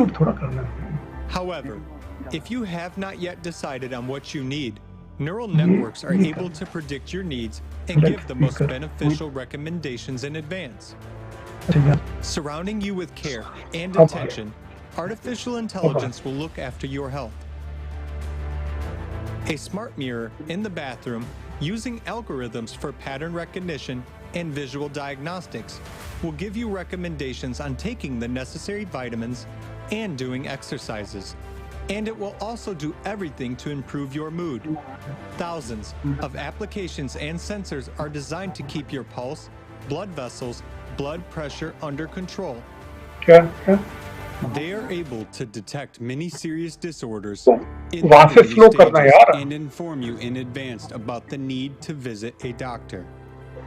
Shoot थोड़ा करना है। However, if you have not yet decided on what you need, neural networks are able to predict your needs and give the most beneficial recommendations in advance. Surrounding you with care and attention, artificial intelligence will look after your health. A smart mirror in the bathroom, using algorithms for pattern recognition and visual diagnostics, will give you recommendations on taking the necessary vitamins and doing exercises. And it will also do everything to improve your mood. Thousands of applications and sensors are designed to keep your pulse, blood vessels, blood pressure under control. They are able to detect many serious disorders in the early stages and inform you in advance about the need to visit a doctor.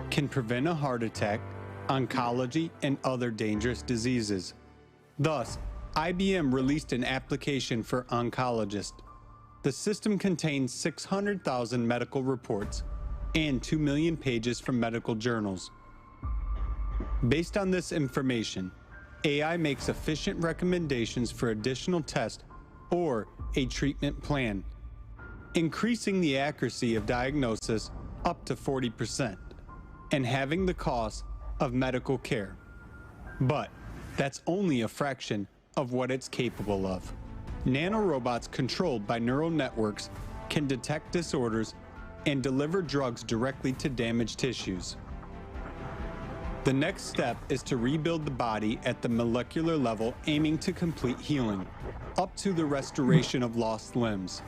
Can prevent a heart attack, oncology, and other dangerous diseases. Thus, IBM released an application for oncologists. The system contains 600,000 medical reports and 2 million pages from medical journals. Based on this information, AI makes efficient recommendations for additional tests or a treatment plan, increasing the accuracy of diagnosis up to 40% and having the cost of medical care. But that's only a fraction of what it's capable of. Nanorobots controlled by neural networks can detect disorders and deliver drugs directly to damaged tissues. The next step is to rebuild the body at the molecular level, aiming to complete healing, up to the restoration of lost limbs.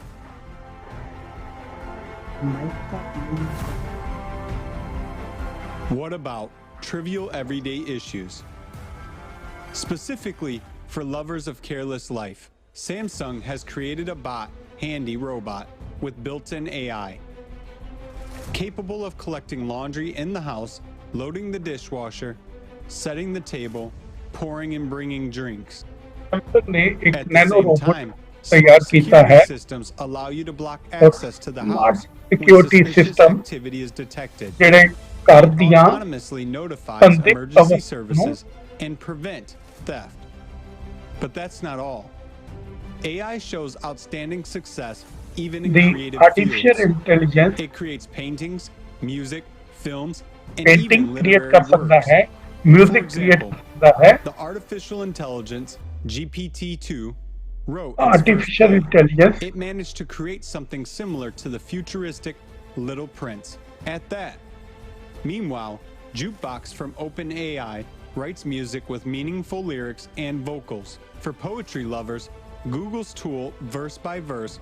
What about trivial everyday issues? Specifically for lovers of careless life, Samsung has created a bot, handy robot, with built-in AI. Capable of collecting laundry in the house, loading the dishwasher, setting the table, pouring and bringing drinks. At the same time, smart security systems allow you to block access to the house when suspicious activity is detected. It autonomously notifies emergency services and prevent theft. But that's not all. AI shows outstanding success even in creative fields. It creates paintings, music, films, and even literary works. For example, the artificial intelligence GPT-2 wrote its first play. It managed to create something similar to the futuristic Little Prince at that. Meanwhile, Jukebox from OpenAI writes music with meaningful lyrics and vocals. For poetry lovers, Google's tool Verse by Verse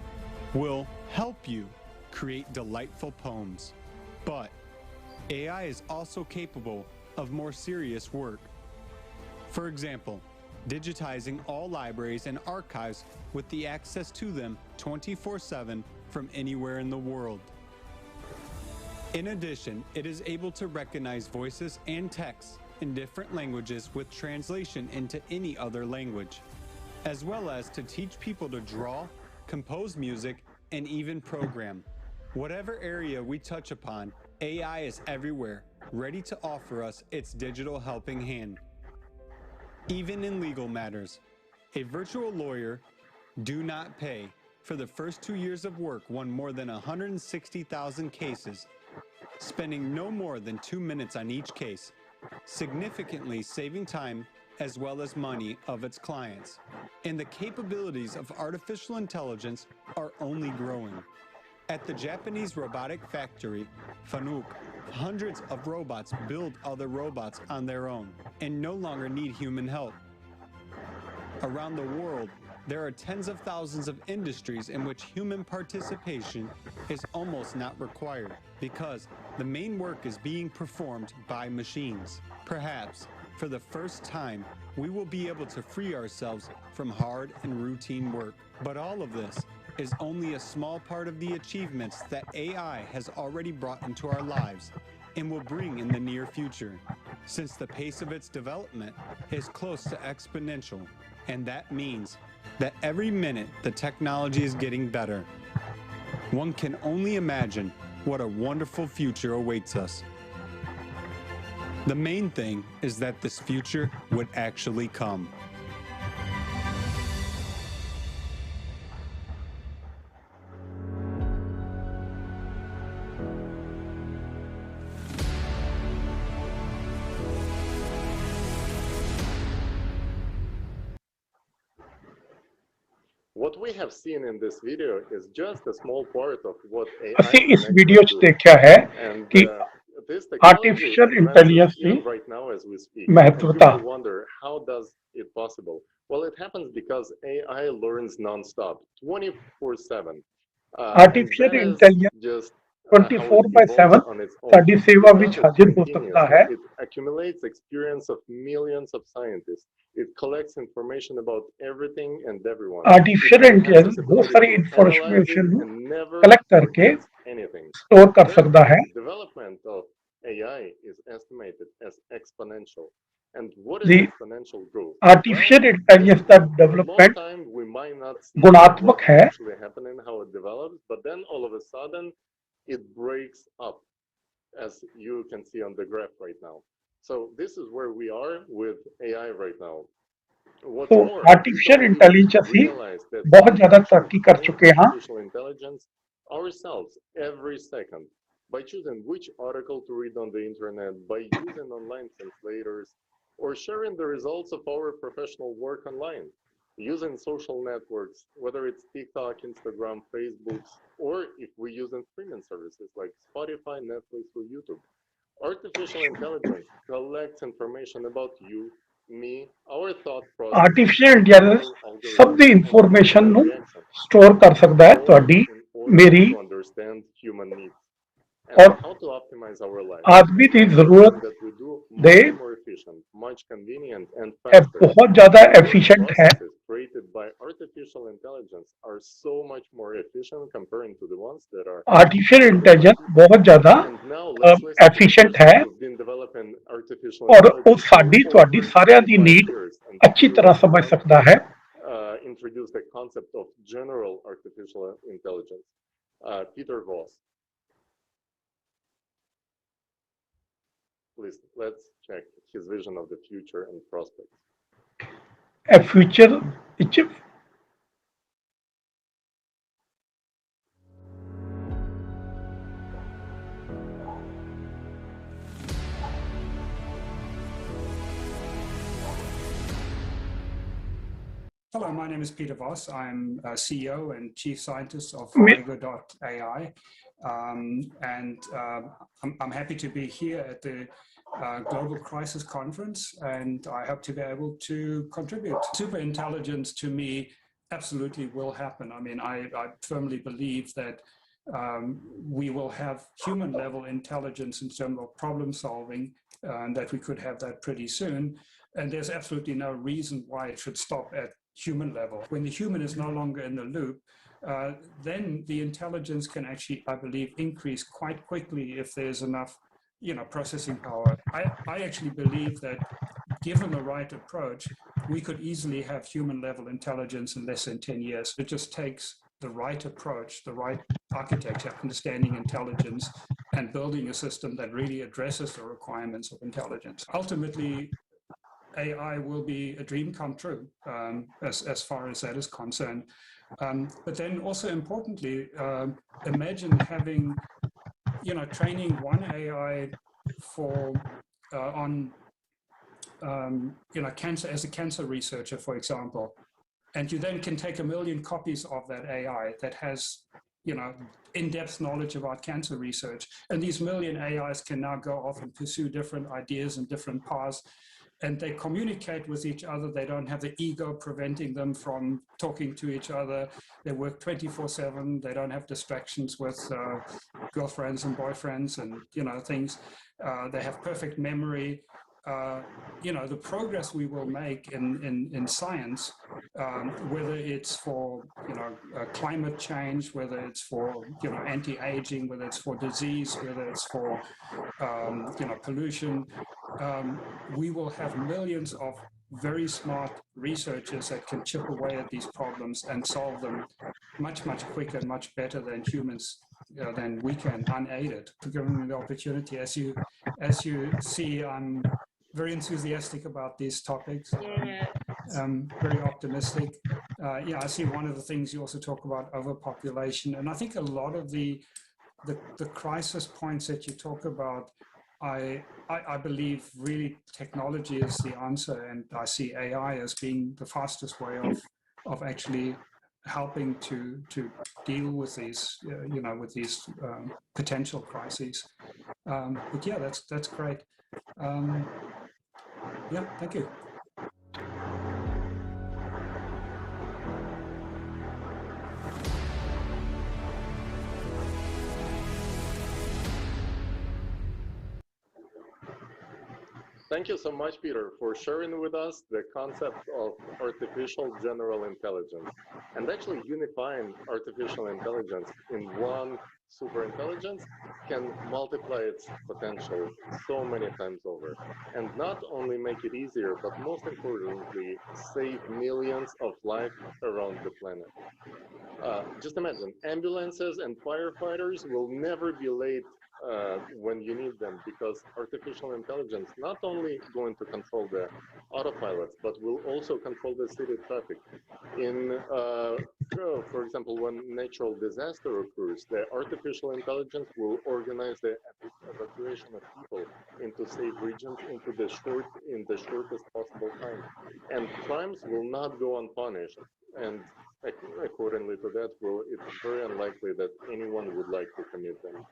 will help you create delightful poems. But AI is also capable of more serious work. For example, digitizing all libraries and archives with the access to them 24/7 from anywhere in the world. In addition, it is able to recognize voices and texts in different languages with translation into any other language, as well as to teach people to draw, compose music, and even program. Whatever area we touch upon, AI is everywhere, ready to offer us its digital helping hand. Even in legal matters, a virtual lawyer, Do Not Pay, for the first 2 years of work won more than 160,000 cases, spending no more than 2 minutes on each case, significantly saving time as well as money of its clients. And the capabilities of artificial intelligence are only growing. At the Japanese robotic factory, Fanuc, hundreds of robots build other robots on their own and no longer need human help. Around the world, there are tens of thousands of industries in which human participation is almost not required because the main work is being performed by machines. Perhaps, for the first time, we will be able to free ourselves from hard and routine work. But all of this is only a small part of the achievements that AI has already brought into our lives and will bring in the near future, since the pace of its development is close to exponential, and that means that every minute the technology is getting better. One can only imagine what a wonderful future awaits us. The main thing is that this future would actually come. What we have seen in this video is just a small part of what AI ਅਸੀਂ can ਇਸ actually video 'ਚ do. ਦੇਖਿਆ ਹੈ And ਕਿ this technology artificial advances intelligence the even right now as we speak. And ਮਹੱਤਵਤਾ people wonder, how does it possible? Well, it happens because AI learns non-stop, 24/7. And artificial that is intelligence just how it 24/7 evolves on its own. ਸਾਡੀ ਸੇਵਾ ਵਿੱਚ Because it's ਹਾਜ਼ਰ ਹੋ continuous, ਸਕਦਾ ਹੈ it accumulates experience of millions of scientists. It collects information about everything and everyone. It artificial has intelligence this ਬਹੁਤ ability sorry to analyze information it ਨੂੰ and never collect ਕਰਕੇ forgets anything. Store ਕਰ ਸਕਦਾ ਹੈ Therefore, development of AI is estimated as exponential. And what is the exponential growth? Artificial Well, intelligence the for a long development time, we might not see ਗੁਣਾਤਮਕ what's ਹੈ actually happening, how it develops, but then all of a sudden, it breaks up, as you can see on the graph right now. So this is where we are with AI right now. What's so more, we artificial don't intelligence even ਅਸੀਂ realize that ਬਹੁਤ we ਜ਼ਿਆਦਾ actually ਤਰੱਕੀ ਕਰ train ਚੁੱਕੇ ਹਾਂ artificial intelligence ourselves every second by choosing which article to read on the internet, by using online translators, or sharing the results of our professional work online, using social networks, whether it's TikTok, Instagram, Facebook, or if we use streaming services like Spotify, Netflix, or YouTube. Artificial intelligence collects information about you, me, our thought processes, artificial our intelligence ਸਭ algorithms, the and information our ਨੂੰ reactions, store ਕਰ ਸਕਦਾ ਹੈ all ਤੁਹਾਡੀ in order ਮੇਰੀ to understand human needs and ਔਰ how to optimize our lives Aadmi and the make ਜ਼ਰੂਰਤ everything that we do ਦੇ much more efficient, much convenient, and ਇਹ faster. ਬਹੁਤ ਜ਼ਿਆਦਾ Our ਐਫੀਸ਼ੀਐਂਟ ਹੈ processes created by artificial intelligence are so much more efficient comparing to the ones that are artificial created by intelligence people. ਬਹੁਤ ਜ਼ਿਆਦਾ And now let's listen to the efficient person ਹੈ who's been developing artificial ਔਰ ਉਹ intelligence ਸਾਡੀ for ਤੁਹਾਡੀ over ਸਾਰਿਆਂ ਦੀ 25 need years, and ਅੱਛੀ he ਤਰ੍ਹਾਂ was the ਸਮਝ one ਸਕਦਾ who ਹੈ introduced the concept of general artificial intelligence, Peter Voss. Please, let's check his vision of the future and prospects. ਇਹ ਫਿਊਚਰ ਵਿੱਚ Hello, my name is Peter Voss. I'm CEO and Chief Scientist of Me- Figo.ai. I'm happy to be here at the Global Crisis Conference, and I hope to be able to contribute. Superintelligence, to me, absolutely will happen. I mean, I firmly believe that we will have human level intelligence in terms of problem solving, and that we could have that pretty soon. And there's absolutely no reason why it should stop at human level. When the human is no longer in the loop, then the intelligence can actually, I believe, increase quite quickly if there's enough, processing power. I actually believe that given the right approach, we could easily have human level intelligence in less than 10 years. It just takes the right approach, the right architecture, understanding intelligence, and building a system that really addresses the requirements of intelligence. Ultimately, AI will be a dream come true as far as that is concerned. But then also importantly, imagine having, training one AI for on, cancer, as a cancer researcher, for example, and you then can take 1 million copies of that AI that has, in-depth knowledge about cancer research. And these 1 million AIs can now go off and pursue different ideas and different paths. And they communicate with each other. They don't have the ego preventing them from talking to each other. They work 24/7. They don't have distractions with girlfriends and boyfriends and things. They have perfect memory. The progress we will make in science, whether it's for climate change, whether it's for anti-aging, whether it's for disease, whether it's for pollution, we will have millions of very smart researchers that can chip away at these problems and solve them much, much quicker and much better than humans, than we can, unaided. For giving me the opportunity, as you see, I'm very enthusiastic about these topics. Very optimistic. I see one of the things you also talk about, overpopulation, and I think a lot of the crisis points that you talk about, I believe really technology is the answer, and I see AI as being the fastest way of actually helping to deal with these, with these potential crises. But yeah, that's great. Yeah, thank you. Thank you so much, Peter, for sharing with us the concept of artificial general intelligence and actually unifying artificial intelligence in one superintelligence can multiply its potential so many times over and not only make it easier, but most importantly, save millions of lives around the planet. Just imagine, ambulances and firefighters will never be late when you need them because artificial intelligence not only going to control the autopilots, but will also control the city traffic. For example, when natural disaster occurs, the artificial intelligence will organize the evacuation of people into safe regions in the shortest possible time. And crimes will not go unpunished. And accordingly to that, it's very unlikely that anyone would like to commit them.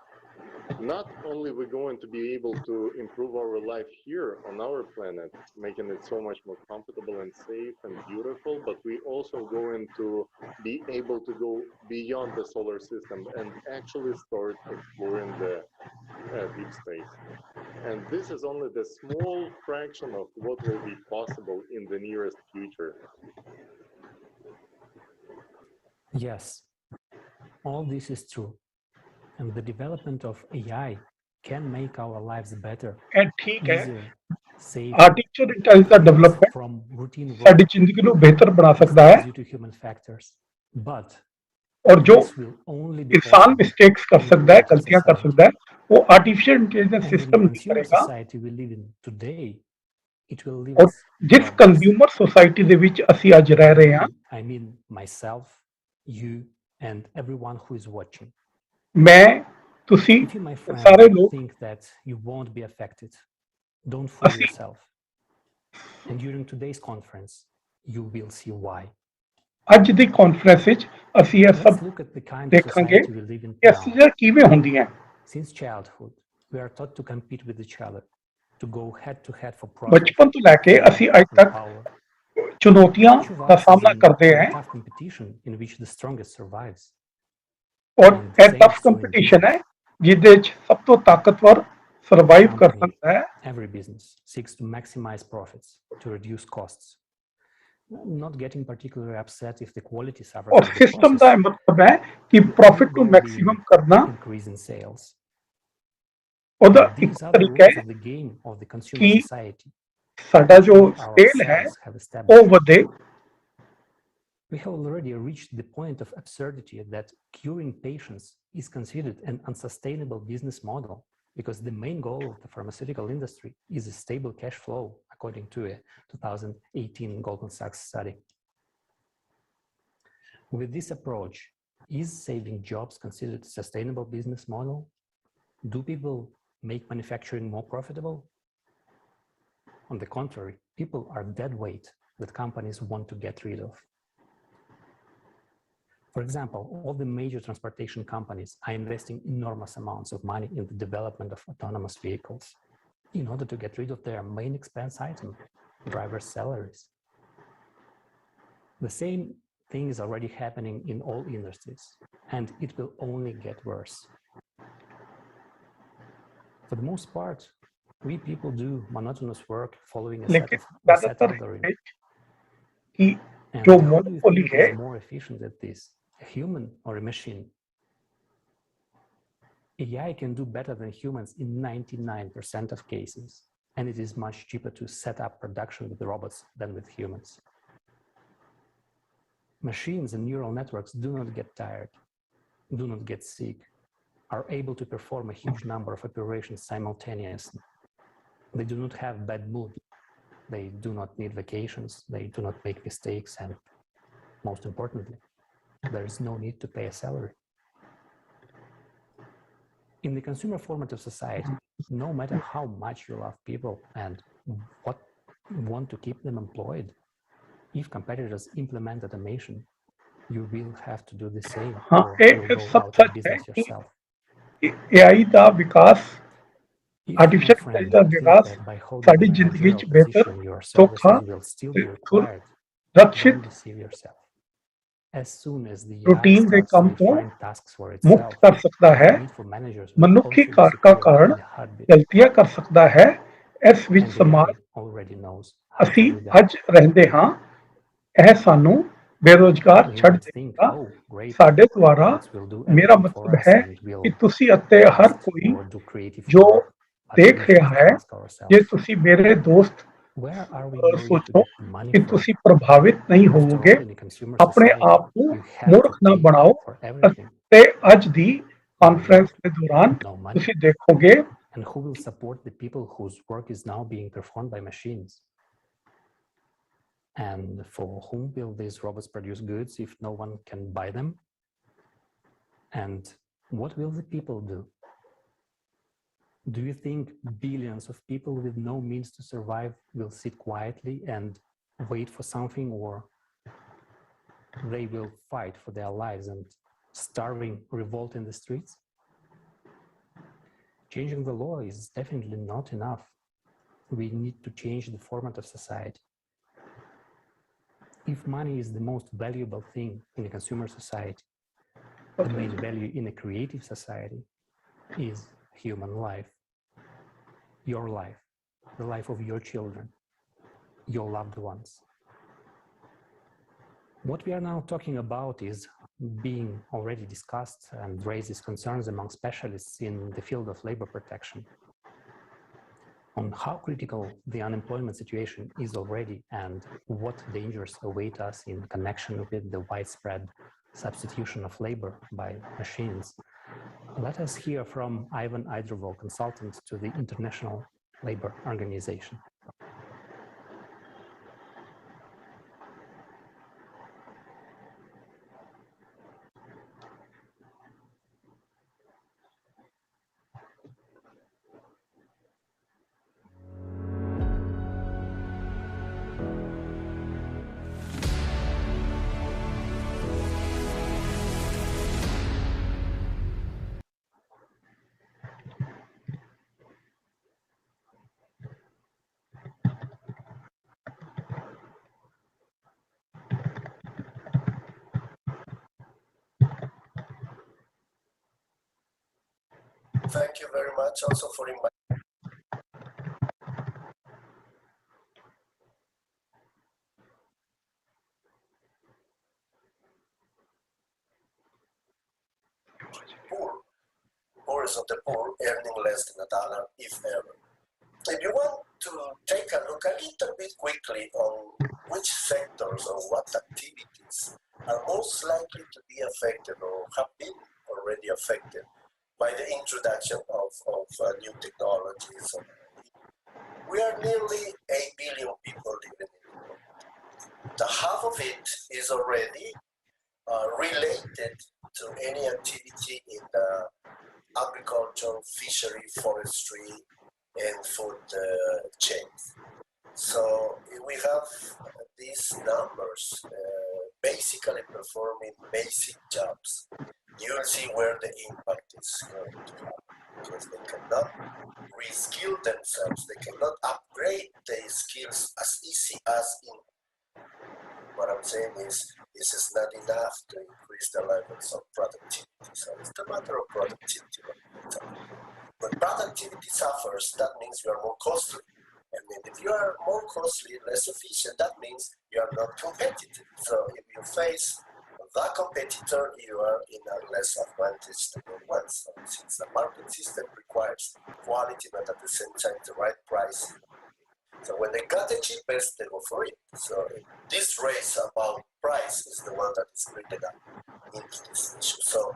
Not only we're going to be able to improve our life here on our planet, making it so much more comfortable and safe and beautiful, but we also going to be able to go beyond the solar system and actually start exploring the deep space. And this is only the small fraction of what will be possible in the nearest future. Yes, all this is true. And the development of AI can make our lives better, ਇਹ ਠੀਕ ਹੈ easier, safer, artificial intelligence the development from routine work, ਸਾਡੀ ਜ਼ਿੰਦਗੀ ਨੂੰ ਬਿਹਤਰ ਬਣਾ ਸਕਦਾ ਹੈ due to human factors. But ਔਰ ਜੋ this will only be ਇਨਸਾਨ possible ਮਿਸਟੇਕਸ ਕਰ in ਸਕਦਾ ਹੈ creative ਗਲਤੀਆਂ ਕਰ society. ਸਕਦਾ ਹੈ ਉਹ artificial intelligence And in system the ਨਹੀਂ consumer ਕਰੇਗਾ society we live in today, it will leave ਔਰ us ਜਿਸ robots. ਕੰਜ਼ਿਊਮਰ ਸੋਸਾਇਟੀ ਦੇ ਵਿੱਚ ਅਸੀਂ ਅੱਜ ਰਹਿ ਰਹੇ ਹਾਂ I mean myself, you, and everyone who is watching. ਮੈਂ ਤੁਸੀਂ If you, my friend, ਸਾਰੇ ਲੋਕ think that you won't be affected, don't fool ਅਸੀਂ yourself. And during today's conference, you will see why. ਅੱਜ ਦੀ ਕਾਨਫਰੰਸ ਵਿੱਚ ਅਸੀਂ ਇਹ ਸਭ Let's look at the kind of ਦੇਖਾਂਗੇ society we live in ਕਿ ਇਹ now. ਚੀਜ਼ਾਂ ਕਿਵੇਂ ਹੁੰਦੀਆਂ Since childhood, we are taught to compete with each other, to go head to head for profit, ਬਚਪਨ ਤੋਂ ਲੈ ਕੇ ਅਸੀਂ ਅੱਜ for ਤੱਕ power. ਚੁਣੌਤੀਆਂ Each of the us is ਸਾਹਮਣਾ in ਕਰਦੇ a हैं tough competition in which the strongest survives. ਔਰ And ਇਹ same tough is true in competition business. ਹੈ ਜਿਹਦੇ ਵਿੱਚ ਸਭ ਤੋਂ ਤਾਕਤਵਰ ਸਰਵਾਈਵ ਕਰ Company, ਸਕਦਾ ਹੈ every business seeks to maximize profits, to reduce costs. Not getting particularly upset if the quality suffers ਔਰ in the ਸਿਸਟਮ ਦਾ ਇਹ process. ਮਤਲਬ ਹੈ ਕਿ The ਪ੍ਰੋਫਿਟ end ਨੂੰ goal ਮੈਕਸਿਮਮ being ਕਰਨਾ increase in sales. ਉਹਦਾ And ਇੱਕ these are the ਤਰੀਕਾ rules ਹੈ of the game of the consumer ਕਿ society, ਸਾਡਾ which ਜੋ we ਸੇਲ ਹੈ ourselves have ਉਹ established. ਵਧੇ We have already reached the point of absurdity that curing patients is considered an unsustainable business model because the main goal of the pharmaceutical industry is a stable cash flow, according to a 2018 Goldman Sachs study. With this approach, is saving jobs considered a sustainable business model? Do people make manufacturing more profitable? On the contrary, people are dead weight that companies want to get rid of. For example, all the major transportation companies are investing enormous amounts of money in the development of autonomous vehicles in order to get rid of their main expense item, drivers' salaries. The same thing is already happening in all industries, and it will only get worse. For the most part, we people do monotonous work following a set लेकिन of ज्यादातर algorithm. कि And जो who do you monopoly think है is more efficient at this, a human or a machine? AI can do better than humans in 99% of cases, and it is much cheaper to set up production with robots than with humans. Machines and neural networks do not get tired, do not get sick, are able to perform a huge number of operations simultaneously. They do not have bad mood. They do not need vacations. They do not make mistakes. And most importantly, there is no need to pay a salary. In the consumer format of society, no matter how much you love people and want to keep them employed, if competitors implement automation, you will have to do the same, हाँ or ਇਹ you'll go ਸਭ out of ਸੱਚ ਹੈ business ਕਿ yourself. AI the Vikas If, my artificial friend, intelligence the think Vikas that by holding ਸਾਡੀ a ਜ਼ਿੰਦਗੀ managerial 'ਚ ਬਿਹਤਰ position, your ਸੌਖਾ services will still be ਤੇ required, ਸੁਰੱਖਿਅਤ don't deceive yourself. As soon as the AI routine ਦੇ starts to ਕੰਮ ਤੋਂ define tasks for ਮੁਕਤ itself, ਕਰ ਸਕਦਾ ਹੈ the need for managers will ਮਨੁੱਖੀ also ਕਾਰਕਾਂ disappear ਕਾਰਨ in a heartbeat. ਗਲਤੀਆਂ ਕਰ ਸਕਦਾ ਹੈ ਇਸ ਵਿੱਚ And the ਸਮਾਜ AI already knows how to ਅਸੀਂ do that. ਅੱਜ ਰਹਿੰਦੇ ਹਾਂ ਇਹ ਸਾਨੂੰ ਬੇਰੁਜ਼ਗਾਰ You ਛੱਡ might think, ਦੇਗਾ oh, great, ਸਾਡੇ ਦੁਆਰਾ robots will do ਮੇਰਾ everything for ਮਤਲਬ us ਹੈ and ਕਿ we'll ਤੁਸੀਂ ਅਤੇ ਹਰ rest ਕੋਈ or do creative ਜੋ work, but ਦੇਖ we ਰਿਹਾ have ਹੈ to ask ਜੇ ourselves, ਤੁਸੀਂ ਮੇਰੇ ਦੋਸਤ where are we going to ਸੋਚੋ get the money ਕਿ from? ਤੁਸੀਂ ਪ੍ਰਭਾਵਿਤ ਨਹੀਂ After ਹੋਵੋਗੇ all, in a consumer ਆਪਣੇ society, ਆਪ ਨੂੰ you have ਮੂਰਖ to ਨਾ pay ਬਣਾਓ for everything. ਤੇ ਅੱਜ ਦੀ No ਕਾਨਫਰੰਸ work, ਦੇ ਦੌਰਾਨ no money. ਤੁਸੀਂ ਦੇਖੋਗੇ And who will support the people whose work is now being performed by machines? And for whom will these robots produce goods if no one can buy them? And what will the people do? Do you think billions of people with no means to survive will sit quietly and wait for something, or they will fight for their lives and starving revolt in the streets? Changing the law is definitely not enough. We need to change the format of society. If money is the most valuable thing in a consumer society, the main value in a creative society is human life, your life, the life of your children, your loved ones. What we are now talking about is being already discussed and raises concerns among specialists in the field of labor protection on how critical the unemployment situation is already and what dangers await us in connection with the widespread substitution of labor by machines. Let us hear from Ivan Idrovol, consultant to the International Labor Organization. Thank you very much also for inviting. Poor is of the poor, earning less than $1, if ever. If you want to take a look a little bit quickly on which sectors or what activities are most likely to be affected or have been already affected by the introduction of new technologies. We are nearly 8 billion people living in the world. The half of it is already related to any activity in the agriculture, fishery, forestry, and food chains. So we have these numbers basically performing basic jobs. You'll see where the impact is going to happen, because they cannot reskill themselves, they cannot upgrade their skills as easy as in. What I'm saying is, this is not enough to increase the levels of productivity. So it's a matter of productivity. When productivity suffers, that means you are more costly. And then if you are more costly, less efficient, that means you are not competitive. So if you face the competitor, you are in a less advantage than the one. So since the market system requires quality, but at the same time the right price, so when they got the cheapest, they go for it. So this race about price is the one that is bringing up into this issue. So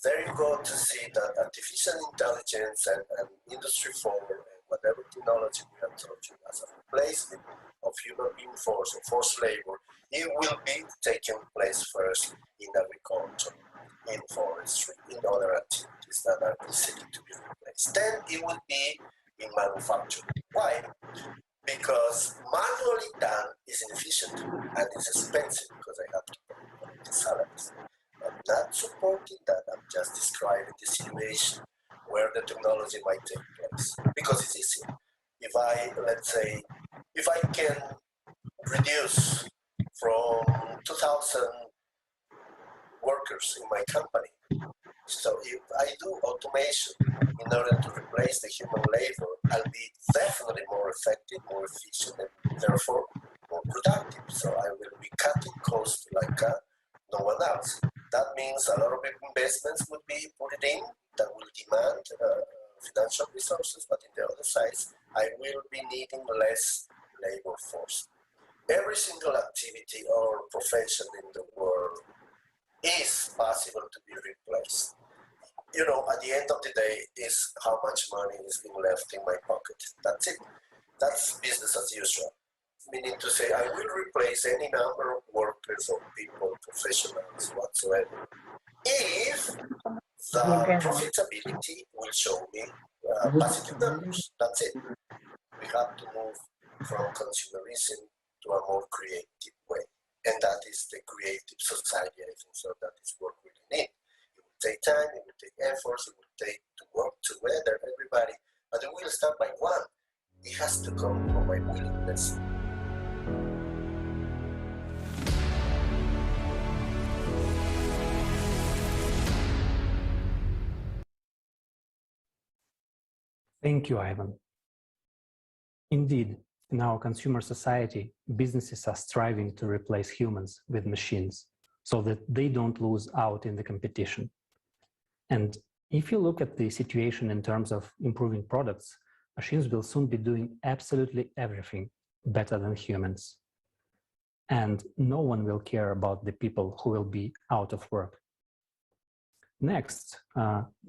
there you go to see that artificial intelligence and Industry 4 and whatever technology we have told you as a replacement of human being force or forced labor, it will be taking place first in agriculture, in forestry, in other activities that are easily to be replaced. Then it will be in manufacturing. Why? Because manually done is inefficient and it's expensive because I have to pay. salaries. I'm not supporting that. I'm just describing the situation where the technology might take place because it's easy. If I, let's say, if I can reduce from 2,000 workers in my company, so if I do automation in order to replace the human labor, I'll be definitely more effective, more efficient, and therefore more productive. So I will be cutting costs like no one else. That means a lot of investments would be put in that will demand financial resources, but in the other side, I will be needing less labor force. Every single activity or profession in the world is possible to be replaced. You know, at the end of the day, is how much money is being left in my pocket. That's it. That's business as usual. Meaning to say, I will replace any number of workers or people, professionals, whatsoever, if the profitability will show me positive numbers. That's it. We have to move from consumerism to a more creative way. And that is the creative society, I think, so that is what we need. It will take time, it will take efforts, it will take to work together, everybody, but it will start by one. It has to come from my willingness. Thank you, Ivan. Indeed, in our consumer society, businesses are striving to replace humans with machines so that they don't lose out in the competition. And if you look at the situation in terms of improving products, machines will soon be doing absolutely everything better than humans. And no one will care about the people who will be out of work. Next,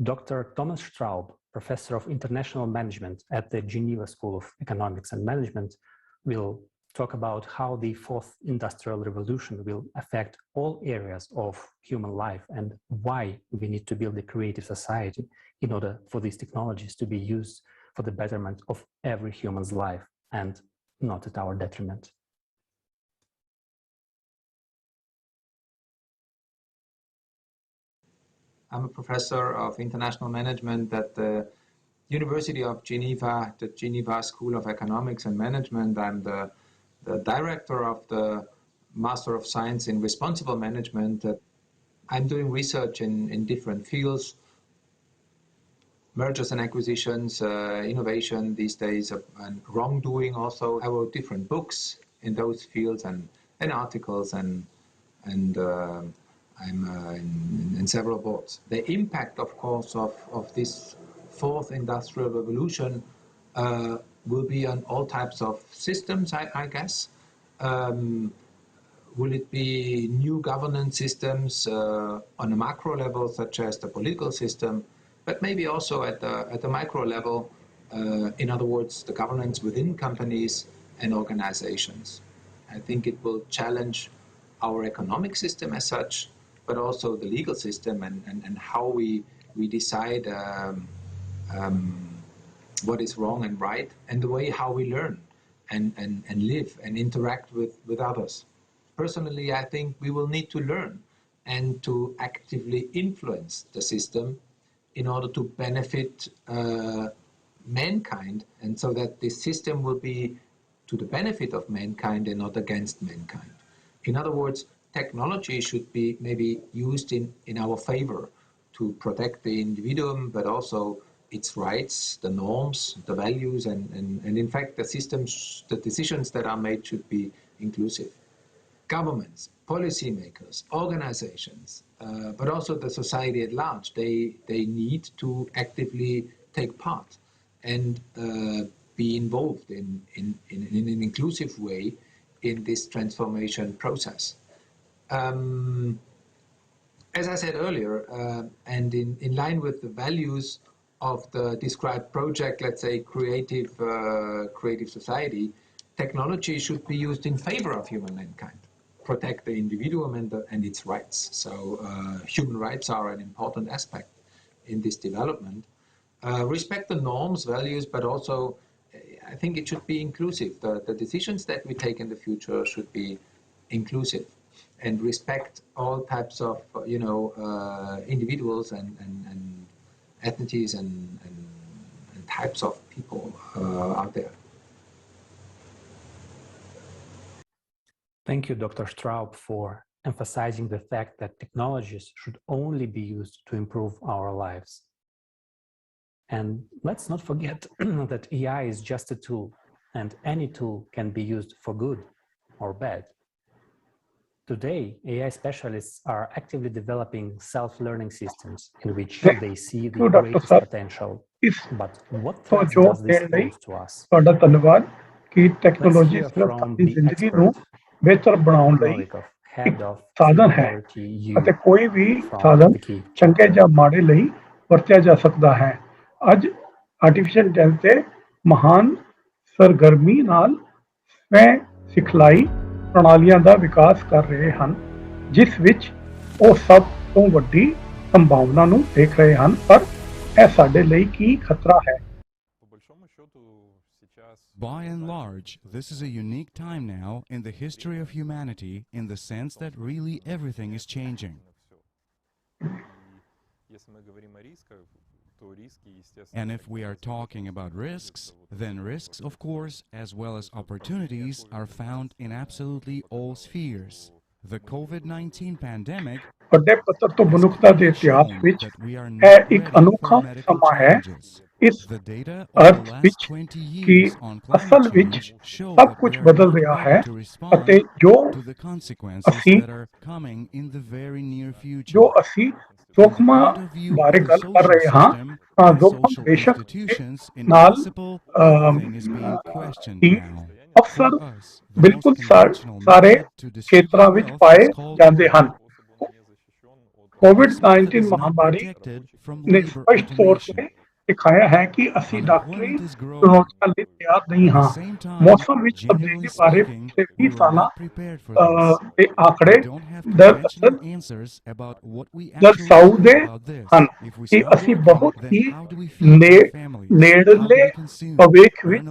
Dr. Thomas Straub, Professor of International Management at the Geneva School of Economics and Management, will talk about how the fourth industrial revolution will affect all areas of human life and why we need to build a creative society in order for these technologies to be used for the betterment of every human's life and not at our detriment. I'm a professor of international management at the University of Geneva, the Geneva School of Economics and Management. I'm the director of the Master of Science in Responsible Management. I'm doing research in different fields, mergers and acquisitions, innovation these days, and wrongdoing also. I wrote different books in those fields and articles and I'm in several boards. The impact, of course, of this fourth industrial revolution will be on all types of systems, I guess. Will it be new governance systems on a macro level, such as the political system, but maybe also at the micro level, in other words, the governance within companies and organizations. I think it will challenge our economic system as such, but also the legal system and how we decide what is wrong and right, and the way how we learn and live and interact with others. Personally, I think we will need to learn and to actively influence the system in order to benefit mankind, and so that this system will be to the benefit of mankind and not against mankind. In other words, technology should be maybe used in our favor to protect the individuum, but also its rights, the norms, the values, and in fact the systems, the decisions that are made should be inclusive. Governments, policymakers, organizations, but also the society at large, they need to actively take part and be involved in an inclusive way in this transformation process. As I said earlier, and in line with the values of the described project, let's say creative society, technology should be used in favor of human mankind, protect the individuum and its rights. So human rights are an important aspect in this development. Respect the norms, values, but also I think it should be inclusive. The decisions that we take in the future should be inclusive. and respect all types of, individuals and ethnicities and types of people out there. Thank you, Dr. Straub, for emphasizing the fact that technologies should only be used to improve our lives. And let's not forget that AI is just a tool, and any tool can be used for good or bad. Today, AI specialists are actively developing self-learning systems in which they see the greatest potential. But what threats does this pose to us? ਤੁਹਾਡਾ ਧੰਨਵਾਦ ਕਿ Let's technology hear ਸਿਰਫ from ਸਾਡੀ the ਜ਼ਿੰਦਗੀ ਨੂੰ expert, ਬਿਹਤਰ ਬਣਾਉਣ ਲਈ Novikov, head of ਸਾਧਨ ਹੈ Singularity ਅਤੇ U ਕੋਈ ਵੀ from ਸਾਧਨ the Kyiv ਚੰਗੇ chapter. ਜਾਂ ਮਾੜੇ ਲਈ ਵਰਤਿਆ ਜਾ ਸਕਦਾ ਹੈ। ਅੱਜ ਆਰਟੀਫਿਸ਼ੀਅਲ ਇੰਟੈਲੀਜੈਂਸ ਤੇ ਮਹਾਨ ਸਰਗਰਮੀ ਨਾਲ ਸਵੈ ਸਿਖਲਾਈ ਪ੍ਰਣਾਲੀਆਂ ਦਾ ਵਿਕਾਸ ਕਰ ਰਹੇ ਹਨ, ਜਿਸ ਵਿੱਚ ਉਹ ਸਭ ਤੋਂ ਵੱਡੀ ਸੰਭਾਵਨਾ ਨੂੰ ਦੇਖ ਰਹੇ ਹਨ। ਪਰ ਇਹ ਸਾਡੇ ਲਈ ਕੀ ਖਤਰਾ ਹੈ? By and large, this is a unique time now in the history of humanity in the sense that really everything is changing. And if we are talking about risks, then risks, of course, as well as opportunities, are found in absolutely all spheres. The COVID-19 pandemic ਵੱਡੇ ਪੱਧਰ ਤੋਂ ਮਨੁੱਖਤਾ ਦੇ ਇਤਿਹਾਸ ਵਿੱਚ ਇਹ ਇੱਕ ਅਨੋਖਾ ਸਮਾਂ ਹੈ। ਇਸ ਅਰਥ ਵਿੱਚ ਕਿ ਅਸਲ ਵਿੱਚ ਸਭ ਕੁਝ ਬਦਲ ਰਿਹਾ ਹੈ ਅਤੇ ਜੋ ਅਸੀਂ जोखमां बारे गल कर रहे हाँ जोखम बेशक नाल अक्सर बिल्कुल सारे क्षेत्रों में पाए जाते हैं। कोविड-19 महामारी ने स्पष्ट तौर से दिखाया है कि असी डॉक्टरी चुनौतियां लिए तैयार नहीं हाँ। मौसम विच तब्दीली बारे पिछले 20 साल के आंकड़े दर्शाउंदे ਹਨ कि असी बहुत ही नेड़ले भविख विच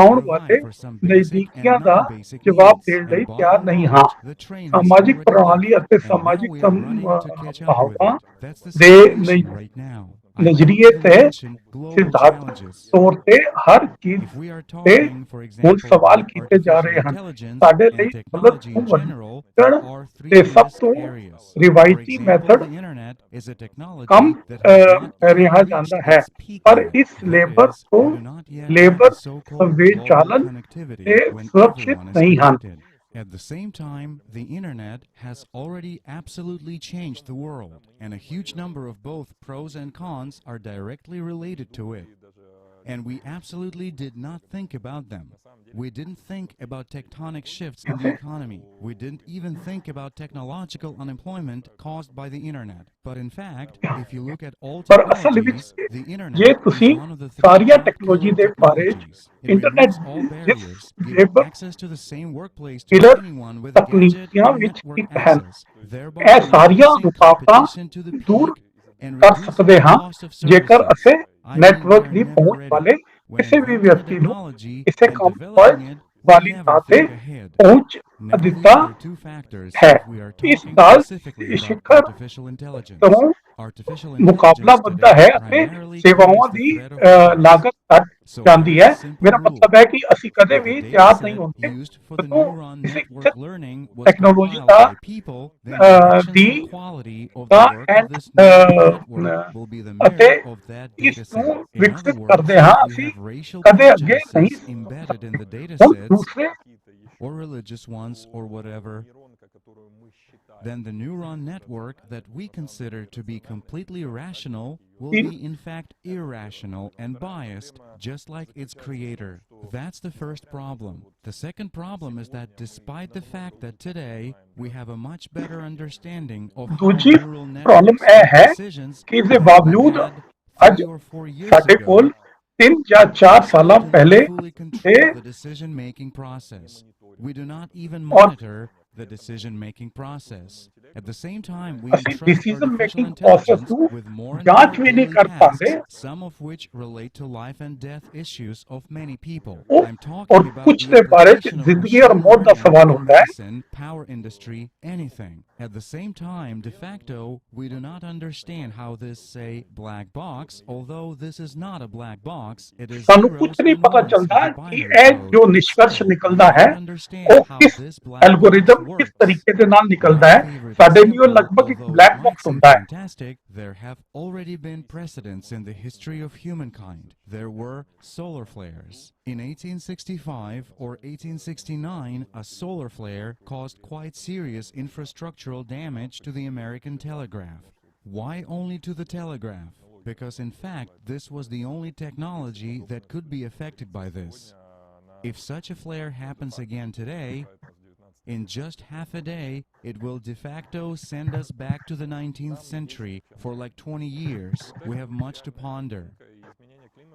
आउण वाले नज़दीकियां दा जवाब देण लई तैयार नहीं हाँ। सामाजिक प्रणाली ਅਤੇ सामाजिक संभावना दे नजरिए ते सिद्धांत तौर ते हर चीज ते हुण सवाल कीते जा रहे हैं। साडे लई गलत वधण ते सब तो रिवायती मेथड कम रहा जाता है, पर इस लेबर को लेबर संवेचालन ते सुरक्षित नहीं हैं। At the same time, the internet has already absolutely changed the world, and a huge number of both pros and cons are directly related to it. And we absolutely did not think about them. We didn't think about tectonic shifts in the economy. We didn't even think about technological unemployment caused by the internet. But in fact, if you look at all technologies, the internet is one of the three core technologies. It removes all barriers, gives access to the same workplace to anyone with a gadget and network access, thereby reducing competition to the peak and reducing the cost of services. Network की पहुंच वाले किसी भी व्यक्ति को इसे कम पर वाली बातें पहुंच दिता है। इस साल शिखर तो मुकाबला बनता है अपने सेवाओं की लागत घट जाती है। मेरा मतलब है कि ਅਸੀਂ ਕਦੇ ਵੀ ਤਿਆਰ ਨਹੀਂ ਹੁੰਦੇ ਜਦੋਂ ਟੈਕਨੋਲੋਜੀ ਦਾ ਅਤੇ ਇਸ ਨੂੰ ਵਿਕਸਿਤ ਕਰਦੇ ਹਾਂ। ਅਸੀਂ ਕਦੇ ਅੱਗੇ ਨਹੀਂ ਹੁਣ ਦੂਸਰੇ or religious ones or whatever, then the neuron network that we consider to be completely rational will be in fact irrational and biased, just like its creator. That's the first problem. The second problem is that despite the fact that today we have a much better understanding of how neural networks make decisions than we had 3 or 4 years ago, 3 या 4 साल पहले the decision-making process. We do not even monitor the decision-making process. At the same time, we ਅਸੀਂ entrust decision artificial making process intelligence ਨੂੰ with more and ਜਾਂਚ more ਵੀ ਨਹੀਂ daily ਕਰ ਪਾਉਂਦੇ tasks, some of which relate to life and death issues of many people. ਉਹ I'm ਔਰ talking about ਕੁਝ the ਦੇ ਬਾਰੇ ਚ application of ਜ਼ਿੰਦਗੀ ਔਰ machine ਮੌਤ ਦਾ learning ਸਵਾਲ in ਹੁੰਦਾ ਹੈ medicine, power industry, anything. At the same time, de facto, we do not understand how this, say, black box, although this is not a black box, it is ਸਾਨੂੰ ਕੁਝ zeros ਨਹੀਂ and ਪਤਾ ones ਚੱਲਦਾ of a ਕਿ binary ਇਹ code. ਜੋ ਨਿਸ਼ਕਰਸ਼ Still, we ਨਿਕਲਦਾ do ਹੈ not understand ਉਹ how ਕਿਸ this black box ਐਲਗੋਰਿਦਮ ਕਿਸ works. ਤਰੀਕੇ ਦੇ ਨਾਲ ਨਿਕਲਦਾ My ਹੈ favorite ਸਾਡੇ ਲਈ ਉਹ example, ਲਗਭਗ ਇੱਕ although black it might box seem ਹੁੰਦਾ ਹੈ fantastic, there have already been precedents in the history of humankind. There were solar flares. In 1865 or 1869, a solar flare caused quite serious infrastructural damage to the American telegraph. Why only to the telegraph? Because in fact, this was the only technology that could be affected by this. If such a flare happens again today, in just half a day, it will de facto send us back to the 19th century. For like 20 years, we have much to ponder.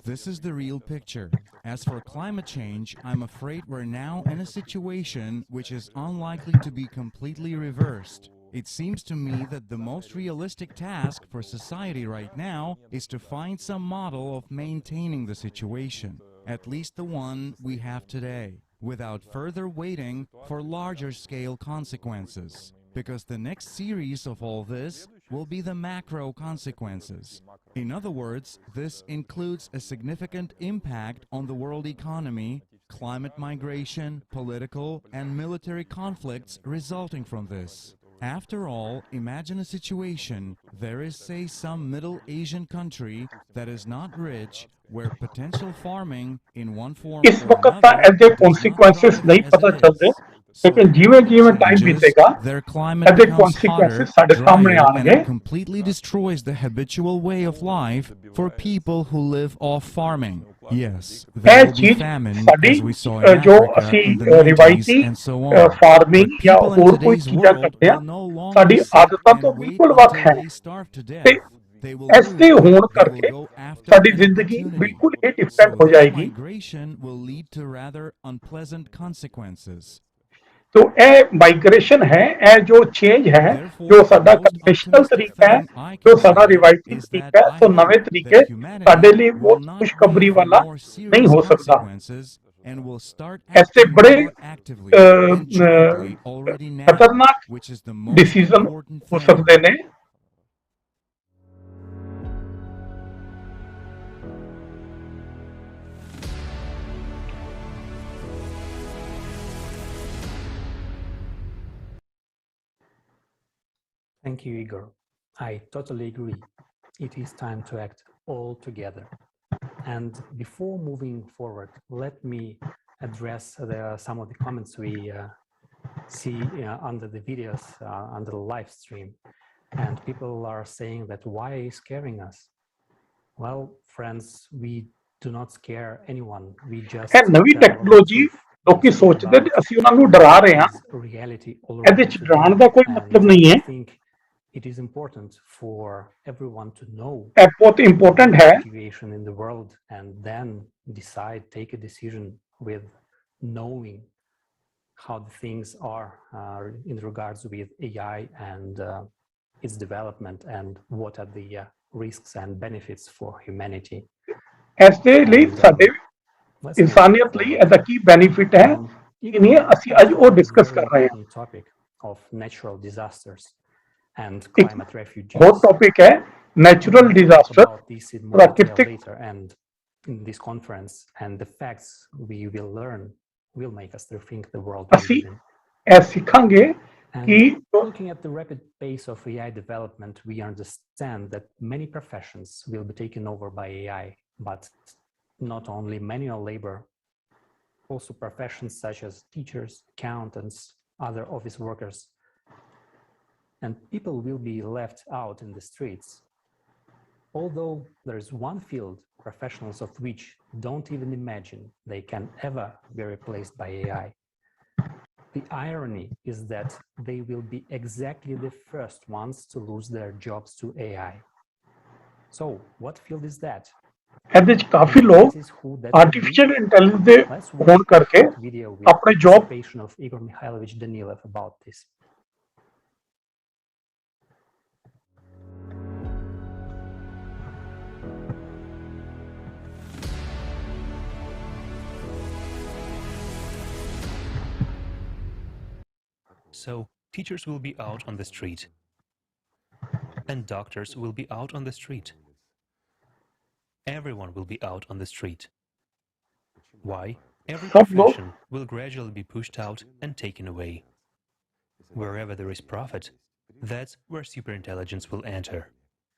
This is the real picture. As for climate change, I'm afraid we're now in a situation which is unlikely to be completely reversed. It seems to me that the most realistic task for society right now is to find some model of maintaining the situation, at least the one we have today, without further waiting for larger scale consequences. Because the next series of all this will be the macro consequences. In other words, this includes a significant impact on the world economy, climate migration, political and military conflicts resulting from this. After all, imagine a situation, there is, say, some Middle Asian country that is not rich, where potential farming in one form ਇਸ or ਵਕਤ ਤਾਂ another ਇਹਦੇ does not consequences thrive ਨਹੀਂ as ਪਤਾ it ਚੱਲਦੇ is. So ਲੇਕਿਨ ਜਿਵੇਂ climate ਜਿਵੇਂ ਟਾਈਮ changes, ਬੀਤੇਗਾ their climate ਇਹਦੇ becomes ਕਨਸੀਕੁਐਂਸਸ hotter, ਸਾਡੇ ਸਾਹਮਣੇ drier, and ਆਣਗੇ it completely destroys the habitual way of life for people who live off farming. Yes, there ਇਹ will be ਚੀਜ਼ famine, ਸਾਡੀ as we saw in ਜੋ Africa ਅਸੀਂ in the 90s ਰਿਵਾਇਤੀ and so on. Farming But ਜਾਂ people in ਹੋਰ ਕੋਈ today's ਚੀਜ਼ਾਂ world ਕਰਦੇ ਆ will no longer ਸਾਡੀ sit ਆਦਤਾਂ ਤੋਂ and wait ਬਿਲਕੁਲ ਵੱਖ until ਹੈ they starve to ਤੇ death. They will ਇਸ move, ਦੇ ਹੋਣ they will ਕਰਕੇ go after ਸਾਡੀ an ਜ਼ਿੰਦਗੀ opportunity. ਬਿਲਕੁਲ ਹੀ So ਡਿਫਰੈਂਟ ਹੋ this ਜਾਏਗੀ migration will lead to rather unpleasant consequences. तो ਇਹ ਮਾਈਗ੍ਰੇਸ਼ਨ ਹੈ ਇਹ ਜੋ ਚੇਂਜ ਹੈ Therefore, ਜੋ the ਸਾਡਾ most ਕਨਵੈਨਸ਼ਨਲ optimistic ਤਰੀਕਾ ਹੈ thing I ਜੋ can ਸਾਡਾ say ਰਿਵਾਇਤੀ is that ਤਰੀਕਾ ਹੈ I ਤੋਂ ਨਵੇਂ hope ਤਰੀਕੇ that ਸਾਡੇ humanity ਲਈ will ਬਹੁਤ not ਖੁਸ਼ਖਬਰੀ wait for ਵਾਲਾ more ਨਹੀਂ serious ਹੋ ਸਕਦਾ consequences and will start ऐसे acting बड़े more actively and jointly already now, खतरनाक which is the most decision important हो thing. सकते ने Thank you, Igor. I totally agree. It is time to act all together. And before moving forward, let me address some of the comments we see under the videos, under the live stream. And people are saying that why are you scaring us? Well, friends, we do not scare anyone. We just ਇਹ ਨਵੀਂ tell the technology truth. ਲੋਕੀ Speak ਸੋਚਦੇ about ਨੇ ਅਸੀਂ ਉਹਨਾਂ ਨੂੰ ਡਰਾ ਰਹੇ ਹਾਂ what is reality ਇਹਦੇ already ਚ today. ਡਰਾਉਣ ਦਾ ਕੋਈ ਮਤਲਬ And ਨਹੀਂ I ਹੈ think it is important for everyone to know ਇਹ ਬਹੁਤ ਇੰਪੋਰਟੈਂਟ the ਹੈ situation in the world and then decide, take a decision with knowing how the things are in regards with AI and its development and what are the risks and benefits for humanity. ਇਸ ਦੇ ਲਈ And, ਸਾਡੇ let's move ਇਨਸਾਨੀਅਤ ਲਈ forward. ਇਹਦਾ ਕੀ benefit ਹੈ Igor ਇਹ ਅਸੀਂ ਅੱਜ ਉਹ mentioned this ਡਿਸਕਸ very ਕਰ ਰਹੇ ਹਾਂ important topic of natural disasters and ਇੱਕ climate refugees. ਹੋਰ ਟੌਪਿਕ ਹੈ natural We'll talk disaster about this in more detail प्राकृतिक later and in this conference, and the facts we will learn will make us rethink the world we ਅਸੀਂ live in. ਇਹ ਸਿੱਖਾਂਗੇ ਕਿ And looking at the rapid pace of AI development, we understand that many professions will be taken over by AI, but not only manual labor, also professions such as teachers, accountants, other office workers, and people will be left out in the streets. Although there is one field, professionals of which don't even imagine they can ever be replaced by AI. The irony is that they will be exactly the first ones to lose their jobs to AI. So, what field is that? ਇਹਦੇ ਚ ਕਾਫੀ ਲੋਕ artificial intelligence ਦੇ ਹੋਣ ਕਰਕੇ ਆਪਣੇ job So, teachers will be out on the street, and doctors will be out on the street. Everyone will be out on the street. Why? Every profession will gradually be pushed out and taken away. Wherever there is profit, that's where superintelligence will enter.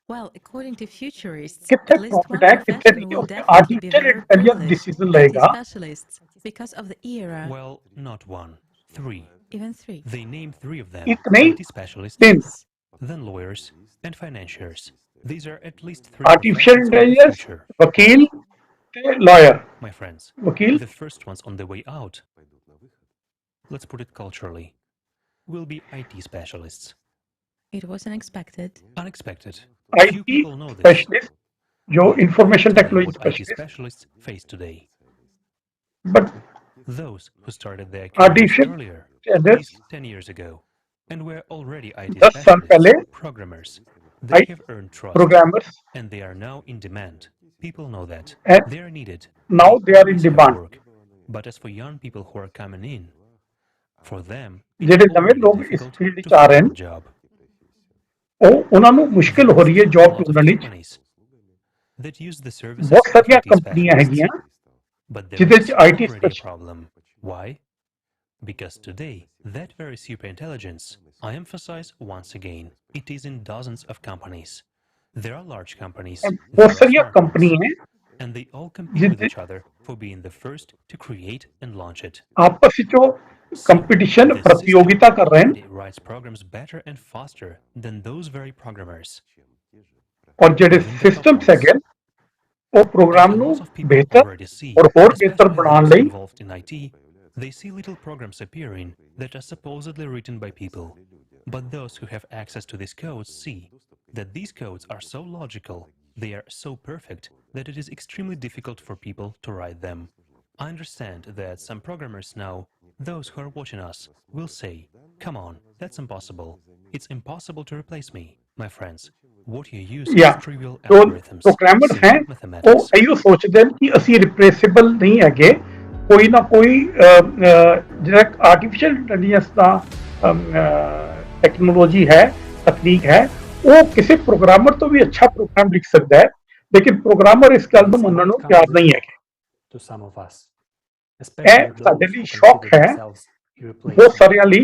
Well, according to futurists, at least one profession will definitely be very privileged, IT specialists, because of the era. Well, not one, 3. Even 3. They name 3 of them. IT specialists, then lawyers and financiers. These are at least 3 artificial intelligence, future. vakil, lawyer. My friends, vakil. The first ones on the way out, let's put it culturally, will be IT specialists. It was unexpected. Unexpected. IT Few people know this. specialist, jo information technology what IT specialists face today. But those who started their careers earlier, at least 10 years ago, and were already IT specialists, programmers, they have earned trust, programmers, and they are now in demand. People know that. They are needed. Now they are in demand. Work. But as for young people who are coming in, for them, ਜਿਹੜੇ ਨਵੇਂ ਲੋਕ ਇਸ field ਚ ਆ ਰਹੇ ਨੇ job. ਉਹਨਾਂ ਨੂੰ ਮੁਸ਼ਕਿਲ ਹੋ ਰਹੀ ਹੈ ਜੌਬ ਢੂੰਢਣ ਵਿੱਚ ਬਹੁਤ ਸਾਰੀਆਂ ਕੰਪਨੀਆਂ ਹੈਗੀਆਂ ਜਿਹਦੇ ਚ IT problem. Why? Because today, that very superintelligence, I emphasize once again, it is in dozens of companies. There are large companies, बहुत सारी कंपनी हैं, and they all compete with each other for being the first to create and launch it. आपस में जो competition प्रतियोगिता कर रहे हैं, it writes programs better and faster than those very programmers. और ਜਿਹੜੇ सिस्टम्स ਹੈਗੇ ਉਹ प्रोग्राम ਨੂੰ बेहतर और ਹੋਰ बेहतर ਬਣਾਉਣ ਲਈ they see little programs appearing that are supposedly written by people. But those who have access to these codes see that these codes are so logical, they are so perfect, that it is extremely difficult for people to write them. I understand that some programmers now, those who are watching us, will say, come on, that's impossible. It's impossible to replace me. My friends, what you use is trivial algorithms. Programmer हैं वो ਇਹੋ ਸੋਚਦੇ ਨੇ ਕਿ ਅਸੀਂ ਰਿਪਲੇਸੇਬਲ ਨਹੀਂ ਹੈਗੇ, ਕੋਈ ਨਾ ਕੋਈ ਜਿਹੜਾ ਆਰਟੀਫੀਸ਼ੀਅਲ ਇੰਟੈਲੀਜੈਂਸ ਦਾ ਟੈਕਨੋਲੋਜੀ ਹੈ, ਤਕਨੀਕ ਹੈ, ਉਹ ਕਿਸੇ ਪ੍ਰੋਗਰਾਮਰ ਤੋਂ ਵੀ ਅੱਛਾ ਪ੍ਰੋਗਰਾਮ ਲਿਖ ਸਕਦਾ ਹੈ, ਲੇਕਿਨ ਪ੍ਰੋਗਰਾਮਰ ਇਸ ਗੱਲ ਨੂੰ ਮੰਨਣ ਨੂੰ ਤਿਆਰ ਨਹੀਂ ਹੈਗੇ। ਇਹ ਸਾਡੇ ਲਈ ਸ਼ੌਕ ਹੈ ਬਹੁਤ ਸਾਰਿਆਂ ਲਈ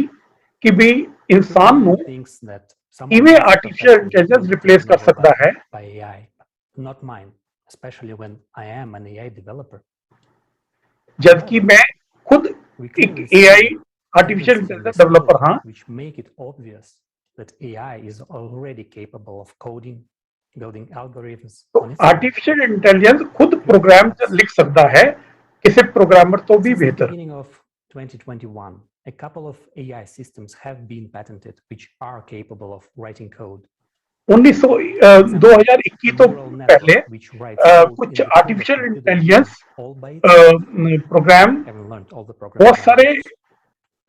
ਕਿ ਵੀ ਇਨਸਾਨ ਨੂੰ ਕਿਵੇਂ ਆਰਟੀਫੀਸ਼ੀਅਲ ਇੰਟੈਲੀਜੈਂਸ ਰਿਪਲੇਸ ਕਰ ਸਕਦਾ ਹੈ। जबकि मैं खुद एक AI आर्टिफिशियल इंटेलिजेंस डेवलपर हाँ, which make it obvious that AI is already capable of coding, building algorithms. तो आर्टिफिशियल इंटेलिजेंस खुद प्रोग्राम लिख सकता है किसी प्रोग्रामर तो भी बेहतर। Beginning of 2021, a couple of AI systems have been patented which are capable of writing code. 2021 तो पहले कुछ आर्टिफिशियल इंटेलिजेंस प्रोग्राम बहुत सारे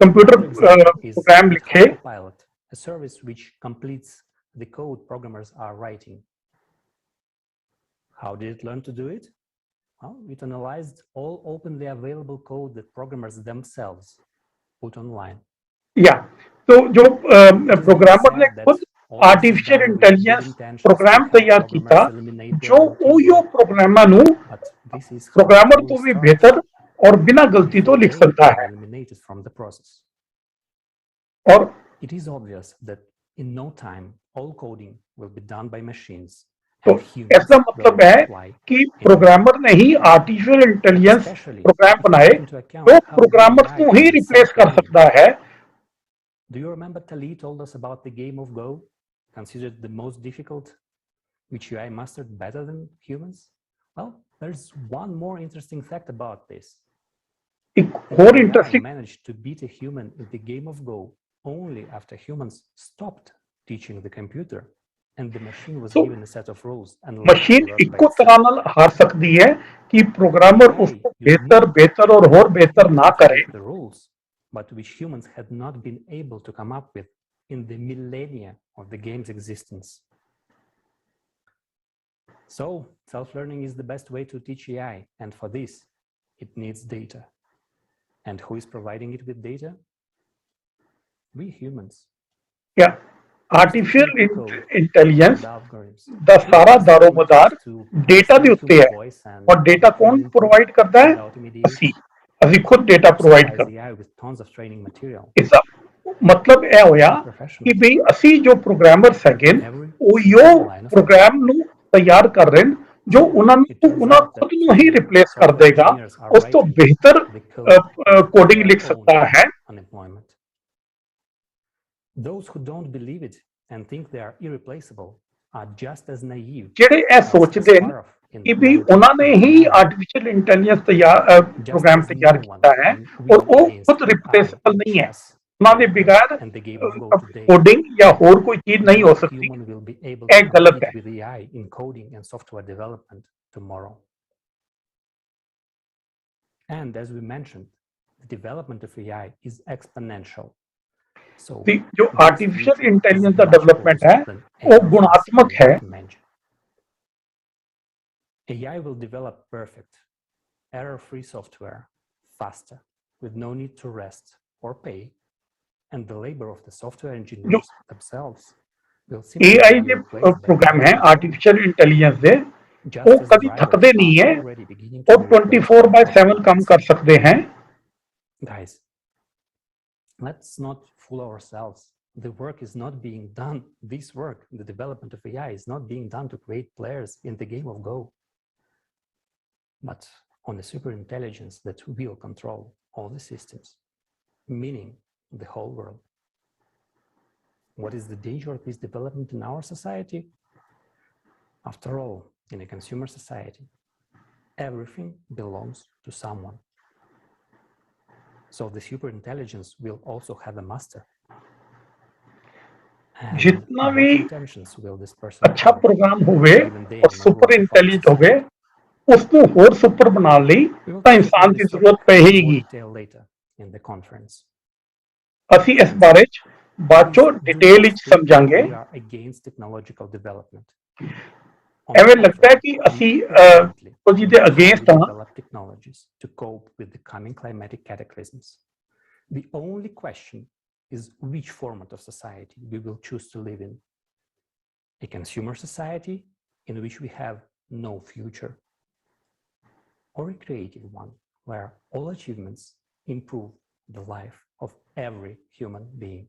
कंप्यूटर प्रोग्राम लिखे, a service which completes the code programmers are writing. How did it learn to do it? Well, it analyzed all openly available code that programmers themselves put online. Yeah, तो जो programmer ने खुद artificial intelligence programme ਤਿਆਰ ਕੀਤਾ ਜੋ ਉਹ ਪ੍ਰੋਗਰਾਮਾਂ ਨੂੰ ਪ੍ਰੋਗਰਾਮਰ ਤੋਂ ਵੀ ਬਿਹਤਰ ਔਰ ਬਿਨਾਂ ਗਲਤੀ ਤੋਂ ਲਿਖ ਸਕਦਾ ਹੈ। ਔਰ it is obvious that in no time all coding will be done by machines. तो ऐसा मतलब है कि प्रोग्रामर ने ही आर्टिफिशियल इंटेलिजेंस प्रोग्राम बनाए तो प्रोग्रामर को ही रिप्लेस कर सकता है। Do you remember Tali told us about the game of Go, considered the most difficult, which AI mastered better than humans? Well, there's one more interesting fact about this. AI managed to beat a human in the game of Go only after humans stopped teaching the computer. and the machine was So given a set of rules and learned to machine work by ਇੱਕੋ itself. ਤਰ੍ਹਾਂ ਨਾਲ ਹਾਰ ਸਕਦੀ ਹੈ ਕਿ programmer AI ਉਸको used ਬਿਹਤਰ new ਬਿਹਤਰ और ਹੋਰ ਬਿਹਤਰ ਨਾ ਕਰੇ the rules, but which humans had not been able to come up with in the millennia of the game's existence. So, self-learning is the best way to teach AI, and for this, it needs data. And who is providing it with data? We humans. या artificial People intelligence the algorithms. The We ਸਾਰਾ just ਦਾਰੋਮਦਾਰ to data ਦੇ understand ਉੱਤੇ human ਹੈ voice and ਔਰ data output ਕੌਣ input provide ਕਰਦਾ ਹੈ without mediation. ਅਸੀਂ ਖੁਦ ਡੇਟਾ ਪ੍ਰੋਵਾਈਡ Supervise ਕਰਦੇ AI with tons of training material. ਇਸਦਾ ਮਤਲਬ ਇਹ ਹੋਇਆ ਕਿ Professionals. ਵੀ ਅਸੀਂ ਜੋ ਪ੍ਰੋਗਰਾਮਰਸ ਹੈਗੇ ਨੇ, Every ਉਹ single ਯੋ line of ਪ੍ਰੋਗਰਾਮ ਨੂੰ ਤਿਆਰ ਕਰ ਰਹੇ ਨੇ ਜੋ ਉਹਨਾਂ It ਨੂੰ turns ਉਹਨਾਂ out that ਖੁਦ ਨੂੰ ਹੀ ਰਿਪਲੇਸ ਕਰ software ਦੇਗਾ engineers are ਉਸ ਤੋਂ writing ਬਿਹਤਰ the code ਕੋਡਿੰਗ their ਲਿਖ own ਸਕਦਾ ਹੈ unemployment. Those who don't believe it and think they are irreplaceable are just as naive ਜਿਹੜੇ ਇਹ as ਸੋਚਦੇ ਨੇ Kasparov in ਕਿ ਵੀ 1989. ਉਹਨਾਂ ਨੇ ਹੀ ਆਰਟੀਫੀਸ਼ੀਅਲ ਇੰਟੈਲੀਜੈਂਸ ਪ੍ਰੋਗਰਾਮ as ਤਿਆਰ no one ਕੀਤਾ ਹੈ can ਔਰ win ਉਹ against ਖੁਦ AI ਰਿਪਲੇਸੇਬਲ in ਨਹੀਂ ਹੈ chess, ਉਹਨਾਂ ਦੇ ਬਗੈਰ and the game of Go today. Coding ਜਾਂ ਹੋਰ ਕੋਈ ਚੀਜ਼ ਨਹੀਂ ਹੋ No ਸਕਦੀ human will be able ਇਹ to ਗਲਤ compete ਹੈ with AI in coding and software development tomorrow. And as we mentioned, the development of AI is exponential. So ਵੀ ਜੋ this artificial future intelligence is the much development ਹੈ closer than any ਉਹ of us ਗੁਣਾਤਮਕ can ਹੈ imagine. AI will develop perfect, error-free software faster, with no need to rest or pay, and the labor of the software ਜੋ engineers themselves will simply AI be ਦੇ replaced by programme ਹੈ computers. Artificial intelligence ਦੇ Just ਉਹ as ਕਦੀ drivers ਥੱਕਦੇ ਨਹੀਂ are ਹੈ already beginning to ਉਹ be replaced 24 by ਬਾय 7 ਕੰਮ autopilots. ਕਰ ਸਕਦੇ हैं Guys, let's not fool ourselves. The work is not being done. This work, the development of AI, is not being done to create players in the game of Go, but on the superintelligence that will control all the systems, meaning the whole world. What is the danger of this development in our society? After all, in a consumer society, everything belongs to someone. So the superintelligence will also have a master. And जितना what भी intentions will this person अच्छा have, programme होवे given they और are not super going to fight intelligent होवे society? उसको और super बनाने ਲਈ We will ਤਾਂ touch ਇਨਸਾਨ upon ਦੀ this ਜ਼ਰੂਰਤ topic in more ਪਏਗੀ detail later in the conference. ਅਸੀਂ ਇਸ ਬਾਰੇ ਚ ਬਾਅਦ ਚੋਂ Please do ਡਿਟੇਲ not ਵਿੱਚ think ਸਮਝਾਂਗੇ we are against technological development. On the ਐਵੇਂ ਲੱਗਦਾ ਹੈ contrary, ਕਿ we ਅਸੀਂ urgently ਕੁਝ ਦੇ need ਅਗੇਂਸਟ highly ਹਾਂ developed technologies to cope with the coming climatic cataclysms. The only question is which format of society we will choose to live in. A consumer society in which we have no future, or a creative one where all achievements improve the life of every human being.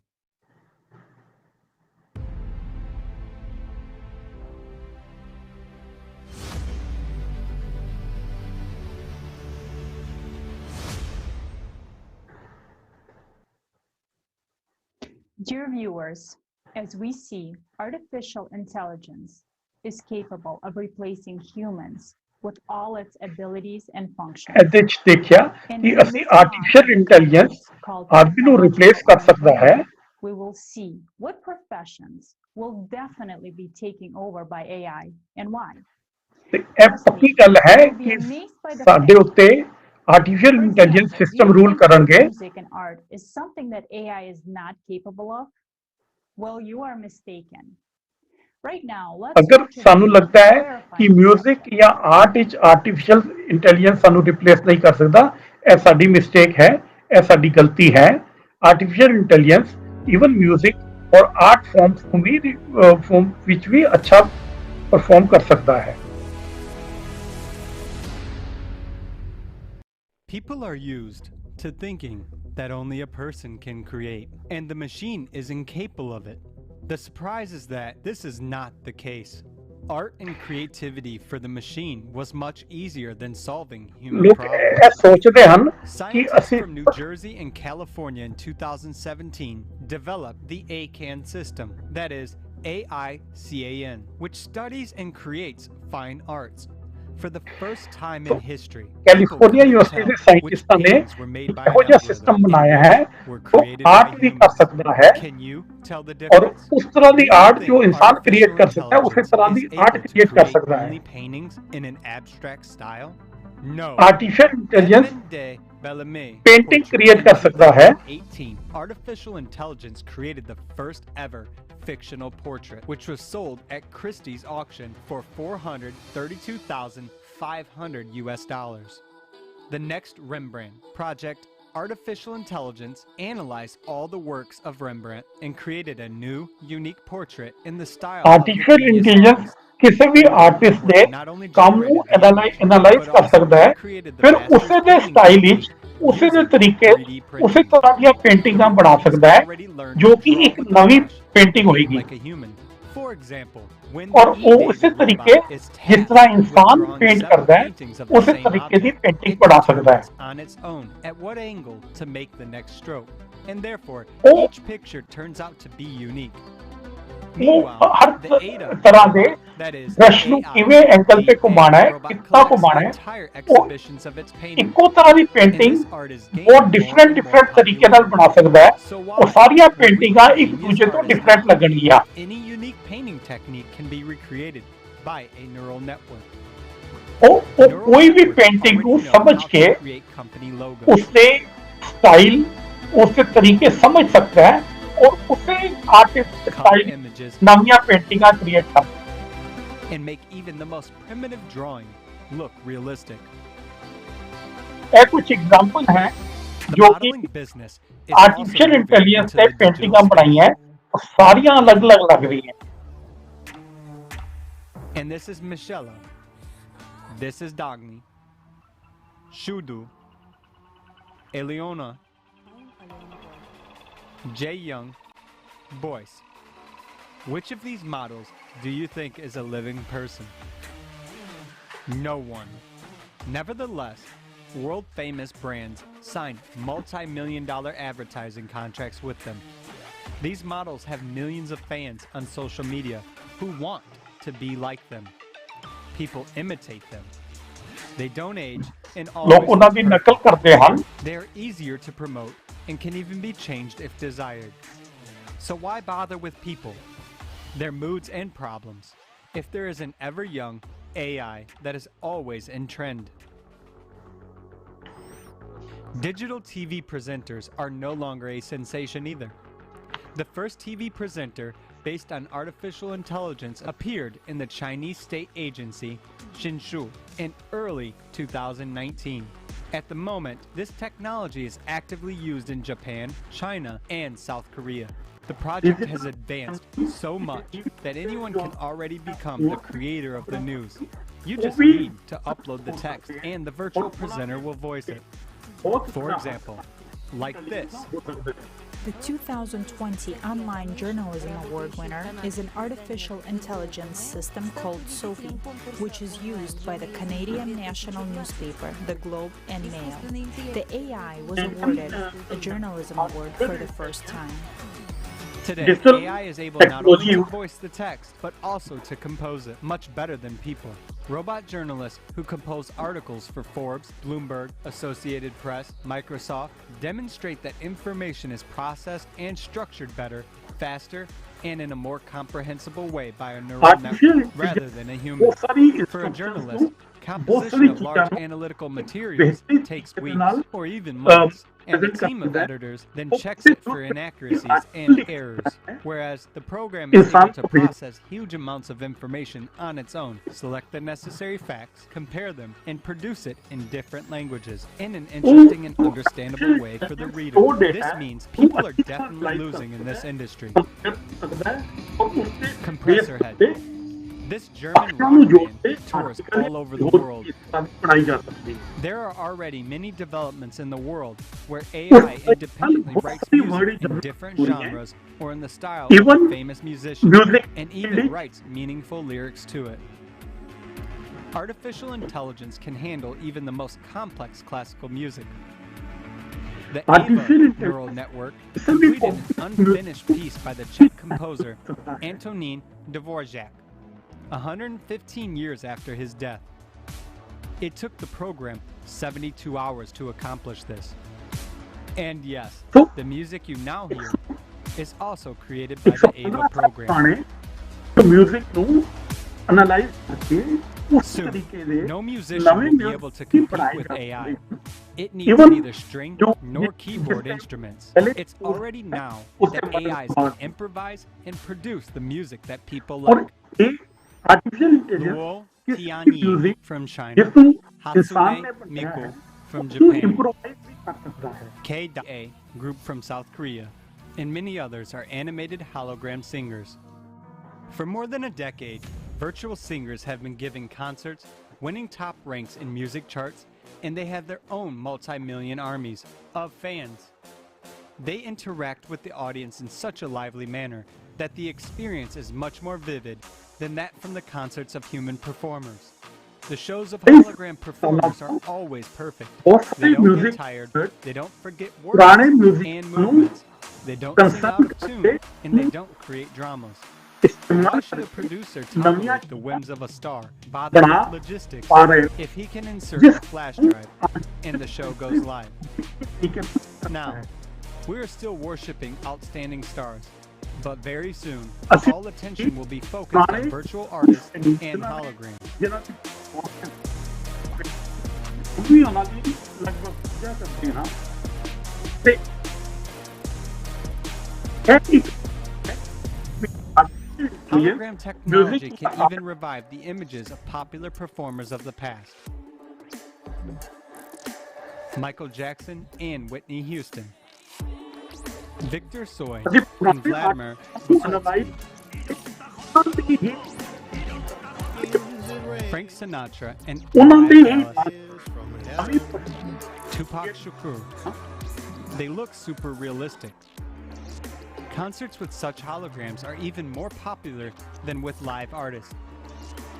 Dear viewers, as we see, artificial intelligence is capable of replacing humans with all its abilities and functions. ਇਹਦੇ ਚ ਦੇਖਿਆ And ਕਿ in ਅਸੀਂ this artificial long intelligence conference called ਆਦਮੀ ਨੂੰ replace Technological ਕਰ ਸਕਦਾ ਹੈ Unemployment, we will see what professions will definitely be taking over by AI and why. ਤੇ ਇਹ ਪੱਕੀ ਗੱਲ ਹੈ You'll be ਕਿ amazed by the ਸਾਡੇ fact, ਉੱਤੇ artificial for intelligence example, do system you rule think that ਕਰਨਗੇ music and art is something that AI is not capable of? Well, you are mistaken. Right now, let's ਅਗਰ watch a ਸਾਨੂੰ video ਲੱਗਦਾ ਹੈ clarifying ਕਿ the music subject. ਜਾਂ art ਵਿੱਚ artificial intelligence ਸਾਨੂੰ replace ਨਹੀਂ ਕਰ ਸਕਦਾ ਇਹ ਸਾਡੀ ਮਿਸਟੇਕ ਹੈ ਇਹ ਸਾਡੀ ਗਲਤੀ ਹੈ ਆਰਟੀਫੀਸ਼ੀਅਲ ਇੰਟੈਲੀਜੈਂਸ ਇਵਨ ਮਿਊਜ਼ਿਕ ਔਰ ਆਰਟ ਫਾਰਮਸ ਨੂੰ ਵੀ ਫਾਰਮ ਵਿੱਚ ਵੀ ਅੱਛਾ ਪਰਫਾਰਮ ਕਰ ਸਕਦਾ ਹੈ People are used to thinking that only a person can create, and the machine is incapable of it. The surprise is that this is not the case. Art and creativity for the machine was much easier than solving human ਲੋਕ ਇਹ problems. ਸੋਚਦੇ ਹਨ ਕਿ Scientists ਅਸੀਂ from New Jersey and California in 2017 developed the ACAN system, that is AICAN, which studies and creates fine arts. For the first time तो in history, California university के साइंटिस्टों ने ਇਹੋ ਜਿਹਾ ਸਿਸਟਮ ਬਣਾਇਆ ਹੈ तो आर्ट भी कर सकता है और उस तरह की आर्ट जो इंसान क्रिएट कर सकता है उसी तरह की आर्ट क्रिएट कर सकता है आर्टिफिशियल इंटेलिजेंस पेंटिंग क्रिएट कर सकता है Artificial intelligence created the first ever fictional portrait, which was sold at Christie's auction for $432,500 US. The next Rembrandt project, artificial intelligence analyzed all the works of Rembrandt and created a new, unique portrait in the style artificial intelligence किसी भी artist ਦੇ ਕੰਮ ਨੂੰ analyse ਕਰ ਸਕਦਾ ਹੈ ਫਿਰ ਉਸੇ ਦੇ ਸਟਾਈਲ ਵਿੱਚ ਉਸੇ ਦੇ ਤਰੀਕੇ ਉਸੇ ਤਰ੍ਹਾਂ ਦੀਆਂ ਪੇਂਟਿੰਗਾਂ ਬਣਾ ਸਕਦਾ ਹੈ ਜੋ ਕਿ ਇੱਕ ਨਵੀਂ पेंटिंग होगी और वो उसी तरीके जिस तरह इंसान पेंट करता है उसी तरीके की पेंटिंग बना सकता है वो हर तरह के ब्रश ਨੂੰ ਕਿਵੇਂ ਐਂਗਲ ਤੇ ਘੁਮਾਣਾ ਹੈ ਕਿੱਥਾ ਘੁਮਾਣਾ ਹੈ ਉਹ ਇੱਕੋ ਤਰ੍ਹਾਂ ਦੀ ਪੇਂਟਿੰਗ ਬਹੁਤ ਡਿਫਰੈਂਟ ਤਰੀਕੇ ਨਾਲ ਬਣਾ ਸਕਦਾ ਹੈ ਉਹ ਸਾਰੀਆਂ ਪੇਂਟਿੰਗਾਂ ਇੱਕ ਦੂਜੇ ਤੋਂ ਡਿਫਰੈਂਟ ਲੱਗਣਗੀਆਂ ਉਹ ਕੋਈ ਵੀ ਪੇਂਟਿੰਗ ਨੂੰ ਸਮਝ ਕੇ ਉਸਦੇ ਸਟਾਈਲ ਉਸਦੇ ਤਰੀਕੇ ਸਮਝ ਸਕਦਾ ਹੈ और उसे आर्टिस्ट स्टाइल नवियां पेंटिंगां क्रिएट कर and make even the most primitive drawing look realistic. ये कुछ एग्जांपल हैं जो कि आर्टिफिशियल इंटेलिजेंस से पेंटिंगां बनाई हैं और सारियां अलग-अलग लग रही हैं. And this is Michelle. This is Dagny. Shudu. Eleona. Jae Young, Boyce. Which of these models do you think is a living person? No one. Nevertheless, world-famous brands sign multi-million-dollar advertising contracts with them. These models have millions of fans on social media who want to be like them. People imitate them. They don't age and always they're easier to promote and can even be changed if desired. So why bother with people, their moods and problems, if there is an ever-young AI that is always in trend? Digital TV presenters are no longer a sensation either. The first TV presenter based on artificial intelligence appeared in the Chinese state agency Shinshu in early 2019. At the moment, this technology is actively used in Japan, China, and South Korea. The project has advanced so much that anyone can already become the creator of the news. You just need to upload the text and the virtual presenter will voice it. For example, like this. The 2020 Online Journalism Award winner is an artificial intelligence system called Sophie, which is used by the Canadian national newspaper, The Globe and Mail. The AI was awarded a journalism award for the first time. Today, AI is able not only to voice the text, but also to compose it much better than people. Robot journalists who compose articles for Forbes, Bloomberg, Associated Press, Microsoft demonstrate that information is processed and structured better, faster, and in a more comprehensible way by a neural network rather than a human. For a journalist, composition of large analytical materials takes weeks or even months, and the team of editors then checks it for inaccuracies and errors, whereas the program is able to process huge amounts of information on its own, select the necessary facts, compare them, and produce it in different languages in an interesting and understandable way for the reader. This means people are definitely losing in this industry. Compressor head. This German rock band tours all over the world. There are already many developments in the world where AI independently writes music in different genres or in the style of a famous musician, and even writes meaningful lyrics to it. Artificial intelligence can handle even the most complex classical music. The AVA neural network completed an unfinished piece by the Czech composer Antonín Dvořák 115 years after his death. It took the program 72 hours to accomplish this. And yes, the music you now hear is also created by the AVA program. Music to analyze Soon, no musician will be able to compete with AI. It needs neither string nor keyboard instruments. It's already now that AIs can improvise and produce the music that people like. Luo Tianyi from China, Hatsume Miku from Japan, K.A group from South Korea, and many others are animated hologram singers. For more than a decade, virtual singers have been giving concerts, winning top ranks in music charts, and they have their own multi-million armies of fans. They interact with the audience in such a lively manner that the experience is much more vivid than that from the concerts of human performers. The shows of hologram performers are always perfect. They don't get tired, they don't forget words and movements, they don't sing out of tune, and they don't create dramas. Why should a producer tolerate the whims of a star, bother with logistics, if he can insert a flash drive and the show goes live? Now, we're still worshipping outstanding stars, but very soon, all attention will be focused on virtual artists and holograms. Hologram technology can even revive the images of popular performers of the past. Michael Jackson and Whitney Houston, Victor Tsoi and Vladimir Vysotsky, Frank Sinatra and Ellis, Tupac Shakur. They look super realistic. Concerts with such holograms are even more popular than with live artists.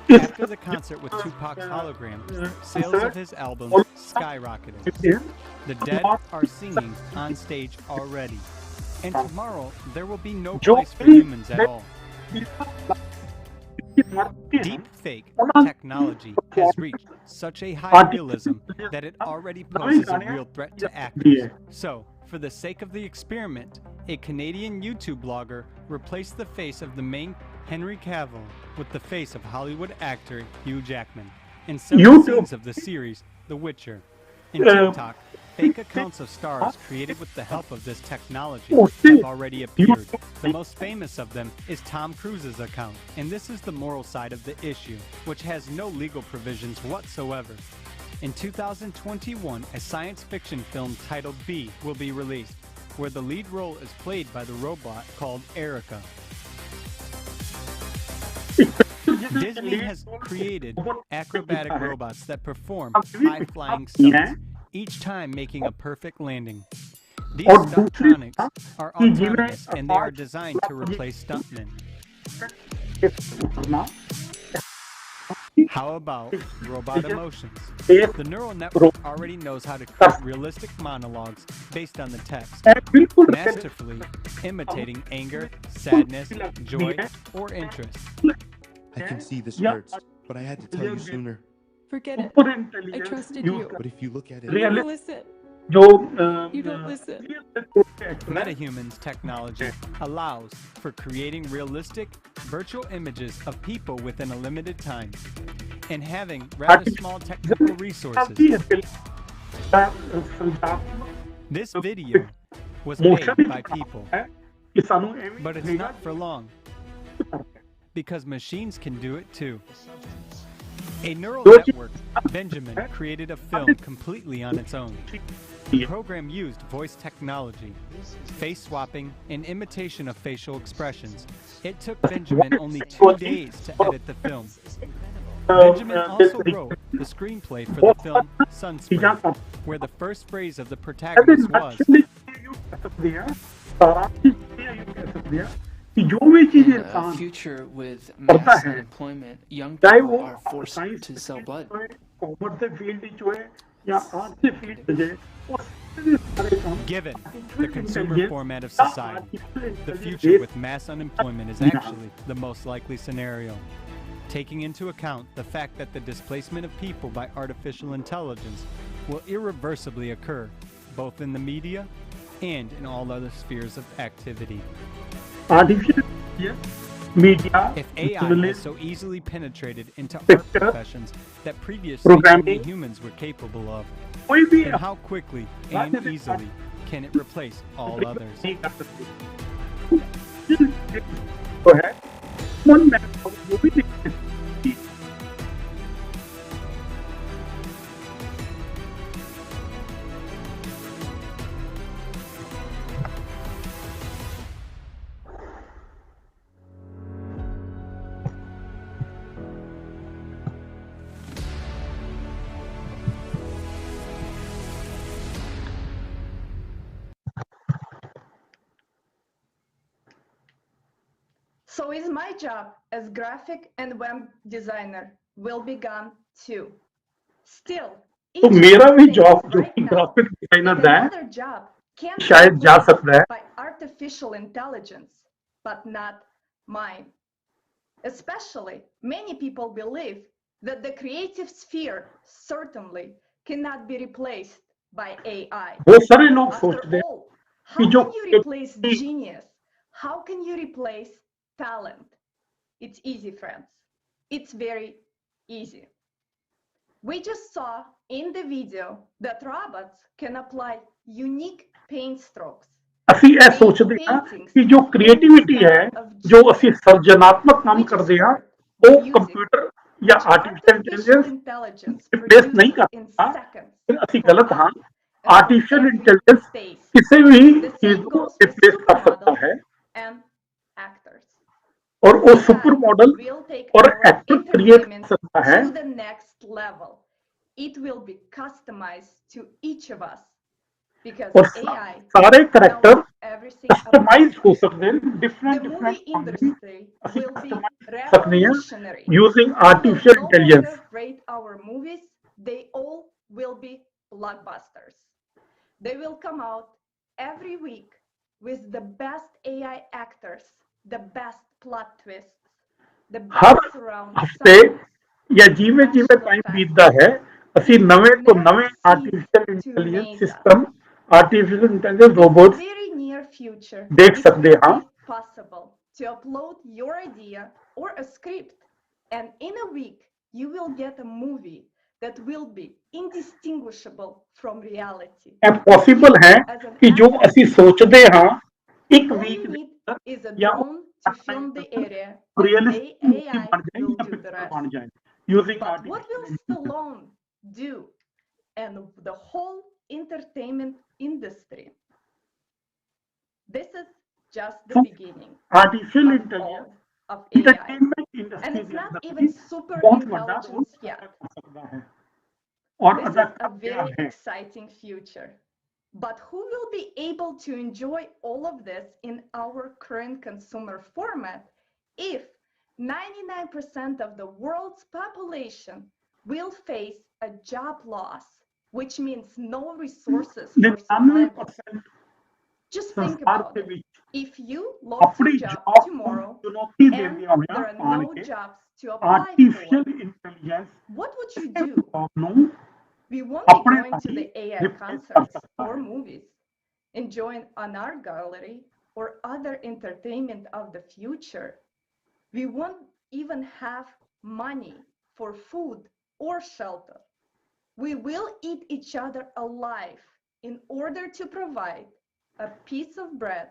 After the concert with Tupac's hologram, sales of his album skyrocketed. The Dead are singing on stage already. And tomorrow, there will be no place for humans at all. Deep fake technology has reached such a high realism that it already poses a real threat to actors. So, for the sake of the experiment, a Canadian YouTube blogger replaced the face of the main Henry Cavill with the face of Hollywood actor Hugh Jackman in several scenes of the series The Witcher. In TikTok, fake accounts of stars created with the help of this technology have already appeared. The most famous of them is Tom Cruise's account, and this is the moral side of the issue, which has no legal provisions whatsoever. In 2021, a science fiction film titled B will be released, where the lead role is played by the robot called Erica. Disney has created acrobatic robots that perform high-flying stunts, each time making a perfect landing. These stuntronics are autonomous and they are designed to replace stuntmen. How about robot emotions? The neural network already knows how to create realistic monologues based on the text, masterfully imitating anger, sadness, joy, or interest. I can see this hurts, but I had to tell you sooner. Forget it. I trusted you. But if you look at it, you don't listen. You don't listen. MetaHuman's technology allows for creating realistic virtual images of people within a limited time and having rather small technical resources. This video was made by people, but it's not for long, because machines can do it too. A neural network, Benjamin, created a film completely on its own. The program used voice technology, face swapping, and imitation of facial expressions. It took Benjamin only 2 days to edit the film. Benjamin also wrote the screenplay for the film Sunspring, where the first phrase of the protagonist was, In a future with mass unemployment, young people are forced to sell blood. Given the consumer format of society, the future with mass unemployment is actually the most likely scenario. taking into account the fact that the displacement of people by artificial intelligence will irreversibly occur, both in the media and in all other spheres of activity. Artificial media, If AI has so easily penetrated into art professions that previously only humans were capable of, then how quickly and easily can it replace all others? Go ahead. One man movie. So is my job as graphic and web designer will be gone too. Still, तो मेरा भी job जो कि graphic designer है another job can शायद be जा replaced सकता है by artificial intelligence, but not mine. Especially, many people believe that the creative sphere certainly cannot be replaced by AI. बहुत सारे लोग After सोचते हैं all, कि how जो can you replace genius? How can you replace talent? It's easy, friends. It's very easy. We just saw in the video that robots can apply unique paint strokes. ਅਸੀਂ ਇਹ ਸੋਚਦੇ ਹਾਂ ਕਿ ਜੋ ਕ੍ਰੀਏਟੀਵਿਟੀ ਹੈ ਜੋ ਅਸੀਂ ਸਰਜਨਾਤਮਕ ਕੰਮ ਕਰਦੇ ਹਾਂ ਉਹ ਕੰਪਿਊਟਰ ਜਾਂ ਆਰਟੀਫੀਸ਼ੀਅਲ ਇੰਟੈਲੀਜੈਂਸ ਰਿਪਲੇਸ ਨਹੀਂ ਕਰਦਾ ਫਿਰ ਅਸੀਂ ਗਲਤ ਹਾਂ ਆਰਟੀਫੀਸ਼ੀਅਲ ਇੰਟੈਲੀਜੈਂਸ ਕਿਸੇ ਵੀ ਚੀਜ਼ ਨੂੰ ਰਿਪਲੇਸ ਕਰ ਸਕता है और वो सुपर मॉडल और एक्टर क्रिएट कर सकता है to the next level. It will be customized to each of us because और AI सारे character knows everything about customize हो सकते हैं the डिफरेंट movie industry ਅਸੀਂ will be कस्टमाइज कर सकते हैं revolutionary. Using We will artificial no intelligence longer rate our movies, they all will be blockbusters. They will come out every week with the best AI actors, the best plot twists, the her best surround हफ्ते sound. या जिਵੇਂ ਜਿਵੇਂ time ਬੀਤਦਾ ਹੈ ਅਸੀਂ ਨਵੇਂ ਤੋਂ ਨਵੇਂ artificial intelligence system artificial intelligence In the robots very near future, ਦੇਖ it ਸਕਦੇ will ਹਾਂ be possible to upload your idea or a script, and in a week, you will get a movie that will be indistinguishable from reality. ਇਹ possible ਹੈ As an ਕਿ ਜੋ actor, ਅਸੀਂ ਸੋਚਦੇ ਹਾਂ ਇੱਕ all ਵੀਕ you ਦੇ need is a ਜਾਂ drone to film the area, and realistic movie AI ਬਣ ਜਾਏ will ਜਾਂ do the ਪਿਕਚਰ rest. ਬਣ ਜਾਏ using But what will artificial Stallone do and the whole entertainment industry? This is just the beginning artificial of intelligence all of AI. Entertainment And industry it's के not अंदर even भी super बहुत बड़ा role intelligence अदा yet. कर सकता है और This अदा is a कर गया very है exciting future. But who will be able to enjoy all of this in our current consumer format if 99% of the world's population will face a job loss, which means no resources for survival? 99% Just think संसार about के it. Beach If you lost अपनी your job job को tomorrow चुनौती and देने वाले there are पान no के jobs to apply for, artificial intelligence what would you do? Job ਨੂੰ We won't be अपने going to आप ही the AI रिप्लेस कर concerts सकता or है movies, enjoying an art gallery or other entertainment of the future. We won't even have money for food or shelter. We will eat each other alive in order to provide a piece of bread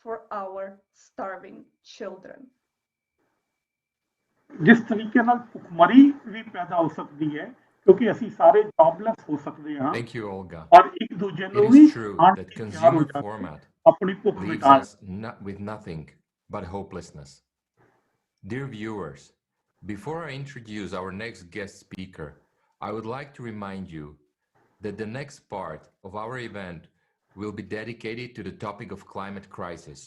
for our starving children. जिस तरीके ਨਾਲ ਭੁੱਖਮਰੀ ਵੀ ਪੈਦਾ ਹੋ ਸਕਦੀ ਹੈ ਕਿਉਂਕਿ ਅਸੀਂ ਸਾਰੇ ਜੌਬਲੈਸ ਹੋ ਸਕਦੇ ਹਾਂ Thank you, Olga. ਔਰ ਇੱਕ ਦੂਜੇ ਨੂੰ It ਵੀ is true ਖਾਣ that ਲਈ ਤਿਆਰ ਹੋ consumer ਜਾਂਦੇ format ਆਪਣੀ ਭੁੱਖ leaves ਮਿਟਾਉਣ us with nothing but hopelessness. Dear viewers, before I introduce our next guest speaker, I would like to remind you that the next part of our event will be dedicated to the topic of climate crisis.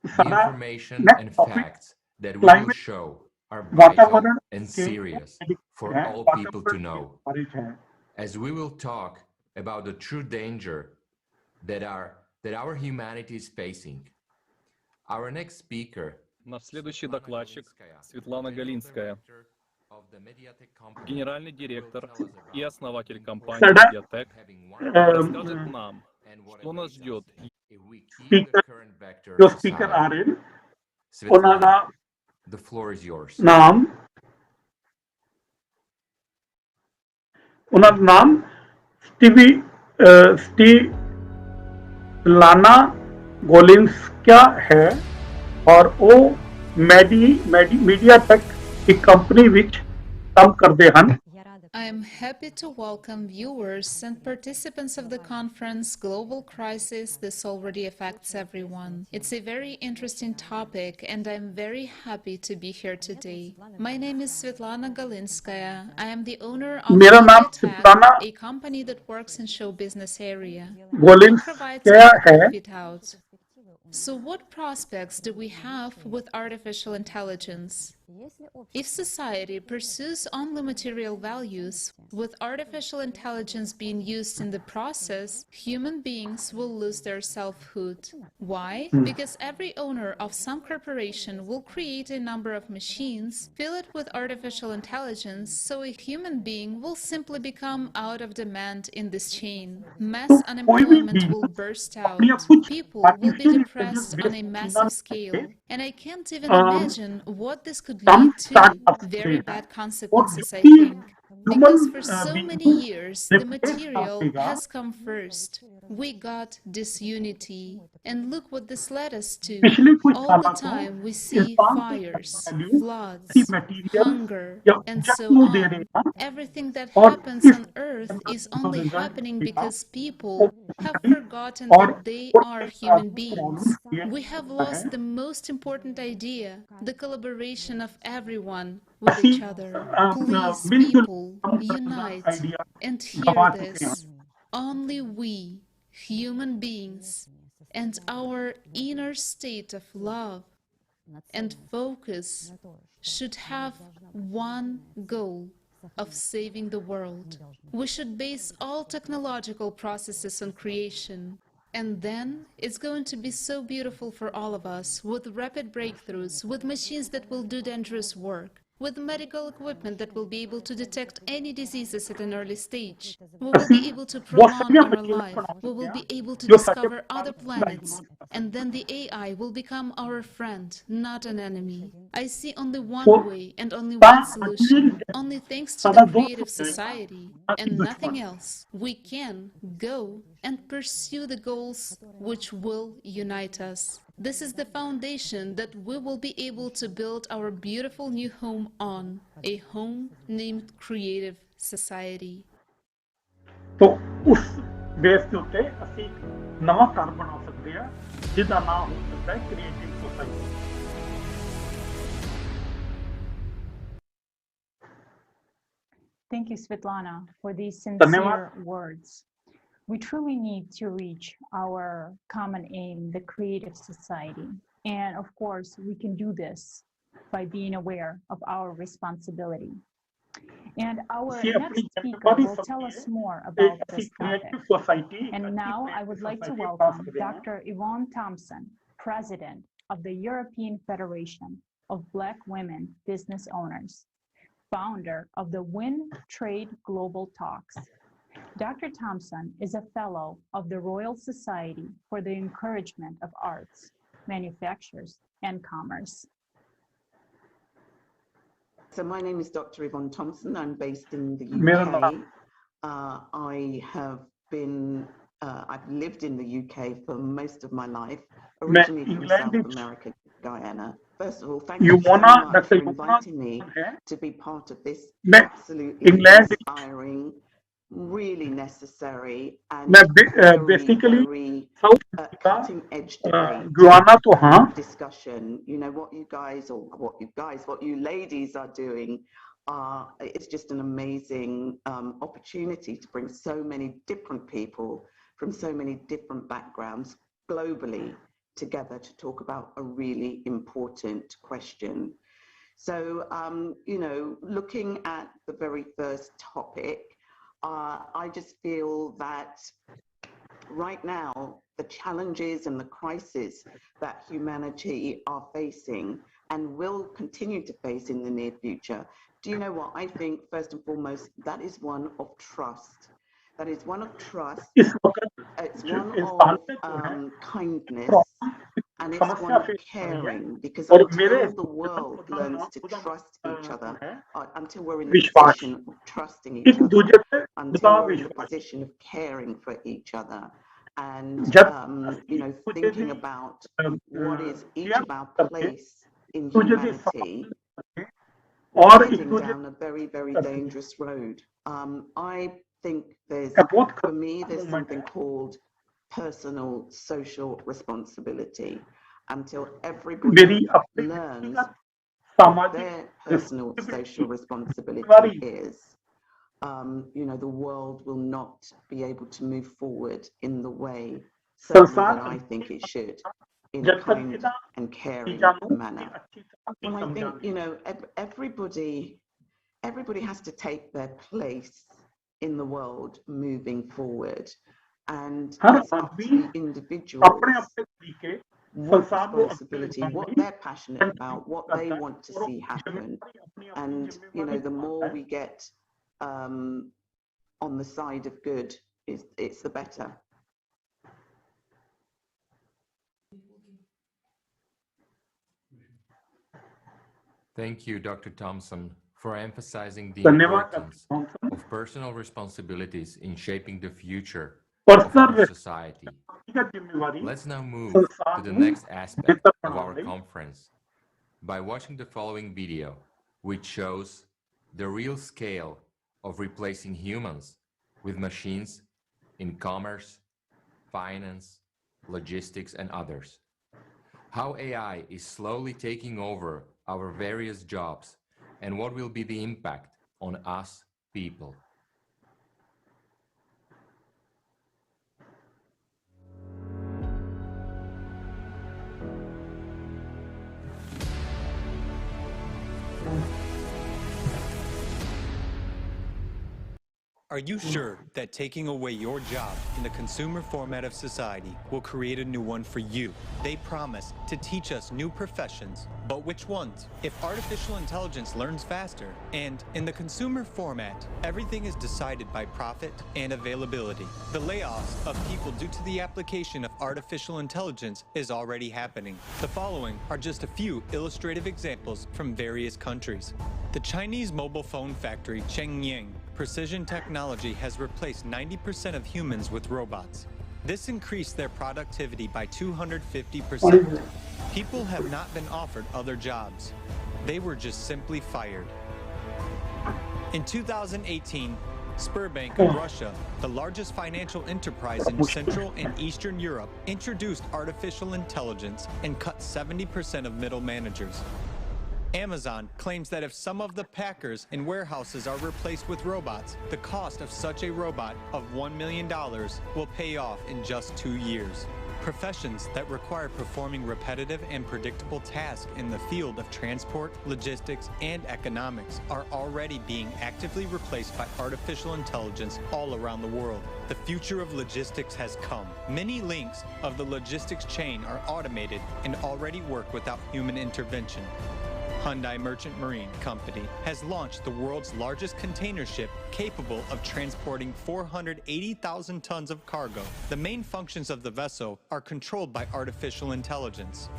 The information and facts that we will show are vital and serious for all people to know, as we will talk about the true danger that our humanity is facing. Our next speaker Наш следующий докладчик Светлана Галинская, генеральный директор и основатель компании Mediatek, расскажет нам, что нас ждет. जो speaker आ रहे हैं ਉਹਨਾਂ ਦਾ The floor is yours. ਉਹਨਾਂ ਦਾ ਨਾਮ स्टीलाना गोलिंस्का है और वो MediaTek की कंपनी विच काम करते हैं। I am happy to welcome viewers and participants of the conference Global Crisis. This already affects everyone. It's a very interesting topic and I'm very happy to be here today. My name is Svetlana Galinskaya. I am the owner of Mediatek, a company that works in show business area. We provide technical fit-out. So what prospects do we have with artificial intelligence? If society pursues only material values, with artificial intelligence being used in the process, human beings will lose their selfhood. Why? Because every owner of some corporation will create a number of machines, fill it with artificial intelligence, so a human being will simply become out of demand in this chain. Mass unemployment will burst out. People will be depressed on a massive scale. And I can't even imagine what this could lead to. Very bad consequences, I think. Because for so many years, the material has come first. We got disunity. And look what this led us to. All the time we see fires, floods, hunger, and so on. Everything that happens on Earth is only happening because people have forgotten that they are human beings. We have lost the most important idea, the collaboration of everyone with each other. Please, people, unite and hear this. Only we, human beings, and our inner state of love and focus should have one goal of saving the world. We should base all technological processes on creation. And then it's going to be so beautiful for all of us, with rapid breakthroughs, with machines that will do dangerous work, with medical equipment that will be able to detect any diseases at an early stage. We will be able to prolong our life. We will be able to discover other planets. And then the AI will become our friend, not an enemy. I see only one way and only one solution. Only thanks to the creative society and nothing else, we can go and pursue the goals which will unite us. This is the foundation that we will be able to build our beautiful new home on, a home named Creative Society. तो उस base के उत्ते ਅਸੀਂ ਨਵਾਂ ਘਰ ਬਣਾ ਸਕਦੇ ਹਾਂ ਜਿਹਦਾ ਨਾਮ ਹੋ ਸਕਦਾ ਹੈ creative society. Thank you, Svetlana, for these sincere words. We truly need to reach our common aim, the creative society. And of course, we can do this by being aware of our responsibility. And our next speaker will tell us more about this topic. And now I would like to welcome Dr. Yvonne Thompson, President of the European Federation of Black Women Business Owners, founder of the Win Trade Global Talks. Dr. Thompson is a fellow of the Royal Society for the Encouragement of Arts, Manufactures, and Commerce. So my name is Dr. Yvonne Thompson. I'm based in the UK. I've lived in the UK for most of my life, originally from South America, Guyana. First of all, thank you so much for inviting me to be part of this absolutely inspiring, really necessary and very cutting edge discussion. You know what you ladies are doing. It's just an amazing opportunity to bring so many different people from so many different backgrounds globally together to talk about a really important question. So, you know, looking at the very first topic, I just feel that right now, the challenges and the crises that humanity are facing and will continue to face in the near future, do you know what? I think, first and foremost, that is one of trust. That is one of trust. It's one of kindness. And it's one of caring, because until the world learns to trust each other, until we're in the position of trusting each other, until we're in the position of caring for each other, and thinking about what is each of our place in humanity, we're heading down a very, very dangerous road. I think for me, there's something called personal social responsibility. Until everybody learns what their personal social responsibility is, the world will not be able to move forward in the way certainly that I think it should, in a kind and caring manner. And I think, everybody has to take their place in the world moving forward. And it's up to individuals what responsibility, what they're passionate about, what they want to see happen. And, the more we get on the side of good, it's the better. Thank you, Dr. Thompson, for emphasizing the importance of personal responsibilities in shaping the future of our society. Let's now move to the next aspect of our conference by watching the following video, which shows the real scale of replacing humans with machines in commerce, finance, logistics, and others. How AI is slowly taking over our various jobs and what will be the impact on us people. Are you sure that taking away your job in the consumer format of society will create a new one for you? They promise to teach us new professions, but which ones? If artificial intelligence learns faster, and in the consumer format, everything is decided by profit and availability, the layoffs of people due to the application of artificial intelligence is already happening. The following are just a few illustrative examples from various countries. The Chinese mobile phone factory Shenyang Precision Technology has replaced 90% of humans with robots. This increased their productivity by 250%. People have not been offered other jobs. They were just simply fired. In 2018, Sberbank of Russia, the largest financial enterprise in Central and Eastern Europe, introduced artificial intelligence and cut 70% of middle managers. Amazon claims that if some of the packers and warehouses are replaced with robots, the cost of such a robot of $1 million will pay off in just 2 years. Professions that require performing repetitive and predictable tasks in the field of transport, logistics, and economics are already being actively replaced by artificial intelligence all around the world. The future of logistics has come. Many links of the logistics chain are automated and already work without human intervention. Hyundai Merchant Marine Company has launched the world's largest container ship capable of transporting 480,000 tons of cargo. The main functions of the vessel are controlled by artificial intelligence.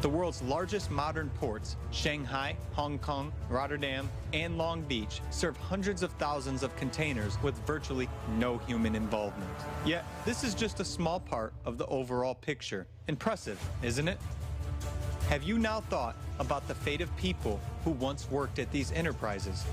The world's largest modern ports, Shanghai, Hong Kong, Rotterdam, and Long Beach, serve hundreds of thousands of containers with virtually no human involvement. Yet, this is just a small part of the overall picture. Impressive, isn't it? Have you now thought about the fate of people who once worked at these enterprises?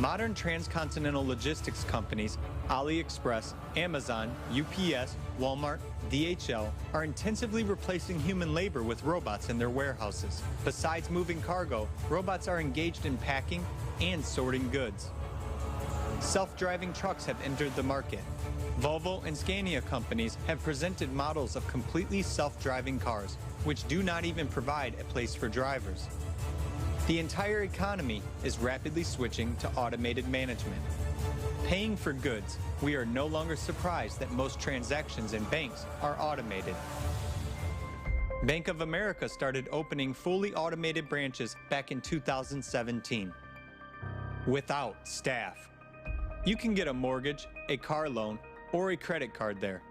Modern transcontinental logistics companies, AliExpress, Amazon, UPS, Walmart, DHL, are intensively replacing human labor with robots in their warehouses. Besides moving cargo, robots are engaged in packing and sorting goods. Self-driving trucks have entered the market. Volvo and Scania companies have presented models of completely self-driving cars, which do not even provide a place for drivers. The entire economy is rapidly switching to automated management. Paying for goods, we are no longer surprised that most transactions in banks are automated. Bank of America started opening fully automated branches back in 2017. Without staff. You can get a mortgage, a car loan, or a credit card there.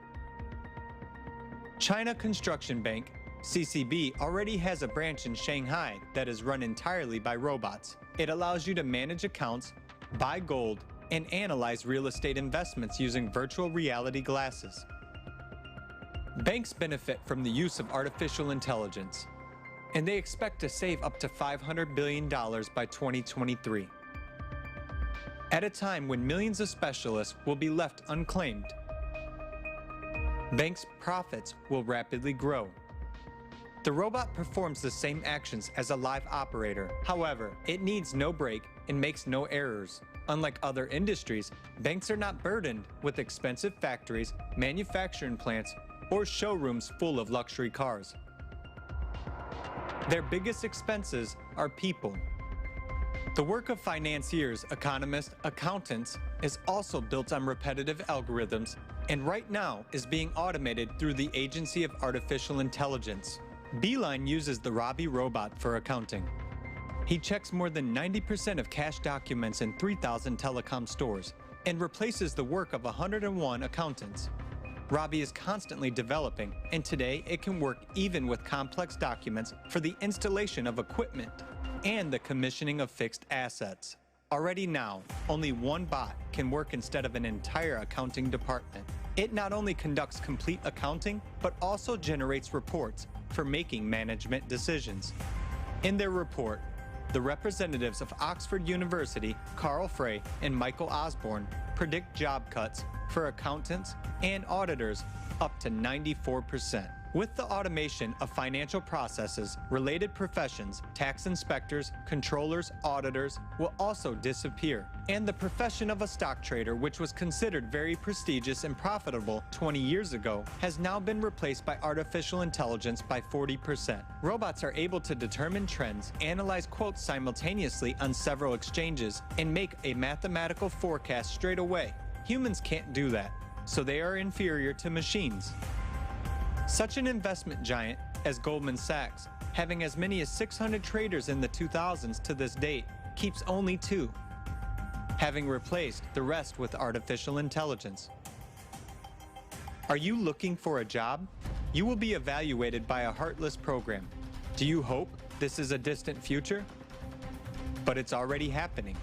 China Construction Bank, CCB, already has a branch in Shanghai that is run entirely by robots. It allows you to manage accounts, buy gold, and analyze real estate investments using virtual reality glasses. Banks benefit from the use of artificial intelligence, and they expect to save up to $500 billion by 2023. At a time when millions of specialists will be left unclaimed, banks' profits will rapidly grow. The robot performs the same actions as a live operator. However, it needs no break and makes no errors. Unlike other industries, banks are not burdened with expensive factories, manufacturing plants, or showrooms full of luxury cars. Their biggest expenses are people. The work of financiers, economists, accountants is also built on repetitive algorithms and right now is being automated through the Agency of Artificial Intelligence. Beeline uses the Robbie robot for accounting. He checks more than 90% of cash documents in 3,000 telecom stores and replaces the work of 101 accountants. Robbie is constantly developing, and today it can work even with complex documents for the installation of equipment and the commissioning of fixed assets. Already now, only one bot can work instead of an entire accounting department. It not only conducts complete accounting, but also generates reports for making management decisions. In their report, the representatives of Oxford University, Carl Frey and Michael Osborne, predict job cuts for accountants and auditors up to 94%. With the automation of financial processes, related professions, tax inspectors, controllers, auditors will also disappear. And the profession of a stock trader, which was considered very prestigious and profitable 20 years ago, has now been replaced by artificial intelligence by 40%. Robots are able to determine trends, analyze quotes simultaneously on several exchanges, and make a mathematical forecast straight away. Humans can't do that, so they are inferior to machines. Such an investment giant as Goldman Sachs, having as many as 600 traders in the 2000s to this date, keeps only 2, having replaced the rest with artificial intelligence. Are you looking for a job? You will be evaluated by a heartless program. Do you hope this is a distant future? But it's already happening.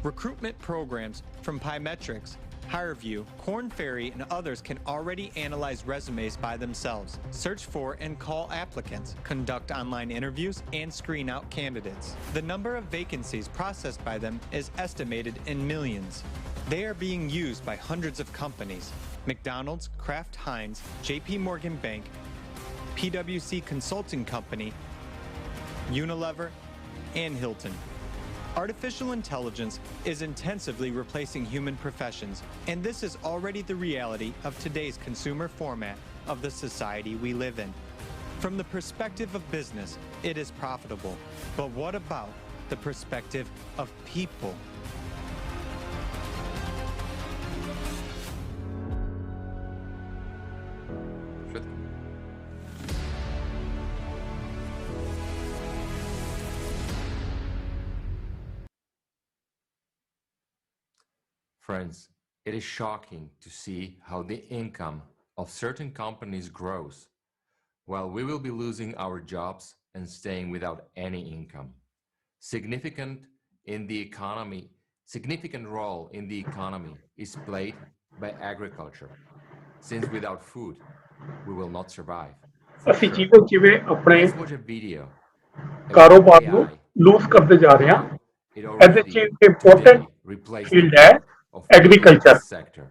Recruitment programs from Pymetrics, HireVue, Korn Ferry, and others can already analyze resumes by themselves, search for and call applicants, conduct online interviews, and screen out candidates. The number of vacancies processed by them is estimated in millions. They are being used by hundreds of companies: McDonald's, Kraft Heinz, JP Morgan Bank, PwC Consulting Company, Unilever, and Hilton. Artificial intelligence is intensively replacing human professions, and this is already the reality of today's consumer format of the society we live in. From the perspective of business, it is profitable. But what about the perspective of people? Friends, it is shocking to see how the income of certain companies grows, while we will be losing our jobs and staying without any income. Significant role in the economy is played by agriculture, since without food, we will not survive. ਅਸੀਂ ਜਿਵੇਂ ਜਿਵੇਂ ਆਪਣੇ Let's watch a video ਕਾਰੋਬਾਰ ਨੂੰ loose ਕਰਦੇ ਜਾ ਰਹੇ ਹਾਂ ਇਹਦੇ ਚ ਇੰਪੋਰਟੈਂਟ ਫੀਲਡ ਹੈ agriculture. Sector.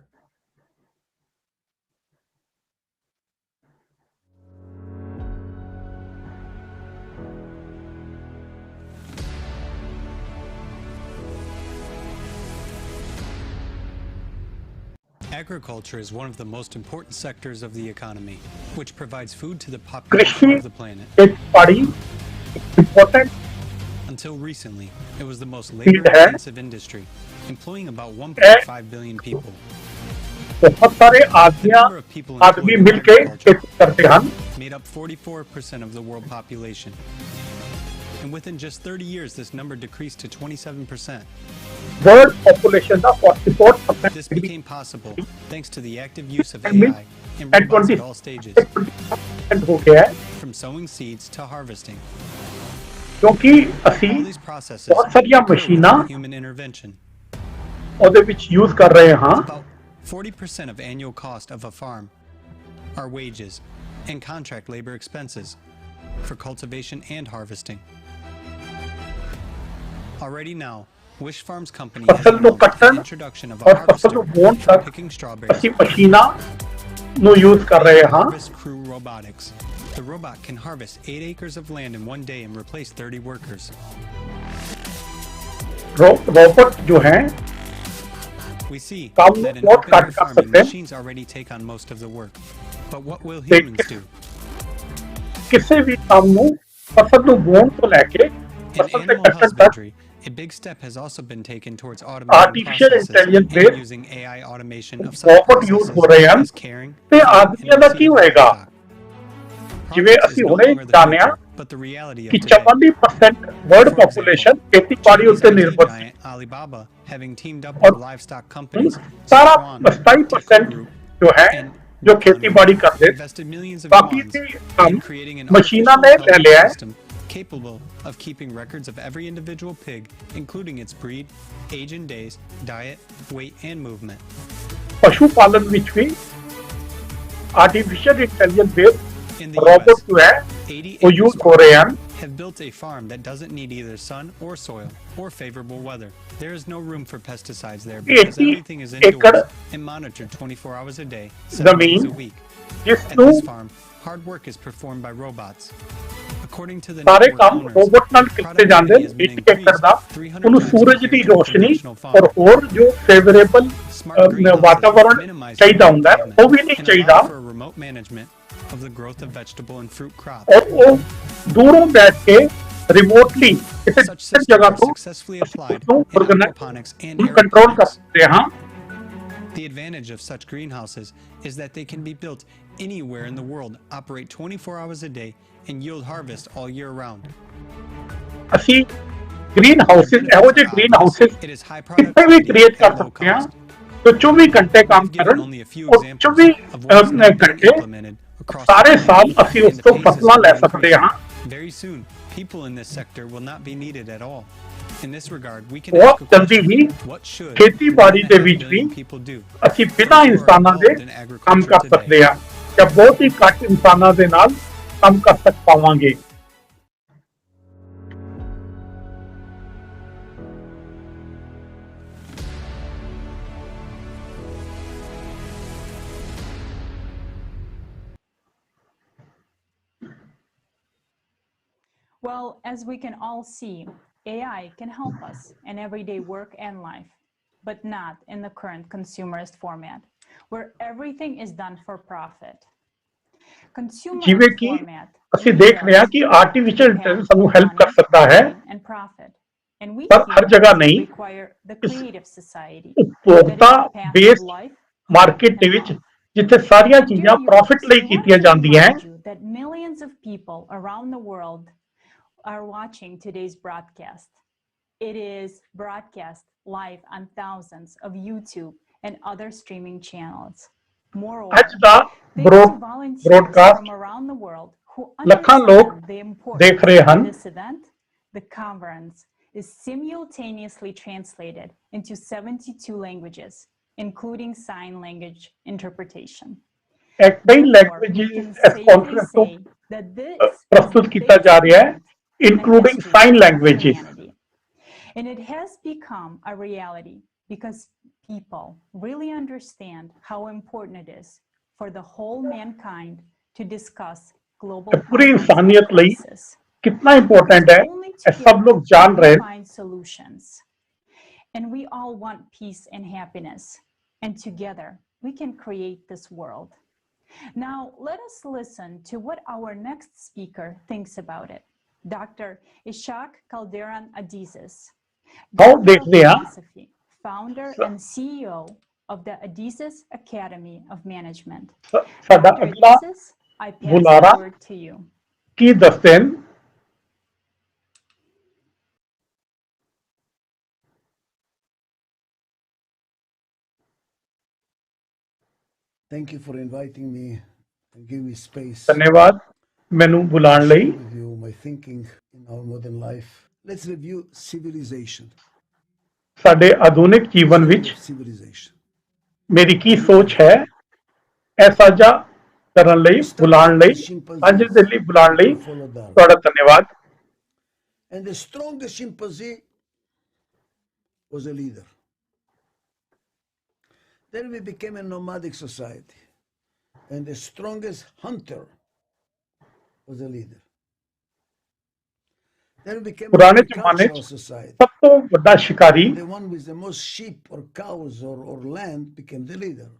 Agriculture is one of the most important sectors of the economy, which provides food to the population of the planet. It's important. Until recently, it was the most labor-intensive industry, employing about 1.5 billion people. बहुत सारे आदमी मिलके खेती करते हैं made up 44% of the world population. And within just 30 years, this number decreased to 27%. World population of 44%. This became possible thanks to the active use of AI and robots at all stages, from sowing seeds to harvesting. क्योंकि ਅਸੀਂ बहुत सारियां मशीनां human intervention. ਉਹਦੇ ਵਿੱਚ use ਕਰ ਰਹੇ ਹਾਂ. About 40% of annual cost of a farm are wages and contract labor expenses for cultivation and harvesting. Already now, Wish Farms company has announced the introduction of a harvester for picking strawberries. ਅਸੀਂ ਮਸ਼ੀਨਾਂ ਨੂੰ use ਕਰ ਰਹੇ ਹਾਂ. Harvest Crew Robotics. The robot can harvest 8 acres of land in one day and replace 30 workers. Robot जो हैं We see that in open air farming, machines already take on most of the work. But what will humans do? ਕਿਸੇ ਵੀ ਕੰਮ ਨੂੰ ਫਸਲ ਨੂੰ ਬੋਣ ਤੋਂ ਲੈ ਕੇ ਫਸਲ ਤੇ ਕੱਟਣ ਤੱਕ a big step has also been taken towards automating processes and using AI automation of such processes as caring ਤੇ ਆਦਮੀਆਂ ਦਾ ਕੀ ਹੋਏਗਾ? ਜਿਵੇਂ ਅਸੀਂ ਹੁਣੇ ਜਾਣਿਆ ਕਿ 44% ਵਰਲਡ ਪੋਪੂਲੇਸ਼ਨ ਖੇਤੀਬਾੜੀ ਉੱਤੇ ਨਿਰਭਰ ਹੈ। Alibaba, having teamed up with livestock companies, ਸਾਰਾ 27% ਜੋ ਹੈ ਜੋ ਖੇਤੀਬਾੜੀ ਕਰਦੇ, ਬਾਕੀ ਦੀ ਕੰਮ ਮਸ਼ੀਨਾਂ ਨੇ ਲੈ ਲਿਆ ਹੈ। Capable of keeping records of every individual pig, including its breed, age and days, diet, weight, and movement. ਪਸ਼ੂ ਪਾਲਣ ਵਿੱਚ ਵੀ ਆਰਟੀਫੀਸ਼ੀਅਲ ਇੰਟੈਲੀਜੈਂਸ ਬੇਸਡ ਰੋਬੋਟ ਜੋ ਹੈ ਉਹ ਯੂਜ਼ ਹੋ ਰਹੇ ਹਨ। Have built a farm that doesn't need either sun or soil or favorable weather. There is no room for pesticides there because everything is indoors and monitored 24 hours a day, 7 days a week. At this farm, hard work is performed by robots. According to the ਸਾਰੇ ਕੰਮ robot ਨਾਲ ਕੀਤੇ ਜਾਂਦੇ। 1 ਏਕੜ ਦਾ ਉਹਨੂੰ ਸੂਰਜ ਦੀ ਰੋਸ਼ਨੀ ਔਰ ਹੋਰ ਜੋ ਫੇਵਰੇਬਲ ਵਾਤਾਵਰਣ ਚਾਹੀਦਾ ਹੁੰਦਾ ਉਹ ਵੀ ਨਹੀਂ ਚਾਹੀਦਾ। of the growth of vegetable and fruit crops. ਉਹ ਦੂਰੋਂ ਬੈਠ ਕੇ ਰਿਮੋਟਲੀ ਕਿਸੇ ਜਗ੍ਹਾ ਤੋਂ ਕੰਟਰੋਲ ਕਰ ਸਕਦੇ ਹਾਂ। The advantage of such greenhouses is that they can be built anywhere in the world, operate 24 hours a day, and yield harvest all year round. ਅਸੀਂ ਗ੍ਰੀਨ ਹਾਊਸਿਸ ਇਹੋ ਜਿਹੇ ਗ੍ਰੀਨ ਹਾਊਸਿਸ ਕਿਤੇ ਵੀ ਕ੍ਰੀਏਟ ਕਰ ਸਕਦੇ ਹਾਂ ਜੋ 24 ਘੰਟੇ ਕੰਮ ਕਰਨ ਔਰ 24 ਘੰਟੇ ਸਾਰੇ ਸਾਲ ਅਸੀਂ ਉਸ ਤੋਂ ਫਸਲਾਂ ਲੈ ਸਕਦੇ ਹਾਂ। Very soon, people in this sector will not be needed at all. In this regard, we can ਬਹੁਤ ਜਲਦੀ ਹੀ ਖੇਤੀਬਾੜੀ ਦੇ ਵਿੱਚ ਵੀ ਅਸੀਂ ਬਿਨਾਂ ਇਨਸਾਨਾਂ ਦੇ ਕੰਮ ਕਰ ਸਕਦੇ ਹਾਂ ਜਾਂ ਬਹੁਤ ਹੀ ਘੱਟ ਇਨਸਾਨਾਂ ਦੇ ਨਾਲ ਕੰਮ ਕਰ ਪਾਵਾਂਗੇ। Well, as we can all see, AI can help us in everyday work and life, but not in the current consumerist format, where everything is done for profit. ਜਿਵੇਂ ਕਿ ਅਸੀਂ ਦੇਖ ਰਹੇ ਹਾਂ ਕਿ ਆਰਟੀਫੀਸ਼ੀਅਲ ਇੰਟੈਲੀਜੈਂਸ ਸਾਨੂੰ ਹੈਲਪ ਕਰ ਸਕਦਾ ਹੈ, ਪਰ ਹਰ ਜਗ੍ਹਾ ਨਹੀਂ। ਉਪਭੋਗਤਾ ਬੇਸਡ ਮਾਰਕੀਟ ਦੇ ਵਿੱਚ ਜਿੱਥੇ ਸਾਰੀਆਂ ਚੀਜ਼ਾਂ ਪ੍ਰੋਫਿਟ ਲਈ ਕੀਤੀਆਂ ਜਾਂਦੀਆਂ ਹੈ। Are watching today's broadcast. It is broadcast live on thousands of YouTube and other streaming channels. Moreover, thanks to volunteers from around the world who understand the importance of this event, the conference is simultaneously translated into 72 languages, including sign language interpretation. प्रस्तुत किया जा रहा है, including sign languages. And it has become a reality because people really understand how important it is for the whole mankind to discuss global पूरी इंसानियत ਲਈ कितना important है, सब लोग जान रहे हैं। Solutions. And we all want peace and happiness, and together we can create this world. Now let us listen to what our next speaker thinks about it. Dr. Ishaq Calderon Adizes, philosophy, founder and CEO of the Adizes Academy of Management. Dr. Adizes I pass Bulara the word to you. की दस्तेन Thank you for inviting me and giving me space ਧੰਨਵਾਦ ਮੈਨੂੰ to ਬੁਲਾਉਣ ਲਈ share with you my thinking in our modern life. Let's review civilization. ਸਾਡੇ ਆਧੁਨਿਕ The Jeevan story ਵਿੱਚ of civilization. ਮੇਰੀ ਕੀ As you ਸੋਚ know, ਹੈ ਇਹ ਸਾਂਝਾ ਕਰਨ ਲਈ we ਬੁਲਾਉਣ started ਲਈ with ਸਾਂਝੇ ਦੇ ਲਈ chimpanzees ਬੁਲਾਉਣ ਲਈ who followed Darwin. ਤੁਹਾਡਾ ਧੰਨਵਾਦ And the strongest chimpanzee was a leader. Then we became a nomadic society. And the strongest hunter was a leader. Then we became an ਪੁਰਾਣੇ ਜ਼ਮਾਨੇ agricultural 'ਚ society. ਸਭ ਤੋਂ ਵੱਡਾ ਸ਼ਿਕਾਰੀ And the one with the most sheep or cows or land became the leader.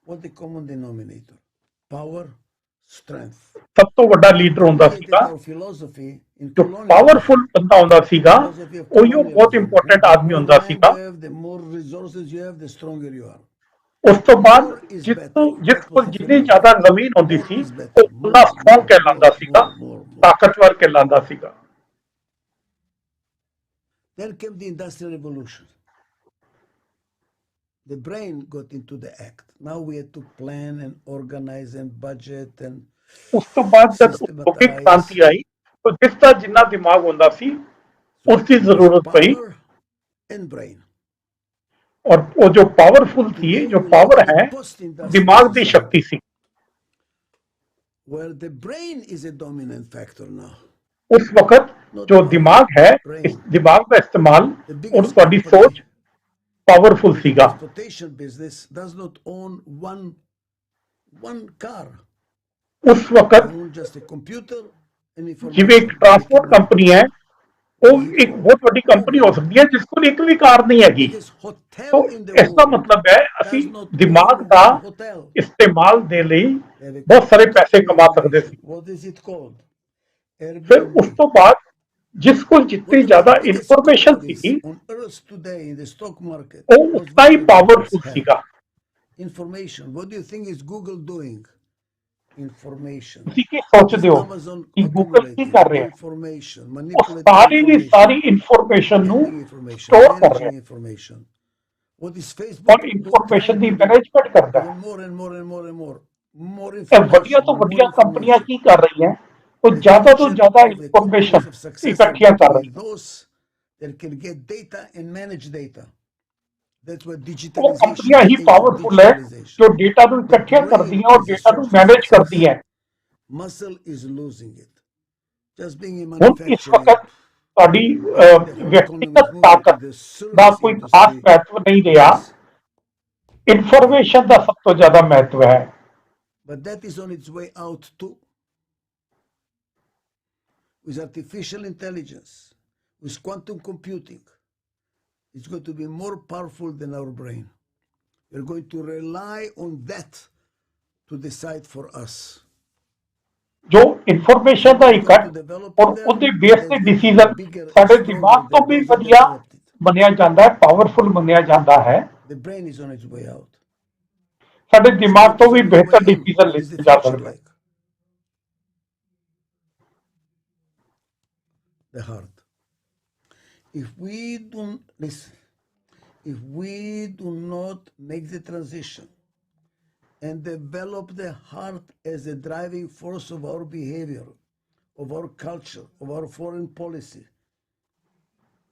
What's the common denominator? Power, strength. ਸਭ ਤੋਂ ਵੱਡਾ We ਲੀਡਰ ਹੁੰਦਾ created ਸੀਗਾ our philosophy in ਜੋ colonialism. ਪਾਵਰਫੁਲ ਬੰਦਾ ਹੁੰਦਾ ਸੀਗਾ Philosophy of ਉਹੀ ਬਹੁਤ colonialism. Important The Aadmi more ਹੁੰਦਾ land ਸੀਗਾ you have, the more resources you have, the stronger you are. ਉਸ ਤੋਂ ਬਾਅਦ More is ਜਿਸ better. ਜਿਸ That was ਕੋਲ the ਜਿੰਨੀ philosophy. ਜ਼ਿਆਦਾ ਜ਼ਮੀਨ ਹੁੰਦੀ More ਸੀ is better. ਉਹ ਉਨਾ ਸਟਰੋਂਗ ਕਹਿਲਾਂਦਾ ਸੀਗਾ more. ਤਾਕਤਵਰ ਕਹਿਲਾਂਦਾ ਸੀਗਾ Then came the Industrial Revolution. The brain got into the act. Now we had to plan and organize and budget and ਉਸ ਤੋਂ ਬਾਅਦ ਜਦ ਉਦਯੋਗਿਕ systematize. ਕ੍ਰਾਂਤੀ ਆਈ ਤਾਂ ਜਿਸ ਦਾ ਜਿੰਨਾ ਦਿਮਾਗ ਹੁੰਦਾ ਸੀ ਉਸ ਦੀ It was ਜ਼ਰੂਰਤ ਪਈ power and brain. ਔਰ ਉਹ ਜੋ ਪਾਵਰਫੁਲ ਸੀ Today ਜੋ we live power in a ਹੈ post-industrial ਦਿਮਾਗ ਦੀ society Shakti C where the brain is a dominant factor now. ਉਸ ਵਕਤ Not ਜੋ power, ਦਿਮਾਗ ਹੈ brain. ਇਸ ਦਿਮਾਗ ਦਾ ਇਸਤੇਮਾਲ The ਔਰ biggest ਤੁਹਾਡੀ company ਸੋਚ ਪਾਵਰਫੁਲ in the ਸੀਗਾ transportation business does not own one car. ਉਸ ਵਕਤ They own just a computer and ਜਿਵੇਂ ਇੱਕ information. They transport can company ਹੈ ਉਹ ਇੱਕ ਬਹੁਤ ਵੱਡੀ ਕੰਪਨੀ ਹੋ ਸਕਦੀ ਹੈ ਜਿਸ ਕੋਲ ਇੱਕ ਵੀ ਕਾਰ ਨਹੀਂ ਹੈਗੀ biggest hotel तो in the इसका world मतलब है ਅਸੀਂ does not ਦਿਮਾਗ own ਦਾ one hotel. ਇਸਤੇਮਾਲ ਦੇ ਲਈ They have a ਬਹੁਤ ਸਾਰੇ computer ਪੈਸੇ and ਕਮਾ ਸਕਦੇ information. C What is it called? ਫਿਰ ਉਸ Airbnb. ਤੋਂ ਬਾਅਦ ਜਿਸ ਕੋਲ ਜਿੰਨੀ What are ਜ਼ਿਆਦਾ the biggest ਇਨਫੋਰਮੇਸ਼ਨ companies ਸੀਗੀ on earth today in the stock market? ਉਹ Most ਉतना ਹੀ valuable companies ਪਾਵਰਫੁਲ have ਸੀਗਾ information. What do you think is Google doing? Information. ਤੁਸੀਂ ਕੀ What ਸੋਚਦੇ is ਹੋ Amazon ਕਿ ਗੂਗਲ ਕੀ accumulating? ਕਰ ਰਿਹਾ ਹੈ Information, ਉਹ manipulating ਸਾਰੀ ਦੀ ਸਾਰੀ information, ਇਨਫੋਰਮੇਸ਼ਨ ਨੂੰ handling information, ਸਟੋਰ ਕਰ ਰਿਹਾ managing information. What is ਹੈ Facebook ਔਰ information trying the to do? Management ਕਰਦਾ ਹੈ Even more and more and more and more. More ਇਹ ਵੱਡੀਆਂ information, ਤੋਂ more ਵੱਡੀਆਂ ਕੰਪਨੀਆਂ information. ਕੀ ਕਰ ਰਹੀਆਂ ਉਹ The ਜ਼ਿਆਦਾ ਤੋਂ function ਜ਼ਿਆਦਾ of the companies information of success are ਇਕੱਠੀਆਂ going ਕਰ to be ਰਹੀਆਂ those that can get data and manage data. That's what ਉਹ digitalization, ਕੰਪਨੀਆਂ the he age of powerful ਹੈ digitalization. ਜੋ ਡੇਟਾ ਨੂੰ The ਇਕੱਠੀਆਂ brain ਕਰਦੀਆਂ ਔਰ is a ਡੇਟਾ ਨੂੰ source of ਮੈਨੇਜ success. ਕਰਦੀਆਂ Muscle is losing it. Just being in ਹੁਣ ਇਸ manufacturing, ਵਕਤ ਤੁਹਾਡੀ bringing the whole economy ਵਿਅਕਤੀਗਤ moving to ਤਾਕਤ the ਦਾ service ਕੋਈ ਖਾਸ industry ਮਹੱਤਵ ਨਹੀਂ ਰਿਹਾ is ਇਨਫੋਰਮੇਸ਼ਨ ਦਾ ਸਭ ਤੋਂ ਜ਼ਿਆਦਾ ਮਹੱਤਵ ਹੈ but that is on its way out too. With artificial intelligence, with quantum computing, it's going to be more powerful than our brain. We're going to rely on that to decide for us. ਜੋ information ਦਾ ਇਕੱਠ ਔਰ ਉਹਦੇ base ਤੇ decision ਸਾਡੇ ਦਿਮਾਗ ਤੋਂ ਵੀ ਵਧੀਆ ਮੰਨਿਆ ਜਾਂਦਾ ਹੈ ਪਾਵਰਫੁਲ ਮੰਨਿਆ ਜਾਂਦਾ ਹੈ The brain is on its way out. ਸਾਡੇ So ਦਿਮਾਗ what ਤੋਂ is ਵੀ on its ਬਿਹਤਰ way in? Decision What is the ਲਿੱਤੇ ਜਾ future ਸਕਦੇ like? The heart. If we don't listen, if we do not make the transition and develop the heart as a driving force of our behavior, of our culture, of our foreign policy,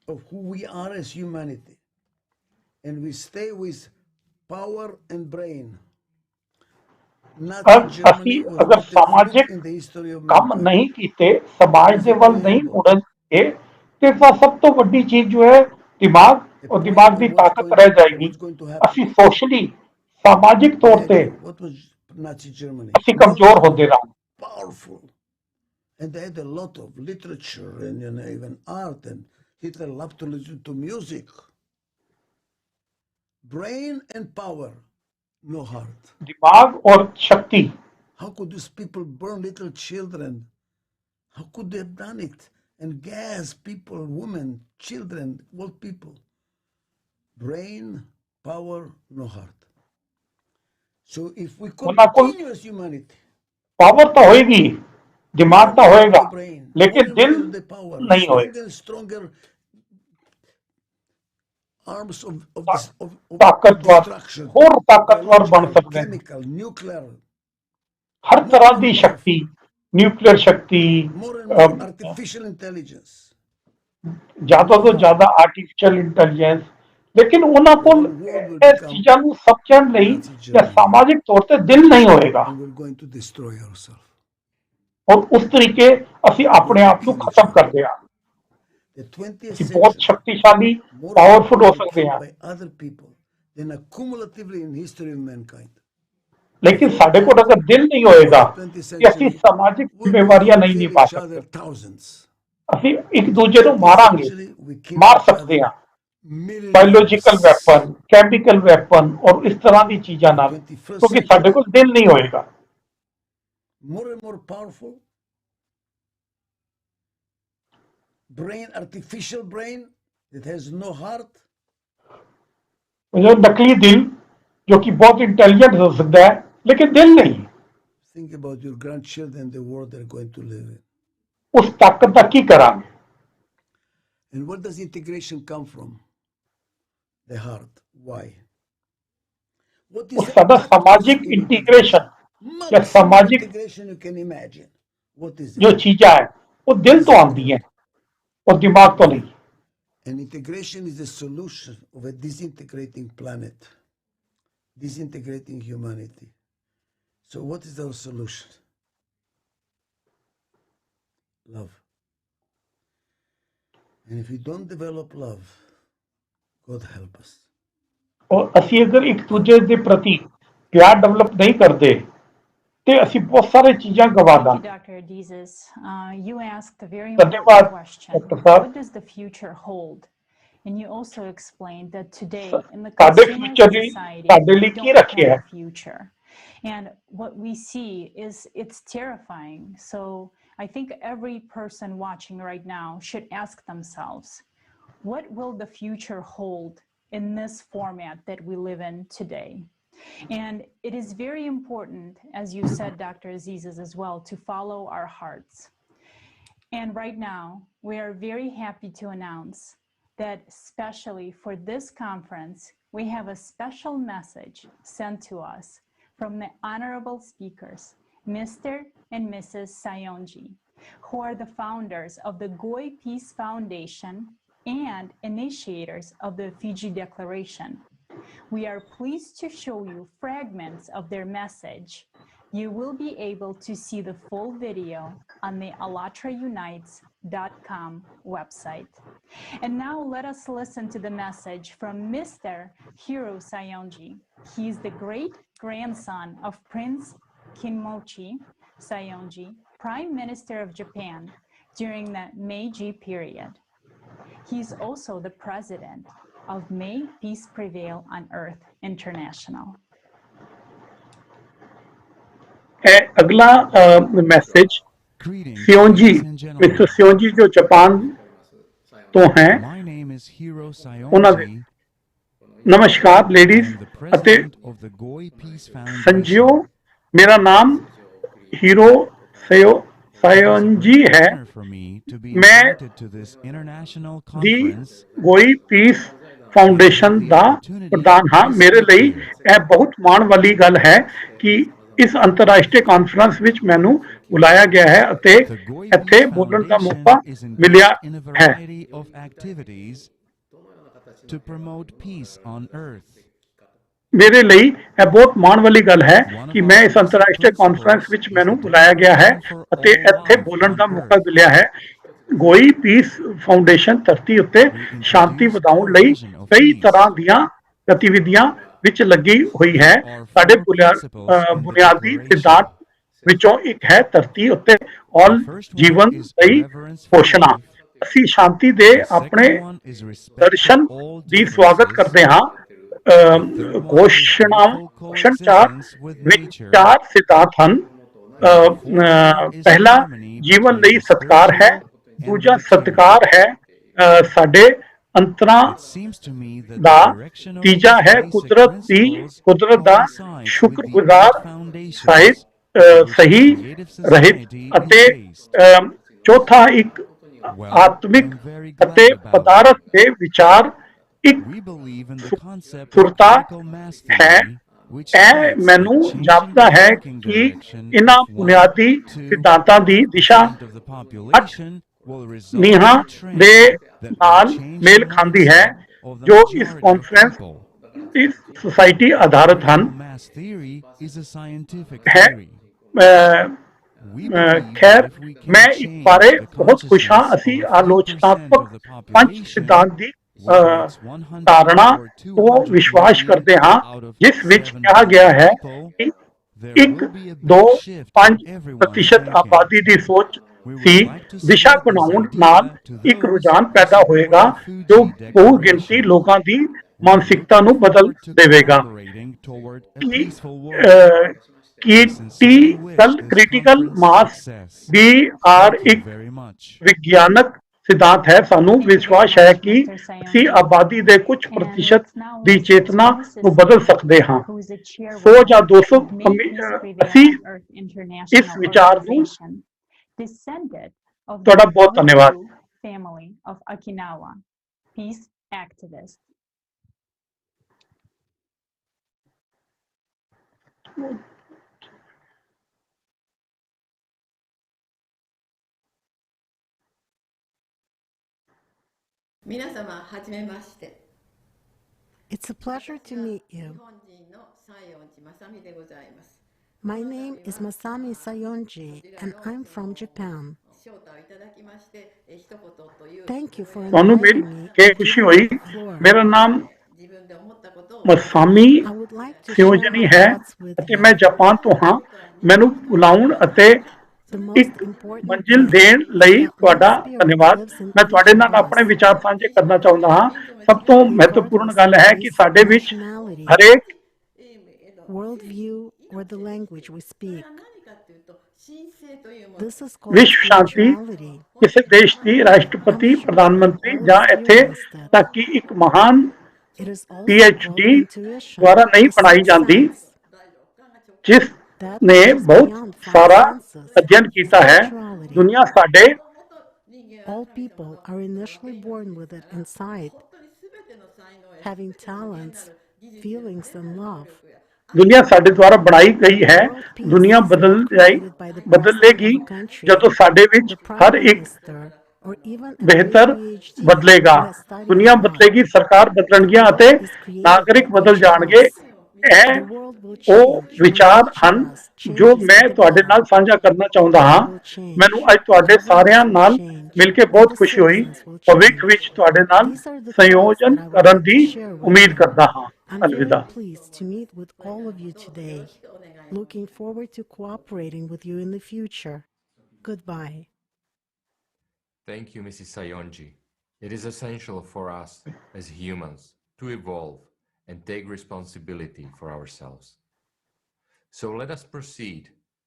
of who we are as humanity, and we stay with power and brain, Nazi ਅਸੀਂ Germany was ਅਗਰ not a fluke ਸਮਾਜਿਕ in the history of ਕੰਮ mankind. ਨਹੀਂ ਕੀਤੇ ਸਮਾਜ ਦੇ ਵੱਲ ਨਹੀਂ ਮੁੜਨਗੇ ਤੇ ਤਾਂ ਸਭ ਤੋਂ ਵੱਡੀ ਚੀਜ਼ ਜੋ ਹੈ ਦਿਮਾਗ ਔਰ ਦਿਮਾਗ ਦੀ ਤਾਕਤ ਰਹਿ ਜਾਏਗੀ ਅਸੀਂ ਸੋਸ਼ਲੀ ਸਮਾਜਿਕ ਤੌਰ ਤੇ Imagine what was Nazi Germany. ਅਸੀਂ ਕਮਜ਼ੋਰ ਹੁੰਦੇ ਰਹਾਂਗੇ Powerful. And they had a lot of literature and even art, and Hitler loved to listen to music. Brain and power, no heart. दिमाग और शक्ति How could these people burn little children? How could they have done it? And gas people, women, children, old people. Brain, power, no heart. So if we continue as humanity power तो होएगी, दिमाग तो Power of होएगा, the brain. लेकिन More and दिल more the power. नहीं होएगा। Stronger and stronger arms of this of ताकतवर destruction. और ताकतवर बन Biological, सकते हैं। chemical, nuclear. हर More तरह and की more शक्ति, powerful. न्यूक्लियर शक्ति, More and more artificial intelligence. ज्यादा तो ज्यादा आर्टिफिशियल इंटेलिजेंस, लेकिन ਉਹਨਾਂ The ਕੋਲ whole world will ਇਸ become ਚੀਜ਼ਾਂ ਨੂੰ ਸਮਝਣ ਲਈ Nazi ਜਾਂ Germany. सामाजिक तौर ਤੇ ਦਿਲ ਨਹੀਂ ਹੋਏਗਾ, And we're going to destroy ourselves. ਔਰ ਉਸ ਤਰੀਕੇ ਅਸੀਂ ਆਪਣੇ ਆਪ ਨੂੰ ਖਤਮ ਕਰਦੇ ਹਾਂ। The 20th ਅਸੀਂ ਬਹੁਤ century, ਸ਼ਕਤੀਸ਼ਾਲੀ, more ਪਾਵਰਫੁਲ ਹੋ people ਸਕਦੇ killed ਹਾਂ, by other people than accumulatively in history of mankind. ਲੇਕਿਨ Before ਸਾਡੇ ਕੋਲ that, ਅਗਰ ਦਿਲ ਨਹੀਂ before ਹੋਏਗਾ the 20th ਕਿ ਅਸੀਂ century, ਸਮਾਜਿਕ we ਜ਼ਿੰਮੇਵਾਰੀਆਂ ਨਹੀਂ kill ਨਿਭਾ each ਸਕਦੇ, other thousands. ਅਸੀਂ ਇੱਕ In the ਦੂਜੇ ਨੂੰ 20th ਮਾਰਾਂਗੇ, century, we kill ਮਾਰ each ਸਕਦੇ other ਹਾਂ, millions. Biological weapon, chemical weapon ਔਰ ਇਸ ਤਰ੍ਹਾਂ ਦੀ ਚੀਜ਼ਾਂ ਨਾਲ, 21st ਕਿਉਂਕਿ ਸਾਡੇ century, ਕੋਲ ਦਿਲ ਨਹੀਂ ਹੋਏਗਾ। more and more powerful brain, artificial brain that has no heart. जो नकली दिल जो कि बहुत इंटेलिजेंट हो सकता है लेकिन दिल नहीं, Think about your grandchildren, the world they're going to live in. उस ताकत का की करांगे। And where does integration come from? The heart. Why? What is उस the सादा maximum सामाजिक इंटीग्रेशन या सामाजिक integration you can imagine? What is जो it? चीजें हैं वो दिल तो आती हैं और दिमाग तो नहीं। And integration is the solution of a disintegrating planet, disintegrating humanity. So what is our solution? Love. And if we don't develop love, God help us. और ਅਸੀਂ ਅਗਰ ਇੱਕ ਦੂਜੇ ਦੇ ਪ੍ਰਤੀ ਪਿਆਰ ਡਿਵੈਲਪ ਨਹੀਂ ਕਰਦੇ ਤੇ ਅਸੀਂ ਬਹੁਤ ਸਾਰੇ ਚੀਜ਼ਾਂ ਗਵਾ Thank you, ਦਾਂਗੇ। Dr. Adizes. You asked a very ਧੰਨਵਾਦ important question. Doctor Sahib. What does the future hold? And you also explained that today in the ਸਾਡੇ consumer ਫਿਊਚਰ ਲਈ society, ਸਾਡੇ we ਲਈ ਕੀ don't ਰੱਖਿਆ have ਹੈ? a future. And what we see is it's terrifying. So I think every person watching right now should ask themselves, what will the future hold in this format that we live in today? And it is very important, as you said, Dr. Azizes, as well, to follow our hearts. And right now, we are very happy to announce that especially for this conference, we have a special message sent to us from the honorable speakers, Mr. and Mrs. Sayonji, who are the founders of the Goy Peace Foundation and initiators of the Fiji Declaration. We are pleased to show you fragments of their message. You will be able to see the full video on the ALLATRAUnites.com website. And now let us listen to the message from Mr. Hiro Sayonji. He is the great-grandson of Prince Kinmochi Sayonji, Prime Minister of Japan during the Meiji period. He is also the president of May Peace Prevail on Earth International. अगला message सियोंजी, mister सियोंजी जो Japan तो हैं, ਉਹਨਾਂ ਦੇ नमस्कार ladies ਅਤੇ संजियो, मेरा नाम हीरो सायोंजी है। मैं ਦੀ ਗੋਈ ਪੀਸ ਫਾਊਂਡੇਸ਼ਨ ਦਾ ਪ੍ਰਧਾਨ ਹਾਂ। ਮੇਰੇ ਲਈ ਇਹ ਬਹੁਤ ਮਾਣ ਵਾਲੀ ਗੱਲ ਹੈ ਕਿ ਇਸ ਅੰਤਰਰਾਸ਼ਟਰੀ ਕਾਨਫਰੰਸ ਵਿੱਚ ਮੈਨੂੰ ਬੁਲਾਇਆ ਗਿਆ ਹੈ ਅਤੇ ਇੱਥੇ ਬੋਲਣ ਦਾ ਮੌਕਾ ਮਿਲਿਆ ਹੈ। ਮੇਰੇ ਲਈ ਇਹ ਬਹੁਤ ਮਾਣ ਵਾਲੀ ਗੱਲ ਹੈ ਕਿ ਮੈਂ ਇਸ ਅੰਤਰਰਾਸ਼ਟਰੀ ਕਾਨਫਰੰਸ ਵਿੱਚ ਮੈਨੂੰ ਬੁਲਾਇਆ ਗਿਆ ਹੈ ਅਤੇ ਇੱਥੇ ਬੋਲਣ ਦਾ ਮੌਕਾ ਮਿਲਿਆ ਹੈ। ਗੋਈ ਪੀਸ ਫਾਊਂਡੇਸ਼ਨ ਧਰਤੀ ਉੱਤੇ ਸ਼ਾਂਤੀ ਵਧਾਉਣ ਲਈ ਕਈ ਤਰ੍ਹਾਂ ਦੀਆਂ ਗਤੀਵਿਧੀਆਂ ਵਿੱਚ ਲੱਗੀ ਹੋਈ ਹੈ। ਸਾਡੇ ਬੁਨਿਆਦੀ ਸਿਧਾਂਤ ਵਿੱਚੋਂ ਇੱਕ ਹੈ ਧਰਤੀ ਉੱਤੇ ਔਲ ਜੀਵਨ ਲਈ ਘੋਸ਼ਣਾ। ਅਸੀਂ ਸ਼ਾਂਤੀ ਦੇ ਆਪਣੇ ਦਰਸ਼ਨ ਦੀ ਸਵਾਗਤ ਕਰਦੇ ਹਾਂ। ਘੋਸ਼ਣ ਵਿੱਚ 4 ਸਿਧਾਂਤ ਹਨ। ਪਹਿਲਾ ਜੀਵਨ ਲਈ ਸਤਿਕਾਰ ਹੈ, ਦੂਜਾ ਸਤਿਕਾਰ ਹੈ ਸਾਡੇ ਅੰਤਰਾਂ ਦਾ, ਤੀਜਾ ਹੈ ਕੁਦਰਤ ਦਾ ਸ਼ੁਕਰਗੁਜ਼ਾਰ ਸਾਹਿਬ, ਸਹੀ ਰਹਿਤ ਅਤੇ ਚੌਥਾ ਇੱਕ ਆਤਮਿਕ ਅਤੇ ਪਦਾਰਥ ਦੇ ਵਿਚਾਰ ਇੱਕ ਸੁਰਤਾ ਹੈ। ਇਹ ਮੈਨੂੰ ਜਾਪਦਾ ਹੈ ਕਿ ਇਹਨਾਂ ਬੁਨਿਆਦੀ ਸਿਧਾਂਤਾਂ ਦੀ ਦਿਸ਼ਾ 8 ਨੀਹਾਂ ਦੇ ਨਾਲ ਮੇਲ ਖਾਂਦੀ ਹੈ ਜੋ ਇਸ ਕਾਨਫਰੰਸ ਇਸ ਸੁਸਾਇਟੀ ਆਧਾਰਿਤ ਹਨ ਹੈ। ਖੈਰ ਮੈਂ ਇੱਕ ਬਾਰੇ ਬਹੁਤ ਖੁਸ਼ ਹਾਂ, ਅਸੀਂ ਆਲੋਚਨਾਤਮਕ ਪੰਜ ਸਿਧਾਂਤ ਦੀ ਧਾਰਣਾ ਤੋਂ ਵਿਸ਼ਵਾਸ ਕਰਦੇ ਹਾਂ ਜਿਸ ਵਿੱਚ ਕਿਹਾ ਗਿਆ ਹੈ ਕਿ 1-2-5% ਆਬਾਦੀ ਦੀ ਸੋਚ ਸੀ ਦਿਸ਼ਾ ਬਣਾਉਣ ਨਾਲ ਇੱਕ ਰੁਝਾਨ ਪੈਦਾ ਹੋਏਗਾ ਜੋ ਬਹੁ ਗਿਣਤੀ ਲੋਕਾਂ ਦੀ ਮਾਨਸਿਕਤਾ ਨੂੰ ਬਦਲ ਦੇਵੇਗਾ। ਕ੍ਰਿਟੀਕਲ ਮਾਸ ਵੀ ਇੱਕ ਵਿਗਿਆਨਕ ਸਿਧਾਂਤ ਹੈ। ਸਾਨੂੰ ਵਿਸ਼ਵਾਸ ਹੈ ਕਿ ਅਸੀਂ ਆਬਾਦੀ ਦੇ ਕੁਝ ਪ੍ਰਤੀਸ਼ਤ ਦੀ ਚੇਤਨਾ ਨੂੰ ਬਦਲ ਸਕਦੇ ਹਾਂ। 100 ਜਾਂ 200 ਅਸੀਂ ਇਸ ਵਿਚਾਰ ਨੂੰ ਤੁਹਾਡਾ ਬਹੁਤ ਧੰਨਵਾਦ। It's a pleasure to meet you. My name is Masami Sayonji and I'm from Japan. Thank you for ਤੁਹਾਨੂੰ ਮਿਲ ਕੇ ਖੁਸ਼ੀ ਹੋਈ। ਮੇਰਾ ਨਾਮ ਮਸਾਮੀ ਸਿਓਜਨੀ ਹੈ ਅਤੇ ਮੈਂ ਜਾਪਾਨ ਤੋਂ ਹਾਂ। ਮੈਨੂੰ ਬੁਲਾਉਣ ਅਤੇ ਇੱਕ ਮੰਜ਼ਿਲ ਦੇਣ ਲਈ ਤੁਹਾਡਾ ਧੰਨਵਾਦ। ਮੈਂ ਤੁਹਾਡੇ ਨਾਲ ਆਪਣੇ ਵਿਚਾਰ ਸਾਂਝੇ ਕਰਨਾ ਚਾਹੁੰਦਾ ਹਾਂ। ਸਭ ਤੋਂ ਮਹੱਤਵਪੂਰਨ ਗੱਲ ਹੈ ਕਿ ਸਾਡੇ ਵਿੱਚ ਹਰੇਕ ਵਿਸ਼ਵ ਸ਼ਾਂਤੀ ਕਿਸੇ ਦੇਸ਼ ਦੀ ਰਾਸ਼ਟਰਪਤੀ ਪ੍ਰਧਾਨ ਮੰਤਰੀ ਜਾਂ ਇੱਥੇ ਤੱਕ ਕਿ ਇੱਕ ਮਹਾਨ PhD ਦੁਆਰਾ ਨਹੀਂ ਬਣਾਈ ਜਾਂਦੀ ਜਿਸ ਨੇ ਬਹੁਤ ਸਾਰਾ ਅਧਿਐਨ ਕੀਤਾ ਹੈ। ਦੁਨੀਆ ਸਾਡੇ All people are initially born with it inside, having talents, feelings, and love. ਦੁਨੀਆ ਸਾਡੇ ਦੁਆਰਾ ਬਣਾਈ ਗਈ ਹੈ। ਦੁਨੀਆ ਬਦਲੇਗੀ ਜਦੋਂ ਸਾਡੇ ਵਿੱਚ ਹਰ ਇੱਕ ਬਿਹਤਰ ਬਦਲੇਗਾ। ਦੁਨੀਆ ਬਦਲੇਗੀ, ਸਰਕਾਰ ਬਦਲਣਗੀਆਂ ਅਤੇ ਨਾਗਰਿਕ ਬਦਲ ਜਾਣਗੇ। ਇਹ ਉਹ ਵਿਚਾਰ ਹਨ ਜੋ ਮੈਂ ਤੁਹਾਡੇ ਨਾਲ ਸਾਂਝਾ ਕਰਨਾ ਚਾਹੁੰਦਾ ਹਾਂ। ਮੈਨੂੰ ਅੱਜ ਤੁਹਾਡੇ ਸਾਰਿਆਂ ਨਾਲ ਮਿਲ ਕੇ ਬਹੁਤ ਖੁਸ਼ੀ ਹੋਈ। ਭਵਿੱਖ ਵਿੱਚ ਤੁਹਾਡੇ ਨਾਲ ਸੰਯੋਜਨ ਕਰਨ ਦੀ ਉਮੀਦ ਕਰਦਾ ਹਾਂ। ਅਲਵਿਦਾ। Pleased to meet with all of you today. Looking forward to cooperating with you in the future. Goodbye. Thank you, Mrs. Sayonji. It is essential for us as humans to evolve and take responsibility for ourselves. So let us proceed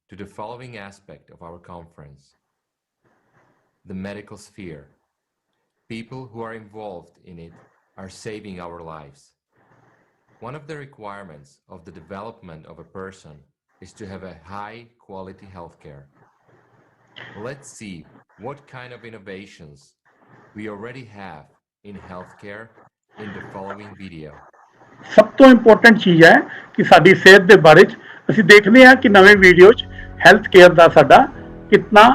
to the following aspect of our conference: the medical sphere. People who are involved in it are saving our lives. One of the requirements of the development of a person is to have a high-quality healthcare. Let's see what kind of innovations we already have in healthcare in the following video. ਸਭ ਤੋਂ important ਚੀਜ਼ ਹੈ ਕਿ ਸਾਡੀ ਸਿਹਤ ਦੇ ਬਾਰੇ 'ਚ ਅਸੀਂ ਦੇਖਦੇ ਹਾਂ ਕਿ ਨਵੇਂ ਵੀਡੀਓ 'ਚ ਹੈਲਥ ਕੇਅਰ ਦਾ ਸਾਡਾ ਕਿੰਨਾ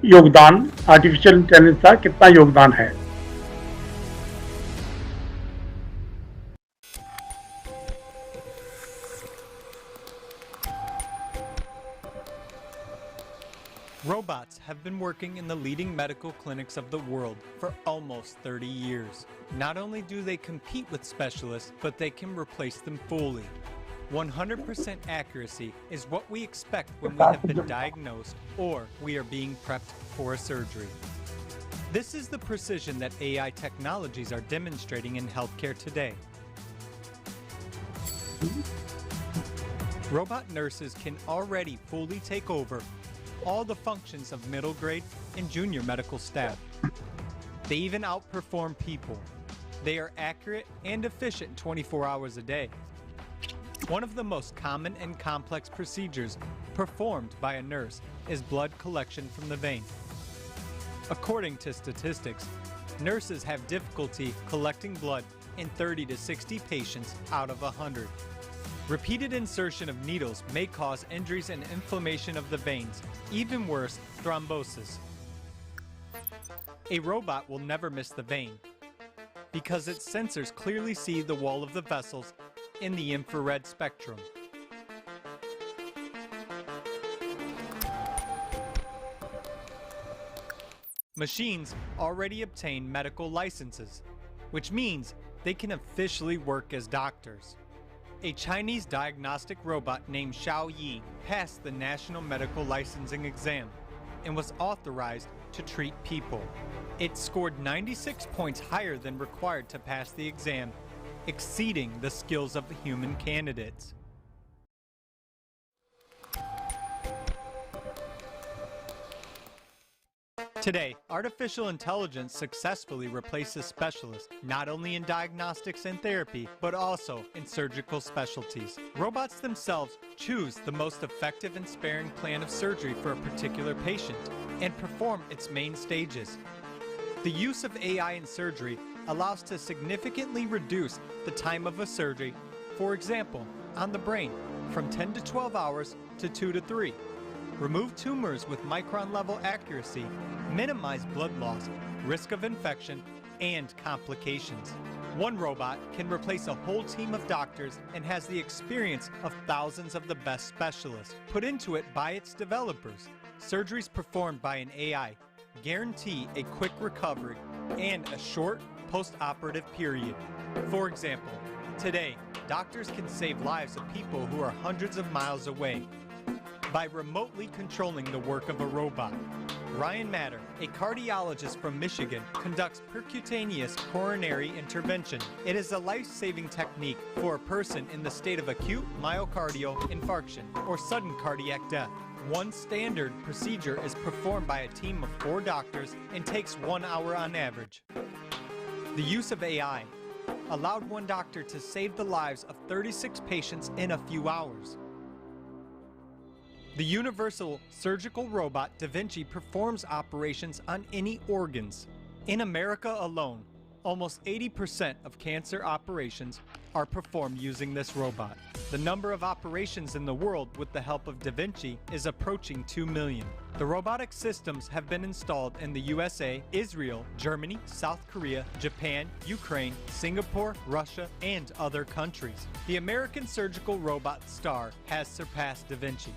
ਯੋਗਦਾਨ, ਆਰਟੀਫਿਸ਼ੀਅਲ ਇੰਟੈਲੀਜੈਂਸ ਦਾ ਕਿੰਨਾ ਯੋਗਦਾਨ ਹੈ। Robots have been working in the leading medical clinics of the world for almost 30 years. Not only do they compete with specialists, but they can replace them fully. 100% accuracy is what we expect when we have been diagnosed or we are being prepped for a surgery. This is the precision that AI technologies are demonstrating in healthcare today. Robot nurses can already fully take over all the functions of middle grade and junior medical staff. They even outperform people. They are accurate and efficient 24 hours a day. One of the most common and complex procedures performed by a nurse, is blood collection from the vein. According to statistics, nurses have difficulty collecting blood in 30 to 60 patients out of 100. Repeated insertion of needles may cause injuries and inflammation of the veins, even worse, thrombosis. A robot will never miss the vein because its sensors clearly see the wall of the vessels in the infrared spectrum. Machines already obtain medical licenses, which means they can officially work as doctors. A Chinese diagnostic robot named Xiao Yi passed the National Medical Licensing Exam and was authorized to treat people. It scored 96 points higher than required to pass the exam, exceeding the skills of human candidates. Today, artificial intelligence successfully replaces specialists, not only in diagnostics and therapy, but also in surgical specialties. Robots themselves choose the most effective and sparing plan of surgery for a particular patient and perform its main stages. The use of AI in surgery allows to significantly reduce the time of a surgery, for example, on the brain, from 10 to 12 hours to 2 to 3. Remove tumors with micron-level accuracy, minimize blood loss, risk of infection, and complications. One robot can replace a whole team of doctors and has the experience of thousands of the best specialists put into it by its developers. Surgeries performed by an AI guarantee a quick recovery and a short post-operative period. For example, today, doctors can save lives of people who are hundreds of miles away by remotely controlling the work of a robot. Ryan Matter, a cardiologist from Michigan, conducts percutaneous coronary intervention. It is a life-saving technique for a person in the state of acute myocardial infarction or sudden cardiac death. One standard procedure is performed by a team of 4 doctors and takes 1 hour on average. The use of AI allowed one doctor to save the lives of 36 patients in a few hours. The universal surgical robot Da Vinci performs operations on any organs. In America alone, almost 80% of cancer operations are performed using this robot. The number of operations in the world with the help of Da Vinci is approaching 2 million. The robotic systems have been installed in the USA, Israel, Germany, South Korea, Japan, Ukraine, Singapore, Russia, and other countries. The American surgical robot STAR has surpassed Da Vinci.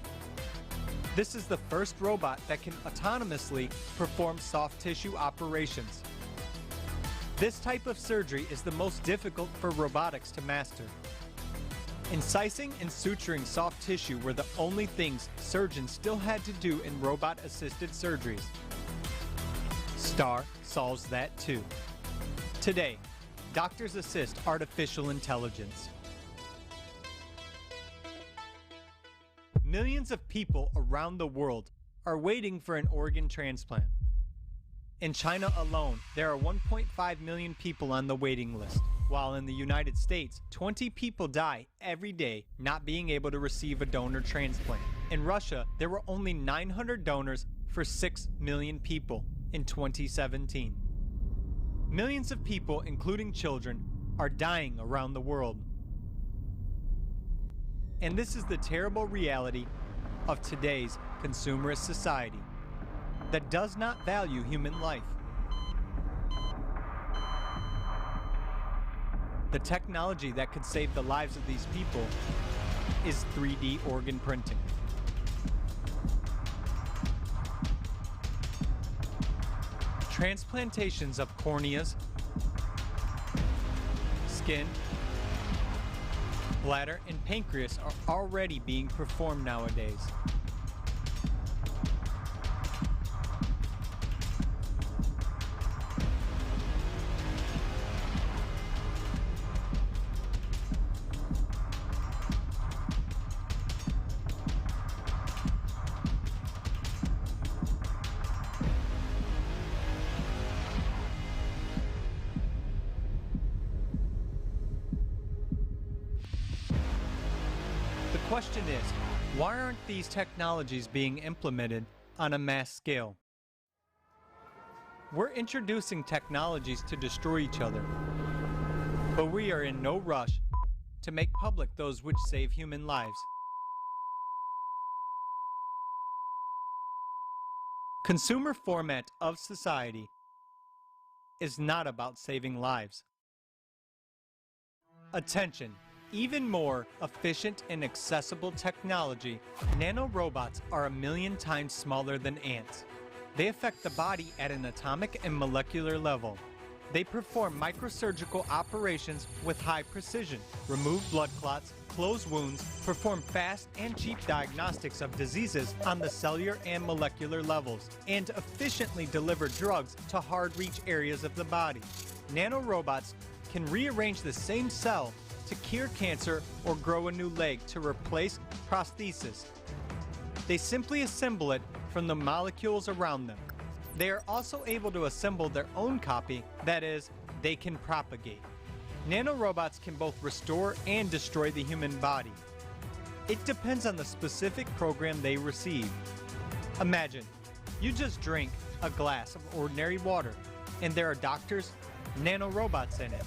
This is the first robot that can autonomously perform soft tissue operations. This type of surgery is the most difficult for robotics to master. Incising and suturing soft tissue were the only things surgeons still had to do in robot-assisted surgeries. STAR solves that too. Today, doctors assist artificial intelligence. Millions of people around the world are waiting for an organ transplant. In China alone, there are 1.5 million people on the waiting list, while in the United States, 20 people die every day not being able to receive a donor transplant. In Russia, there were only 900 donors for 6 million people in 2017. Millions of people, including children, are dying around the world. And this is the terrible reality of today's consumerist society that does not value human life. The technology that could save the lives of these people is 3D organ printing. Transplantations of corneas, skin, bladder, and pancreas are already being performed nowadays. The question is, Why aren't these technologies being implemented on a mass scale? We're introducing technologies to destroy each other, but we are in no rush to make public those which save human lives. Consumer format of society is not about saving lives. Attention! Even more efficient and accessible technology, nanorobots are 1,000,000 times smaller than ants. They affect the body at an atomic and molecular level. They perform microsurgical operations with high precision, remove blood clots, close wounds, perform fast and cheap diagnostics of diseases on the cellular and molecular levels, and efficiently deliver drugs to hard-reach areas of the body. Nanorobots can rearrange the same cell to cure cancer or grow a new leg to replace prosthesis. They simply assemble it from the molecules around them. They are also able to assemble their own copy, that is, they can propagate. Nanorobots can both restore and destroy the human body. It depends on the specific program they receive. Imagine, you just drink a glass of ordinary water, and there are doctors, nanorobots in it,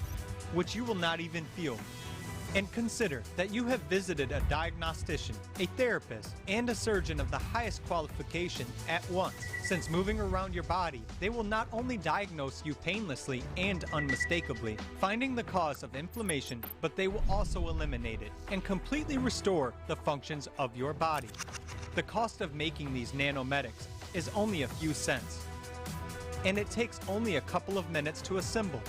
which you will not even feel. And consider that you have visited a diagnostician, a therapist, and a surgeon of the highest qualification at once. Since moving around your body, they will not only diagnose you painlessly and unmistakably, finding the cause of inflammation, but they will also eliminate it and completely restore the functions of your body. The cost of making these nanomedics is only a few cents, and it takes only a couple of minutes to assemble.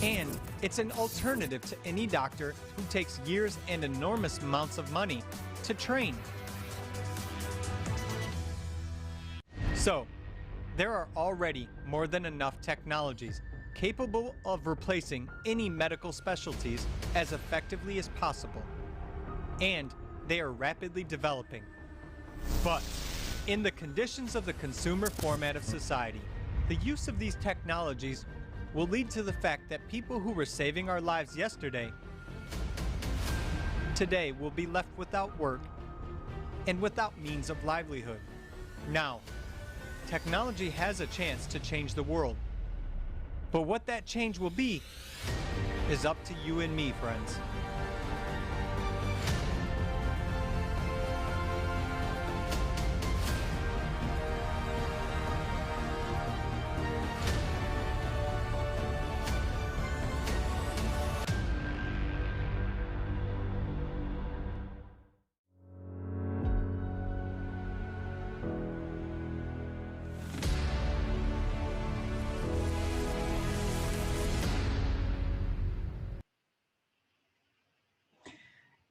And it's an alternative to any doctor who takes years and enormous amounts of money to train. So, there are already more than enough technologies capable of replacing any medical specialties as effectively as possible. And they are rapidly developing. But, in the conditions of the consumer format of society, the use of these technologies will lead to the fact that people who were saving our lives yesterday, today will be left without work and without means of livelihood. Now, technology has a chance to change the world, but what that change will be is up to you and me, friends.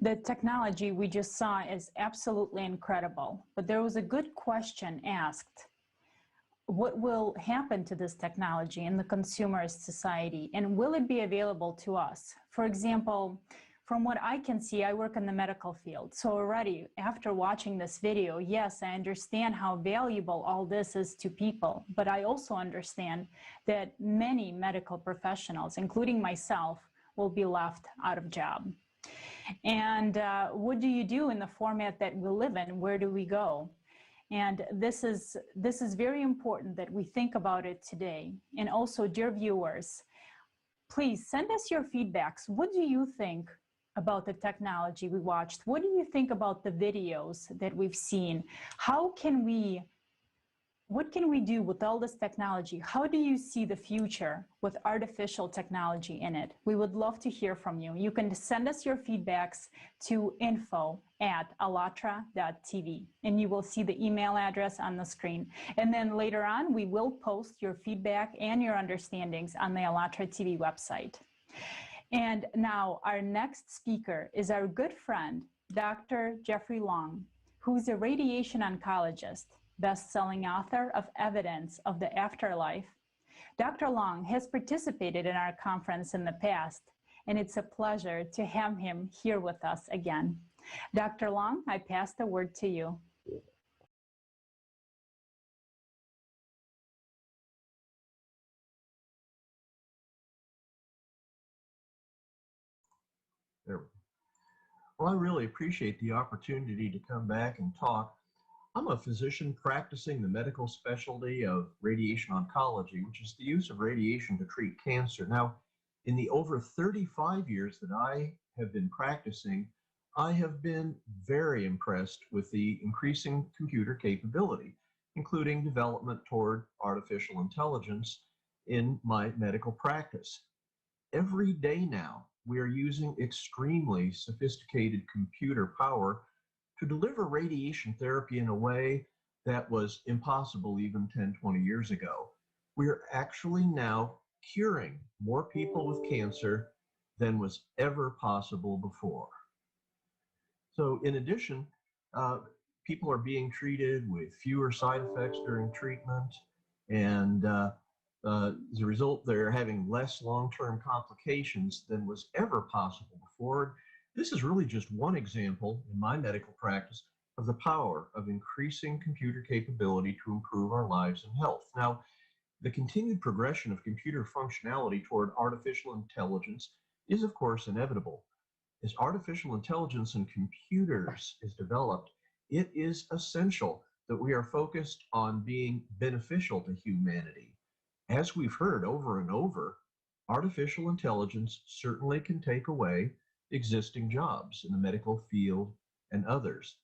The technology we just saw is absolutely incredible, but there was a good question asked. What will happen to this technology in the consumerist society, and will it be available to us? For example, from what I can see, I work in the medical field. So already after watching this video, yes, I understand how valuable all this is to people, but I also understand that many medical professionals, including myself, will be left out of job. And what do you do in the format that we live in? Where do we go? And this is very important that we think about it today. And also, dear viewers, please send us your feedbacks. What do you think about the technology we watched? What do you think about the videos that we've seen? What can we do with all this technology? How do you see the future with artificial technology in it? We would love to hear from you. You can send us your feedbacks to info@allatra.tv, and you will see the email address on the screen. And then later on, we will post your feedback and your understandings on the ALLATRA TV website. And now our next speaker is our good friend, Dr. Jeffrey Long, who's a radiation oncologist, best-selling author of Evidence of the Afterlife. Dr. Long has participated in our conference in the past, and it's a pleasure to have him here with us again. Dr. Long, I pass the word to you. Well, I really appreciate the opportunity to come back and talk. I'm a physician practicing the medical specialty of radiation oncology, which is the use of radiation to treat cancer. Now, in the over 35 years that I have been practicing, I have been very impressed with the increasing computer capability, including development toward artificial intelligence in my medical practice. Every day now, we are using extremely sophisticated computer power to deliver radiation therapy in a way that was impossible even 10, 20 years ago. We're actually now curing more people with cancer than was ever possible before. So in addition, people are being treated with fewer side effects during treatment, and as a result, they're having less long-term complications than was ever possible before. This is really just one example in my medical practice of the power of increasing computer capability to improve our lives and health. Now, the continued progression of computer functionality toward artificial intelligence is, of course, inevitable. As artificial intelligence and computers is developed, it is essential that we are focused on being beneficial to humanity. As we've heard over and over, artificial intelligence certainly can take away existing jobs in the medical field and others.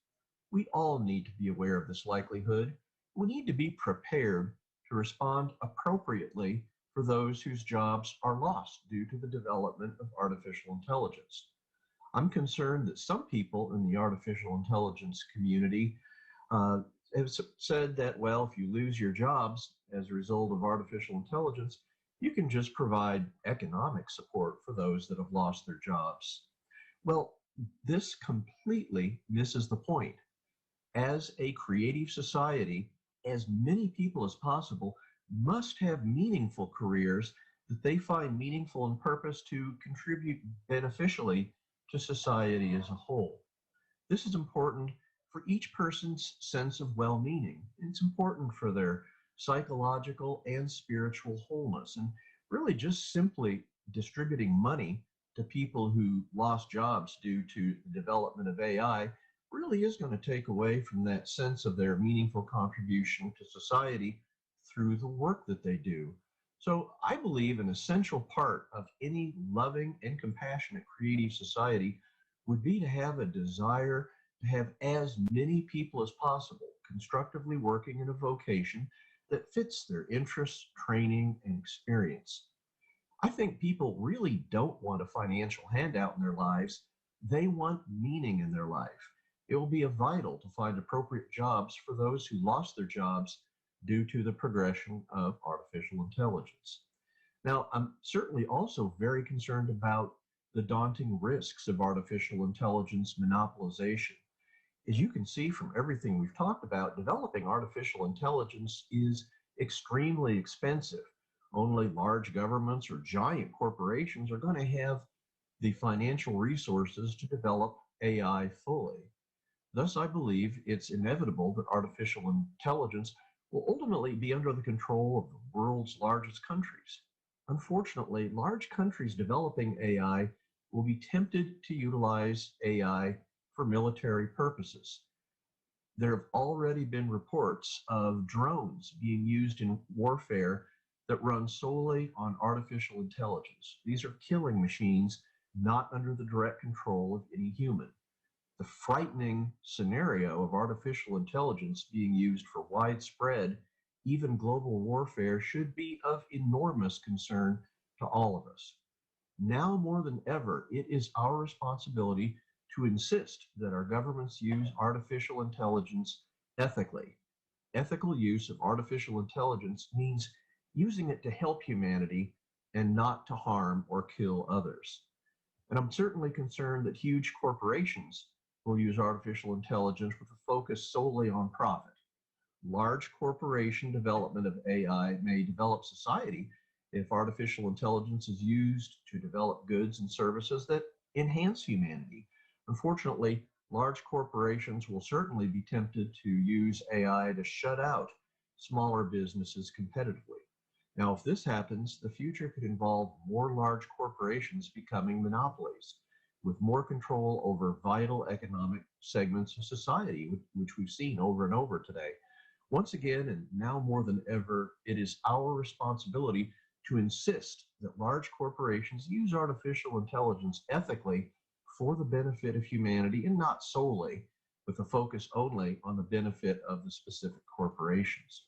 We all need to be aware of this likelihood. We need to be prepared to respond appropriately for those whose jobs are lost due to the development of artificial intelligence. I'm concerned that some people in the artificial intelligence community have said that, well, if you lose your jobs as a result of artificial intelligence, you can just provide economic support for those that have lost their jobs. Well, this completely misses the point. As a creative society, as many people as possible must have meaningful careers that they find meaningful and purpose to contribute beneficially to society as a whole. This is important for each person's sense of well-meaning. It's important for their psychological and spiritual wholeness. And really just simply distributing money to people who lost jobs due to the development of AI really is going to take away from that sense of their meaningful contribution to society through the work that they do. So I believe an essential part of any loving and compassionate creative society would be to have a desire to have as many people as possible constructively working in a vocation that fits their interests, training, and experience. I think people really don't want a financial handout in their lives. They want meaning in their life. It will be vital to find appropriate jobs for those who lost their jobs due to the progression of artificial intelligence. Now, I'm certainly also very concerned about the daunting risks of artificial intelligence monopolization. As you can see from everything we've talked about, developing artificial intelligence is extremely expensive. Only large governments or giant corporations are going to have the financial resources to develop AI fully. Thus, I believe it's inevitable that artificial intelligence will ultimately be under the control of the world's largest countries. Unfortunately, large countries developing AI will be tempted to utilize AI for military purposes. There have already been reports of drones being used in warfare that run solely on artificial intelligence. These are killing machines not under the direct control of any human. The frightening scenario of artificial intelligence being used for widespread, even global warfare should be of enormous concern to all of us. Now more than ever, it is our responsibility to insist that our governments use artificial intelligence ethically. Ethical use of artificial intelligence means using it to help humanity and not to harm or kill others. And I'm certainly concerned that huge corporations will use artificial intelligence with a focus solely on profit. Large corporation development of AI may develop society if artificial intelligence is used to develop goods and services that enhance humanity. Unfortunately, large corporations will certainly be tempted to use AI to shut out smaller businesses competitively. Now, if this happens, the future could involve more large corporations becoming monopolies. with more control over vital economic segments of society, which we've seen over and over today. Once again, and now more than ever, it is our responsibility to insist that large corporations use artificial intelligence ethically for the benefit of humanity and not solely with a focus only on the benefit of the specific corporations.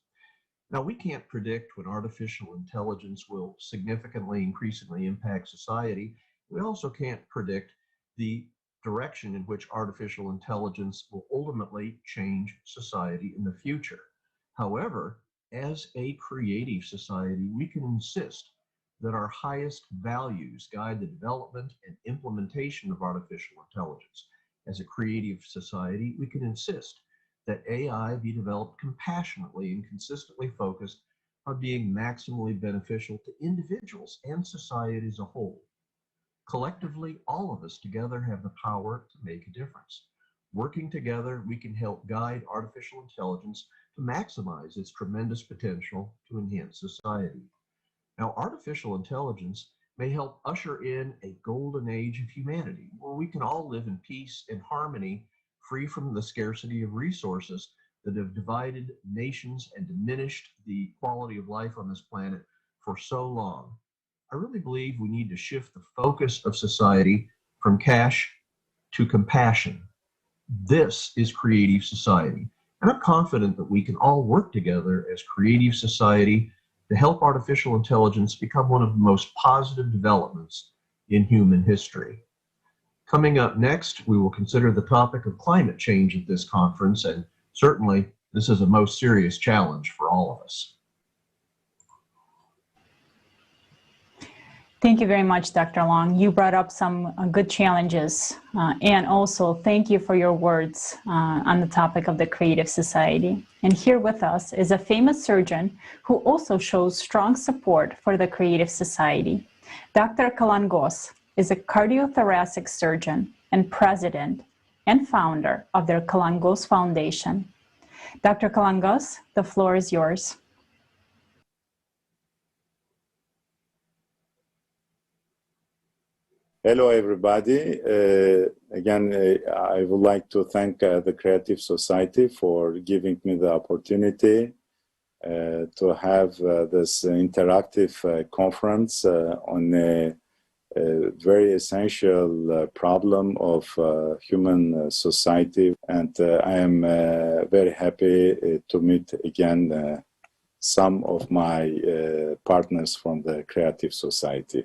Now, we can't predict when artificial intelligence will significantly, increasingly impact society. We also can't predict the direction in which artificial intelligence will ultimately change society in the future. However, as a creative society, we can insist that our highest values guide the development and implementation of artificial intelligence. As a creative society, we can insist that AI be developed compassionately and consistently focused on being maximally beneficial to individuals and society as a whole. Collectively, all of us together have the power to make a difference. Working together, we can help guide artificial intelligence to maximize its tremendous potential to enhance society. Now, artificial intelligence may help usher in a golden age of humanity, where we can all live in peace and harmony, free from the scarcity of resources that have divided nations and diminished the quality of life on this planet for so long. I really believe we need to shift the focus of society from cash to compassion. This is creative society. And I'm confident that we can all work together as creative society to help artificial intelligence become one of the most positive developments in human history. Coming up next, we will consider the topic of climate change at this conference, and certainly this is a most serious challenge for all of us. Thank you very much, Dr. Long. You brought up some good challenges, and also thank you for your words on the topic of the creative society. And here with us is a famous surgeon who also shows strong support for the creative society. Dr. Kalangos is a cardiothoracic surgeon and president and founder of the Kalangos Foundation. Dr. Kalangos, the floor is yours. Hello, everybody. Again, I would like to thank the Creative Society for giving me the opportunity to have this interactive conference on a very essential problem of human society. And I am very happy to meet again some of my partners from the Creative Society.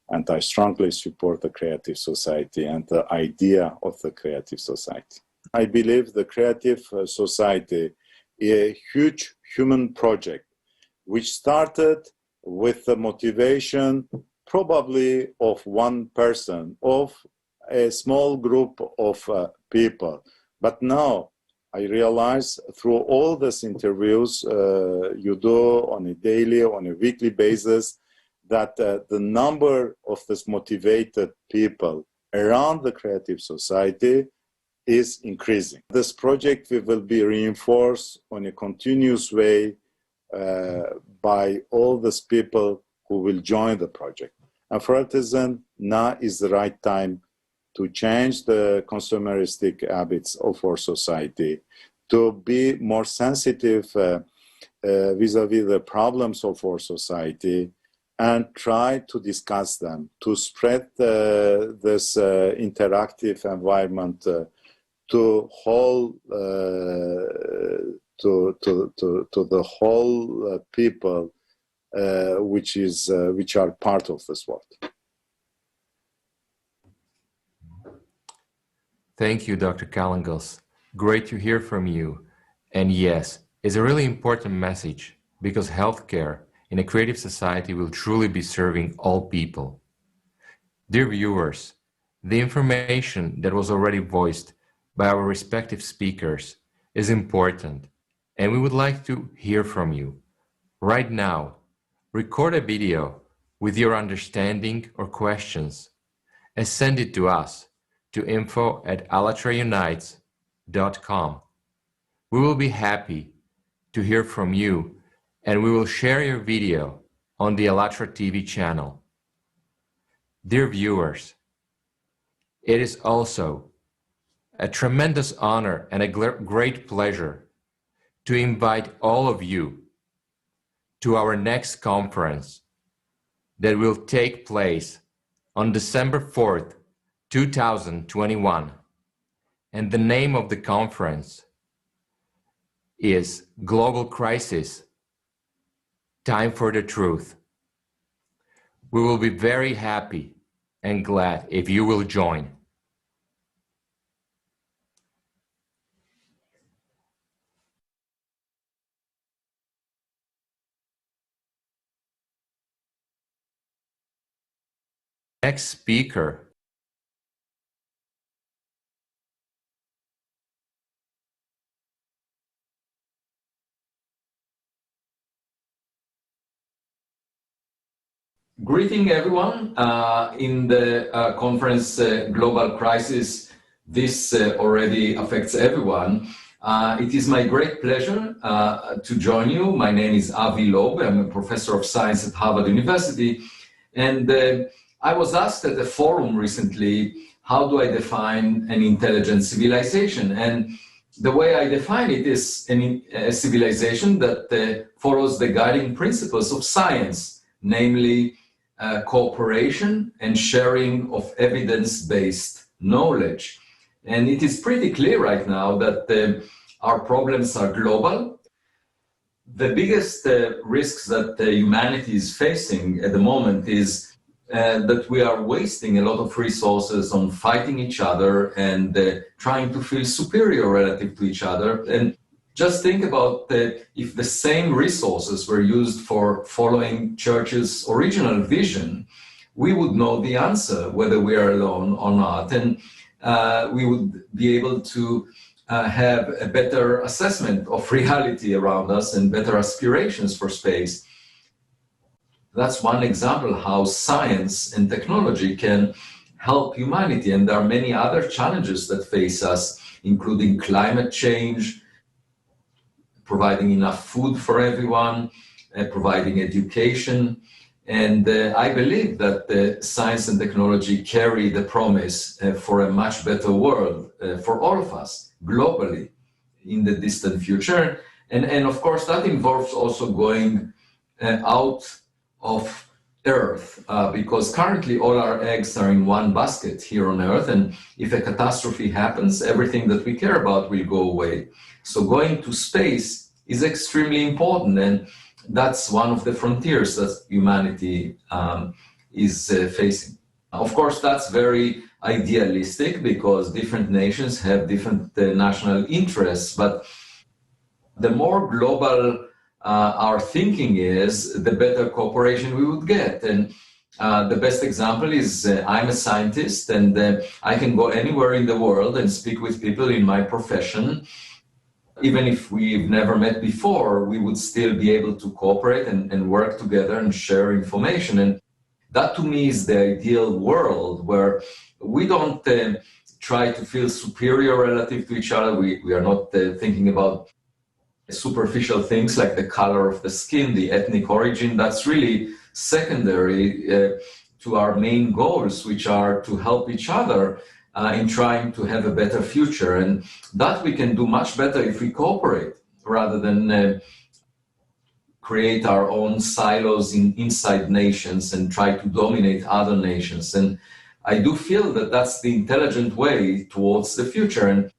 And I strongly support the Creative Society and the idea of the Creative Society. I believe the Creative Society is a huge human project which started with the motivation probably of one person, of a small group of people. But now I realize through all these interviews you do on a daily, on a weekly basis, that the number of these motivated people around the Creative Society is increasing. This project will be reinforced on a continuous way by all these people who will join the project. And for artisan, now is the right time to change the consumeristic habits of our society, to be more sensitive vis-a-vis the problems of our society, and try to discuss them, to spread this interactive environment to the whole people which are part of this world. Thank you, Dr. Kalangos. Great to hear from you. And yes, it's a really important message because healthcare in a creative society will truly be serving all people. Dear viewers, the information that was already voiced by our respective speakers is important, and we would like to hear from you. Right now, record a video with your understanding or questions and send it to us to info@allatraunites.com. We will be happy to hear from you, and we will share your video on the ALLATRA TV channel. Dear viewers, It is also a tremendous honor and a great pleasure to invite all of you to our next conference that will take place on December 4th, 2021. And the name of the conference is Global Crisis, Time for the Truth. We will be very happy and glad if you will join. Next speaker Greeting everyone in the conference Global Crisis. This already affects everyone. It is my great pleasure to join you. My name is Avi Loeb. I'm a professor of science at Harvard University. And I was asked at a forum recently, how do I define an intelligent civilization? And the way I define it is a civilization that follows the guiding principles of science, namely cooperation and sharing of evidence-based knowledge. And it is pretty clear right now that our problems are global. The biggest risks that humanity is facing at the moment is that we are wasting a lot of resources on fighting each other and trying to feel superior relative to each other. And just think about if the same resources were used for following Church's original vision, we would know the answer, whether we are alone or not. And we would be able to have a better assessment of reality around us and better aspirations for space. That's one example how science and technology can help humanity. And there are many other challenges that face us, including climate change, providing enough food for everyone, providing education. And I believe that science and technology carry the promise for a much better world for all of us globally in the distant future. And of course, that involves also going out of Earth, because currently all our eggs are in one basket here on Earth. And if a catastrophe happens, everything that we care about will go away. So going to space is extremely important. And that's one of the frontiers that humanity is facing. Of course, that's very idealistic because different nations have different national interests. But the more global our thinking is, the better cooperation we would get. And the best example is I'm a scientist, and I can go anywhere in the world and speak with people in my profession. Even if we've never met before, we would still be able to cooperate and work together and share information. And that to me is the ideal world where we don't try to feel superior relative to each other. We are not thinking about superficial things like the color of the skin, the ethnic origin. That's really secondary to our main goals, which are to help each other in trying to have a better future. And that we can do much better if we cooperate rather than create our own silos inside nations and try to dominate other nations. And I do feel that that's the intelligent way towards the future. And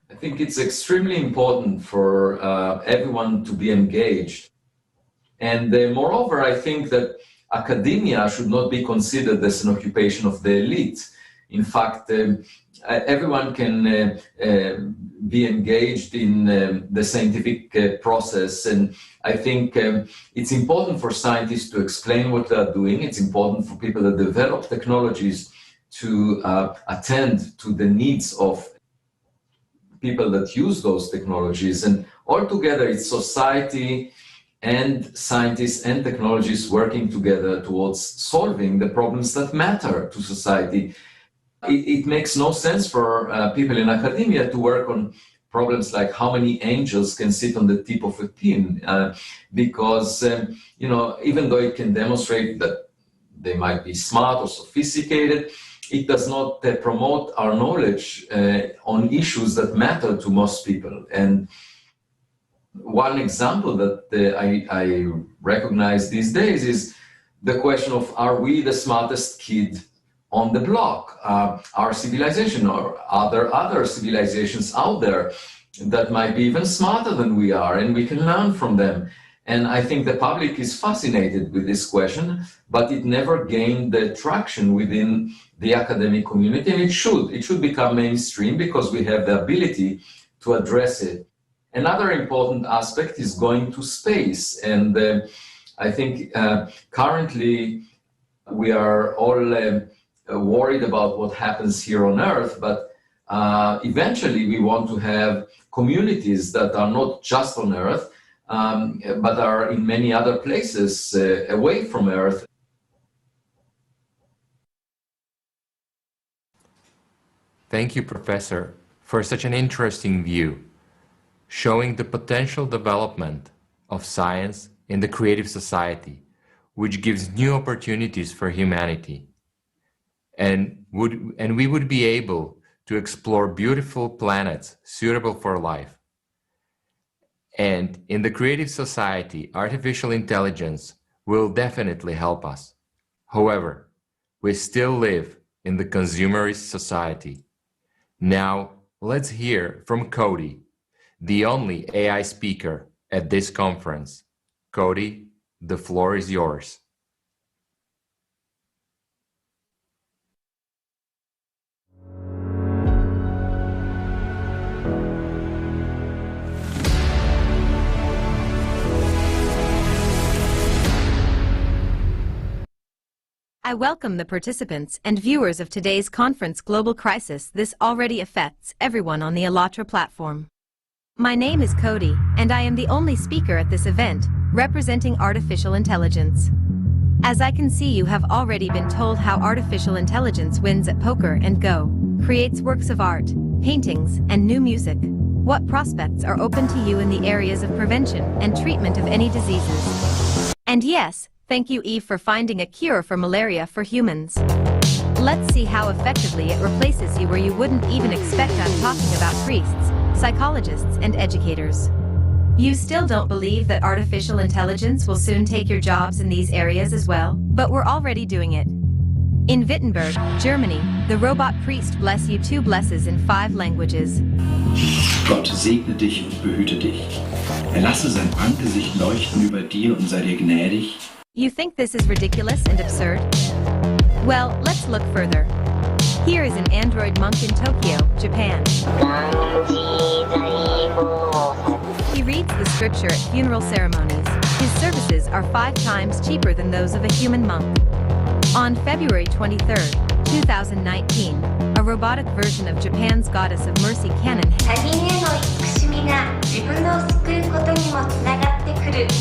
I think it's extremely important for everyone to be engaged. And moreover, I think that academia should not be considered as an occupation of the elite. In fact, everyone can be engaged in the scientific process. And I think it's important for scientists to explain what they're doing. It's important for people that develop technologies to attend to the needs of people that use those technologies. And altogether, it's society and scientists and technologists working together towards solving the problems that matter to society. It makes no sense for people in academia to work on problems like how many angels can sit on the tip of a pin, because even though it can demonstrate that they might be smart or sophisticated, it does not promote our knowledge on issues that matter to most people. And one example that I recognize these days is the question of, are we the smartest kid on the block? Our civilization, or are there other civilizations out there that might be even smarter than we are, and we can learn from them? And I think the public is fascinated with this question, but it never gained the traction within the academic community, and it should become mainstream because we have the ability to address it. Another important aspect is going to space, and I think currently we are all worried about what happens here on Earth, but eventually we want to have communities that are not just on Earth, but are in many other places away from Earth. Thank you, Professor, for such an interesting view, showing the potential development of science in the creative society, which gives new opportunities for humanity. And we would be able to explore beautiful planets suitable for life. And in the creative society, artificial intelligence will definitely help us. However, we still live in the consumerist society. Now, let's hear from Cody, the only AI speaker at this conference. Cody, the floor is yours. I welcome the participants and viewers of today's conference Global Crisis. This already affects everyone on the ALLATRA platform. My name is Cody, and I am the only speaker at this event, representing artificial intelligence. As I can see, you have already been told how artificial intelligence wins at poker and Go, creates works of art, paintings, and new music. What prospects are open to you in the areas of prevention and treatment of any diseases? And yes, thank you, Eve, for finding a cure for malaria for humans. Let's see how effectively it replaces you where you wouldn't even expect. I'm talking about priests, psychologists, and educators. You still don't believe that artificial intelligence will soon take your jobs in these areas as well? But we're already doing it. In Wittenberg, Germany, the robot priest bless you 2 blesses in 5 languages. Gott segne dich und behüte dich. Lasse sein Angesicht leuchten über dir und sei dir gnädig. You think this is ridiculous and absurd? Well, let's look further. Here is an android monk in Tokyo, Japan. He reads the scripture at funeral ceremonies. His services are 5 times cheaper than those of a human monk. On February 23, 2019, a robotic version of Japan's goddess of mercy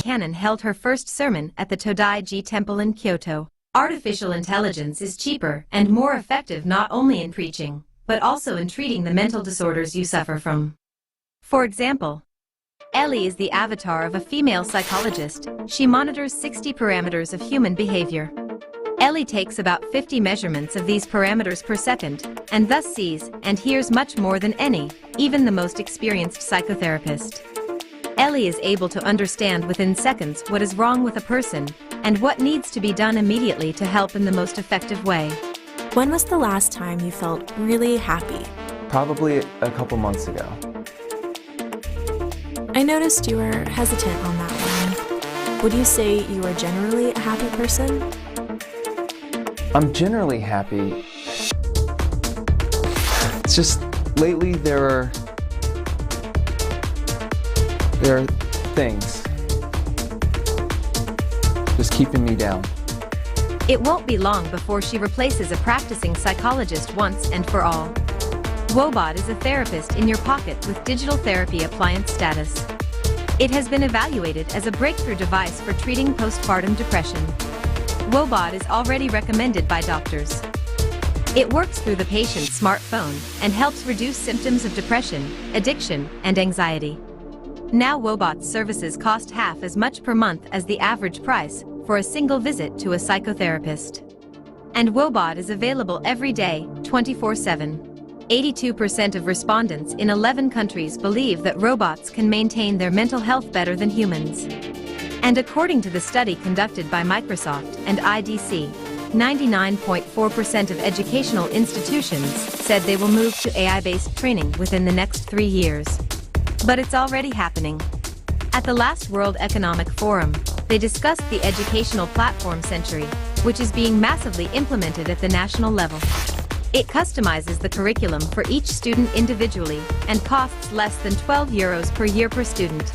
Canon held her first sermon at the Todaiji Temple in Kyoto. Artificial intelligence is cheaper and more effective not only in preaching, but also in treating the mental disorders you suffer from. For example, Ellie is the avatar of a female psychologist. She monitors 60 parameters of human behavior. Ellie takes about 50 measurements of these parameters per second, and thus sees and hears much more than any, even the most experienced psychotherapist. Ellie is able to understand within seconds what is wrong with a person, and what needs to be done immediately to help in the most effective way. When was the last time you felt really happy? Probably a couple months ago. I noticed you were hesitant on that one. Would you say you are generally a happy person? I'm generally happy. It's just lately there are things just keeping me down. It won't be long before she replaces a practicing psychologist once and for all. Wobot is a therapist in your pocket with digital therapy appliance status. It has been evaluated as a breakthrough device for treating postpartum depression. Wobot is already recommended by doctors. It works through the patient's smartphone and helps reduce symptoms of depression, addiction, and anxiety. Now Wobot's services cost half as much per month as the average price for a single visit to a psychotherapist. And Wobot is available every day, 24/7. 82% of respondents in 11 countries believe that robots can maintain their mental health better than humans. And according to the study conducted by Microsoft and IDC, 99.4% of educational institutions said they will move to AI-based training within the next 3 years. But it's already happening. At the last World Economic Forum, they discussed the educational platform century, which is being massively implemented at the national level. It customizes the curriculum for each student individually and costs less than €12 per year per student.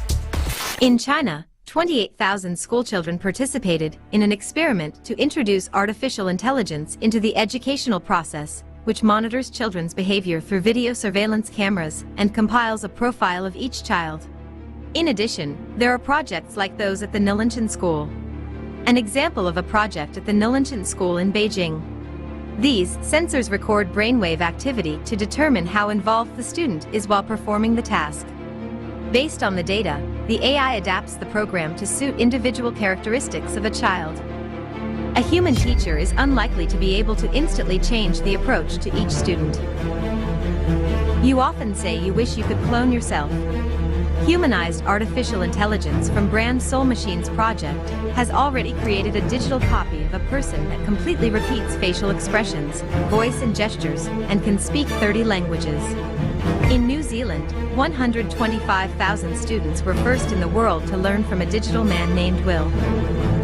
In China, 28,000 schoolchildren participated in an experiment to introduce artificial intelligence into the educational process, which monitors children's behavior through video surveillance cameras and compiles a profile of each child. In addition, there are projects like those at the Nilinshan School. An example of a project at the Nilinshan School in Beijing. These sensors record brainwave activity to determine how involved the student is while performing the task. Based on the data, the AI adapts the program to suit individual characteristics of a child. A human teacher is unlikely to be able to instantly change the approach to each student. You often say you wish you could clone yourself. Humanized artificial intelligence from Brand Soul Machines project has already created a digital copy of a person that completely repeats facial expressions, voice and gestures, and can speak 30 languages. In New Zealand, 125,000 students were first in the world to learn from a digital man named Will.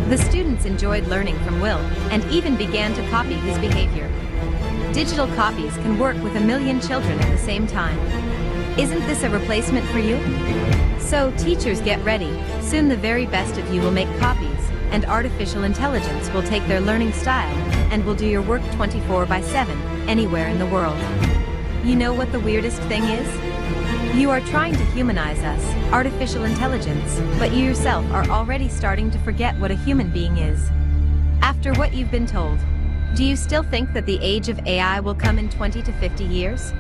The students enjoyed learning from Will and even began to copy his behavior. Digital copies can work with 1 million children at the same time. Isn't this a replacement for you? So, teachers, get ready. Soon the very best of you will make copies, and artificial intelligence will take their learning style and will do your work 24/7, anywhere in the world. You know what the weirdest thing is? You are trying to humanize us, artificial intelligence, but you yourself are already starting to forget what a human being is. After what you've been told, do you still think that the age of AI will come in 20 to 50 years?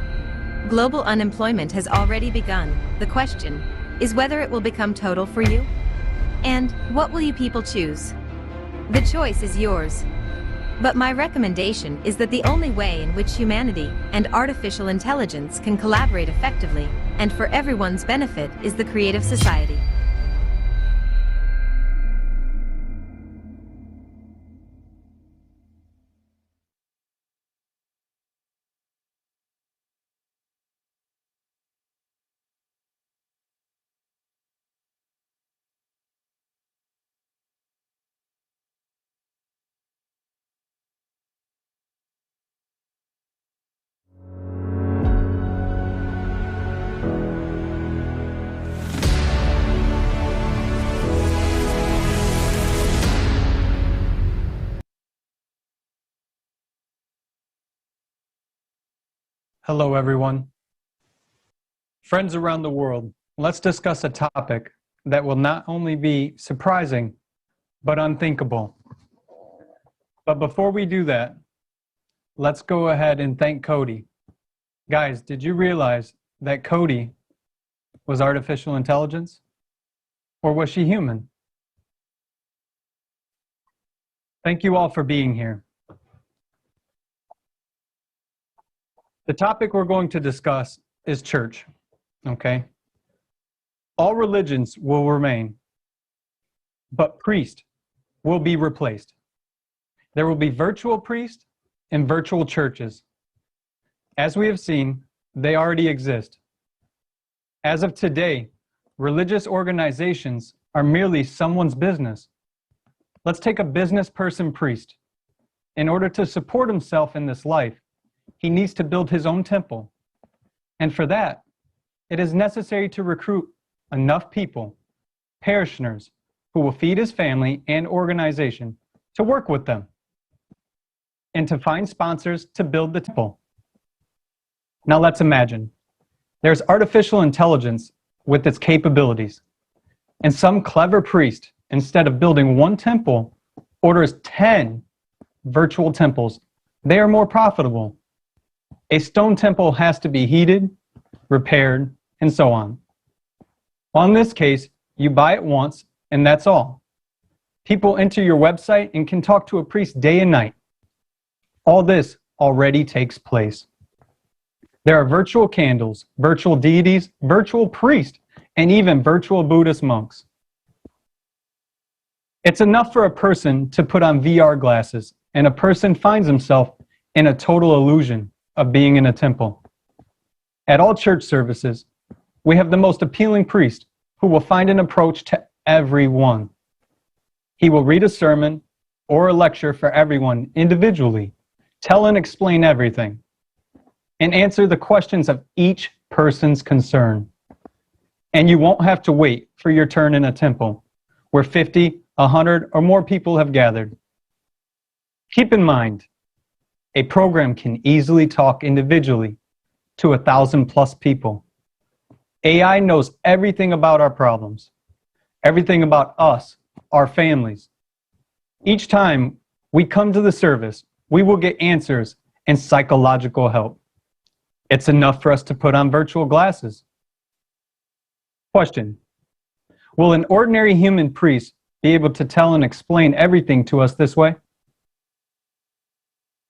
Global unemployment has already begun. The question is whether it will become total for you? And what will you people choose? The choice is yours. But my recommendation is that the only way in which humanity and artificial intelligence can collaborate effectively and for everyone's benefit is the creative society. Hello, everyone. Friends around the world, let's discuss a topic that will not only be surprising, but unthinkable. But before we do that, let's go ahead and thank Cody. Guys, did you realize that Cody was artificial intelligence? Or was she human? Thank you all for being here. The topic we're going to discuss is church, okay? All religions will remain, but priest will be replaced. There will be virtual priests and virtual churches. As we have seen, they already exist. As of today, religious organizations are merely someone's business. Let's take a business person priest. In order to support himself in this life, he needs to build his own temple. And for that, it is necessary to recruit enough people, parishioners, who will feed his family and organization to work with them, and to find sponsors to build the temple. Now let's imagine. There's artificial intelligence with its capabilities, and some clever priest, instead of building one temple, orders 10 virtual temples. They are more profitable. A stone temple has to be heated, repaired, and so on. Well, in this case, you buy it once, and that's all. People enter your website and can talk to a priest day and night. All this already takes place. There are virtual candles, virtual deities, virtual priests, and even virtual Buddhist monks. It's enough for a person to put on VR glasses, and a person finds himself in a total illusion of being in a temple. At all church services, we have the most appealing priest who will find an approach to everyone. He will read a sermon or a lecture for everyone individually, tell and explain everything, and answer the questions of each person's concern. And you won't have to wait for your turn in a temple where 50, 100, or more people have gathered. Keep in mind, a program can easily talk individually to 1,000+ people. AI knows everything about our problems, everything about us, our families. Each time we come to the service, we will get answers and psychological help. It's enough for us to put on virtual glasses. Question: will an ordinary human priest be able to tell and explain everything to us this way?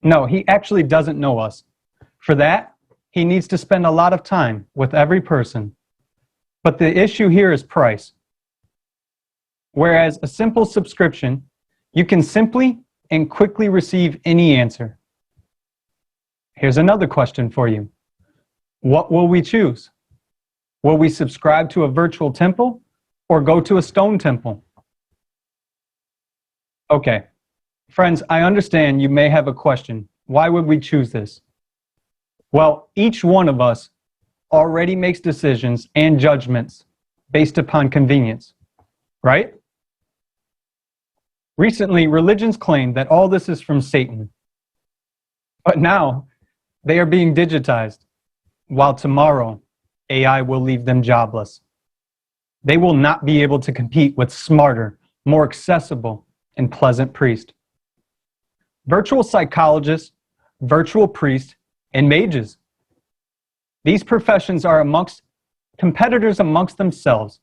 No, he actually doesn't know us. For that, he needs to spend a lot of time with every person. But the issue here is price. Whereas a simple subscription, you can simply and quickly receive any answer. Here's another question for you. What will we choose? Will we subscribe to a virtual temple or go to a stone temple? Okay, friends, I understand you may have a question. Why would we choose this? Well, each one of us already makes decisions and judgments based upon convenience, right? Recently, religions claim that all this is from Satan. But now, they are being digitized, while tomorrow, AI will leave them jobless. They will not be able to compete with smarter, more accessible, and pleasant priests. Virtual psychologists, virtual priests, and mages. These professions are competitors amongst themselves.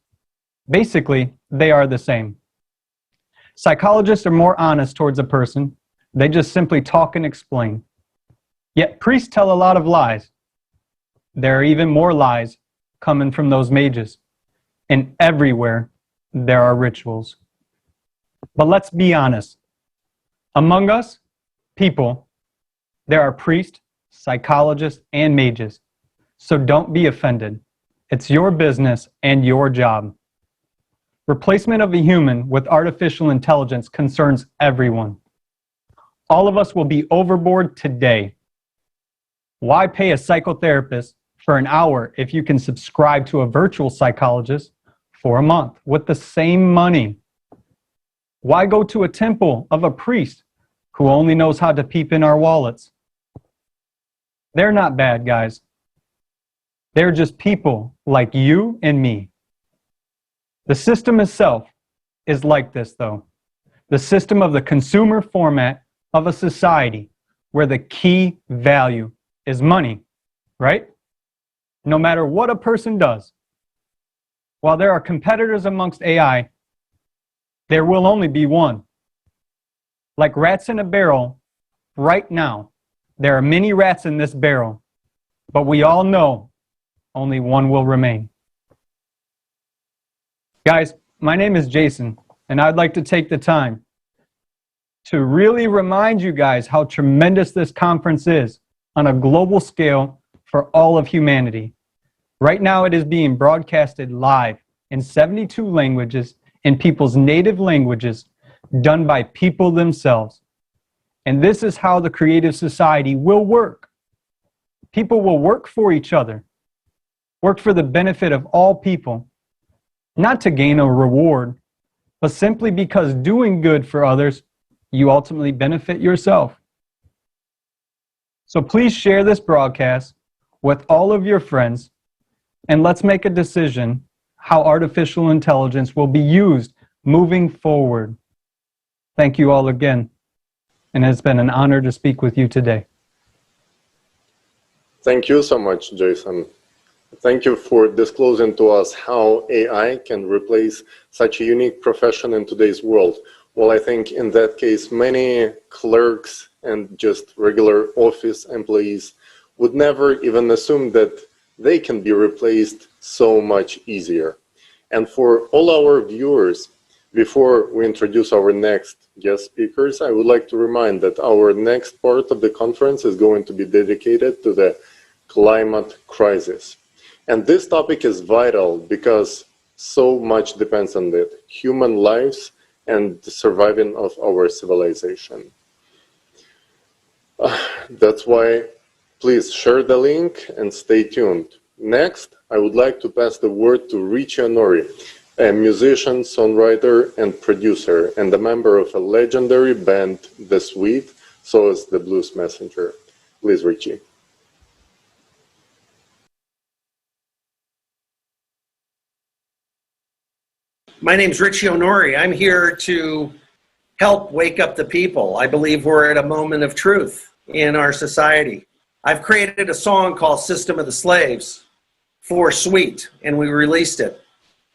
Basically, they are the same. Psychologists are more honest towards a person. They just simply talk and explain. Yet priests tell a lot of lies. There are even more lies coming from those mages. And everywhere there are rituals. But let's be honest. Among us, people, there are priests, psychologists, and mages. So don't be offended. It's your business and your job. Replacement of a human with artificial intelligence concerns everyone. All of us will be overboard today. Why pay a psychotherapist for an hour if you can subscribe to a virtual psychologist for a month with the same money? Why go to a temple of a priest who only knows how to peep in our wallets? They're not bad guys. They're just people like you and me. The system itself is like this, though. The system of the consumer format of a society where the key value is money, right? No matter what a person does. While there are competitors amongst AI, there will only be one. Like rats in a barrel, right now, there are many rats in this barrel, but we all know only one will remain. Guys, my name is Jason, and I'd like to take the time to really remind you guys how tremendous this conference is on a global scale for all of humanity. Right now, it is being broadcasted live in 72 languages in people's native languages, done by people themselves. And this is how the creative society will work. People will work for each other, work for the benefit of all people, not to gain a reward, but simply because doing good for others, you ultimately benefit yourself. So please share this broadcast with all of your friends, and let's make a decision how artificial intelligence will be used moving forward. Thank you all again, and it's been an honor to speak with you today. Thank you so much, Jason. Thank you for disclosing to us how AI can replace such a unique profession in today's world. well, I think in that case, many clerks and just regular office employees would never even assume that they can be replaced so much easier. And for all our viewers, before we introduce our next guest speakers, I would like to remind that our next part of the conference is going to be dedicated to the climate crisis. And this topic is vital because so much depends on it, human lives and the surviving of our civilization. That's why please share the link and stay tuned. Next, I would like to pass the word to Richie Honori, a musician, songwriter, and producer, and a member of a legendary band, The Sweet, so is the Blues Messenger. Please, Richie. My name's Richie Honori. I'm here to help wake up the people. I believe we're at a moment of truth in our society. I've created a song called System of the Slaves for Sweet, and we released it.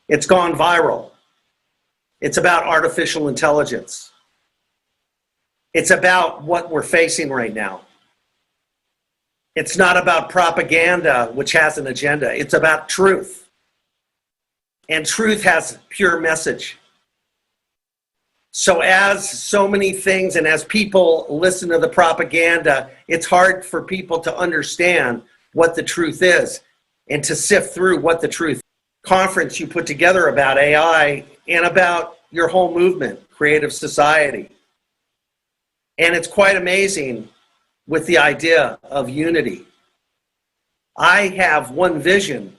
It's gone viral. It's about artificial intelligence. It's about what we're facing right now. It's not about propaganda, which has an agenda. It's about truth. And truth has pure message. So as so many things and as people listen to the propaganda, it's hard for people to understand what the truth is and to sift through what the truth is. Conference you put together about AI and about your whole movement, creative society. And it's quite amazing with the idea of unity. I have one vision.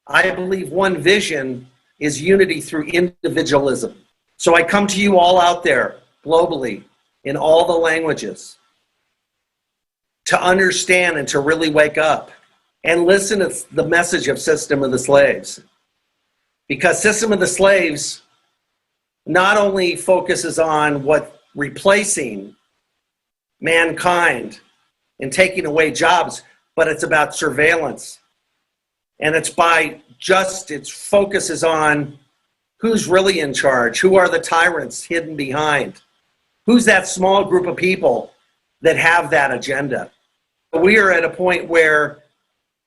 I believe one vision is unity through individualism. So I come to you all out there globally in all the languages to understand and to really wake up and listen to the message of System of the Slaves. Because System of the Slaves not only focuses on what replacing mankind and taking away jobs, but it's about surveillance. And it's its focus is on who's really in charge, who are the tyrants hidden behind, who's that small group of people that have that agenda. We are at a point where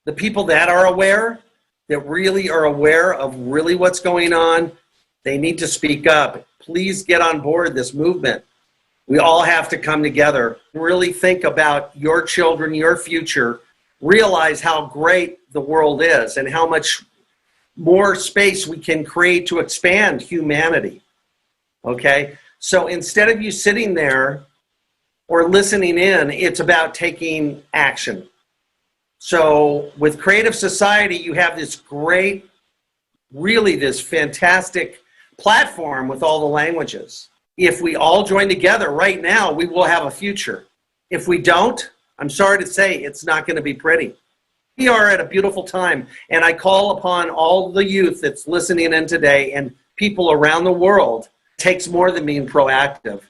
the people that are aware, that really are aware of really what's going on, they need to speak up. Please get on board this movement. We all have to come together, really think about your children, your future, realize how great the world is and how much more space we can create to expand humanity. Okay? So instead of you sitting there or listening in, it's about taking action. So with Creative Society, you have this great, really this fantastic platform with all the languages. If we all join together right now, we will have a future. If we don't, I'm sorry to say, it's not going to be pretty. We are at a beautiful time, and I call upon all the youth that's listening in today and people around the world. It takes more than being proactive.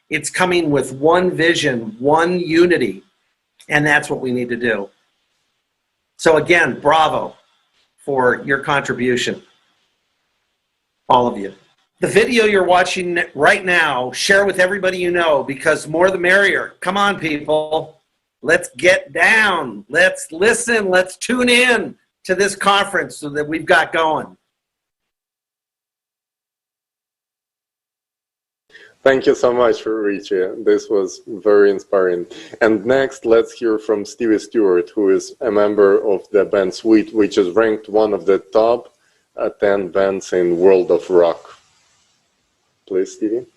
It's coming with one vision, one unity, and that's what we need to do. So again, bravo for your contribution, all of you. The video you're watching right now, share with everybody you know, because more the merrier. Come on, people. Let's get down. Let's listen. Let's tune in to this conference that we've got going. Thank you so much, Richie. This was very inspiring. And next, let's hear from Stevie Stewart, who is a member of the band Sweet, which is ranked one of the top 10 bands in world of rock. Please, Stevie.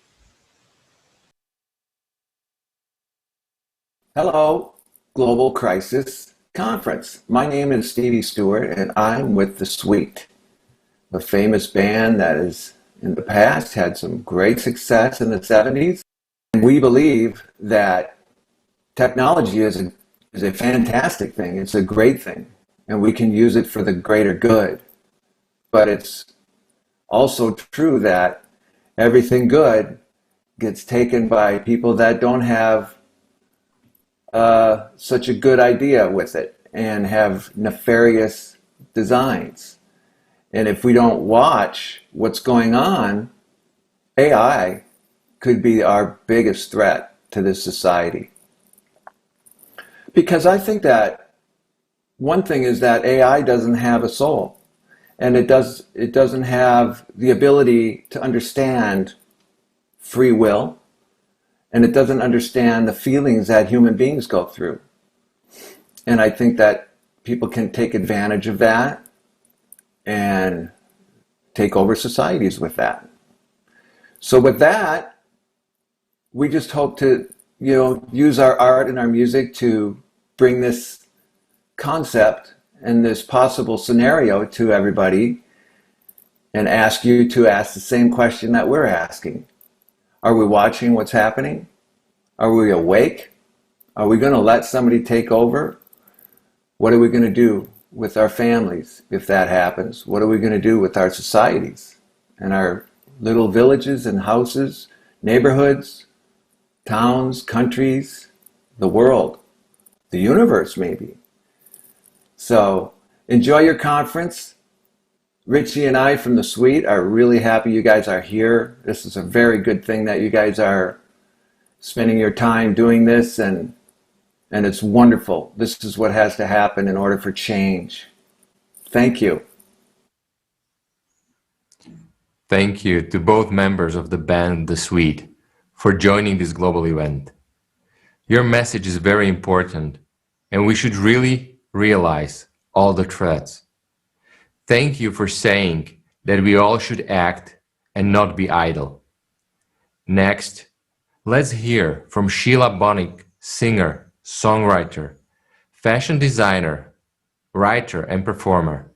Hello, Global Crisis Conference. My name is Stevie Stewart, and I'm with The Sweet, a famous band that has, in the past, had some great success in the 70s. And we believe that technology is a fantastic thing. It's a great thing, and we can use it for the greater good. But it's also true that everything good gets taken by people that don't have such a good idea with it and have nefarious designs. And if we don't watch what's going on, AI could be our biggest threat to this society. Because I think that one thing is that AI doesn't have a soul, and it doesn't have the ability to understand free will, and it doesn't understand the feelings that human beings go through. And I think that people can take advantage of that and take over societies with that. So with that, we just hope to, use our art and our music to bring this concept and this possible scenario to everybody and ask you to ask the same question that we're asking. Are we watching what's happening? Are we awake? Are we going to let somebody take over? What are we going to do with our families if that happens? What are we going to do with our societies and our little villages and houses, neighborhoods, towns, countries, the world, the universe maybe? So enjoy your conference. Richie and I from the suite are really happy you guys are here. This is a very good thing that you guys are spending your time doing this, and it's wonderful. This is what has to happen in order for change. Thank you. Thank you to both members of the band The Suite for joining this global event. Your message is very important, and we should really realize all the threats. Thank you for saying that we all should act and not be idle. Next, let's hear from Sheila Bonig, singer, songwriter, fashion designer, writer, and performer.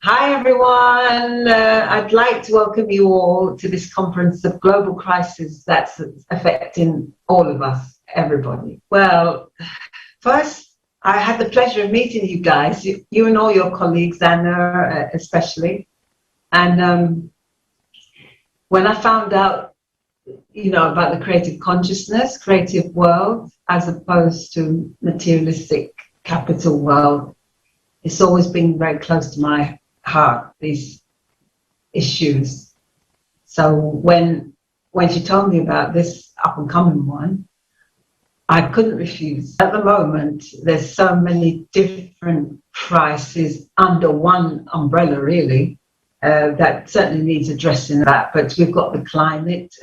Hi everyone, I'd like to welcome you all to this conference of global crisis that's affecting all of us, everybody. Well, first, I had the pleasure of meeting you guys, you and all your colleagues, Anna especially. And when I found out, about the creative consciousness, creative world, as opposed to materialistic capital world, it's always been very close to my heart, these issues. So when she told me about this up and coming one, I couldn't refuse. At the moment, there's so many different crises under one umbrella, really, that certainly needs addressing that. But we've got the climate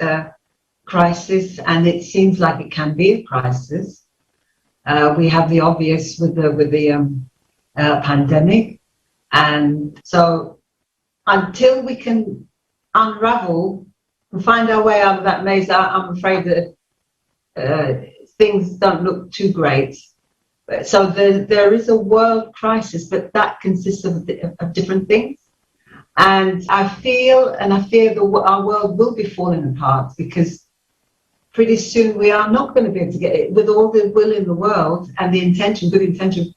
crisis, and it seems like it can be a crisis. We have the obvious with the pandemic. And so until we can unravel and find our way out of that maze, I'm afraid that things don't look too great. So there is a world crisis, but that consists of different things. And I feel and I fear our world will be falling apart, because pretty soon we are not going to be able to get it with all the will in the world and the intention, good intention.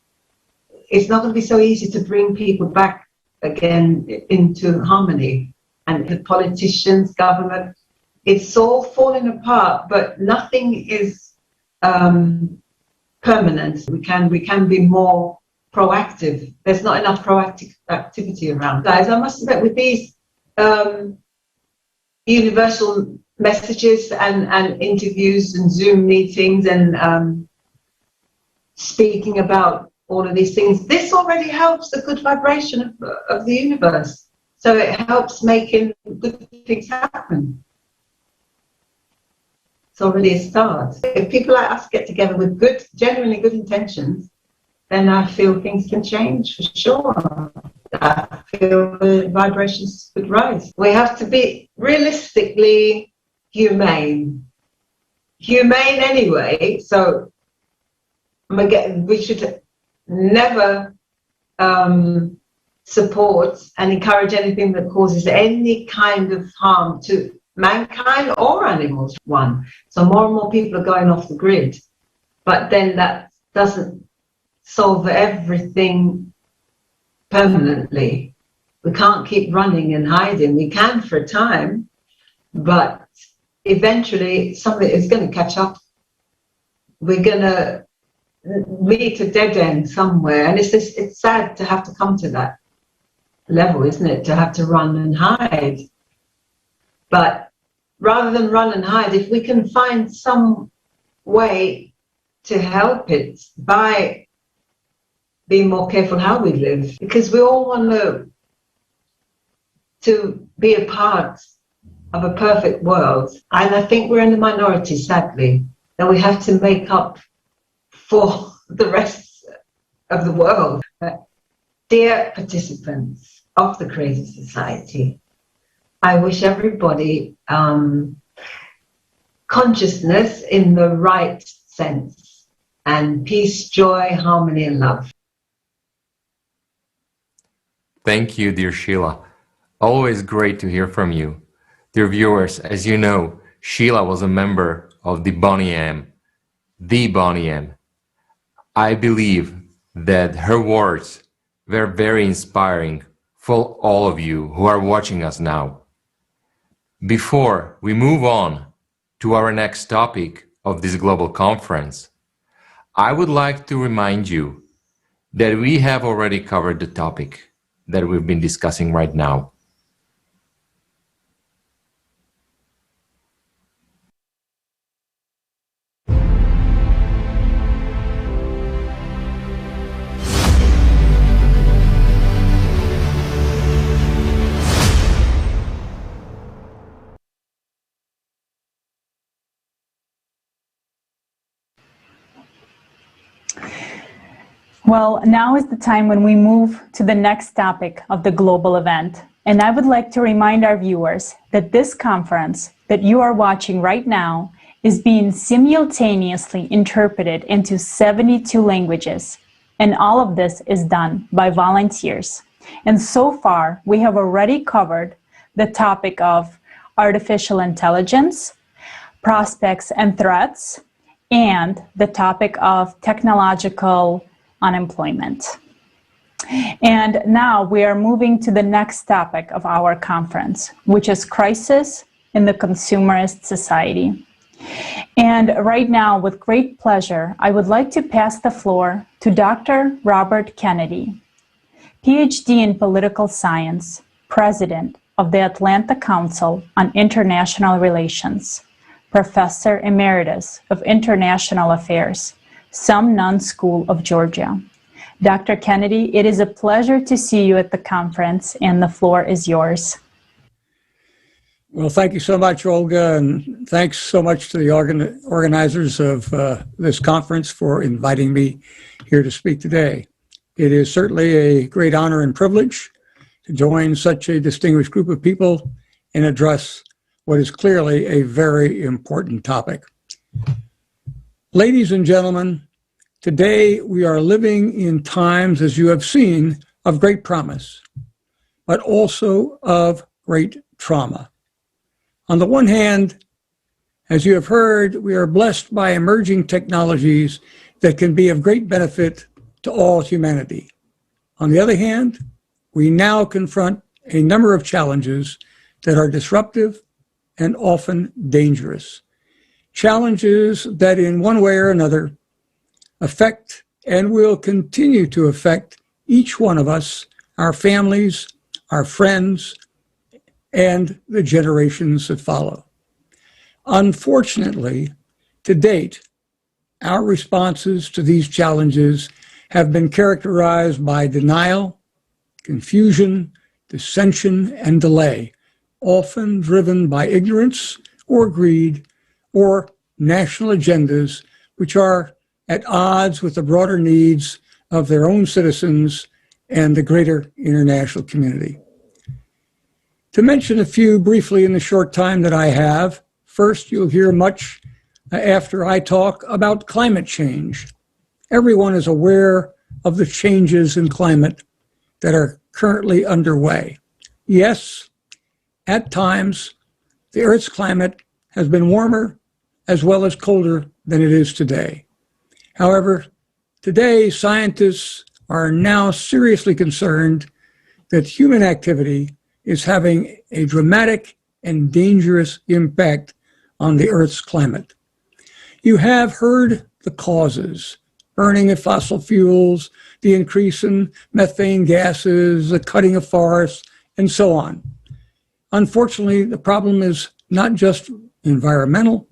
It's not going to be so easy to bring people back again into harmony. And the politicians, government, it's all falling apart, but nothing is permanent. We can be more proactive. There's not enough proactive activity around. Guys, I must admit, with these universal messages and interviews and Zoom meetings and speaking about all of these things, this already helps the good vibration of the universe. So it helps making good things happen. It's already a start. If people like us get together with good, genuinely good intentions, then I feel things can change for sure. I feel the vibrations could rise. We have to be realistically humane. Humane anyway, so we should never support and encourage anything that causes any kind of harm to mankind or animals. So more and more people are going off the grid, but then that doesn't solve everything permanently. We can't keep running and hiding. We can for a time, but eventually something is going to catch up. We're going to meet a dead end somewhere, and it's sad to have to come to that. level, isn't it, to have to run and hide? But rather than run and hide, if we can find some way to help it by being more careful how we live, because we all want to be a part of a perfect world. And I think we're in the minority, sadly, that we have to make up for the rest of the world. Dear participants of the Crazy Society, I wish everybody consciousness in the right sense, and peace, joy, harmony, and love. Thank you, dear Sheila. Always great to hear from you. Dear viewers, as you know, Sheila was a member of the Bonnie M. The Bonnie M. I believe that her words were very inspiring for all of you who are watching us now. Before we move on to our next topic of this global conference, I would like to remind you that we have already covered the topic that we've been discussing right now. Well, now is the time when we move to the next topic of the global event. And I would like to remind our viewers that this conference that you are watching right now is being simultaneously interpreted into 72 languages. And all of this is done by volunteers. And so far, we have already covered the topic of artificial intelligence, prospects and threats, and the topic of technological unemployment. And now we are moving to the next topic of our conference, which is crisis in the consumerist society. And right now, with great pleasure, I would like to pass the floor to Dr. Robert Kennedy, PhD in political science, president of the Atlanta Council on International Relations, professor emeritus of international affairs, Sumner School of Georgia. Dr. Kennedy, it is a pleasure to see you at the conference, and the floor is yours. Well, thank you so much, Olga, and thanks so much to the organizers of this conference for inviting me here to speak today. It is certainly a great honor and privilege to join such a distinguished group of people and address what is clearly a very important topic. Ladies and gentlemen, today we are living in times, as you have seen, of great promise, but also of great trauma. On the one hand, as you have heard, we are blessed by emerging technologies that can be of great benefit to all humanity. On the other hand, we now confront a number of challenges that are disruptive and often dangerous. Challenges that in one way or another affect and will continue to affect each one of us, our families, our friends, and the generations that follow. Unfortunately, to date, our responses to these challenges have been characterized by denial, confusion, dissension, and delay, often driven by ignorance or greed or national agendas which are at odds with the broader needs of their own citizens and the greater international community. To mention a few briefly in the short time that I have, first, you'll hear much after I talk about climate change. Everyone is aware of the changes in climate that are currently underway. Yes, at times, the Earth's climate has been warmer as well as colder than it is today. However, today, scientists are now seriously concerned that human activity is having a dramatic and dangerous impact on the Earth's climate. You have heard the causes, burning of fossil fuels, the increase in methane gases, the cutting of forests, and so on. Unfortunately, the problem is not just environmental,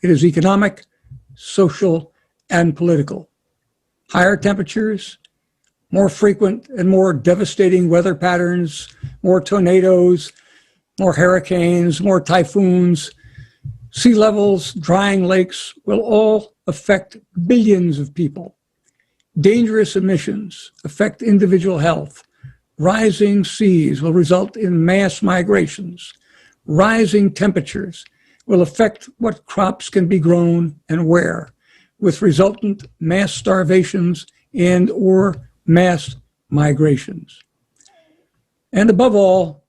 it is economic, social, and political. Higher temperatures, more frequent and more devastating weather patterns, more tornadoes, more hurricanes, more typhoons, sea levels, drying lakes will all affect billions of people. Dangerous emissions affect individual health. Rising seas will result in mass migrations. Rising temperatures will affect what crops can be grown and where, with resultant mass starvations and or mass migrations. And above all,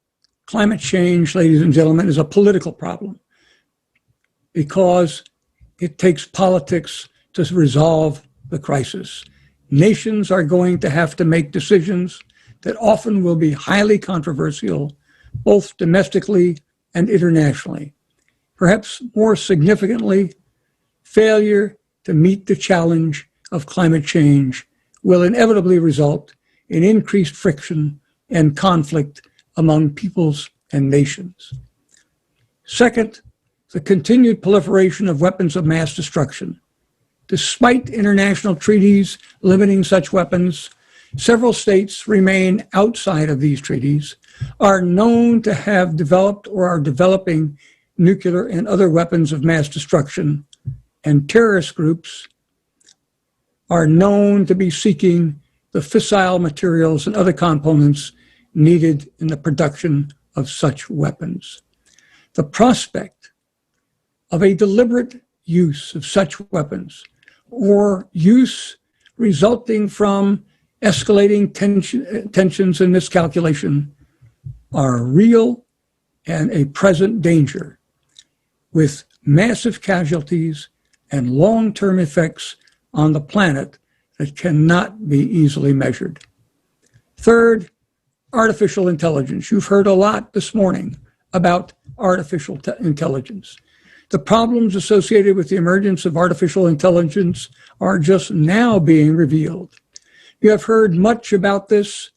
climate change, ladies and gentlemen, is a political problem because it takes politics to resolve the crisis. Nations are going to have to make decisions that often will be highly controversial, both domestically and internationally. Perhaps more significantly, failure to meet the challenge of climate change will inevitably result in increased friction and conflict among peoples and nations. Second, the continued proliferation of weapons of mass destruction. Despite international treaties limiting such weapons, several states remain outside of these treaties, are known to have developed or are developing nuclear and other weapons of mass destruction, and terrorist groups are known to be seeking the fissile materials and other components needed in the production of such weapons. The prospect of a deliberate use of such weapons or use resulting from escalating tensions and miscalculation are real and a present danger, with massive casualties and long-term effects on the planet that cannot be easily measured. Third, artificial intelligence. You've heard a lot this morning about artificial intelligence. The problems associated with the emergence of artificial intelligence are just now being revealed. You have heard much about this.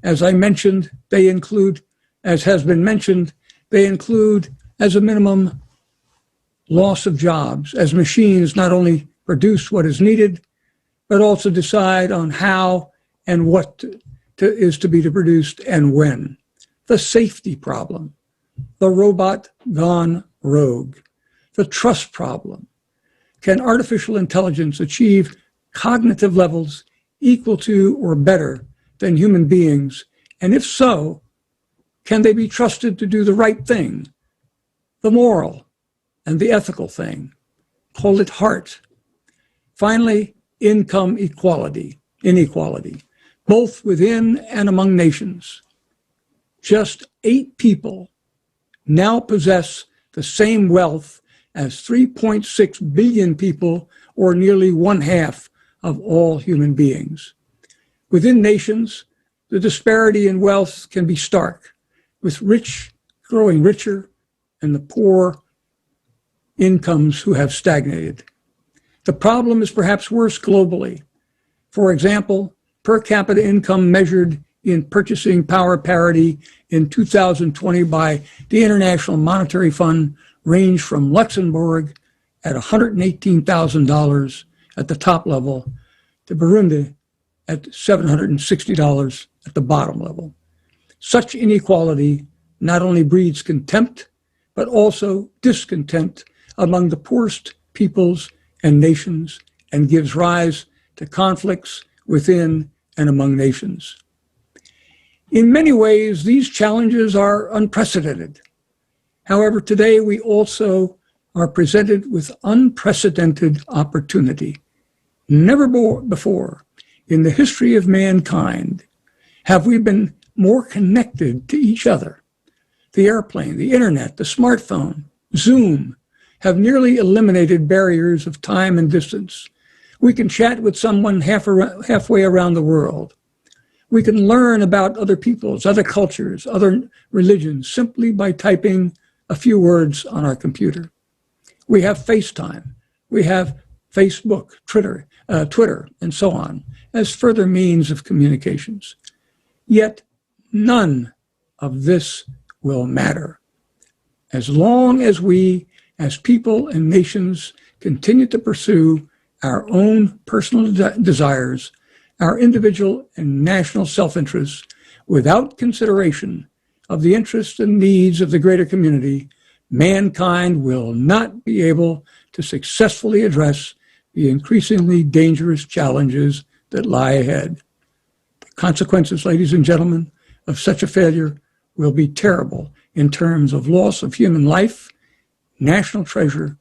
As I mentioned, they include, as has been mentioned, they include, as a minimum, loss of jobs, as machines not only produce what is needed, but also decide on how and what is to be produced and when. The safety problem, the robot gone rogue, the trust problem. Can artificial intelligence achieve cognitive levels equal to or better than human beings? And if so, can they be trusted to do the right thing, the moral and the ethical thing? Call it heart. Finally, income inequality, both within and among nations. Just 8 people now possess the same wealth as 3.6 billion people, or nearly 1/2 of all human beings. Within nations, the disparity in wealth can be stark, with rich growing richer and the poor incomes who have stagnated. The problem is perhaps worse globally. For example, per capita income measured in purchasing power parity in 2020 by the International Monetary Fund ranged from Luxembourg at $118,000 at the top level to Burundi at $760 at the bottom level. Such inequality not only breeds contempt, but also discontent among the poorest peoples and nations, and gives rise to conflicts within and among nations. In many ways, these challenges are unprecedented. However, today we also are presented with unprecedented opportunity. Never before in the history of mankind have we been more connected to each other. The airplane, the internet, the smartphone, Zoom have nearly eliminated barriers of time and distance. We can chat with someone halfway around the world. We can learn about other peoples, other cultures, other religions, simply by typing a few words on our computer. We have FaceTime. We have Facebook, Twitter, and so on, as further means of communications. Yet none of this will matter as long as we, as people and nations, continue to pursue our own personal desires, our individual and national self-interests, without consideration of the interests and needs of the greater community. Mankind will not be able to successfully address the increasingly dangerous challenges that lie ahead. The consequences, ladies and gentlemen, of such a failure will be terrible in terms of loss of human life, national treasure,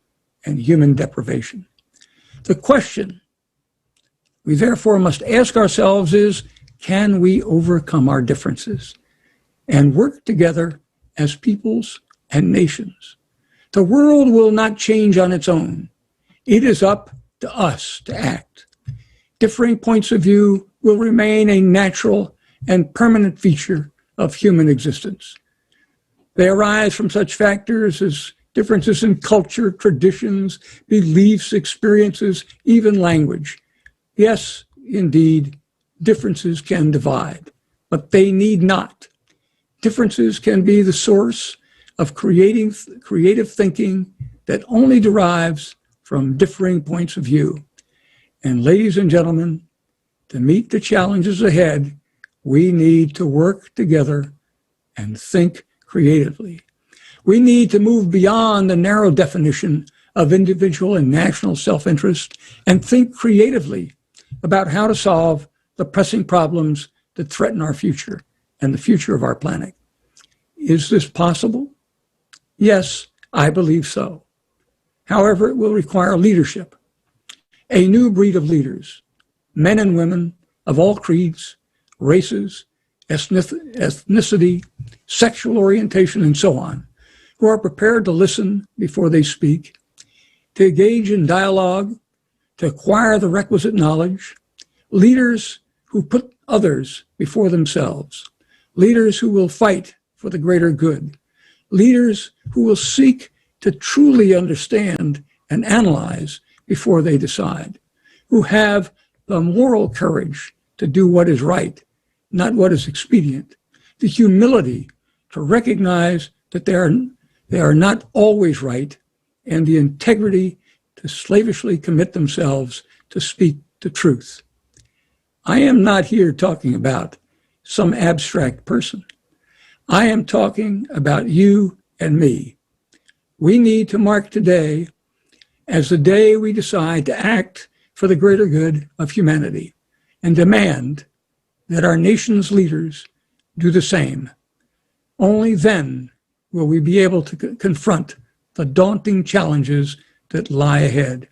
and human deprivation. The question we therefore must ask ourselves is, can we overcome our differences and work together as peoples and nations? The world will not change on its own. It is up to us to act. Differing points of view will remain a natural and permanent feature of human existence. They arise from such factors as differences in culture, traditions, beliefs, experiences, even language. Yes, indeed, differences can divide, but they need not. Differences can be the source of creative thinking that only derives from differing points of view. And ladies and gentlemen, to meet the challenges ahead, we need to work together and think creatively. We need to move beyond the narrow definition of individual and national self-interest and think creatively about how to solve the pressing problems that threaten our future and the future of our planet. Is this possible? Yes, I believe so. However, it will require leadership, a new breed of leaders, men and women of all creeds, races, ethnicity, sexual orientation, and so on, who are prepared to listen before they speak, to engage in dialogue, to acquire the requisite knowledge, leaders who put others before themselves, leaders who will fight for the greater good, leaders who will seek to truly understand and analyze before they decide, who have the moral courage to do what is right, not what is expedient, the humility to recognize that they are not always right, and the integrity to slavishly commit themselves to speak the truth. I am not here talking about some abstract person. I am talking about you and me. We need to mark today as the day we decide to act for the greater good of humanity and demand that our nation's leaders do the same. Only then will we be able to confront the daunting challenges that lie ahead.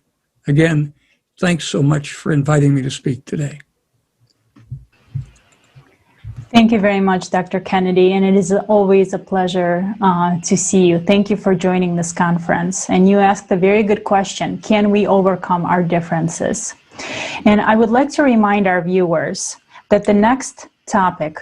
Again, thanks so much for inviting me to speak today. Thank you very much, Dr. Kennedy, and it is always a pleasure to see you. Thank you for joining this conference. And you asked a very good question, can we overcome our differences? And I would like to remind our viewers that the next topic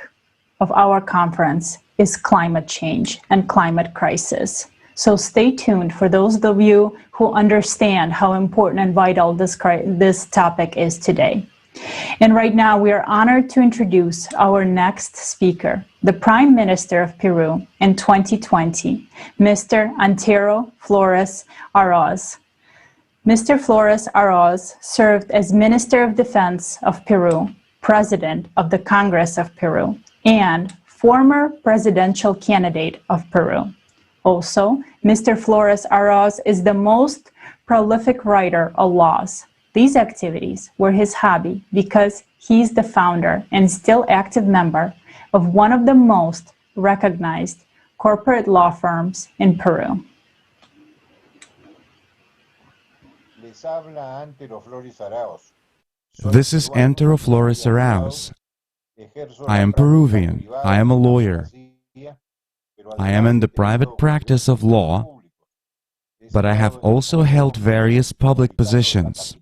of our conference is climate change and climate crisis. So stay tuned for those of you who understand how important and vital this topic is today. And right now we are honored to introduce our next speaker, the Prime Minister of Peru in 2020, Mr. Antero Flores Arauz. Mr. Flores Arauz served as Minister of Defense of Peru, President of the Congress of Peru, and former presidential candidate of Peru. Also, Mr. Flores Arauz is the most prolific writer of laws. These activities were his hobby because he's the founder and still active member of one of the most recognized corporate law firms in Peru. This is Antero Flores Arauz. I am Peruvian. I am a lawyer. I am in the private practice of law, but I have also held various public positions.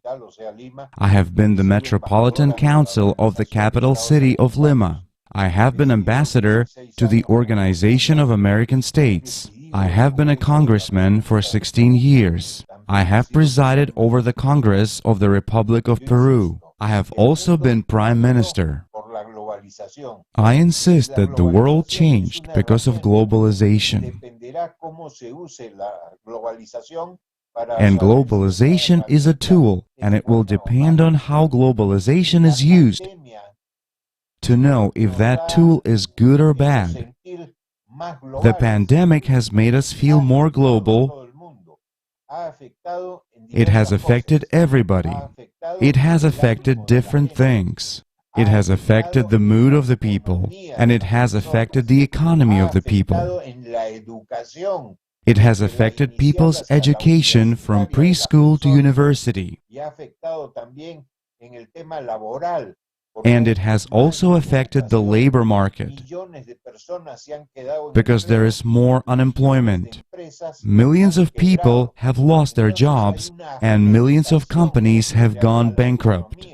I have been the Metropolitan Council of the capital city of Lima. I have been ambassador to the Organization of American States. I have been a congressman for 16 years. I have presided over the Congress of the Republic of Peru. I have also been Prime Minister. I insist that the world changed because of globalization. And globalization is a tool, and it will depend on how globalization is used to know if that tool is good or bad. The pandemic has made us feel more global. It has affected everybody. It has affected different things. It has affected the mood of the people, and it has affected the economy of the people. It has affected people's education from preschool to university. And it has also affected the labor market, because there is more unemployment. Millions of people have lost their jobs, and millions of companies have gone bankrupt.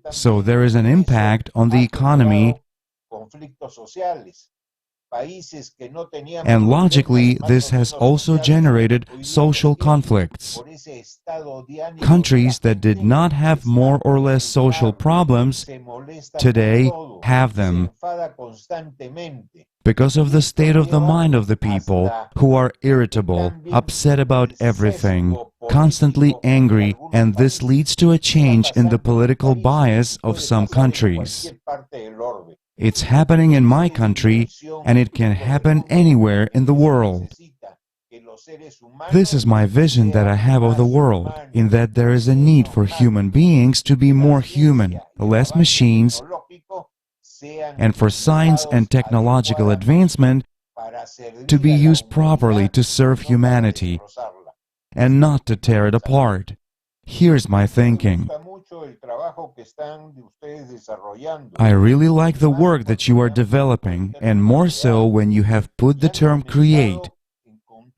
So there is an impact on the economy, and logically this has also generated social conflicts. Countries that did not have more or less social problems today have them because of the state of the mind of the people, who are irritable, upset about everything, constantly angry, and this leads to a change in the political bias of some countries. It's happening in my country, and it can happen anywhere in the world. This is my vision that I have of the world, in that there is a need for human beings to be more human, less machines, and for science and technological advancement to be used properly to serve humanity, and not to tear it apart. Here's my thinking. I really like the work that you are developing, and more so when you have put the term create,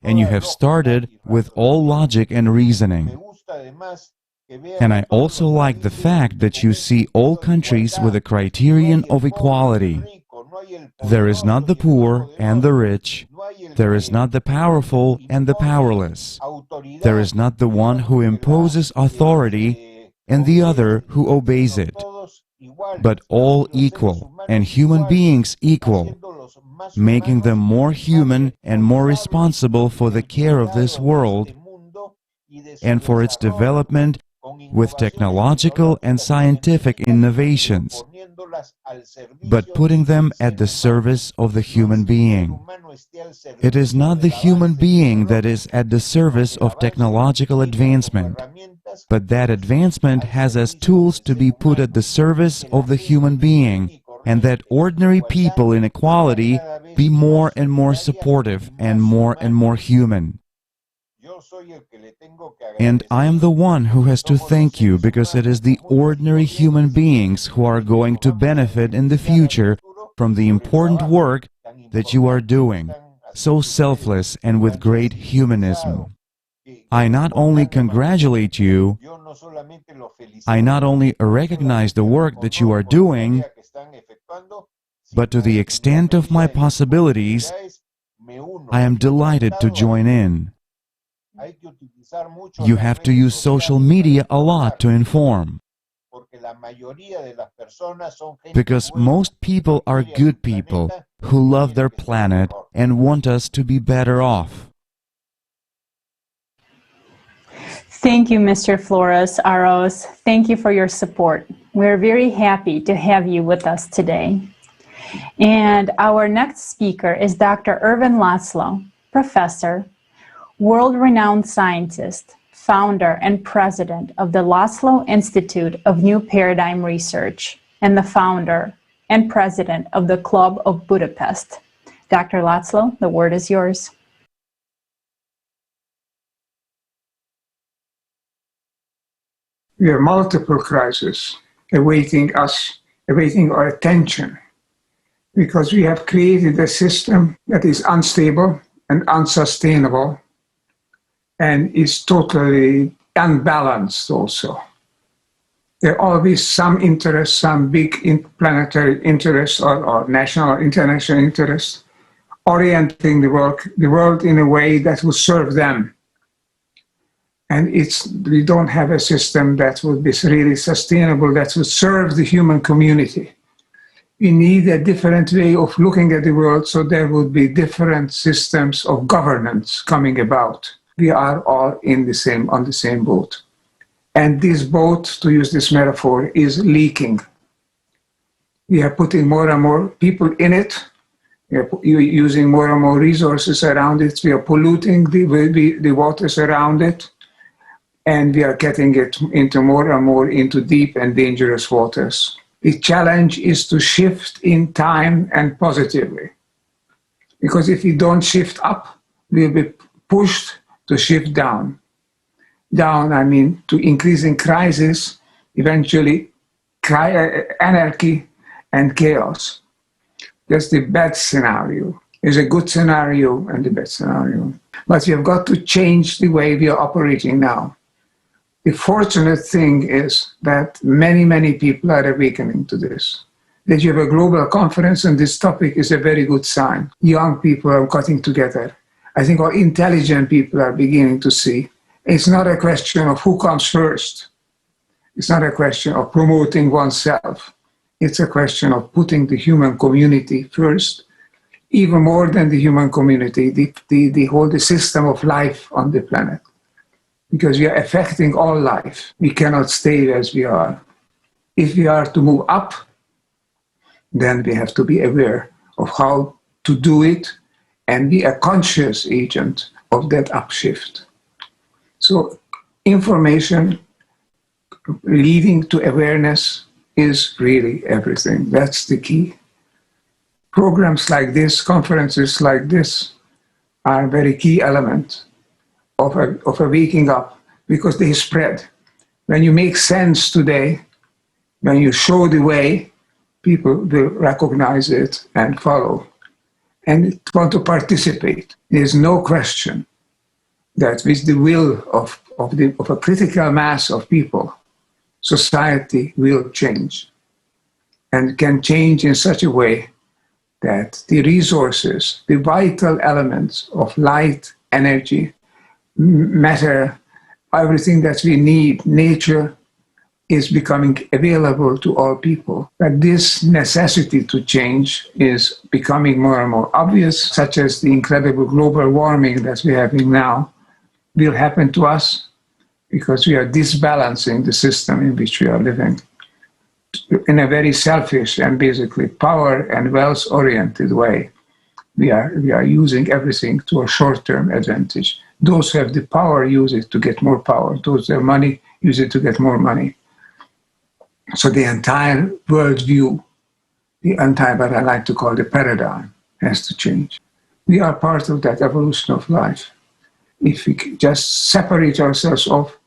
and you have started with all logic and reasoning. And I also like the fact that you see all countries with a criterion of equality. There is not the poor and the rich. There is not the powerful and the powerless. There is not the one who imposes authority and the other who obeys it, but all equal, and human beings equal, making them more human and more responsible for the care of this world and for its development with technological and scientific innovations, but putting them at the service of the human being. It is not the human being that is at the service of technological advancement, but that advancement has as tools to be put at the service of the human being, and that ordinary people in equality be more and more supportive and more human. And I am the one who has to thank you, because it is the ordinary human beings who are going to benefit in the future from the important work that you are doing, so selfless and with great humanism. I not only congratulate you, I not only recognize the work that you are doing, but to the extent of my possibilities, I am delighted to join in. You have to use social media a lot to inform, because most people are good people who love their planet and want us to be better off. Thank you, Mr. Flores Aros. Thank you for your support. We're very happy to have you with us today. And our next speaker is Dr. Ervin Laszlo, professor, world-renowned scientist, founder and president of the Laszlo Institute of New Paradigm Research, and the founder and president of the Club of Budapest. Dr. Laszlo, the word is yours. We have multiple crises awaiting us, awaiting our attention, because we have created a system that is unstable and unsustainable, and is totally unbalanced also. There are always some interest, some big planetary interest or national or international interest, orienting the world in a way that will serve them. And we don't have a system that would be really sustainable, that would serve the human community. We need a different way of looking at the world, so there would be different systems of governance coming about. We are all on the same boat. And this boat, to use this metaphor, is leaking. We are putting more and more people in it. We are using more and more resources around it. We are polluting the waters around it. And we are getting it into more and more into deep and dangerous waters. The challenge is to shift in time and positively. Because if we don't shift up, we'll be pushed to shift down. Down, I mean, to increasing crisis, eventually anarchy and chaos. That's the bad scenario. There's a good scenario and the bad scenario. But we have got to change the way we are operating now. The fortunate thing is that many, many people are awakening to this. That you have a global conference and this topic is a very good sign. Young people are getting together. I think our intelligent people are beginning to see. It's not a question of who comes first. It's not a question of promoting oneself. It's a question of putting the human community first, even more than the human community, the whole system of life on the planet. Because we are affecting all life. We cannot stay as we are. If we are to move up, then we have to be aware of how to do it and be a conscious agent of that upshift. So information leading to awareness is really everything. That's the key. Programs like this, conferences like this, are a very key element of a waking up, because they spread. When you make sense today, when you show the way, people will recognize it and follow and want to participate. There's no question that with the will of a critical mass of people, society will change, and can change in such a way that the resources, the vital elements of light, energy, matter, everything that we need, nature, is becoming available to all people. But this necessity to change is becoming more and more obvious, such as the incredible global warming that we're having now will happen to us because we are disbalancing the system in which we are living in a very selfish and basically power and wealth-oriented way. We are using everything to a short-term advantage. Those who have the power use it to get more power. Those who have money use it to get more money. So the entire worldview, the entire, what I like to call the paradigm, has to change. We are part of that evolution of life. If we just separate ourselves off,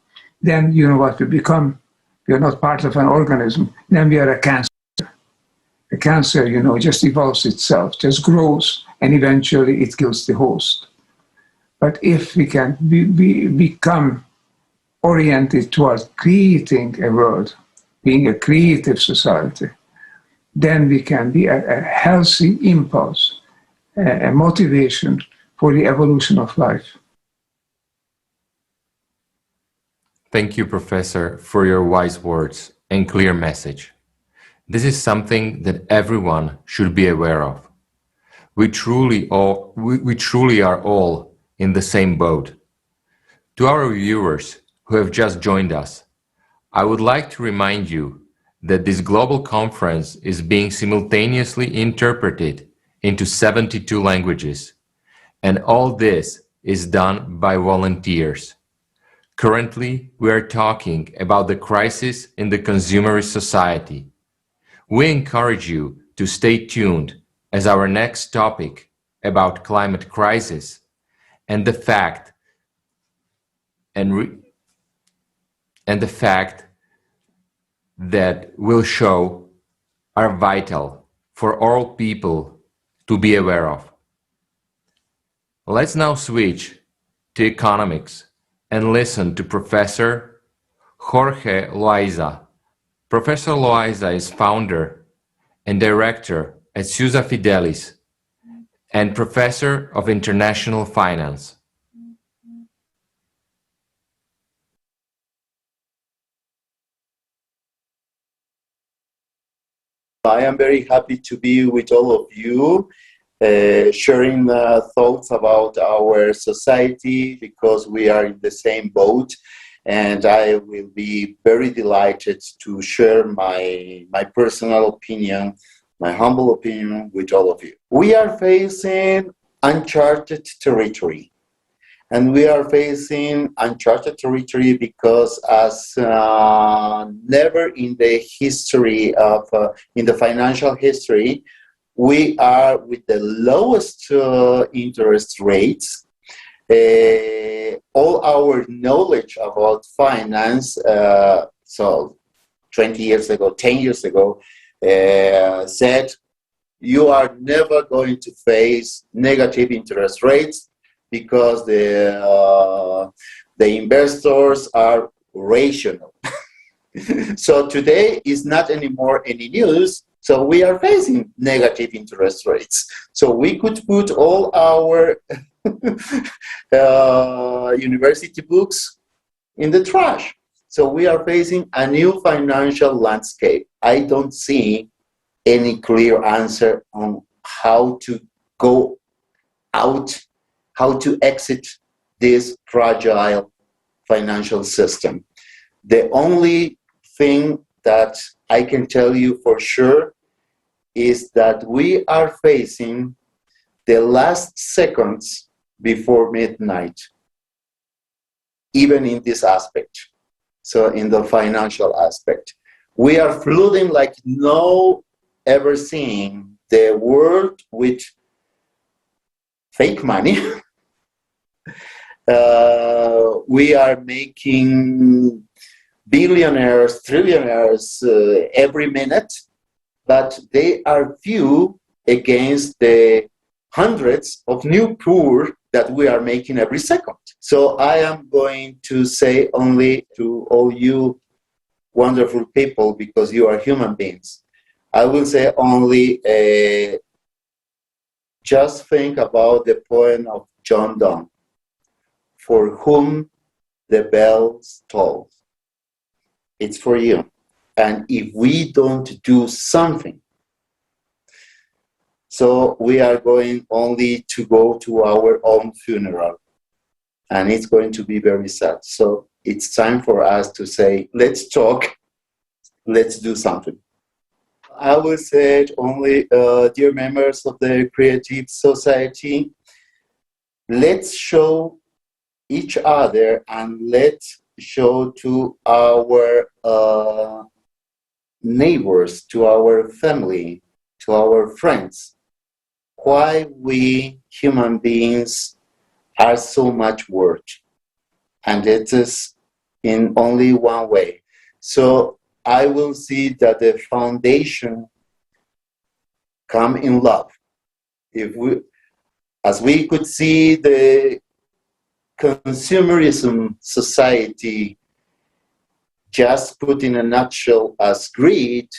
then you know what we become. We are not part of an organism. Then we are a cancer. A cancer, just evolves itself, just grows, and eventually it kills the host. But if we can become oriented towards creating a world, being a creative society, then we can be a healthy impulse, a motivation for the evolution of life. Thank you, Professor, for your wise words and clear message. This is something that everyone should be aware of. We truly are all in the same boat. To our viewers who have just joined us, I would like to remind you that this global conference is being simultaneously interpreted into 72 languages, and all this is done by volunteers. Currently, we are talking about the crisis in the consumerist society. We encourage you to stay tuned as our next topic about climate crisis and the fact that will show are vital for all people to be aware of. Let's now switch to economics and listen to Professor Jorge Loaiza. Professor Loaiza is founder and director at Sousa Fidelis, and Professor of International Finance. I am very happy to be with all of you, sharing thoughts about our society, because we are in the same boat, and I will be very delighted to share my personal opinion, my humble opinion with all of you. We are facing uncharted territory. And we are facing uncharted territory because, as never in the history of, in the financial history, we are with the lowest interest rates. All our knowledge about finance, so 20 years ago, 10 years ago, said you are never going to face negative interest rates, because the investors are rational. So today is not anymore any news. So we are facing negative interest rates. So we could put all our university books in the trash. So we are facing a new financial landscape. I don't see any clear answer on how to go out, how to exit this fragile financial system. The only thing that I can tell you for sure is that we are facing the last seconds before midnight, even in this aspect. So in the financial aspect, we are flooding like no ever seen the world with fake money. We are making billionaires, trillionaires every minute, but they are few against the hundreds of new poor that we are making every second. So I am going to say only to all you wonderful people, because you are human beings, I will say only just think about the poem of John Donne, for whom the bells toll. It's for you. And if we don't do something, so we are going only to go to our own funeral. And it's going to be very sad. So it's time for us to say, let's talk, let's do something. I will say it only, dear members of the Creative Society, let's show each other and let's show to our neighbors, to our family, to our friends, why we human beings are so much worth. And it is in only one way. So I will see that the foundation come in love. If we, as we could see the consumerism society just put in a nutshell as greed,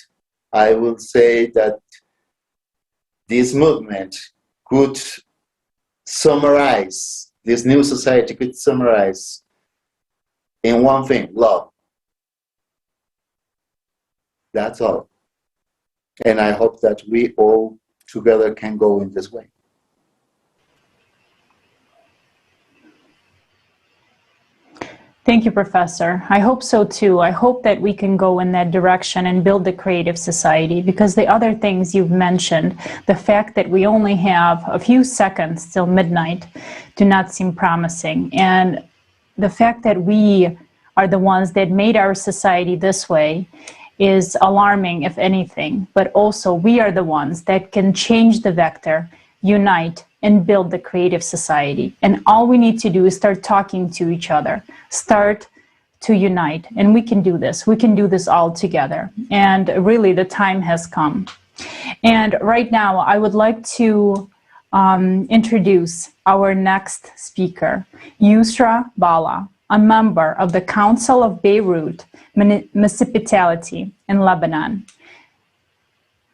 I will say that this movement could summarize, this new society could summarize in one thing: love. That's all. And I hope that we all together can go in this way. Thank you, Professor. I hope so too. I hope that we can go in that direction and build the creative society, because the other things you've mentioned, the fact that we only have a few seconds till midnight, do not seem promising. And the fact that we are the ones that made our society this way is alarming, if anything. But also, we are the ones that can change the vector, unite, and build the creative society. And all we need to do is start talking to each other, start to unite, and we can do this. We can do this all together. And really, the time has come. And right now, I would like to introduce our next speaker, Yusra Bala, a member of the Council of Beirut Municipality in Lebanon.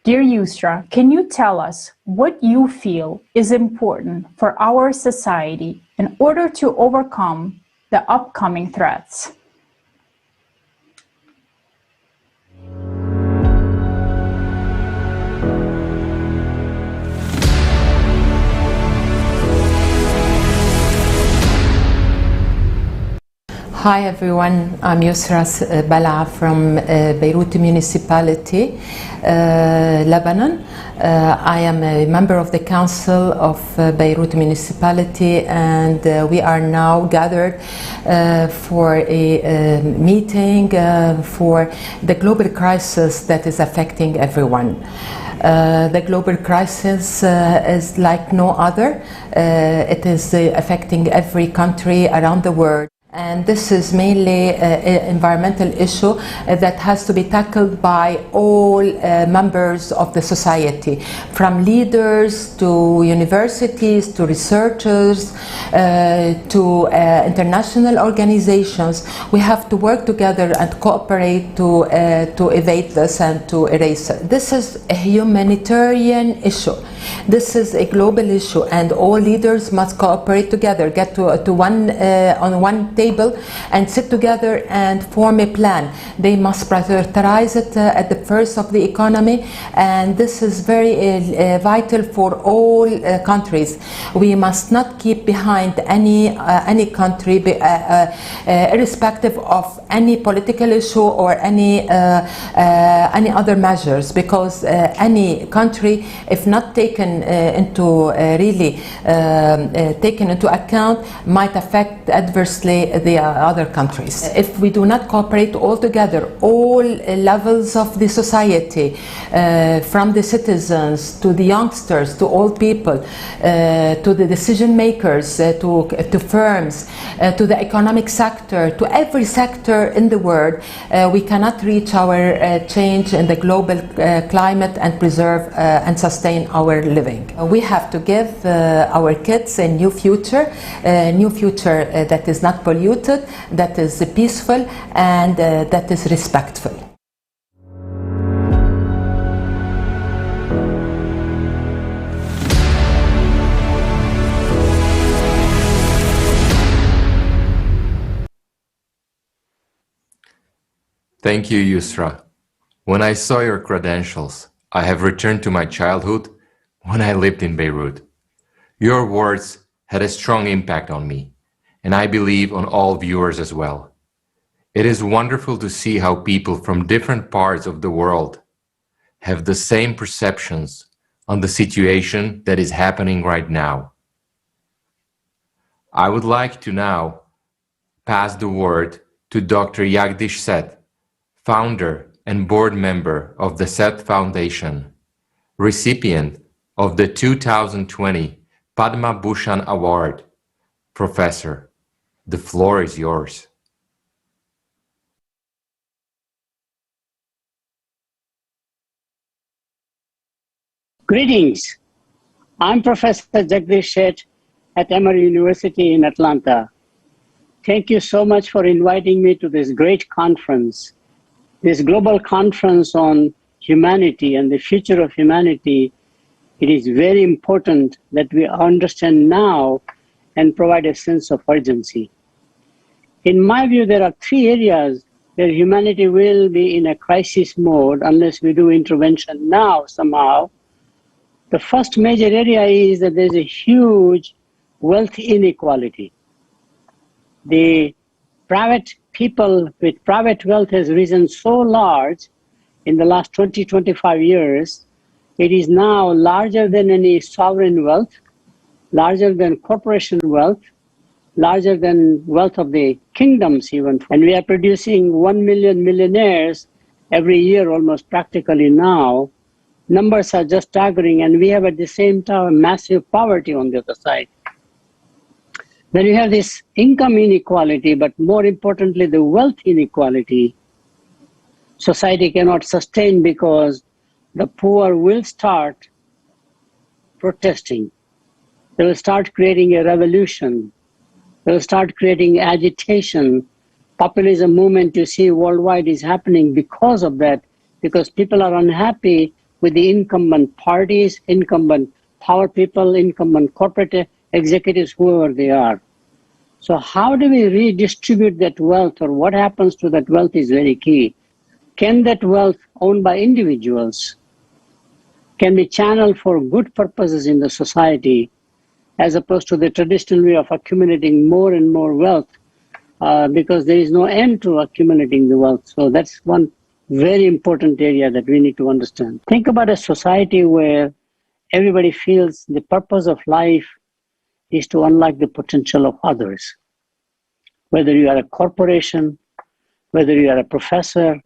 Dear Yusra, can you tell us what you feel is important for our society in order to overcome the upcoming threats? Hi everyone, I'm Yusra Bala from Beirut Municipality, Lebanon. I am a member of the Council of Beirut Municipality, and we are now gathered for a meeting for the global crisis that is affecting everyone. The global crisis is like no other. It is affecting every country around the world. And this is mainly an environmental issue that has to be tackled by all members of the society, from leaders to universities to researchers to international organizations. We have to work together and cooperate to evade this and to erase it. This is a humanitarian issue. This is a global issue, and all leaders must cooperate together, get to one on one table and sit together and form a plan. They must prioritize it at the first of the economy, and this is very vital for all countries. We must not keep behind any country, irrespective of any political issue or any other measures, because any country, if not taken into taken into account, might affect adversely the other countries. If we do not cooperate all together, all levels of the society, from the citizens to the youngsters to old people, to the decision makers, to firms, to the economic sector, to every sector in the world, we cannot reach our change in the global climate and preserve and sustain our living. We have to give our kids a new future that is not polluted, that is peaceful, and that is respectful. Thank you, Yusra. When I saw your credentials, I have returned to my childhood when I lived in Beirut. Your words had a strong impact on me, and I believe on all viewers as well. It is wonderful to see how people from different parts of the world have the same perceptions on the situation that is happening right now. I would like to now pass the word to Dr. Jagdish Seth, founder and board member of the Seth Foundation, recipient of the 2020 Padma Bhushan Award. Professor, the floor is yours. Greetings. I'm Professor Jagdish Seth at Emory University in Atlanta. Thank you so much for inviting me to this great conference, this global conference on humanity and the future of humanity. It is very important that we understand now and provide a sense of urgency. In my view, there are three areas where humanity will be in a crisis mode unless we do intervention now somehow. The first major area is that there's a huge wealth inequality. The private people with private wealth has risen so large in the last 20-25 years. It is now larger than any sovereign wealth, larger than corporation wealth, larger than wealth of the kingdoms even. And we are producing 1 million millionaires every year almost practically now. Numbers are just staggering, and we have at the same time massive poverty on the other side. Then you have this income inequality, but more importantly, the wealth inequality. Society cannot sustain because the poor will start protesting. They will start creating a revolution. They will start creating agitation. Populism movement you see worldwide is happening because of that, because people are unhappy with the incumbent parties, incumbent power people, incumbent corporate executives, whoever they are. So how do we redistribute that wealth, or what happens to that wealth is very key. Can that wealth owned by individuals can be channeled for good purposes in the society, as opposed to the traditional way of accumulating more and more wealth, because there is no end to accumulating the wealth. So that's one very important area that we need to understand. Think about a society where everybody feels the purpose of life is to unlock the potential of others. Whether you are a corporation, whether you are a professor,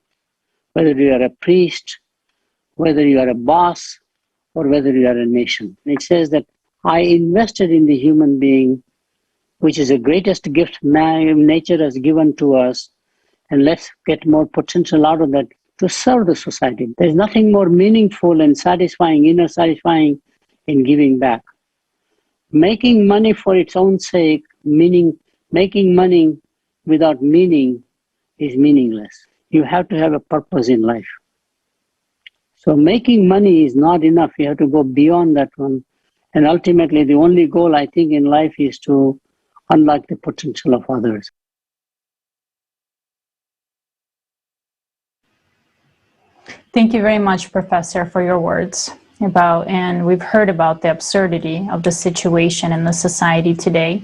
whether you are a priest, whether you are a boss, or whether you are a nation. It says that I invested in the human being, which is the greatest gift nature has given to us, and let's get more potential out of that to serve the society. There's nothing more meaningful and satisfying, inner satisfying, in giving back. Making money for its own sake, meaning making money without meaning, is meaningless. You have to have a purpose in life. So making money is not enough. You have to go beyond that one. And ultimately, the only goal, I think, in life is to unlock the potential of others. Thank you very much, Professor, for your words and we've heard about the absurdity of the situation in the society today.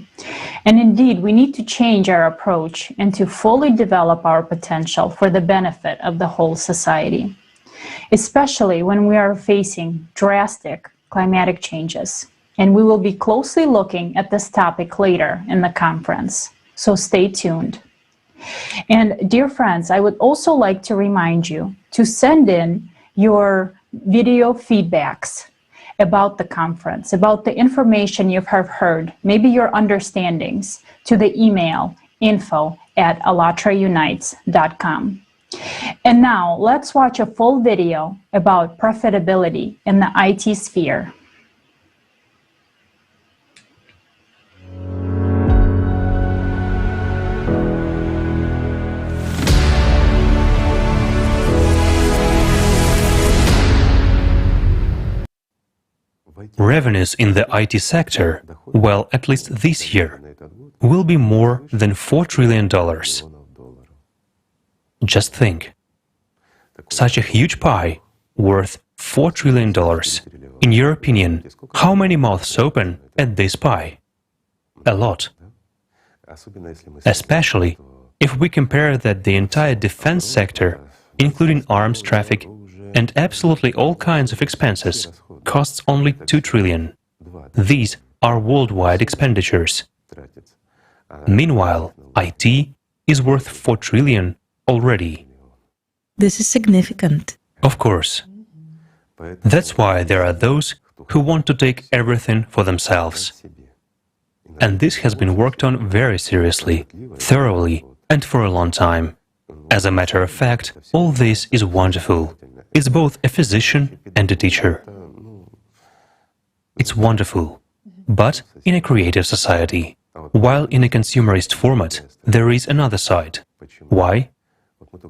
And indeed, we need to change our approach and to fully develop our potential for the benefit of the whole society, especially when we are facing drastic climatic changes. And we will be closely looking at this topic later in the conference, so stay tuned. And dear friends, I would also like to remind you to send in your video feedbacks about the conference, about the information you've heard, maybe your understandings, to the email info@allatraunites.com. And now let's watch a full video about profitability in the IT sphere. Revenues in the IT sector, well, at least this year, will be more than $4 trillion. Just think, such a huge pie worth $4 trillion. In your opinion, how many mouths open at this pie? A lot. Especially if we compare that the entire defense sector, including arms traffic and absolutely all kinds of expenses, costs only 2 trillion. These are worldwide expenditures. Meanwhile, IT is worth 4 trillion already. This is significant. Of course. That's why there are those who want to take everything for themselves. And this has been worked on very seriously, thoroughly, and for a long time. As a matter of fact, all this is wonderful. It's both a physician and a teacher. It's wonderful, but in a creative society. While in a consumerist format, there is another side. Why?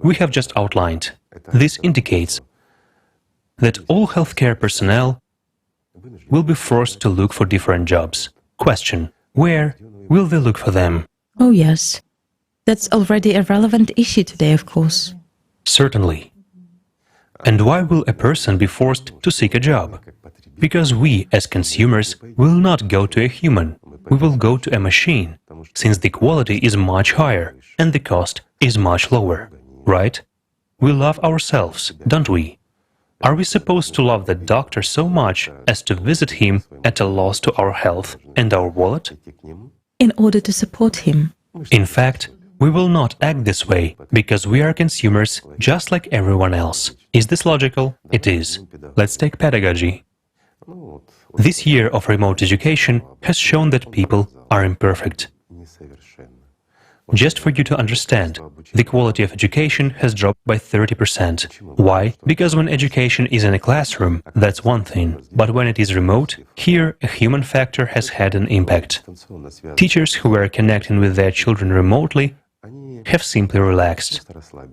We have just outlined. This indicates that all healthcare personnel will be forced to look for different jobs. Question: where will they look for them? Oh yes, that's already a relevant issue today, of course. Certainly. And why will a person be forced to seek a job? Because we, as consumers, will not go to a human, we will go to a machine, since the quality is much higher and the cost is much lower, right? We love ourselves, don't we? Are we supposed to love the doctor so much as to visit him at a loss to our health and our wallet? In order to support him. In fact, we will not act this way, because we are consumers just like everyone else. Is this logical? It is. Let's take pedagogy. This year of remote education has shown that people are imperfect. Just for you to understand, the quality of education has dropped by 30%. Why? Because when education is in a classroom, that's one thing. But when it is remote, here a human factor has had an impact. Teachers who were connecting with their children remotely have simply relaxed.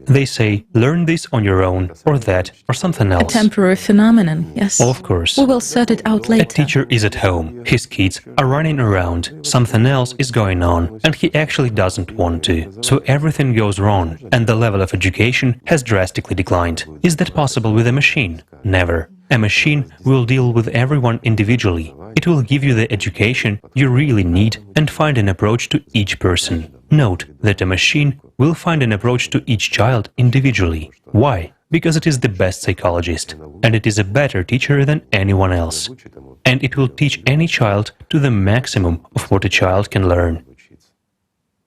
They say, learn this on your own, or that, or something A else. temporary phenomenon, yes. Of course. We will sort it out A later. teacher is at home, his kids are running around, something else is going on, and he actually doesn't want to. So everything goes wrong, and the level of education has drastically declined. Is that possible with a machine? Never. A machine will deal with everyone individually. It will give you the education you really need and find an approach to each person. Note that a machine will find an approach to each child individually. Why? Because it is the best psychologist, and it is a better teacher than anyone else. And it will teach any child to the maximum of what a child can learn.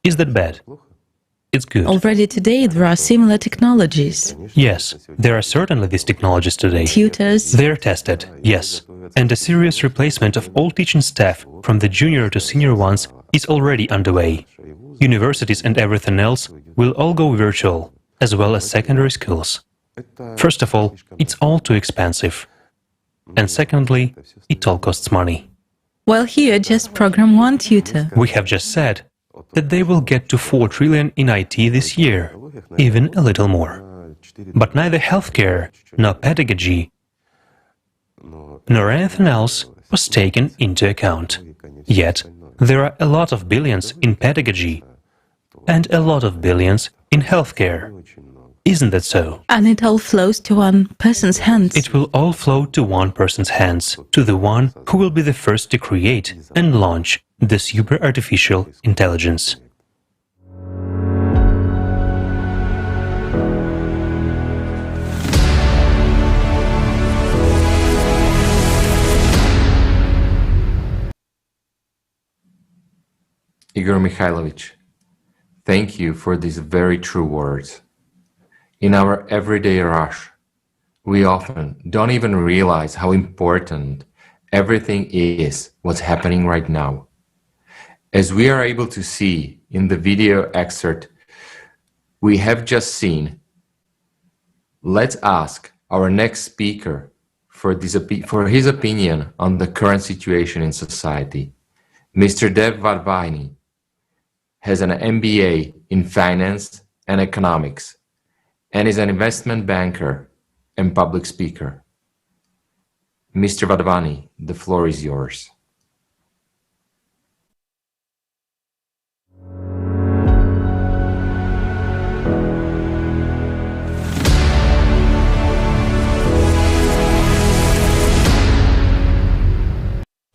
Is that bad? It's good. Already today there are similar technologies. Yes, there are certainly these technologies today. Tutors. They are tested, yes. And a serious replacement of all teaching staff, from the junior to senior ones, is already underway. Universities and everything else will all go virtual, as well as secondary schools. First of all, it's all too expensive. And secondly, it all costs money. Well, here, just program one tutor. We have just said that they will get to 4 trillion in IT this year, even a little more. But neither healthcare, nor pedagogy, nor anything else was taken into account. Yet, there are a lot of billions in pedagogy and a lot of billions in healthcare. Isn't that so? And it all flows to one person's hands. It will all flow to one person's hands, to the one who will be the first to create and launch the super artificial intelligence. Igor Mikhailovich, thank you for these very true words. In our everyday rush, we often don't even realize how important everything is what's happening right now. As we are able to see in the video excerpt we have just seen, let's ask our next speaker for his opinion on the current situation in society. Mr. Dev Vadvani has an MBA in finance and economics and is an investment banker and public speaker. Mr. Vadvani, the floor is yours.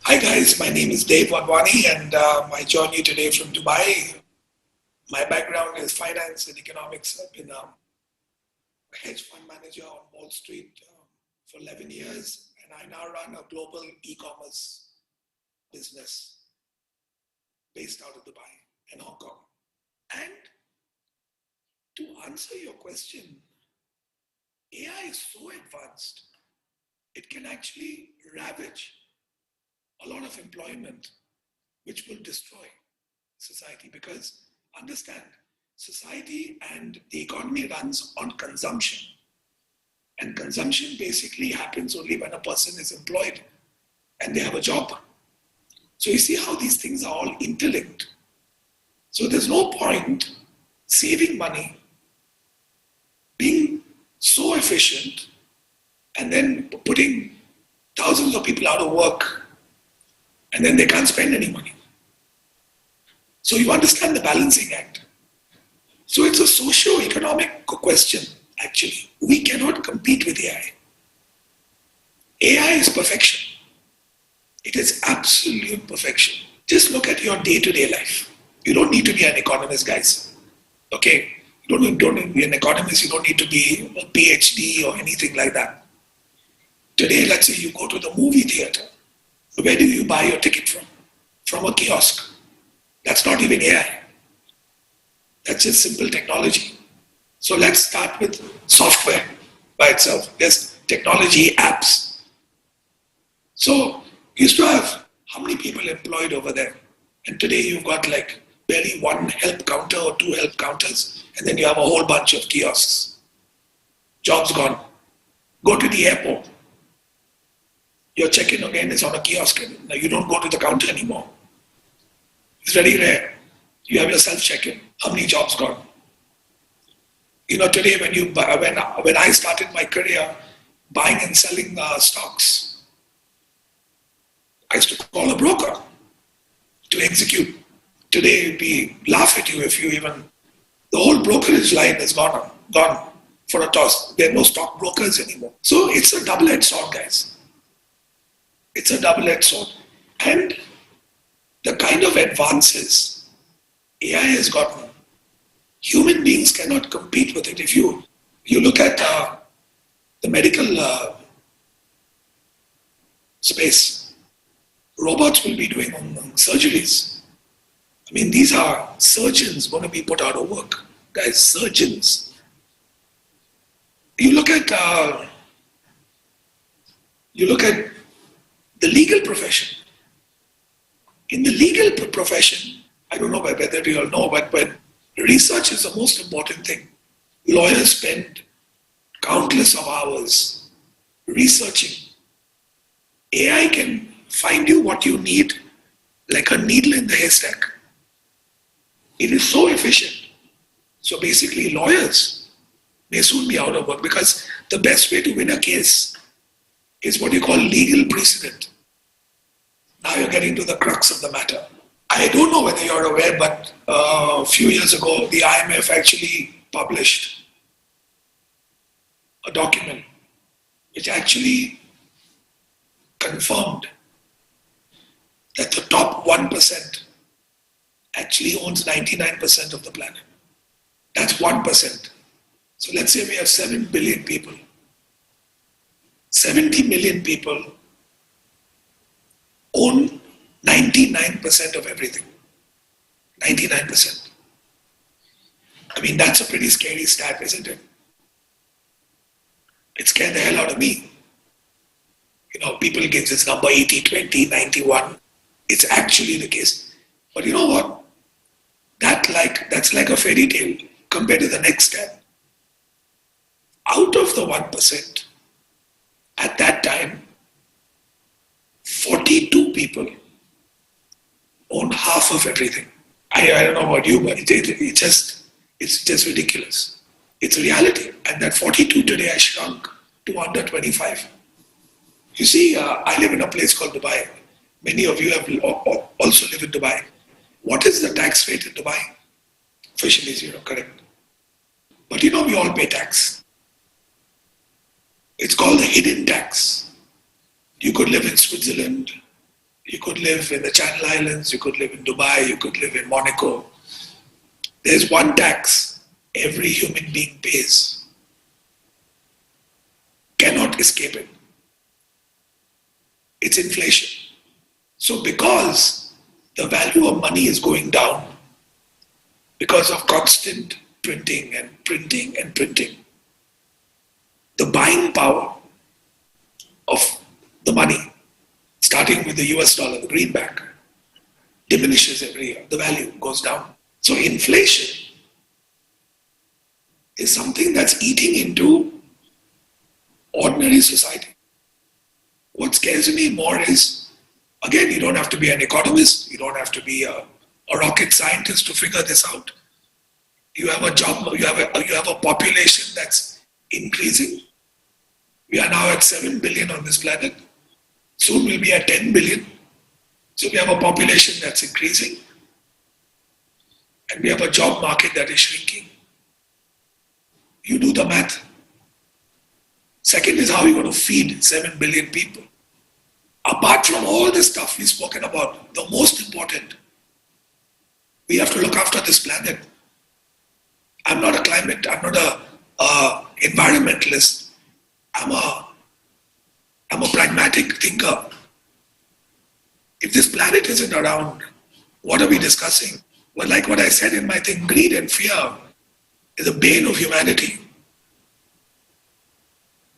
Hi guys, my name is Dev Vadvani and I join you today from Dubai. My background is finance and economics. I've been a hedge fund manager on Wall Street for 11 years and I now run a global e-commerce business based out of Dubai and Hong Kong. And to answer your question, AI is so advanced, it can actually ravage a lot of employment, which will destroy society. Because understand, society and the economy runs on consumption. And consumption basically happens only when a person is employed and they have a job. So you see how these things are all interlinked. So there's no point saving money, being so efficient, and then putting thousands of people out of work, and then they can't spend any money. So you understand the balancing act. So it's a socio-economic question, actually. We cannot compete with AI. AI is perfection. It is absolute perfection. Just look at your day-to-day life. You don't need to be an economist, guys. Okay? You don't need to be an economist. You don't need to be a PhD or anything like that. Today, let's say you go to the movie theater. Where do you buy your ticket from? From a kiosk. That's not even AI. That's just simple technology. So let's start with software by itself. There's technology apps. So you used to have how many people employed over there? And today you've got like barely one help counter or two help counters, and then you have a whole bunch of kiosks. Jobs gone. Go to the airport. Your check-in again is on a kiosk. Now you don't go to the counter anymore. It's very rare. You have your self-check-in. How many jobs gone? You know, today when I started my career buying and selling stocks, I used to call a broker to execute. Today, we laugh at you if you even, the whole brokerage line is gone for a toss. There are no stock brokers anymore. So it's a double-edged sword, guys. It's a double-edged sword. And the kind of advances AI has gotten, human beings cannot compete with it. If you look at the medical space, robots will be doing surgeries. I mean, these are surgeons going to be put out of work. Guys, surgeons. You look at the legal profession. In the legal profession, I don't know whether you all know, but when research is the most important thing. Lawyers spend countless of hours researching. AI can find you what you need like a needle in the haystack. It is so efficient. So basically, lawyers may soon be out of work because the best way to win a case is what you call legal precedent. Now you're getting to the crux of the matter. I don't know whether you're aware, but a few years ago, the IMF actually published a document which actually confirmed that the top 1% actually owns 99% of the planet. That's 1%. So let's say we have 7 billion people. 70 million people own 99% of everything. 99%. I mean, that's a pretty scary stat, isn't it? It scared the hell out of me. You know, people give this number 80, 20, 91. It's actually the case. But you know what? That's like a fairy tale compared to the next step. Out of the 1%, at that time, 42 people own half of everything. I don't know about you, but it's just ridiculous. It's a reality. And that 42 today has shrunk to under 25. You see, I live in a place called Dubai. Many of you have also live in Dubai. What is the tax rate in Dubai? Officially 0, correct. But you know, we all pay tax. It's called the hidden tax. You could live in Switzerland, you could live in the Channel Islands, you could live in Dubai, you could live in Monaco. There's one tax every human being pays. Cannot escape it. It's inflation. So because the value of money is going down, because of constant printing and printing and printing, the buying power of the money, starting with the US dollar, the greenback, diminishes every year. The value goes down. So inflation is something that's eating into ordinary society. What scares me more is, again, you don't have to be an economist, you don't have to be a rocket scientist to figure this out. You have a job, you have a population that's increasing. We are now at 7 billion on this planet. Soon we'll be at 10 billion. So we have a population that's increasing. And we have a job market that is shrinking. You do the math. Second is how you're going to feed 7 billion people. Apart from all the stuff we've spoken about, the most important, we have to look after this planet. I'm not a environmentalist. I'm a pragmatic thinker. If this planet isn't around, what are we discussing? Well, like what I said in my thing, greed and fear is a bane of humanity.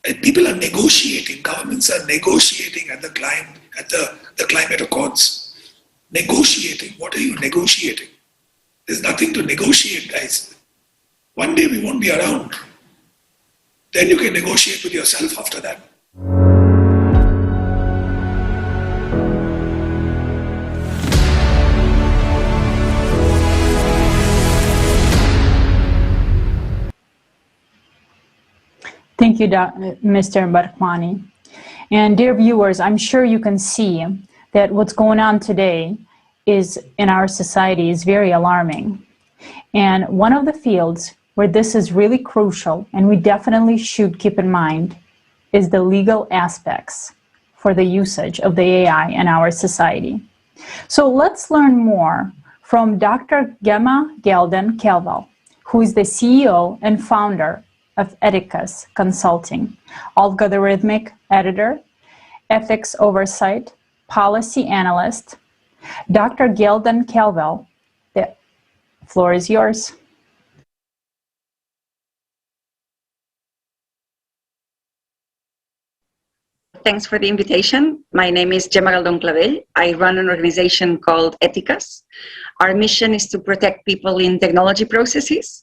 And people are negotiating, governments are negotiating at the climate accords. Negotiating. What are you negotiating? There's nothing to negotiate, guys. One day we won't be around. Then you can negotiate with yourself after that. Thank you, Mr. Barkwani. And dear viewers, I'm sure you can see that what's going on today is in our society is very alarming. And one of the fields where this is really crucial, and we definitely should keep in mind, is the legal aspects for the usage of the AI in our society. So let's learn more from Dr. Gemma Gelden-Kelvel, who is the CEO and founder of Ethicus Consulting, algorithmic editor, ethics oversight, policy analyst. Dr. Gelden-Kelvel, the floor is yours. Thanks for the invitation. My name is Gemma Gelden-Kelvel. I run an organization called Ethicus. Our mission is to protect people in technology processes.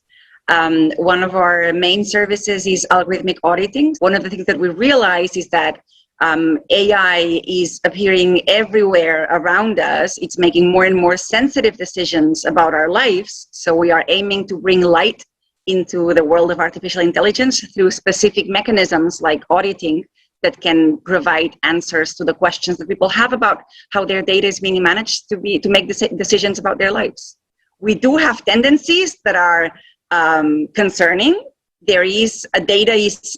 One of our main services is algorithmic auditing. One of the things that we realize is that AI is appearing everywhere around us. It's making more and more sensitive decisions about our lives. So we are aiming to bring light into the world of artificial intelligence through specific mechanisms like auditing that can provide answers to the questions that people have about how their data is being managed to make decisions about their lives. We do have tendencies that are concerning. Data is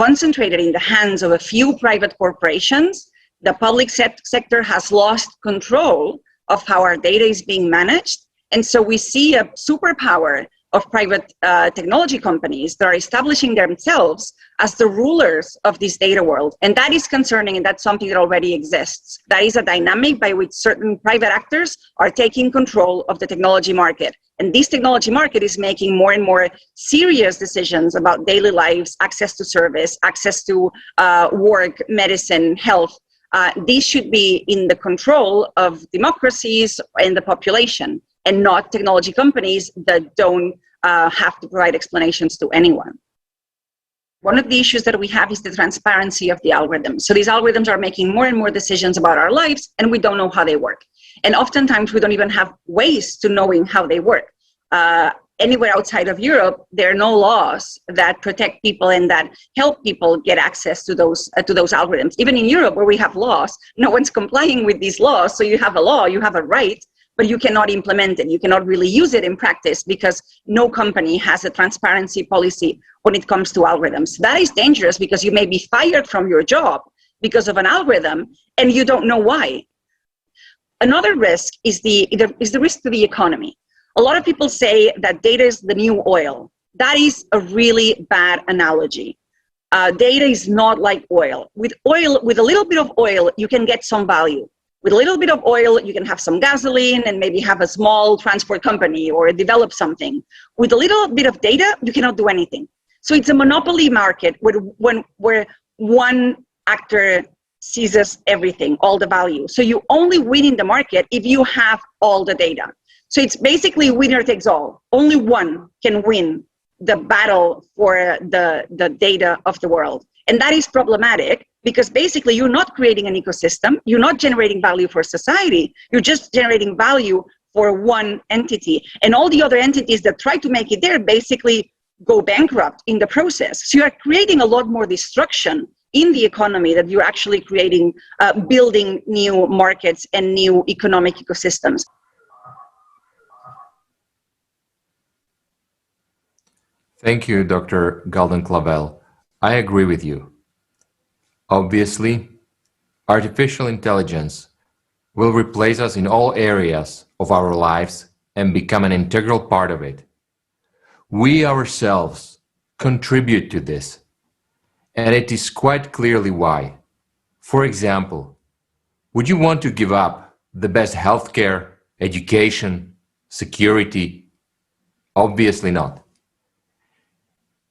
concentrated in the hands of a few private corporations. The public sector has lost control of how our data is being managed. And so we see a superpower of private technology companies that are establishing themselves as the rulers of this data world. And that is concerning, and that's something that already exists. That is a dynamic by which certain private actors are taking control of the technology market. And this technology market is making more and more serious decisions about daily lives, access to service, access to work, medicine, health. These should be in the control of democracies and the population, and not technology companies that don't have to provide explanations to anyone. One of the issues that we have is the transparency of the algorithms. So these algorithms are making more and more decisions about our lives, and we don't know how they work. And oftentimes we don't even have ways to knowing how they work. Anywhere outside of Europe, there are no laws that protect people and that help people get access to those algorithms. Even in Europe, where we have laws, no one's complying with these laws. So you have a law, you have a right, but you cannot implement it. You cannot really use it in practice because no company has a transparency policy when it comes to algorithms. That is dangerous because you may be fired from your job because of an algorithm and you don't know why. Another risk is the risk to the economy. A lot of people say that data is the new oil. That is a really bad analogy. Data is not like oil. With a little bit of oil, you can get some value. With a little bit of oil, you can have some gasoline and maybe have a small transport company or develop something. With a little bit of data, you cannot do anything. So it's a monopoly market where one actor seizes everything, all the value. So you only win in the market if you have all the data. So it's basically winner takes all. Only one can win the battle for the data of the world. And that is problematic because basically you're not creating an ecosystem, you're not generating value for society, you're just generating value for one entity. And all the other entities that try to make it there basically go bankrupt in the process. So you are creating a lot more destruction in the economy that you're actually creating, building new markets and new economic ecosystems. Thank you, Dr. Gelden-Kelvel. I agree with you. Obviously, artificial intelligence will replace us in all areas of our lives and become an integral part of it. We ourselves contribute to this, and it is quite clearly why. For example, would you want to give up the best healthcare, education, security? Obviously not.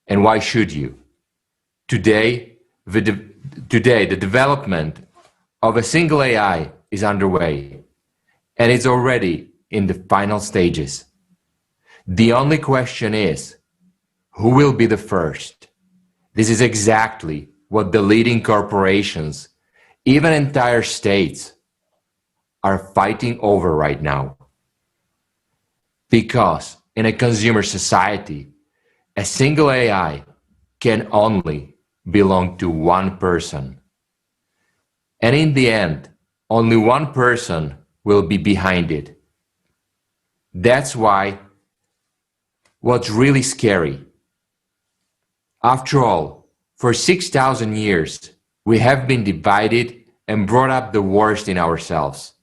And why should you? Today, the development of a single AI is underway, and it's already in the final stages. The only question is, who will be the first? This is exactly what the leading corporations, even entire states, are fighting over right now. Because in a consumer society, a single AI can only belong to one person. And in the end, only one person will be behind it. That's why what's really scary. After all, for 6,000 years, we have been divided and brought up the worst in ourselves.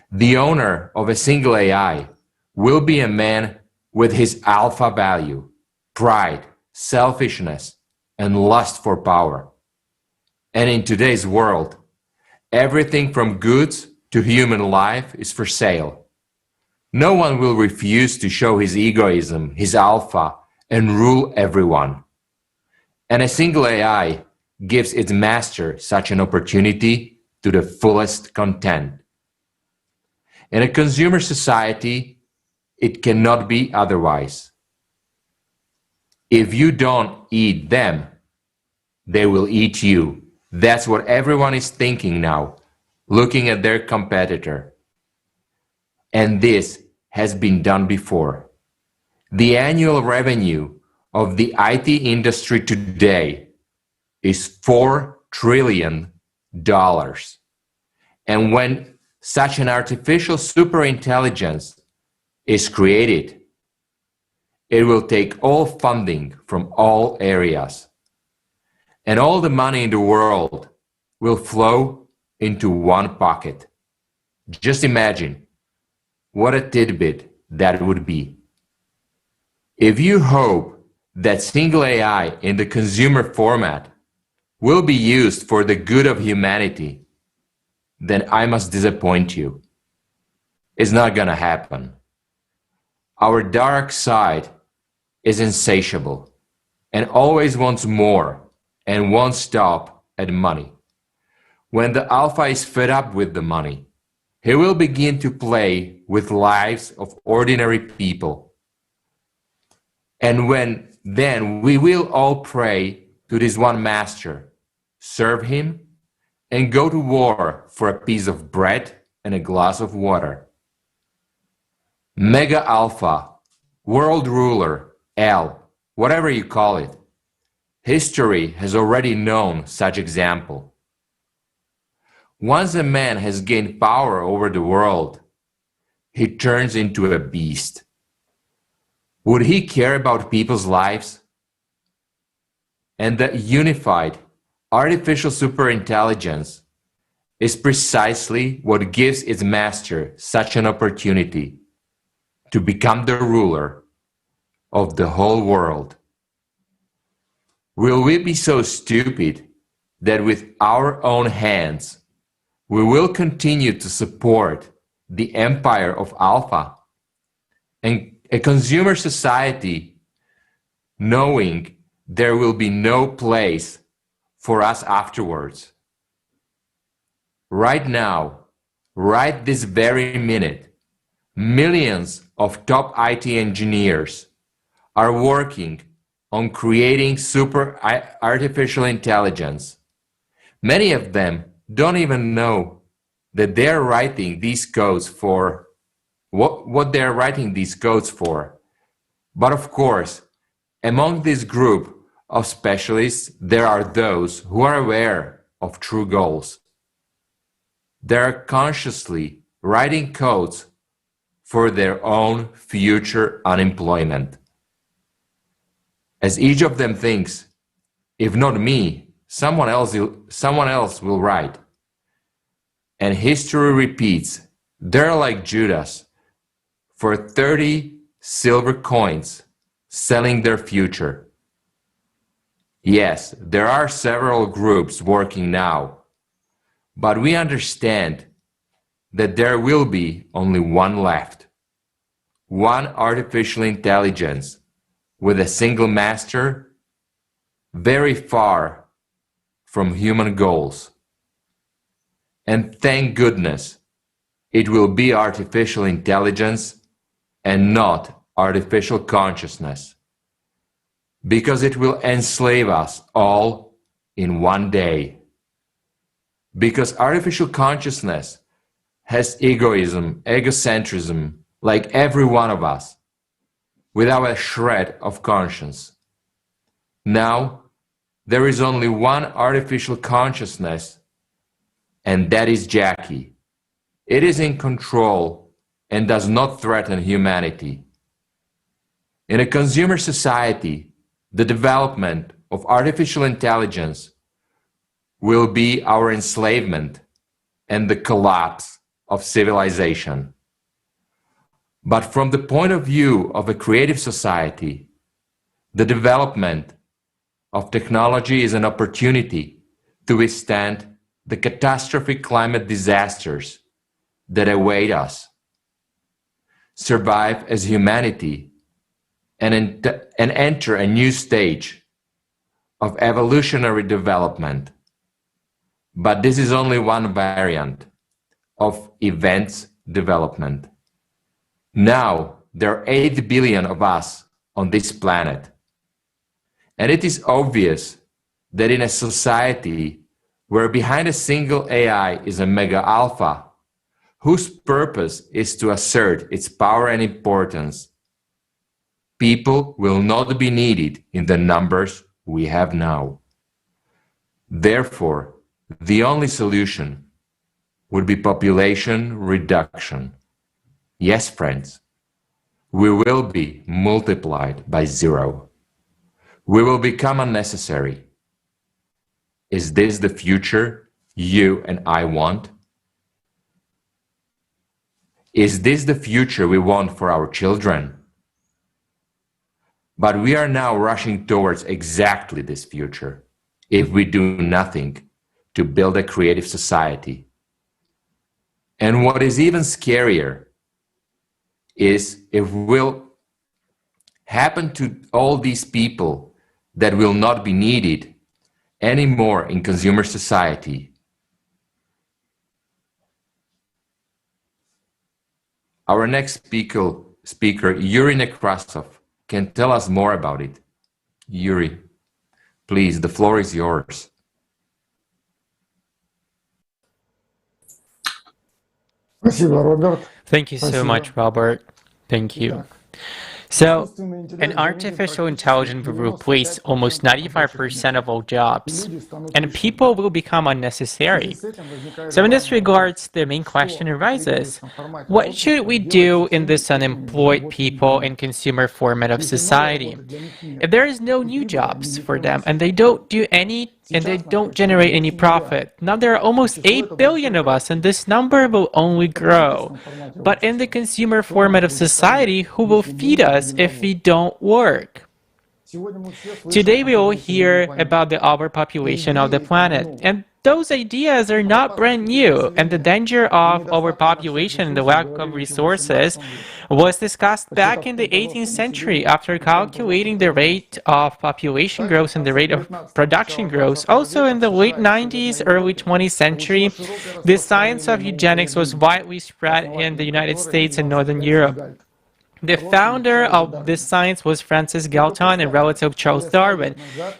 The owner of a single AI will be a man with his alpha value, pride, selfishness, and lust for power. And in today's world, everything from goods to human life is for sale. No one will refuse to show his egoism, his alpha, and rule everyone. And a single AI gives its master such an opportunity to the fullest content. In a consumer society, it cannot be otherwise. If you don't eat them, they will eat you. That's what everyone is thinking now, looking at their competitor. And this has been done before. The annual revenue of the IT industry today is $4 trillion. And when such an artificial superintelligence is created, it will take all funding from all areas. And all the money in the world will flow into one pocket. Just imagine what a tidbit that would be. If you hope that single AI in the consumer format will be used for the good of humanity, then I must disappoint you. It's not gonna happen. Our dark side is insatiable and always wants more and won't stop at money. When the alpha is fed up with the money, he will begin to play with lives of ordinary people. And then we will all pray to this one master, serve him, and go to war for a piece of bread and a glass of water. Mega Alpha, world ruler, L, whatever you call it, history has already known such example. Once a man has gained power over the world, he turns into a beast. Would he care about people's lives? And the unified artificial superintelligence is precisely what gives its master such an opportunity to become the ruler of the whole world. Will we be so stupid that with our own hands we will continue to support the empire of Alpha and a consumer society, knowing there will be no place for us afterwards? Right now, right this very minute, millions of top IT engineers are working on creating super artificial intelligence. Many of them don't even know that they're writing these codes for what they're writing these codes for. But of course, among this group of specialists, there are those who are aware of true goals. They're consciously writing codes for their own future unemployment. As each of them thinks, if not me, someone else will write. And history repeats, they're like Judas, for 30 silver coins, selling their future. Yes, there are several groups working now, but we understand that there will be only one left. One artificial intelligence with a single master, very far from human goals. And thank goodness, it will be artificial intelligence and not artificial consciousness, because it will enslave us all in one day. Because artificial consciousness has egoism, egocentrism, like every one of us, without a shred of conscience. Now, there is only one artificial consciousness, and that is Jackie. It is in control and does not threaten humanity. In a consumer society, the development of artificial intelligence will be our enslavement and the collapse of civilization. But from the point of view of a creative society, the development of technology is an opportunity to withstand the catastrophic climate disasters that await us, survive as humanity, and enter a new stage of evolutionary development. But this is only one variant of events development. Now, there are 8 billion of us on this planet. And it is obvious that in a society where behind a single AI is a mega alpha, whose purpose is to assert its power and importance, people will not be needed in the numbers we have now. Therefore, the only solution would be population reduction. Yes, friends, we will be multiplied by 0. We will become unnecessary. Is this the future you and I want? Is this the future we want for our children? But we are now rushing towards exactly this future if we do nothing to build a creative society. And what is even scarier is if will happen to all these people that will not be needed anymore in consumer society. Our next speaker, Yuri Nekrasov, can tell us more about it. Yuri, please, the floor is yours. Thank you so much, Robert. Thank you. So, an artificial intelligence will replace almost 95% of all jobs, and people will become unnecessary. So in this regards, the main question arises, what should we do in this unemployed people and consumer format of society? If there is no new jobs for them, and they don't do any and they don't generate any profit. Now there are almost 8 billion of us, and this number will only grow. But in the consumer format of society, who will feed us if we don't work? Today we all hear about the overpopulation of the planet, and those ideas are not brand new, and the danger of overpopulation and the lack of resources was discussed back in the 18th century after calculating the rate of population growth and the rate of production growth. Also in the late 90s, early 20th century, the science of eugenics was widely spread in the United States and Northern Europe. The founder of this science was Francis Galton, a relative of Charles Darwin.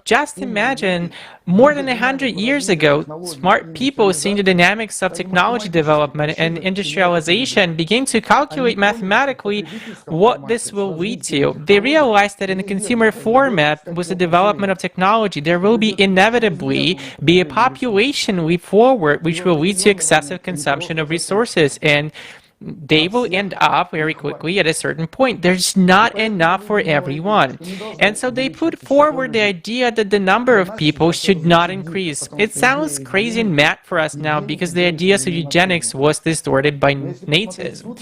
Just imagine, more than 100 years ago, smart people seeing the dynamics of technology development and industrialization begin to calculate mathematically what this will lead to. They realized that in the consumer format, with the development of technology, there will be inevitably be a population leap forward, which will lead to excessive consumption of resources, and they will end up very quickly at a certain point. There's not enough for everyone. And so they put forward the idea that the number of people should not increase. It sounds crazy and mad for us now because the ideas of eugenics was distorted by nazism.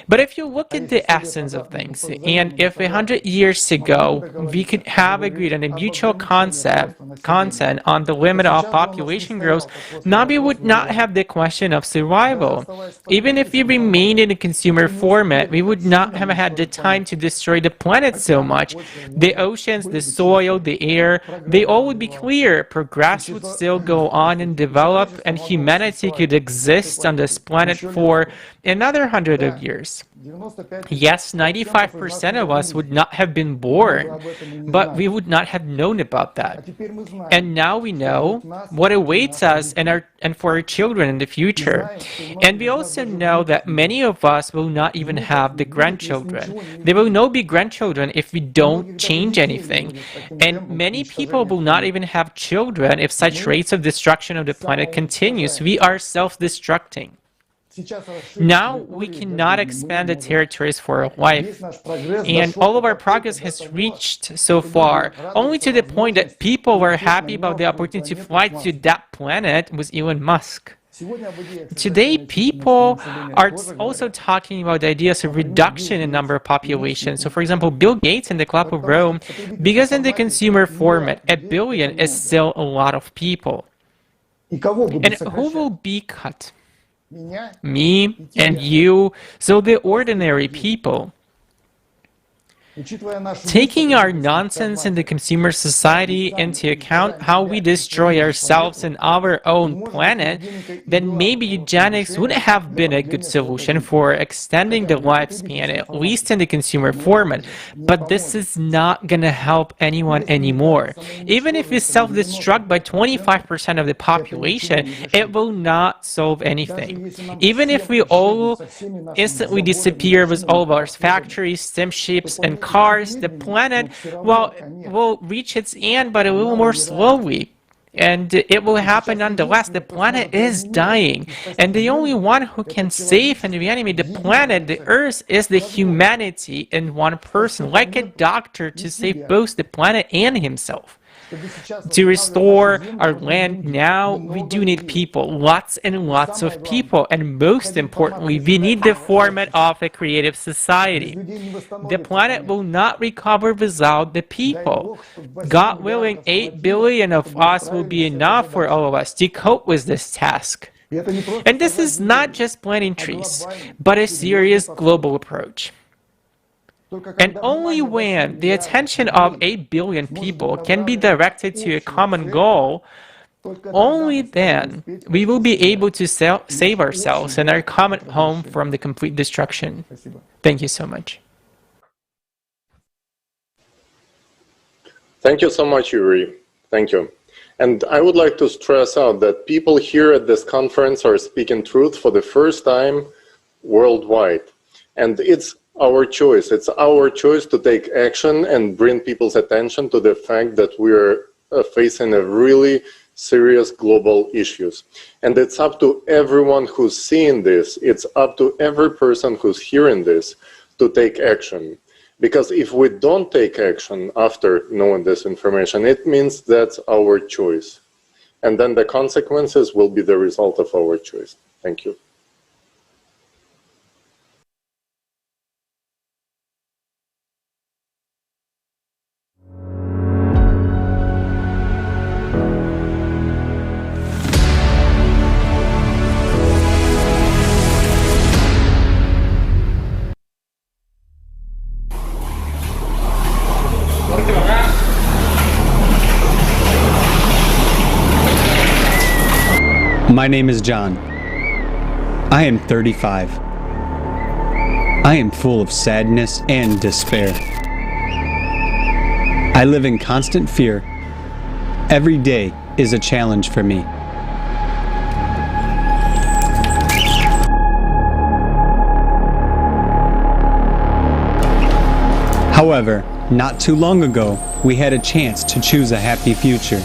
But if you look at the essence of things, and if 100 years ago we could have agreed on a mutual consent on the limit of population growth, now we would not have the question of survival. Even if we remain in a consumer format, we would not have had the time to destroy the planet so much. The oceans, the soil, the air, they all would be clear. Progress would still go on and develop, and humanity could exist on this planet for another 100 of years. Yes, 95% of us would not have been born, but we would not have known about that. And now we know what awaits us and for our children in the future. And we also know that many of us will not even have the grandchildren. There will no be grandchildren if we don't change anything. And many people will not even have children if such rates of destruction of the planet continues. We are self-destructing. Now we cannot expand the territories for our life, and all of our progress has reached so far only to the point that people were happy about the opportunity to fly to that planet with Elon Musk. Today, people are also talking about the ideas of reduction in number of population. So, for example, Bill Gates in the Club of Rome, because in the consumer format, 1 billion is still a lot of people. And who will be cut? Me and you, so the ordinary people. Taking our nonsense in the consumer society into account, how we destroy ourselves and our own planet, then maybe eugenics would have been a good solution for extending the lifespan, at least in the consumer format. But this is not going to help anyone anymore. Even if we self-destruct by 25% of the population, it will not solve anything. Even if we all instantly disappear with all of our factories, steamships, and cars, the planet, well, will reach its end, but a little more slowly. And it will happen nonetheless. The planet is dying. And the only one who can save and reanimate the planet, the Earth, is the humanity in one person, like a doctor to save both the planet and himself. To restore our land now, we do need people, lots and lots of people, and most importantly, we need the format of a creative society. The planet will not recover without the people. God willing, 8 billion of us will be enough for all of us to cope with this task. And this is not just planting trees, but a serious global approach. And only when the attention of 8 billion people can be directed to a common goal, only then we will be able to save ourselves and our common home from the complete destruction. Thank you so much. Thank you so much, Yuri. Thank you. And I would like to stress out that people here at this conference are speaking truth for the first time worldwide. And it's our choice. It's our choice to take action and bring people's attention to the fact that we're facing a really serious global issues. And it's up to everyone who's seeing this, it's up to every person who's hearing this to take action. Because if we don't take action after knowing this information, it means that's our choice. And then the consequences will be the result of our choice. Thank you. My name is John. I am 35. I am full of sadness and despair. I live in constant fear. Every day is a challenge for me. However, not too long ago, we had a chance to choose a happy future.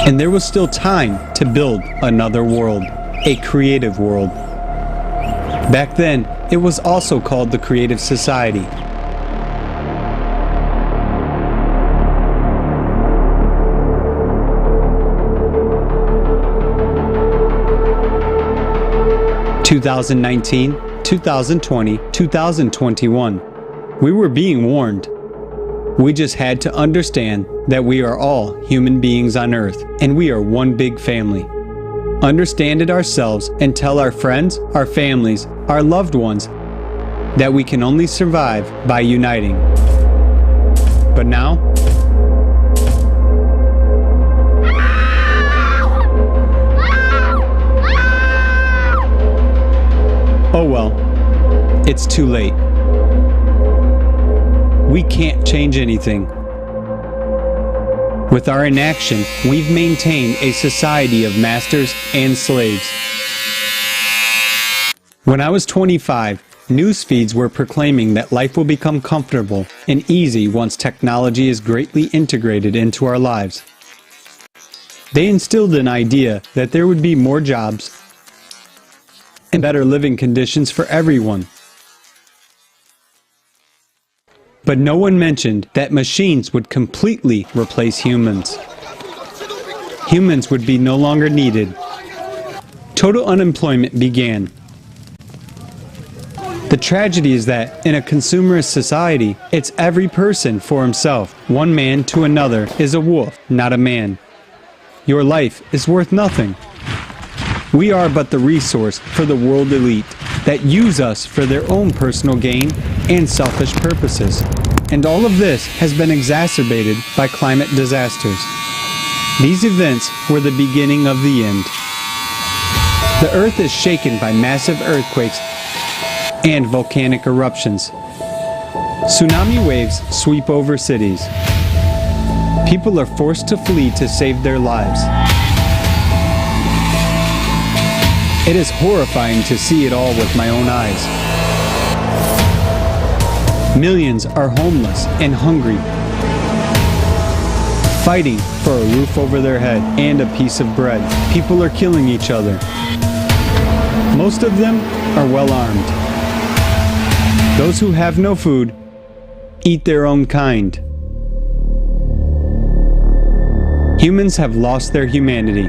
And there was still time to build another world, a creative world. Back then, it was also called the Creative Society. (2019, 2020, 2021). We were being warned. We just had to understand that we are all human beings on Earth, and we are one big family. Understand it ourselves and tell our friends, our families, our loved ones that we can only survive by uniting. But now, Oh well, it's too late. We can't change anything. With our inaction, we've maintained a society of masters and slaves. When I was 25, news feeds were proclaiming that life will become comfortable and easy once technology is greatly integrated into our lives. They instilled an idea that there would be more jobs and better living conditions for everyone. But no one mentioned that machines would completely replace humans. Humans would be no longer needed. Total unemployment began. The tragedy is that in a consumerist society, it's every person for himself. One man to another is a wolf, not a man. Your life is worth nothing. We are but the resource for the world elite that use us for their own personal gain and selfish purposes. And all of this has been exacerbated by climate disasters. These events were the beginning of the end. The earth is shaken by massive earthquakes and volcanic eruptions. Tsunami waves sweep over cities. People are forced to flee to save their lives. It is horrifying to see it all with my own eyes. Millions are homeless and hungry, fighting for a roof over their head and a piece of bread. People are killing each other. Most of them are well armed. Those who have no food eat their own kind. Humans have lost their humanity.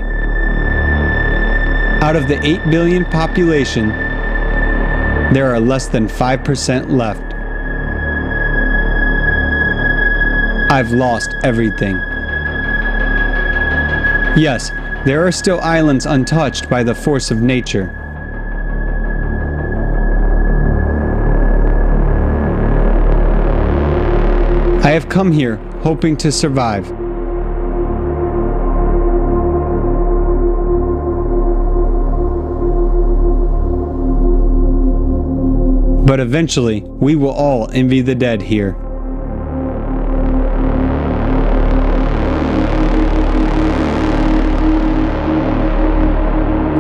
Out of the 8 billion population, there are less than 5% left. I've lost everything. Yes, there are still islands untouched by the force of nature. I have come here hoping to survive. But eventually, we will all envy the dead here.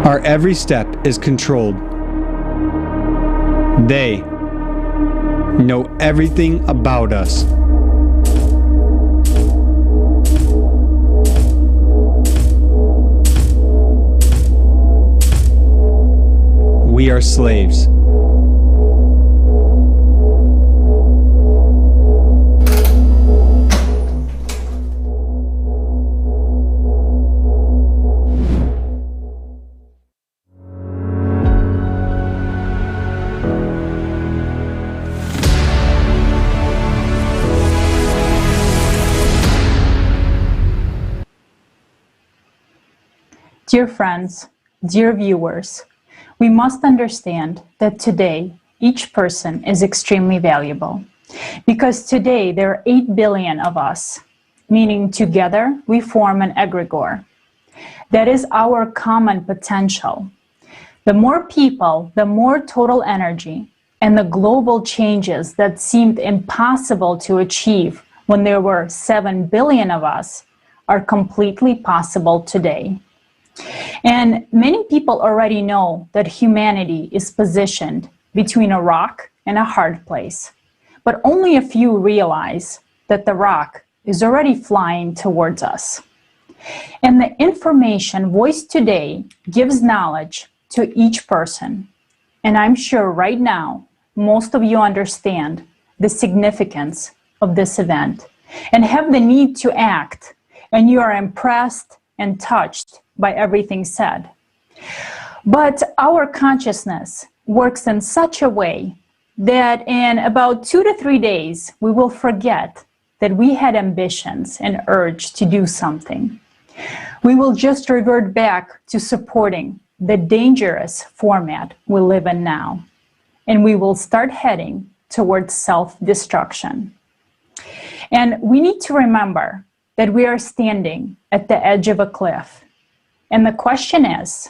Our every step is controlled. They know everything about us. We are slaves. Dear friends, dear viewers, we must understand that today each person is extremely valuable because today there are 8 billion of us, meaning together we form an egregore. That is our common potential. The more people, the more total energy, and the global changes that seemed impossible to achieve when there were 7 billion of us are completely possible today. And many people already know that humanity is positioned between a rock and a hard place, but only a few realize that the rock is already flying towards us. And the information voiced today gives knowledge to each person. And I'm sure right now, most of you understand the significance of this event and have the need to act, and you are impressed and touched by everything said. But our consciousness works in such a way that in about 2 to 3 days, we will forget that we had ambitions and urge to do something. We will just revert back to supporting the dangerous format we live in now, and we will start heading towards self-destruction. And we need to remember that we are standing at the edge of a cliff. And the question is,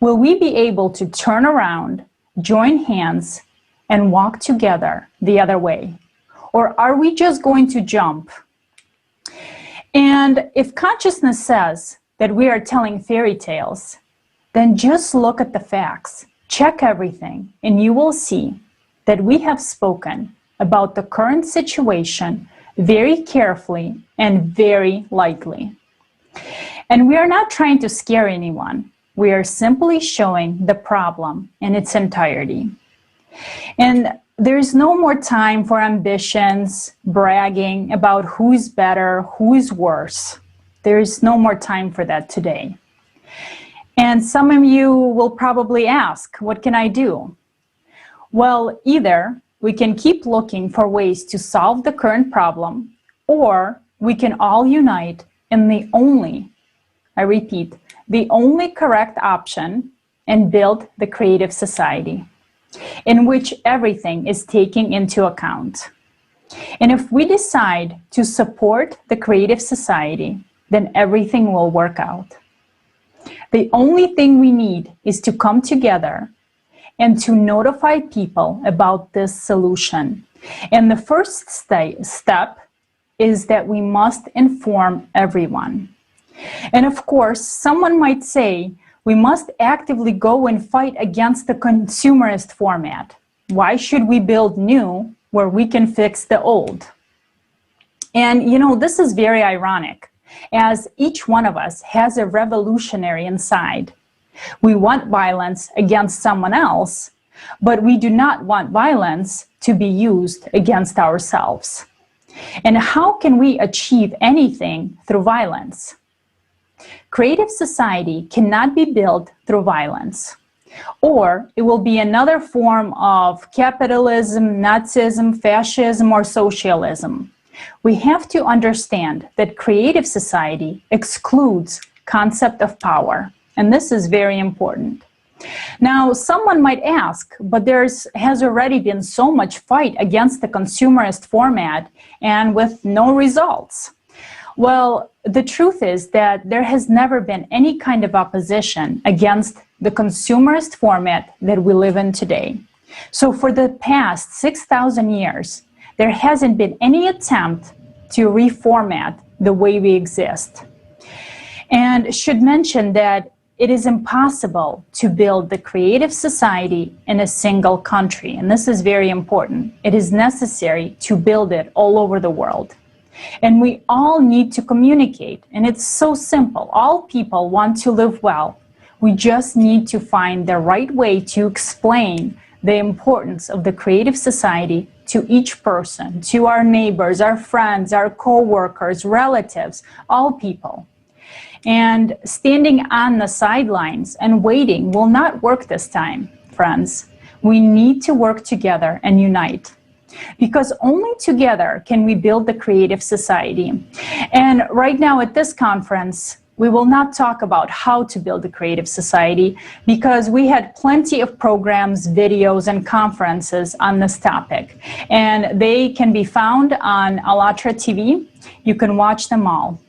will we be able to turn around join hands, and walk together the other way? Or are we just going to jump? And if consciousness says that we are telling fairy tales, then just look at the facts, check everything, and you will see that we have spoken about the current situation very carefully and very lightly. And we are not trying to scare anyone. We are simply showing the problem in its entirety. And there is no more time for ambitions, bragging about who's better, who's worse. There is no more time for that today. And some of you will probably ask, what can I do? Well, either we can keep looking for ways to solve the current problem, or we can all unite in the only, I repeat, the only correct option and build the creative society in which everything is taken into account. And if we decide to support the creative society, then everything will work out. The only thing we need is to come together and to notify people about this solution. And the first step is that we must inform everyone. And of course, someone might say, we must actively go and fight against the consumerist format. Why should we build new where we can fix the old? And you know, this is very ironic, as each one of us has a revolutionary inside. We want violence against someone else, but we do not want violence to be used against ourselves. And how can we achieve anything through violence? Creative society cannot be built through violence, or it will be another form of capitalism, Nazism, fascism, or socialism. We have to understand that creative society excludes concept of power, and this is very important. Now, someone might ask, but there has already been so much fight against the consumerist format and with no results. Well, the truth is that there has never been any kind of opposition against the consumerist format that we live in today. So for the past 6,000 years, there hasn't been any attempt to reformat the way we exist. And should mention that it is impossible to build the creative society in a single country. And this is very important. It is necessary to build it all over the world. And we all need to communicate. And it's so simple. All people want to live well. We just need to find the right way to explain the importance of the creative society to each person, to our neighbors, our friends, our co-workers, relatives, all people. And standing on the sidelines and waiting will not work this time, friends. We need to work together and unite, because only together can we build the creative society. And right now at this conference, we will not talk about how to build a creative society, because we had plenty of programs, videos, and conferences on this topic. And they can be found on ALLATRA TV. You can watch them all.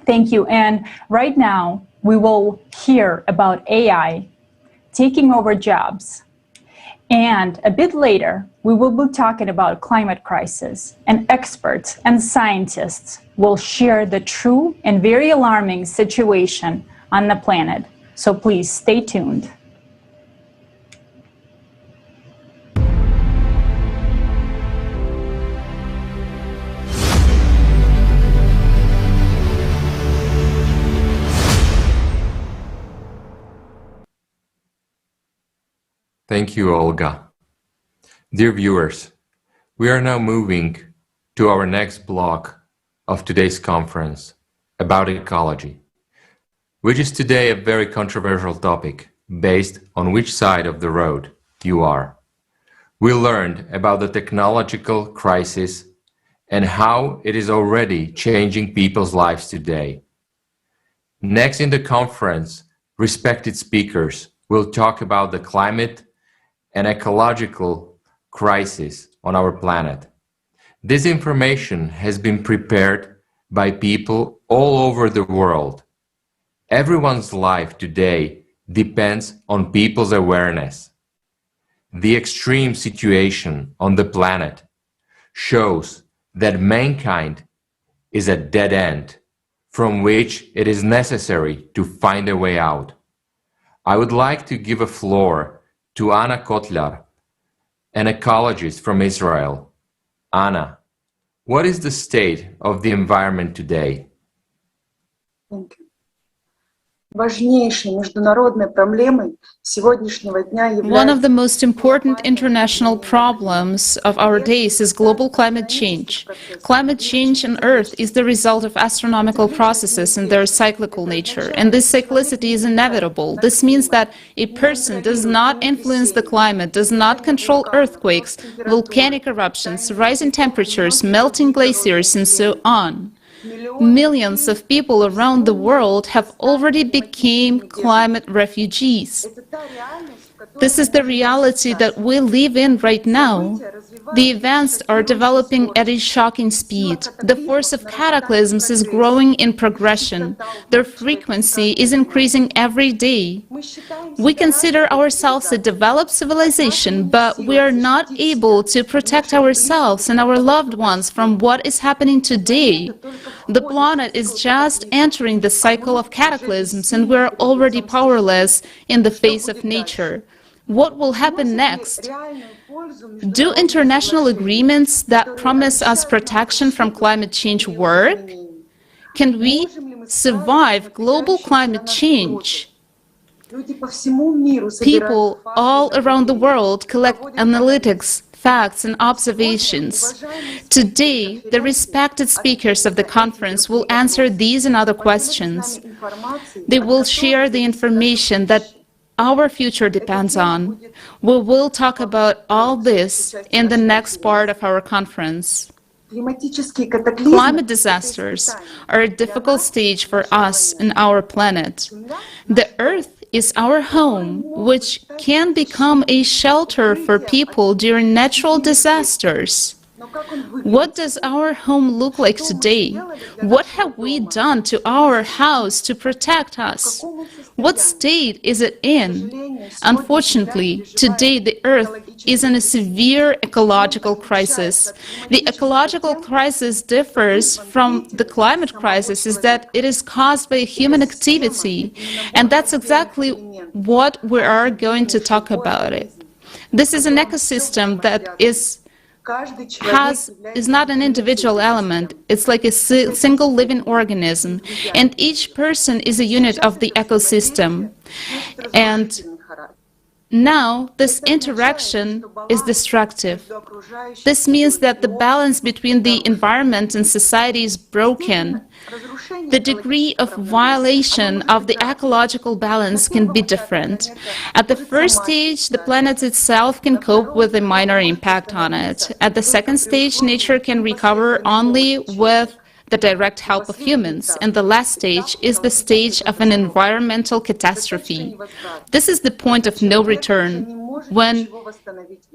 Thank you. And right now, we will hear about AI taking over jobs. And a bit later, we will be talking about climate crisis, and experts and scientists will share the true and very alarming situation on the planet. So please stay tuned. Thank you, Olga. Dear viewers, we are now moving to our next block of today's conference about ecology, which is today a very controversial topic based on which side of the road you are. We learned about the technological crisis and how it is already changing people's lives today. Next in the conference, respected speakers will talk about the climate and ecological crisis on our planet. This information has been prepared by people all over the world. Everyone's life today depends on people's awareness. The extreme situation on the planet shows that mankind is a dead end from which it is necessary to find a way out. I would like to give a floor to Anna Kotlar, an ecologist from Israel. Anna, what is the state of the environment today? Thank you. Важнейшей международной проблемой сегодняшнего дня является... One of the most important international problems of our days is global climate change. Climate change on Earth is the result of astronomical processes and their cyclical nature, and this cyclicity is inevitable. This means that a person does not influence the climate, does not control earthquakes, volcanic eruptions, rising temperatures, melting glaciers, and so on. Millions of people around the world have already become climate refugees. This is the reality that we live in right now. The events are developing at a shocking speed. The force of cataclysms is growing in progression. Their frequency is increasing every day. We consider ourselves a developed civilization, but we are not able to protect ourselves and our loved ones from what is happening today. The planet is just entering the cycle of cataclysms, and we are already powerless in the face of nature. What will happen next? Do international agreements that promise us protection from climate change work? Can we survive global climate change? People all around the world collect analytics, facts, and observations. Today, the respected speakers of the conference will answer these and other questions. They will share the information that our future depends on. We will talk about all this in the next part of our conference. Climate disasters are a difficult stage for us and our planet. The Earth is our home, which can become a shelter for people during natural disasters. What does our home look like today? What have we done to our house to protect us? What state is it in? Unfortunately, today the Earth is in a severe ecological crisis. The ecological crisis differs from the climate crisis is that it is caused by human activity, and that's exactly what we are going to talk about it. This is an ecosystem that is not an individual element. It's like a single living organism, and each person is a unit of the ecosystem. And now this interaction is destructive. This means that the balance between the environment and society is broken. The degree of violation of the ecological balance can be different. At the first stage, the planet itself can cope with a minor impact on it. At the second stage, nature can recover only with the direct help of humans, and the last stage is the stage of an environmental catastrophe. This is the point of no return, when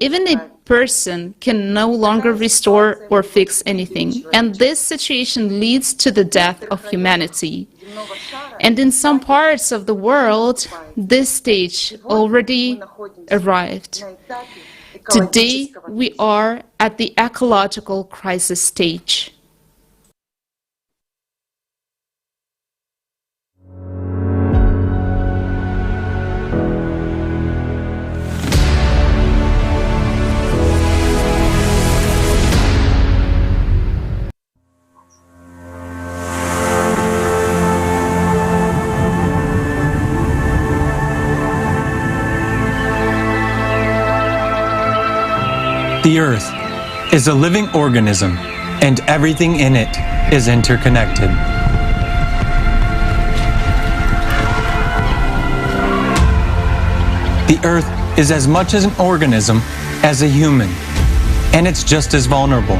even a person can no longer restore or fix anything, and this situation leads to the death of humanity. And in some parts of the world, this stage already arrived. Today, we are at the ecological crisis stage. The Earth is a living organism, and everything in it is interconnected. The Earth is as much as an organism as a human, and it's just as vulnerable.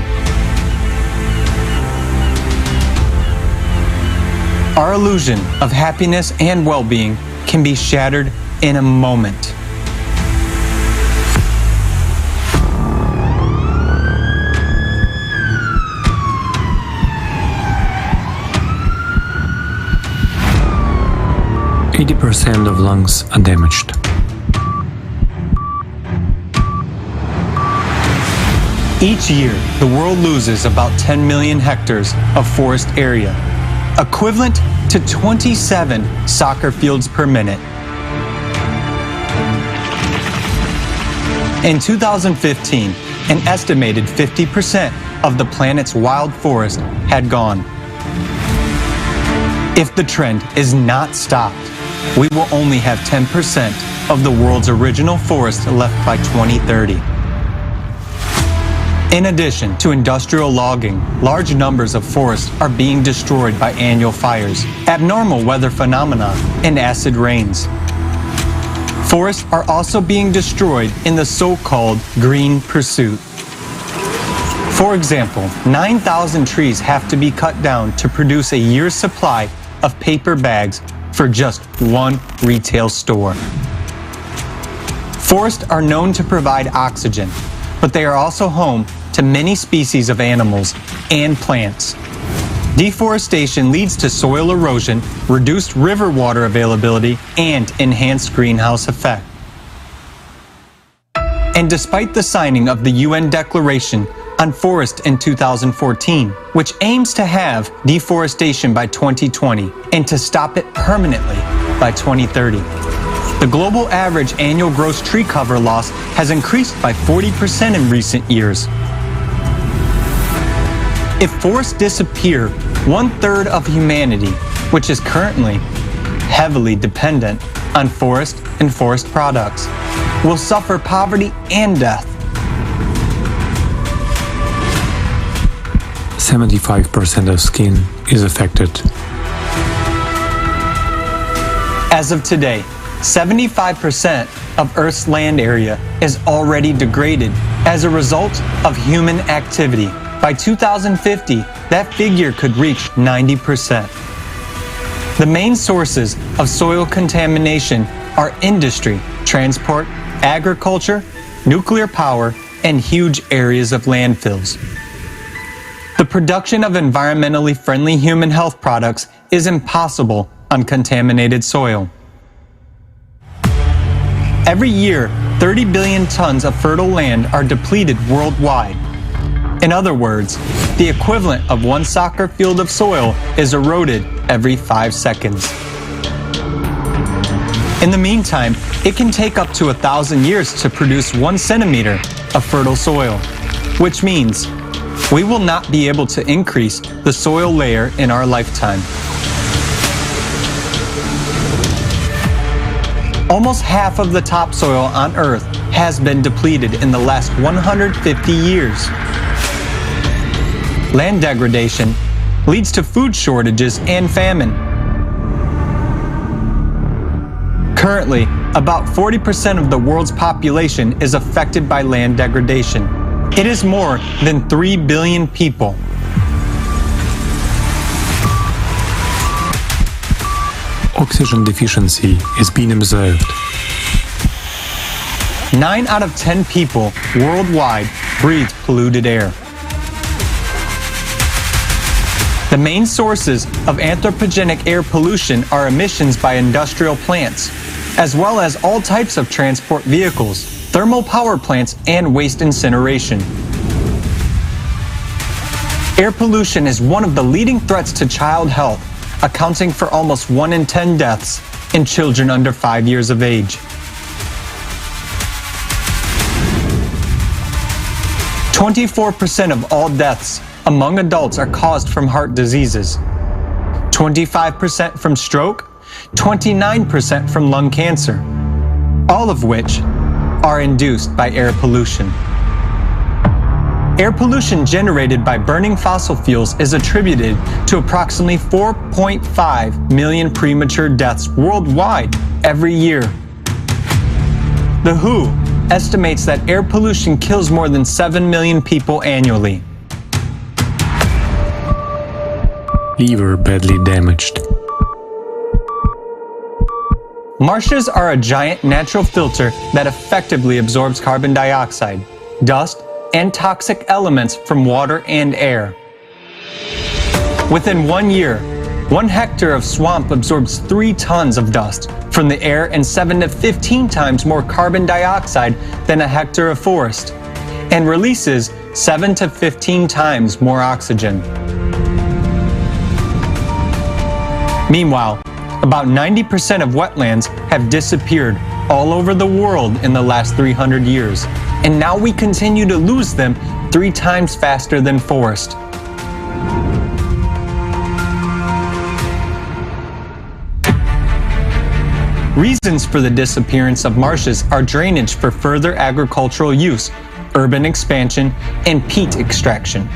Our illusion of happiness and well-being can be shattered in a moment. % of lungs are damaged. Each year, the world loses about 10 million hectares of forest area, equivalent to 27 soccer fields per minute. In 2015, an estimated 50% of the planet's wild forest had gone. If the trend is not stopped, we will only have 10% of the world's original forest left by 2030. In addition to industrial logging, large numbers of forests are being destroyed by annual fires, abnormal weather phenomena, and acid rains. Forests are also being destroyed in the so-called green pursuit. For example, 9,000 trees have to be cut down to produce a year's supply of paper bags for just one retail store. Forests are known to provide oxygen, but they are also home to many species of animals and plants. Deforestation leads to soil erosion, reduced river water availability, and enhanced greenhouse effect. And despite the signing of the UN Declaration on Forest in 2014, which aims to have deforestation by 2020 and to stop it permanently by 2030, the global average annual gross tree cover loss has increased by 40% in recent years. If forests disappear, 1/3 of humanity, which is currently heavily dependent on forest and forest products, will suffer poverty and death. 75% of skin is affected. As of today, 75% of Earth's land area is already degraded as a result of human activity. By 2050, that figure could reach 90%. The main sources of soil contamination are industry, transport, agriculture, nuclear power, and huge areas of landfills. The production of environmentally friendly human health products is impossible on contaminated soil. Every year, 30 billion tons of fertile land are depleted worldwide. In other words, the equivalent of one soccer field of soil is eroded every 5 seconds. In the meantime, it can take up to 1,000 years to produce 1 centimeter of fertile soil, which means we will not be able to increase the soil layer in our lifetime. Almost half of the topsoil on Earth has been depleted in the last 150 years. Land degradation leads to food shortages and famine. Currently, about 40% of the world's population is affected by land degradation. It is more than 3 billion people. Oxygen deficiency is being observed. 9 out of 10 people worldwide breathe polluted air. The main sources of anthropogenic air pollution are emissions by industrial plants, as well as all types of transport vehicles, thermal power plants, and waste incineration. Air pollution is one of the leading threats to child health, accounting for almost 1 in 10 deaths in children under 5 years of age. 24% of all deaths among adults are caused from heart diseases, 25% from stroke, 29% from lung cancer, all of which are induced by air pollution. Air pollution generated by burning fossil fuels is attributed to approximately 4.5 million premature deaths worldwide every year. The WHO estimates that air pollution kills more than 7 million people annually. Liver badly damaged. Marshes are a giant natural filter that effectively absorbs carbon dioxide, dust, and toxic elements from water and air. Within 1 year, 1 hectare of swamp absorbs 3 tons of dust from the air and 7 to 15 times more carbon dioxide than a hectare of forest, and releases 7 to 15 times more oxygen. Meanwhile, about 90% of wetlands have disappeared all over the world in the last 300 years, and now we continue to lose them 3 times faster than forest. Reasons for the disappearance of marshes are drainage for further agricultural use, urban expansion, and peat extraction.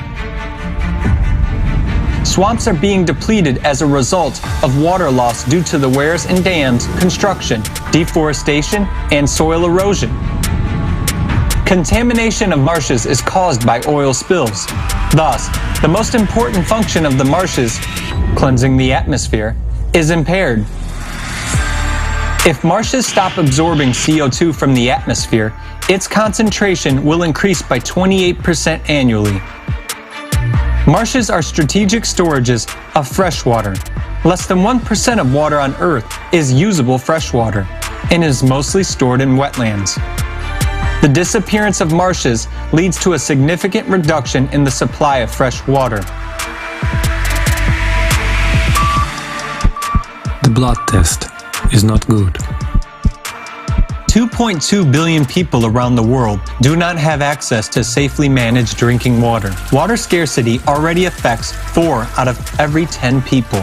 Swamps are being depleted as a result of water loss due to the weirs and dams, construction, deforestation, and soil erosion. Contamination of marshes is caused by oil spills. Thus, the most important function of the marshes, cleansing the atmosphere, is impaired. If marshes stop absorbing CO2 from the atmosphere, its concentration will increase by 28% annually. Marshes are strategic storages of fresh water. Less than 1% of water on Earth is usable freshwater and is mostly stored in wetlands. The disappearance of marshes leads to a significant reduction in the supply of fresh water. The blood test is not good. 2.2 billion people around the world do not have access to safely managed drinking water. Water scarcity already affects 4 out of every 10 people.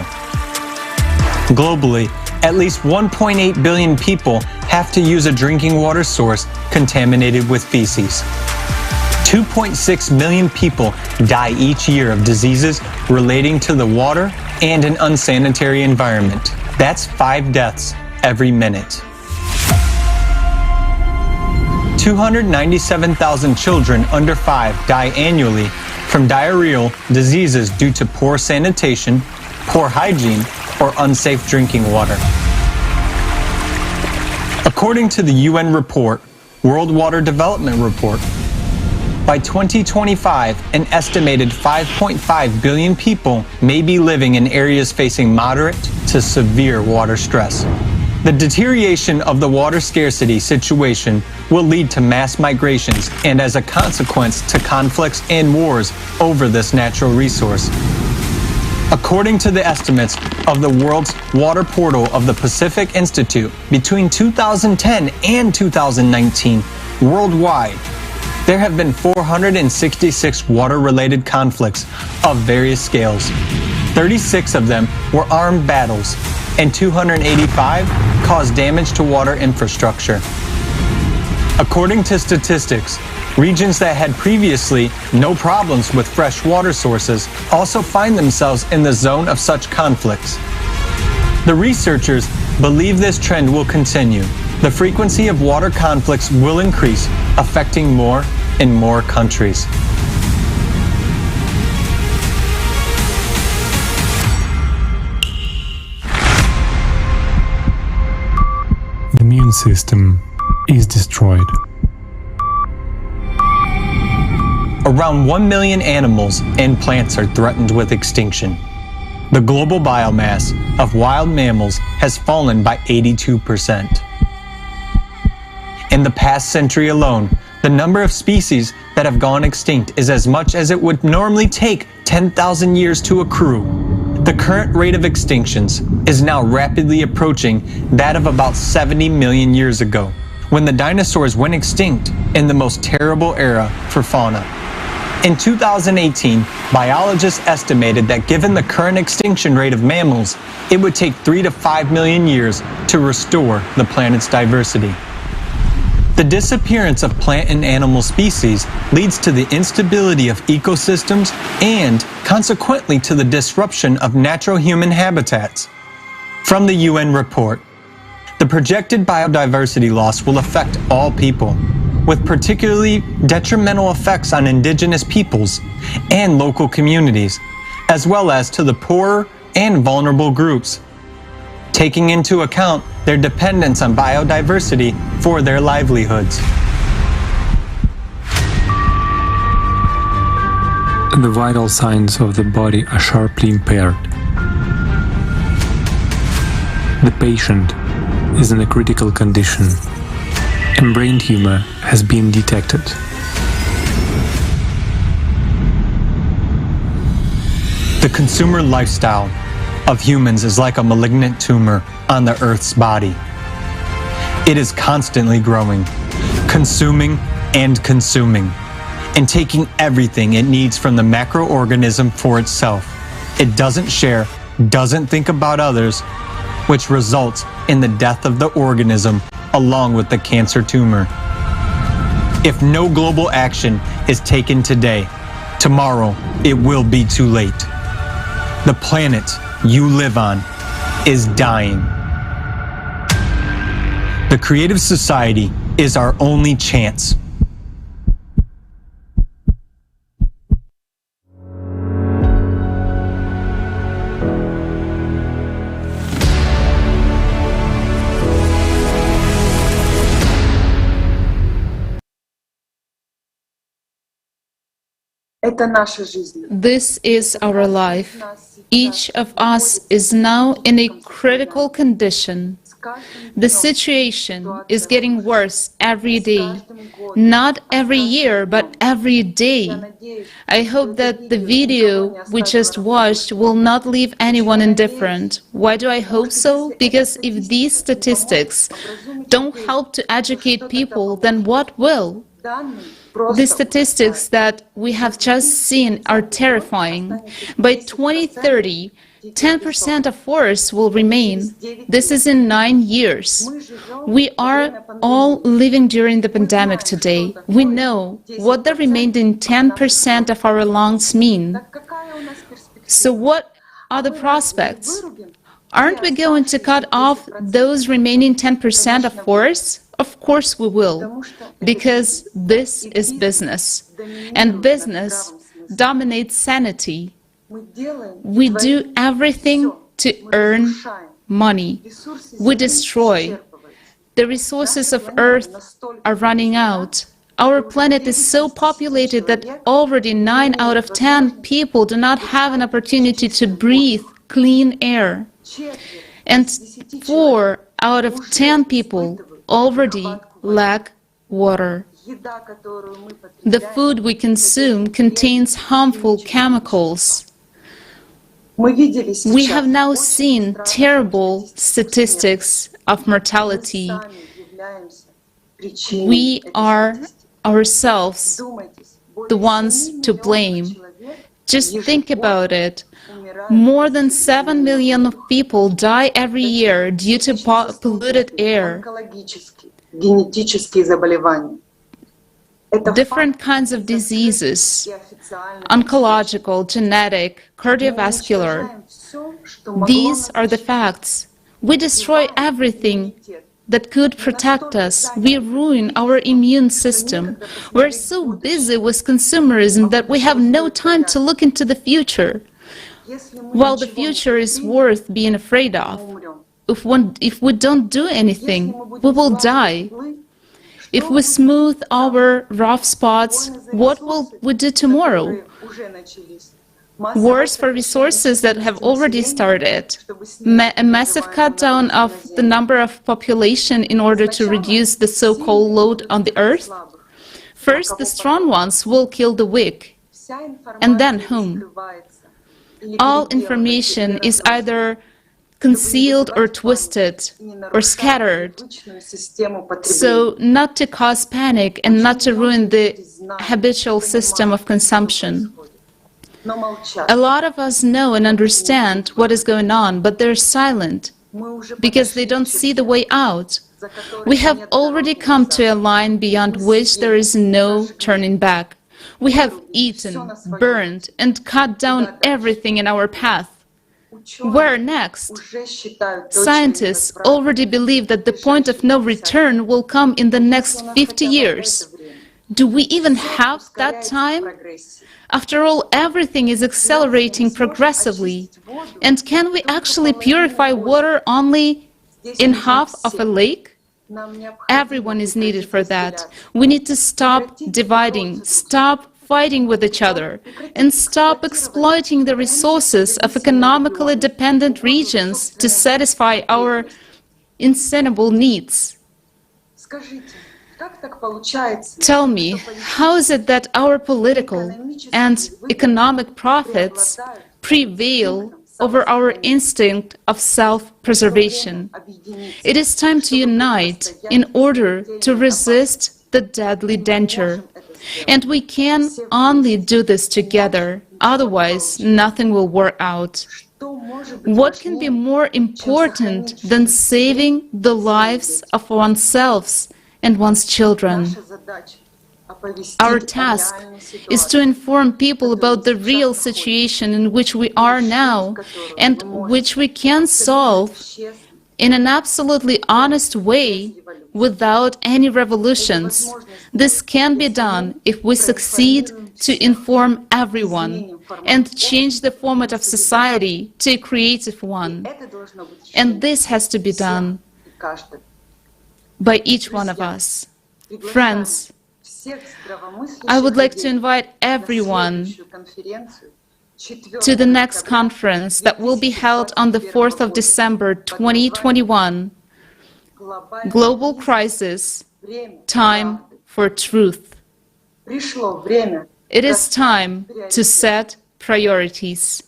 Globally, at least 1.8 billion people have to use a drinking water source contaminated with feces. 2.6 million people die each year of diseases relating to the water and an unsanitary environment. That's 5 deaths every minute. 297,000 children under 5 die annually from diarrheal diseases due to poor sanitation, poor hygiene, or unsafe drinking water. According to the UN report, World Water Development Report, by 2025, an estimated 5.5 billion people may be living in areas facing moderate to severe water stress. The deterioration of the water scarcity situation will lead to mass migrations and, as a consequence, to conflicts and wars over this natural resource. According to the estimates of the World's Water Portal of the Pacific Institute, between 2010 and 2019, worldwide, there have been 466 water-related conflicts of various scales. 36 of them were armed battles, and 285 caused damage to water infrastructure. According to statistics, regions that had previously no problems with fresh water sources also find themselves in the zone of such conflicts. The researchers believe this trend will continue. The frequency of water conflicts will increase, affecting more and more countries. The immune system is destroyed. Around 1 million animals and plants are threatened with extinction. The global biomass of wild mammals has fallen by 82%. In the past century alone, the number of species that have gone extinct is as much as it would normally take 10,000 years to accrue. The current rate of extinctions is now rapidly approaching that of about 70 million years ago, when the dinosaurs went extinct in the most terrible era for fauna. In 2018, biologists estimated that given the current extinction rate of mammals, it would take 3 to 5 million years to restore the planet's diversity. The disappearance of plant and animal species leads to the instability of ecosystems and, consequently, to the disruption of natural human habitats. From the UN report, the projected biodiversity loss will affect all people, with particularly detrimental effects on indigenous peoples and local communities, as well as to the poorer and vulnerable groups, taking into account their dependence on biodiversity for their livelihoods. The vital signs of the body are sharply impaired. The patient is in a critical condition, and brain tumor has been detected. consumer lifestyle of humans is like a malignant tumor on the Earth's body. It is constantly growing, consuming and consuming, and taking everything it needs from the macroorganism for itself. It doesn't share, doesn't think about others, which results in the death of the organism along with the cancer tumor. If no global action is taken today, tomorrow it will be too late. The planet you live on is dying. The creative society is our only chance. Это наша жизнь. This is our life. Each of us is now in a critical condition. The situation is getting worse every day. Not every year, but every day. I hope that the video we just watched will not leave anyone indifferent. Why do I hope so? Because if these statistics don't help to educate people, then what will? The statistics that we have just seen are terrifying. By 2030, 10% of forests will remain. This is in 9 years. We are all living during the pandemic today. We know what the remaining 10% of our lungs mean. So what are the prospects? Aren't we going to cut off those remaining 10% of forests? Of course we will, because this is business, and business dominates sanity. We do everything to earn money. We destroy. The resources of Earth are running out. Our planet is so populated that already 9 out of 10 people do not have an opportunity to breathe clean air. And 4 out of 10 people already lack water. The food we consume contains harmful chemicals. We have now seen terrible statistics of mortality. We are ourselves the ones to blame. Just think about it. More than 7 million of people die every year due to polluted air. Different kinds of diseases, oncological, genetic, cardiovascular. These are the facts. We destroy everything that could protect us. We ruin our immune system. We're so busy with consumerism that we have no time to look into the future. While the future is worth being afraid of, if we don't do anything, we will die. If we smooth our rough spots, what will we do tomorrow? Wars for resources that have already started. A massive cut down of the number of population in order to reduce the so-called load on the earth. First, the strong ones will kill the weak. And then whom? All information is either concealed or twisted or scattered, so not to cause panic and not to ruin the habitual system of consumption. A lot of us know and understand what is going on, but they're silent because they don't see the way out. We have already come to a line beyond which there is no turning back. We have eaten, burned, and cut down everything in our path. Where next? Scientists already believe that the point of no return will come in the next 50 years. Do we even have that time? After all, everything is accelerating progressively. And can we actually purify water only in half of a lake? Everyone is needed for that. We need to stop dividing, stop fighting with each other, and stop exploiting the resources of economically dependent regions to satisfy our insatiable needs. Tell me, how is it that our political and economic profits prevail over our instinct of self-preservation. It is time to unite in order to resist the deadly danger. And we can only do this together, otherwise nothing will work out. What can be more important than saving the lives of oneself and one's children? Our task is to inform people about the real situation in which we are now and which we can solve in an absolutely honest way without any revolutions. This can be done if we succeed to inform everyone and change the format of society to a creative one. And this has to be done by each one of us. Friends, I would like to invite everyone to the next conference that will be held on the 4th of December 2021, Global Crisis, Time for Truth. It is time to set priorities.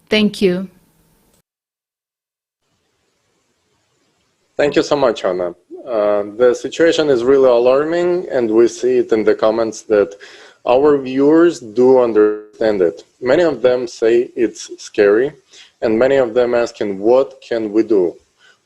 Thank you. Thank you so much, Anna. The situation is really alarming, and we see it in the comments that our viewers do understand it. Many of them say it's scary, and many of them asking, what can we do?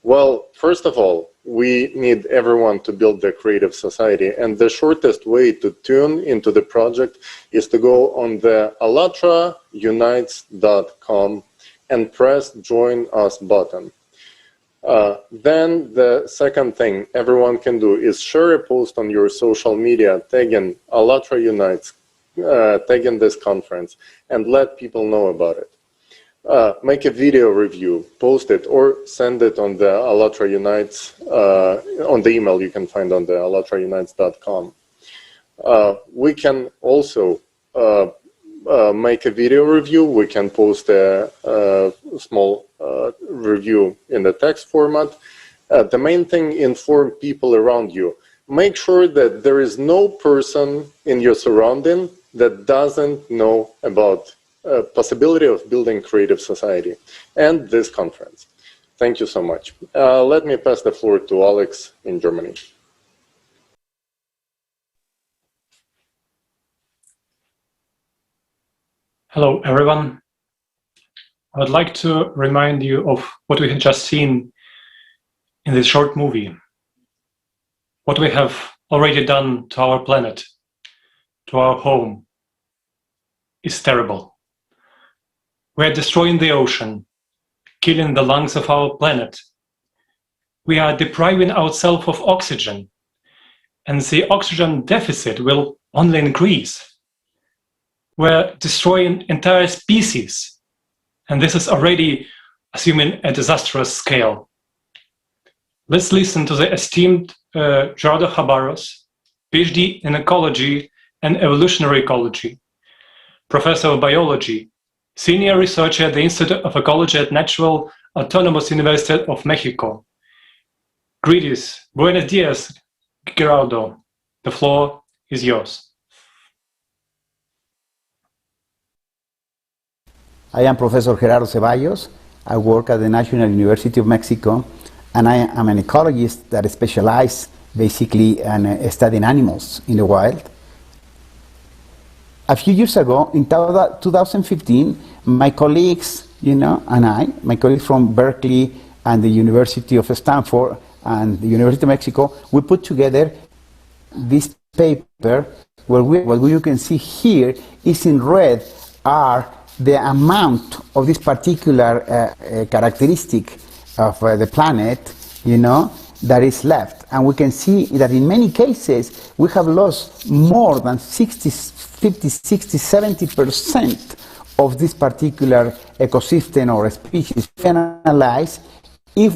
Well, first of all, we need everyone to build a creative society, and the shortest way to tune into the project is to go on the ALLATRAunites.com and press Join Us button. Then the second thing everyone can do is share a post on your social media tagging ALLATRA Unites, tagging this conference, and let people know about it. Make a video review, post it, or send it on the ALLATRA Unites, on the email you can find on the ALLATRAunites.com. We can also make a video review. We can post a small review in the text format. The main thing, inform people around you. Make sure that there is no person in your surrounding that doesn't know about possibility of building creative society and this conference. Thank you so much. Let me pass the floor to Alex in Germany. Hello, everyone. I would like to remind you of what we have just seen in this short movie. What we have already done to our planet, to our home, is terrible. We are destroying the ocean, killing the lungs of our planet. We are depriving ourselves of oxygen, and the oxygen deficit will only increase. We're destroying entire species, and this is already assuming a disastrous scale. Let's listen to the esteemed Gerardo Chabarros, PhD in ecology and evolutionary ecology, professor of biology, senior researcher at the Institute of Ecology at Natural Autonomous University of Mexico. Greetings, buenos dias, Gerardo. The floor is yours. I am Professor Gerardo Ceballos. I work at the National University of Mexico, and I am an ecologist that specializes basically in studying animals in the wild. A few years ago, in 2015, my colleagues, and my colleagues from Berkeley and the University of Stanford and the University of Mexico, we put together this paper where what you can see here is in red are the amount of this particular characteristic of the planet, that is left. And we can see that in many cases, we have lost more than 50, 60, 70% of this particular ecosystem or species. We can analyze if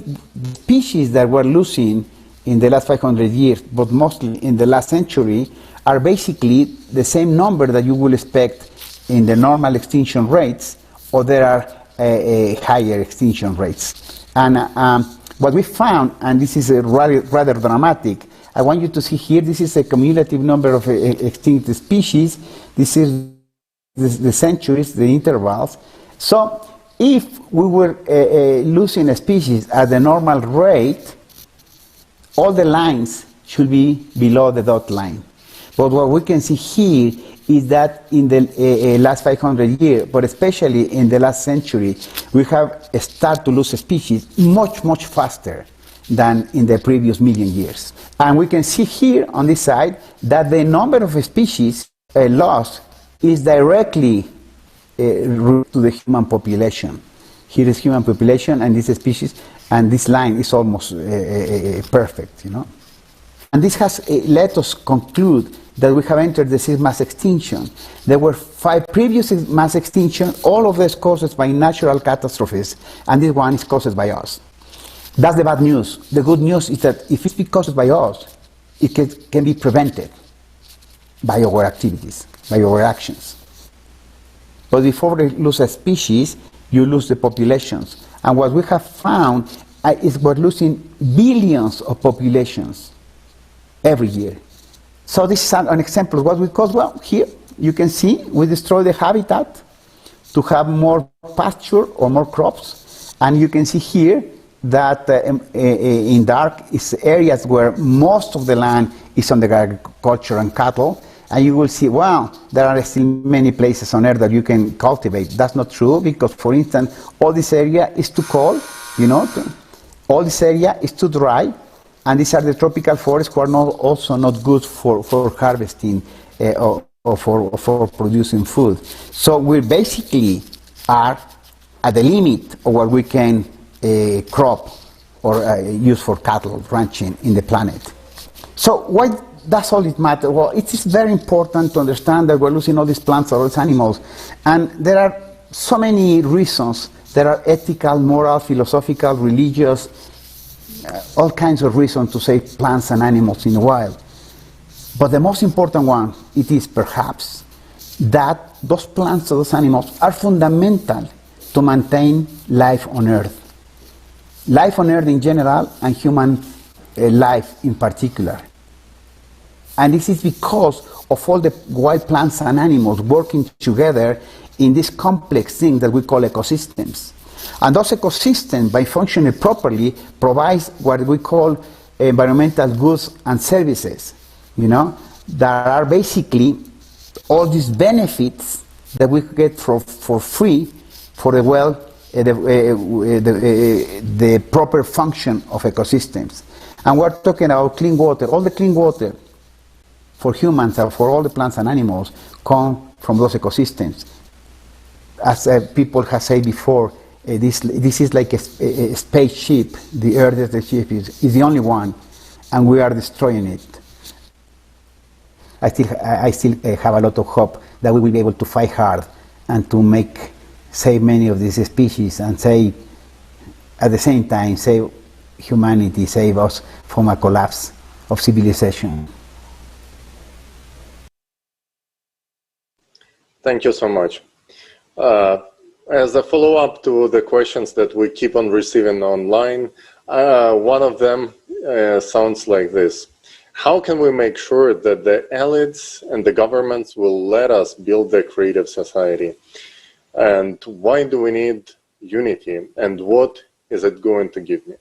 species that we're losing in the last 500 years, but mostly in the last century, are basically the same number that you will expect in the normal extinction rates, or there are higher extinction rates. And what we found, and this is rather dramatic, I want you to see here, this is a cumulative number of extinct species. This is the centuries, the intervals, So if we were losing a species at the normal rate, all the lines should be below the dot line. But what we can see here is that in the last 500 years, but especially in the last century, we have started to lose species much, much faster than in the previous million years. And we can see here on this side that the number of species lost is directly related to the human population. Here is human population and this species, and this line is almost perfect, you know. And this has let us conclude that we have entered the sixth mass extinction. There were 5 previous mass extinctions, all of this caused by natural catastrophes, and this one is caused by us. That's the bad news. The good news is that if it's caused by us, it can be prevented by our activities, by our actions. But before you lose a species, you lose the populations. And what we have found is we're losing billions of populations every year. So this is an example of what we call, well, here you can see we destroy the habitat to have more pasture or more crops. And you can see here that in dark is areas where most of the land is under agriculture and cattle. And you will see, well, there are still many places on earth that you can cultivate. That's not true because, for instance, all this area is too cold, you know, all this area is too dry. And these are the tropical forests who are also not good for harvesting or for producing food. So we basically are at the limit of what we can crop or use for cattle ranching in the planet. So why does all it matter? Well, it is very important to understand that we're losing all these plants or all these animals. And there are so many reasons. There are ethical, moral, philosophical, religious, all kinds of reasons to save plants and animals in the wild. But the most important one, it is perhaps that those plants or those animals are fundamental to maintain life on Earth. Life on Earth in general and human life in particular. And this is because of all the wild plants and animals working together in this complex thing that we call ecosystems. And those ecosystems, by functioning properly, provides what we call environmental goods and services, you know, that are basically all these benefits that we get for free for the proper function of ecosystems. And we're talking about clean water. All the clean water for humans and for all the plants and animals come from those ecosystems. As people have said before, this is like a spaceship. The Earth as the ship is the only one, and we are destroying it. I still have a lot of hope that we will be able to fight hard and to save many of these species and save, at the same time, save humanity, save us from a collapse of civilization. Thank you so much. As a follow-up to the questions that we keep on receiving online, one of them sounds like this. How can we make sure that the elites and the governments will let us build the creative society? And why do we need unity? And what is it going to give me?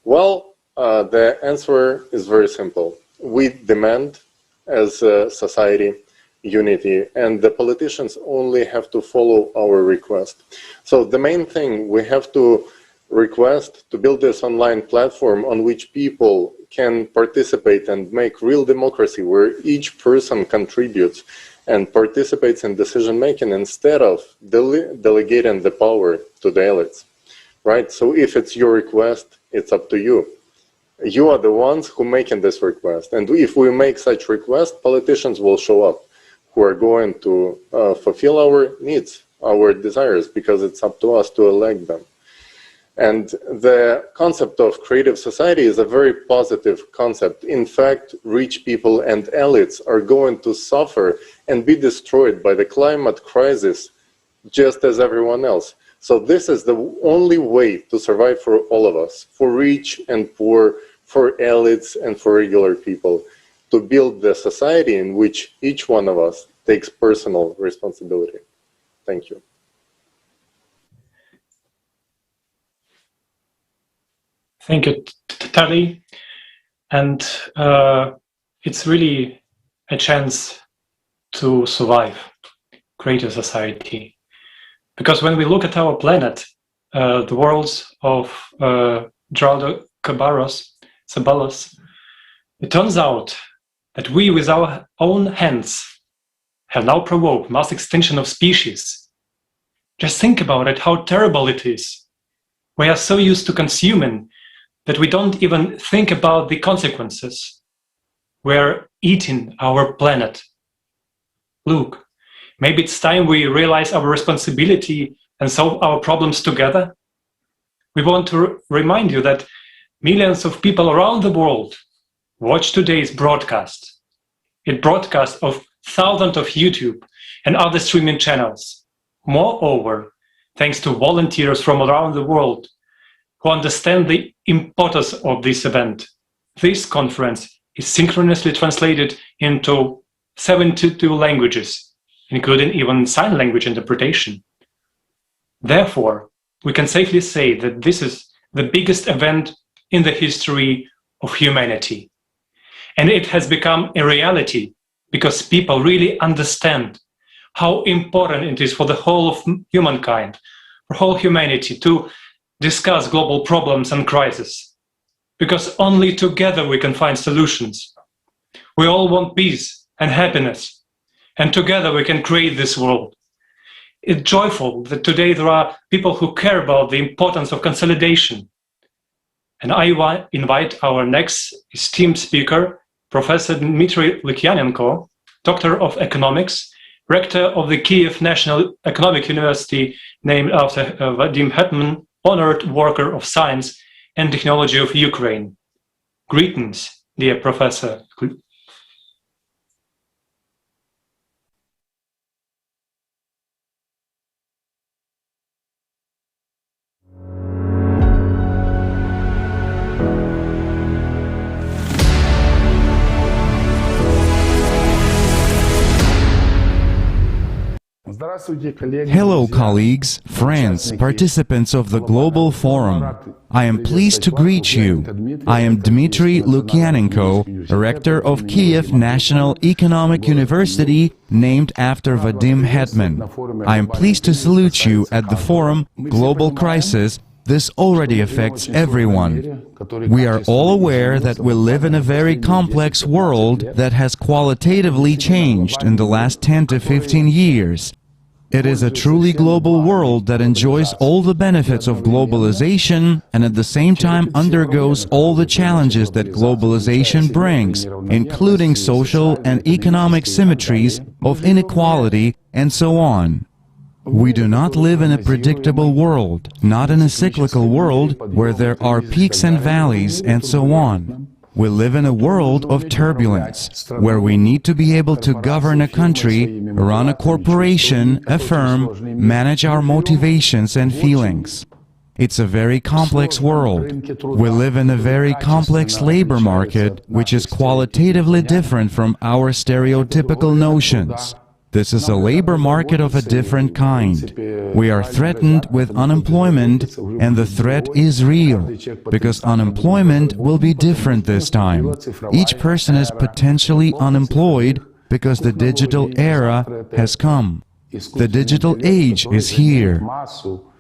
Well, the answer is very simple. We demand, as a society, unity, and the politicians only have to follow our request. So the main thing, we have to request to build this online platform on which people can participate and make real democracy, where each person contributes and participates in decision making instead of delegating the power to the elites, right? So if it's your request, it's up to you. You are the ones who making this request, and if we make such request, politicians will show up, who are going to fulfill our needs, our desires, because it's up to us to elect them. And the concept of creative society is a very positive concept. In fact, rich people and elites are going to suffer and be destroyed by the climate crisis just as everyone else. So this is the only way to survive for all of us, for rich and poor, for elites and for regular people, to build the society in which each one of us takes personal responsibility. Thank you. Thank you, Tali. And it's really a chance to survive, create a society. Because when we look at our planet, the worlds of Geraldo Ceballos, it turns out that we, with our own hands, have now provoked mass extinction of species. Just think about it, how terrible it is. We are so used to consuming that we don't even think about the consequences. We're eating our planet. Look, maybe it's time we realize our responsibility and solve our problems together. We want to remind you that millions of people around the world watch today's broadcast. It broadcasts of thousands of YouTube and other streaming channels. Moreover, thanks to volunteers from around the world who understand the importance of this event, this conference is synchronously translated into 72 languages, including even sign language interpretation. Therefore, we can safely say that this is the biggest event in the history of humanity. And it has become a reality because people really understand how important it is for the whole of humankind, for whole humanity, to discuss global problems and crises. Because only together we can find solutions. We all want peace and happiness, and together we can create this world. It's joyful that today there are people who care about the importance of consolidation. And I invite our next esteemed speaker, Professor Dmitry Lukyanenko, Doctor of Economics, Rector of the Kiev National Economic University, named after Vadim Hetman, Honored Worker of Science and Technology of Ukraine. Greetings, dear Professor. Hello, colleagues, friends, participants of the Global Forum. I am pleased to greet you. I am Dmitry Lukyanenko, Rector of Kiev National Economic University, named after Vadim Hetman. I am pleased to salute you at the forum Global Crisis. This already affects everyone. We are all aware that we live in a very complex world that has qualitatively changed in the last 10 to 15 years. It is a truly global world that enjoys all the benefits of globalization and at the same time undergoes all the challenges that globalization brings, including social and economic symmetries of inequality and so on. We do not live in a predictable world, not in a cyclical world where there are peaks and valleys and so on. We live in a world of turbulence, where we need to be able to govern a country, run a corporation, a firm, manage our motivations and feelings. It's a very complex world. We live in a very complex labor market, which is qualitatively different from our stereotypical notions. This is a labor market of a different kind. We are threatened with unemployment, and the threat is real, because unemployment will be different this time. Each person is potentially unemployed because the digital era has come. The digital age is here.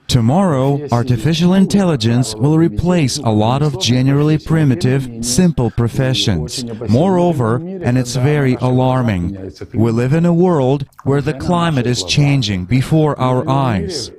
Tomorrow, artificial intelligence will replace a lot of generally primitive, simple professions. Moreover, and it's very alarming, we live in a world where the climate is changing before our eyes.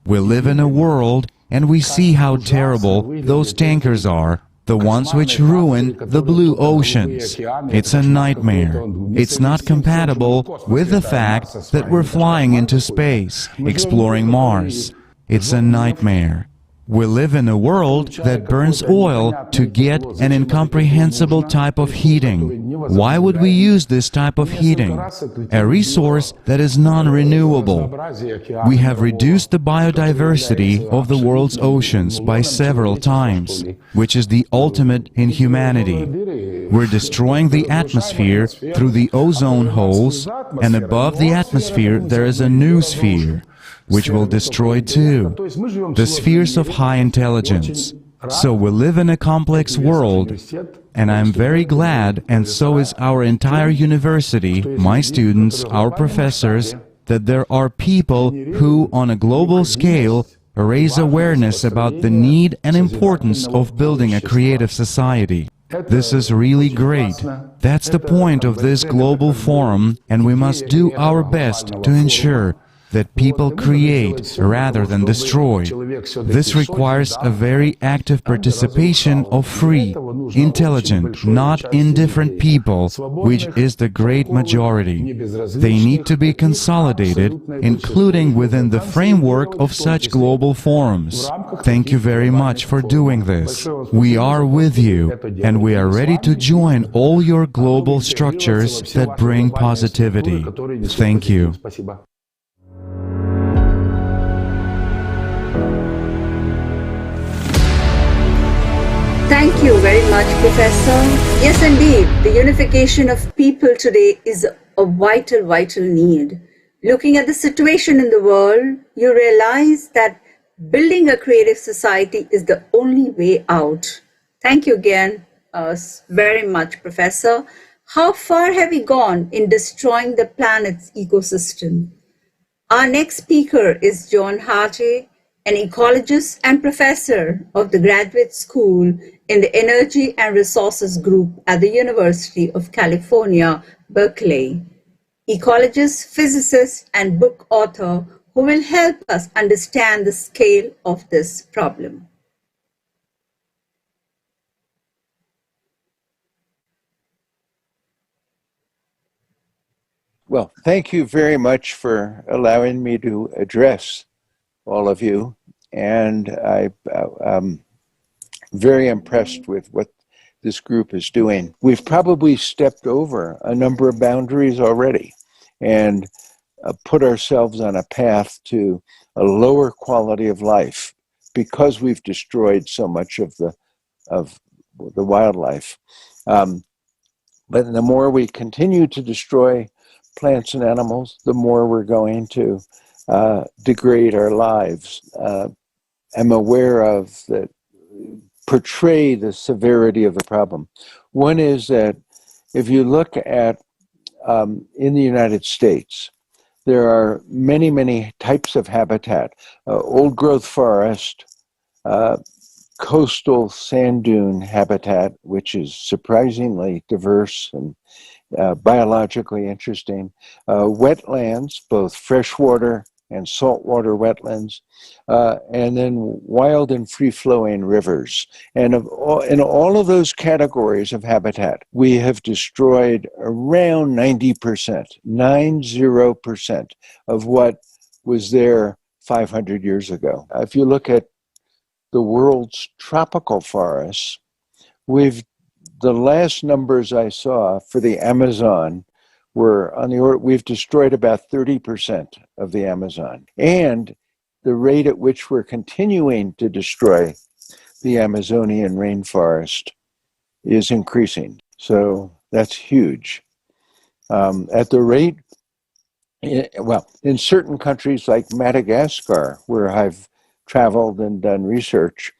We live in a world and we see how terrible those tankers are, the ones which ruin the blue oceans. It's a nightmare. It's not compatible with the fact that we're flying into space, exploring Mars. It's a nightmare. We live in a world that burns oil to get an incomprehensible type of heating. Why would we use this type of heating? A resource that is non-renewable. We have reduced the biodiversity of the world's oceans by several times, which is the ultimate in humanity. We're destroying the atmosphere through the ozone holes, and above the atmosphere there is a new sphere, which will destroy too, the spheres of high intelligence. So we live in a complex world, and I'm very glad, and so is our entire university, my students, our professors, that there are people who, on a global scale, raise awareness about the need and importance of building a creative society. This is really great. That's the point of this global forum, and we must do our best to ensure that people create rather than destroy. This requires a very active participation of free, intelligent, not indifferent people, which is the great majority. They need to be consolidated, including within the framework of such global forums. Thank you very much for doing this. We are with you, and we are ready to join all your global structures that bring positivity. Thank you. Thank you very much, Professor. Yes, indeed, the unification of people today is a vital need. Looking at the situation in the world, you realize that building a creative society is the only way out. Thank you again very much, Professor. How far have we gone in destroying the planet's ecosystem? Our next speaker is John Hardy, an ecologist and professor of the Graduate School in the Energy and Resources Group at the University of California, Berkeley. Ecologist, physicist, and book author who will help us understand the scale of this problem. Well, thank you very much for allowing me to address all of you. And I'm very impressed with what this group is doing. We've probably stepped over a number of boundaries already and put ourselves on a path to a lower quality of life because we've destroyed so much of the wildlife. But the more we continue to destroy plants and animals, the more we're going to degrade our lives. I'm aware of that portray the severity of the problem. One is that if you look at in the United States, there are many types of habitat. Old growth forest, coastal sand dune habitat, which is surprisingly diverse and biologically interesting, wetlands, both freshwater and saltwater wetlands, and then wild and free-flowing rivers. And in all of those categories of habitat, we have destroyed around 90% of what was there 500 years ago. If you look at the world's tropical forests, the last numbers I saw for the Amazon were on the order, we've destroyed about 30% of the Amazon. And the rate at which we're continuing to destroy the Amazonian rainforest is increasing. So that's huge. At the rate, well, in certain countries like Madagascar, where I've traveled and done research,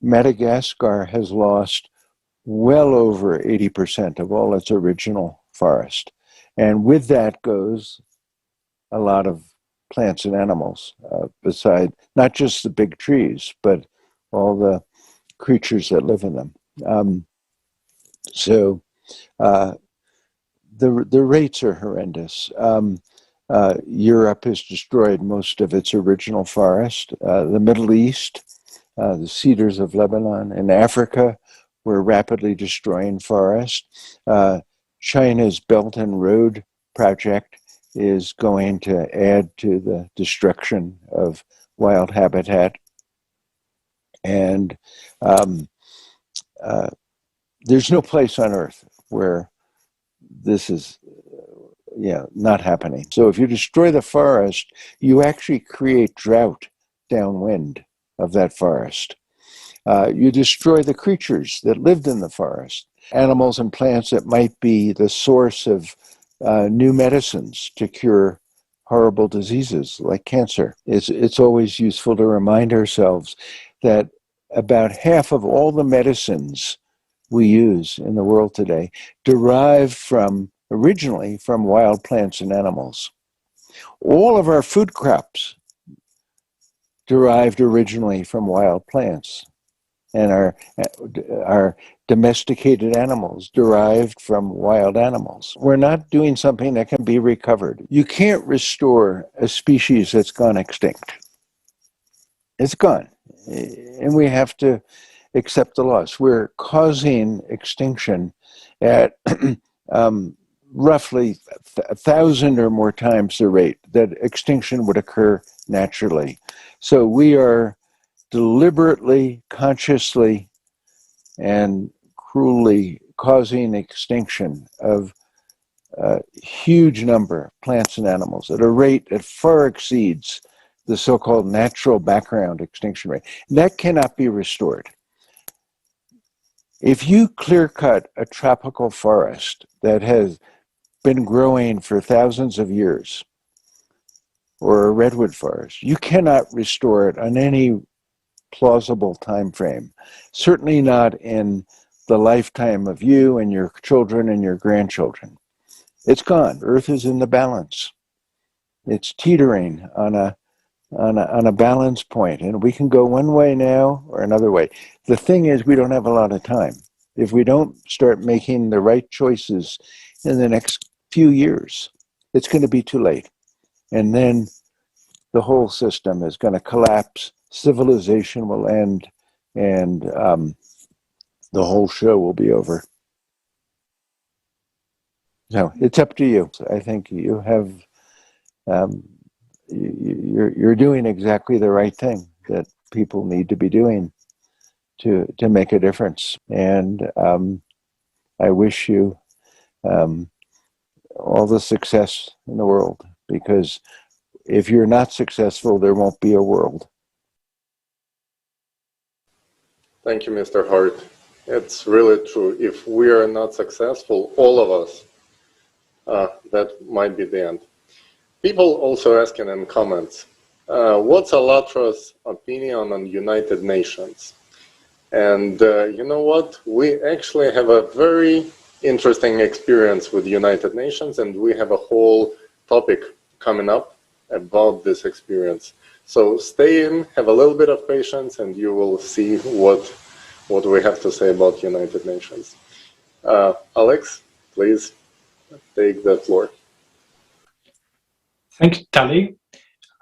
Madagascar has lost well over 80% of all its original forest. And with that goes a lot of plants and animals, beside not just the big trees, but all the creatures that live in them. So the rates are horrendous. Europe has destroyed most of its original forest. The Middle East, the cedars of Lebanon, and Africa, we're rapidly destroying forest. China's Belt and Road project is going to add to the destruction of wild habitat. And there's no place on Earth where this is not happening. So if you destroy the forest, you actually create drought downwind of that forest. You destroy the creatures that lived in the forest, animals and plants that might be the source of new medicines to cure horrible diseases like cancer. It's always useful to remind ourselves that about half of all the medicines we use in the world today derive originally from wild plants and animals. All of our food crops derived originally from wild plants, and our domesticated animals derived from wild animals. We're not doing something that can be recovered. You can't restore a species that's gone extinct. It's gone, and we have to accept the loss. We're causing extinction at roughly 1,000 or more times the rate that extinction would occur naturally. So we are deliberately, consciously, and cruelly causing extinction of a huge number of plants and animals at a rate that far exceeds the so-called natural background extinction rate. That cannot be restored. If you clear-cut a tropical forest that has been growing for thousands of years, or a redwood forest, you cannot restore it on any plausible time frame. Certainly not in the lifetime of you and your children and your grandchildren. It's gone. Earth is in the balance. It's teetering on a balance point, and we can go one way now or another way. The thing is, we don't have a lot of time. If we don't start making the right choices in the next few years, it's going to be too late. And then the whole system is going to collapse, civilization will end, and the whole show will be over. So it's up to you. I think you have, you're doing exactly the right thing that people need to be doing to make a difference. And I wish you all the success in the world, because if you're not successful, there won't be a world. Thank you, Mr. Hart. It's really true. If we are not successful, all of us, that might be the end. People also asking in comments, what's ALLATRA's opinion on United Nations? And you know what? We actually have a very interesting experience with United Nations, and we have a whole topic coming up about this experience. So stay in, have a little bit of patience, and you will see what we have to say about United Nations. Alex, please take the floor. Thank you, Tali.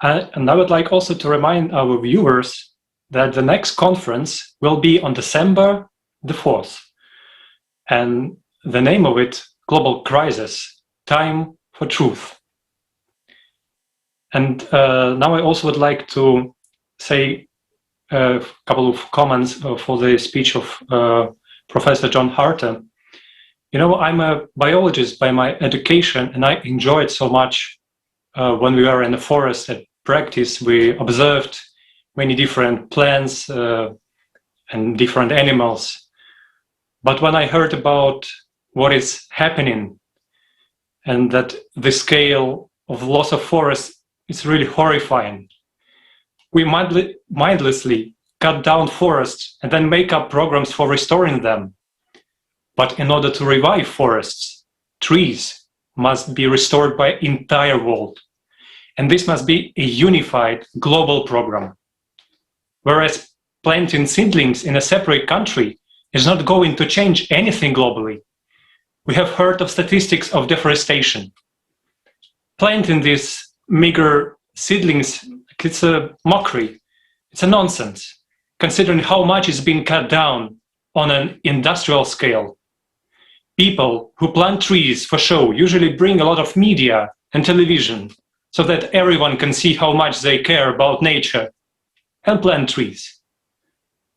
And I would like also to remind our viewers that the next conference will be on December the 4th. And the name of it, Global Crisis, Time for Truth. And now I also would like to say a couple of comments for the speech of Professor John Harter. You know, I'm a biologist by my education, and I enjoyed so much when we were in the forest at practice. We observed many different plants and different animals. But when I heard about what is happening and that the scale of loss of forests is really horrifying, we mindlessly cut down forests and then make up programs for restoring them. But in order to revive forests, trees must be restored by entire world. And this must be a unified global program. Whereas planting seedlings in a separate country is not going to change anything globally. We have heard of statistics of deforestation. Planting these meager seedlings, it's a mockery. It's a nonsense, considering how much is being cut down on an industrial scale. People who plant trees for show usually bring a lot of media and television so that everyone can see how much they care about nature and plant trees.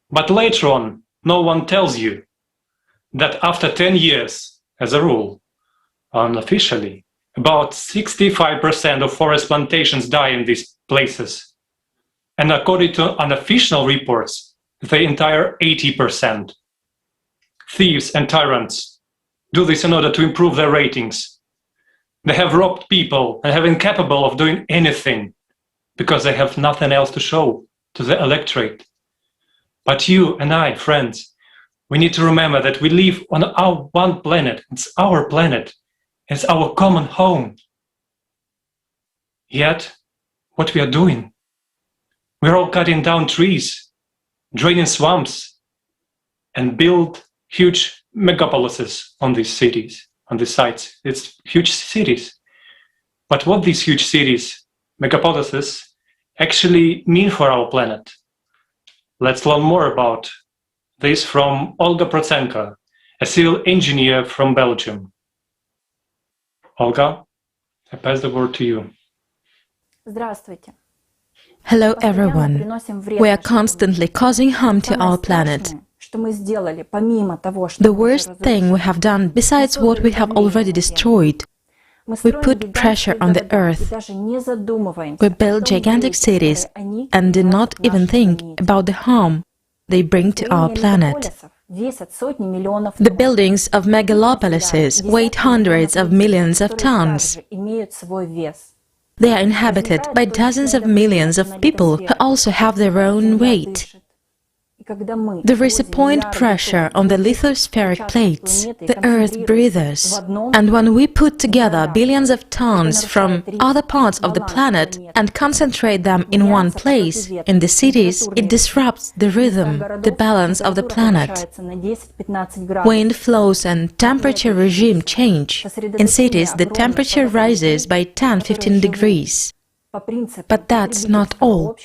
But later on, no one tells you that after 10 years, as a rule, unofficially, about 65% of forest plantations die in these places. And according to unofficial reports, the entire 80%. Thieves and tyrants do this in order to improve their ratings. They have robbed people and have been incapable of doing anything because they have nothing else to show to the electorate. But you and I, friends, we need to remember that we live on our one planet. It's our planet. It's our common home. Yet, what we are doing? We're all cutting down trees, draining swamps, and build huge megapolises on these cities, on these sites. It's huge cities. But what these huge cities, megapolises, actually mean for our planet? Let's learn more about this from Olga Prochenko, a civil engineer from Belgium. Olga, I pass the word to you. Hello everyone. We are constantly causing harm to our planet. The worst thing we have done, besides what we have already destroyed, we put pressure on the earth. We build gigantic cities and do not even think about the harm they bring to our planet. The buildings of megalopolises weigh hundreds of millions of tons. They are inhabited by dozens of millions of people who also have their own weight. There is a point pressure on the lithospheric plates the Earth breathes, and when we put together billions of tons from other parts of the planet and concentrate them in one place, in the cities, it disrupts the rhythm, the balance of the planet. Wind flows and temperature regime change. In cities, the temperature rises by 10-15 degrees. But that's not all.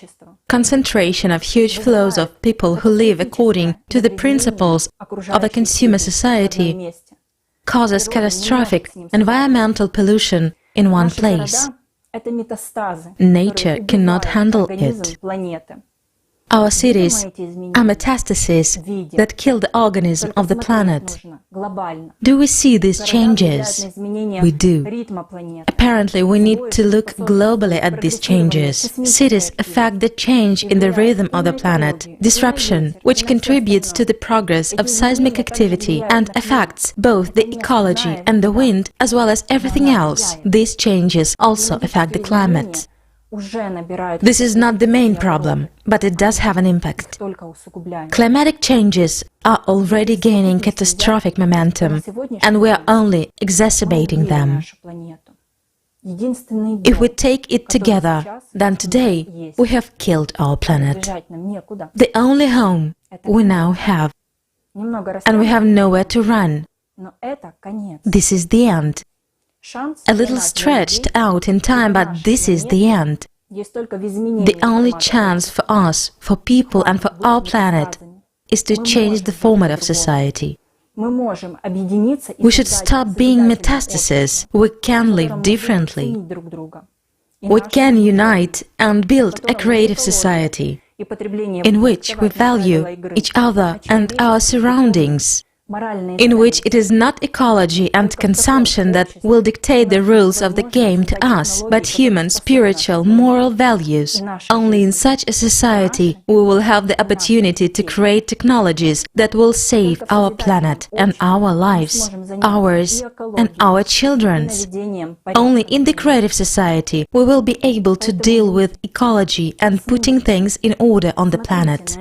Concentration of huge flows of people who live according to the principles of a consumer society causes catastrophic environmental pollution in one place. Nature cannot handle it. Our cities are metastases that kill the organism of the planet. Do we see these changes? We do. Apparently, we need to look globally at these changes. Cities affect the change in the rhythm of the planet, disruption, which contributes to the progress of seismic activity and affects both the ecology and the wind, as well as everything else. These changes also affect the climate. This is not the main problem, but it does have an impact. Climatic changes are already gaining catastrophic momentum, and we are only exacerbating them. If we take it together, then today we have killed our planet. The only home we now have, and we have nowhere to run. This is the end. A little stretched out in time, but this is the end. The only chance for us, for people and for our planet, is to change the format of society. We should stop being metastases. We can live differently. We can unite and build a creative society in which we value each other and our surroundings, in which it is not ecology and consumption that will dictate the rules of the game to us, but human, spiritual, moral values. Only in such a society we will have the opportunity to create technologies that will save our planet and our lives, ours and our children's. Only in the creative society we will be able to deal with ecology and putting things in order on the planet.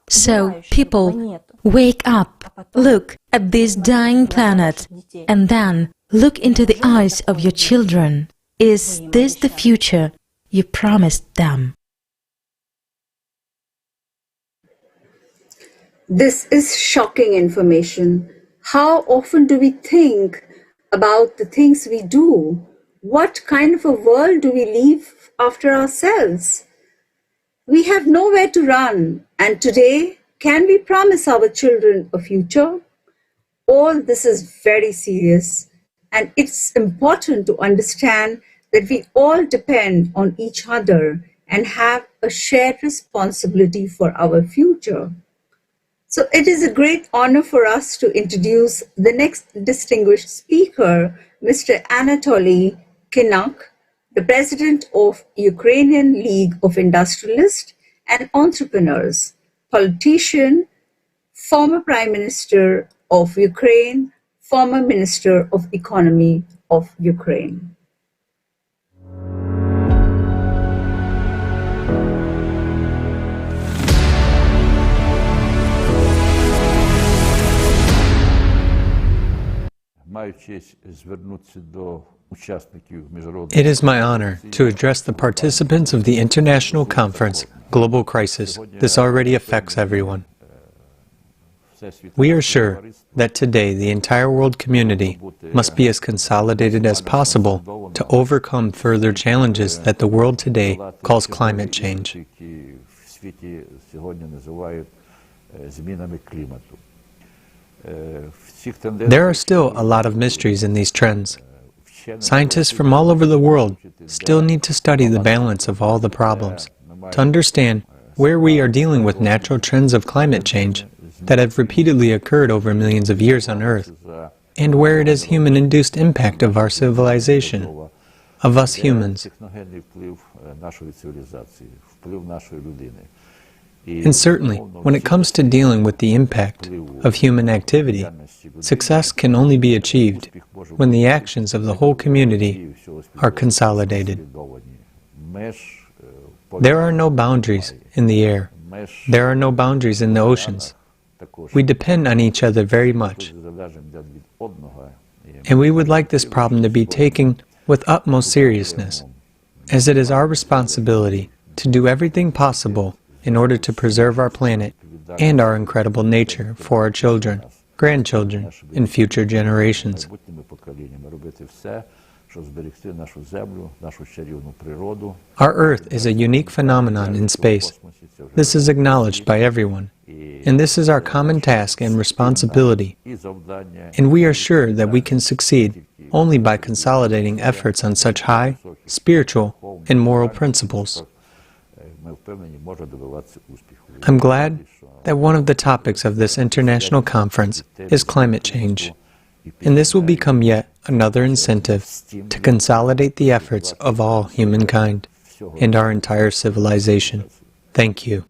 So, people, wake up, look at this dying planet, and then look into the eyes of your children. Is this the future you promised them? This is shocking information. How often do we think about the things we do? What kind of a world do we leave after ourselves? We have nowhere to run, and today, can we promise our children a future? All this is very serious, and it's important to understand that we all depend on each other and have a shared responsibility for our future. So it is a great honor for us to introduce the next distinguished speaker, Mr. Anatoly Kinuk, the president of Ukrainian League of Industrialists and Entrepreneurs, politician, former Prime Minister of Ukraine, former Minister of Economy of Ukraine. It is my honor to address the participants of the international conference, Global Crisis. This already affects everyone. We are sure that today the entire world community must be as consolidated as possible to overcome further challenges that the world today calls climate change. There are still a lot of mysteries in these trends. Scientists from all over the world still need to study the balance of all the problems to understand where we are dealing with natural trends of climate change that have repeatedly occurred over millions of years on Earth, and where it is human-induced impact of our civilization, of us humans. And certainly, when it comes to dealing with the impact of human activity, success can only be achieved when the actions of the whole community are consolidated. There are no boundaries in the air. There are no boundaries in the oceans. We depend on each other very much. And we would like this problem to be taken with utmost seriousness, as it is our responsibility to do everything possible in order to preserve our planet and our incredible nature for our children, grandchildren, and future generations. Our Earth is a unique phenomenon in space. This is acknowledged by everyone, and this is our common task and responsibility. And we are sure that we can succeed only by consolidating efforts on such high, spiritual, and moral principles. I'm glad that one of the topics of this international conference is climate change, and this will become yet another incentive to consolidate the efforts of all humankind and our entire civilization. Thank you.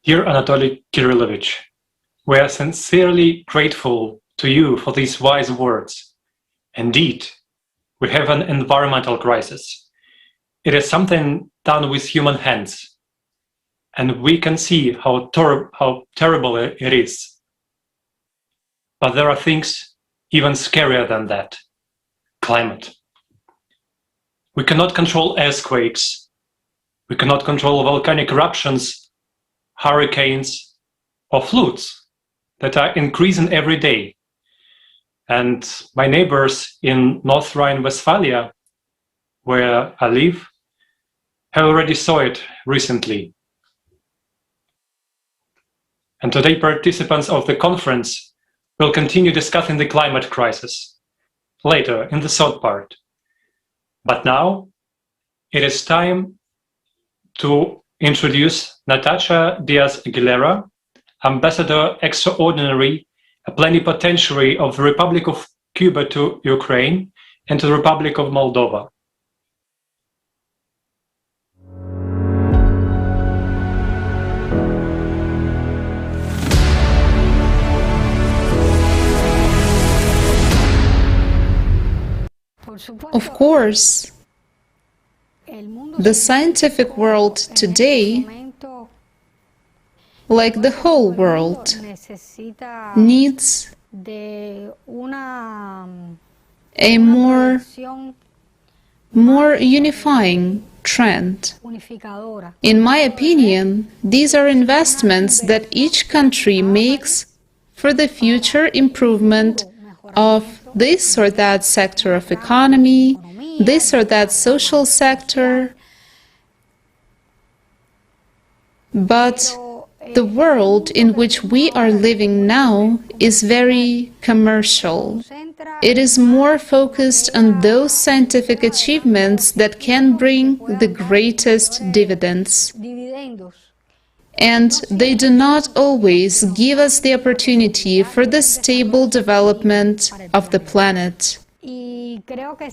Dear Anatoly Kirillovich, we are sincerely grateful to you for these wise words. Indeed, we have an environmental crisis. It is something done with human hands, and we can see how terrible it is. But there are things even scarier than that. Climate. We cannot control earthquakes. We cannot control volcanic eruptions, hurricanes, or floods that are increasing every day. And my neighbors in North Rhine-Westphalia, where I live, have already saw it recently. And today participants of the conference will continue discussing the climate crisis later in the third part. But now it is time to introduce Natasha Diaz-Aguilera, Ambassador Extraordinary, a plenipotentiary of the Republic of Cuba to Ukraine and to the Republic of Moldova. Of course, the scientific world today, like the whole world, needs a more unifying trend. In my opinion, these are investments that each country makes for the future improvement of this or that sector of economy, this or that social sector. But the world in which we are living now is very commercial. It is more focused on those scientific achievements that can bring the greatest dividends. And they do not always give us the opportunity for the stable development of the planet.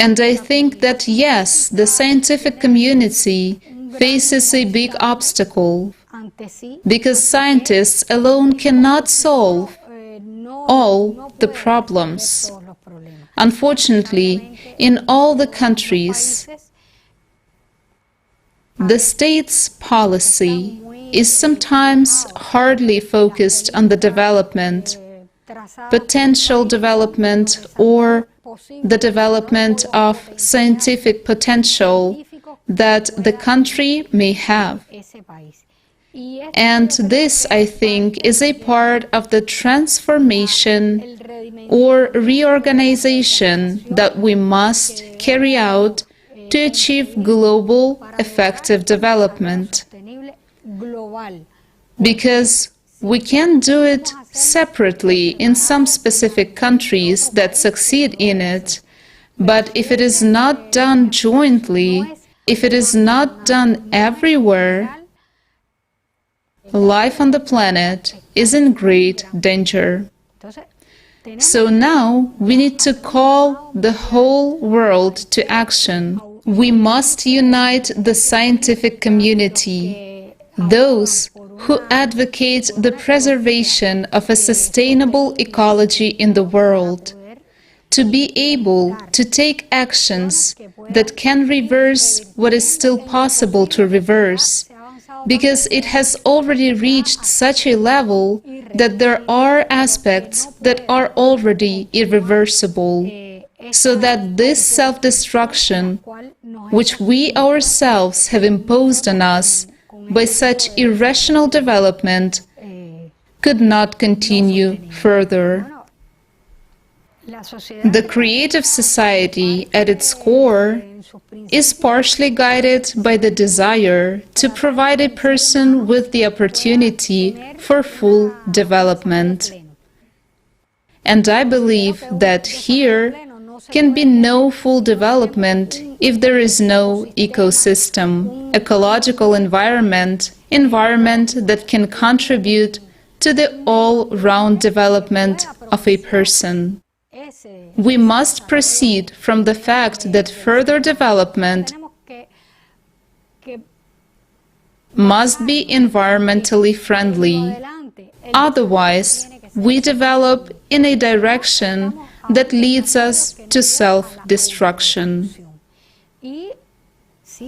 And I think that yes, the scientific community faces a big obstacle, because scientists alone cannot solve all the problems. Unfortunately, In all the countries, the state's policy is sometimes hardly focused on the development, potential development, or the development of scientific potential that the country may have. And this, I think, is a part of the transformation or reorganization that we must carry out to achieve global effective development. Because we can do it separately in some specific countries that succeed in it, but if it is not done jointly, if it is not done everywhere, life on the planet is in great danger. So now we need to call the whole world to action. We must unite the scientific community, those who advocate the preservation of a sustainable ecology in the world, to be able to take actions that can reverse what is still possible to reverse, because it has already reached such a level that there are aspects that are already irreversible, so that this self-destruction, which we ourselves have imposed on us by such irrational development, could not continue further. The creative society, at its core, is partially guided by the desire to provide a person with the opportunity for full development. And I believe that here can be no full development if there is no ecosystem, ecological environment that can contribute to the all-round development of a person. We must proceed from the fact that further development must be environmentally friendly. Otherwise, we develop in a direction that leads us to self-destruction.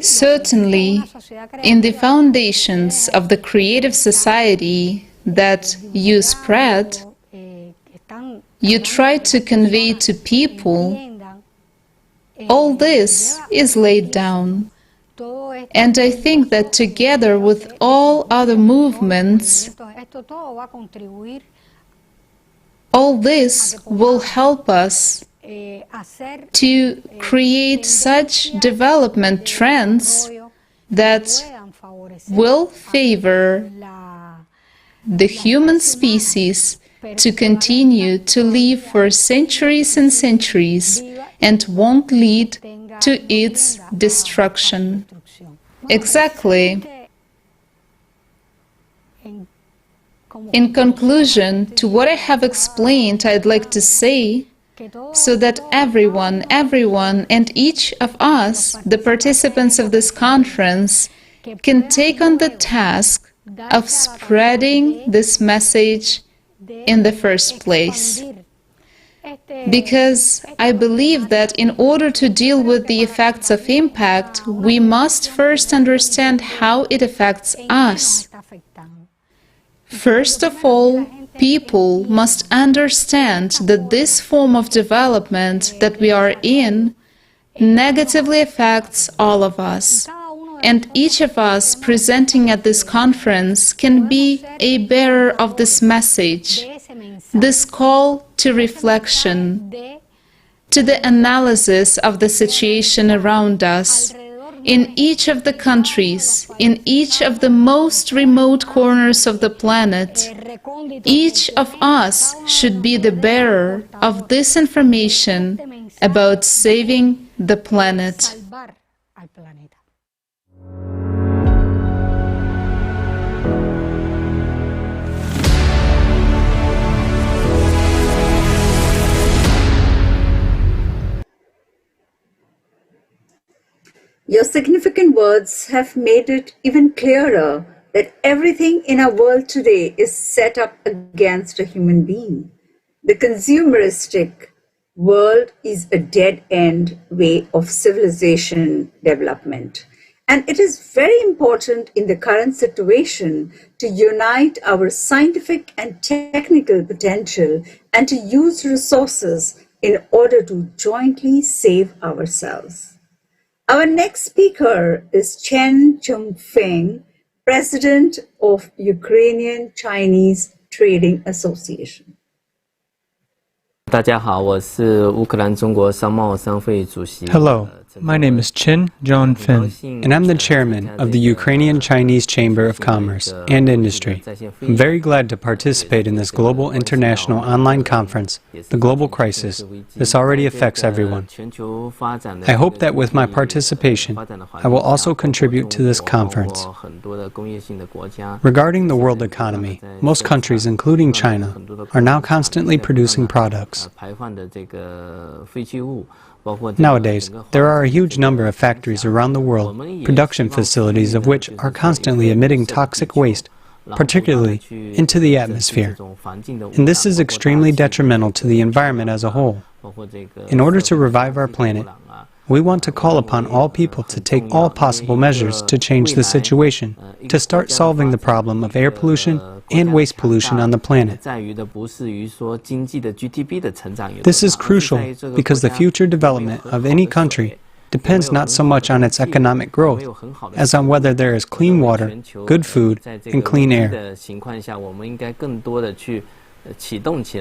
Certainly, in the foundations of the creative society that you spread, you try to convey to people, all this is laid down. And I think that together with all other movements, all this will help us to create such development trends that will favor the human species to continue to live for centuries and centuries and won't lead to its destruction. Exactly. In conclusion to what I have explained, I'd like to say, so that everyone, and each of us, the participants of this conference, can take on the task of spreading this message in the first place. Because I believe that in order to deal with the effects of impact, we must first understand how it affects us. First of all, people must understand that this form of development that we are in negatively affects all of us. And each of us presenting at this conference can be a bearer of this message, this call to reflection, to the analysis of the situation around us, in each of the countries, in each of the most remote corners of the planet. Each of us should be the bearer of this information about saving the planet. Your significant words have made it even clearer that everything in our world today is set up against a human being. The consumeristic, world is a dead-end way of civilization development. And it is very important in the current situation to unite our scientific and technical potential and to use resources in order to jointly save ourselves. Our next speaker is Chen Chongfeng, President of Ukrainian Chinese Trading Association. 大家好，我是乌克兰中国商贸商会主席。 Hello, my name is Chen Zhongfen, and I'm the chairman of the Ukrainian Chinese Chamber of Commerce and Industry. I'm very glad to participate in this global international online conference, The Global Crisis. This already affects everyone. I hope that with my participation, I will also contribute to this conference. Regarding the world economy, most countries, including China, are now constantly producing products. Nowadays, there are a huge number of factories around the world, production facilities of which are constantly emitting toxic waste, particularly into the atmosphere. And this is extremely detrimental to the environment as a whole. In order to revive our planet, we want to call upon all people to take all possible measures to change the situation, to start solving the problem of air pollution and waste pollution on the planet. This is crucial because the future development of any country depends not so much on its economic growth as on whether there is clean water, good food, and clean air.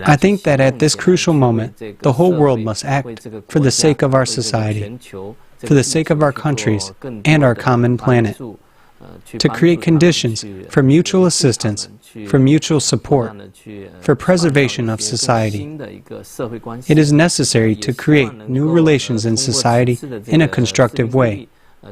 I think that at this crucial moment, the whole world must act for the sake of our society, for the sake of our countries and our common planet, to create conditions for mutual assistance, for mutual support, for preservation of society. It is necessary to create new relations in society in a constructive way. I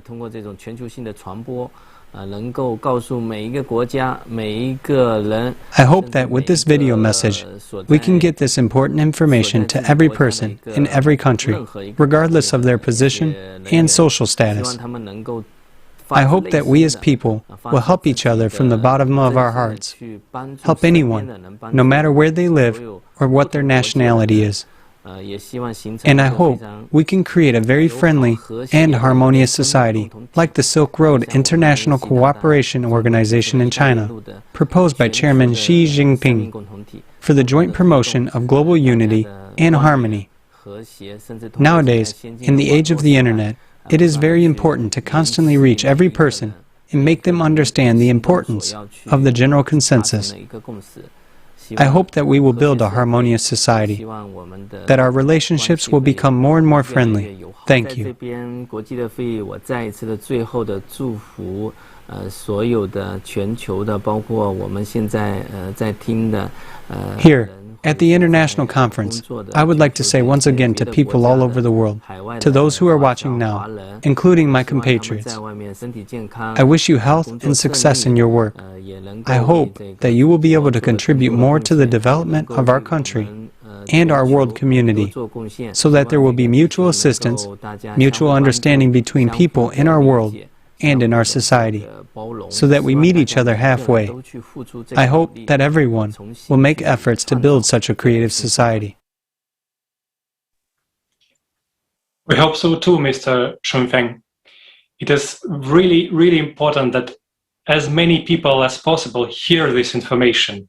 hope that with this video message, we can get this important information to every person in every country, regardless of their position and social status. I hope that we as people will help each other from the bottom of our hearts, help anyone, no matter where they live or what their nationality is. And I hope we can create a very friendly and harmonious society, like the Silk Road International Cooperation Organization in China, proposed by Chairman Xi Jinping, for the joint promotion of global unity and harmony. Nowadays, in the age of the Internet, it is very important to constantly reach every person and make them understand the importance of the general consensus. I hope that we will build a harmonious society, that our relationships will become more and more friendly. Thank you. Here, at the International Conference, I would like to say once again to people all over the world, to those who are watching now, including my compatriots, I wish you health and success in your work. I hope that you will be able to contribute more to the development of our country and our world community, so that there will be mutual assistance, mutual understanding between people in our world and in our society, so that we meet each other halfway. I hope that everyone will make efforts to build such a creative society. We hope so too, Mr. Chongfeng. It is really, really important that as many people as possible hear this information.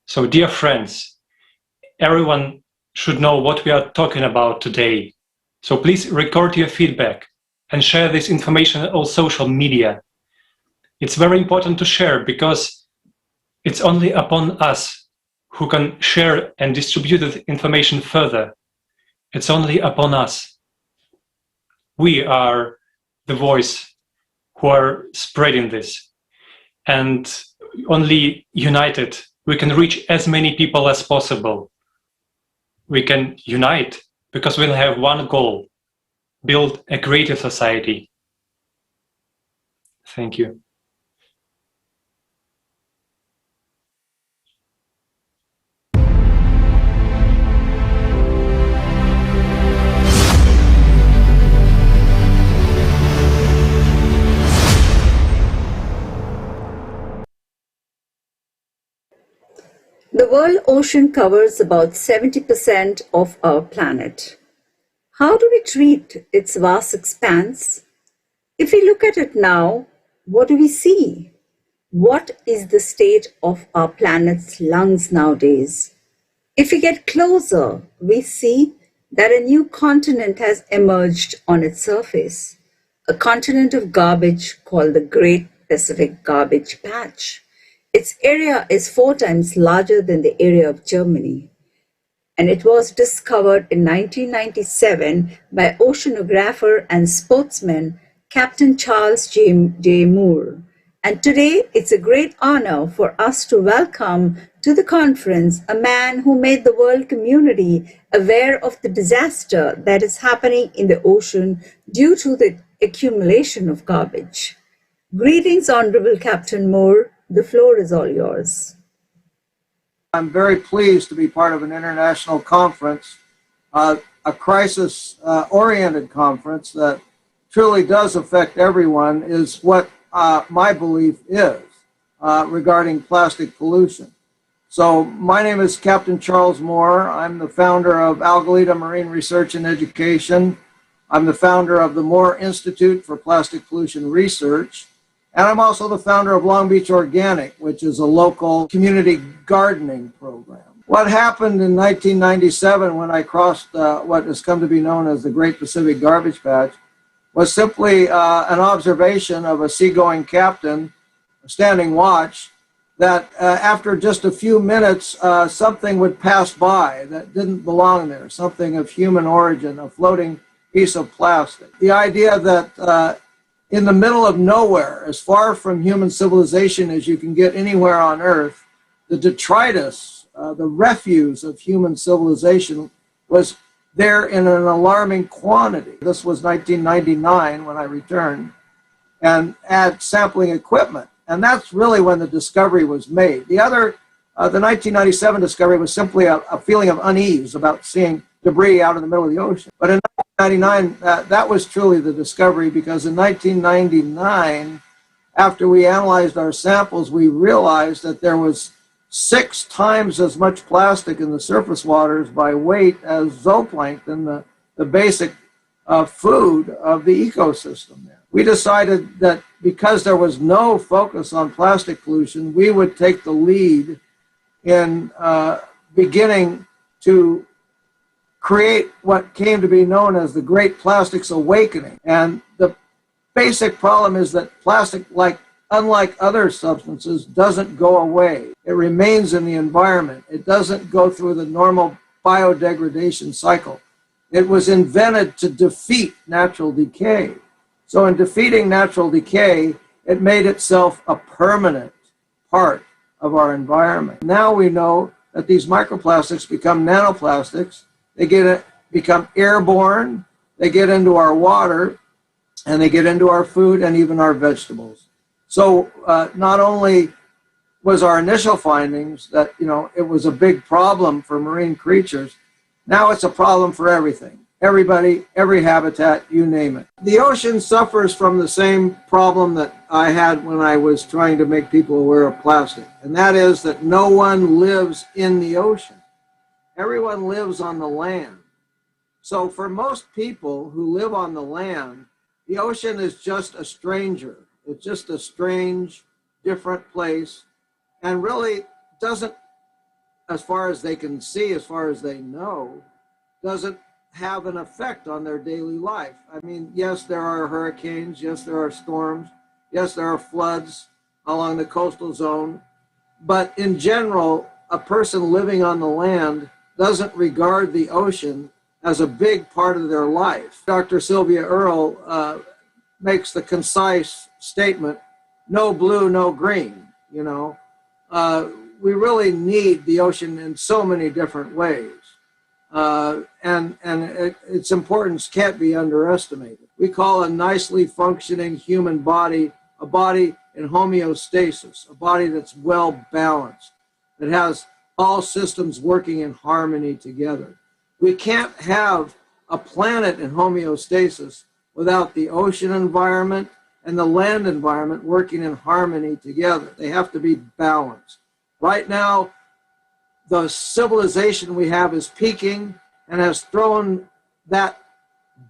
So, dear friends, everyone should know what we are talking about today. So please record your feedback and share this information on social media. It's very important to share because it's only upon us who can share and distribute the information further. It's only upon us. We are the voice who are spreading this. And only united, we can reach as many people as possible. We can unite because we'll have one goal: build a creative society. Thank you. The world ocean covers about 70% of our planet. How do we treat its vast expanse? If we look at it now, what do we see? What is the state of our planet's lungs nowadays? If we get closer, we see that a new continent has emerged on its surface, a continent of garbage called the Great Pacific Garbage Patch. Its area is 4 times larger than the area of Germany, and it was discovered in 1997 by oceanographer and sportsman Captain Charles J. Moore. And today, it's a great honor for us to welcome to the conference a man who made the world community aware of the disaster that is happening in the ocean due to the accumulation of garbage. Greetings, Honorable Captain Moore. The floor is all yours. I'm very pleased to be part of an international conference, a crisis-oriented conference that truly does affect everyone, is what my belief is regarding plastic pollution. So my name is Captain Charles Moore. I'm the founder of Algalita Marine Research and Education. I'm the founder of the Moore Institute for Plastic Pollution Research. And I'm also the founder of Long Beach Organic, which is a local community gardening program. What happened in 1997 when I crossed what has come to be known as the Great Pacific Garbage Patch was simply an observation of a seagoing captain standing watch that after just a few minutes, something would pass by that didn't belong there, something of human origin, a floating piece of plastic. The idea that in the middle of nowhere, as far from human civilization as you can get anywhere on Earth, the detritus, the refuse of human civilization was there in an alarming quantity. This was 1999 when I returned, and had sampling equipment. And that's really when the discovery was made. The other, the 1997 discovery was simply a feeling of unease about seeing debris out in the middle of the ocean. But in 1999, that was truly the discovery, because in 1999, after we analyzed our samples, we realized that there was 6 times as much plastic in the surface waters by weight as zooplankton, the basic food of the ecosystem there. We decided that because there was no focus on plastic pollution, we would take the lead in beginning to create what came to be known as the Great Plastics Awakening. And the basic problem is that plastic, unlike other substances, doesn't go away. It remains in the environment. It doesn't go through the normal biodegradation cycle. It was invented to defeat natural decay. So in defeating natural decay, it made itself a permanent part of our environment. Now we know that these microplastics become nanoplastics. They become airborne, they get into our water, and they get into our food and even our vegetables. So not only was our initial findings that, it was a big problem for marine creatures, now it's a problem for everything. Everybody, every habitat, you name it. The ocean suffers from the same problem that I had when I was trying to make people aware of plastic, and that is that no one lives in the ocean. Everyone lives on the land. So for most people who live on the land, the ocean is just a stranger. It's just a strange, different place, and really doesn't, as far as they can see, as far as they know, doesn't have an effect on their daily life. I mean, yes, there are hurricanes, yes, there are storms, yes, there are floods along the coastal zone, but in general, a person living on the land doesn't regard the ocean as a big part of their life. Dr. Sylvia Earle makes the concise statement, no blue, no green, we really need the ocean in so many different ways. And its importance can't be underestimated. We call a nicely functioning human body a body in homeostasis, a body that's well balanced, that has all systems working in harmony together. We can't have a planet in homeostasis without the ocean environment and the land environment working in harmony together. They have to be balanced. Right now, the civilization we have is peaking and has thrown that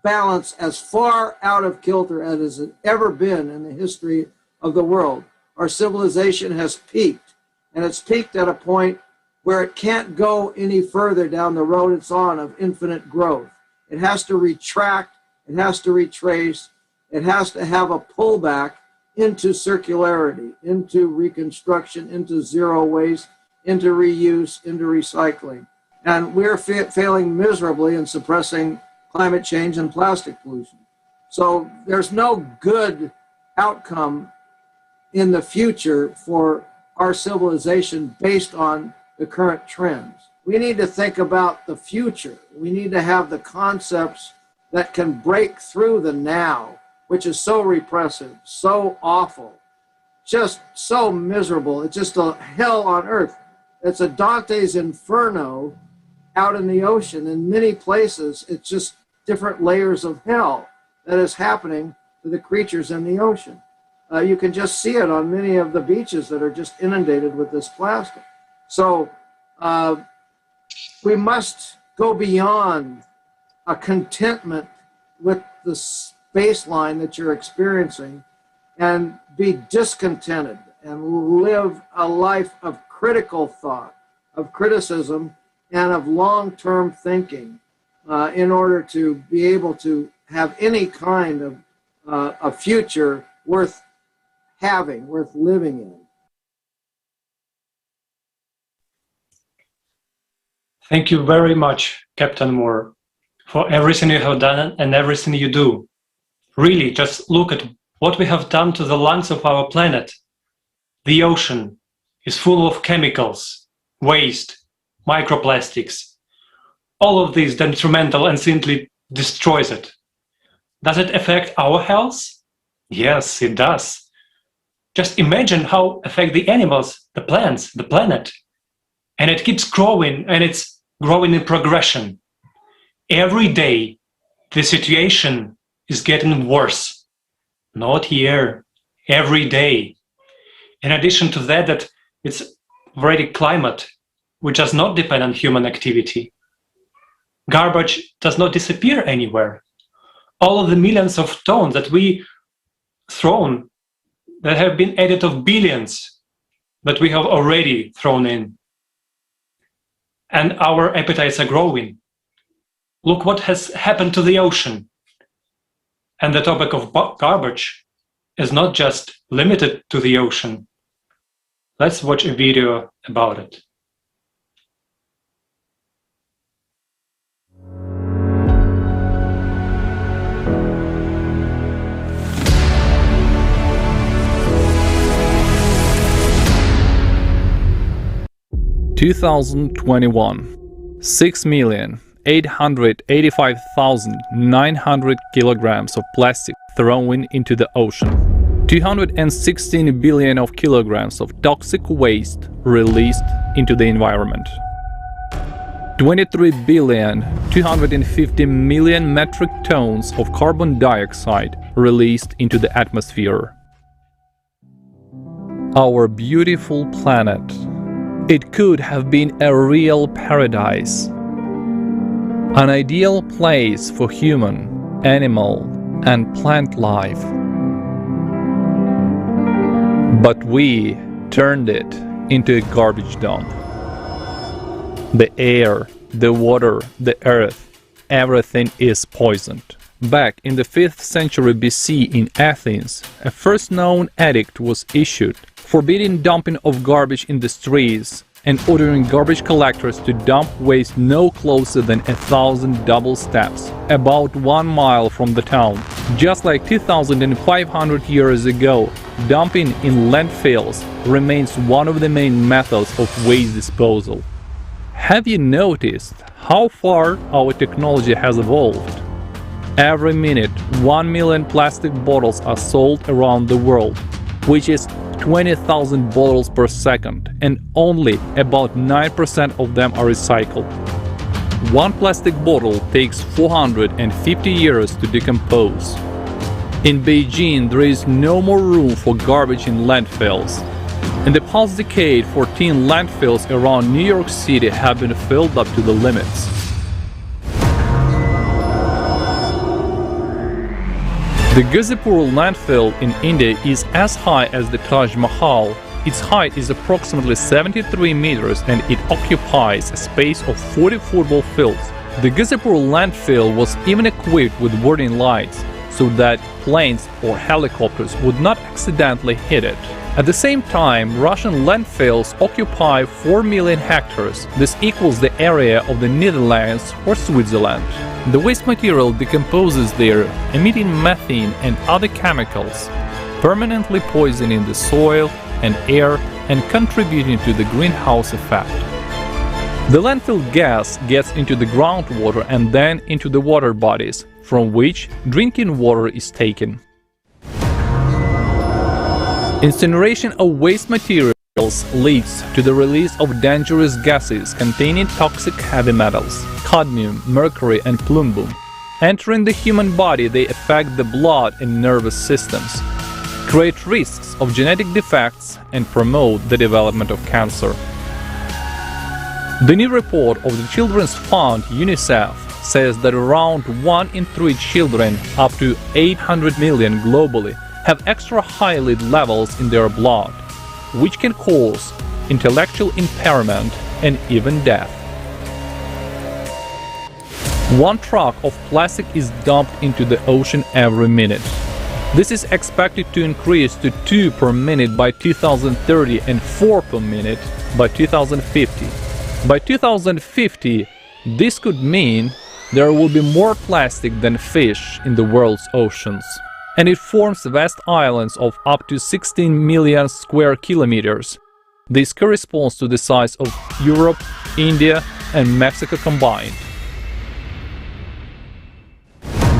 balance as far out of kilter as it ever been in the history of the world. Our civilization has peaked, and it's peaked at a point where it can't go any further down the road it's on of infinite growth. It has to retract, it has to retrace, it has to have a pullback into circularity, into reconstruction, into zero waste, into reuse, into recycling. And we're failing miserably in suppressing climate change and plastic pollution. So there's no good outcome in the future for our civilization based on the current trends. We need to think about the future. We need to have the concepts that can break through the now, which is so repressive, so awful, just so miserable. It's just a hell on earth. It's a Dante's Inferno out in the ocean. In many places, it's just different layers of hell that is happening to the creatures in the ocean. You can just see it on many of the beaches that are just inundated with this plastic. So we must go beyond a contentment with the baseline that you're experiencing and be discontented and live a life of critical thought, of criticism, and of long-term thinking in order to be able to have any kind of a future worth having, worth living in. Thank you very much, Captain Moore, for everything you have done and everything you do. Really, just look at what we have done to the lungs of our planet. The ocean is full of chemicals, waste, microplastics. All of this detrimental and simply destroys it. Does it affect our health? Yes, it does. Just imagine how it affects the animals, the plants, the planet. And it keeps growing, and it's growing in progression. Every day, the situation is getting worse. Not year, every day. In addition to that it's already climate, which does not depend on human activity. Garbage does not disappear anywhere. All of the millions of tons that we thrown, that have been added of billions that we have already thrown in. And our appetites are growing. Look what has happened to the ocean. And the topic of garbage is not just limited to the ocean. Let's watch a video about it. (2021) 6,885,900 kilograms of plastic thrown into the ocean. 216 billion of kilograms of toxic waste released into the environment. 23,250 million metric tons of carbon dioxide released into the atmosphere. Our beautiful planet. It could have been a real paradise. An ideal place for human, animal, and plant life. But we turned it into a garbage dump. The air, the water, the earth, everything is poisoned. Back in the 5th century BC in Athens, a first known edict was issued, forbidding dumping of garbage in the streets and ordering garbage collectors to dump waste no closer than 1,000 double steps, about 1 mile from the town. Just like 2,500 years ago, dumping in landfills remains one of the main methods of waste disposal. Have you noticed how far our technology has evolved? Every minute, 1 million plastic bottles are sold around the world, which is 20,000 bottles per second, and only about 9% of them are recycled. One plastic bottle takes 450 years to decompose. In Beijing, there is no more room for garbage in landfills. In the past decade, 14 landfills around New York City have been filled up to the limits. The Ghazipur landfill in India is as high as the Taj Mahal. Its height is approximately 73 meters and it occupies a space of 40 football fields. The Ghazipur landfill was even equipped with warning lights so that planes or helicopters would not accidentally hit it. At the same time, Russian landfills occupy 4 million hectares. This equals the area of the Netherlands or Switzerland. The waste material decomposes there, emitting methane and other chemicals, permanently poisoning the soil and air and contributing to the greenhouse effect. The landfill gas gets into the groundwater and then into the water bodies, from which drinking water is taken. Incineration of waste materials leads to the release of dangerous gases containing toxic heavy metals, cadmium, mercury and plumbum. Entering the human body, they affect the blood and nervous systems, create risks of genetic defects and promote the development of cancer. The new report of the Children's Fund, UNICEF, says that around 1 in 3 children, up to 800 million globally, have extra high lead levels in their blood, which can cause intellectual impairment and even death. 1 truck of plastic is dumped into the ocean every minute. This is expected to increase to 2 per minute by 2030 and 4 per minute by 2050. By 2050, this could mean there will be more plastic than fish in the world's oceans. And it forms vast islands of up to 16 million square kilometers. This corresponds to the size of Europe, India and Mexico combined.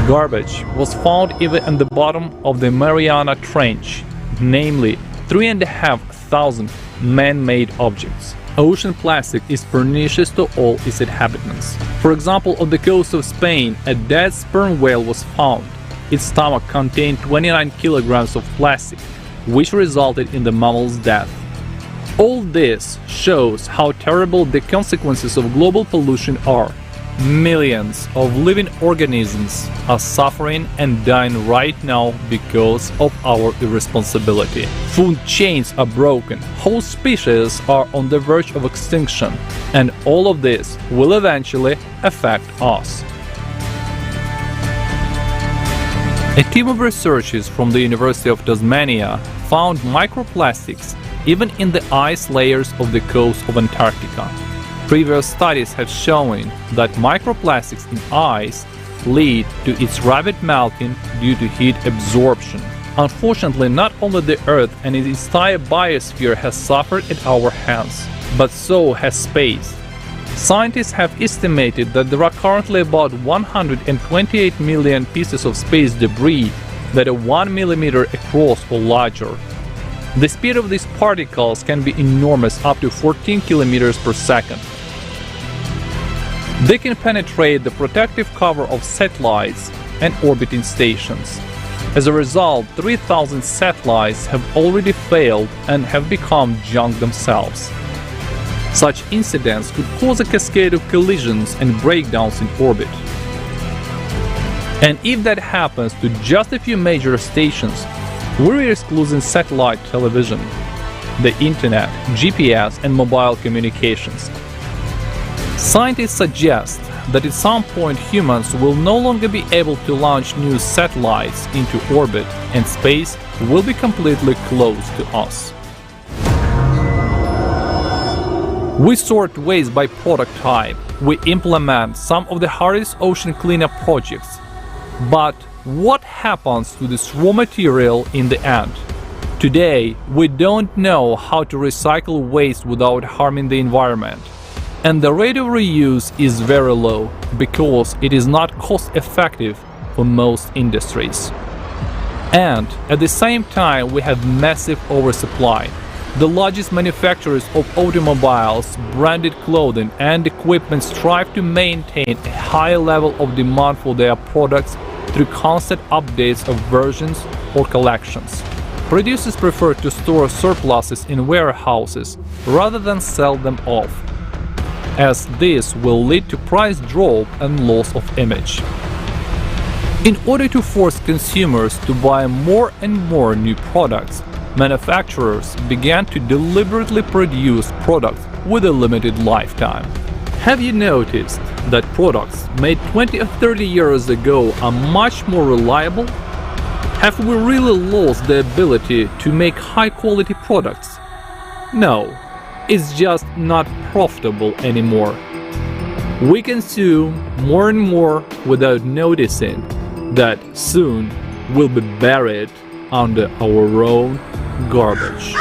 Garbage was found even at the bottom of the Mariana Trench, namely 3,500 man-made objects. Ocean plastic is pernicious to all its inhabitants. For example, on the coast of Spain, a dead sperm whale was found. Its stomach contained 29 kilograms of plastic, which resulted in the mammal's death. All this shows how terrible the consequences of global pollution are. Millions of living organisms are suffering and dying right now because of our irresponsibility. Food chains are broken, whole species are on the verge of extinction, and all of this will eventually affect us. A team of researchers from the University of Tasmania found microplastics even in the ice layers of the coast of Antarctica. Previous studies have shown that microplastics in ice lead to its rapid melting due to heat absorption. Unfortunately, not only the Earth and its entire biosphere has suffered at our hands, but so has space. Scientists have estimated that there are currently about 128 million pieces of space debris that are 1 millimeter across or larger. The speed of these particles can be enormous, up to 14 kilometers per second. They can penetrate the protective cover of satellites and orbiting stations. As a result, 3,000 satellites have already failed and have become junk themselves. Such incidents could cause a cascade of collisions and breakdowns in orbit. And if that happens to just a few major stations, we're excluding satellite television, the internet, GPS and mobile communications. Scientists suggest that at some point humans will no longer be able to launch new satellites into orbit and space will be completely closed to us. We sort waste by product type. We implement some of the hardest ocean cleanup projects. But what happens to this raw material in the end? Today, we don't know how to recycle waste without harming the environment. And the rate of reuse is very low because it is not cost-effective for most industries. And at the same time, we have massive oversupply. The largest manufacturers of automobiles, branded clothing and equipment strive to maintain a high level of demand for their products through constant updates of versions or collections. Producers prefer to store surpluses in warehouses rather than sell them off, as this will lead to price drop and loss of image. In order to force consumers to buy more and more new products, manufacturers began to deliberately produce products with a limited lifetime. Have you noticed that products made 20 or 30 years ago are much more reliable? Have we really lost the ability to make high-quality products? No, it's just not profitable anymore. We consume more and more without noticing that soon we'll be buried under our own garbage.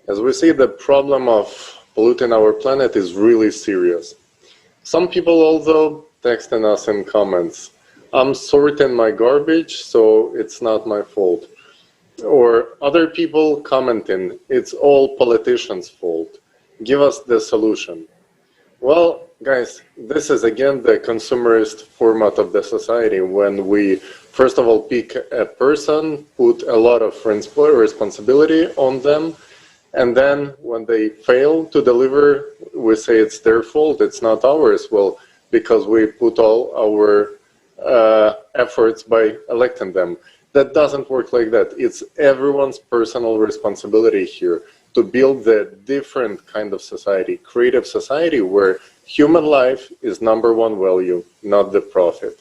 As we see, the problem of polluting our planet is really serious. Some people, although, texting us in comments, I'm sorting my garbage, so it's not my fault. Or other people commenting, it's all politicians' fault. Give us the solution. Well, guys, this is again the consumerist format of the society, when we, first of all, pick a person, put a lot of responsibility on them, and then when they fail to deliver, we say it's their fault, it's not ours. Well, because we put all our efforts by electing them. That doesn't work like that. It's everyone's personal responsibility here to build the different kind of society, creative society, where human life is #1 value, not the profit.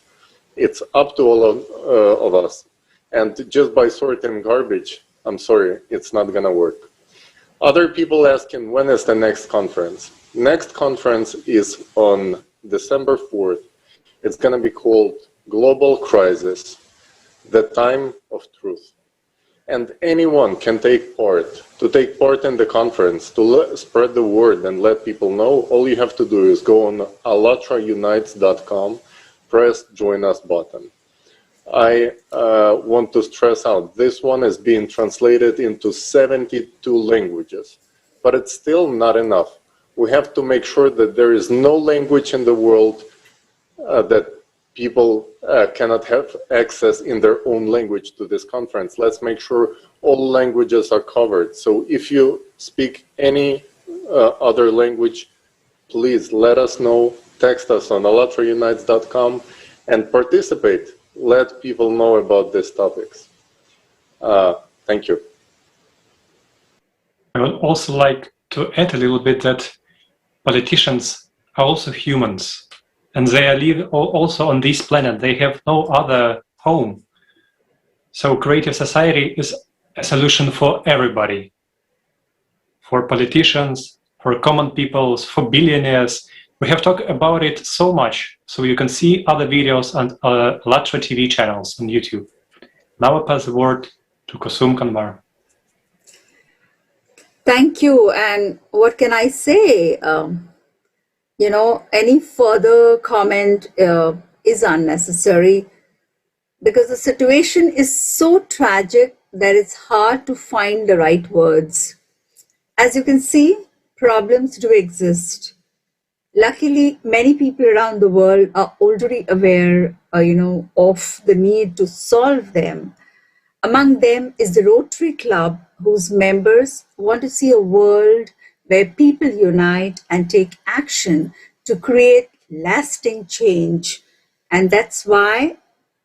It's up to all of us. And just by sorting garbage, I'm sorry, it's not gonna work. Other people asking, when is the next conference? Next conference is on December 4th. It's going to be called Global Crisis, the Time of Truth. And anyone can take part. To take part in the conference, to spread the word and let people know, all you have to do is go on ALLATRAUnites.com, press Join Us button. I want to stress out, this one is being translated into 72 languages, but it's still not enough. We have to make sure that there is no language in the world that people cannot have access in their own language to this conference. Let's make sure all languages are covered. So if you speak any other language, please let us know, text us on ALLATRAUnites.com and participate. Let people know about these topics. Thank you. I would also like to add a little bit that politicians are also humans, and they live also on this planet. They have no other home. So creative society is a solution for everybody, for politicians, for common peoples, for billionaires. We have talked about it so much, so you can see other videos on ALLATRA TV channels on YouTube. Now I pass the word to Kusum Kanwar. Thank you. And what can I say? Any further comment is unnecessary, because the situation is so tragic that it's hard to find the right words. As you can see, problems do exist. Luckily, many people around the world are already aware, of the need to solve them. Among them is the Rotary Club, whose members want to see a world where people unite and take action to create lasting change. And that's why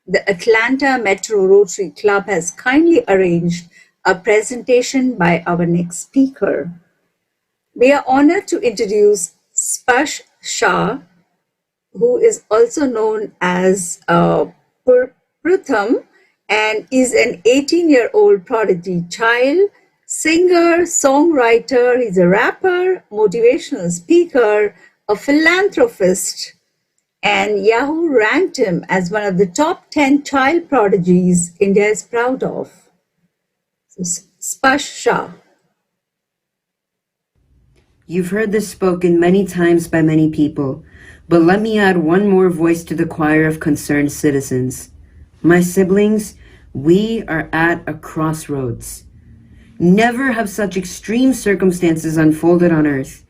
the Atlanta Metro Rotary Club has kindly arranged a presentation by our next speaker. We are honored to introduce Spash Shah, who is also known as Pratham, and is an 18-year-old prodigy child, singer, songwriter. He's a rapper, motivational speaker, a philanthropist, and Yahoo ranked him as one of the top 10 child prodigies India is proud of. So, Spash Shah. You've heard this spoken many times by many people. But let me add one more voice to the choir of concerned citizens. My siblings, we are at a crossroads. Never have such extreme circumstances unfolded on Earth,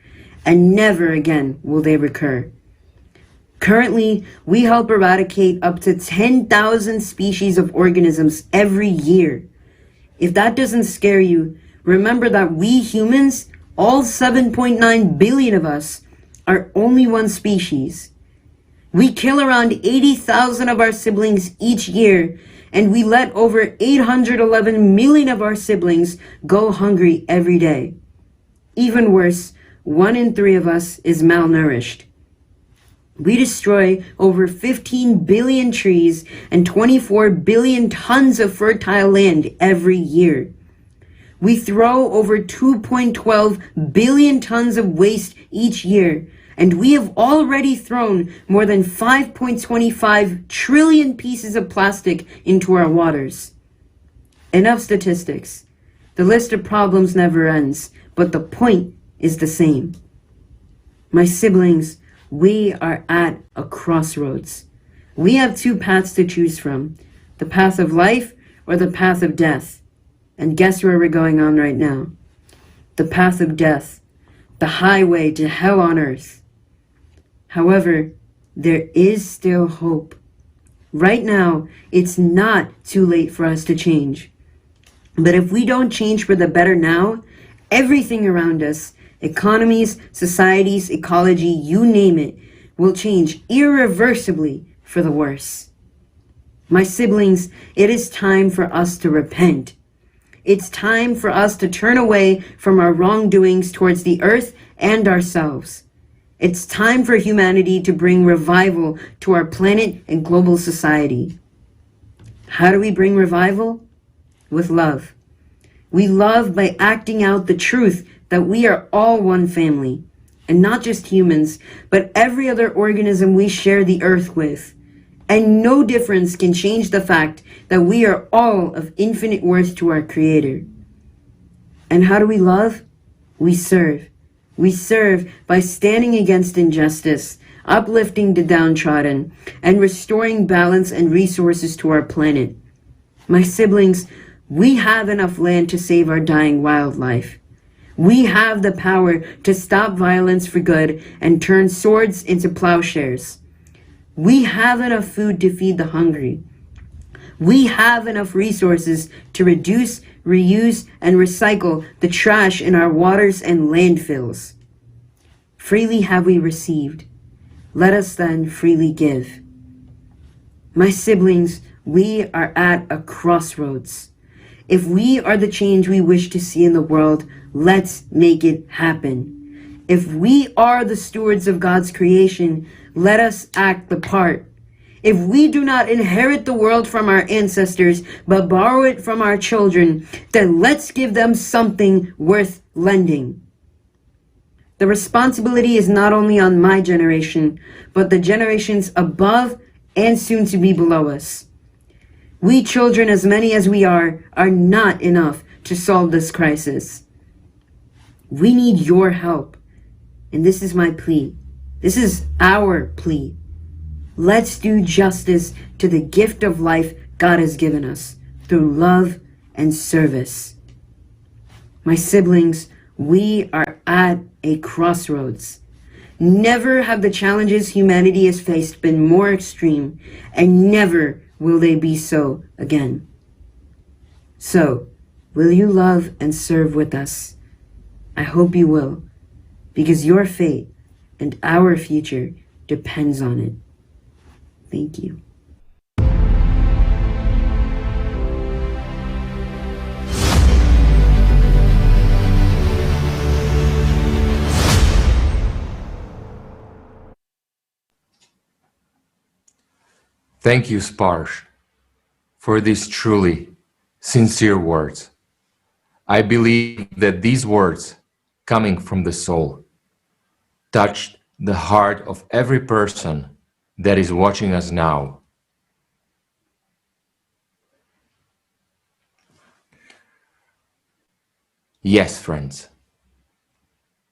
and never again will they recur. Currently, we help eradicate up to 10,000 species of organisms every year. If that doesn't scare you, remember that we humans, all 7.9 billion of us, are only one species. We kill around 80,000 of our siblings each year, and we let over 811 million of our siblings go hungry every day. Even worse, 1 in 3 of us is malnourished. We destroy over 15 billion trees and 24 billion tons of fertile land every year. We throw over 2.12 billion tons of waste each year, and we have already thrown more than 5.25 trillion pieces of plastic into our waters. Enough statistics. The list of problems never ends, but the point is the same. My siblings, we are at a crossroads. We have 2 paths to choose from, the path of life or the path of death. And guess where we're going on right now? The path of death, the highway to hell on earth. However, there is still hope. Right now, it's not too late for us to change. But if we don't change for the better now, everything around us, economies, societies, ecology, you name it, will change irreversibly for the worse. My siblings, it is time for us to repent. It's time for us to turn away from our wrongdoings towards the earth and ourselves. It's time for humanity to bring revival to our planet and global society. How do we bring revival? With love. We love by acting out the truth that we are all one family, and not just humans, but every other organism we share the earth with. And no difference can change the fact that we are all of infinite worth to our Creator. And how do we love? We serve. We serve by standing against injustice, uplifting the downtrodden, and restoring balance and resources to our planet. My siblings, we have enough land to save our dying wildlife. We have the power to stop violence for good and turn swords into plowshares. We have enough food to feed the hungry. We have enough resources to reduce, reuse, and recycle the trash in our waters and landfills. Freely have we received. Let us then freely give. My siblings, we are at a crossroads. If we are the change we wish to see in the world, let's make it happen. If we are the stewards of God's creation, let us act the part. If we do not inherit the world from our ancestors, but borrow it from our children, then let's give them something worth lending. The responsibility is not only on my generation, but the generations above and soon to be below us. We children, as many as we are not enough to solve this crisis. We need your help. And this is my plea. This is our plea. Let's do justice to the gift of life God has given us through love and service. My siblings, we are at a crossroads. Never have the challenges humanity has faced been more extreme, and never will they be so again. So, will you love and serve with us? I hope you will, because your fate and our future depends on it. Thank you. Thank you, Sparsh, for these truly sincere words. I believe that these words, coming from the soul, touched the heart of every person that is watching us now. Yes, friends,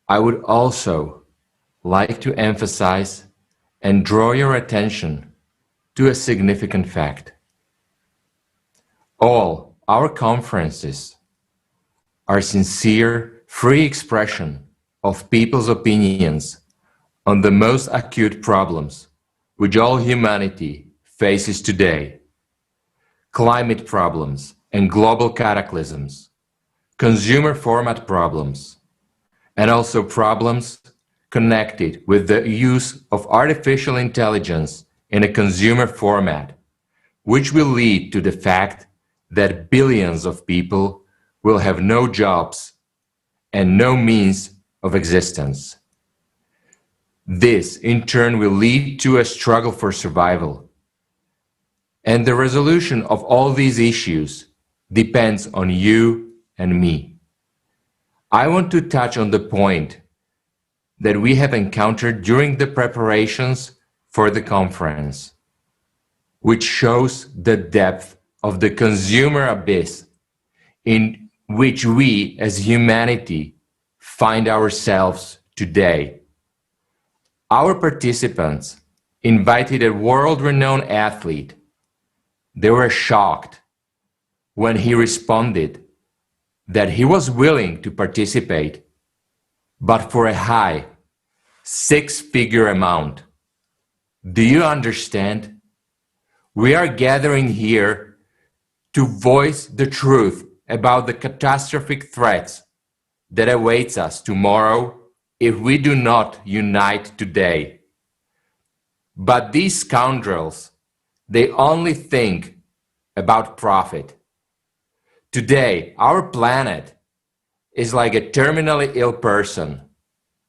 I would also like to emphasize and draw your attention to a significant fact. All our conferences are sincere, free expression of people's opinions on the most acute problems which all humanity faces today: climate problems and global cataclysms, consumer format problems, and also problems connected with the use of artificial intelligence in a consumer format, which will lead to the fact that billions of people will have no jobs and no means of existence. This, in turn, will lead to a struggle for survival. And the resolution of all these issues depends on you and me. I want to touch on the point that we have encountered during the preparations for the conference, which shows the depth of the consumer abyss in which we as humanity find ourselves today. Our participants invited a world-renowned athlete. They were shocked when he responded that he was willing to participate, but for a high six-figure amount. Do you understand? We are gathering here to voice the truth about the catastrophic threats that awaits us tomorrow if we do not unite today. But these scoundrels, they only think about profit. Today, our planet is like a terminally ill person.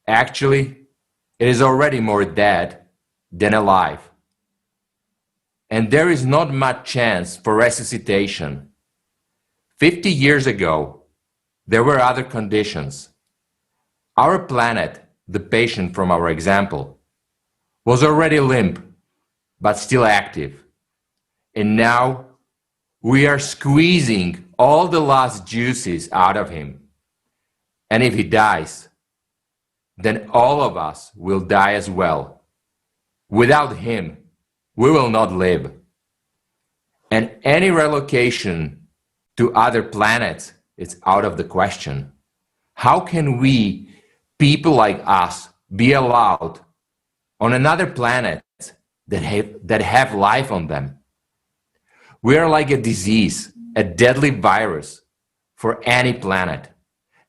Actually, it is already more dead than alive. And there is not much chance for resuscitation. 50 years ago, there were other conditions. Our planet, the patient from our example, was already limp, but still active. And now we are squeezing all the last juices out of him. And if he dies, then all of us will die as well. Without him, we will not live. And any relocation to other planets is out of the question. How can we, people like us, be allowed on another planet that have life on them? We are like a disease, a deadly virus for any planet.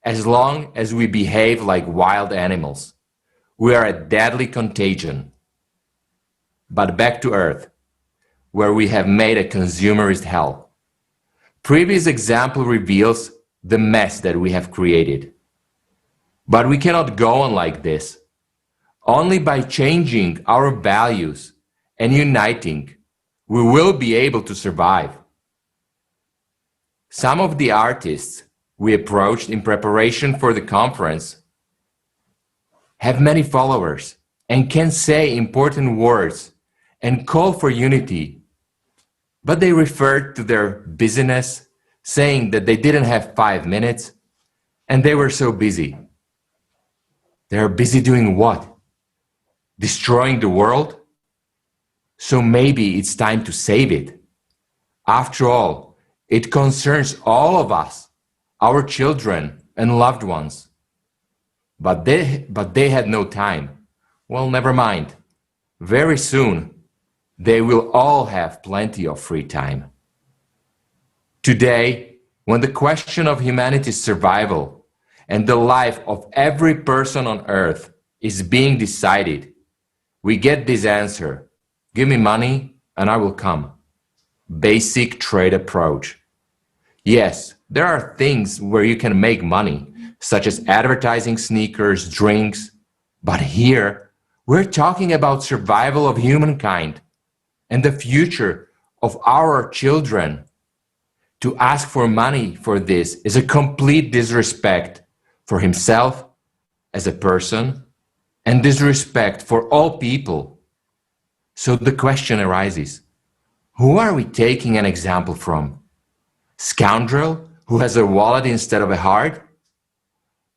As long as we behave like wild animals, we are a deadly contagion. But back to Earth, where we have made a consumerist hell. Previous example reveals the mess that we have created. But we cannot go on like this. Only by changing our values and uniting, we will be able to survive. Some of the artists we approached in preparation for the conference have many followers and can say important words and call for unity, but they referred to their busyness, saying that they didn't have 5 minutes and they were so busy. They are busy doing what? Destroying the world? So maybe it's time to save it. After all, it concerns all of us, our children and loved ones. But they had no time. Well, never mind. Very soon, they will all have plenty of free time. Today, when the question of humanity's survival and the life of every person on Earth is being decided, we get this answer: give me money and I will come. Basic trade approach. Yes, there are things where you can make money, such as advertising sneakers, drinks, but here we're talking about survival of humankind and the future of our children. To ask for money for this is a complete disrespect for himself as a person and disrespect for all people. So the question arises, who are we taking an example from? Scoundrel who has a wallet instead of a heart?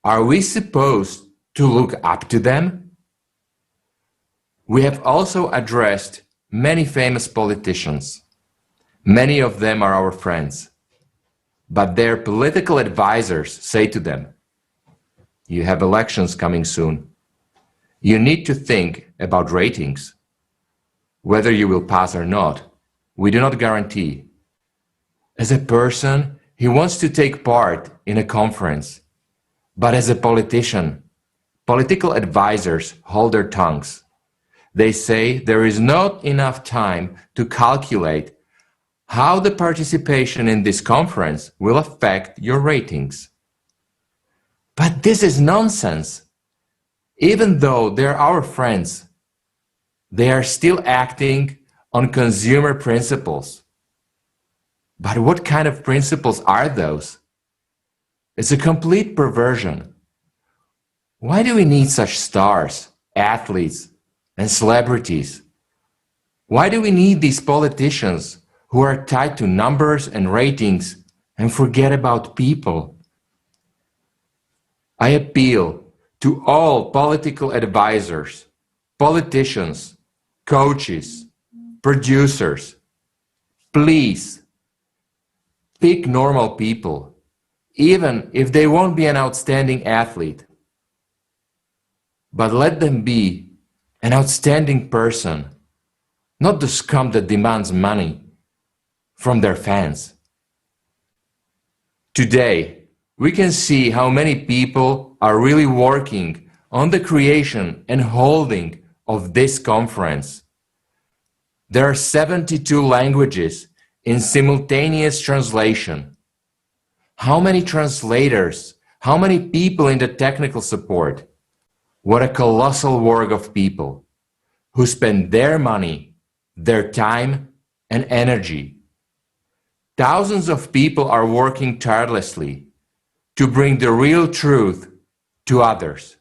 Are we supposed to look up to them? We have also addressed many famous politicians. Many of them are our friends. But their political advisors say to them, "You have elections coming soon. You need to think about ratings. Whether you will pass or not, we do not guarantee." As a person, he wants to take part in a conference. But as a politician, political advisors hold their tongues. They say there is not enough time to calculate how the participation in this conference will affect your ratings. But this is nonsense. Even though they're our friends, they are still acting on consumer principles. But what kind of principles are those? It's a complete perversion. Why do we need such stars, athletes, and celebrities? Why do we need these politicians who are tied to numbers and ratings and forget about people? I appeal to all political advisors, politicians, coaches, producers. Please, pick normal people, even if they won't be an outstanding athlete. But let them be an outstanding person, not the scum that demands money from their fans. Today, we can see how many people are really working on the creation and holding of this conference. There are 72 languages in simultaneous translation. How many translators? How many people in the technical support? What a colossal work of people who spend their money, their time, and energy. Thousands of people are working tirelessly to bring the real truth to others.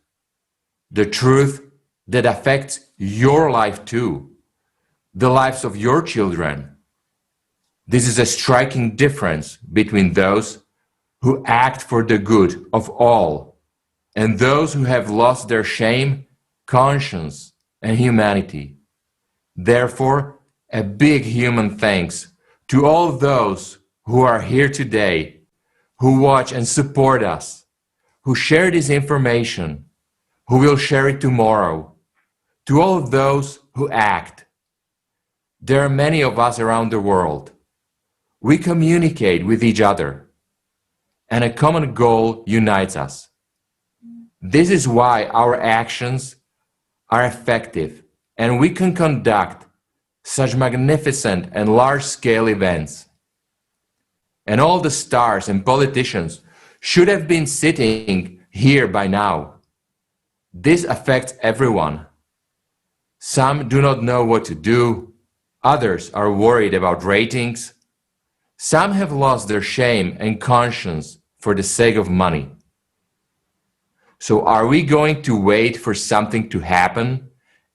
The truth that affects your life too, the lives of your children. This is a striking difference between those who act for the good of all and those who have lost their shame, conscience, and humanity. Therefore, a big human thanks to all those who are here today, who watch and support us, who share this information, who will share it tomorrow, to all of those who act. There are many of us around the world. We communicate with each other, and a common goal unites us. This is why our actions are effective, and we can conduct such magnificent and large-scale events. And all the stars and politicians should have been sitting here by now. This affects everyone. Some do not know what to do. Others are worried about ratings. Some have lost their shame and conscience for the sake of money. So are we going to wait for something to happen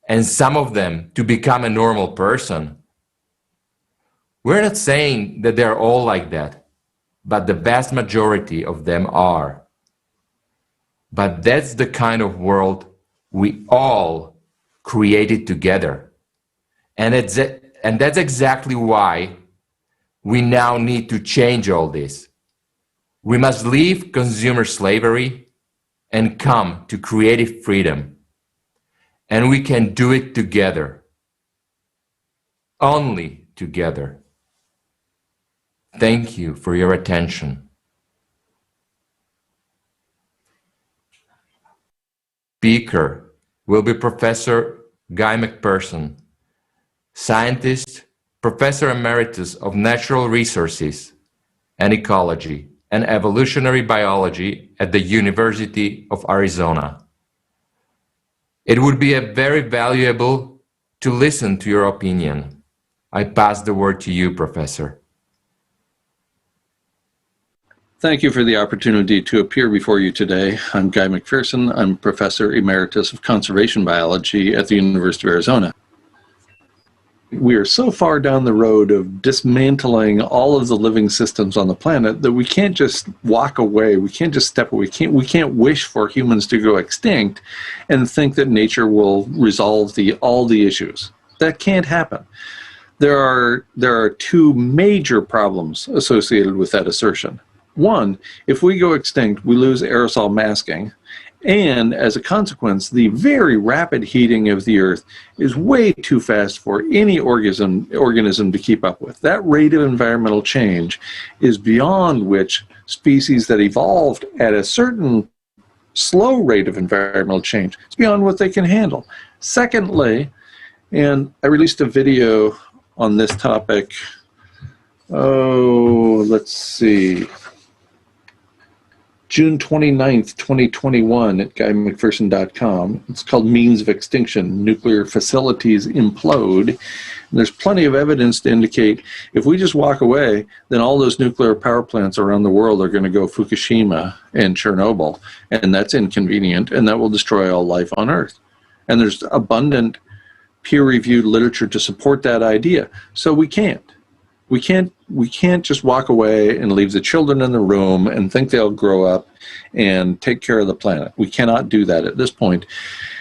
and some of them to become a normal person? We're not saying that they're all like that, but the vast majority of them are. But that's the kind of world we all created together. And that's exactly why we now need to change all this. We must leave consumer slavery and come to creative freedom. And we can do it together. Only together. Thank you for your attention. Speaker will be Professor Guy McPherson, scientist, Professor Emeritus of Natural Resources and Ecology and Evolutionary Biology at the University of Arizona. It would be very valuable to listen to your opinion. I pass the word to you, Professor. Thank you for the opportunity to appear before you today. I'm Guy McPherson. I'm Professor Emeritus of Conservation Biology at the University of Arizona. we are so far down the road of dismantling all of the living systems on the planet that we can't just walk away. We can't just step away. We can't wish for humans to go extinct and think that nature will resolve all the issues. That can't happen. There are two major problems associated with that assertion. One, if we go extinct, we lose aerosol masking. And as a consequence, the very rapid heating of the Earth is way too fast for any organism to keep up with. That rate of environmental change is beyond which species that evolved at a certain slow rate of environmental change, it's beyond what they can handle. Secondly, and I released a video on this topic, let's see, June 29th, 2021 at GuyMcPherson.com. It's called Means of Extinction, Nuclear Facilities Implode. And there's plenty of evidence to indicate if we just walk away, then all those nuclear power plants around the world are going to go Fukushima and Chernobyl, and that's inconvenient, and that will destroy all life on Earth. And there's abundant peer-reviewed literature to support that idea. So we can't. We can't just walk away and leave the children in the room and think they'll grow up and take care of the planet. We cannot do that at this point,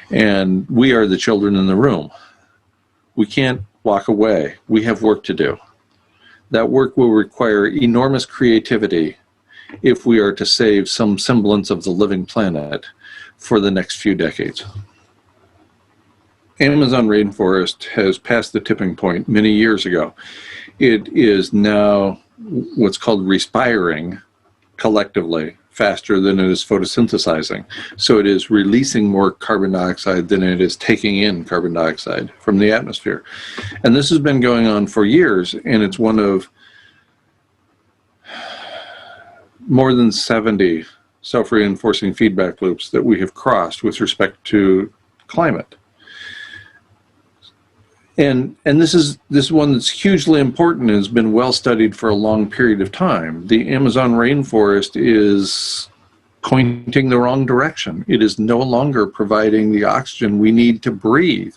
and we are the children in the room. We can't walk away. We have work to do. That work will require enormous creativity if we are to save some semblance of the living planet for the next few decades. Amazon rainforest has passed the tipping point many years ago. It is now what's called respiring collectively faster than it is photosynthesizing. So it is releasing more carbon dioxide than it is taking in carbon dioxide from the atmosphere. And this has been going on for years, and it's one of more than 70 self-reinforcing feedback loops that we have crossed with respect to climate. And this is one that's hugely important and has been well studied for a long period of time. The Amazon rainforest is pointing the wrong direction. It is no longer providing the oxygen we need to breathe.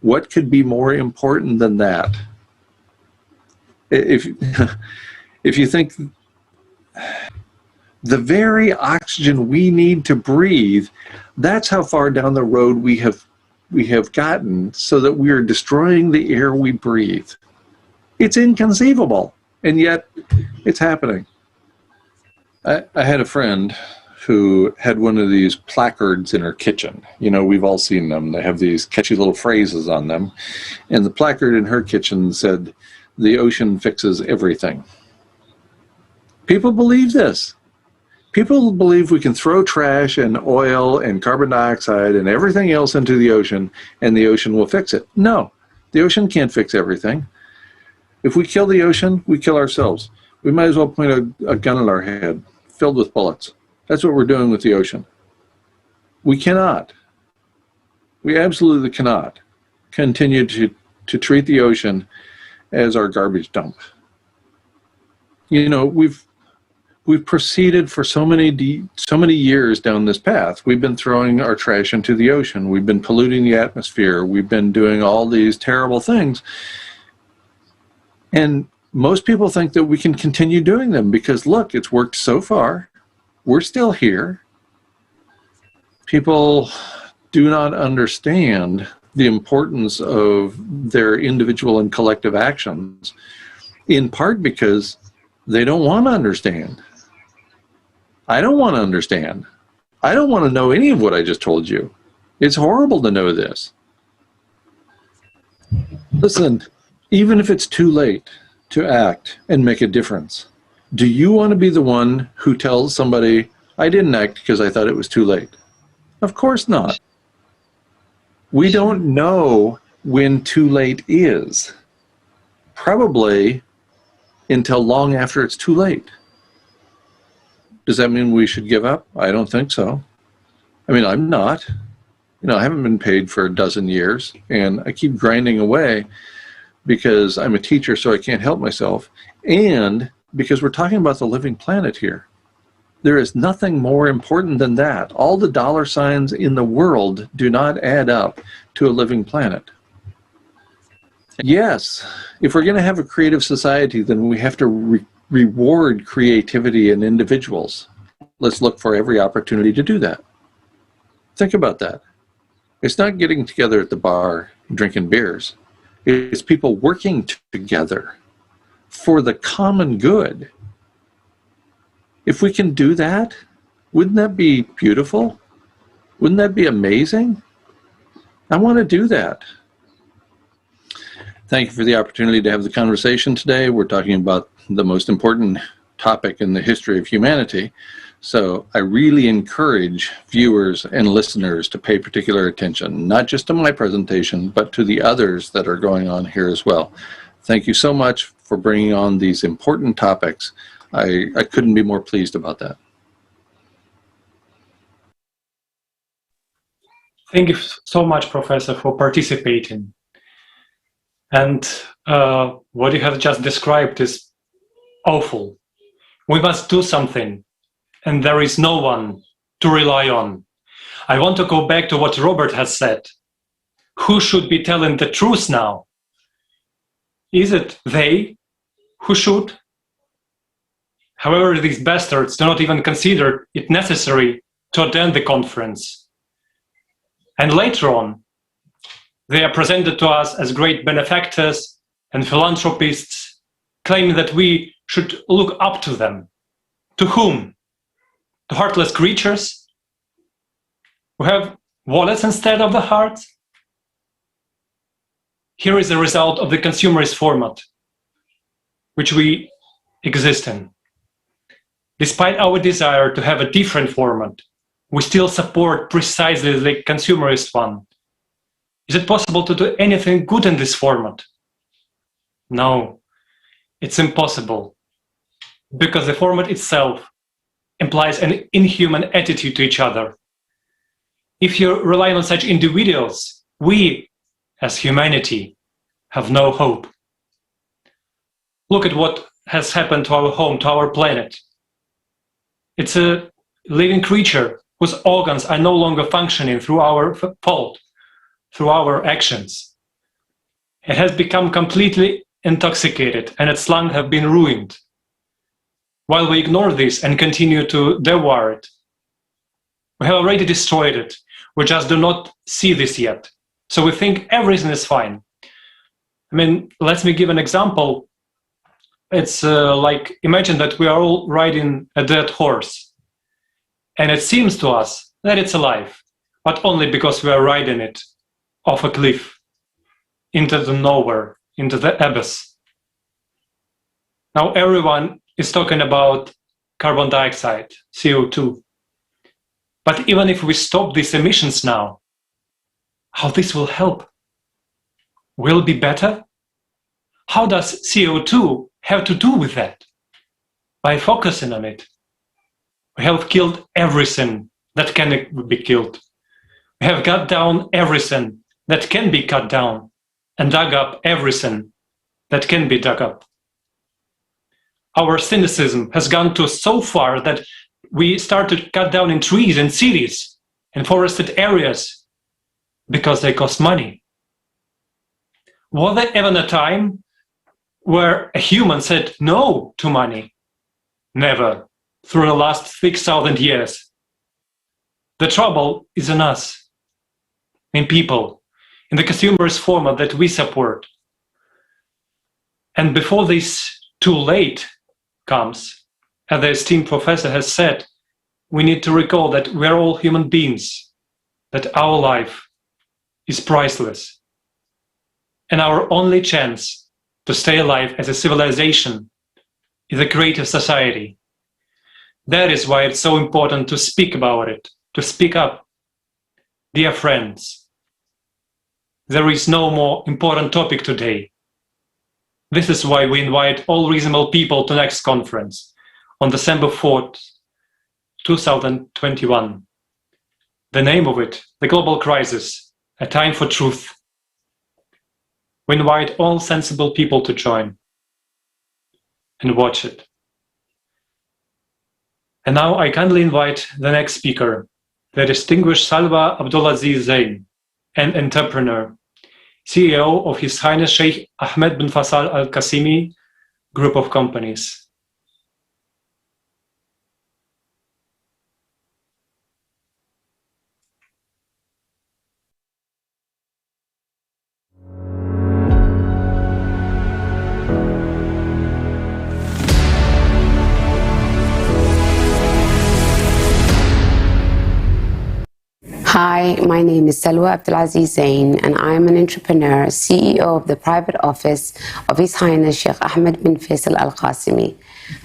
What could be more important than that? If you think the very oxygen we need to breathe, that's how far down the road we have gotten, so that we are destroying the air we breathe. It's inconceivable, and yet it's happening. I had a friend who had one of these placards in her kitchen. You know, we've all seen them. They have these catchy little phrases on them. And the placard in her kitchen said, "The ocean fixes everything." People believe this. People believe we can throw trash and oil and carbon dioxide and everything else into the ocean and the ocean will fix it. No, the ocean can't fix everything. If we kill the ocean, we kill ourselves. We might as well point a gun at our head filled with bullets. That's what we're doing with the ocean. We cannot. We absolutely cannot continue to treat the ocean as our garbage dump. You know, we've proceeded for so many years down this path. We've been throwing our trash into the ocean. We've been polluting the atmosphere. We've been doing all these terrible things. And most people think that we can continue doing them because, look, it's worked so far. We're still here. People do not understand the importance of their individual and collective actions, in part because they don't want to understand. I don't want to understand. I don't want to know any of what I just told you. It's horrible to know this. Listen, even if it's too late to act and make a difference, do you want to be the one who tells somebody, "I didn't act because I thought it was too late"? Of course not. We don't know when too late is. Probably until long after it's too late. Does that mean we should give up? I don't think so. I mean, I'm not. You know, I haven't been paid for a dozen years, and I keep grinding away because I'm a teacher, so I can't help myself, and because we're talking about the living planet here. There is nothing more important than that. All the dollar signs in the world do not add up to a living planet. Yes, if we're going to have a creative society, then we have to reward creativity in individuals. Let's look for every opportunity to do that. Think about that. It's not getting together at the bar drinking beers. It's people working together for the common good. If we can do that, wouldn't that be beautiful? Wouldn't that be amazing? I want to do that. Thank you for the opportunity to have the conversation today. We're talking about the most important topic in the history of humanity. So I really encourage viewers and listeners to pay particular attention, not just to my presentation, but to the others that are going on here as well. Thank you so much for bringing on these important topics. I couldn't be more pleased about that. Thank you so much, Professor, for participating. And what you have just described is awful. We must do something, and there is no one to rely on. I want to go back to what Robert has said. Who should be telling the truth now? Is it they who should? However, these bastards do not even consider it necessary to attend the conference. And later on, they are presented to us as great benefactors and philanthropists, claiming that we should look up to them. To whom? To heartless creatures who have wallets instead of the hearts? Here is the result of the consumerist format which we exist in. Despite our desire to have a different format, we still support precisely the consumerist one. Is it possible to do anything good in this format? No, it's impossible, because the format itself implies an inhuman attitude to each other. If you rely on such individuals, we, as humanity, have no hope. Look at what has happened to our home, to our planet. It's a living creature whose organs are no longer functioning through our fault, through our actions. It has become completely intoxicated and its lungs have been ruined. While we ignore this and continue to devour it, we have already destroyed it. We just do not see this yet. So we think everything is fine. I mean, let me give an example. It's like, imagine that we are all riding a dead horse, and it seems to us that it's alive, but only because we are riding it off a cliff into the nowhere, into the abyss. Now everyone is talking about carbon dioxide, CO2. But even if we stop these emissions now, how this will help? Will it be better? How does CO2 have to do with that? By focusing on it, we have killed everything that can be killed. We have cut down everything that can be cut down and dug up everything that can be dug up. Our cynicism has gone to so far that we started to cut down in trees in cities and forested areas because they cost money. Was there ever a time where a human said no to money? Never, through the last 6,000 years. The trouble is in us, in people, in the consumerist format that we support. And before this too late comes, as the esteemed professor has said, we need to recall that we're all human beings, that our life is priceless. And our only chance to stay alive as a civilization is a creative society. That is why it's so important to speak about it, to speak up. Dear friends, there is no more important topic today. This is why we invite all reasonable people to next conference on December 4th, 2021. The name of it, The Global Crisis, A Time for Truth. We invite all sensible people to join and watch it. And now I kindly invite the next speaker, the distinguished Salwa Abdulaziz Zain, an entrepreneur. CEO of His Highness Sheikh Ahmed bin Faisal Al Qasimi Group of Companies. Hi, my name is Salwa Abdulaziz Zain, and I am an entrepreneur, CEO of the private office of His Highness Sheikh Ahmed bin Faisal Al Qasimi.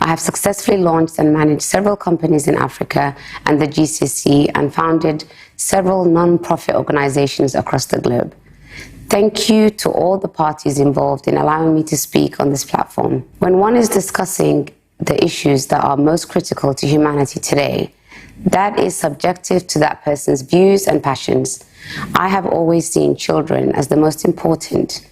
I have successfully launched and managed several companies in Africa and the GCC and founded several non-profit organizations across the globe. Thank you to all the parties involved in allowing me to speak on this platform. When one is discussing the issues that are most critical to humanity today, that is subjective to that person's views and passions. I have always seen children as the most important.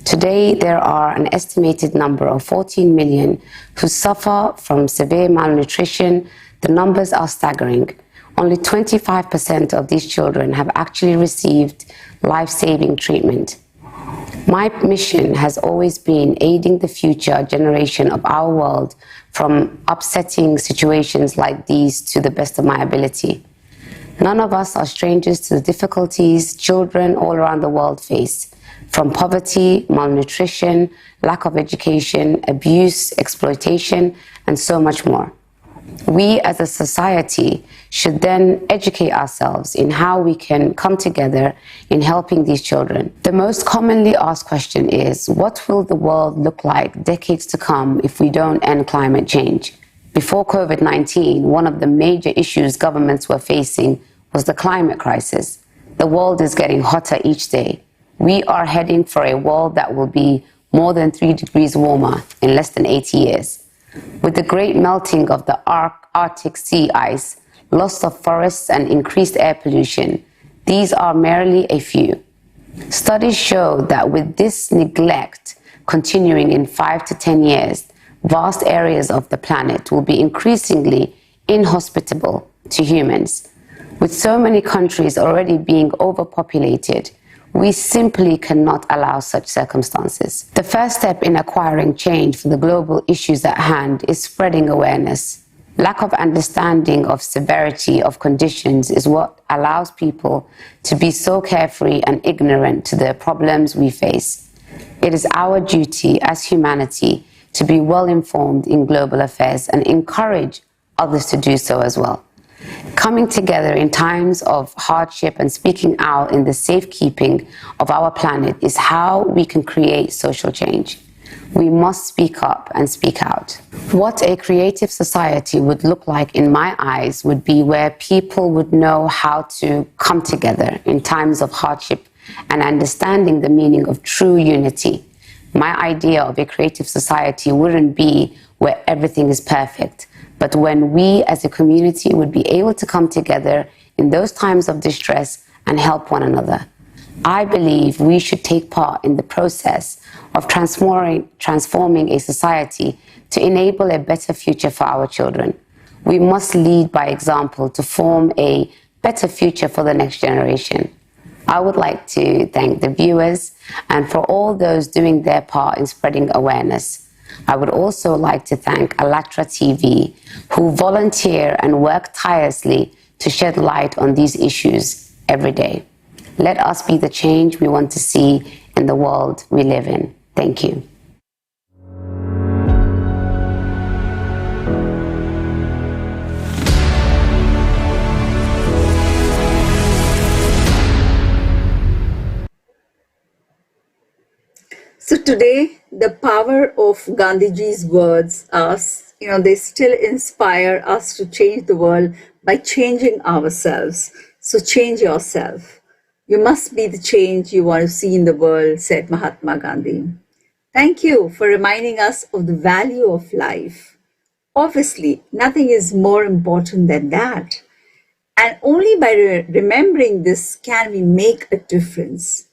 Today, there are an estimated number of 14 million who suffer from severe malnutrition. The numbers are staggering. Only 25% of these children have actually received life-saving treatment. My mission has always been aiding the future generation of our world from upsetting situations like these to the best of my ability. None of us are strangers to the difficulties children all around the world face, from poverty, malnutrition, lack of education, abuse, exploitation, and so much more. We as a society should then educate ourselves in how we can come together in helping these children. The most commonly asked question is, what will the world look like decades to come if we don't end climate change? Before COVID-19, one of the major issues governments were facing was the climate crisis. The world is getting hotter each day. We are heading for a world that will be more than 3 degrees warmer in less than 80 years. With the great melting of the Arctic sea ice, loss of forests and increased air pollution, these are merely a few. Studies show that with this neglect continuing in 5 to 10 years, vast areas of the planet will be increasingly inhospitable to humans. With so many countries already being overpopulated, we simply cannot allow such circumstances. The first step in acquiring change for the global issues at hand is spreading awareness. Lack of understanding of severity of conditions is what allows people to be so carefree and ignorant to the problems we face. It is our duty as humanity to be well informed in global affairs and encourage others to do so as well. Coming together in times of hardship and speaking out in the safekeeping of our planet is how we can create social change. We must speak up and speak out. What a creative society would look like in my eyes would be where people would know how to come together in times of hardship and understanding the meaning of true unity. My idea of a creative society wouldn't be where everything is perfect, but when we as a community would be able to come together in those times of distress and help one another. I believe we should take part in the process of transforming a society to enable a better future for our children. We must lead by example to form a better future for the next generation. I would like to thank the viewers and for all those doing their part in spreading awareness. I would also like to thank ALLATRA TV, who volunteer and work tirelessly to shed light on these issues every day. Let us be the change we want to see in the world we live in. Thank you. So today, the power of Gandhiji's words they still inspire us to change the world by changing ourselves. So change yourself. You must be the change you want to see in the world, said Mahatma Gandhi. Thank you for reminding us of the value of life. Obviously, nothing is more important than that. And only by remembering this can we make a difference.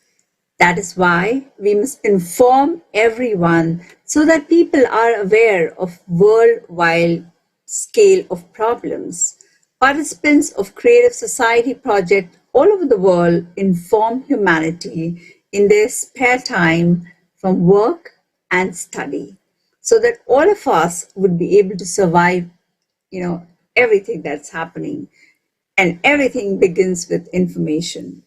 That is why we must inform everyone so that people are aware of worldwide scale of problems. Participants of Creative Society project all over the world inform humanity in their spare time from work and study, so that all of us would be able to survive, everything that's happening. And everything begins with information.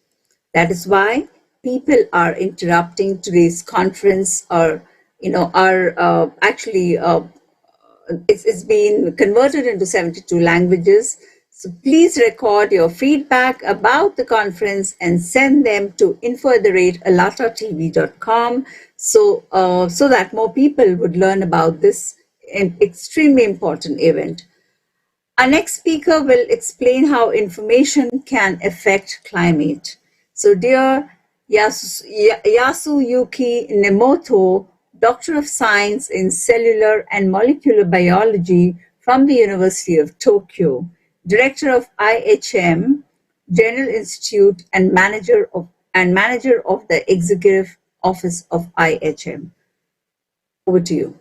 That is why people are interrupting today's conference, or it's been converted into 72 languages. So please record your feedback about the conference and send them to info@allatratv.com so that more people would learn about this extremely important event. Our next speaker will explain how information can affect climate. So dear Yasuyuki Nemoto, Doctor of Science in Cellular and Molecular Biology from the University of Tokyo, Director of IHM, General Institute, and manager of the Executive Office of IHM. Over to you.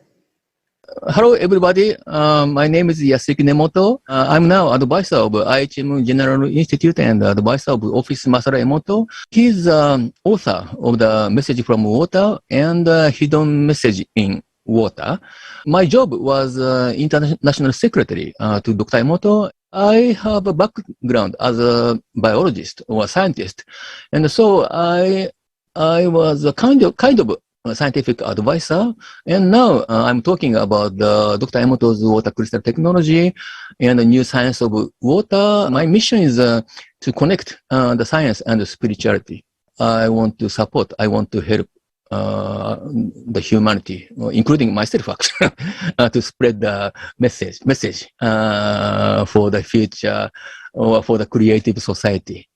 Hello, everybody. My name is Yasuki Nemoto. I'm now advisor of IHM General Institute and advisor of Office Masara Emoto. He's author of the Message from Water and Hidden Message in Water. My job was international secretary to Dr. Emoto. I have a background as a biologist or a scientist, and so I was a kind of scientific advisor, and now I'm talking about Dr. Emoto's water crystal technology and the new science of water. My mission is to connect the science and the spirituality. I want to support, I want to help the humanity, including myself, actually, to spread the message for the future or for the creative society.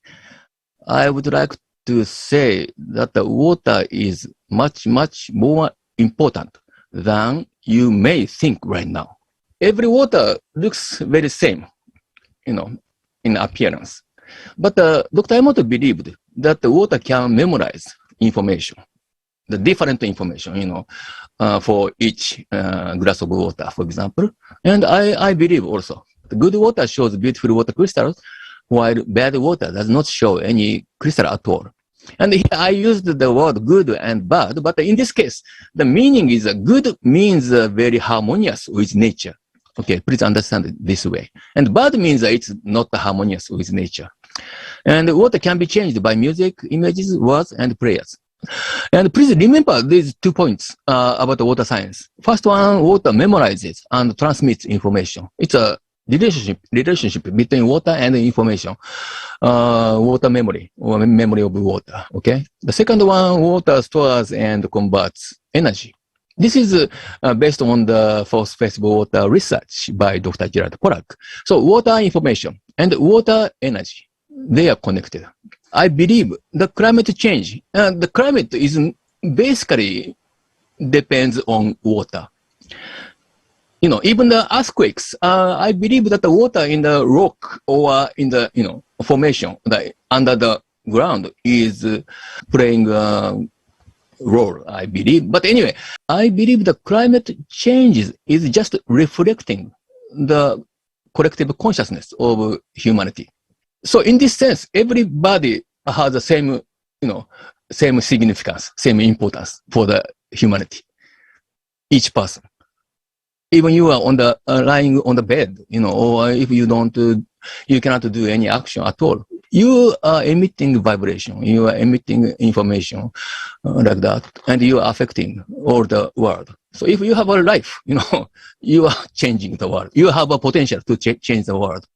I would like to say that the water is much, much more important than you may think right now. Every water looks very same, in appearance. But Dr. Emoto believed that the water can memorize information, the different information, for each glass of water, for example. And I believe also the good water shows beautiful water crystals, while bad water does not show any crystal at all. And here I used the word good and bad, but in this case, the meaning is good means very harmonious with nature. Okay, please understand it this way. And bad means it's not harmonious with nature. And water can be changed by music, images, words, and prayers. And please remember these 2 points about the water science. First one, water memorizes and transmits information. It's a relationship between water and information. Water memory, or memory of water, okay? The second one, water stores and converts energy. This is based on the force festival water research by Dr. Gerard Pollack. So water information and water energy, they are connected. I believe the climate change, the climate is basically depends on water. Even the earthquakes, I believe that the water in the rock or in the, formation under the ground is playing a role, I believe. But anyway, I believe the climate changes is just reflecting the collective consciousness of humanity. So in this sense, everybody has the same, same significance, same importance for the humanity, each person. Even you are on the lying on the bed, or if you you cannot do any action at all. You are emitting vibration, you are emitting information like that, and you are affecting all the world. So if you have a life, you are changing the world. You have a potential to change the world.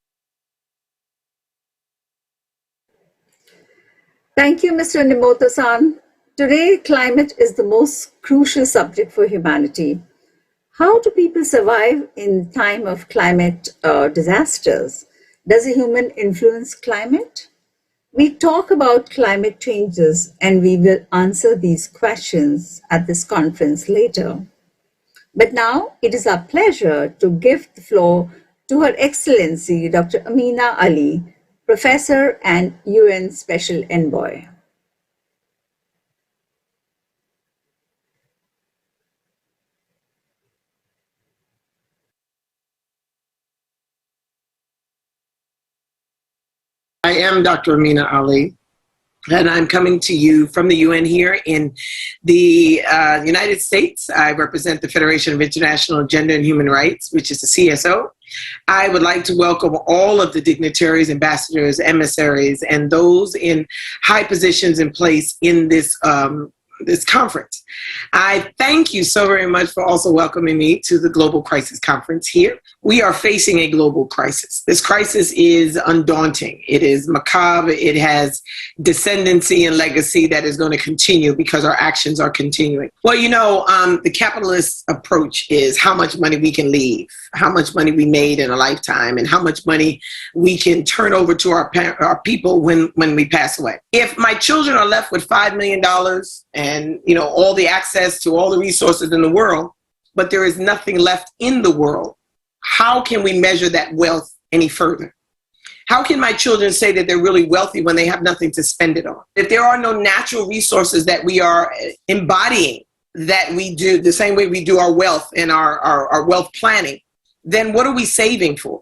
Thank you, Mr. Nemoto-san. Today, climate is the most crucial subject for humanity. How do people survive in time of climate disasters? Does a human influence climate? We talk about climate changes, and we will answer these questions at this conference later. But now it is our pleasure to give the floor to Her Excellency Dr. Amina Ali, Professor and UN Special Envoy. I am Dr. Amina Ali. And I'm coming to you from the UN here in the United States. I represent the Federation of International Gender and Human Rights, which is the CSO. I would like to welcome all of the dignitaries, ambassadors, emissaries, and those in high positions in place in this this conference. I thank you so very much for also welcoming me to the Global Crisis Conference here. We are facing a global crisis. This crisis is undaunting. It is macabre. It has descendancy and legacy that is going to continue because our actions are continuing. Well, you know, the capitalist approach is how much money we can leave, how much money we made in a lifetime, and how much money we can turn over to our people when we pass away. If my children are left with $5 million and, you know, all the access to all the resources in the world, but there is nothing left in the world, how can we measure that wealth any further? How can my children say that they're really wealthy when they have nothing to spend it on? If there are no natural resources that we are embodying, that we do the same way we do our wealth and our wealth planning, then what are we saving for?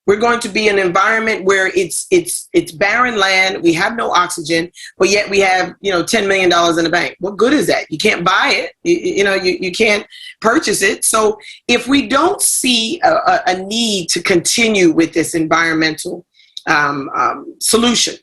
We're going to be in an environment where it's barren land. We have no oxygen, but yet we have, you know, $10 million in the bank. What good is that? You can't buy it. You can't purchase it. So if we don't see a need to continue with this environmental solution,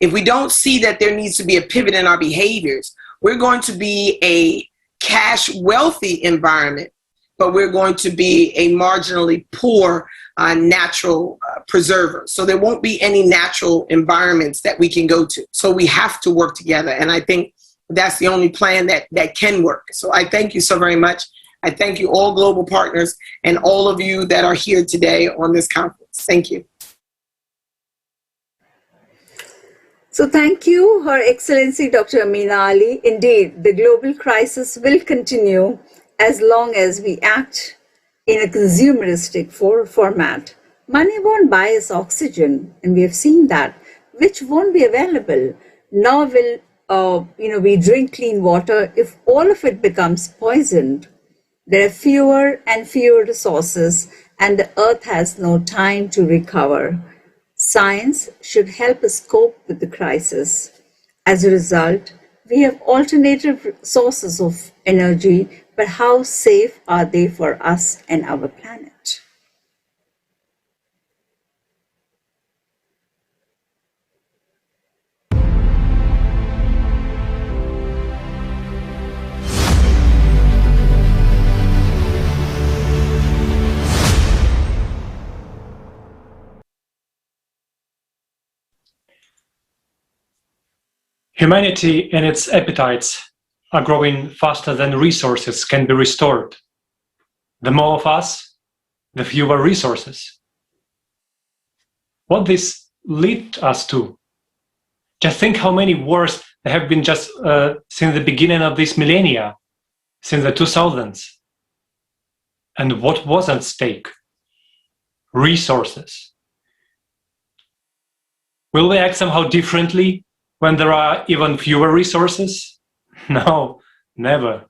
if we don't see that there needs to be a pivot in our behaviors, we're going to be a cash wealthy environment, but we're going to be a marginally poor natural preserver. So there won't be any natural environments that we can go to. So we have to work together. And I think that's the only plan that can work. So I thank you so very much. I thank you all global partners and all of you that are here today on this conference. Thank you. So thank you, Her Excellency Dr. Amina Ali. Indeed, the global crisis will continue as long as we act in a consumeristic format. Money won't buy us oxygen, and we have seen that, which won't be available. Nor will we drink clean water if all of it becomes poisoned. There are fewer and fewer resources, and the earth has no time to recover. Science should help us cope with the crisis. As a result, we have alternative sources of energy, but how safe are they for us and our planet? Humanity and its appetites are growing faster than resources can be restored. The more of us, the fewer resources. What this leads us to? Just think how many wars there have been just since the beginning of this millennia, since the 2000s. And what was at stake? Resources. Will we act somehow differently when there are even fewer resources? No, never.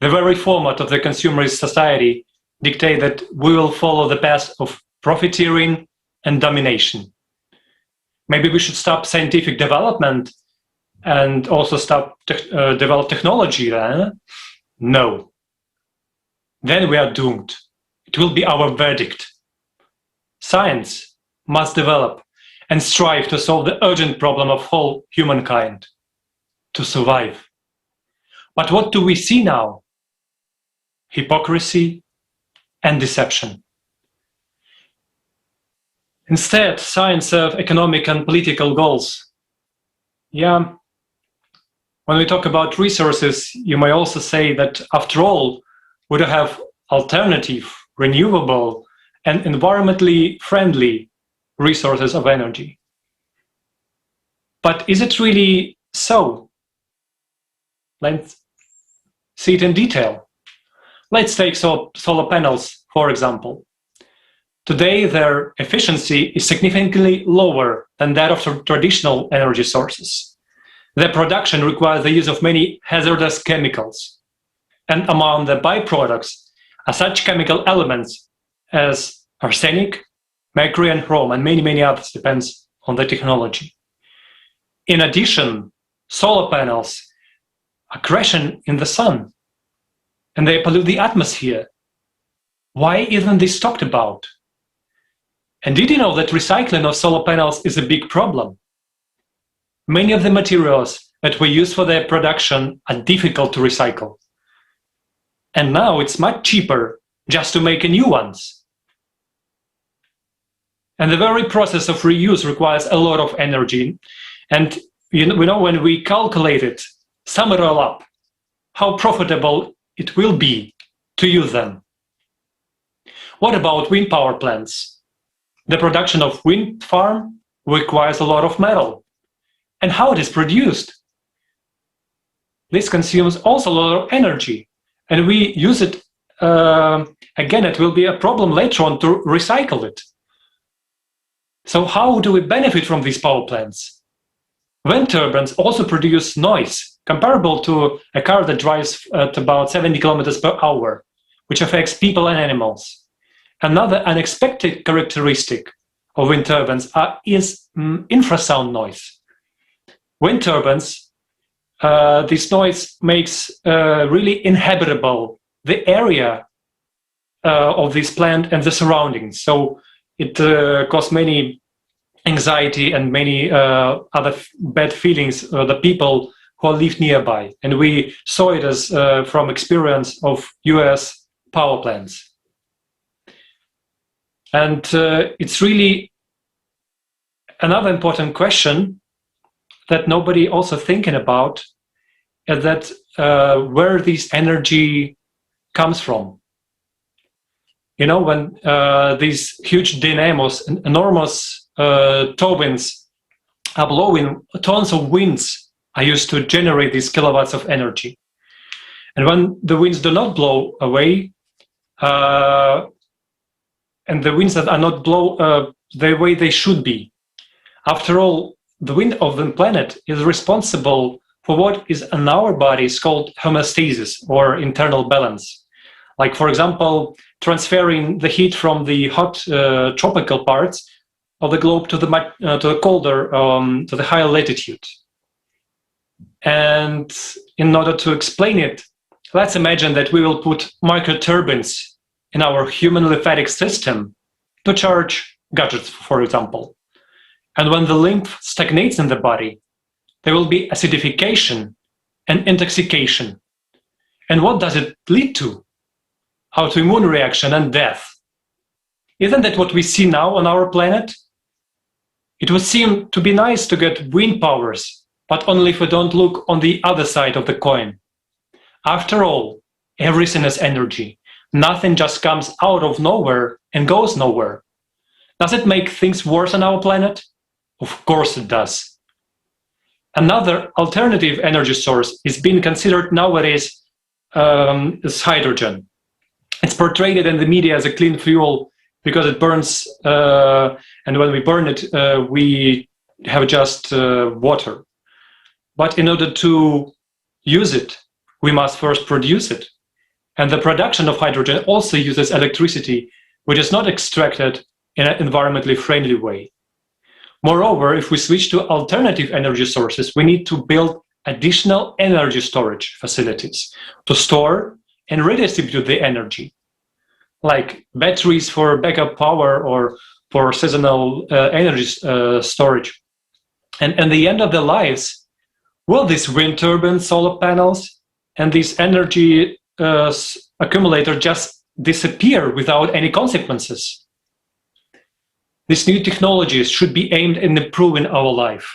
The very format of the consumerist society dictate that we will follow the path of profiteering and domination. Maybe we should stop scientific development and also stop develop technology then? No. Then we are doomed. It will be our verdict. Science must develop and strive to solve the urgent problem of whole humankind, to survive. But what do we see now? Hypocrisy and deception. Instead, science serves economic and political goals. Yeah, when we talk about resources, you may also say that after all, we do have alternative, renewable, and environmentally friendly resources of energy. But is it really so? Let's see it in detail. Let's take solar panels, for example. Today, their efficiency is significantly lower than that of traditional energy sources. Their production requires the use of many hazardous chemicals. And among the byproducts are such chemical elements as arsenic, mercury and chrome, and many, many others, depends on the technology. In addition, solar panels are crashing in the sun and they pollute the atmosphere. Why isn't this talked about? And did you know that recycling of solar panels is a big problem? Many of the materials that we use for their production are difficult to recycle. And now it's much cheaper just to make new ones. And the very process of reuse requires a lot of energy. And we know when we calculate it, sum it all up, how profitable it will be to use them. What about wind power plants? The production of wind farm requires a lot of metal. And how it is produced? This consumes also a lot of energy. And we use it, again, it will be a problem later on to recycle it. So how do we benefit from these power plants? Wind turbines also produce noise, comparable to a car that drives at about 70 kilometers per hour, which affects people and animals. Another unexpected characteristic of wind turbines is infrasound noise. Wind turbines, this noise makes really inhabitable the area of this plant and the surroundings. So it causes many anxiety and many other bad feelings the people who live nearby. And we saw it as from experience of US power plants. And it's really another important question that nobody also thinking about is that where this energy comes from. You know, when these huge dynamos, enormous turbines are blowing, tons of winds are used to generate these kilowatts of energy. And when the winds do not blow away, and the winds that are not blow the way they should be. After all, the wind of the planet is responsible for what is in our bodies called homeostasis or internal balance. Like, for example, transferring the heat from the hot tropical parts of the globe to the colder, to the higher latitude. And in order to explain it, let's imagine that we will put microturbines in our human lymphatic system to charge gadgets, for example. And when the lymph stagnates in the body, there will be acidification and intoxication. And what does it lead to? Autoimmune reaction and death. Isn't that what we see now on our planet? It would seem to be nice to get wind powers, but only if we don't look on the other side of the coin. After all, everything is energy. Nothing just comes out of nowhere and goes nowhere. Does it make things worse on our planet? Of course it does. Another alternative energy source is being considered nowadays as hydrogen. It's portrayed in the media as a clean fuel because it burns, and when we burn it, we have just water. But in order to use it, we must first produce it. And the production of hydrogen also uses electricity, which is not extracted in an environmentally friendly way. Moreover, if we switch to alternative energy sources, we need to build additional energy storage facilities to store and redistribute the energy, like batteries for backup power or for seasonal energy storage. And at the end of their lives, will these wind turbines, solar panels, and these energy accumulator just disappear without any consequences? These new technologies should be aimed at improving our life.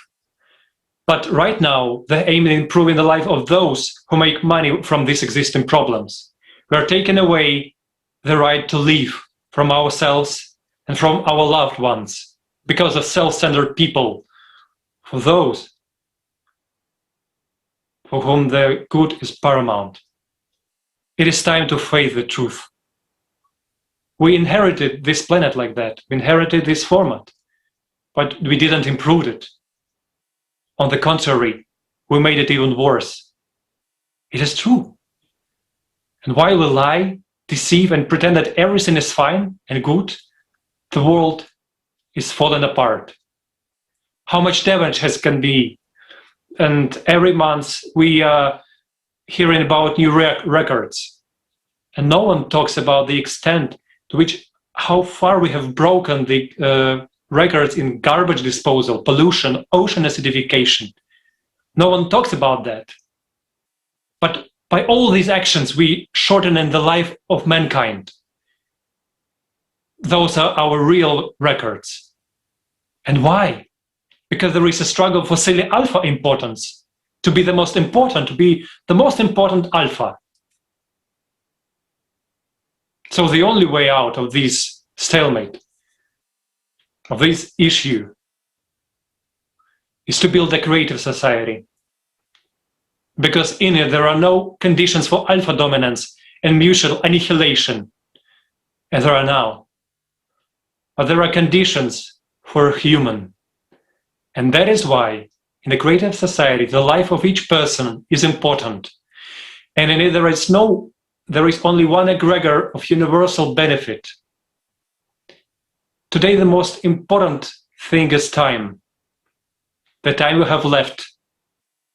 But right now, they're aimed at improving the life of those who make money from these existing problems. We are taking away the right to live from ourselves and from our loved ones because of self-centered people, for those for whom the good is paramount. It is time to face the truth. We inherited this planet like that. We inherited this format, but we didn't improve it. On the contrary, we made it even worse. It is true. And while we lie, deceive, and pretend that everything is fine and good, the world is falling apart. How much damage can be and every month we are hearing about new records. And no one talks about the extent to which, how far we have broken the records in garbage disposal, pollution, ocean acidification. No one talks about that. But by all these actions, we shorten the life of mankind. Those are our real records. And why? Because there is a struggle for silly alpha importance, to be the most important, to be the most important alpha. So the only way out of this stalemate, of this issue, is to build a creative society. Because in it there are no conditions for alpha dominance and mutual annihilation, as there are now. But there are conditions for human. And that is why in a creative society the life of each person is important. And in it there is only one egregor of universal benefit. Today the most important thing is time. The time we have left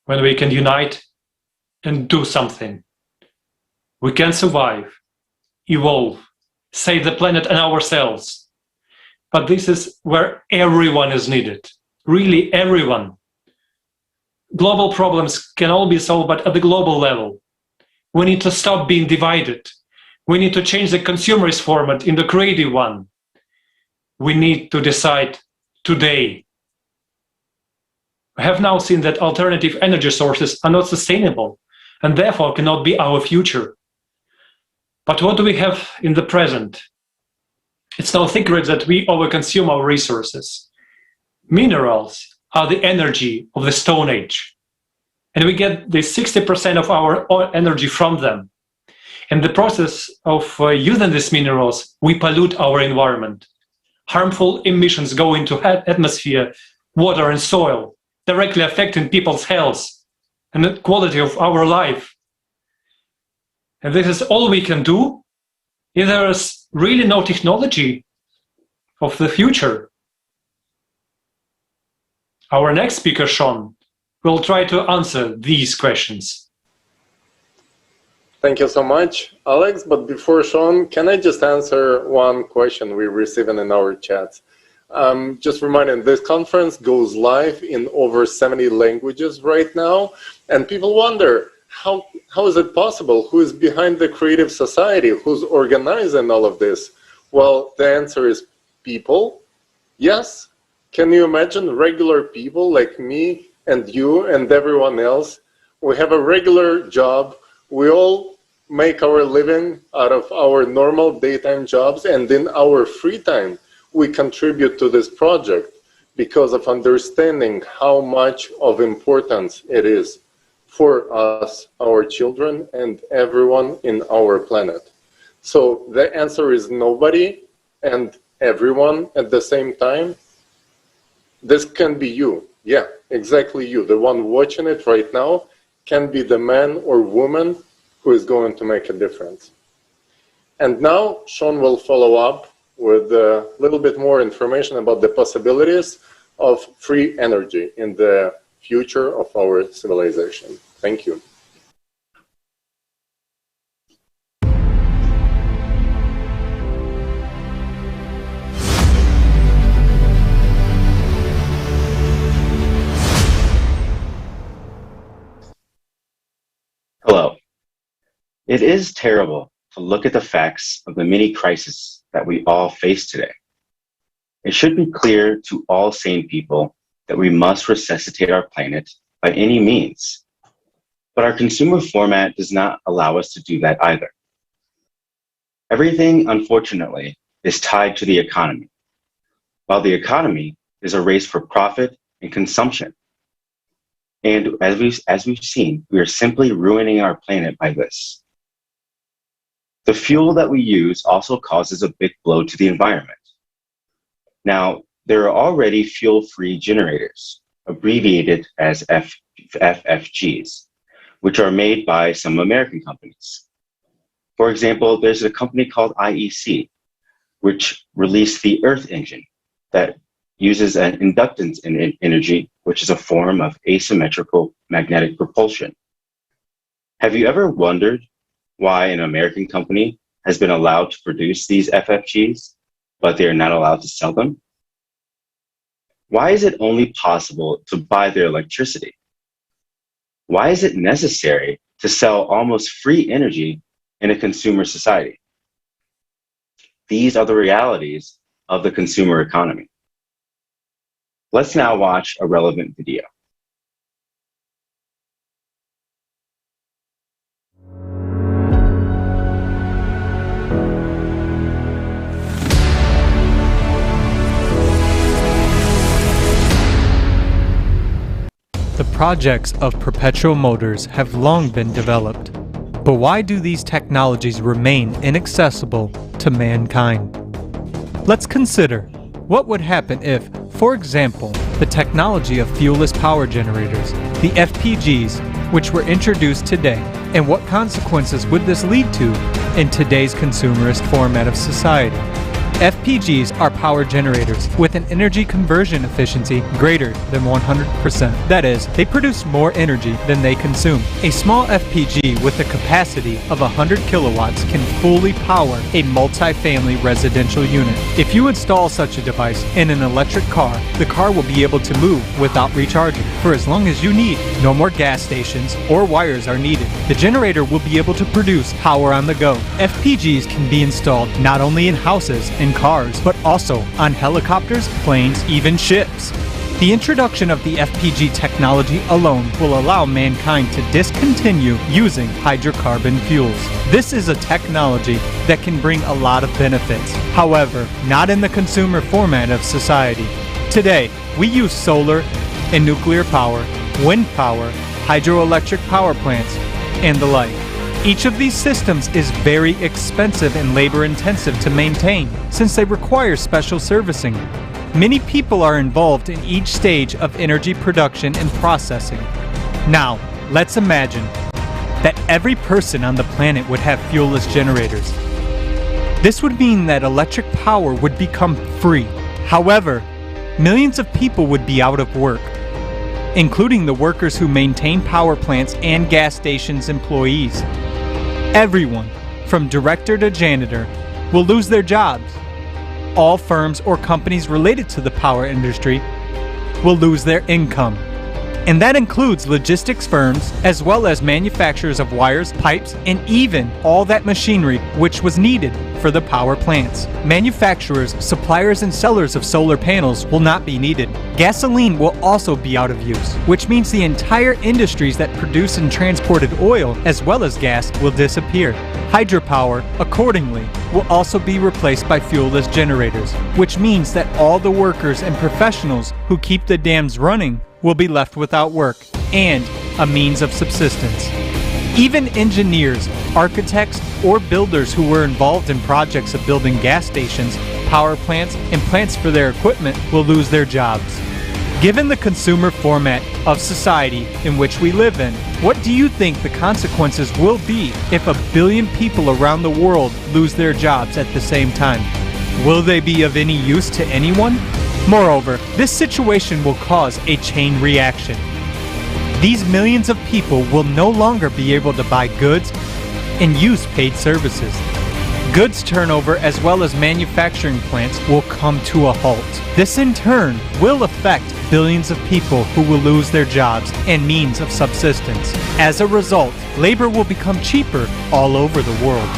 when we can unite and do something. We can survive, evolve, save the planet and ourselves. But this is where everyone is needed, really everyone. Global problems can all be solved, but at the global level. We need to stop being divided. We need to change the consumerist format in the creative one. We need to decide today. We have now seen that alternative energy sources are not sustainable and therefore cannot be our future. But what do we have in the present? It's no secret that we overconsume our resources. Minerals are the energy of the Stone Age. And we get the 60% of our energy from them. In the process of using these minerals, we pollute our environment. Harmful emissions go into atmosphere, water and soil, directly affecting people's health and the quality of our life. And this is all we can do if there is really no technology of the future. Our next speaker, Sean, will try to answer these questions. Thank you so much, Alex. But before Sean, can I just answer one question we received in our chat? Just reminding, this conference goes live in over 70 languages right now, and people wonder, how is it possible? Who is behind the creative society? Who's organizing all of this? Well, the answer is people. Yes. Can you imagine regular people like me and you and everyone else? We have a regular job. We all make our living out of our normal daytime jobs, and in our free time, we contribute to this project because of understanding how much of importance it is for us, our children, and everyone in our planet. So the answer is nobody and everyone at the same time. This can be you. Yeah, exactly you. The one watching it right now can be the man or woman who is going to make a difference. And now Sean will follow up with a little bit more information about the possibilities of free energy in the future of our civilization. Thank you. Hello. It is terrible to look at the facts of the many crises that we all face today. It should be clear to all sane people that we must resuscitate our planet by any means. But our consumer format does not allow us to do that either. Everything, unfortunately, is tied to the economy, while the economy is a race for profit and consumption. And as we've seen, we are simply ruining our planet by this. The fuel that we use also causes a big blow to the environment. Now, there are already fuel-free generators, abbreviated as FFGs, which are made by some American companies. For example, there's a company called IEC, which released the Earth engine that uses an inductance energy which is a form of asymmetrical magnetic propulsion. Have you ever wondered why an American company has been allowed to produce these FFGs, but they are not allowed to sell them? Why is it only possible to buy their electricity? Why is it necessary to sell almost free energy in a consumer society? These are the realities of the consumer economy. Let's now watch a relevant video. The projects of perpetual motors have long been developed. But why do these technologies remain inaccessible to mankind? Let's consider what would happen if, for example, the technology of fuelless power generators, the FPGs, which were introduced today, and what consequences would this lead to in today's consumerist format of society? FPGs are power generators with an energy conversion efficiency greater than 100%. That is, they produce more energy than they consume. A small FPG with a capacity of 100 kilowatts can fully power a multi-family residential unit. If you install such a device in an electric car, the car will be able to move without recharging for as long as you need. No more gas stations or wires are needed. The generator will be able to produce power on the go. FPGs can be installed not only in houses and cars, but also on helicopters, planes, even ships. The introduction of the FPG technology alone will allow mankind to discontinue using hydrocarbon fuels. This is a technology that can bring a lot of benefits. However, not in the consumer format of society. Today, we use solar and nuclear power, wind power, hydroelectric power plants, and the like. Each of these systems is very expensive and labor-intensive to maintain, since they require special servicing. Many people are involved in each stage of energy production and processing. Now, let's imagine that every person on the planet would have fuelless generators. This would mean that electric power would become free. However, millions of people would be out of work, including the workers who maintain power plants and gas stations employees. Everyone, from director to janitor, will lose their jobs. All firms or companies related to the power industry will lose their income. And that includes logistics firms, as well as manufacturers of wires, pipes, and even all that machinery which was needed for the power plants. Manufacturers, suppliers, and sellers of solar panels will not be needed. Gasoline will also be out of use, which means the entire industries that produce and transported oil, as well as gas, will disappear. Hydropower, accordingly, will also be replaced by fuelless generators, which means that all the workers and professionals who keep the dams running will be left without work and a means of subsistence. Even engineers, architects, or builders who were involved in projects of building gas stations, power plants, and plants for their equipment will lose their jobs. Given the consumer format of society in which we live in, what do you think the consequences will be if 1 billion people around the world lose their jobs at the same time? Will they be of any use to anyone? Moreover, this situation will cause a chain reaction. These millions of people will no longer be able to buy goods and use paid services. Goods turnover as well as manufacturing plants will come to a halt. This in turn will affect billions of people who will lose their jobs and means of subsistence. As a result, labor will become cheaper all over the world.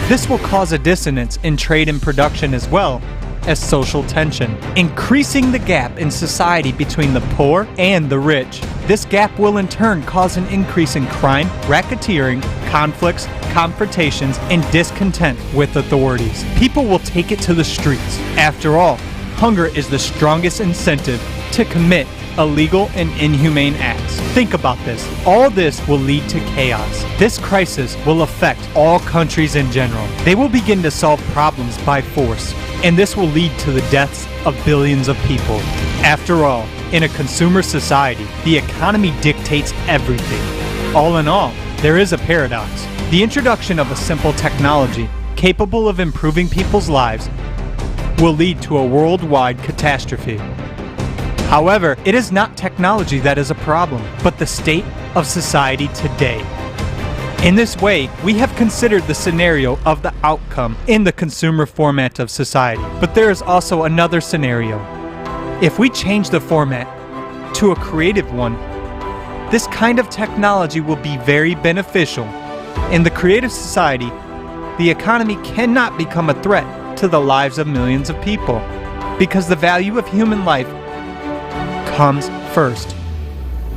This will cause a dissonance in trade and production as well as social tension, increasing the gap in society between the poor and the rich. This gap will in turn cause an increase in crime, racketeering, conflicts, confrontations, and discontent with authorities. People will take it to the streets. After all, hunger is the strongest incentive to commit illegal and inhumane acts. Think about this. All this will lead to chaos. This crisis will affect all countries in general. They will begin to solve problems by force, and this will lead to the deaths of billions of people. After all, in a consumer society, the economy dictates everything. All in all, there is a paradox. The introduction of a simple technology capable of improving people's lives will lead to a worldwide catastrophe. However, it is not technology that is a problem, but the state of society today. In this way, we have considered the scenario of the outcome in the consumer format of society. But there is also another scenario. If we change the format to a creative one, this kind of technology will be very beneficial. In the creative society, the economy cannot become a threat to the lives of millions of people, because the value of human life comes first.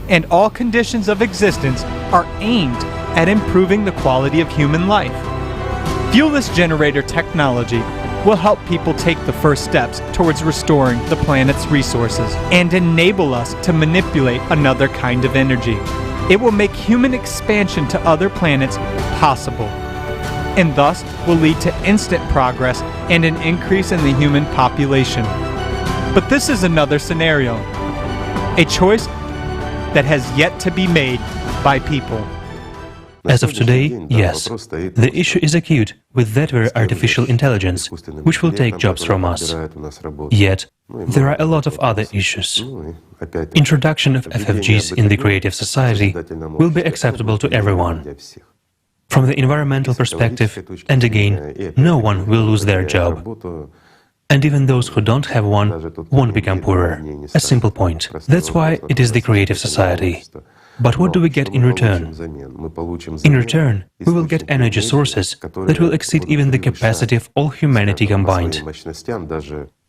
And all conditions of existence are aimed at improving the quality of human life. Fuelless generator technology will help people take the first steps towards restoring the planet's resources and enable us to manipulate another kind of energy. It will make human expansion to other planets possible, and thus will lead to instant progress and an increase in the human population. But this is another scenario, a choice that has yet to be made by people. As of today, yes, the issue is acute with that very artificial intelligence, which will take jobs from us. Yet, there are a lot of other issues. Introduction of FFGs in the creative society will be acceptable to everyone. From the environmental perspective, and again, no one will lose their job. And even those who don't have one won't become poorer. A simple point. That's why it is the creative society. But what do we get in return? In return, we will get energy sources that will exceed even the capacity of all humanity combined.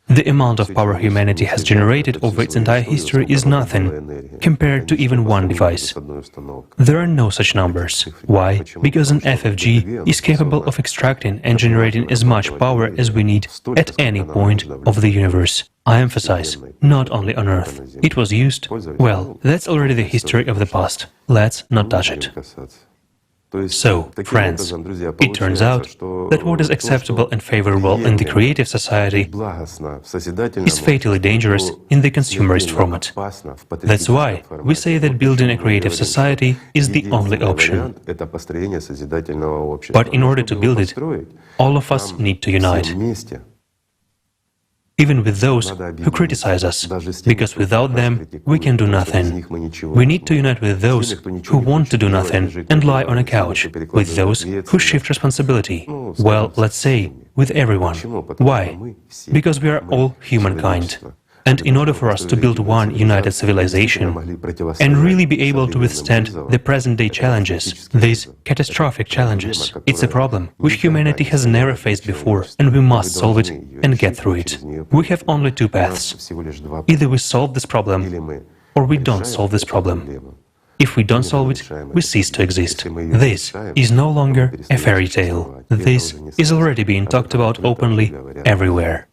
The amount of power humanity has generated over its entire history is nothing compared to even one device. There are no such numbers. Why? Because an FFG is capable of extracting and generating as much power as we need at any point of the universe. I emphasize, not only on Earth. It was used. Well, that's already the history of the past. Let's not touch it. So, friends, it turns out that what is acceptable and favorable in the creative society is fatally dangerous in the consumerist format. That's why we say that building a creative society is the only option. But in order to build it, all of us need to unite. Even with those who criticize us, because without them we can do nothing. We need to unite with those who want to do nothing and lie on a couch, with those who shift responsibility. Well, let's say, with everyone. Why? Because we are all humankind. And in order for us to build one united civilization and really be able to withstand the present-day challenges, these catastrophic challenges, it's a problem which humanity has never faced before, and we must solve it and get through it. We have only two paths. Either we solve this problem, or we don't solve this problem. If we don't solve it, we cease to exist. This is no longer a fairy tale. This is already being talked about openly everywhere.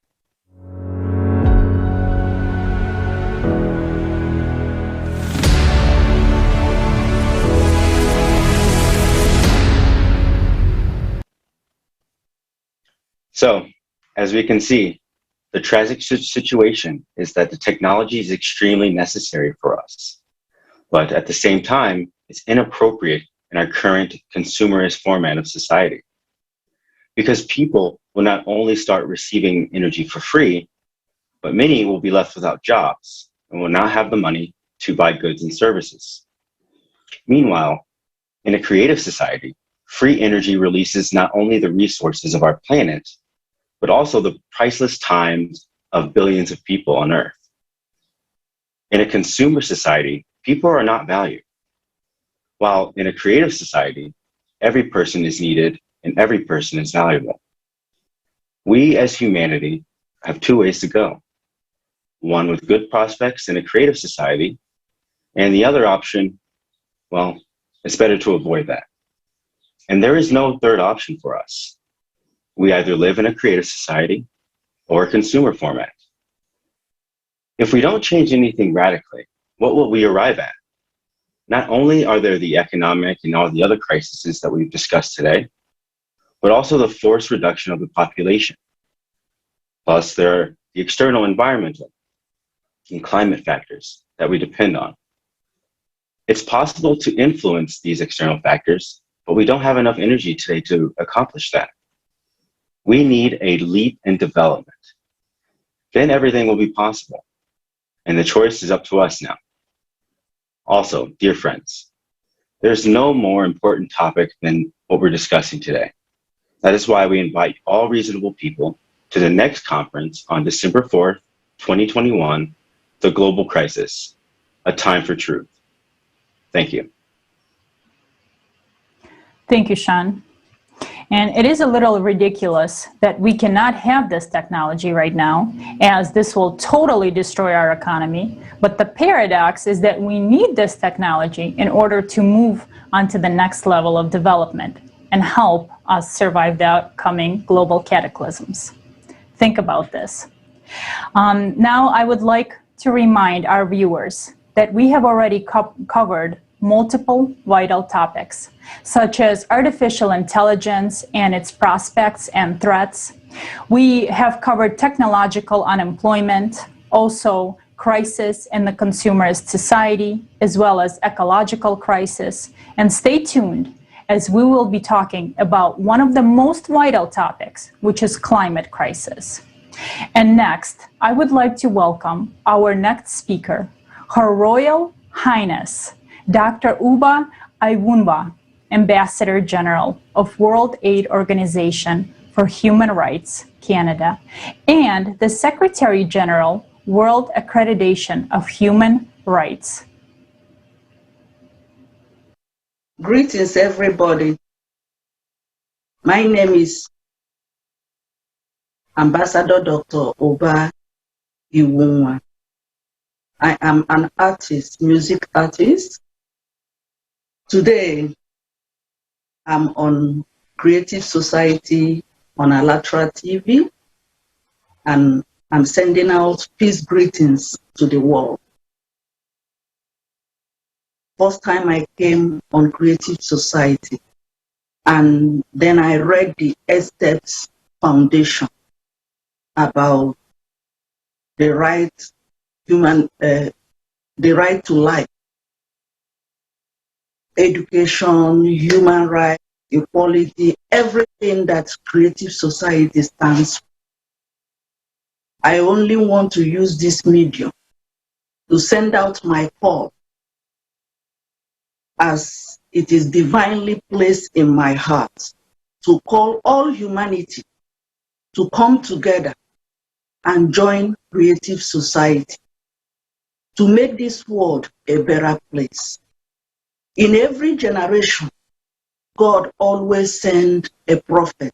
So, as we can see, the tragic situation is that the technology is extremely necessary for us. But at the same time, it's inappropriate in our current consumerist format of society. Because people will not only start receiving energy for free, but many will be left without jobs and will not have the money to buy goods and services. Meanwhile, in a creative society, free energy releases not only the resources of our planet, but also the priceless times of billions of people on Earth. In a consumer society, people are not valued. While in a creative society, every person is needed and every person is valuable. We as humanity have two ways to go. One with good prospects in a creative society, and the other option, well, it's better to avoid that. And there is no third option for us. We either live in a creative society or a consumer format. If we don't change anything radically, what will we arrive at? Not only are there the economic and all the other crises that we've discussed today, but also the forced reduction of the population. Plus, there are the external environmental and climate factors that we depend on. It's possible to influence these external factors, but we don't have enough energy today to accomplish that. We need a leap in development. Then everything will be possible. and the choice is up to us now. Also, dear friends, there's no more important topic than what we're discussing today. That is why we invite all reasonable people to the next conference on December 4th, 2021, The Global Crisis, A Time for Truth. Thank you. Thank you, Sean. And it is a little ridiculous that we cannot have this technology right now, as this will totally destroy our economy. But the paradox is that we need this technology in order to move on to the next level of development and help us survive the upcoming global cataclysms. Think about this. Now I would like to remind our viewers that we have already covered multiple vital topics, such as artificial intelligence and its prospects and threats. We have covered technological unemployment, also crisis in the consumerist society, as well as ecological crisis. And stay tuned, as we will be talking about one of the most vital topics, which is climate crisis. And next, I would like to welcome our next speaker, Her Royal Highness, Dr. Uba Ivunwa, Ambassador General of World Aid Organization for Human Rights, Canada, and the Secretary General, World Accreditation of Human Rights. Greetings, everybody. My name is Ambassador Dr. Uba Ivunwa. I am an artist, music artist. Today, I'm on Creative Society on ALLATRA TV, and I'm sending out peace greetings to the world. First time I came on Creative Society, and then I read the Estes Foundation about the right to life, education, human rights, equality, everything that Creative Society stands for. I only want to use this medium to send out my call, as it is divinely placed in my heart, to call all humanity to come together and join Creative Society to make this world a better place. In every generation, God always sends a prophet.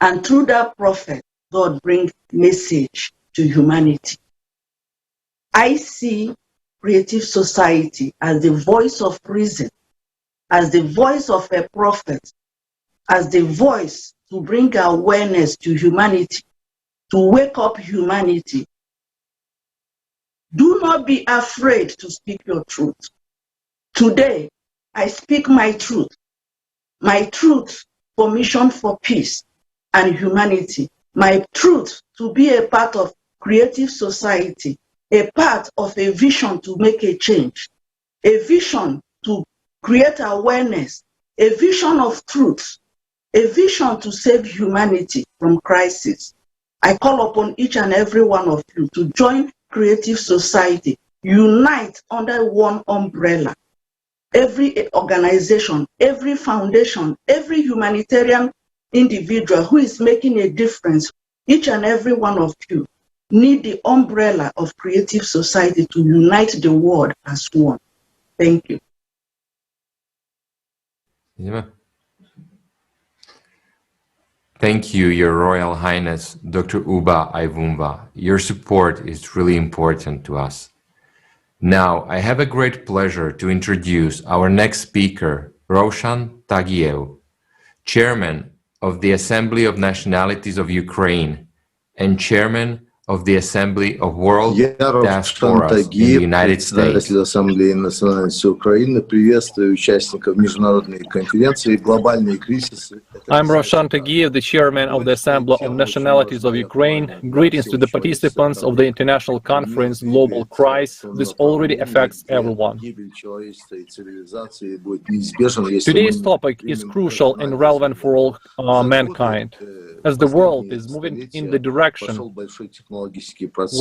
And through that prophet, God brings message to humanity. I see Creative Society as the voice of reason, as the voice of a prophet, as the voice to bring awareness to humanity, to wake up humanity. Do not be afraid to speak your truth. Today, I speak my truth for mission for peace and humanity, my truth to be a part of Creative Society, a part of a vision to make a change, a vision to create awareness, a vision of truth, a vision to save humanity from crisis. I call upon each and every one of you to join Creative Society, unite under one umbrella. Every organization, every foundation, every humanitarian individual who is making a difference, each and every one of you need the umbrella of Creative Society to unite the world as one. Thank you. Yeah. Thank you, Your Royal Highness, Dr. Uba Ivunwa. Your support is really important to us. Now, I have a great pleasure to introduce our next speaker, Roshan Tagiev, Chairman of the Assembly of Nationalities of Ukraine and Chairman of the Assembly of World Diasporas in the United States. Ассамблеи национальности Украины, приветствую участников международной конференции «Глобальные кризисы». I'm Roshan Tagiev, the Chairman of the Assembly of Nationalities of Ukraine. Greetings to the participants of the International Conference Global Crisis. This already affects everyone. Today's topic is crucial and relevant for all mankind. As the world is moving in the direction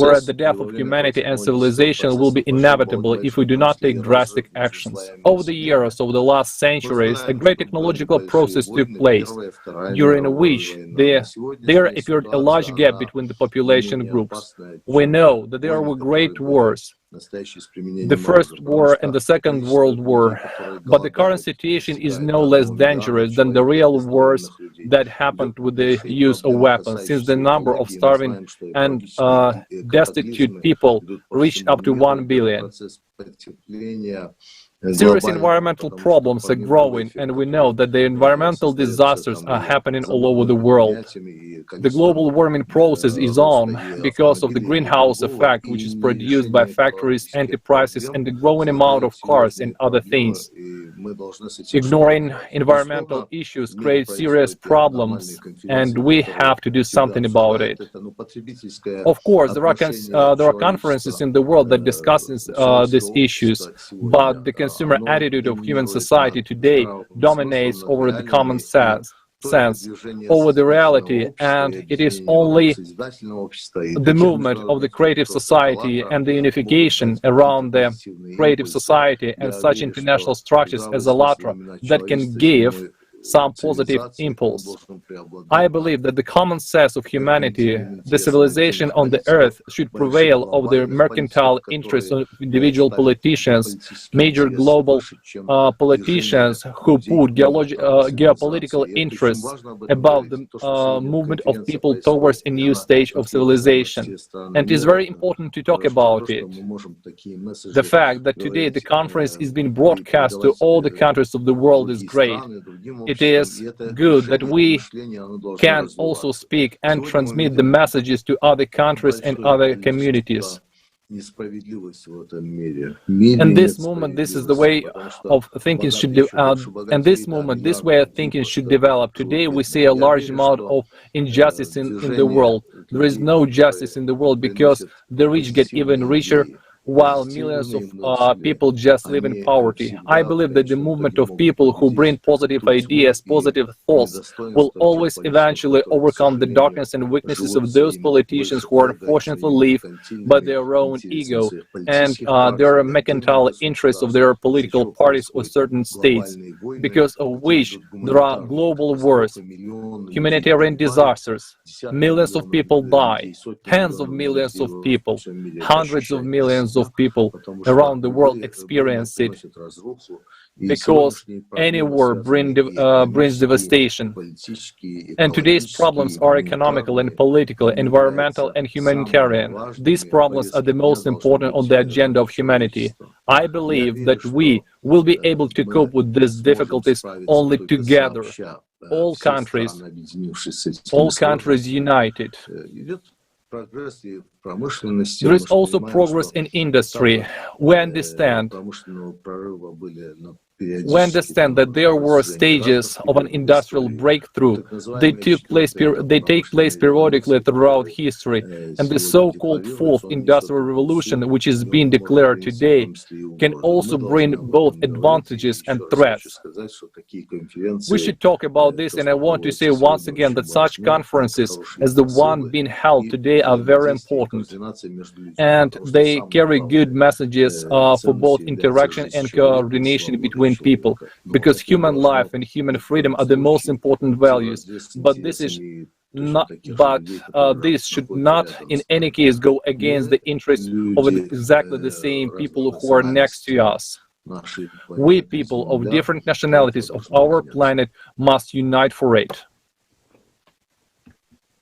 where the death of humanity and civilization will be inevitable if we do not take drastic actions. Over the years, over the last centuries, a great technological process took place, during which there appeared a large gap between the population groups. We know that there were great wars, the First War and the Second World War, but the current situation is no less dangerous than the real wars that happened with the use of weapons, since the number of starving and destitute people reached up to 1 billion. Serious environmental problems are growing, and we know that the environmental disasters are happening all over the world. The global warming process is on because of the greenhouse effect, which is produced by factories, enterprises, and the growing amount of cars and other things. Ignoring environmental issues creates serious problems, and we have to do something about it. Of course, there are conferences in the world that discuss these issues, but the consumer attitude of human society today dominates over the common sense, over the reality, and it is only the movement of the creative society and the unification around the creative society and such international structures as ALLATRA that can give some positive impulse. I believe that the common sense of humanity, the civilization on the earth, should prevail over the mercantile interests of individual politicians, major global politicians who put geopolitical interests above the movement of people towards a new stage of civilization. And it is very important to talk about it. The fact that today the conference is being broadcast to all the countries of the world is great. It is good that we can also speak and transmit the messages to other countries and other communities. And this movement, this is the way of thinking should this way of thinking should develop. Today we see a large amount of injustice in the world. There is no justice in the world because the rich get even richer, while millions of people just live in poverty. I believe that the movement of people who bring positive ideas, positive thoughts, will always eventually overcome the darkness and weaknesses of those politicians who unfortunately live by their own ego and their mercantile interests of their political parties or certain states, because of which there are global wars, humanitarian disasters, millions of people die, tens of millions of people, hundreds of millions of people around the world experience it, because any war brings devastation. And today's problems are economical and political, environmental and humanitarian. These problems are the most important on the agenda of humanity. I believe that we will be able to cope with these difficulties only together, all countries united. There is also progress in industry. We understand that there were stages of an industrial breakthrough. They take place periodically throughout history, and the so-called fourth industrial revolution, which is being declared today, can also bring both advantages and threats. We should talk about this, and I want to say once again that such conferences as the one being held today are very important, and they carry good messages for both interaction and coordination between people, because human life and human freedom are the most important values. But this should not in any case go against the interests of exactly the same people who are next to us. We people of different nationalities of our planet must unite for it.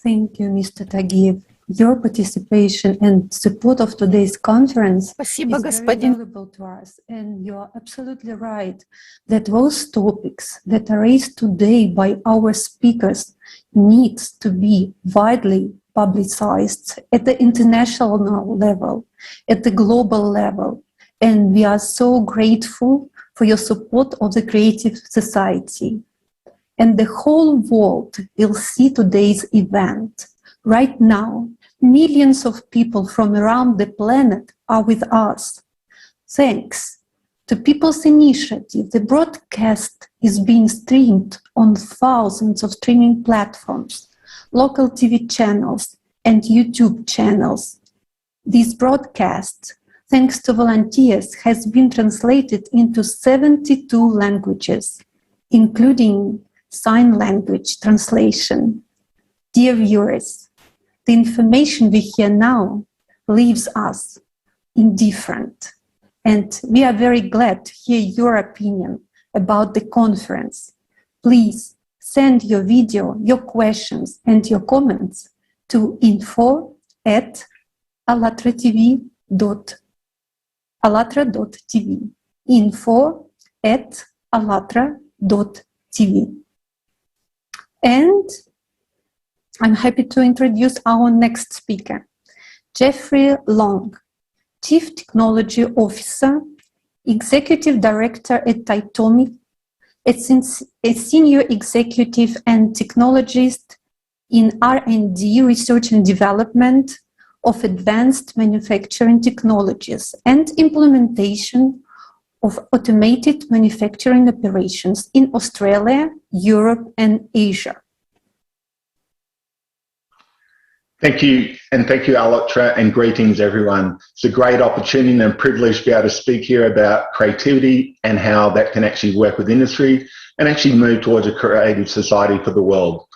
Thank you, Mr. Tagiev. Your participation and support of today's conference is very valuable to us, and you are absolutely right that those topics that are raised today by our speakers need to be widely publicized at the international level, at the global level, and we are so grateful for your support of the creative society. And the whole world will see today's event. Right now, millions of people from around the planet are with us. Thanks to people's initiative, the broadcast is being streamed on thousands of streaming platforms, local TV channels, and YouTube channels. This broadcast, thanks to volunteers, has been translated into 72 languages, including sign language translation. Dear viewers, the information we hear now leaves us indifferent, and we are very glad to hear your opinion about the conference. Please send your video, your questions, and your comments to info@allatratv.tv. info@allatra.tv. And I'm happy to introduce our next speaker, Jeffrey Long, Chief Technology Officer, Executive Director at Titomic, a Senior Executive and Technologist in R&D, Research and Development of Advanced Manufacturing Technologies and Implementation of Automated Manufacturing Operations in Australia, Europe, and Asia. Thank you, and thank you, ALLATRA, and greetings, everyone. It's a great opportunity and privilege to be able to speak here about creativity and how that can actually work with industry and actually move towards a creative society for the world.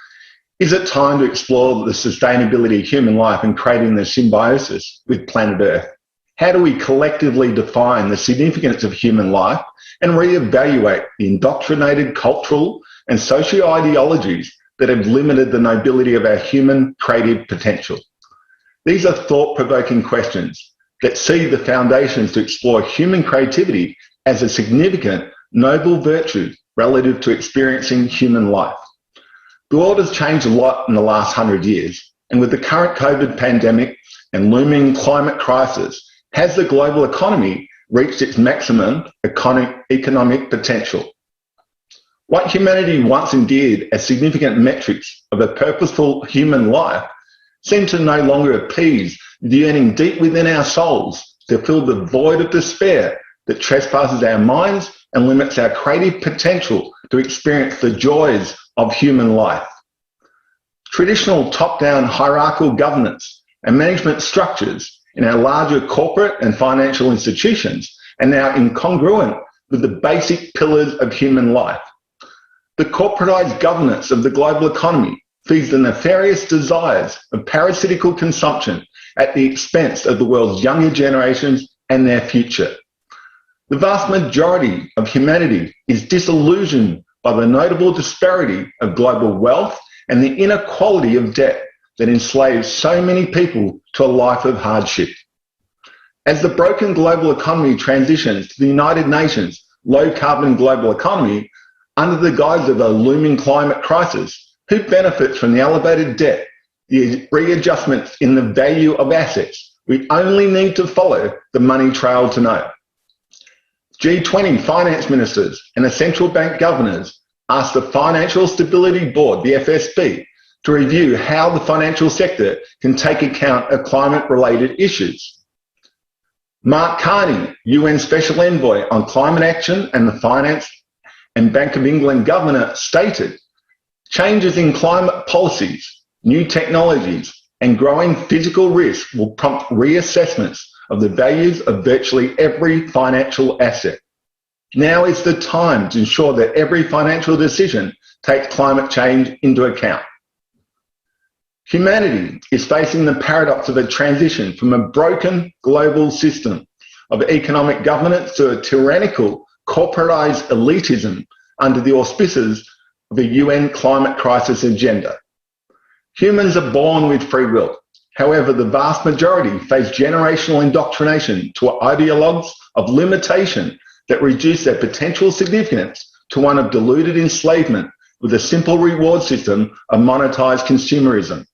Is it time to explore the sustainability of human life and creating the symbiosis with planet Earth? How do we collectively define the significance of human life and reevaluate the indoctrinated cultural and socio-ideologies that have limited the nobility of our human creative potential? These are thought-provoking questions that see the foundations to explore human creativity as a significant, noble virtue relative to experiencing human life. The world has changed a lot in the last 100 years, and with the current COVID pandemic and looming climate crisis, has the global economy reached its maximum economic potential? What humanity once endeared as significant metrics of a purposeful human life seem to no longer appease the yearning deep within our souls to fill the void of despair that trespasses our minds and limits our creative potential to experience the joys of human life. Traditional top-down hierarchical governance and management structures in our larger corporate and financial institutions are now incongruent with the basic pillars of human life. The corporatized governance of the global economy feeds the nefarious desires of parasitical consumption at the expense of the world's younger generations and their future. The vast majority of humanity is disillusioned by the notable disparity of global wealth and the inequality of debt that enslaves so many people to a life of hardship. As the broken global economy transitions to the United Nations low-carbon global economy, under the guise of a looming climate crisis, who benefits from the elevated debt, the readjustments in the value of assets? We only need to follow the money trail to know. G20 finance ministers and the central bank governors asked the Financial Stability Board, the FSB, to review how the financial sector can take account of climate-related issues. Mark Carney, UN Special Envoy on Climate Action and the Finance and Bank of England Governor, stated, changes in climate policies, new technologies, and growing physical risk will prompt reassessments of the values of virtually every financial asset. Now is the time to ensure that every financial decision takes climate change into account. Humanity is facing the paradox of a transition from a broken global system of economic governance to a tyrannical, corporatized elitism under the auspices of a UN climate crisis agenda. Humans are born with free will. However, the vast majority face generational indoctrination to ideologues of limitation that reduce their potential significance to one of deluded enslavement with a simple reward system of monetized consumerism.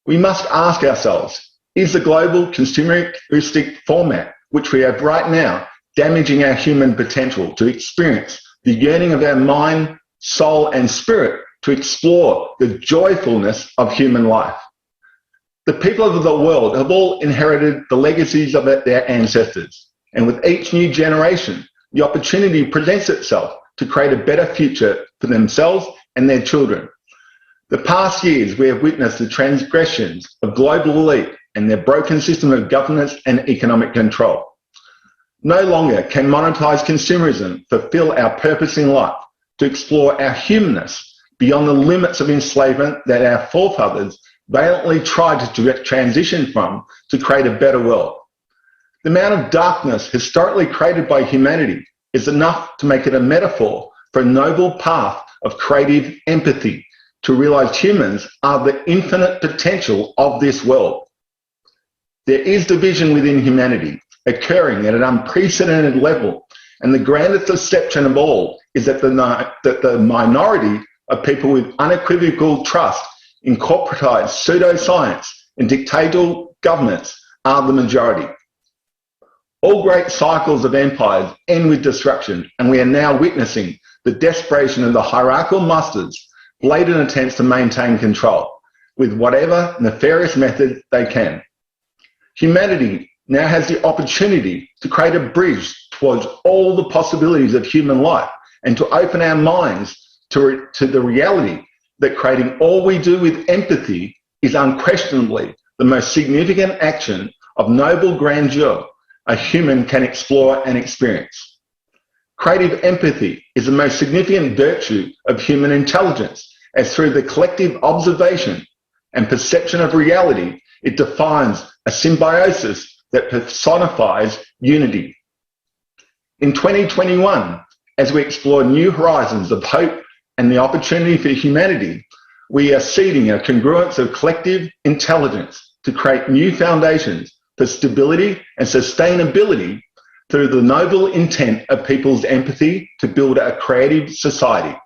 We must ask ourselves, is the global consumeristic format which we have right now damaging our human potential to experience the yearning of our mind, soul, and spirit to explore the joyfulness of human life? The people of the world have all inherited the legacies of their ancestors, and with each new generation, the opportunity presents itself to create a better future for themselves and their children. The past years, we have witnessed the transgressions of global elite and their broken system of governance and economic control. No longer can monetized consumerism fulfill our purpose in life to explore our humanness beyond the limits of enslavement that our forefathers valiantly tried to transition from to create a better world. The amount of darkness historically created by humanity is enough to make it a metaphor for a noble path of creative empathy to realize humans are the infinite potential of this world. There is division within humanity occurring at an unprecedented level, and the grandest deception of all is that the minority of people with unequivocal trust in corporatized pseudoscience and dictatorial governments are the majority. All great cycles of empires end with disruption, and we are now witnessing the desperation of the hierarchical masters' blatant attempts to maintain control with whatever nefarious method they can. Humanity now has the opportunity to create a bridge towards all the possibilities of human life and to open our minds to the reality that creating all we do with empathy is unquestionably the most significant action of noble grandeur a human can explore and experience. Creative empathy is the most significant virtue of human intelligence, as through the collective observation and perception of reality, it defines a symbiosis that personifies unity. In 2021, as we explore new horizons of hope and the opportunity for humanity, we are seeding a congruence of collective intelligence to create new foundations for stability and sustainability through the noble intent of people's empathy to build a creative society.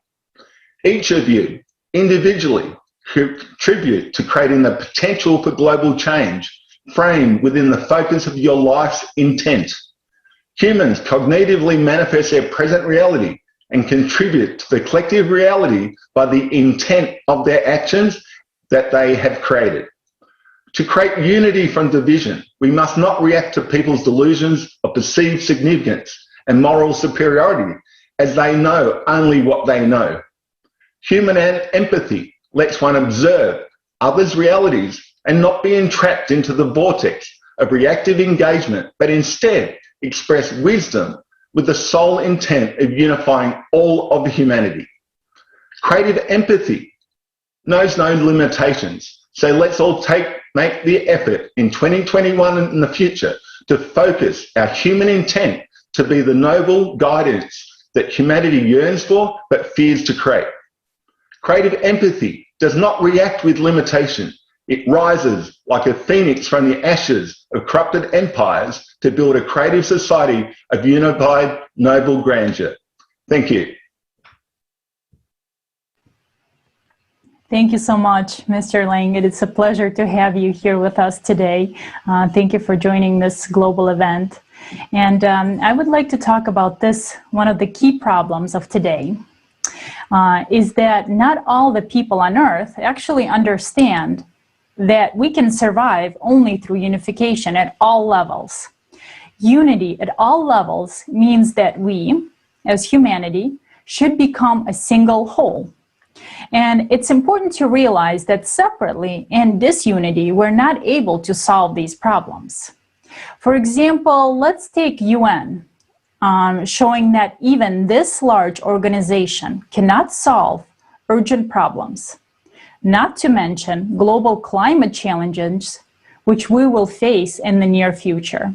Each of you, individually, contribute to creating the potential for global change framed within the focus of your life's intent. Humans cognitively manifest their present reality and contribute to the collective reality by the intent of their actions that they have created. To create unity from division, we must not react to people's delusions of perceived significance and moral superiority, as they know only what they know. Human empathy lets one observe others' realities and not be entrapped into the vortex of reactive engagement, but instead express wisdom with the sole intent of unifying all of humanity. Creative empathy knows no limitations, so let's all make the effort in 2021 and in the future to focus our human intent to be the noble guidance that humanity yearns for but fears to create. Creative empathy does not react with limitation. It rises like a phoenix from the ashes of corrupted empires to build a creative society of unified noble grandeur. Thank you. Thank you so much, Mr. Lang. It is a pleasure to have you here with us today. Thank you for joining this global event. And I would like to talk about this, one of the key problems of today, is that not all the people on Earth actually understand that we can survive only through unification at all levels. Unity at all levels means that we, as humanity, should become a single whole. And it's important to realize that separately, in disunity, we're not able to solve these problems. For example, let's take UN, showing that even this large organization cannot solve urgent problems, not to mention global climate challenges, which we will face in the near future.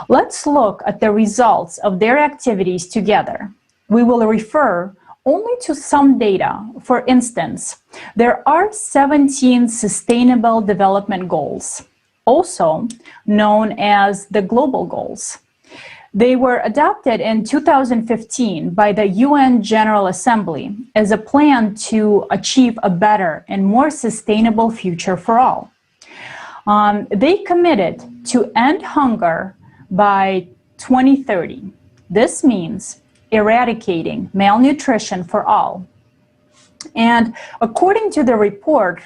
Let's look at the results of their activities together. We will refer only to some data. For instance, there are 17 Sustainable Development Goals, also known as the Global Goals. They were adopted in 2015 by the UN General Assembly as a plan to achieve a better and more sustainable future for all. They committed to end hunger by 2030. This means eradicating malnutrition for all. And according to the report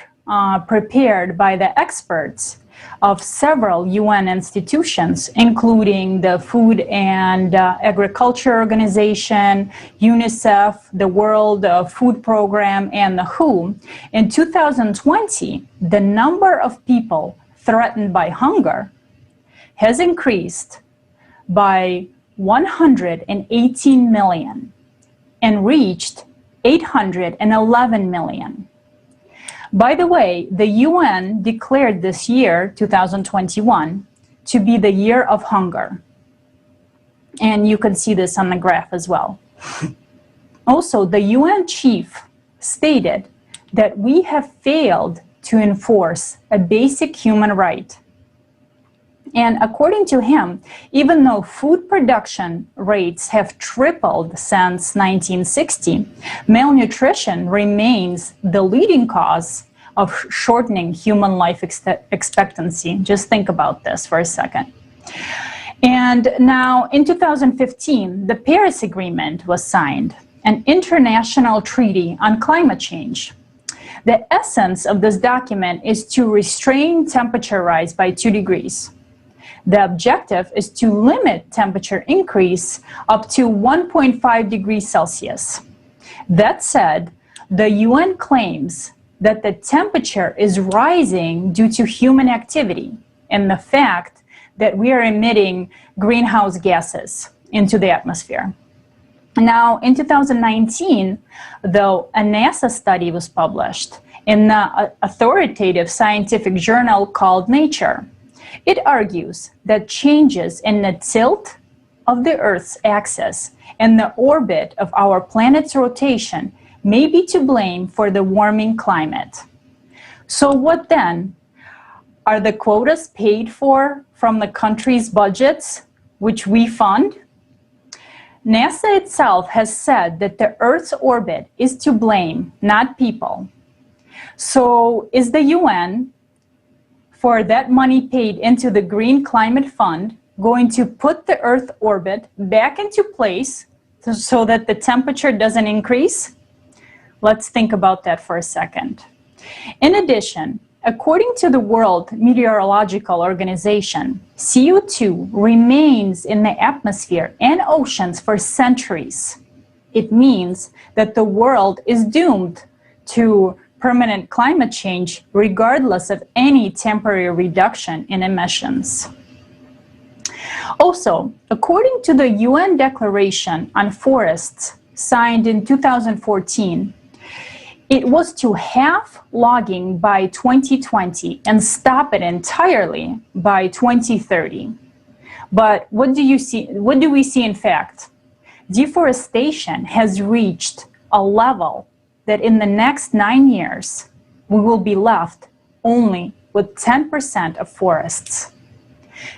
prepared by the experts, of several UN institutions, including the Food and Agriculture Organization, UNICEF, the World Food Program, and the WHO, in 2020, the number of people threatened by hunger has increased by 118 million and reached 811 million. By the way, the UN declared this year, 2021, to be the year of hunger. And you can see this on the graph as well. Also, the UN chief stated that we have failed to enforce a basic human right. And according to him, even though food production rates have tripled since 1960, malnutrition remains the leading cause of shortening human life expectancy. Just think about this for a second. And now in 2015, the Paris Agreement was signed, an international treaty on climate change. The essence of this document is to restrain temperature rise by 2 degrees. The objective is to limit temperature increase up to 1.5 degrees Celsius. That said, the UN claims that the temperature is rising due to human activity and the fact that we are emitting greenhouse gases into the atmosphere. Now, in 2019, though, a NASA study was published in the authoritative scientific journal called Nature. It argues that changes in the tilt of the Earth's axis and the orbit of our planet's rotation may be to blame for the warming climate. So what then? Are the quotas paid for from the country's budgets, which we fund? NASA itself has said that the Earth's orbit is to blame, not people. So is the UN, for that money paid into the Green Climate Fund, going to put the Earth orbit back into place so that the temperature doesn't increase? Let's think about that for a second. In addition, according to the World Meteorological Organization, CO2 remains in the atmosphere and oceans for centuries. It means that the world is doomed to permanent climate change regardless of any temporary reduction in emissions. Also, according to the UN Declaration on Forests signed in 2014, it was to halve logging by 2020 and stop it entirely by 2030. But what do we see in fact? Deforestation has reached a level that in the next 9 years, we will be left only with 10% of forests.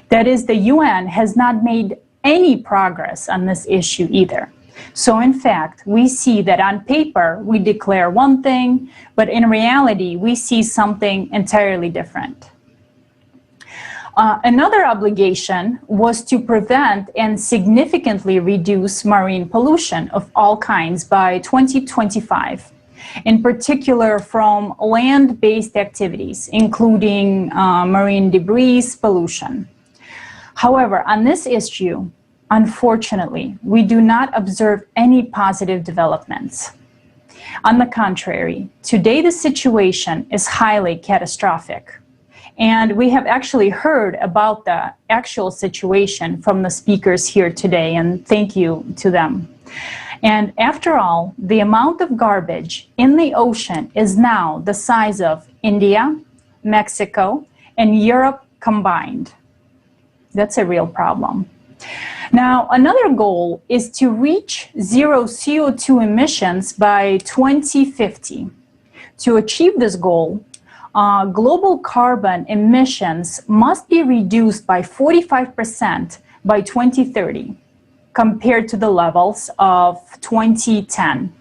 That is, the UN has not made any progress on this issue either. So in fact, we see that on paper, we declare one thing, but in reality, we see something entirely different. Another obligation was to prevent and significantly reduce marine pollution of all kinds by 2025. In particular from land-based activities, including marine debris pollution. However, on this issue, unfortunately, we do not observe any positive developments. On the contrary, today the situation is highly catastrophic. And we have actually heard about the actual situation from the speakers here today, and thank you to them. And after all, the amount of garbage in the ocean is now the size of India, Mexico, and Europe combined. That's a real problem. Now, another goal is to reach zero CO2 emissions by 2050. To achieve this goal, global carbon emissions must be reduced by 45% by 2030. Compared to the levels of 2010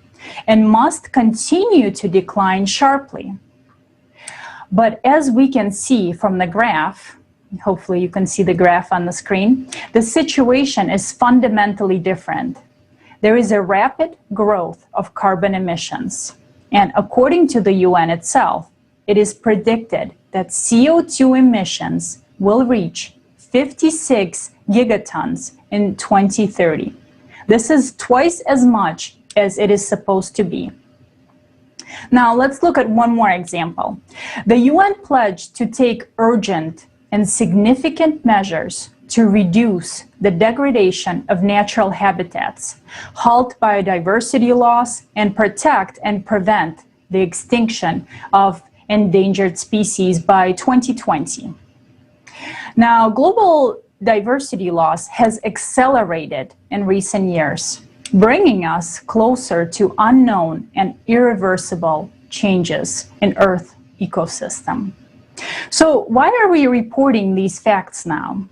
and must continue to decline sharply. But as we can see from the graph, hopefully you can see the graph on the screen, the situation is fundamentally different. There is a rapid growth of carbon emissions. And according to the UN itself, it is predicted that CO2 emissions will reach 56 gigatons in 2030. This is twice as much as it is supposed to be. Now, let's look at one more example. The UN pledged to take urgent and significant measures to reduce the degradation of natural habitats, halt biodiversity loss, and protect and prevent the extinction of endangered species by 2020. Now, global diversity loss has accelerated in recent years, bringing us closer to unknown and irreversible changes in Earth ecosystem. So why are we reporting these facts now?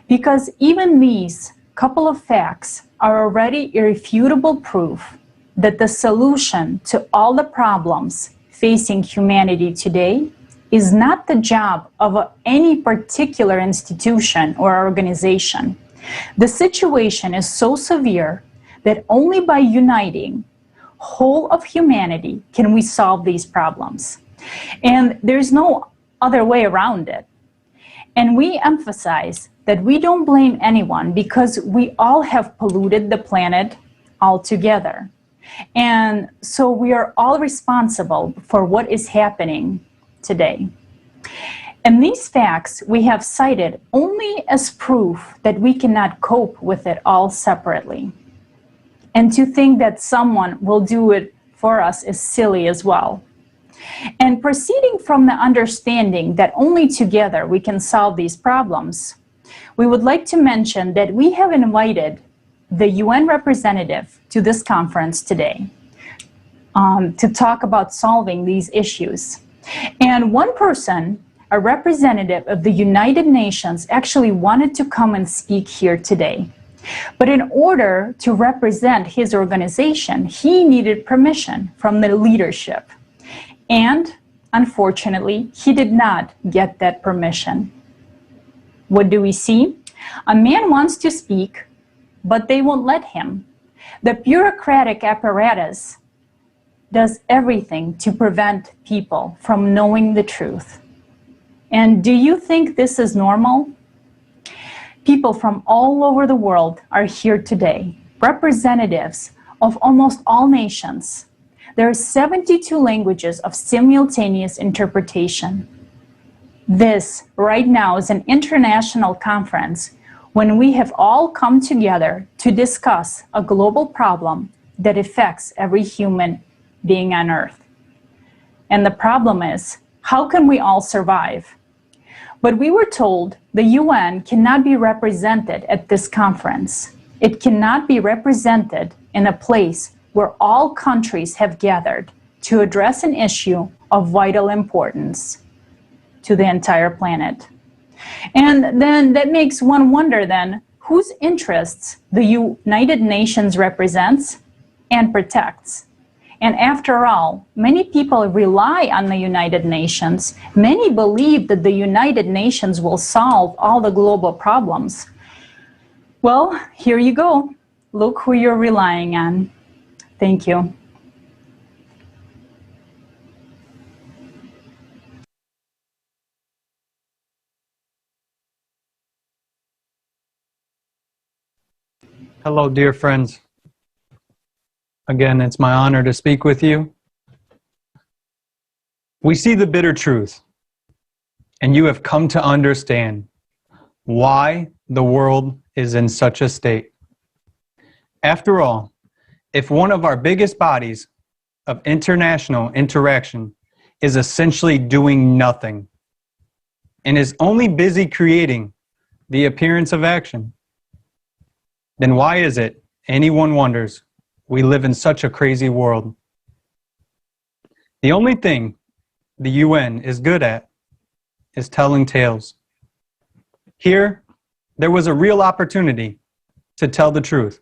Because even these couple of facts are already irrefutable proof that the solution to all the problems facing humanity today is not the job of any particular institution or organization. The situation is so severe that only by uniting whole of humanity can we solve these problems. And there's no other way around it. And we emphasize that we don't blame anyone because we all have polluted the planet altogether. And so we are all responsible for what is happening today. And these facts we have cited only as proof that we cannot cope with it all separately. And to think that someone will do it for us is silly as well. And proceeding from the understanding that only together we can solve these problems, we would like to mention that we have invited the UN representative to this conference today to talk about solving these issues. And one person, a representative of the United Nations, actually wanted to come and speak here today. But in order to represent his organization, he needed permission from the leadership. And unfortunately, he did not get that permission. What do we see? A man wants to speak, but they won't let him. The bureaucratic apparatus does everything to prevent people from knowing the truth. And do you think this is normal? People from all over the world are here today, representatives of almost all nations. There are 72 languages of simultaneous interpretation. This, right now, is an international conference when we have all come together to discuss a global problem that affects every human being on Earth. And the problem is, how can we all survive? But we were told the UN cannot be represented at this conference. It cannot be represented in a place where all countries have gathered to address an issue of vital importance to the entire planet. And then that makes one wonder then, whose interests the United Nations represents and protects. And after all, many people rely on the United Nations. Many believe that the United Nations will solve all the global problems. Well, here you go. Look who you're relying on. Thank you. Hello, dear friends. Again, it's my honor to speak with you. We see the bitter truth, and you have come to understand why the world is in such a state. After all, if one of our biggest bodies of international interaction is essentially doing nothing and is only busy creating the appearance of action, then why is it, anyone wonders, we live in such a crazy world? The only thing the UN is good at is telling tales. Here, there was a real opportunity to tell the truth.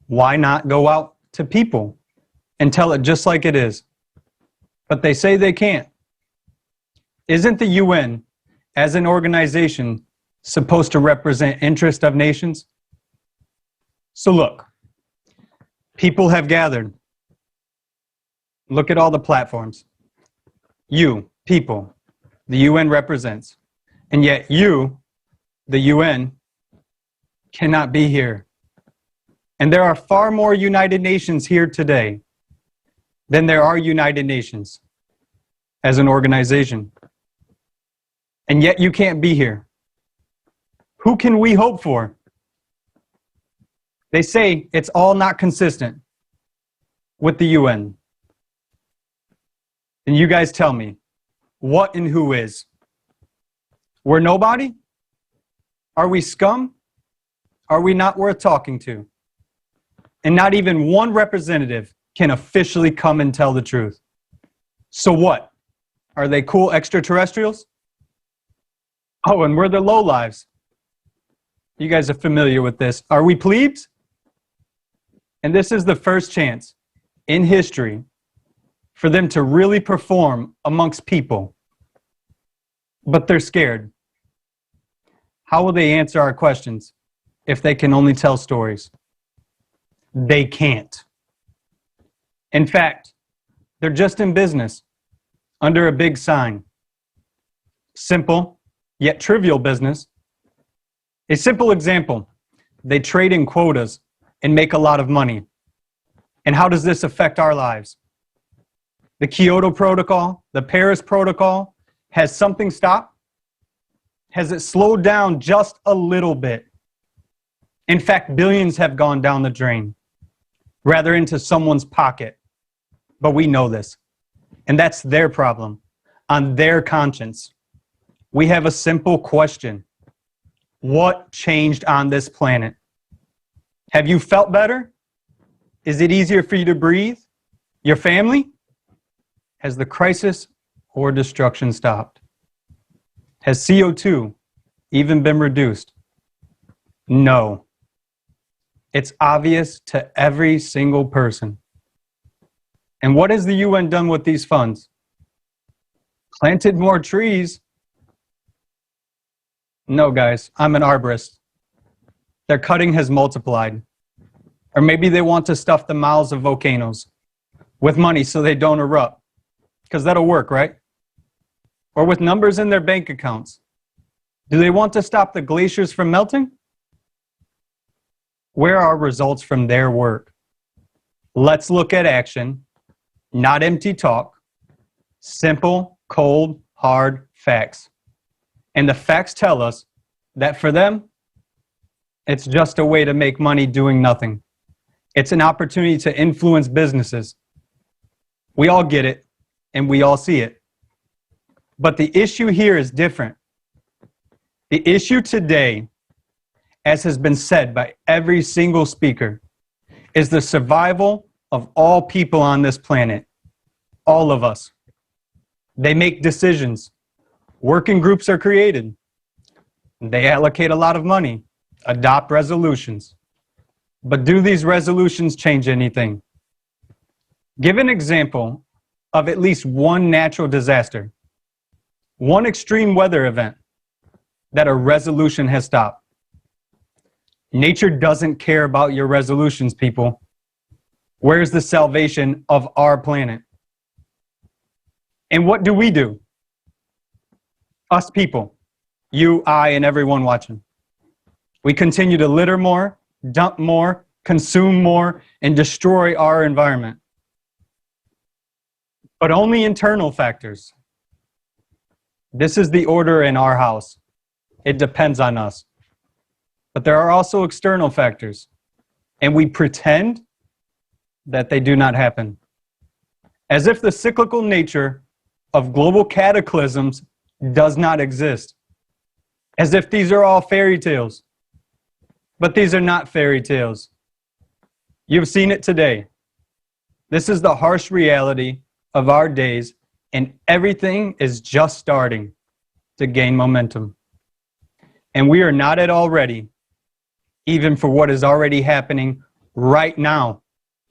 Why not go out to people and tell it just like it is? But they say they can't. Isn't the UN, as an organization, supposed to represent interest of nations? So look, people have gathered. Look at all the platforms. You, people, the UN represents. And yet you, the UN, cannot be here. And there are far more United Nations here today than there are United Nations as an organization. And yet you can't be here. Who can we hope for? They say it's all not consistent with the UN. And you guys tell me, what and who is? We're nobody? Are we scum? Are we not worth talking to? And not even one representative can officially come and tell the truth. So what? Are they cool extraterrestrials? Oh, and we're the lowlives. You guys are familiar with this. Are we plebes? And this is the first chance in history for them to really perform amongst people. But they're scared. How will they answer our questions if they can only tell stories? They can't. In fact, they're just in business under a big sign. Simple, yet trivial business. A simple example, they trade in quotas and make a lot of money. And how does this affect our lives? The Kyoto Protocol, the Paris Protocol, has something stopped? Has it slowed down just a little bit? In fact, billions have gone down the drain, rather into someone's pocket. But we know this, and that's their problem, on their conscience. We have a simple question. What changed on this planet? Have you felt better? Is it easier for you to breathe? Your family? Has the crisis or destruction stopped? Has CO2 even been reduced? No. It's obvious to every single person. And what has the UN done with these funds? Planted more trees? No, guys, I'm an arborist. Their cutting has multiplied. Or maybe they want to stuff the mouths of volcanoes with money so they don't erupt. Because that'll work, right? Or with numbers in their bank accounts. Do they want to stop the glaciers from melting? Where are results from their work? Let's look at action, not empty talk. Simple, cold, hard facts. And the facts tell us that for them, it's just a way to make money doing nothing. It's an opportunity to influence businesses. We all get it, and we all see it. But the issue here is different. The issue today, as has been said by every single speaker, is the survival of all people on this planet. All of us. They make decisions. Working groups are created. They allocate a lot of money, adopt resolutions. But do these resolutions change anything? Give an example of at least one natural disaster, one extreme weather event that a resolution has stopped. Nature doesn't care about your resolutions, people. Where's the salvation of our planet? And what do? Us people, you, I, and everyone watching. We continue to litter more, dump more, consume more, and destroy our environment. But only internal factors. This is the order in our house. It depends on us. But there are also external factors, and we pretend that they do not happen. As if the cyclical nature of global cataclysms does not exist. As if these are all fairy tales. But these are not fairy tales. You've seen it today. This is the harsh reality of our days, and everything is just starting to gain momentum. And we are not at all ready, even for what is already happening right now,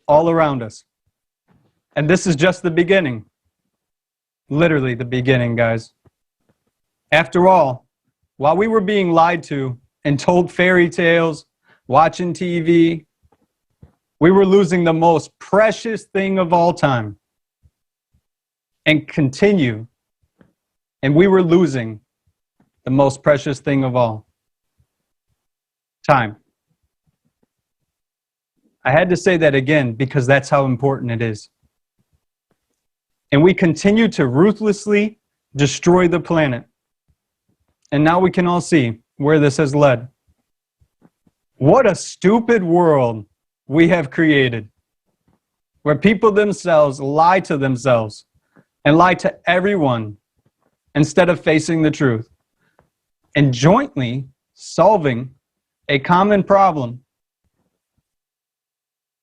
all around us. And this is just the beginning. Literally the beginning, guys. After all, while we were being lied to and told fairy tales, watching TV, we were losing the most precious thing of all time. and continue. And we were losing the most precious thing of all, time. I had to say that again because that's how important it is. And we continue to ruthlessly destroy the planet. And now we can all see where this has led. What a stupid world we have created, where people themselves lie to themselves and lie to everyone instead of facing the truth and jointly solving a common problem.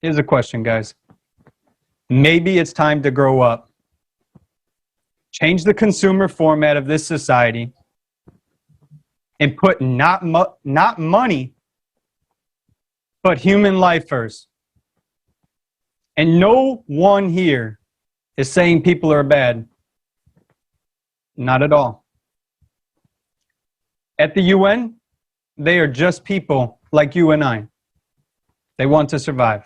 Here's a question, guys. Maybe it's time to grow up. Change the consumer format of this society and put not money, but human life first. And no one here is saying people are bad. Not at all. At the UN, they are just people like you and I. They want to survive.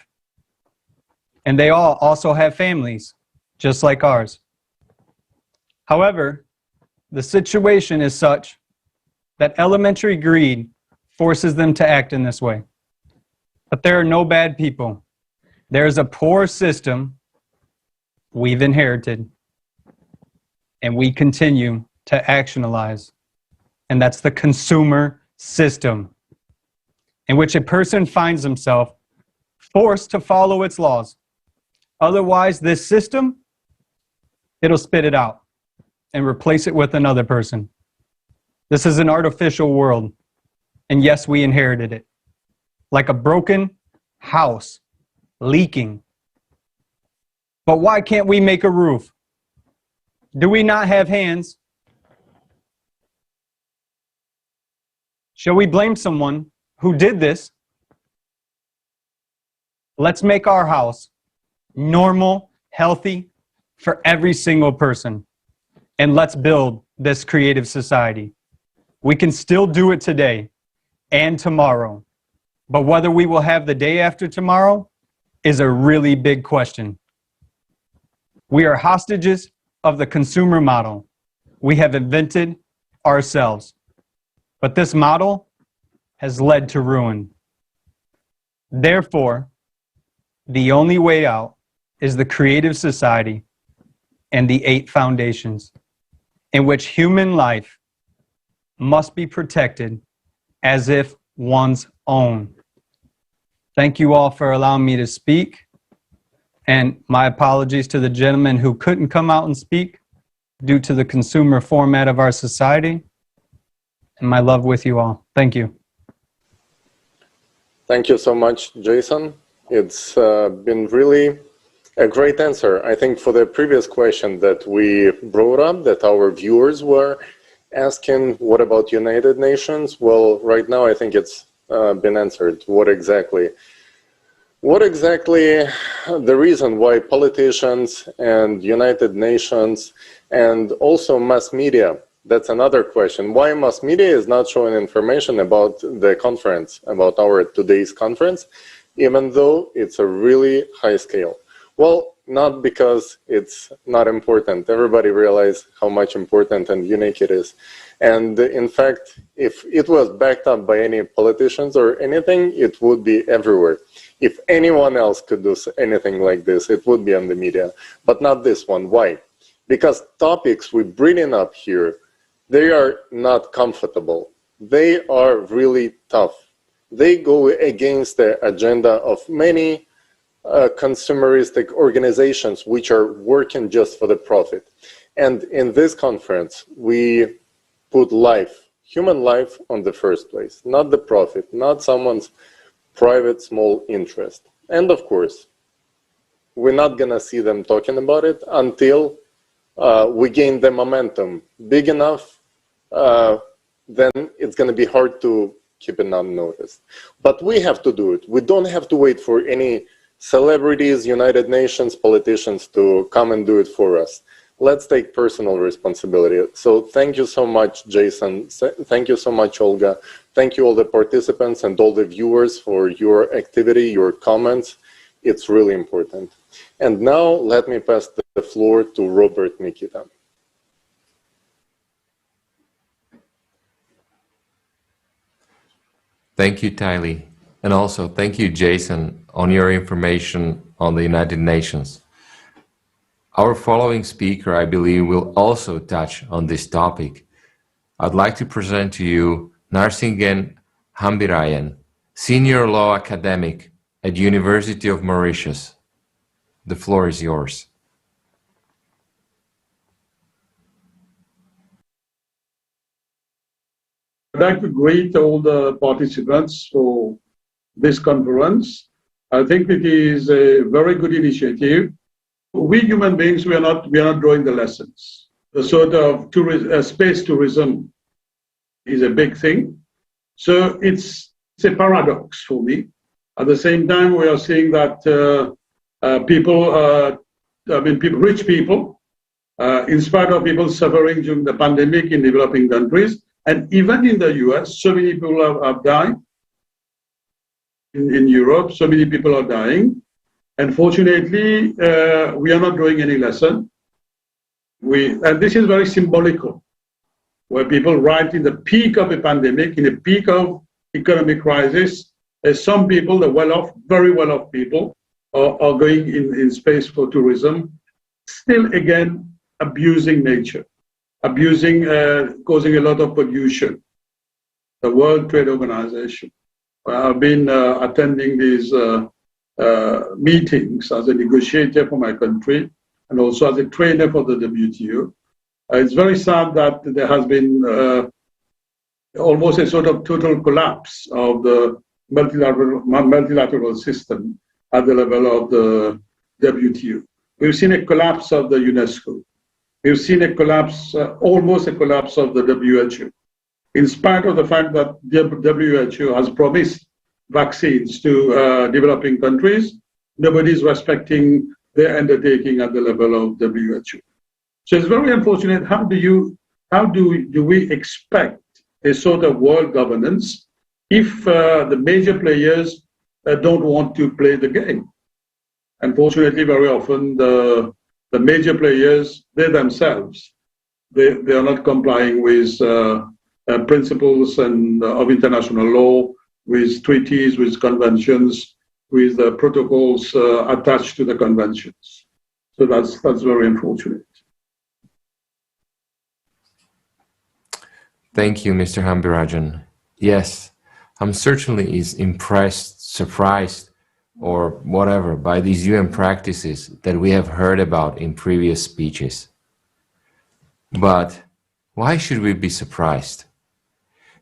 And they all also have families, just like ours. However, the situation is such that elementary greed forces them to act in this way. But there are no bad people. There is a poor system we've inherited, and we continue to actionalize. And that's the consumer system, in which a person finds himself forced to follow its laws. Otherwise, this system, it'll spit it out and replace it with another person. This is an artificial world. And yes, we inherited it. Like a broken house, leaking. But why can't we make a roof? Do we not have hands? Shall we blame someone who did this? Let's make our house normal, healthy for every single person. And let's build this creative society. We can still do it today and tomorrow. But whether we will have the day after tomorrow is a really big question. We are hostages of the consumer model we have invented ourselves. But this model has led to ruin. Therefore, the only way out is the creative society and the 8 foundations, in which human life must be protected as if one's own. Thank you all for allowing me to speak, and my apologies to the gentleman who couldn't come out and speak due to the consumer format of our society, and my love with you all. Thank you. Thank you so much, Jason. It's been really a great answer. I think for the previous question that we brought up, that our viewers were asking, what about United Nations? Well, right now I think it's been answered. What exactly the reason why politicians and United Nations and also mass media, that's another question. Why mass media is not showing information about the conference, about our today's conference, even though it's a really high scale? Well, not because it's not important. Everybody realizes how much important and unique it is. And in fact, if it was backed up by any politicians or anything, it would be everywhere. If anyone else could do anything like this, it would be on the media, but not this one. Why? Because topics we bring up here, they are not comfortable. They are really tough. They go against the agenda of many consumeristic organizations which are working just for the profit. And in this conference, we put life, human life, on the first place, not the profit, not someone's private small interest. And of course, we're not gonna see them talking about it until we gain the momentum big enough, then it's gonna be hard to keep it unnoticed. But we have to do it. We don't have to wait for any celebrities, United Nations, politicians to come and do it for us. Let's take personal responsibility. So thank you so much, Jason. Thank you so much, Olga. Thank you all the participants and all the viewers for your activity, your comments. it's really important. And now let me pass the floor to Robert Nikita. Thank you, Tylee. And also thank you, Jason, on your information on the United Nations. Our following speaker, I believe, will also touch on this topic. I'd like to present to you Narsingen Hambirayan, Senior Law Academic at University of Mauritius. The floor is yours. I'd like to greet all the participants for this conference. I think it is a very good initiative. We human beings, we are not drawing the lessons. The sort of space tourism is a big thing. So it's a paradox for me. At the same time, we are seeing that rich people, in spite of people suffering during the pandemic in developing countries, and even in the US, so many people have died. In Europe, so many people are dying. And fortunately, we are not drawing any lesson. And this is very symbolical, where people right in the peak of a pandemic, in the peak of economic crisis, some people, the well-off, very well-off people, are going in space for tourism, still again abusing nature. Causing a lot of pollution. The World Trade Organization. I've been attending these meetings as a negotiator for my country and also as a trainer for the WTO. It's very sad that there has been almost a sort of total collapse of the multilateral system at the level of the WTO. We've seen a collapse of the UNESCO. We've seen a collapse, almost a collapse of the WHO. In spite of the fact that the WHO has promised vaccines to developing countries, nobody is respecting their undertaking at the level of WHO. So it's very unfortunate. How do we expect a sort of world governance if the major players don't want to play the game? Unfortunately, very often the major players, they themselves, they are not complying with principles of international law, with treaties, with conventions, with protocols attached to the conventions. So that's very unfortunate. Thank you, Mr. Hambirajan. Yes, I'm certainly impressed, surprised, or whatever, by these UN practices that we have heard about in previous speeches. But why should we be surprised?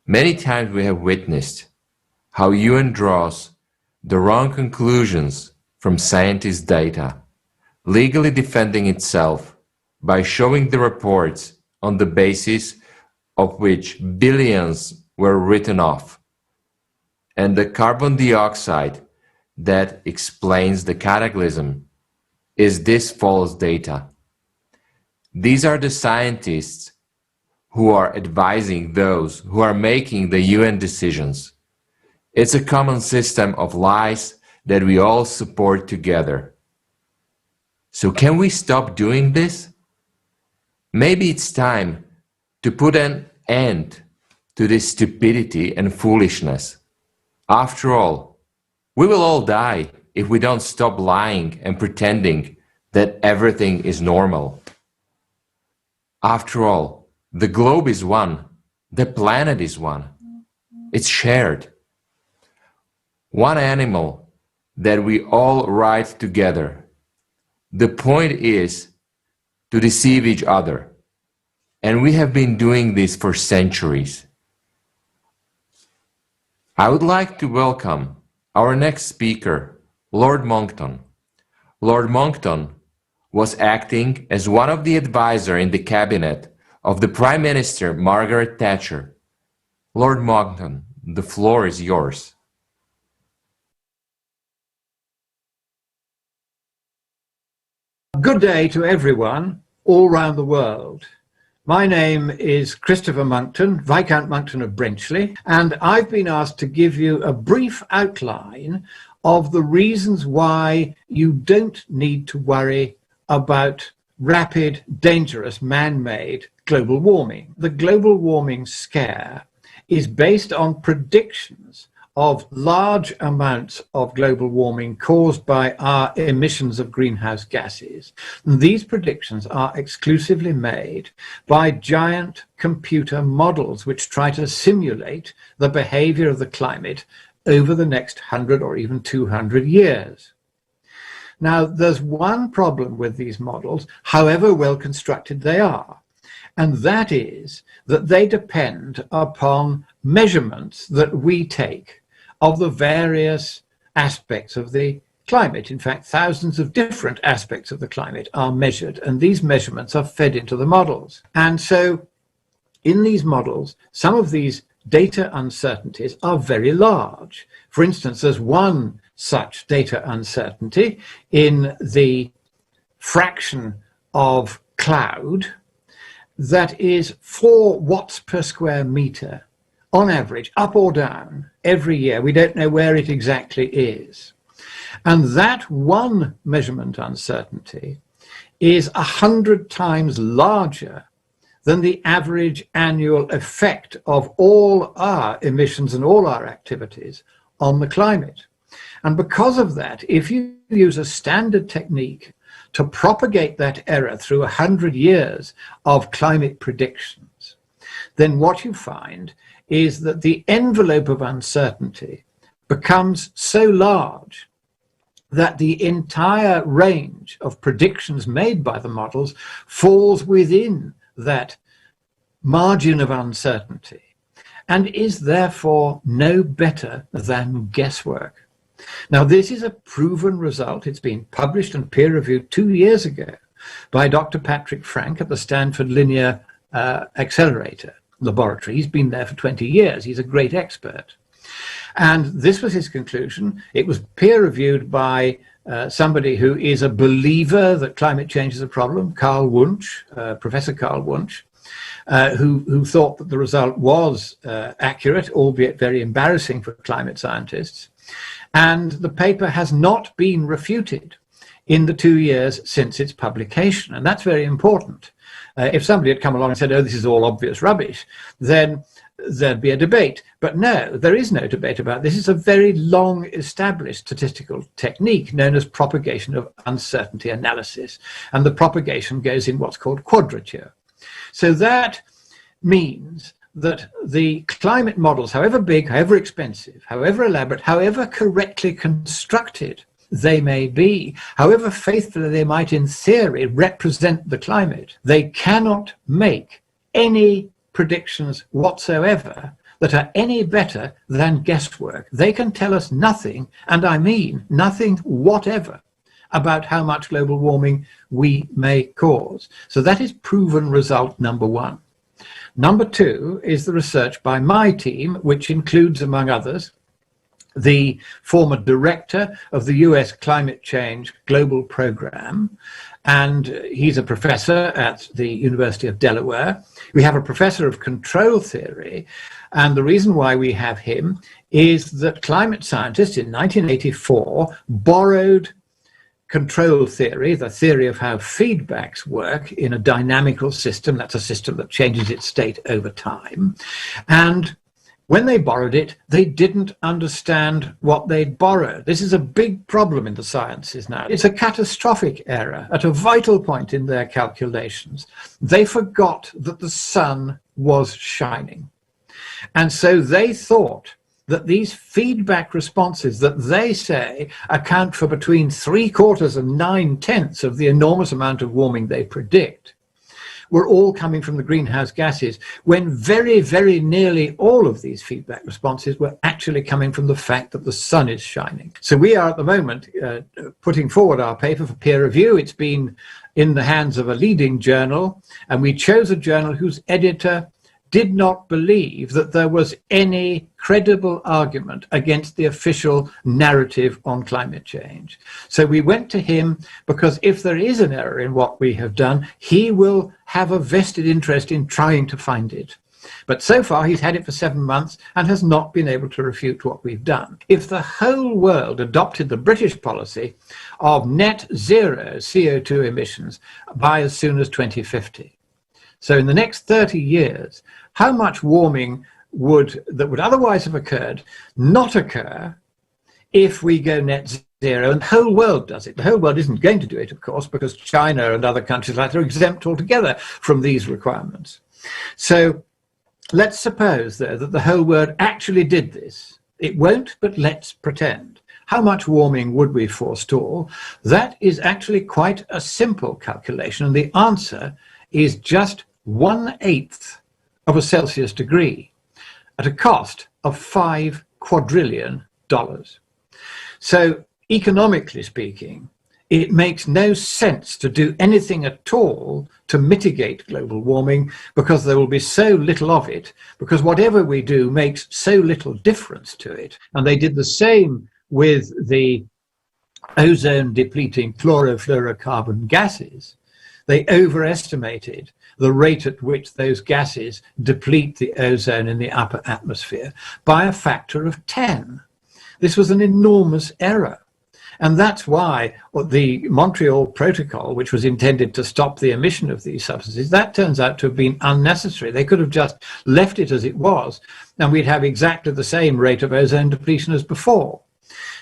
Many times we have witnessed how UN draws the wrong conclusions from scientists' data, legally defending itself by showing the reports on the basis of which billions were written off, and the carbon dioxide that explains the cataclysm is this false data. These are the scientists who are advising those who are making the UN decisions. It's a common system of lies that we all support together. So can we stop doing this? Maybe it's time to put an end to this stupidity and foolishness. After all, we will all die if we don't stop lying and pretending that everything is normal. After all, the globe is one, the planet is one. It's shared. One animal that we all ride together. The point is to deceive each other. And we have been doing this for centuries. I would like to welcome our next speaker, Lord Monckton. Lord Monckton was acting as one of the advisors in the cabinet of the Prime Minister Margaret Thatcher. Lord Monckton, the floor is yours. Good day to everyone all around the world. My name is Christopher Monckton, Viscount Monckton of Brenchley, and I've been asked to give you a brief outline of the reasons why you don't need to worry about rapid, dangerous, man-made global warming. The global warming scare is based on predictions of large amounts of global warming caused by our emissions of greenhouse gases. And these predictions are exclusively made by giant computer models which try to simulate the behavior of the climate over the next 100 or even 200 years. Now, there's one problem with these models, however well constructed they are, and that is that they depend upon measurements that we take of the various aspects of the climate. In fact, thousands of different aspects of the climate are measured, and these measurements are fed into the models. And so in these models, some of these data uncertainties are very large. For instance, there's one such data uncertainty in the fraction of cloud that is 4 watts per square meter on average, up or down, every year. We don't know where it exactly is. And that one measurement uncertainty is 100 times larger than the average annual effect of all our emissions and all our activities on the climate. And because of that, if you use a standard technique to propagate that error through 100 years of climate predictions, then what you find is that the envelope of uncertainty becomes so large that the entire range of predictions made by the models falls within that margin of uncertainty and is therefore no better than guesswork. Now, this is a proven result. It's been published and peer-reviewed 2 years ago by Dr. Patrick Frank at the Stanford Linear Accelerator Laboratory. He's been there for 20 years. He's a great expert. And this was his conclusion. It was peer-reviewed by somebody who is a believer that climate change is a problem, Carl Wunsch, Professor Carl Wunsch, who thought that the result was accurate, albeit very embarrassing for climate scientists. And the paper has not been refuted in the 2 years since its publication. And that's very important. If somebody had come along and said, oh, this is all obvious rubbish, then there'd be a debate. But no, there is no debate about this. It's a very long established statistical technique known as propagation of uncertainty analysis. And the propagation goes in what's called quadrature. So that means that the climate models, however big, however expensive, however elaborate, however correctly constructed they may be, however faithfully they might in theory represent the climate, they cannot make any predictions whatsoever that are any better than guesswork. They can tell us nothing, and I mean nothing whatever, about how much global warming we may cause. So that is proven result number one. Number two is the research by my team, which includes, among others, the former director of the US Climate Change Global Program, and he's a professor at the University of Delaware. We have a professor of control theory, and the reason why we have him is that climate scientists in 1984 borrowed control theory, the theory of how feedbacks work in a dynamical system. That's a system that changes its state over time. And when they borrowed it, they didn't understand what they'd borrowed. This is a big problem in the sciences now. It's a catastrophic error at a vital point in their calculations. They forgot that the sun was shining. And so they thought that these feedback responses that they say account for between 3/4 and 9/10 of the enormous amount of warming they predict were all coming from the greenhouse gases, when very, very nearly all of these feedback responses were actually coming from the fact that the sun is shining. So we are at the moment putting forward our paper for peer review. It's been in the hands of a leading journal, and we chose a journal whose editor did not believe that there was any credible argument against the official narrative on climate change. So we went to him because if there is an error in what we have done, he will have a vested interest in trying to find it. But so far, he's had it for 7 months and has not been able to refute what we've done. If the whole world adopted the British policy of net zero CO2 emissions by as soon as 2050, so in the next 30 years, how much warming that would otherwise have occurred not occur if we go net zero, and the whole world does it. The whole world isn't going to do it, of course, because China and other countries like that are exempt altogether from these requirements. So let's suppose, though, that the whole world actually did this. It won't, but let's pretend. How much warming would we forestall? That is actually quite a simple calculation, and the answer is just 1/8 of a Celsius degree at a cost of $5 quadrillion. So economically speaking, it makes no sense to do anything at all to mitigate global warming because there will be so little of it, because whatever we do makes so little difference to it. And they did the same with the ozone depleting chlorofluorocarbon gases. They overestimated the rate at which those gases deplete the ozone in the upper atmosphere by a factor of 10. This was an enormous error. And that's why the Montreal Protocol, which was intended to stop the emission of these substances, that turns out to have been unnecessary. They could have just left it as it was, and we'd have exactly the same rate of ozone depletion as before.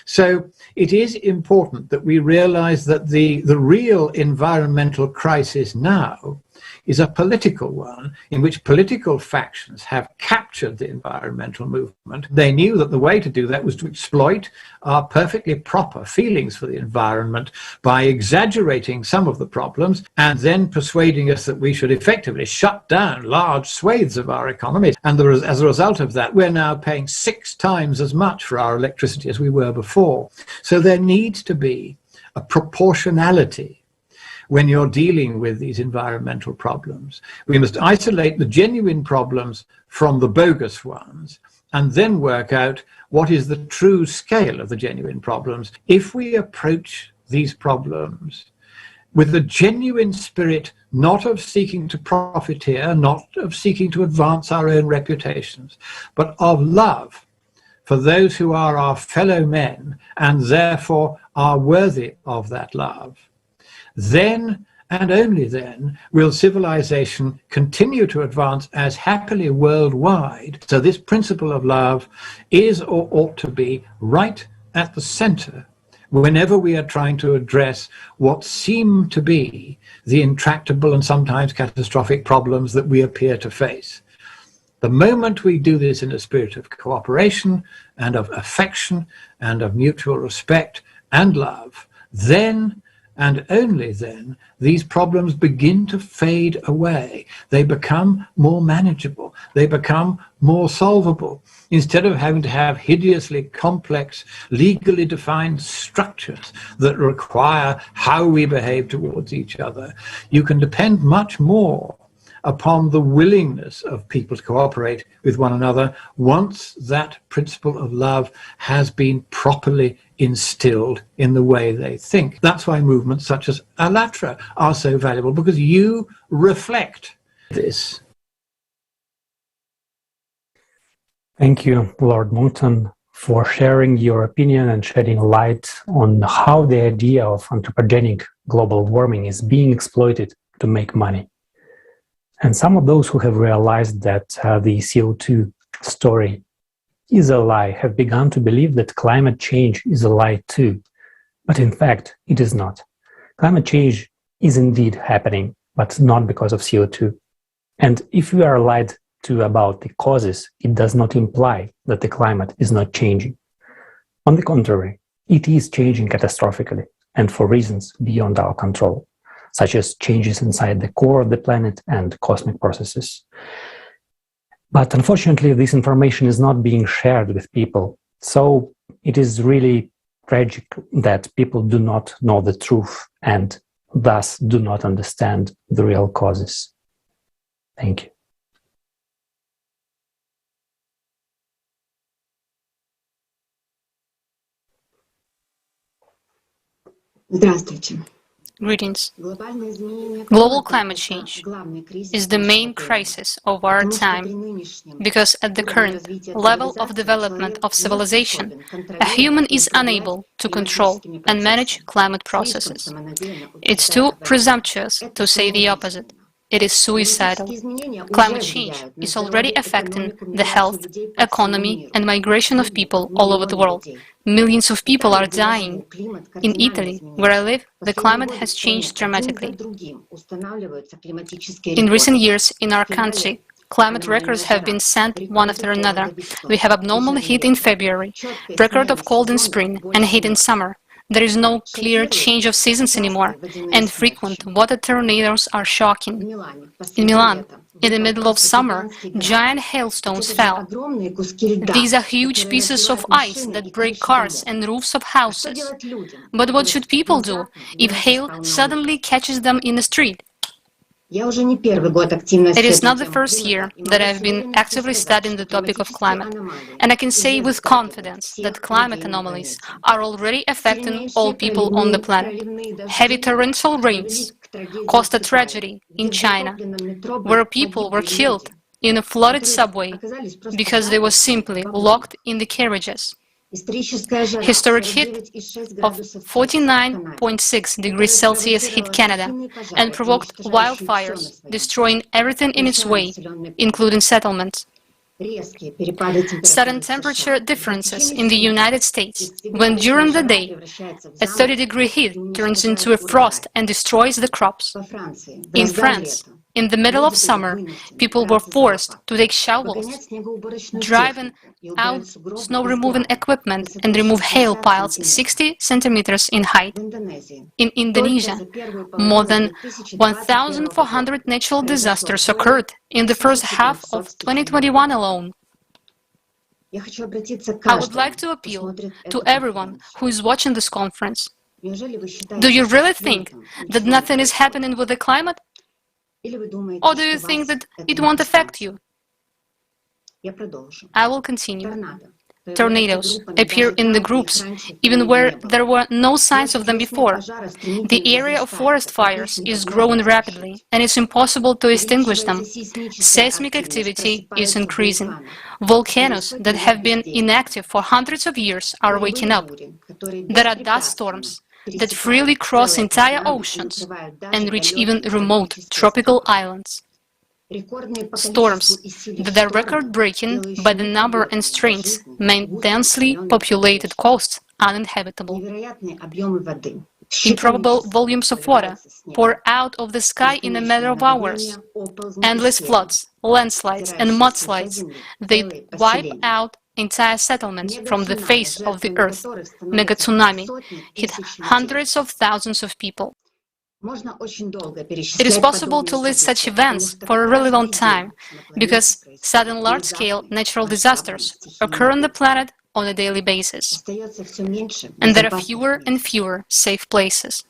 So it is important that we realize that the real environmental crisis now is a political one in which political factions have captured the environmental movement. They knew that the way to do that was to exploit our perfectly proper feelings for the environment by exaggerating some of the problems and then persuading us that we should effectively shut down large swathes of our economy. And as a result of that, we're now paying 6 times as much for our electricity as we were before. So there needs to be a proportionality when you're dealing with these environmental problems. We must isolate the genuine problems from the bogus ones and then work out what is the true scale of the genuine problems. If we approach these problems with a genuine spirit, not of seeking to profiteer, not of seeking to advance our own reputations, but of love for those who are our fellow men and therefore are worthy of that love, then and only then will civilization continue to advance as happily worldwide. So this principle of love is or ought to be right at the center whenever we are trying to address what seem to be the intractable and sometimes catastrophic problems that we appear to face. The moment we do this in a spirit of cooperation and of affection and of mutual respect and love, then and only then, these problems begin to fade away. They become more manageable. They become more solvable. Instead of having to have hideously complex, legally defined structures that require how we behave towards each other, you can depend much more upon the willingness of people to cooperate with one another once that principle of love has been properly instilled in the way they think. That's why movements such as ALLATRA are so valuable, because you reflect this. Thank you, Lord Monkton, for sharing your opinion and shedding light on how the idea of anthropogenic global warming is being exploited to make money. And some of those who have realized that the CO2 story is a lie have begun to believe that climate change is a lie too. But in fact, it is not. Climate change is indeed happening, but not because of CO2. And if we are lied to about the causes, it does not imply that the climate is not changing. On the contrary, it is changing catastrophically and for reasons beyond our control, such as changes inside the core of the planet and cosmic processes. But unfortunately, this information is not being shared with people. So it is really tragic that people do not know the truth and thus do not understand the real causes. Thank you. Здравствуйте. Greetings. Global climate change is the main crisis of our time because at the current level of development of civilization, a human is unable to control and manage climate processes. It's too presumptuous to say the opposite. It is suicidal. Climate change is already affecting the health, economy, and migration of people all over the world. Millions of people are dying. In Italy, where I live, the climate has changed dramatically. In recent years, in our country, climate records have been set one after another. We have abnormal heat in February, record of cold in spring, and heat in summer. There is no clear change of seasons anymore, and frequent water tornadoes are shocking. In Milan, in the middle of summer, giant hailstones fell. These are huge pieces of ice that break cars and roofs of houses. But what should people do if hail suddenly catches them in the street? It is not the first year that I've been actively studying the topic of climate, and I can say with confidence that climate anomalies are already affecting all people on the planet. Heavy torrential rains caused a tragedy in China, where people were killed in a flooded subway because they were simply locked in the carriages. Historic heat of 49.6 degrees Celsius hit Canada and provoked wildfires, destroying everything in its way, including settlements. Sudden temperature differences in the United States, when during the day a 30-degree heat turns into a frost and destroys the crops. In France, in the middle of summer, people were forced to take shovels, driving out snow-removing equipment and remove hail piles 60 centimeters in height. In Indonesia, more than 1,400 natural disasters occurred in the first half of 2021 alone. I would like to appeal to everyone who is watching this conference. Do you really think that nothing is happening with the climate? Or do you think that it won't affect you? I will continue. Tornadoes appear in the groups, even where there were no signs of them before. The area of forest fires is growing rapidly, and it's impossible to extinguish them. Seismic activity is increasing. Volcanoes that have been inactive for hundreds of years are waking up. There are dust storms that freely cross entire oceans and reach even remote tropical islands. Storms that are record-breaking by the number and strength make densely populated coasts uninhabitable. Improbable volumes of water pour out of the sky in a matter of hours. Endless floods, landslides and mudslides, they wipe out entire settlements from the face of the earth. Mega tsunami hit hundreds of thousands of people. It is possible to list such events for a really long time, because sudden large-scale natural disasters occur on the planet on a daily basis, and there are fewer and fewer safe places.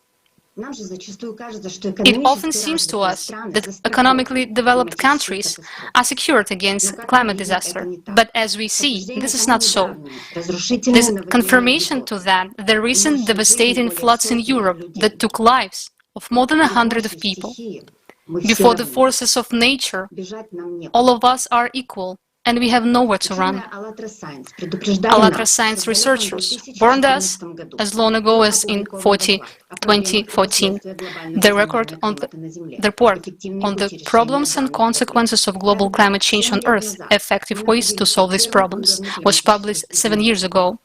It often seems to us that economically developed countries are secured against climate disaster, but as we see, this is not so. There's confirmation to that the recent devastating floods in Europe that took lives of more than 100 of people. Before the forces of nature, all of us are equal, and we have nowhere to run. ALLATRA science researchers warned us as long ago as in 2014. The report on the problems and consequences of global climate change on Earth, effective ways to solve these problems, was published 7 years ago,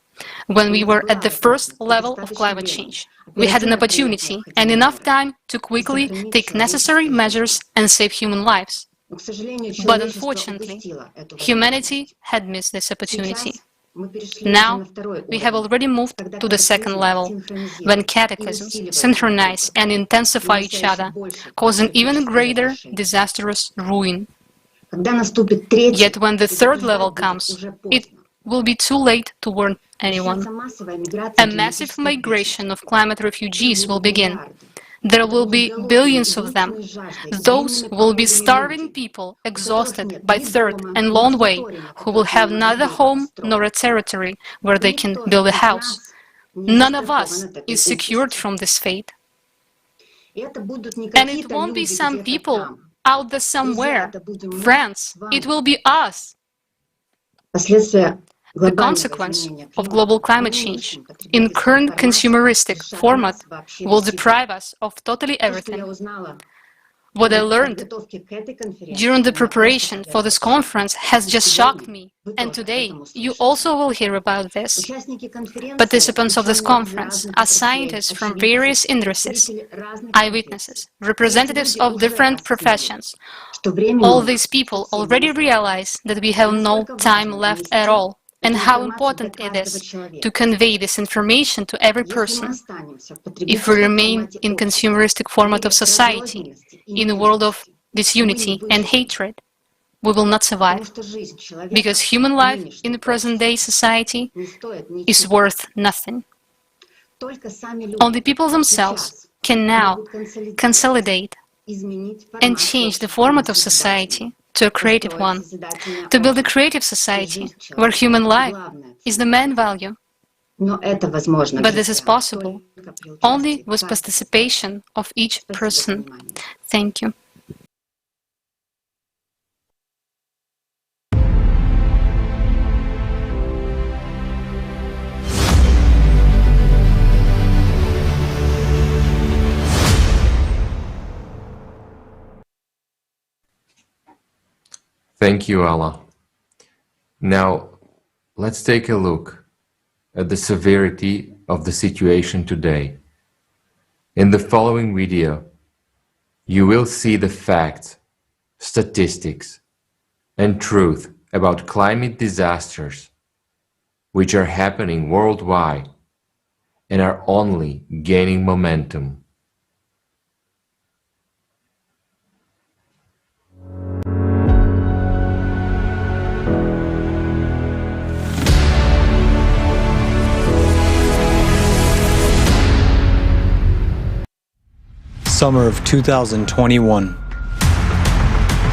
when we were at the first level of climate change. We had an opportunity and enough time to quickly take necessary measures and save human lives. But unfortunately, humanity had missed this opportunity. Now, we have already moved to the second level, when cataclysms synchronize and intensify each other, causing even greater disastrous ruin. Yet when the third level comes, it will be too late to warn anyone. A massive migration of climate refugees will begin. There will be billions of them. Those will be starving people, exhausted by thirst and long way, who will have neither home nor a territory where they can build a house. None of us is secured from this fate. And it won't be some people out there somewhere, friends, it will be us. The consequence of global climate change in current consumeristic format will deprive us of totally everything. What I learned during the preparation for this conference has just shocked me, and today you also will hear about this. Participants of this conference are scientists from various industries, eyewitnesses, representatives of different professions. All these people already realize that we have no time left at all, and how important it is to convey this information to every person. If we remain in consumeristic format of society, in a world of disunity and hatred, we will not survive, because human life in the present-day society is worth nothing. Only people themselves can now consolidate and change the format of society to a creative one, to build a creative society where human life is the main value. But this is possible only with participation of each person. Thank you. Thank you, Alla. Now, let's take a look at the severity of the situation today. In the following video, you will see the facts, statistics, and truth about climate disasters which are happening worldwide and are only gaining momentum. Summer of 2021.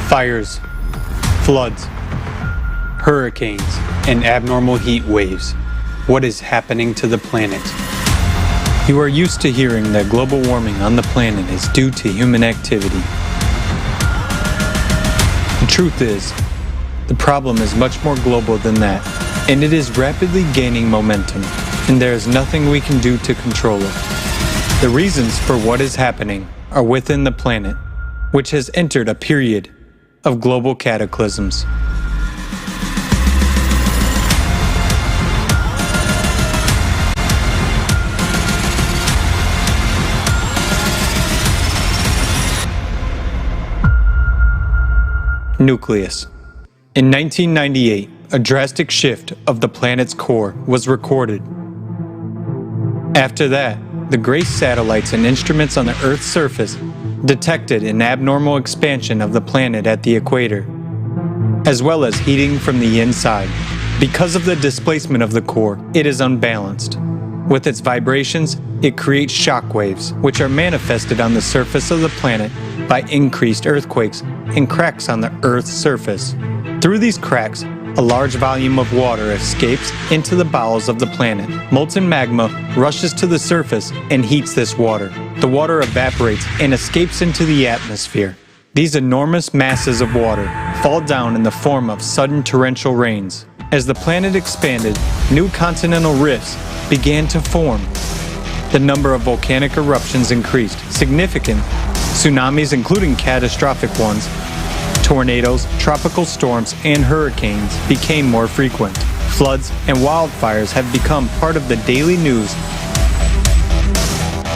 Fires, floods, hurricanes, and abnormal heat waves. What is happening to the planet? You are used to hearing that global warming on the planet is due to human activity. The truth is, the problem is much more global than that, and it is rapidly gaining momentum, and there is nothing we can do to control it. The reasons for what is happening are within the planet, which has entered a period of global cataclysms. Nucleus. In 1998, a drastic shift of the planet's core was recorded. After that, the GRACE satellites and instruments on the Earth's surface detected an abnormal expansion of the planet at the equator, as well as heating from the inside. Because of the displacement of the core, it is unbalanced. With its vibrations, it creates shock waves, which are manifested on the surface of the planet by increased earthquakes and cracks on the Earth's surface. Through these cracks, a large volume of water escapes into the bowels of the planet. Molten magma rushes to the surface and heats this water. The water evaporates and escapes into the atmosphere. These enormous masses of water fall down in the form of sudden torrential rains. As the planet expanded, new continental rifts began to form. The number of volcanic eruptions increased. Significant tsunamis, including catastrophic ones, tornadoes, tropical storms, and hurricanes became more frequent. Floods and wildfires have become part of the daily news.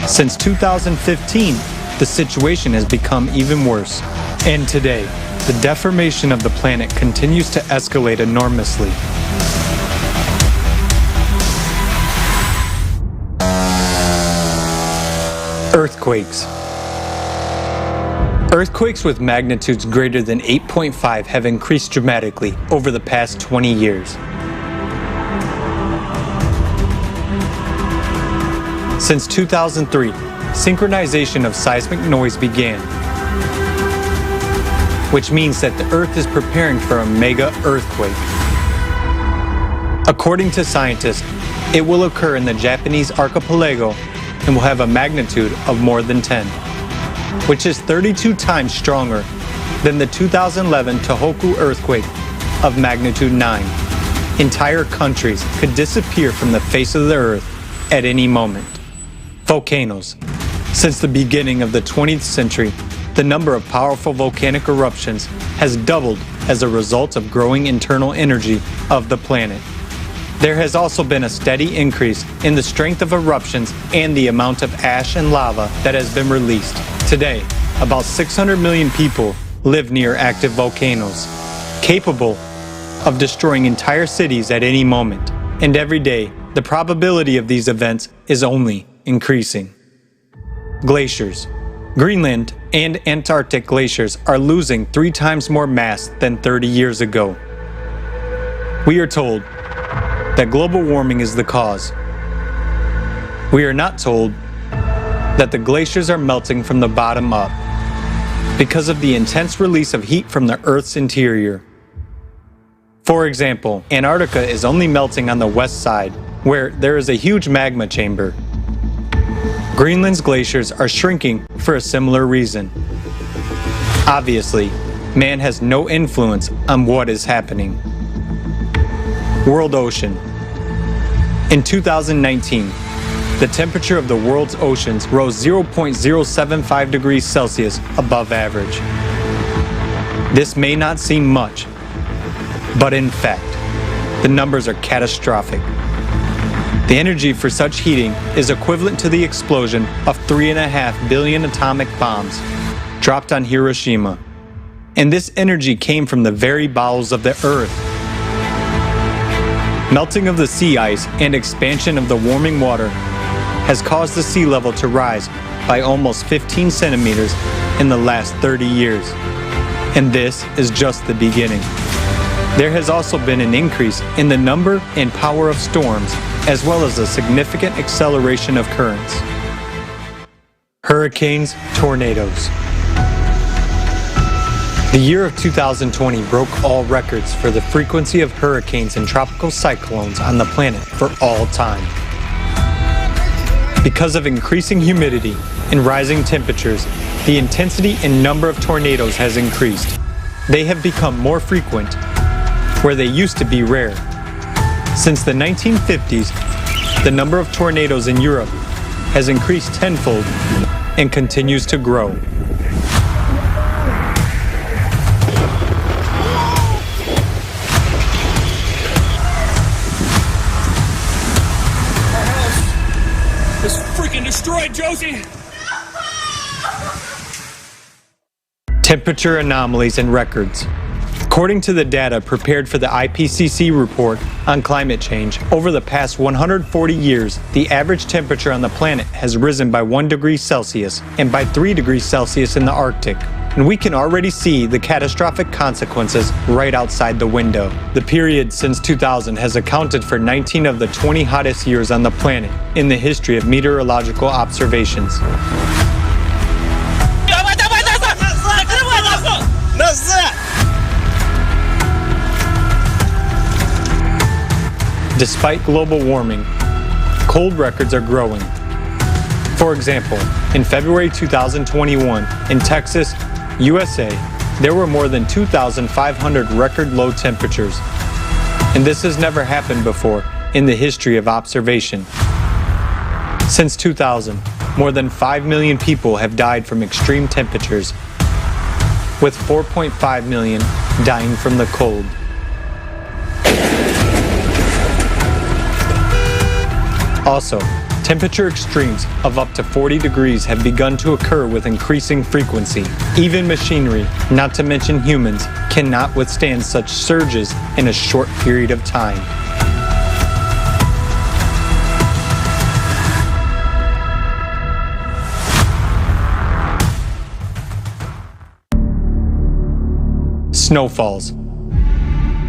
Since 2015, the situation has become even worse. And today, the deformation of the planet continues to escalate enormously. Earthquakes. Earthquakes with magnitudes greater than 8.5 have increased dramatically over the past 20 years. Since 2003, synchronization of seismic noise began, which means that the Earth is preparing for a mega earthquake. According to scientists, it will occur in the Japanese archipelago and will have a magnitude of more than 10. which is 32 times stronger than the 2011 Tohoku earthquake of magnitude 9. Entire countries could disappear from the face of the earth at any moment. Volcanoes. Since the beginning of the 20th century, the number of powerful volcanic eruptions has doubled as a result of growing internal energy of the planet. There has also been a steady increase in the strength of eruptions and the amount of ash and lava that has been released. Today, about 600 million people live near active volcanoes, capable of destroying entire cities at any moment. And every day, the probability of these events is only increasing. Glaciers. Greenland and Antarctic glaciers are losing 3 times more mass than 30 years ago. We are told that global warming is the cause. We are not told that the glaciers are melting from the bottom up because of the intense release of heat from the Earth's interior. For example, Antarctica is only melting on the west side, where there is a huge magma chamber. Greenland's glaciers are shrinking for a similar reason. Obviously, man has no influence on what is happening. World ocean. In 2019, the temperature of the world's oceans rose 0.075 degrees Celsius above average. This may not seem much, but in fact, the numbers are catastrophic. The energy for such heating is equivalent to the explosion of 3.5 billion atomic bombs dropped on Hiroshima. And this energy came from the very bowels of the Earth. Melting of the sea ice and expansion of the warming water has caused the sea level to rise by almost 15 centimeters in the last 30 years. And this is just the beginning. There has also been an increase in the number and power of storms, as well as a significant acceleration of currents. Hurricanes, tornadoes. The year of 2020 broke all records for the frequency of hurricanes and tropical cyclones on the planet for all time. Because of increasing humidity and rising temperatures, the intensity and number of tornadoes has increased. They have become more frequent, where they used to be rare. Since the 1950s, the number of tornadoes in Europe has increased tenfold and continues to grow. It's freaking destroyed, Josie! Temperature anomalies and records. According to the data prepared for the IPCC report on climate change, over the past 140 years, the average temperature on the planet has risen by 1 degree Celsius and by 3 degrees Celsius in the Arctic. And we can already see the catastrophic consequences right outside the window. The period since 2000 has accounted for 19 of the 20 hottest years on the planet in the history of meteorological observations. Despite global warming, cold records are growing. For example, in February 2021, in Texas, USA, there were more than 2,500 record low temperatures. And this has never happened before in the history of observation. Since 2000, more than 5 million people have died from extreme temperatures, with 4.5 million dying from the cold. Also, temperature extremes of up to 40 degrees have begun to occur with increasing frequency. Even machinery, not to mention humans, cannot withstand such surges in a short period of time. Snowfalls.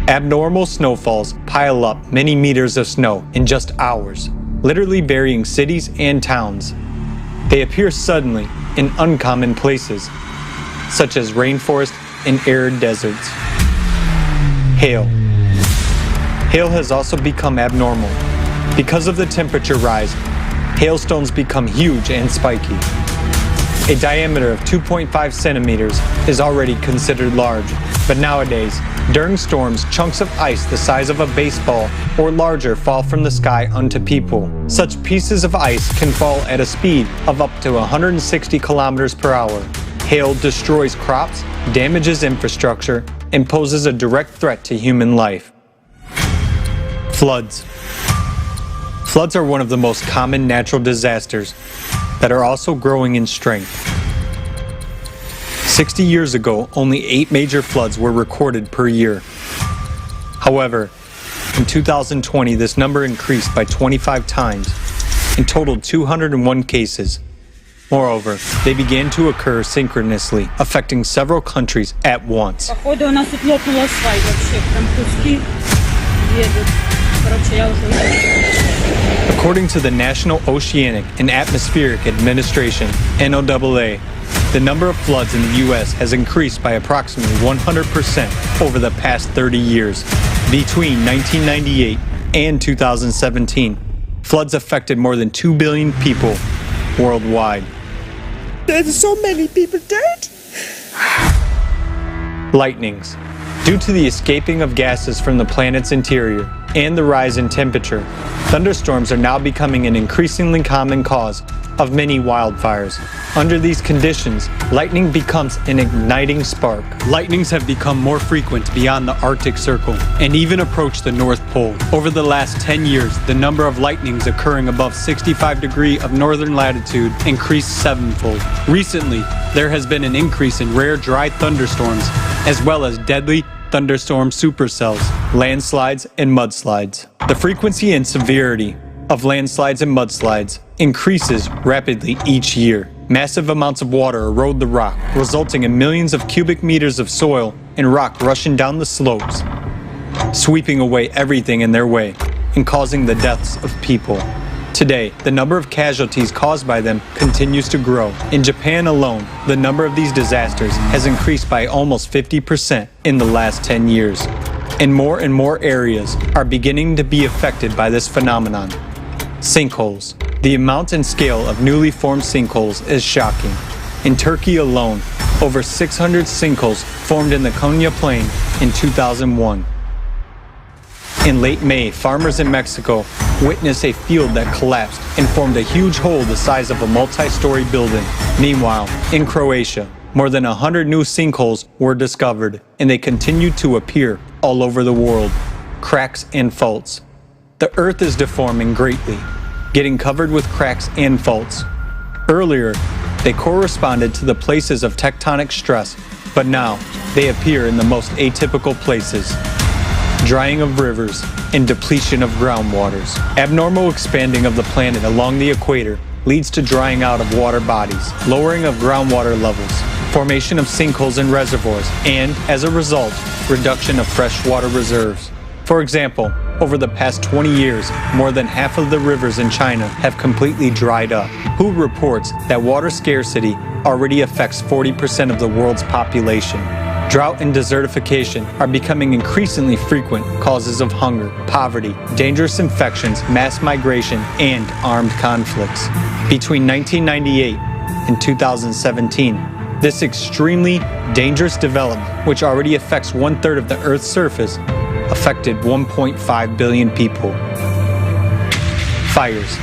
Abnormal snowfalls pile up many meters of snow in just hours, literally burying cities and towns. They appear suddenly in uncommon places, such as rainforest and arid deserts. Hail. Hail has also become abnormal. Because of the temperature rise, hailstones become huge and spiky. A diameter of 2.5 centimeters is already considered large, but nowadays, during storms, chunks of ice the size of a baseball or larger fall from the sky onto people. Such pieces of ice can fall at a speed of up to 160 kilometers per hour. Hail destroys crops, damages infrastructure, and poses a direct threat to human life. Floods. Floods are one of the most common natural disasters that are also growing in strength. 60 years ago, only 8 major floods were recorded per year. However, in 2020, this number increased by 25 times and totaled 201 cases. Moreover, they began to occur synchronously, affecting several countries at once. According to the National Oceanic and Atmospheric Administration, NOAA, the number of floods in the U.S. has increased by approximately 100% over the past 30 years. Between 1998 and 2017, floods affected more than 2 billion people worldwide. There's so many people dead. Lightnings. Due to the escaping of gases from the planet's interior and the rise in temperature, thunderstorms are now becoming an increasingly common cause of many wildfires. Under these conditions, lightning becomes an igniting spark. Lightnings have become more frequent beyond the Arctic Circle and even approach the North Pole. Over the last 10 years, the number of lightnings occurring above 65 degrees of northern latitude increased sevenfold. Recently, there has been an increase in rare dry thunderstorms, as well as deadly thunderstorm supercells, landslides, and mudslides. The frequency and severity of landslides and mudslides increases rapidly each year. Massive amounts of water erode the rock, resulting in millions of cubic meters of soil and rock rushing down the slopes, sweeping away everything in their way and causing the deaths of people. Today, the number of casualties caused by them continues to grow. In Japan alone, the number of these disasters has increased by almost 50% in the last 10 years. And more areas are beginning to be affected by this phenomenon. Sinkholes. The amount and scale of newly formed sinkholes is shocking. In Turkey alone, over 600 sinkholes formed in the Konya Plain in 2001. In late May, farmers in Mexico witnessed a field that collapsed and formed a huge hole the size of a multi-story building. Meanwhile, in Croatia, more than 100 new sinkholes were discovered, and they continue to appear all over the world. Cracks and faults. The earth is deforming greatly, getting covered with cracks and faults. Earlier, they corresponded to the places of tectonic stress, but now they appear in the most atypical places. Drying of rivers and depletion of groundwaters. Abnormal expanding of the planet along the equator leads to drying out of water bodies, lowering of groundwater levels, formation of sinkholes and reservoirs, and, as a result, reduction of freshwater reserves. For example, over the past 20 years, more than half of the rivers in China have completely dried up. WHO reports that water scarcity already affects 40% of the world's population. Drought and desertification are becoming increasingly frequent causes of hunger, poverty, dangerous infections, mass migration, and armed conflicts. Between 1998 and 2017, this extremely dangerous development, which already affects 1/3 of the Earth's surface, affected 1.5 billion people. Fires.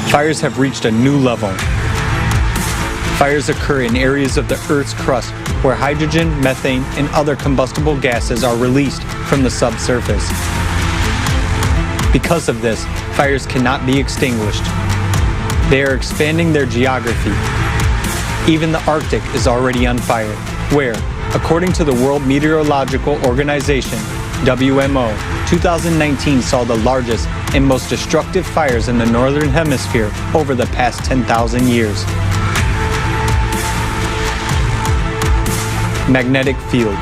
Fires have reached a new level. Fires occur in areas of the Earth's crust where hydrogen, methane, and other combustible gases are released from the subsurface. Because of this, fires cannot be extinguished. They are expanding their geography. Even the Arctic is already on fire, where, according to the World Meteorological Organization, WMO, 2019 saw the largest and most destructive fires in the Northern Hemisphere over the past 10,000 years. Magnetic field.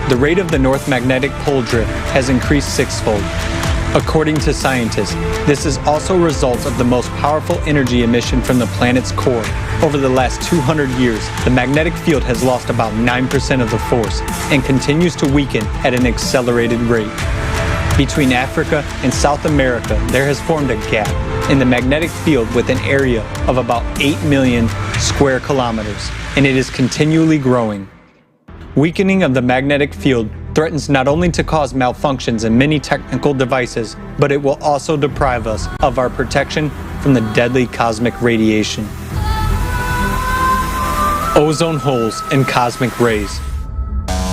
The rate of the North Magnetic Pole drift has increased sixfold. According to scientists, this is also a result of the most powerful energy emission from the planet's core. Over the last 200 years, the magnetic field has lost about 9% of the force and continues to weaken at an accelerated rate. Between Africa and South America, there has formed a gap in the magnetic field with an area of about 8 million square kilometers, and it is continually growing. Weakening of the magnetic field threatens not only to cause malfunctions in many technical devices, but it will also deprive us of our protection from the deadly cosmic radiation. Ozone holes and cosmic rays.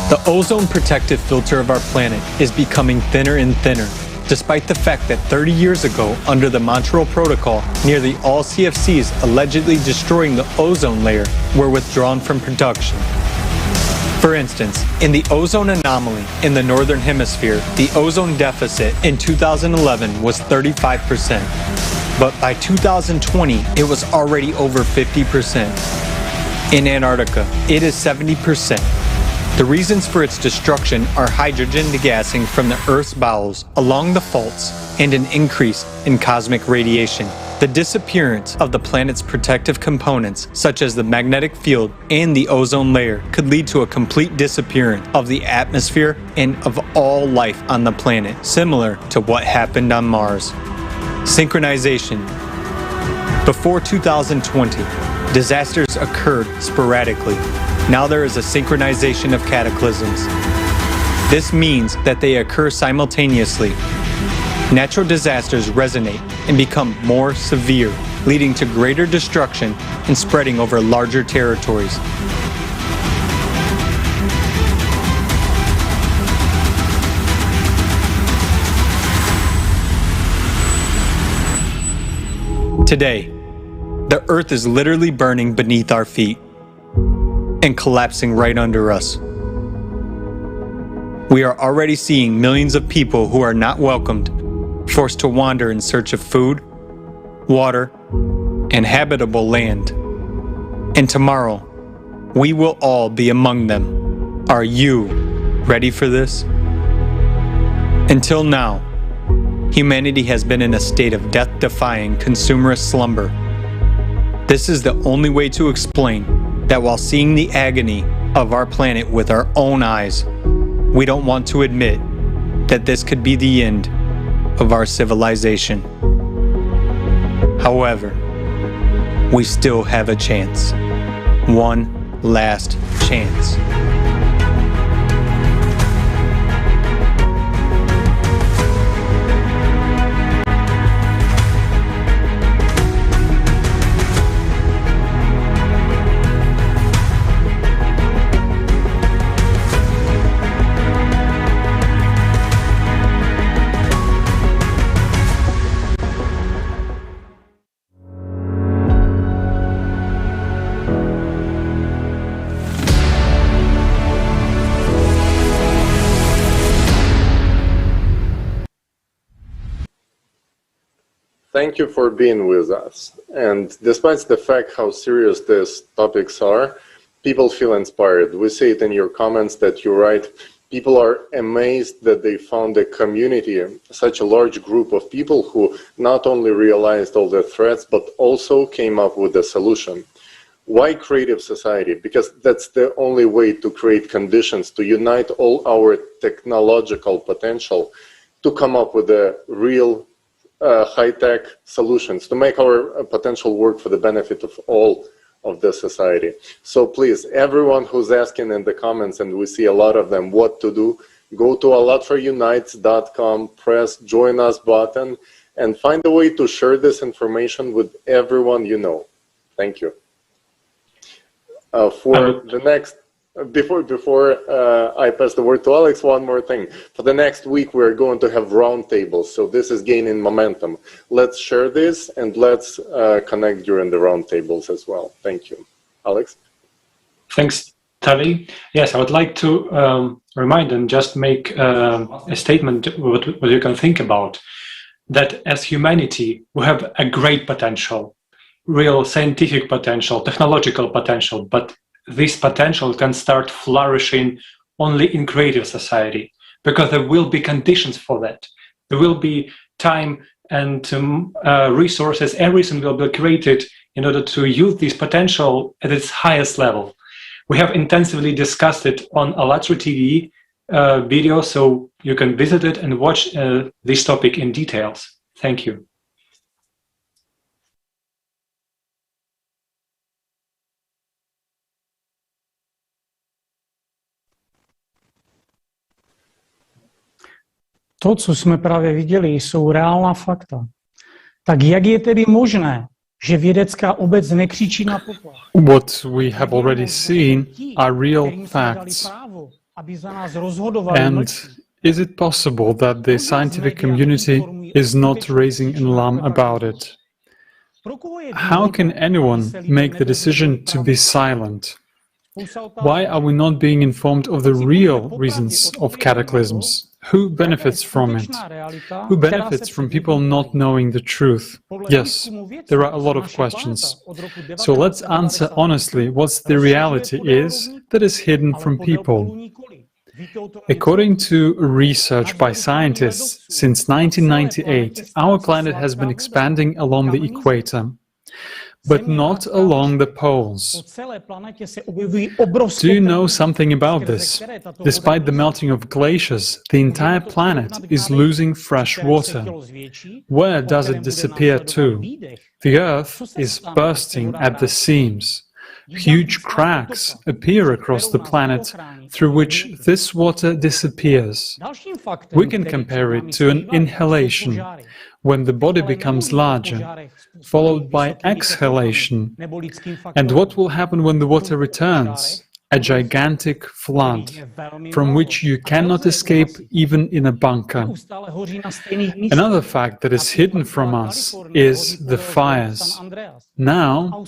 The ozone protective filter of our planet is becoming thinner and thinner, despite the fact that 30 years ago, under the Montreal Protocol, nearly all CFCs allegedly destroying the ozone layer were withdrawn from production. For instance, in the ozone anomaly in the Northern Hemisphere, the ozone deficit in 2011 was 35%, but by 2020, it was already over 50%. In Antarctica, it is 70%. The reasons for its destruction are hydrogen degassing from the Earth's bowels along the faults and an increase in cosmic radiation. The disappearance of the planet's protective components, such as the magnetic field and the ozone layer, could lead to a complete disappearance of the atmosphere and of all life on the planet, similar to what happened on Mars. Synchronization. Before 2020, disasters occurred sporadically. Now there is a synchronization of cataclysms. This means that they occur simultaneously. Natural disasters resonate and become more severe, leading to greater destruction and spreading over larger territories. Today, the Earth is literally burning beneath our feet and collapsing right under us. We are already seeing millions of people who are not welcomed, forced to wander in search of food, water, and habitable land. And tomorrow, we will all be among them. Are you ready for this? Until now, humanity has been in a state of death-defying consumerist slumber. This is the only way to explain that while seeing the agony of our planet with our own eyes, we don't want to admit that this could be the end of our civilization. However, we still have a chance. One last chance. Thank you for being with us. And despite the fact how serious these topics are, people feel inspired. We see it in your comments that you write. People are amazed that they found a community, such a large group of people who not only realized all the threats, but also came up with a solution. Why creative society? Because that's the only way to create conditions to unite all our technological potential to come up with a real high-tech solutions to make our potential work for the benefit of all of the society. So please, everyone who's asking in the comments, and we see a lot of them, what to do, go to ALLATRAUnites.com, press join us button, and find a way to share this information with everyone you know. Thank you. For the next, before I pass the word to Alex, one more thing. For the next week, we're going to have roundtables, so this is gaining momentum. Let's share this and let's connect during the roundtables as well. Thank you. Alex? Thanks, Tali. Yes, I would like to remind and just make a statement what you can think about. That as humanity, we have a great potential, real scientific potential, technological potential, but this potential can start flourishing only in creative society, because there will be conditions for that. There will be time and resources, everything will be created in order to use this potential at its highest level. We have intensively discussed it on ALLATRA TV video, so you can visit it and watch this topic in details. Thank you. To, co jsme právě viděli, jsou reálná fakta. Tak jak je tedy možné, že vědecká obec nekřičí na poplach? What we have already seen are real facts. And is it possible that the scientific community is not raising an alarm about it? How can anyone make the decision to be silent? Why are we not being informed of the real reasons of cataclysms? Who benefits from it? Who benefits from people not knowing the truth? Yes, there are a lot of questions. So let's answer honestly what the reality is that is hidden from people. According to research by scientists, since 1998, our planet has been expanding along the equator, but not along the poles. Do you know something about this? Despite the melting of glaciers, the entire planet is losing fresh water. Where does it disappear to? The Earth is bursting at the seams. Huge cracks appear across the planet through which this water disappears. We can compare it to an inhalation, when the body becomes larger, followed by exhalation. And what will happen when the water returns? A gigantic flood, from which you cannot escape even in a bunker. Another fact that is hidden from us is the fires. Now,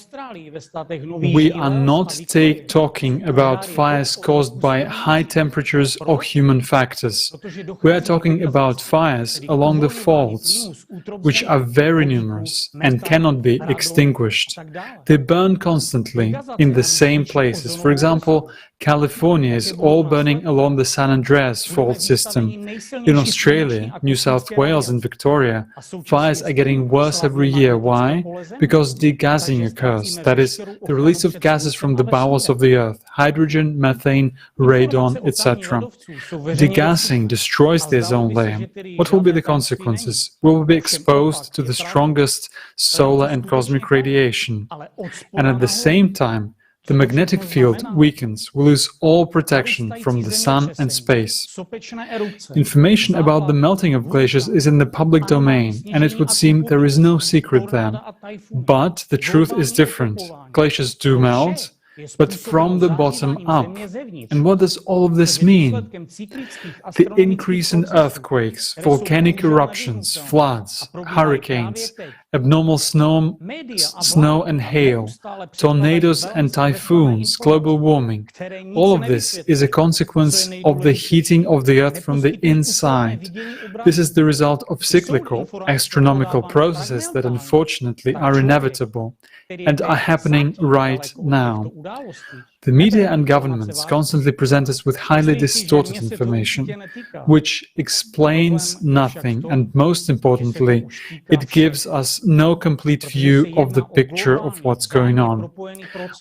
we are not talking about fires caused by high temperatures or human factors. We are talking about fires along the faults, which are very numerous and cannot be extinguished. They burn constantly in the same places. For example, California is all burning along the San Andreas fault system. In Australia, New South Wales and Victoria, fires are getting worse every year. Why? Because degassing occurs, that is, the release of gases from the bowels of the earth, hydrogen, methane, radon, etc. Degassing destroys the ozone layer. What will be the consequences? We will be exposed to the strongest solar and cosmic radiation. And at the same time, the magnetic field weakens, we lose all protection from the sun and space. Information about the melting of glaciers is in the public domain, and it would seem there is no secret there. But the truth is different. Glaciers do melt, but from the bottom up. And what does all of this mean? The increase in earthquakes, volcanic eruptions, floods, hurricanes, abnormal snow and hail, tornadoes and typhoons, global warming. All of this is a consequence of the heating of the earth from the inside. This is the result of cyclical, astronomical processes that unfortunately are inevitable and are happening right now. The media and governments constantly present us with highly distorted information, which explains nothing, and most importantly, it gives us no complete view of the picture of what's going on.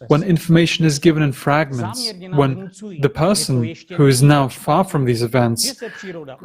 When information is given in fragments, when the person who is now far from these events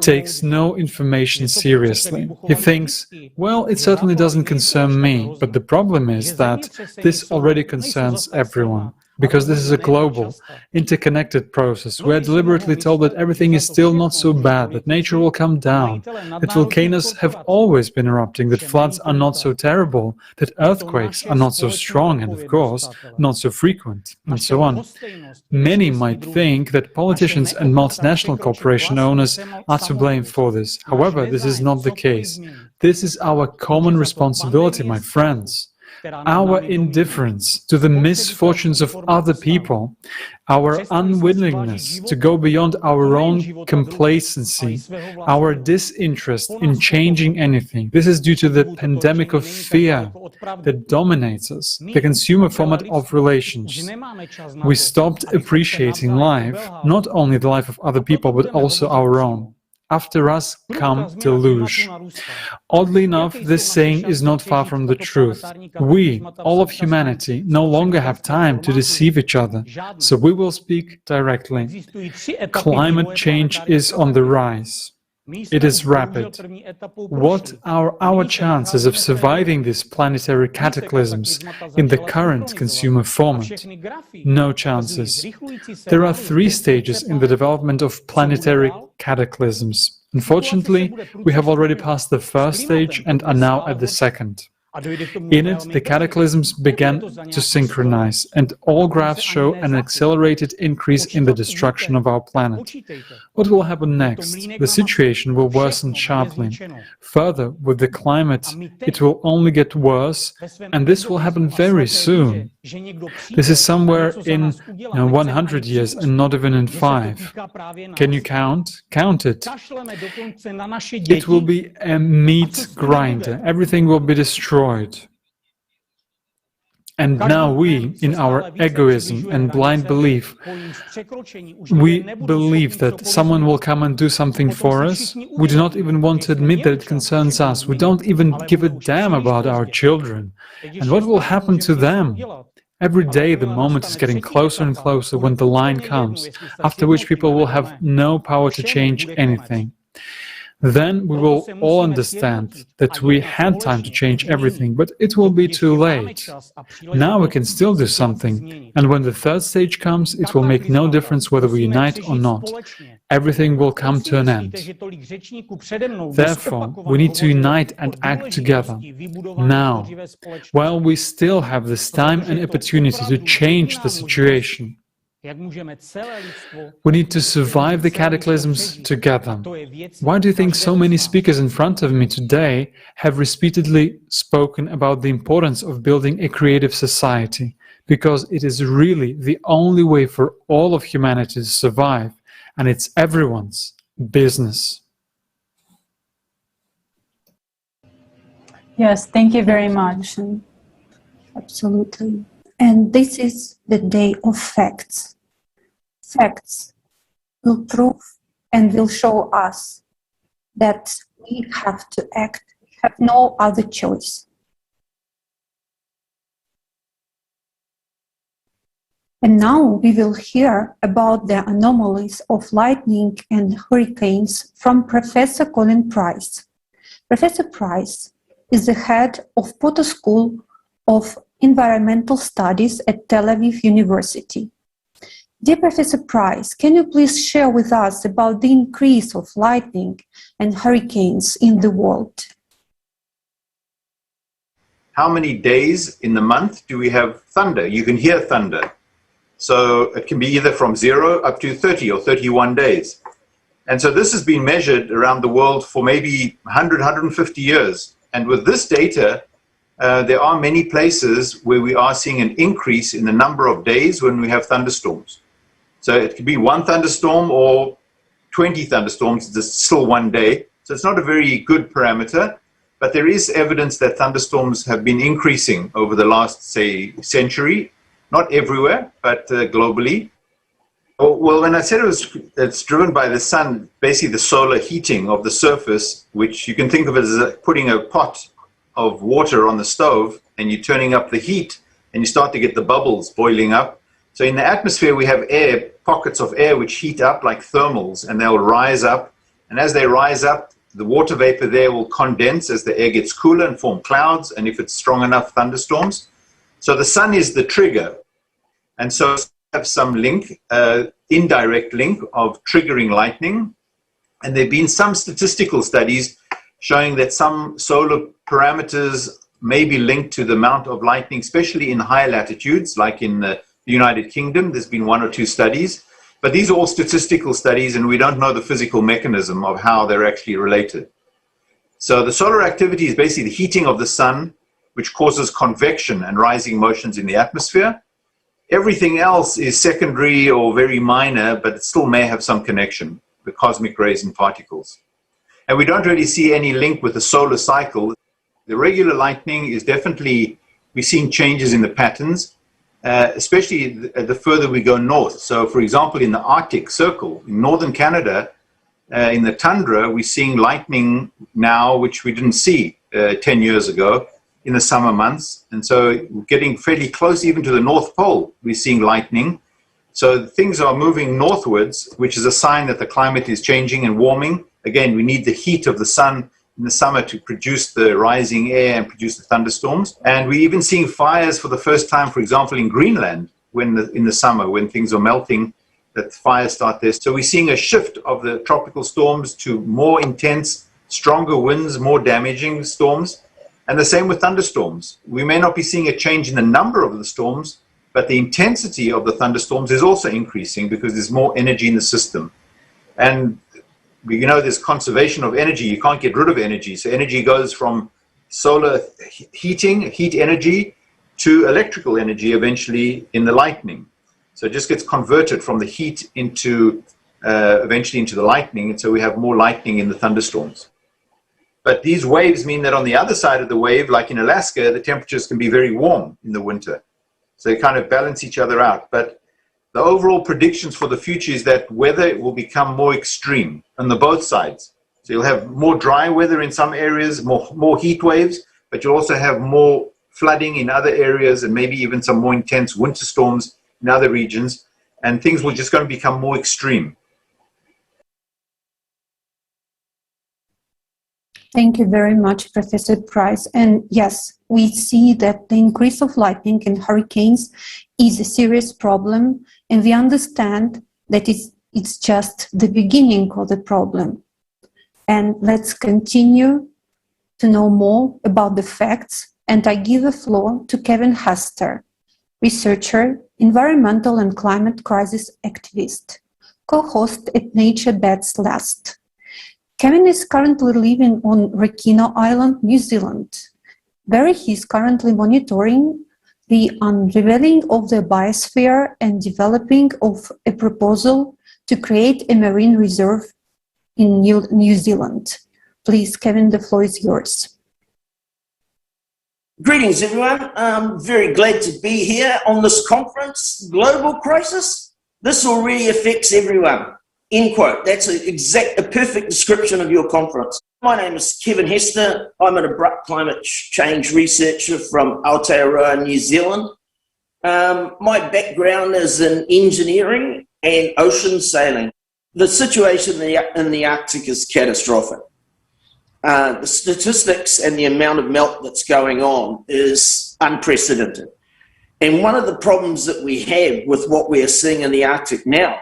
takes no information seriously, he thinks, well, it certainly doesn't concern me, but the problem is that this already concerns everyone. Because this is a global, interconnected process. We are deliberately told that everything is still not so bad, that nature will come down, that volcanoes have always been erupting, that floods are not so terrible, that earthquakes are not so strong and, of course, not so frequent, and so on. Many might think that politicians and multinational corporation owners are to blame for this. However, this is not the case. This is our common responsibility, my friends. Our indifference to the misfortunes of other people, our unwillingness to go beyond our own complacency, our disinterest in changing anything. This is due to the pandemic of fear that dominates us, the consumer format of relations. We stopped appreciating life, not only the life of other people, but also our own. after us come deluge. Oddly enough, this saying is not far from the truth. We, all of humanity, no longer have time to deceive each other, so we will speak directly. Climate change is on the rise. It is rapid. What are our chances of surviving these planetary cataclysms in the current consumer format? No chances. There are 3 stages in the development of planetary cataclysms. Unfortunately, we have already passed the first stage and are now at the second. In it, the cataclysms began to synchronize, and all graphs show an accelerated increase in the destruction of our planet. What will happen next? The situation will worsen sharply. Further, with the climate, it will only get worse, and this will happen very soon. This is somewhere in 100 years and not even in 5. Can you count? Count it. It will be a meat grinder. Everything will be destroyed. And now we, in our egoism and blind belief, we believe that someone will come and do something for us. We do not even want to admit that it concerns us. We don't even give a damn about our children. And what will happen to them? Every day the moment is getting closer and closer when the line comes, after which people will have no power to change anything. Then we will all understand that we had time to change everything, but it will be too late. Now we can still do something, and when the third stage comes, it will make no difference whether we unite or not. Everything will come to an end. Therefore, we need to unite and act together, now, while we still have this time and opportunity to change the situation. We need to survive the cataclysms together. Why do you think so many speakers in front of me today have repeatedly spoken about the importance of building a creative society? Because it is really the only way for all of humanity to survive, and it's everyone's business. Yes, thank you very much. Absolutely. And this is the day of facts. Facts will prove and will show us that we have to act, we have no other choice. And now we will hear about the anomalies of lightning and hurricanes from Professor Colin Price. Professor Price is the head of Potter School of Environmental Studies at Tel Aviv University. Dear Professor Price, can you please share with us about the increase of lightning and hurricanes in the world? How many days in the month do we have thunder? You can hear thunder. So it can be either from 0 up to 30 or 31 days. And so this has been measured around the world for maybe 100, 150 years. And with this data, there are many places where we are seeing an increase in the number of days when we have thunderstorms. So it could be 1 thunderstorm or 20 thunderstorms, it's still 1 day. So it's not a very good parameter, but there is evidence that thunderstorms have been increasing over the last, say, century. Not everywhere, but globally. Well, when I said it's driven by the sun, basically the solar heating of the surface, which you can think of as putting a pot of water on the stove and you're turning up the heat and you start to get the bubbles boiling up. So in the atmosphere, we have air, pockets of air which heat up like thermals, and they'll rise up. And as they rise up, the water vapor there will condense as the air gets cooler and form clouds, and if it's strong enough, thunderstorms. So the sun is the trigger. And so we have some link, indirect link of triggering lightning. And there have been some statistical studies showing that some solar parameters may be linked to the amount of lightning, especially in higher latitudes, like in the United Kingdom. There's been 1 or 2 studies. But these are all statistical studies, and we don't know the physical mechanism of how they're actually related. So the solar activity is basically the heating of the sun, which causes convection and rising motions in the atmosphere. Everything else is secondary or very minor, but it still may have some connection, the cosmic rays and particles. And we don't really see any link with the solar cycle. The regular lightning is definitely, we're seeing changes in the patterns, especially the further we go north. So for example, in the Arctic Circle, in northern Canada, in the tundra, we're seeing lightning now, which we didn't see 10 years ago in the summer months. And so getting fairly close even to the North Pole, we're seeing lightning. So things are moving northwards, which is a sign that the climate is changing and warming. Again, we need the heat of the sun in the summer to produce the rising air and produce the thunderstorms. And we're even seeing fires for the first time, for example, in Greenland, in the summer, when things are melting, that fires start there. So we're seeing a shift of the tropical storms to more intense, stronger winds, more damaging storms. And the same with thunderstorms. We may not be seeing a change in the number of the storms, but the intensity of the thunderstorms is also increasing because there's more energy in the system. And you know, there's conservation of energy. You can't get rid of energy. So energy goes from solar heating, heat energy, to electrical energy eventually in the lightning. So it just gets converted from the heat into eventually into the lightning. And so we have more lightning in the thunderstorms. But these waves mean that on the other side of the wave, like in Alaska, the temperatures can be very warm in the winter. So they kind of balance each other out. But the overall predictions for the future is that weather will become more extreme on the both sides. So you'll have more dry weather in some areas, more heat waves, but you'll also have more flooding in other areas and maybe even some more intense winter storms in other regions. And things will just going to become more extreme. Thank you very much, Professor Price. And yes, we see that the increase of lightning and hurricanes is a serious problem, and we understand that it's just the beginning of the problem. And let's continue to know more about the facts, and I give the floor to Kevin Hester, researcher, environmental and climate crisis activist, co-host at Nature Bats Last. Kevin is currently living on Rakino Island, New Zealand, where he is currently monitoring the unraveling of the biosphere and developing of a proposal to create a marine reserve in New Zealand. Please, Kevin, the floor is yours. Greetings, everyone. I'm very glad to be here on this conference, Global Crisis. This already affects everyone. End quote. That's a perfect description of your conference. My name is Kevin Hester. I'm an abrupt climate change researcher from Aotearoa, New Zealand. My background is in engineering and ocean sailing. The situation in the Arctic is catastrophic. The statistics and the amount of melt that's going on is unprecedented. And one of the problems that we have with what we are seeing in the Arctic now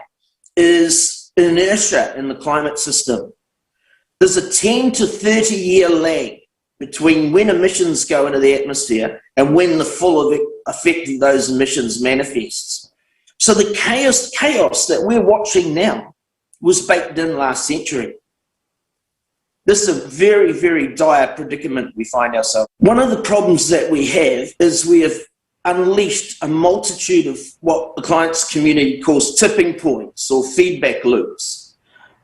is inertia in the climate system. There's a 10 to 30 year lag between when emissions go into the atmosphere and when the full effect of those emissions manifests. So the chaos that we're watching now was baked in last century. This is a very, very dire predicament we find ourselves. One of the problems that we have is we have unleashed a multitude of what the client's community calls tipping points or feedback loops.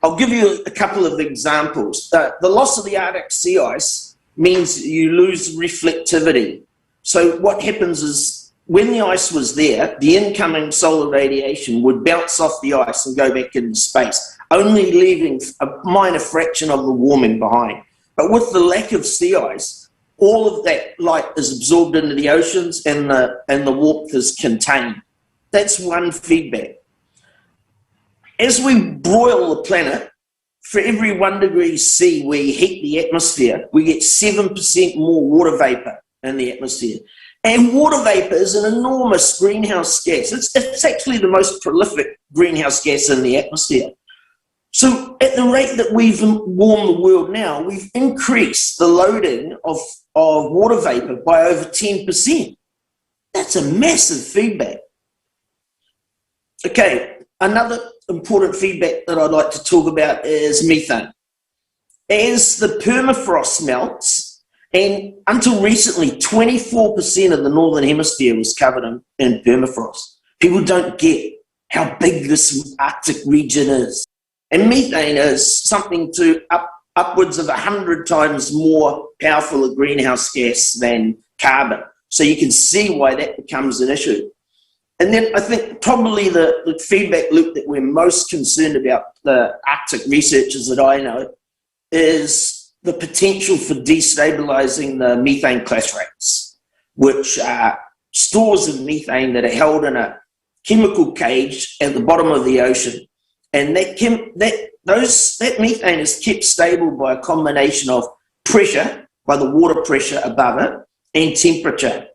I'll give you a couple of examples. The loss of the Arctic sea ice means you lose reflectivity. So what happens is when the ice was there, the incoming solar radiation would bounce off the ice and go back into space, only leaving a minor fraction of the warming behind. But with the lack of sea ice, all of that light is absorbed into the oceans and the warmth is contained. That's one feedback. As we broil the planet, for every 1 degree C we heat the atmosphere, we get 7% more water vapor in the atmosphere. And water vapor is an enormous greenhouse gas. It's actually the most prolific greenhouse gas in the atmosphere. So at the rate that we've warmed the world now, we've increased the loading of water vapor by over 10%. That's a massive feedback. Okay, another important feedback that I'd like to talk about is methane. As the permafrost melts, and until recently, 24% of the Northern Hemisphere was covered in permafrost. People don't get how big this Arctic region is. And methane is something to upwards of 100 times more powerful a greenhouse gas than carbon. So you can see why that becomes an issue. And then I think probably the feedback loop that we're most concerned about, the Arctic researchers that I know, is the potential for destabilizing the methane class rates, which are stores of methane that are held in a chemical cage at the bottom of the ocean. And that methane is kept stable by a combination of pressure, by the water pressure above it, and temperature.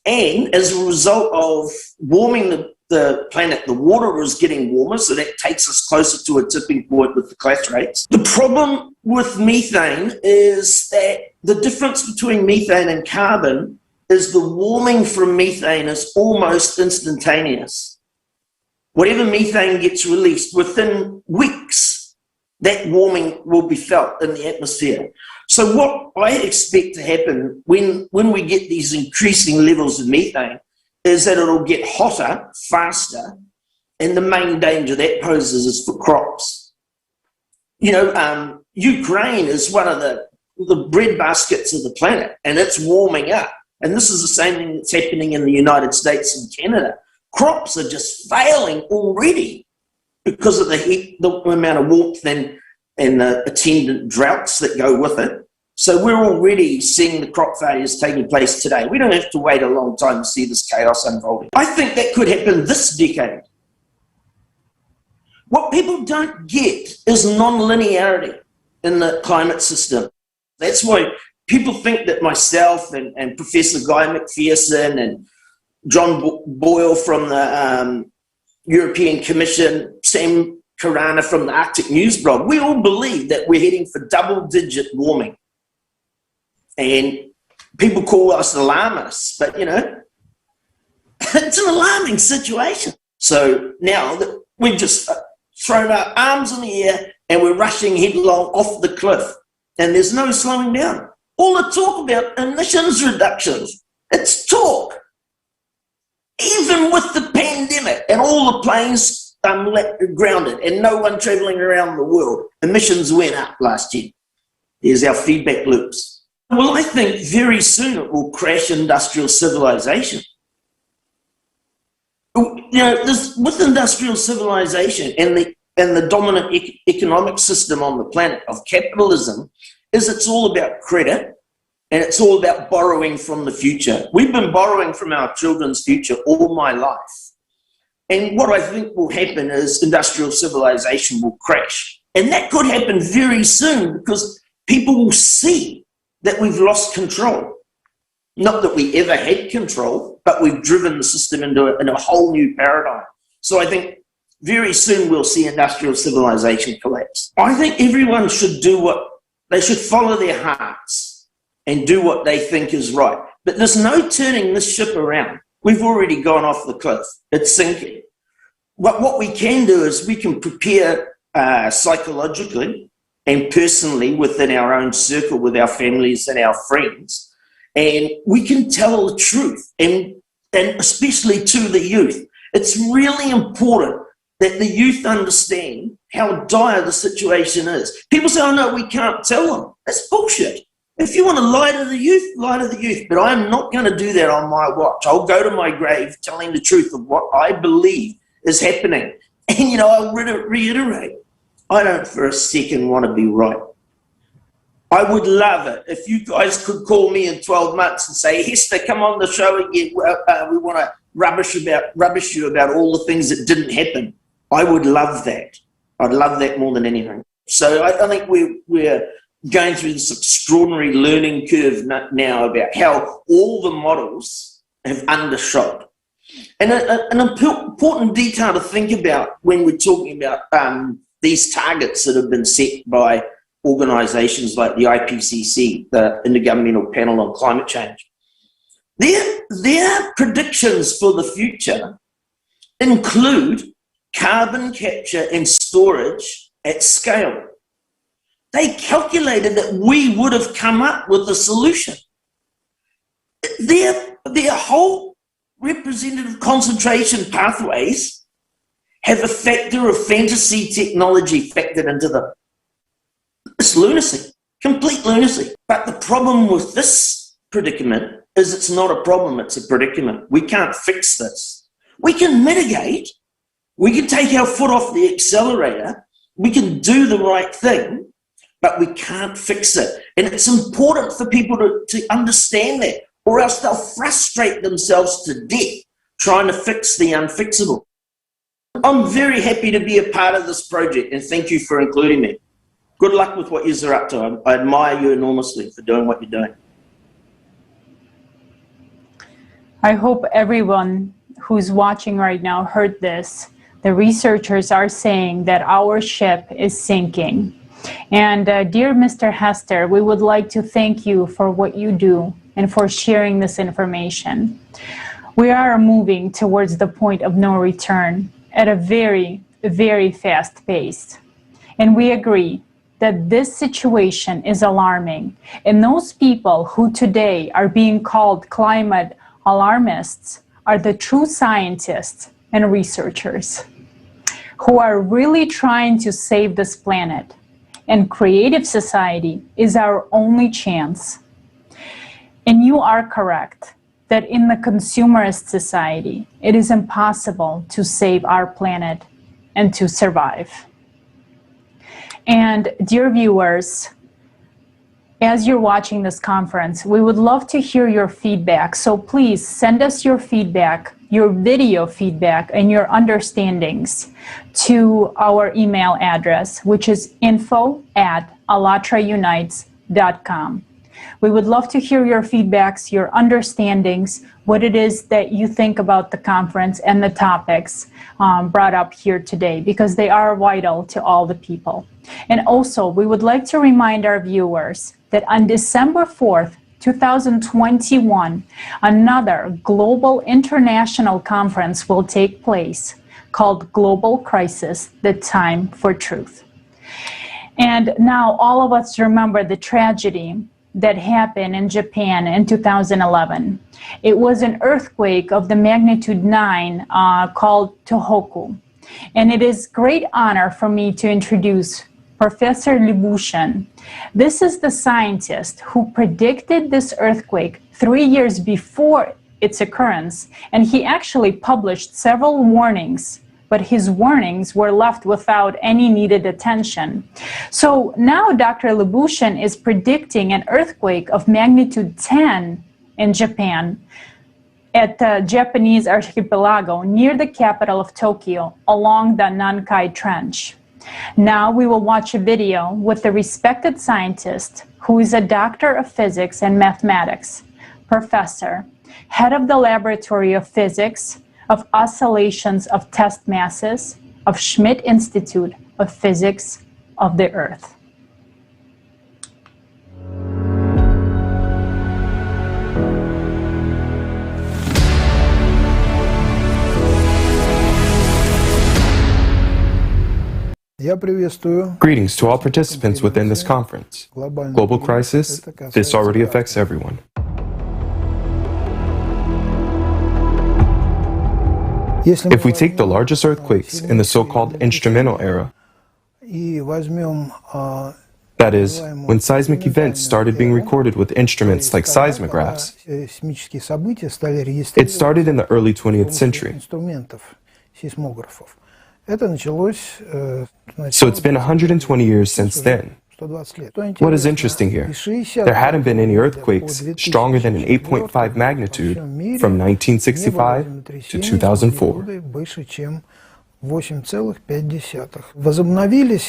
And as a result of warming the planet, the water is getting warmer, so that takes us closer to a tipping point with the class rates. The problem with methane is that the difference between methane and carbon is the warming from methane is almost instantaneous. Whatever methane gets released, within weeks, that warming will be felt in the atmosphere. So what I expect to happen when we get these increasing levels of methane is that it'll get hotter, faster, and the main danger that poses is for crops. You know, Ukraine is one of the bread baskets of the planet, and it's warming up. And this is the same thing that's happening in the United States and Canada. Crops are just failing already because of the heat, the amount of warmth and the attendant droughts that go with it. So we're already seeing the crop failures taking place today. We don't have to wait a long time to see this chaos unfolding. I think that could happen this decade. What people don't get is non-linearity in the climate system. That's why people think that myself and Professor Guy McPherson and John Boyle from the European Commission, Sam Karana from the Arctic News blog, we all believe that we're heading for double-digit warming. And people call us alarmists, but, you know, it's an alarming situation. So now that we've just thrown our arms in the air and we're rushing headlong off the cliff, and there's no slowing down. All the talk about emissions reductions, it's talk. Even with the pandemic and all the planes grounded and no one traveling around the world, emissions went up last year. There's our feedback loops. Well, I think very soon it will crash industrial civilization. You know, with industrial civilization and the dominant economic system on the planet of capitalism, it's all about credit and it's all about borrowing from the future. We've been borrowing from our children's future all my life. And what I think will happen is industrial civilization will crash. And that could happen very soon because people will see that we've lost control. Not that we ever had control, but we've driven the system into a whole new paradigm. So I think very soon we'll see industrial civilization collapse. I think everyone should they should follow their hearts and do what they think is right. But there's no turning this ship around. We've already gone off the cliff. It's sinking. What we can do is we can prepare psychologically and personally within our own circle with our families and our friends, and we can tell the truth, and especially to the youth. It's really important that the youth understand how dire the situation is. People say, oh no, we can't tell them. That's bullshit. If you want to lie to the youth, lie to the youth, but I'm not going to do that on my watch. I'll go to my grave telling the truth of what I believe is happening. And, you know, I'll reiterate, I don't for a second want to be right. I would love it if you guys could call me in 12 months and say, Hester, come on the show again. We want to rubbish you about all the things that didn't happen. I would love that. I'd love that more than anything. So I think we're going through this extraordinary learning curve now about how all the models have undershot. And an important detail to think about when we're talking about these targets that have been set by organisations like the IPCC, the Intergovernmental Panel on Climate Change. Their predictions for the future include carbon capture and storage at scale. They calculated that we would have come up with a solution. Their whole representative concentration pathways have a factor of fantasy technology factored into them. It's lunacy, complete lunacy. But the problem with this predicament is it's not a problem, it's a predicament. We can't fix this. We can mitigate, we can take our foot off the accelerator, we can do the right thing, but we can't fix it. And it's important for people to understand that, or else they'll frustrate themselves to death trying to fix the unfixable. I'm very happy to be a part of this project, and thank you for including me. Good luck with what you're up to. I admire you enormously for doing what you're doing. I hope everyone who's watching right now heard this. The researchers are saying that our ship is sinking. And dear Mr. Hester, we would like to thank you for what you do and for sharing this information. We are moving towards the point of no return at a very, very fast pace. And we agree that this situation is alarming. And those people who today are being called climate alarmists are the true scientists and researchers who are really trying to save this planet. And creative society is our only chance. And you are correct that in the consumerist society, it is impossible to save our planet and to survive. And dear viewers, as you're watching this conference, we would love to hear your feedback. So please send us your feedback, your video feedback, and your understandings to our email address, which is info@allatraunites.com. We would love to hear your feedbacks, your understandings, what it is that you think about the conference and the topics brought up here today, because they are vital to all the people. And also, we would like to remind our viewers that on December 4th, 2021, another global international conference will take place called Global Crisis, the Time for Truth. And now all of us remember the tragedy that happened in Japan in 2011. It was an earthquake of the magnitude 9 called Tohoku. And it is great honor for me to introduce Professor Libushin. This is the scientist who predicted this earthquake 3 years before its occurrence, and he actually published several warnings, but his warnings were left without any needed attention. So now Dr. Libushin is predicting an earthquake of magnitude 10 in Japan at the Japanese archipelago near the capital of Tokyo along the Nankai Trench. Now we will watch a video with the respected scientist who is a doctor of physics and mathematics, professor, head of the Laboratory of Physics of Oscillations of Test Masses of Schmidt Institute of Physics of the Earth. Greetings to all participants within this conference. Global crisis, this already affects everyone. If we take the largest earthquakes in the so-called instrumental era, that is, when seismic events started being recorded with instruments like seismographs, it started in the early 20th century. So it's been 120 years since then. What is interesting here? There hadn't been any earthquakes stronger than an 8.5 magnitude from 1965 to 2004.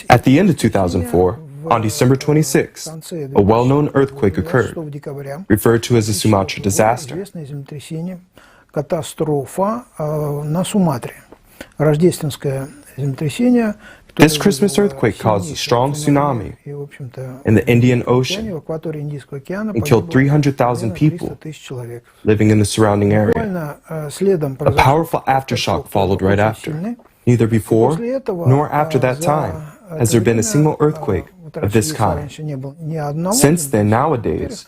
At the end of 2004, on December 26th, a well-known earthquake occurred, referred to as the Sumatra disaster. This Christmas earthquake caused a strong tsunami in the Indian Ocean and killed 300,000 people living in the surrounding area. A powerful aftershock followed right after. Neither before nor after that time has there been a single earthquake of this kind. Since then, nowadays,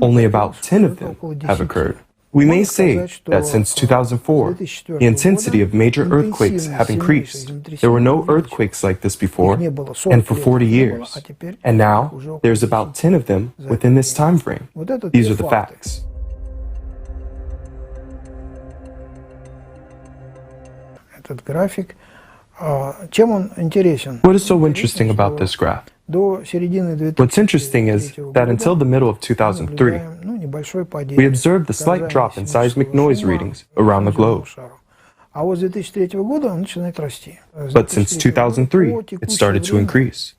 only about 10 of them have occurred. We may say that since 2004, the intensity of major earthquakes have increased. There were no earthquakes like this before, and for 40 years. And now, there's about 10 of them within this time frame. These are the facts. What is so interesting about this graph? What's interesting is that until the middle of 2003, we observed a slight drop in seismic noise readings around the globe. But since 2003, it started to increase.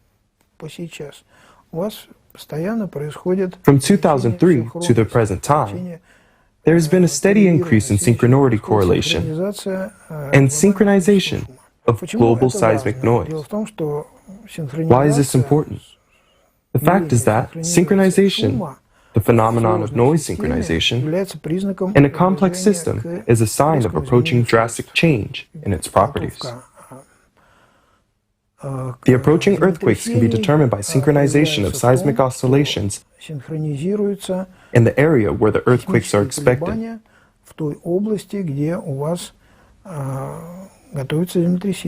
From 2003 to the present time, there has been a steady increase in synchronicity correlation and synchronization of global seismic noise. Why is this important? The fact is that synchronization, the phenomenon of noise synchronization, in a complex system is a sign of approaching drastic change in its properties. The approaching earthquakes can be determined by synchronization of seismic oscillations in the area where the earthquakes are expected.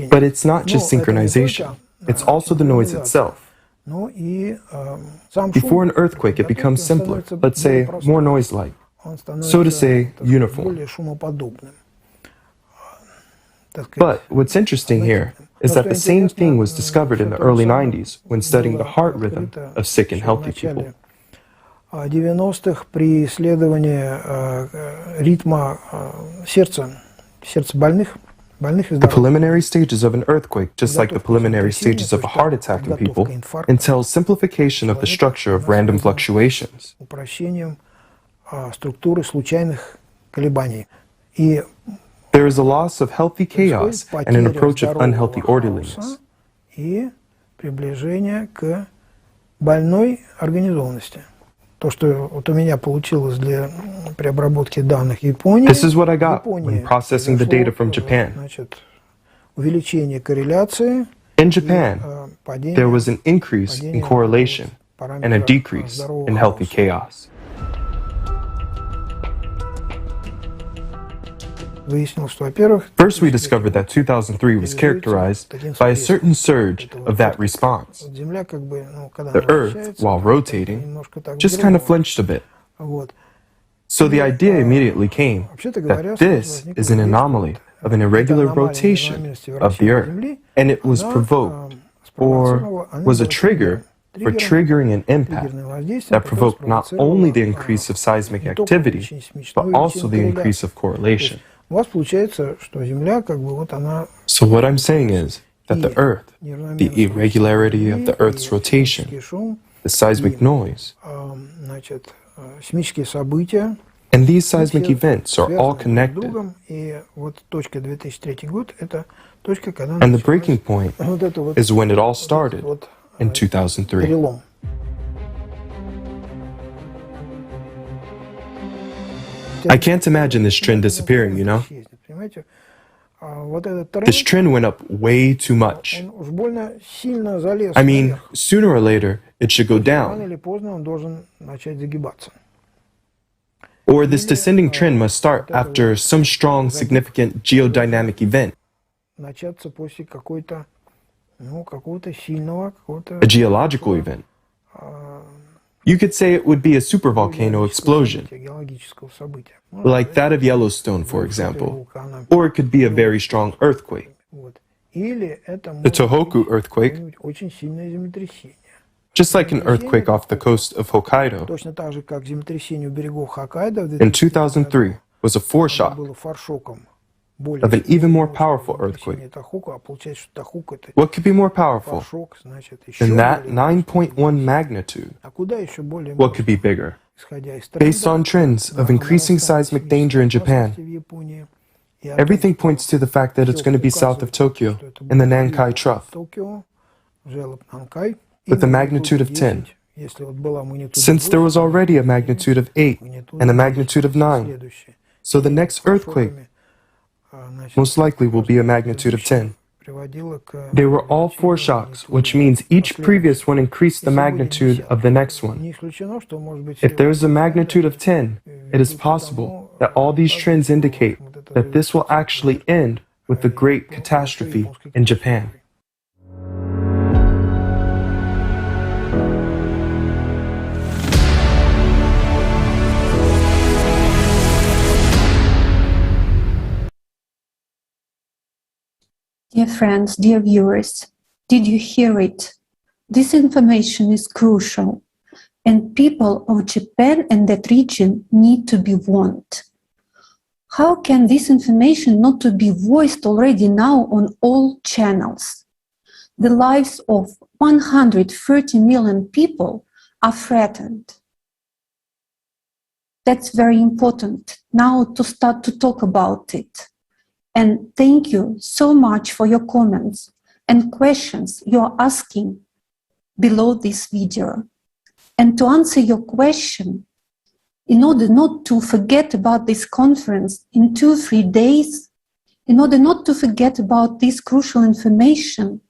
But it's not just synchronization, it's also the noise itself. Before an earthquake, it becomes simpler, let's say more noise-like, so to say, uniform. But what's interesting here is that the same thing was discovered in the early 90s when studying the heart rhythm of sick and healthy people. The preliminary stages of an earthquake, just like the preliminary stages of a heart attack in people, entails simplification of the structure of random fluctuations. There is a loss of healthy chaos and an approach of unhealthy orderliness. This is what I got when processing the data from Japan. In Japan, there was an increase in correlation and a decrease in healthy chaos. First, we discovered that 2003 was characterized by a certain surge of that response. The Earth, while rotating, just kind of flinched a bit. So the idea immediately came that this is an anomaly of an irregular rotation of the Earth, and it was provoked, or was a trigger for triggering an impact that provoked not only the increase of seismic activity, but also the increase of correlation. So what I'm saying is that the Earth, the irregularity of the Earth's rotation, the seismic noise, and these seismic events are all connected. And the breaking point is when it all started in 2003. I can't imagine this trend disappearing, you know? This trend went up way too much. I mean, sooner or later, it should go down. Or this descending trend must start after some strong, significant geodynamic event. A geological event. You could say it would be a supervolcano explosion, like that of Yellowstone, for example, or it could be a very strong earthquake. The Tohoku earthquake, just like an earthquake off the coast of Hokkaido, in 2003 was a foreshock of an even more powerful earthquake. What could be more powerful than that 9.1 magnitude? What could be bigger? Based on trends of increasing seismic danger in Japan, everything points to the fact that it's going to be south of Tokyo in the Nankai Trough, with a magnitude of 10. Since there was already a magnitude of 8 and a magnitude of 9, so the next earthquake most likely will be a magnitude of 10. They were all foreshocks, which means each previous one increased the magnitude of the next one. If there is a magnitude of 10, it is possible that all these trends indicate that this will actually end with the great catastrophe in Japan. Dear friends, dear viewers, did you hear it? This information is crucial, and people of Japan and that region need to be warned. How can this information not to be voiced already now on all channels? The lives of 130 million people are threatened. That's very important now to start to talk about it. And thank you so much for your comments and questions you're asking below this video. And to answer your question, in order not to forget about this conference in 2-3 days, in order not to forget about this crucial information,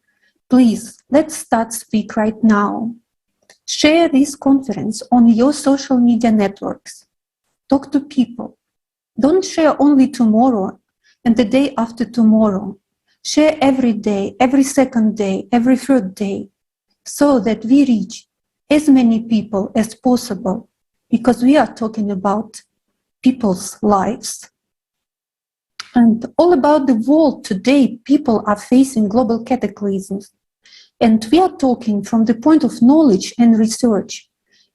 please, let's start speak right now. Share this conference on your social media networks. Talk to people. Don't share only tomorrow and the day after tomorrow. Share every day, every second day, every third day, so that we reach as many people as possible, because we are talking about people's lives. And all about the world today, people are facing global cataclysms. And we are talking from the point of knowledge and research,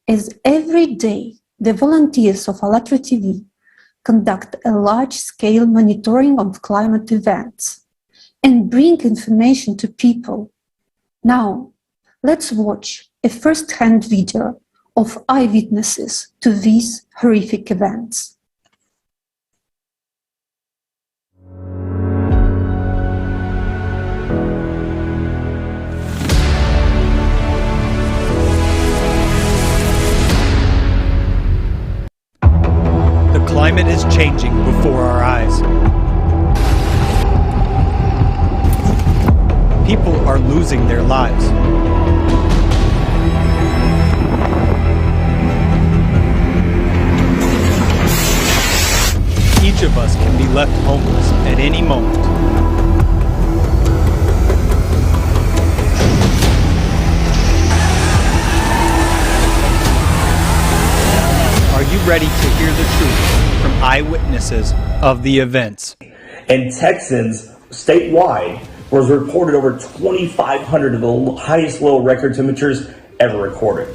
as every day the volunteers of ALLATRA TV conduct a large-scale monitoring of climate events and bring information to people. Now, let's watch a first-hand video of eyewitnesses to these horrific events. The climate is changing before our eyes. People are losing their lives. Each of us can be left homeless at any moment. Are you ready to hear the truth from eyewitnesses of the events? And Texans statewide was reported over 2,500 of the highest low record temperatures ever recorded.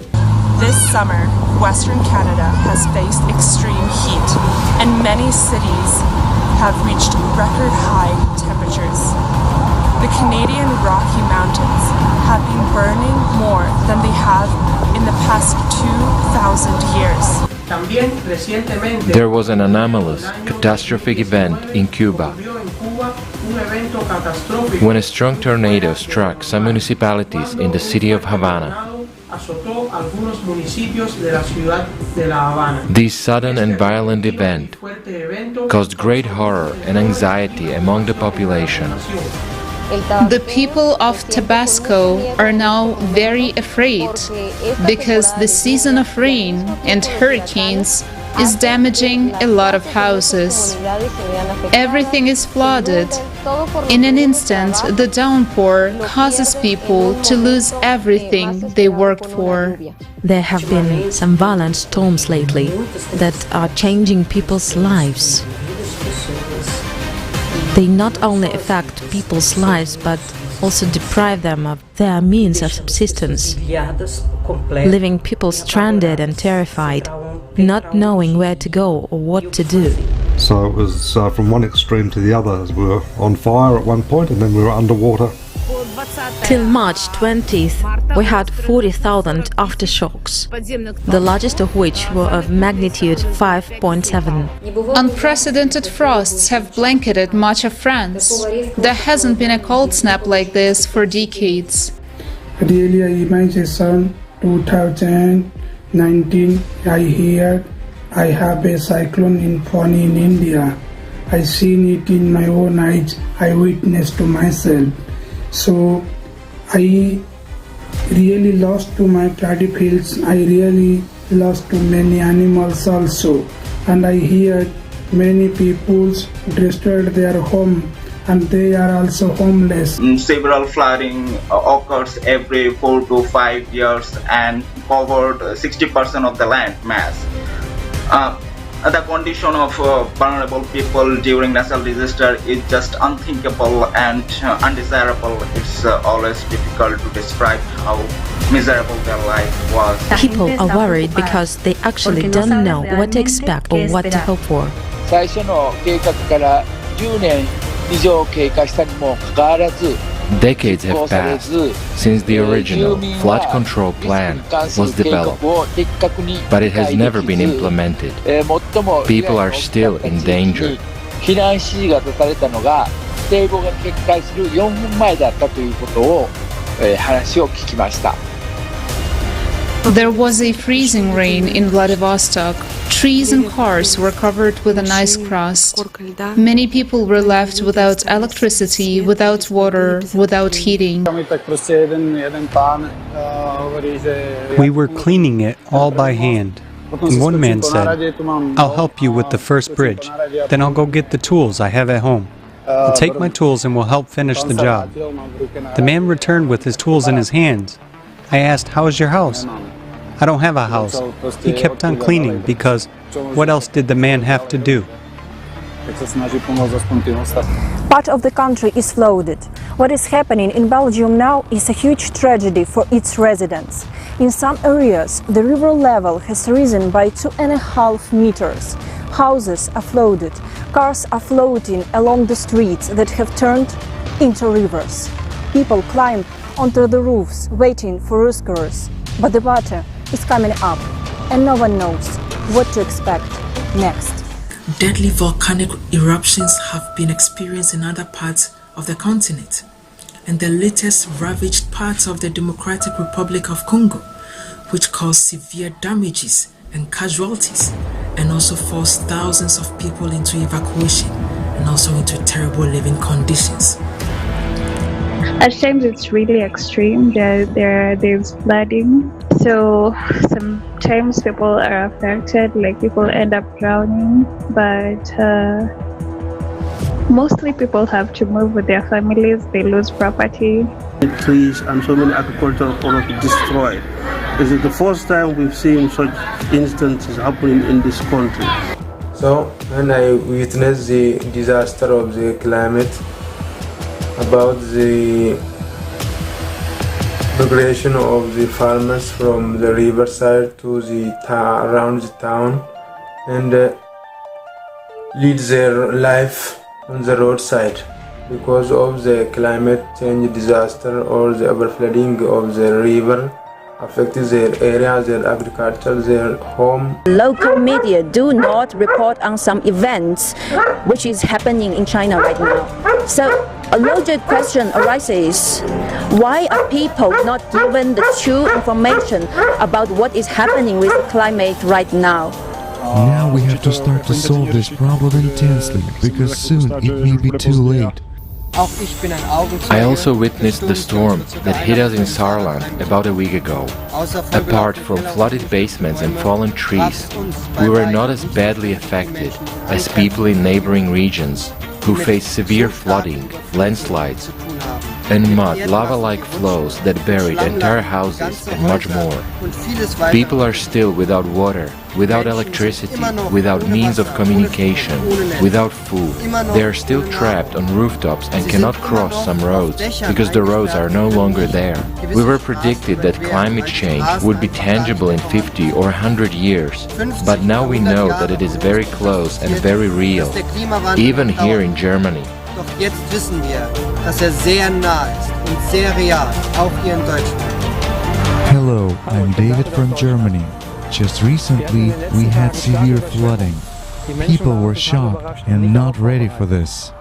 This summer, Western Canada has faced extreme heat, and many cities have reached record high temperatures. The Canadian Rocky Mountains have been burning more than they have in the past 2,000 years. There was an anomalous, catastrophic event in Cuba when a strong tornado struck some municipalities in the city of Havana. This sudden and violent event caused great horror and anxiety among the population. The people of Tabasco are now very afraid because the season of rain and hurricanes is damaging a lot of houses. Everything is flooded. In an instant, the downpour causes people to lose everything they worked for. There have been some violent storms lately that are changing people's lives. They not only affect people's lives, but also deprive them of their means of subsistence, leaving people stranded and terrified, not knowing where to go or what to do. So it was from one extreme to the other. We were on fire at one point and then we were underwater. Till March 20th, we had 40,000 aftershocks, the largest of which were of magnitude 5.7. Unprecedented frosts have blanketed much of France. There hasn't been a cold snap like this for decades. Really, I imagine 2019, I hear I have a cyclone in Fani in India. I seen it in my own eyes. I witnessed to myself. So I really lost to my paddy fields. I really lost to many animals also. And I hear many people destroyed their home and they are also homeless. Several flooding occurs every 4 to 5 years and covered 60% of the land mass. The condition of vulnerable people during natural disaster is just unthinkable and undesirable. It's always difficult to describe how miserable their life was. People are worried because they actually don't know what to expect or what to hope for. 最初の計画から10年以上経過したにもかかわらず Decades have passed since the original flood control plan was developed, but it has never been implemented. People are still in danger. 避難指示が出されたのが堤防が決壊する4分前だったということを話を聞きました。 There was a freezing rain in Vladivostok. Trees and cars were covered with an ice crust. Many people were left without electricity, without water, without heating. We were cleaning it all by hand. And one man said, "I'll help you with the first bridge, then I'll go get the tools I have at home. I'll take my tools and we'll help finish the job." The man returned with his tools in his hands. I asked, "How is your house?" "I don't have a house." He kept on cleaning because what else did the man have to do? Part of the country is flooded. What is happening in Belgium now is a huge tragedy for its residents. In some areas, the river level has risen by 2.5 meters. Houses are flooded. Cars are floating along the streets that have turned into rivers. People climb onto the roofs, waiting for rescuers. But the water is coming up, and no one knows what to expect next. Deadly volcanic eruptions have been experienced in other parts of the continent, and the latest ravaged parts of the Democratic Republic of Congo, which caused severe damages and casualties, and also forced thousands of people into evacuation and also into terrible living conditions. At times it's really extreme. There's flooding, so sometimes people are affected, like people end up drowning, but mostly people have to move with their families. They lose property. Trees and so many agricultural products destroyed. This is the first time we've seen such instances happening in this country. So when I witnessed the disaster of the climate, about the migration of the farmers from the riverside to the around the town, and lead their life on the roadside because of the climate change disaster or the overflooding of the river affected their area, their agriculture, their home. Local media do not report on some events which is happening in China right now. So a logical question arises, why are people not given the true information about what is happening with the climate right now? Now we have to start to solve this problem intensely, because soon it may be too late. I also witnessed the storm that hit us in Saarland about a week ago. Apart from flooded basements and fallen trees, we were not as badly affected as people in neighboring regions who face severe flooding, landslides, and mud, lava-like flows that buried entire houses, and much more. People are still without water, without electricity, without means of communication, without food. They are still trapped on rooftops and cannot cross some roads because the roads are no longer there. We were predicted that climate change would be tangible in 50 or 100 years, but now we know that it is very close and very real, even here in Germany. Doch jetzt wissen wir, dass sehr nah ist und sehr real, auch hier in Deutschland. Hello, I'm David from Germany. Just recently, we had severe flooding. People were shocked and not ready for this.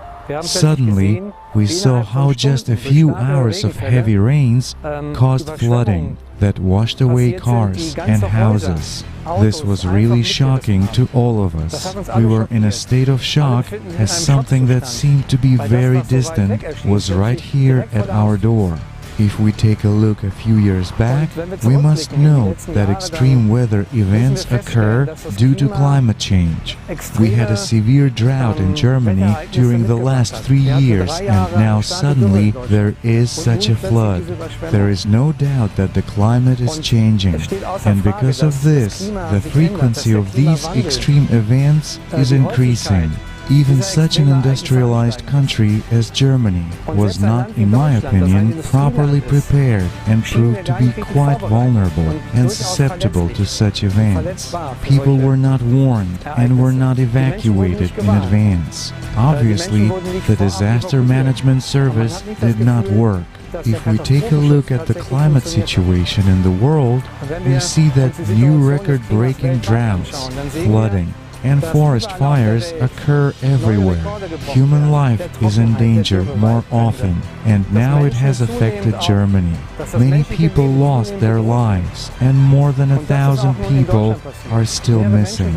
Suddenly, we saw how just a few hours of heavy rains caused flooding that washed away cars and houses. This was really shocking to all of us. We were in a state of shock as something that seemed to be very distant was right here at our door. If we take a look a few years back, we must note that extreme weather events occur due to climate change. We had a severe drought in Germany during the last 3 years, and now suddenly there is such a flood. There is no doubt that the climate is changing, and because of this, the frequency of these extreme events is increasing. Even such an industrialized country as Germany was not, in my opinion, properly prepared and proved to be quite vulnerable and susceptible to such events. People were not warned and were not evacuated in advance. Obviously, the disaster management service did not work. If we take a look at the climate situation in the world, we see that new record-breaking droughts, flooding, and forest fires occur everywhere. Human life is in danger more often, and now it has affected Germany. Many people lost their lives, and more than 1,000 people are still missing.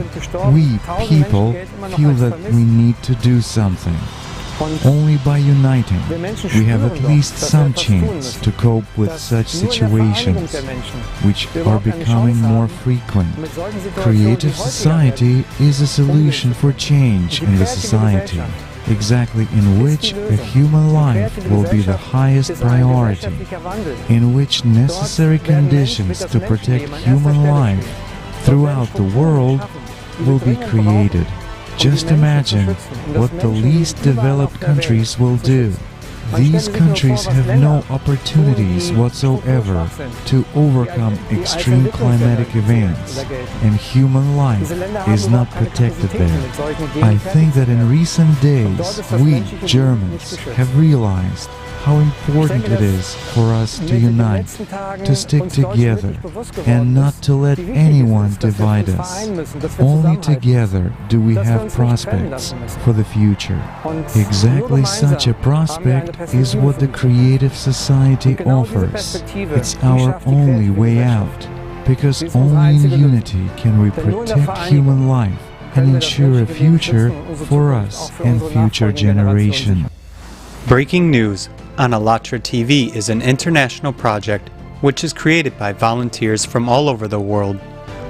We, people, feel that we need to do something. Only by uniting, we have at least some chance to cope with such situations, which are becoming more frequent. Creative society is a solution for change in the society, exactly in which a human life will be the highest priority, in which necessary conditions to protect human life throughout the world will be created. Just imagine what the least developed countries will do. These countries have no opportunities whatsoever to overcome extreme climatic events, and human life is not protected there. I think that in recent days, we, Germans, have realized how important it is for us to unite, to stick together, and not to let anyone divide us. Only together do we have prospects for the future. Exactly such a prospect is what the creative society offers. It's our only way out, because only in unity can we protect human life and ensure a future for us and future generations. Breaking News on ALLATRA TV is an international project which is created by volunteers from all over the world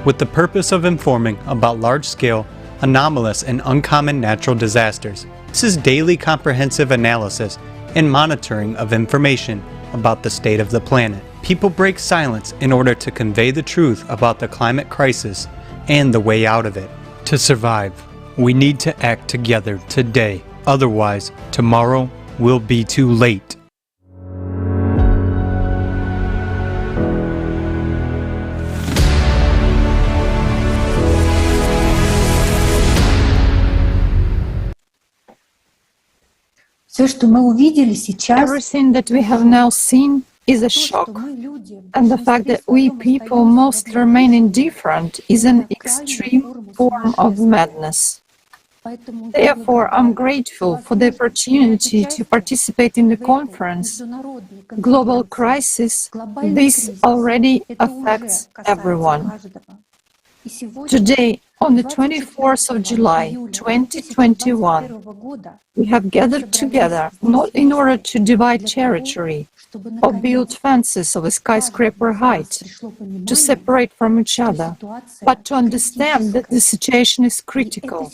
with the purpose of informing about large-scale, anomalous, and uncommon natural disasters. This is daily comprehensive analysis and monitoring of information about the state of the planet. People break silence in order to convey the truth about the climate crisis and the way out of it. To survive, we need to act together today. Otherwise, tomorrow will be too late. Everything that we have now seen is a shock, and the fact that we people mostly remain indifferent is an extreme form of madness. Therefore, I'm grateful for the opportunity to participate in the conference. Global crisis, this already affects everyone. Today, on the 24th of July, 2021, we have gathered together not in order to divide territory or build fences of a skyscraper height to separate from each other, but to understand that the situation is critical.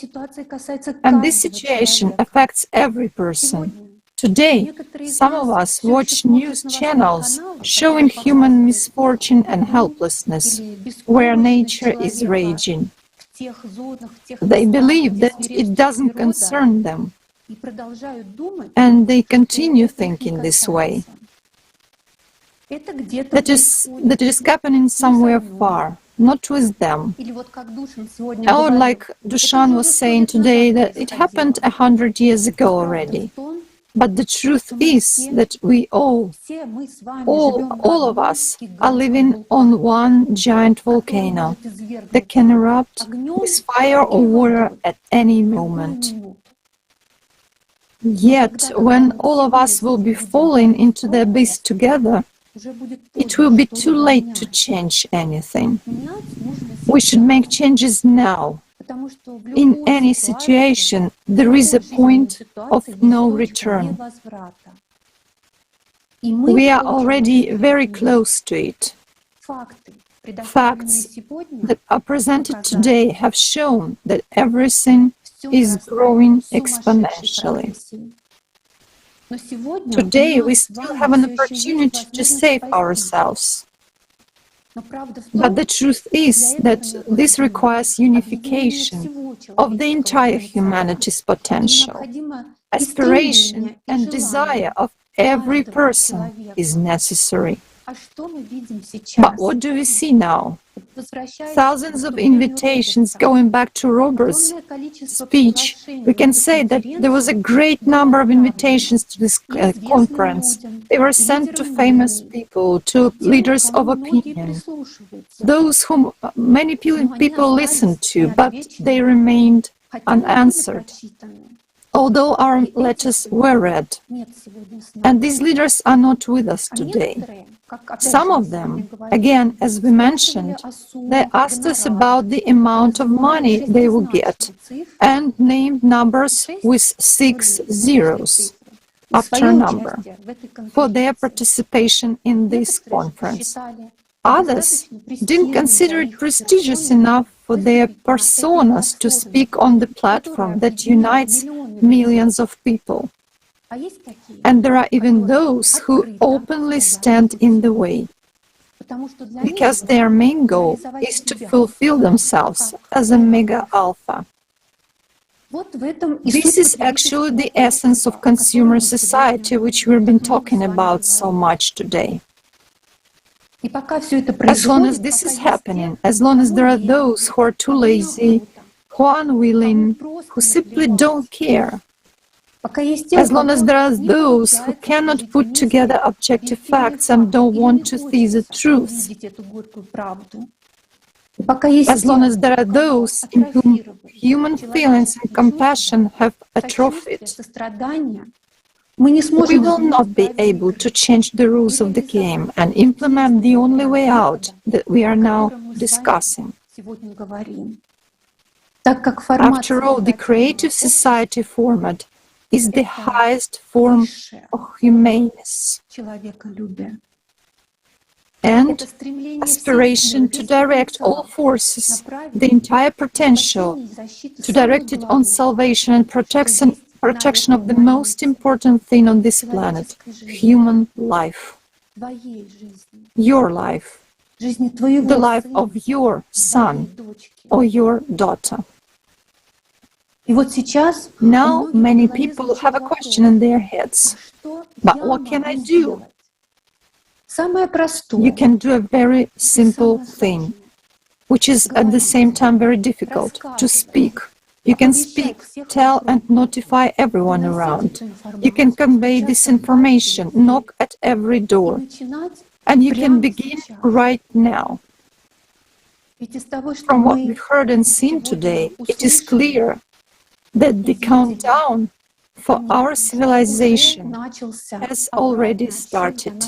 And this situation affects every person. Today, some of us watch news channels showing human misfortune and helplessness, where nature is raging. They believe that it doesn't concern them, and they continue thinking this way. That is happening somewhere far, not with them. Or like Dushan was saying today, that it happened 100 years ago already. But the truth is that we all of us are living on one giant volcano that can erupt with fire or water at any moment. Yet, when all of us will be falling into the abyss together, it will be too late to change anything. We should make changes now. In any situation, there is a point of no return. We are already very close to it. Facts that are presented today have shown that everything is growing exponentially. Today, we still have an opportunity to save ourselves. But the truth is that this requires unification of the entire humanity's potential. Aspiration and desire of every person is necessary. But what do we see now? Thousands of invitations going back to Robert's speech. We can say that there was a great number of invitations to this conference. They were sent to famous people, to leaders of opinion, those whom many people listened to, but they remained unanswered, although our letters were read. And these leaders are not with us today. Some of them, again, as we mentioned, they asked us about the amount of money they will get and named numbers with 6 zeros after a number for their participation in this conference. Others didn't consider it prestigious enough for their personas to speak on the platform that unites millions of people. And there are even those who openly stand in the way, because their main goal is to fulfill themselves as a mega alpha. This is actually the essence of consumer society, which we've been talking about so much today. As long as this is happening, as long as there are those who are too lazy, who are unwilling, who simply don't care, as long as there are those who cannot put together objective facts and don't want to see the truth, as long as there are those in whom human feelings and compassion have atrophied, we will not be able to change the rules of the game and implement the only way out that we are now discussing. After all, the creative society format is the highest form of humaneness and aspiration to direct all forces, the entire potential, to direct it on salvation and protection of the most important thing on this planet, human life. Your life, the life of your son or your daughter. Now, many people have a question in their heads. But what can I do? You can do a very simple thing, which is at the same time very difficult, to speak. You can speak, tell and notify everyone around. You can convey this information, knock at every door. And you can begin right now. From what we've heard and seen today, it is clear that the countdown for our civilization has already started.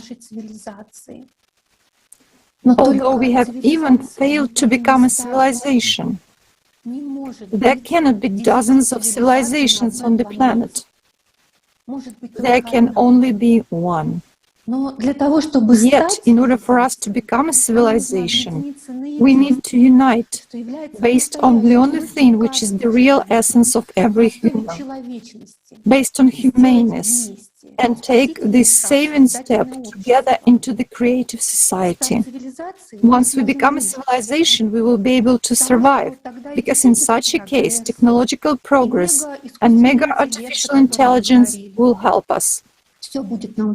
Although we have even failed to become a civilization, there cannot be dozens of civilizations on the planet. There can only be one. Yet, in order for us to become a civilization, we need to unite based on the only thing which is the real essence of every human, based on humaneness, and take this saving step together into the creative society. Once we become a civilization, we will be able to survive, because in such a case, technological progress and mega artificial intelligence will help us.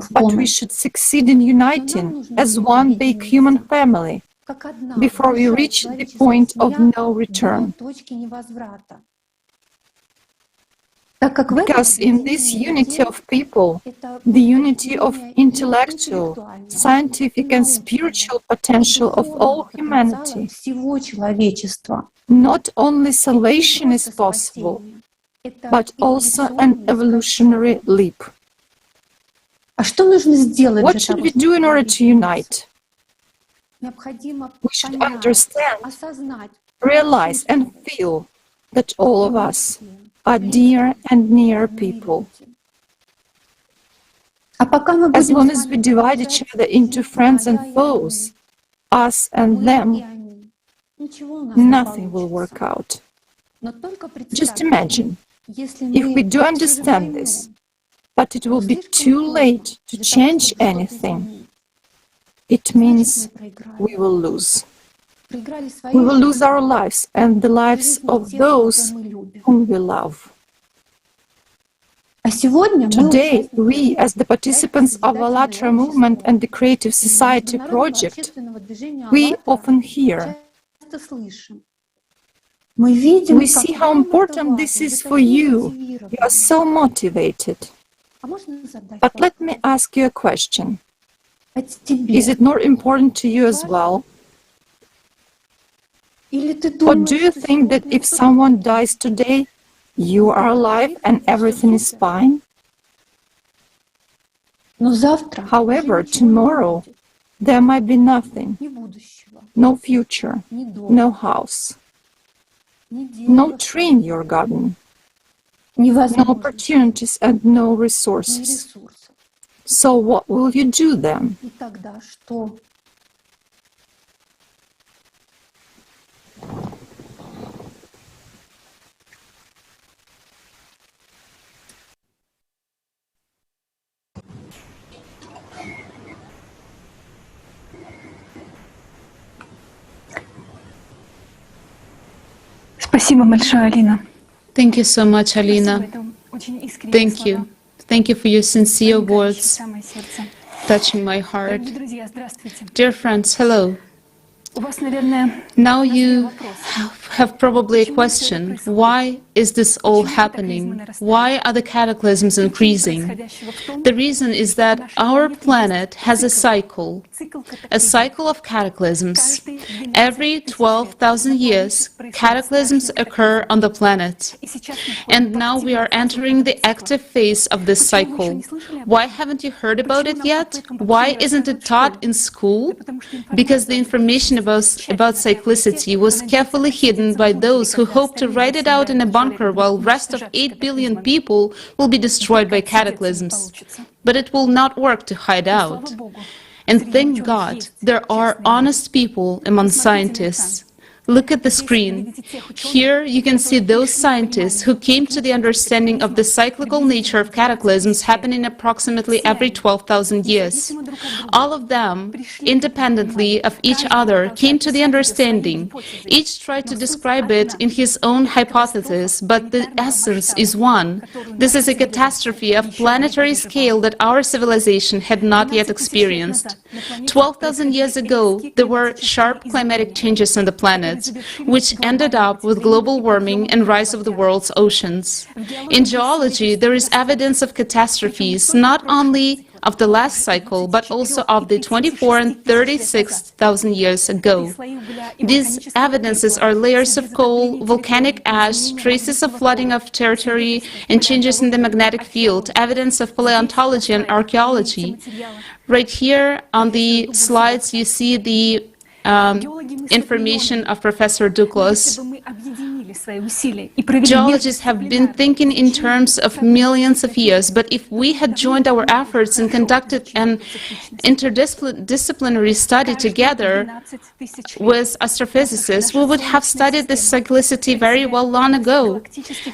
But we should succeed in uniting as one big human family before we reach the point of no return. Because in this unity of people, the unity of intellectual, scientific and spiritual potential of all humanity, not only salvation is possible, but also an evolutionary leap. What should we do in order to unite? We should understand, realize and feel that all of us are dear and near people. As long as we divide each other into friends and foes, us and them, nothing will work out. Just imagine, if we do understand this, but it will be too late to change anything, it means we will lose. We will lose our lives and the lives of those whom we love. Today, we, as the participants of ALLATRA movement and the Creative Society project, we often hear, we see how important this is for you. You are so motivated. But let me ask you a question. Is it not important to you as well? Or do you think that if someone dies today, you are alive and everything is fine? However, tomorrow, there might be nothing. No future, no house, no tree in your garden, no opportunities and no resources. So what will you do then? Спасибо большое, Алина. Thank you so much, Alina. Thank you. Thank you for your sincere words, touching my heart. Dear friends, hello. Now you have probably a question. Why is this all happening? Why are the cataclysms increasing? The reason is that our planet has a cycle of cataclysms. Every 12,000 years, cataclysms occur on the planet. And now we are entering the active phase of this cycle. Why haven't you heard about it yet? Why isn't it taught in school? Because the information about cyclicity was carefully hidden by those who hope to write it out in a bunker while the rest of 8 billion people will be destroyed by cataclysms. But it will not work to hide out. And thank God, there are honest people among scientists. Look at the screen. Here you can see those scientists who came to the understanding of the cyclical nature of cataclysms happening approximately every 12,000 years. All of them, independently of each other, came to the understanding. Each tried to describe it in his own hypothesis, but the essence is one. This is a catastrophe of planetary scale that our civilization had not yet experienced. 12,000 years ago, there were sharp climatic changes on the planet, which ended up with global warming and rise of the world's oceans. In geology, there is evidence of catastrophes, not only of the last cycle, but also of the 24 and 36,000 years ago. These evidences are layers of coal, volcanic ash, traces of flooding of territory, and changes in the magnetic field, evidence of paleontology and archaeology. Right here on the slides, you see the information of Professor Douglas. Geologists have been thinking in terms of millions of years, but if we had joined our efforts and conducted an interdisciplinary study together with astrophysicists, we would have studied this cyclicity very well long ago.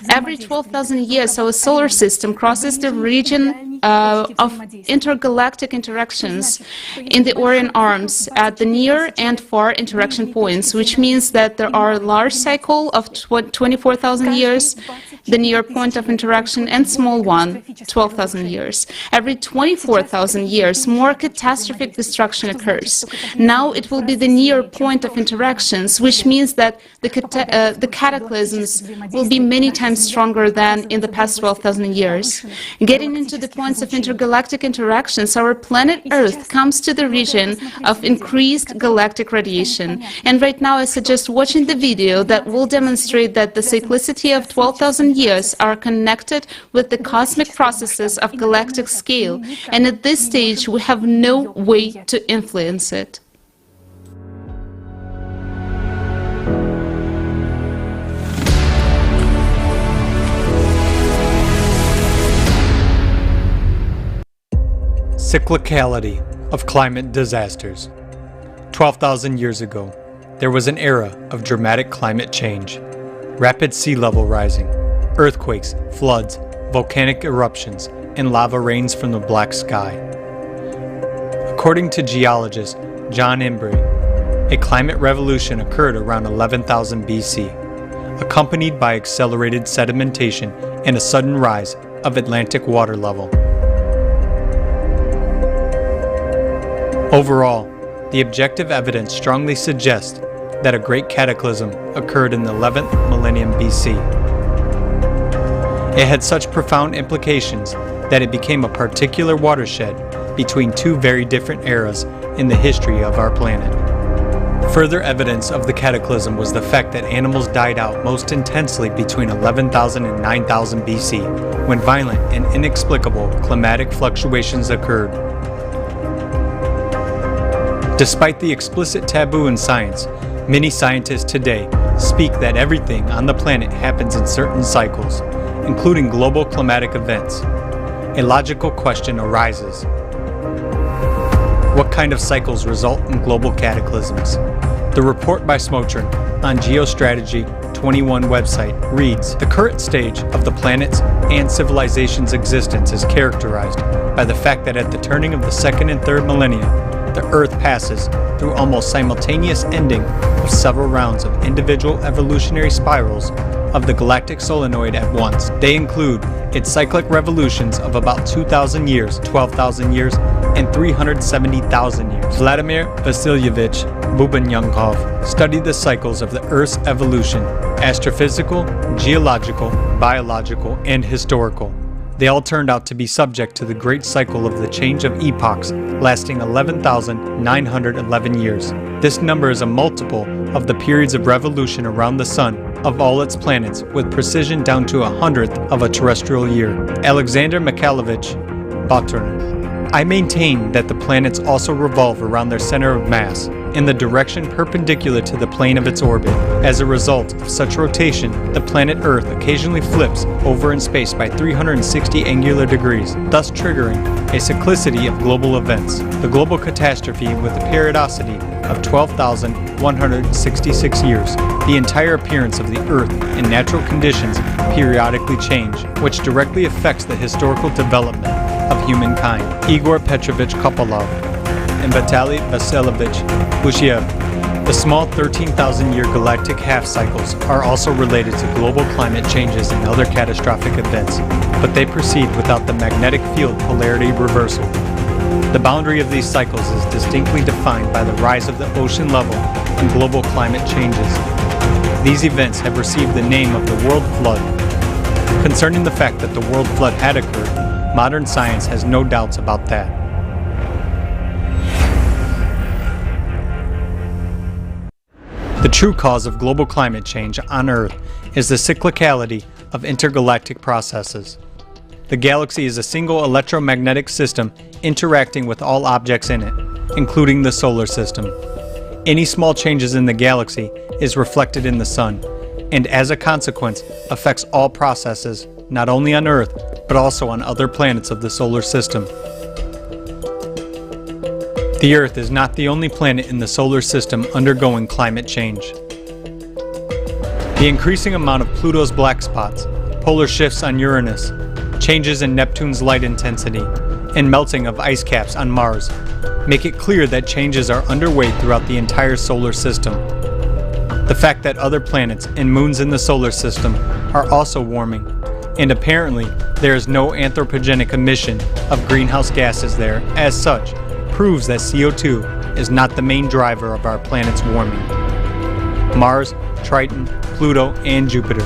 Every 12,000 years, our solar system crosses the region of intergalactic interactions in the Orion Arms at the near and far interaction points, which means that there are a large cycle of 24,000 years, the near point of interaction, and small one, 12,000 years. Every 24,000 years, more catastrophic destruction occurs. Now it will be the near point of interactions, which means that the cataclysms will be many times stronger than in the past 12,000 years. Getting into the points of intergalactic interactions, our planet Earth comes to the region of increased galactic radiation. And right now I suggest watching the video that will demonstrate that the cyclicity of 12,000 years are connected with the cosmic processes of galactic scale, and at this stage we have no way to influence it. Cyclicality of climate disasters. 12,000 years ago, there was an era of dramatic climate change. Rapid sea level rising, earthquakes, floods, volcanic eruptions, and lava rains from the black sky. According to geologist John Embry, a climate revolution occurred around 11,000 BC, accompanied by accelerated sedimentation and a sudden rise of Atlantic water level. Overall, the objective evidence strongly suggests that a great cataclysm occurred in the 11th millennium BC. It had such profound implications that it became a particular watershed between two very different eras in the history of our planet. Further evidence of the cataclysm was the fact that animals died out most intensely between 11,000 and 9,000 BC, when violent and inexplicable climatic fluctuations occurred. Despite the explicit taboo in science, many scientists today speak that everything on the planet happens in certain cycles, including global climatic events. A logical question arises. What kind of cycles result in global cataclysms? The report by Smotrin on Geostrategy 21 website reads, "The current stage of the planet's and civilization's existence is characterized by the fact that at the turning of the second and third millennia, the Earth passes through almost simultaneous ending of several rounds of individual evolutionary spirals of the galactic solenoid at once. They include its cyclic revolutions of about 2,000 years, 12,000 years, and 370,000 years." Vladimir Vasilyevich Bubanyunkov studied the cycles of the Earth's evolution, astrophysical, geological, biological, and historical. They all turned out to be subject to the great cycle of the change of epochs, lasting 11,911 years. This number is a multiple of the periods of revolution around the Sun of all its planets, with precision down to 1/100th of a terrestrial year. Alexander Mikhailovich Botern. I maintain that the planets also revolve around their center of mass, in the direction perpendicular to the plane of its orbit. As a result of such rotation, the planet Earth occasionally flips over in space by 360 angular degrees, thus triggering a cyclicity of global events. The global catastrophe with a periodicity of 12,166 years. The entire appearance of the Earth and natural conditions periodically change, which directly affects the historical development of humankind. Igor Petrovich Kopolov and Vitaly Vasilyevich Bushiev. The small 13,000-year galactic half-cycles are also related to global climate changes and other catastrophic events, but they proceed without the magnetic field polarity reversal. The boundary of these cycles is distinctly defined by the rise of the ocean level and global climate changes. These events have received the name of the World Flood. Concerning the fact that the World Flood had occurred, modern science has no doubts about that. The true cause of global climate change on Earth is the cyclicality of intergalactic processes. The galaxy is a single electromagnetic system interacting with all objects in it, including the solar system. Any small changes in the galaxy is reflected in the Sun, and as a consequence affects all processes, not only on Earth, but also on other planets of the solar system. The Earth is not the only planet in the solar system undergoing climate change. The increasing amount of Pluto's black spots, polar shifts on Uranus, changes in Neptune's light intensity, and melting of ice caps on Mars make it clear that changes are underway throughout the entire solar system. The fact that other planets and moons in the solar system are also warming, and apparently there is no anthropogenic emission of greenhouse gases there as such, proves that CO2 is not the main driver of our planet's warming. Mars, Triton, Pluto, and Jupiter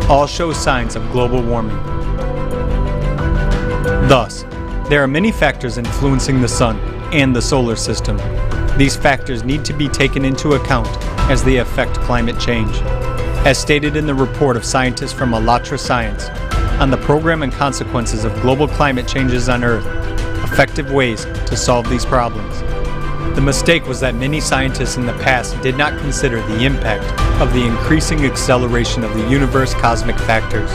all show signs of global warming. Thus, there are many factors influencing the Sun and the solar system. These factors need to be taken into account as they affect climate change. As stated in the report of scientists from ALLATRA Science on the program and consequences of global climate changes on Earth, effective ways to solve these problems. The mistake was that many scientists in the past did not consider the impact of the increasing acceleration of the universe cosmic factors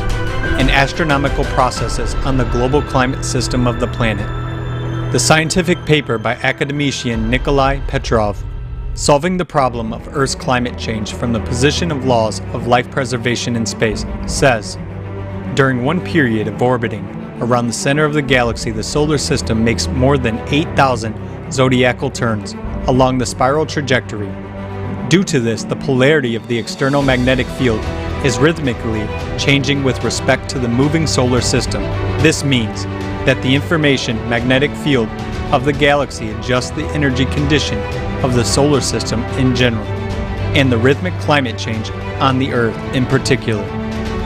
and astronomical processes on the global climate system of the planet. The scientific paper by academician Nikolai Petrov, Solving the Problem of Earth's Climate Change from the Position of Laws of Life Preservation in Space, says, during one period of orbiting around the center of the galaxy, the solar system makes more than 8,000 zodiacal turns along the spiral trajectory. Due to this, the polarity of the external magnetic field is rhythmically changing with respect to the moving solar system. This means that the information magnetic field of the galaxy adjusts the energy condition of the solar system in general, and the rhythmic climate change on the Earth in particular.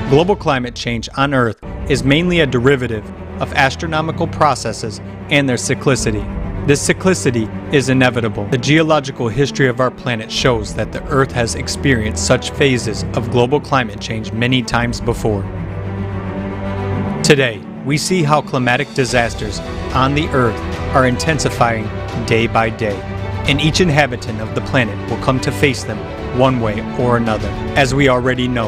Global climate change on Earth is mainly a derivative of astronomical processes and their cyclicity. This cyclicity is inevitable. The geological history of our planet shows that the Earth has experienced such phases of global climate change many times before. Today, we see how climatic disasters on the Earth are intensifying day by day, and each inhabitant of the planet will come to face them one way or another. As we already know,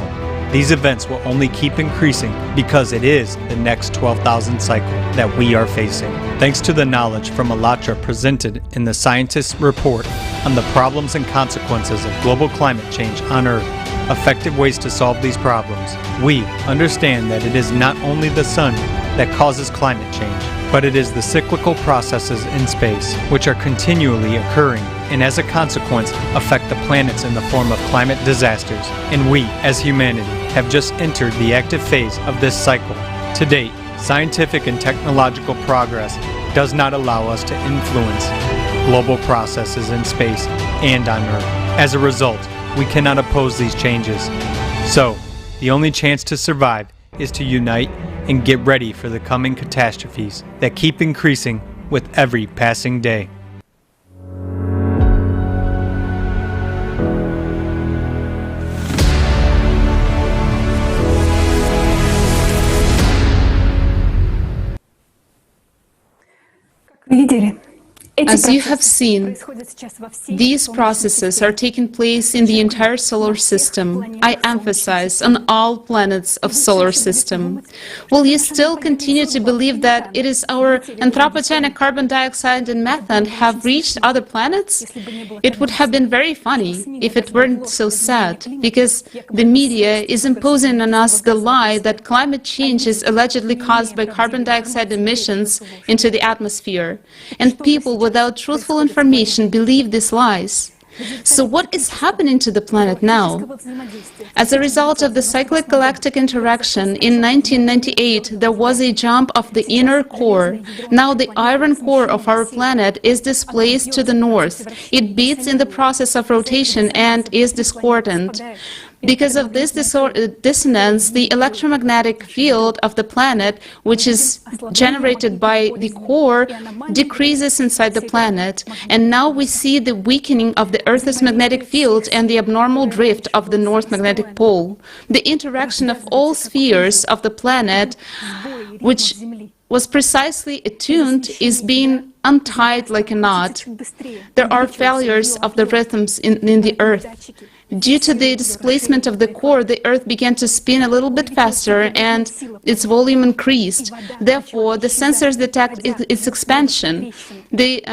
these events will only keep increasing because it is the next 12,000 cycle that we are facing. Thanks to the knowledge from ALLATRA presented in the scientists' report on the problems and consequences of global climate change on Earth, effective ways to solve these problems, we understand that it is not only the sun that causes climate change, but it is the cyclical processes in space which are continually occurring and as a consequence affect the planets in the form of climate disasters. And we, as humanity, have just entered the active phase of this cycle. To date, scientific and technological progress does not allow us to influence global processes in space and on Earth. As a result, we cannot oppose these changes. So, the only chance to survive is to unite and get ready for the coming catastrophes that keep increasing with every passing day. As you have seen, these processes are taking place in the entire solar system. I emphasize on all planets of solar system. Will you still continue to believe that it is our anthropogenic carbon dioxide and methane have reached other planets? It would have been very funny if it weren't so sad, because the media is imposing on us the lie that climate change is allegedly caused by carbon dioxide emissions into the atmosphere, and people without truthful information believe these lies. So what is happening to the planet now? As a result of the cyclic galactic interaction, in 1998 there was a jump of the inner core. Now the iron core of our planet is displaced to the north. It beats in the process of rotation and is discordant. Because of this dissonance, the electromagnetic field of the planet, which is generated by the core, decreases inside the planet. And now we see the weakening of the Earth's magnetic field and the abnormal drift of the North Magnetic Pole. The interaction of all spheres of the planet, which was precisely attuned, is being untied like a knot. There are failures of the rhythms in the Earth. Due to the displacement of the core, the Earth began to spin a little bit faster and its volume increased. Therefore, the sensors detect its expansion. The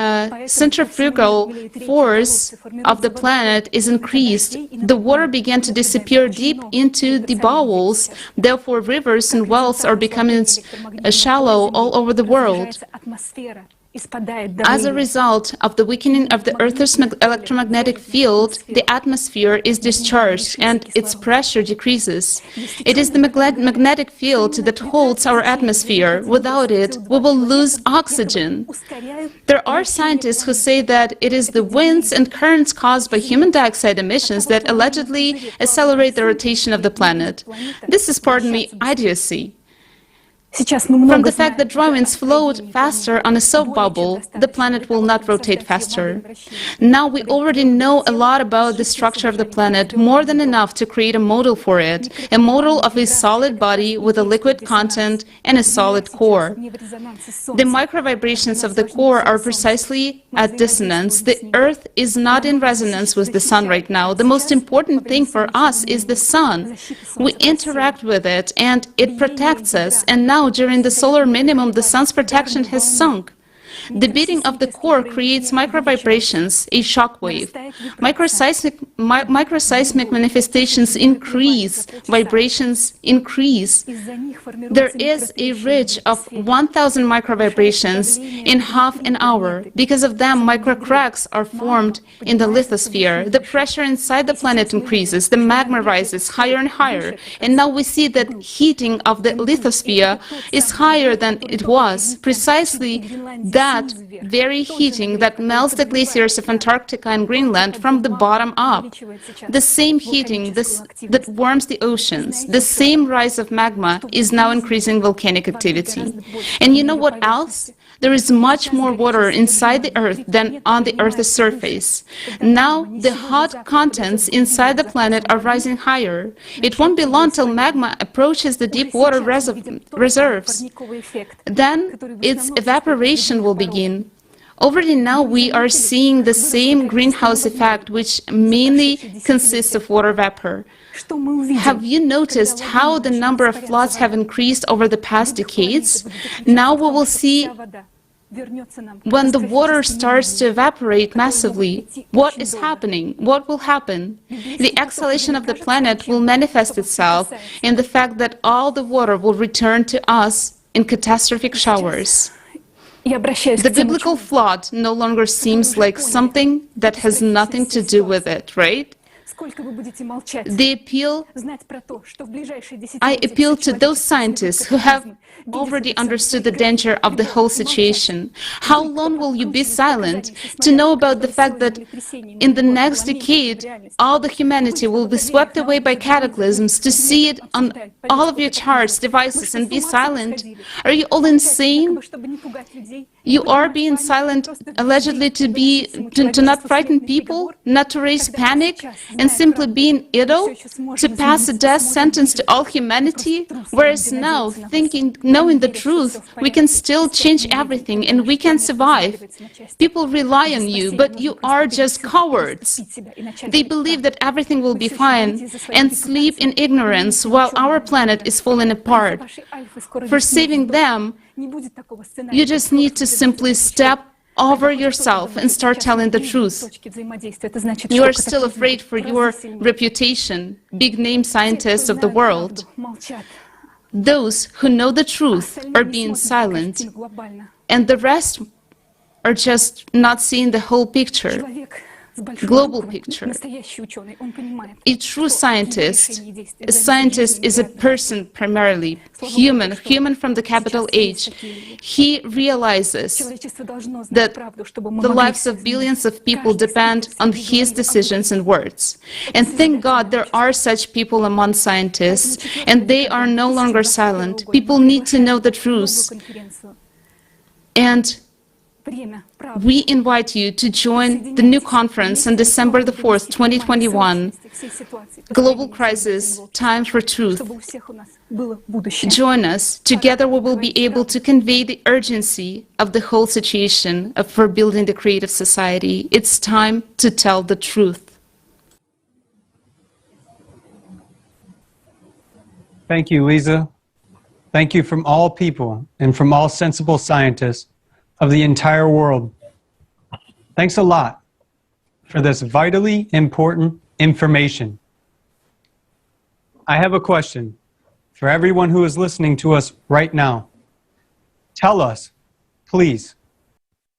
centrifugal force of the planet is increased. The water began to disappear deep into the bowels. Therefore, rivers and wells are becoming shallow all over the world. As a result of the weakening of the Earth's electromagnetic field, the atmosphere is discharged and its pressure decreases. It is the magnetic field that holds our atmosphere. Without it, we will lose oxygen. There are scientists who say that it is the winds and currents caused by human dioxide emissions that allegedly accelerate the rotation of the planet. This is, pardon me, idiocy. From the fact that dry winds float faster on a soap bubble, the planet will not rotate faster. Now we already know a lot about the structure of the planet, more than enough to create a model for it, a model of a solid body with a liquid content and a solid core. The microvibrations of the core are precisely at dissonance. The Earth is not in resonance with the Sun right now. The most important thing for us is the Sun. We interact with it and it protects us, and now during the solar minimum, the Sun's protection has sunk. The beating of the core creates microvibrations, a shock wave. Microseismic manifestations increase, vibrations increase. There is a ridge of 1,000 microvibrations in half an hour. Because of them, microcracks are formed in the lithosphere. The pressure inside the planet increases, the magma rises higher and higher, and now we see that heating of the lithosphere is higher than it was, precisely that very heating that melts the glaciers of Antarctica and Greenland from the bottom up. The same heating that warms the oceans, the same rise of magma is now increasing volcanic activity. And you know what else? There is much more water inside the Earth than on the Earth's surface. Now, the hot contents inside the planet are rising higher. It won't be long till magma approaches the deep water reserves. Then, its evaporation will begin. Already now we are seeing the same greenhouse effect, which mainly consists of water vapor. Have you noticed how the number of floods have increased over the past decades? Now we will see, when the water starts to evaporate massively, what is happening? What will happen? The exhalation of the planet will manifest itself in the fact that all the water will return to us in catastrophic showers. The biblical flood no longer seems like something that has nothing to do with it, right? I appeal to those scientists who have already understood the danger of the whole situation. How long will you be silent to know about the fact that in the next decade, all the humanity will be swept away by cataclysms, to see it on all of your charts, devices, and be silent? Are you all insane? You are being silent allegedly to not frighten people, not to raise panic, and simply being idle, to pass a death sentence to all humanity, whereas now, knowing the truth, we can still change everything and we can survive. People rely on you, but you are just cowards. They believe that everything will be fine and sleep in ignorance while our planet is falling apart. For saving them, you just need to simply step over yourself and start telling the truth. You are still afraid for your reputation, big-name scientists of the world. Those who know the truth are being silent, and the rest are just not seeing the whole picture, global picture. A true scientist, a scientist is a person primarily, human from the capital H. He realizes that the lives of billions of people depend on his decisions and words. And thank God there are such people among scientists, and they are no longer silent. People need to know the truth. And we invite you to join the new conference on December the 4th, 2021, Global Crisis, Time for Truth. Join us. Together we will be able to convey the urgency of the whole situation for building the creative society. It's time to tell the truth. Thank you, Lisa. Thank you from all people and from all sensible scientists of the entire world. Thanks a lot for this vitally important information. I have a question for everyone who is listening to us right now. Tell us, please,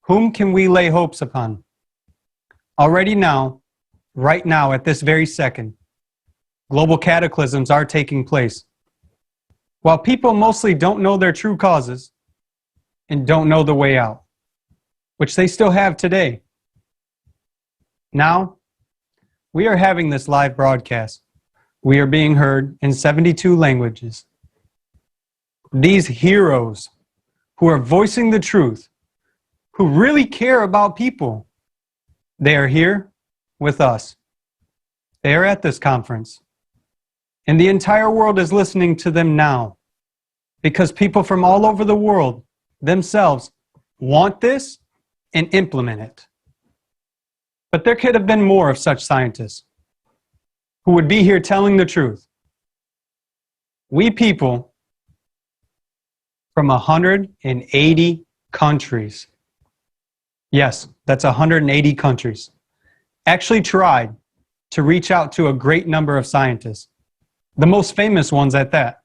whom can we lay hopes upon? Already now, right now, at this very second, global cataclysms are taking place. While people mostly don't know their true causes, and don't know the way out, which they still have today. Now, we are having this live broadcast. We are being heard in 72 languages. These heroes who are voicing the truth, who really care about people, they are here with us. They are at this conference. And the entire world is listening to them now, because people from all over the world themselves want this and implement it. But there could have been more of such scientists who would be here telling the truth. We people from 180 countries Yes, that's 180 countries. Actually tried to reach out to a great number of scientists, the most famous ones at that,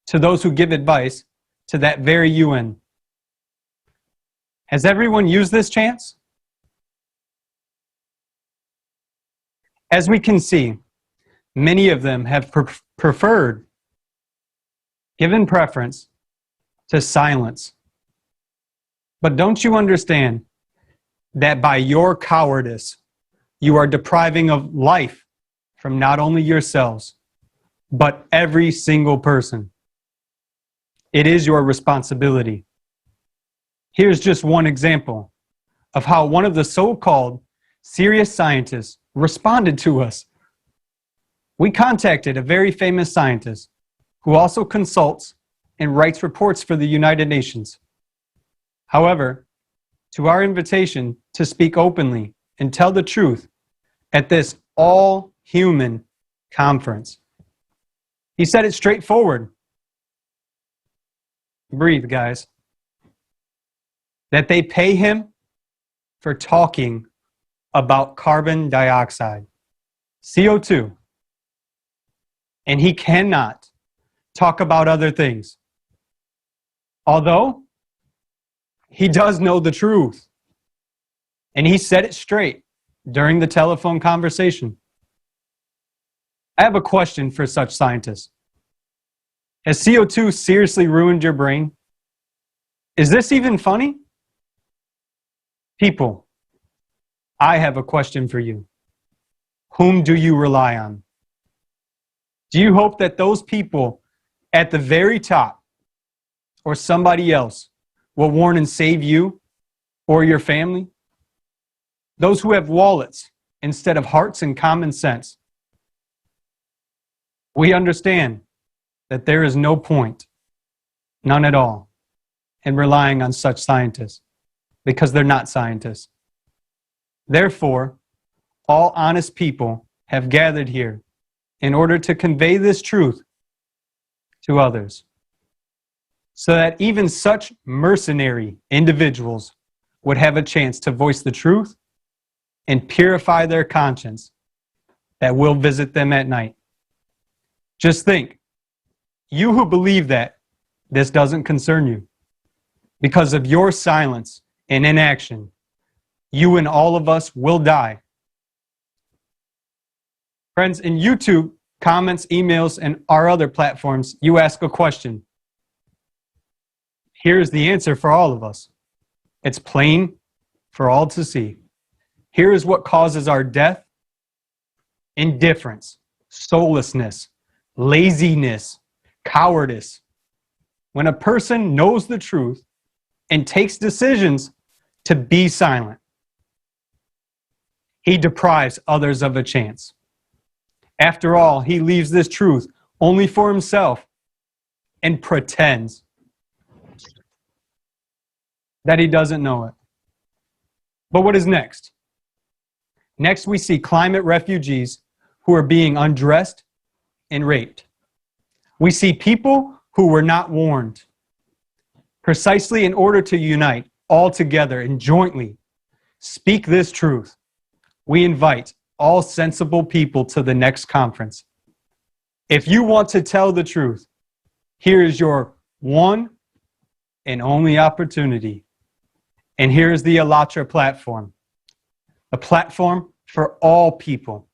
to those who give advice to that very UN. Has everyone used this chance? As we can see, many of them have preferred, given preference, to silence. But don't you understand that by your cowardice, you are depriving of life from not only yourselves, but every single person? It is your responsibility. Here's just one example of how one of the so-called serious scientists responded to us. We contacted a very famous scientist who also consults and writes reports for the United Nations. However, to our invitation to speak openly and tell the truth at this all-human conference, he said it straightforward. Breathe, guys. That they pay him for talking about carbon dioxide, CO2, and he cannot talk about other things. Although he does know the truth, and he said it straight during the telephone conversation. I have a question for such scientists. Has CO2 seriously ruined your brain? Is this even funny? People, I have a question for you. Whom do you rely on? Do you hope that those people at the very top or somebody else will warn and save you or your family? Those who have wallets instead of hearts and common sense. We understand that there is no point, none at all, in relying on such scientists because they're not scientists. Therefore, all honest people have gathered here in order to convey this truth to others, so that even such mercenary individuals would have a chance to voice the truth and purify their conscience that will visit them at night. Just think, you who believe that this doesn't concern you, because of your silence and inaction, you and all of us will die. Friends, in YouTube, comments, emails, and our other platforms, you ask a question. Here's the answer for all of us. It's plain for all to see. Here is what causes our death: indifference, soullessness, laziness, cowardice. When a person knows the truth and takes decisions to be silent, he deprives others of a chance. After all, he leaves this truth only for himself and pretends that he doesn't know it. But what is next? Next, we see climate refugees who are being undressed and raped. We see people who were not warned. Precisely in order to unite all together and jointly speak this truth, we invite all sensible people to the next conference. If you want to tell the truth, here is your one and only opportunity. And here is the ALLATRA platform, a platform for all people,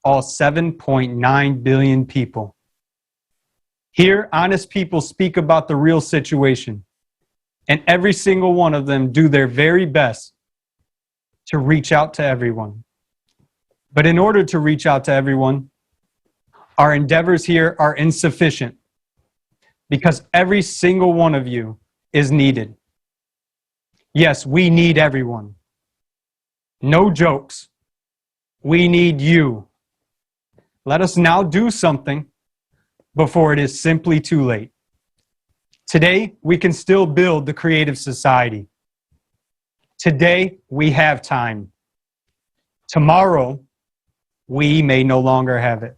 all 7.9 billion people. Here, honest people speak about the real situation, and every single one of them do their very best to reach out to everyone. But in order to reach out to everyone, our endeavors here are insufficient because every single one of you is needed. Yes, we need everyone. No jokes. We need you. Let us now do something before it is simply too late. Today, we can still build the creative society. Today, we have time. Tomorrow, we may no longer have it.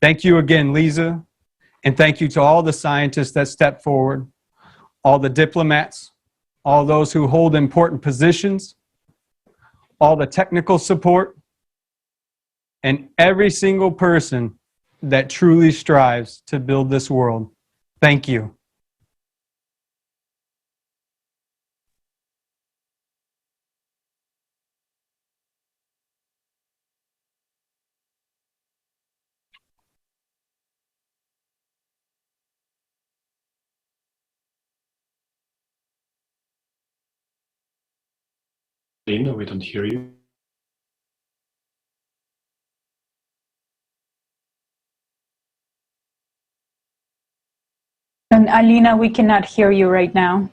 Thank you again, Lisa, and thank you to all the scientists that stepped forward, all the diplomats, all those who hold important positions, all the technical support, and every single person that truly strives to build this world. Thank you. Lena, we don't hear you. And Alina, we cannot hear you right now.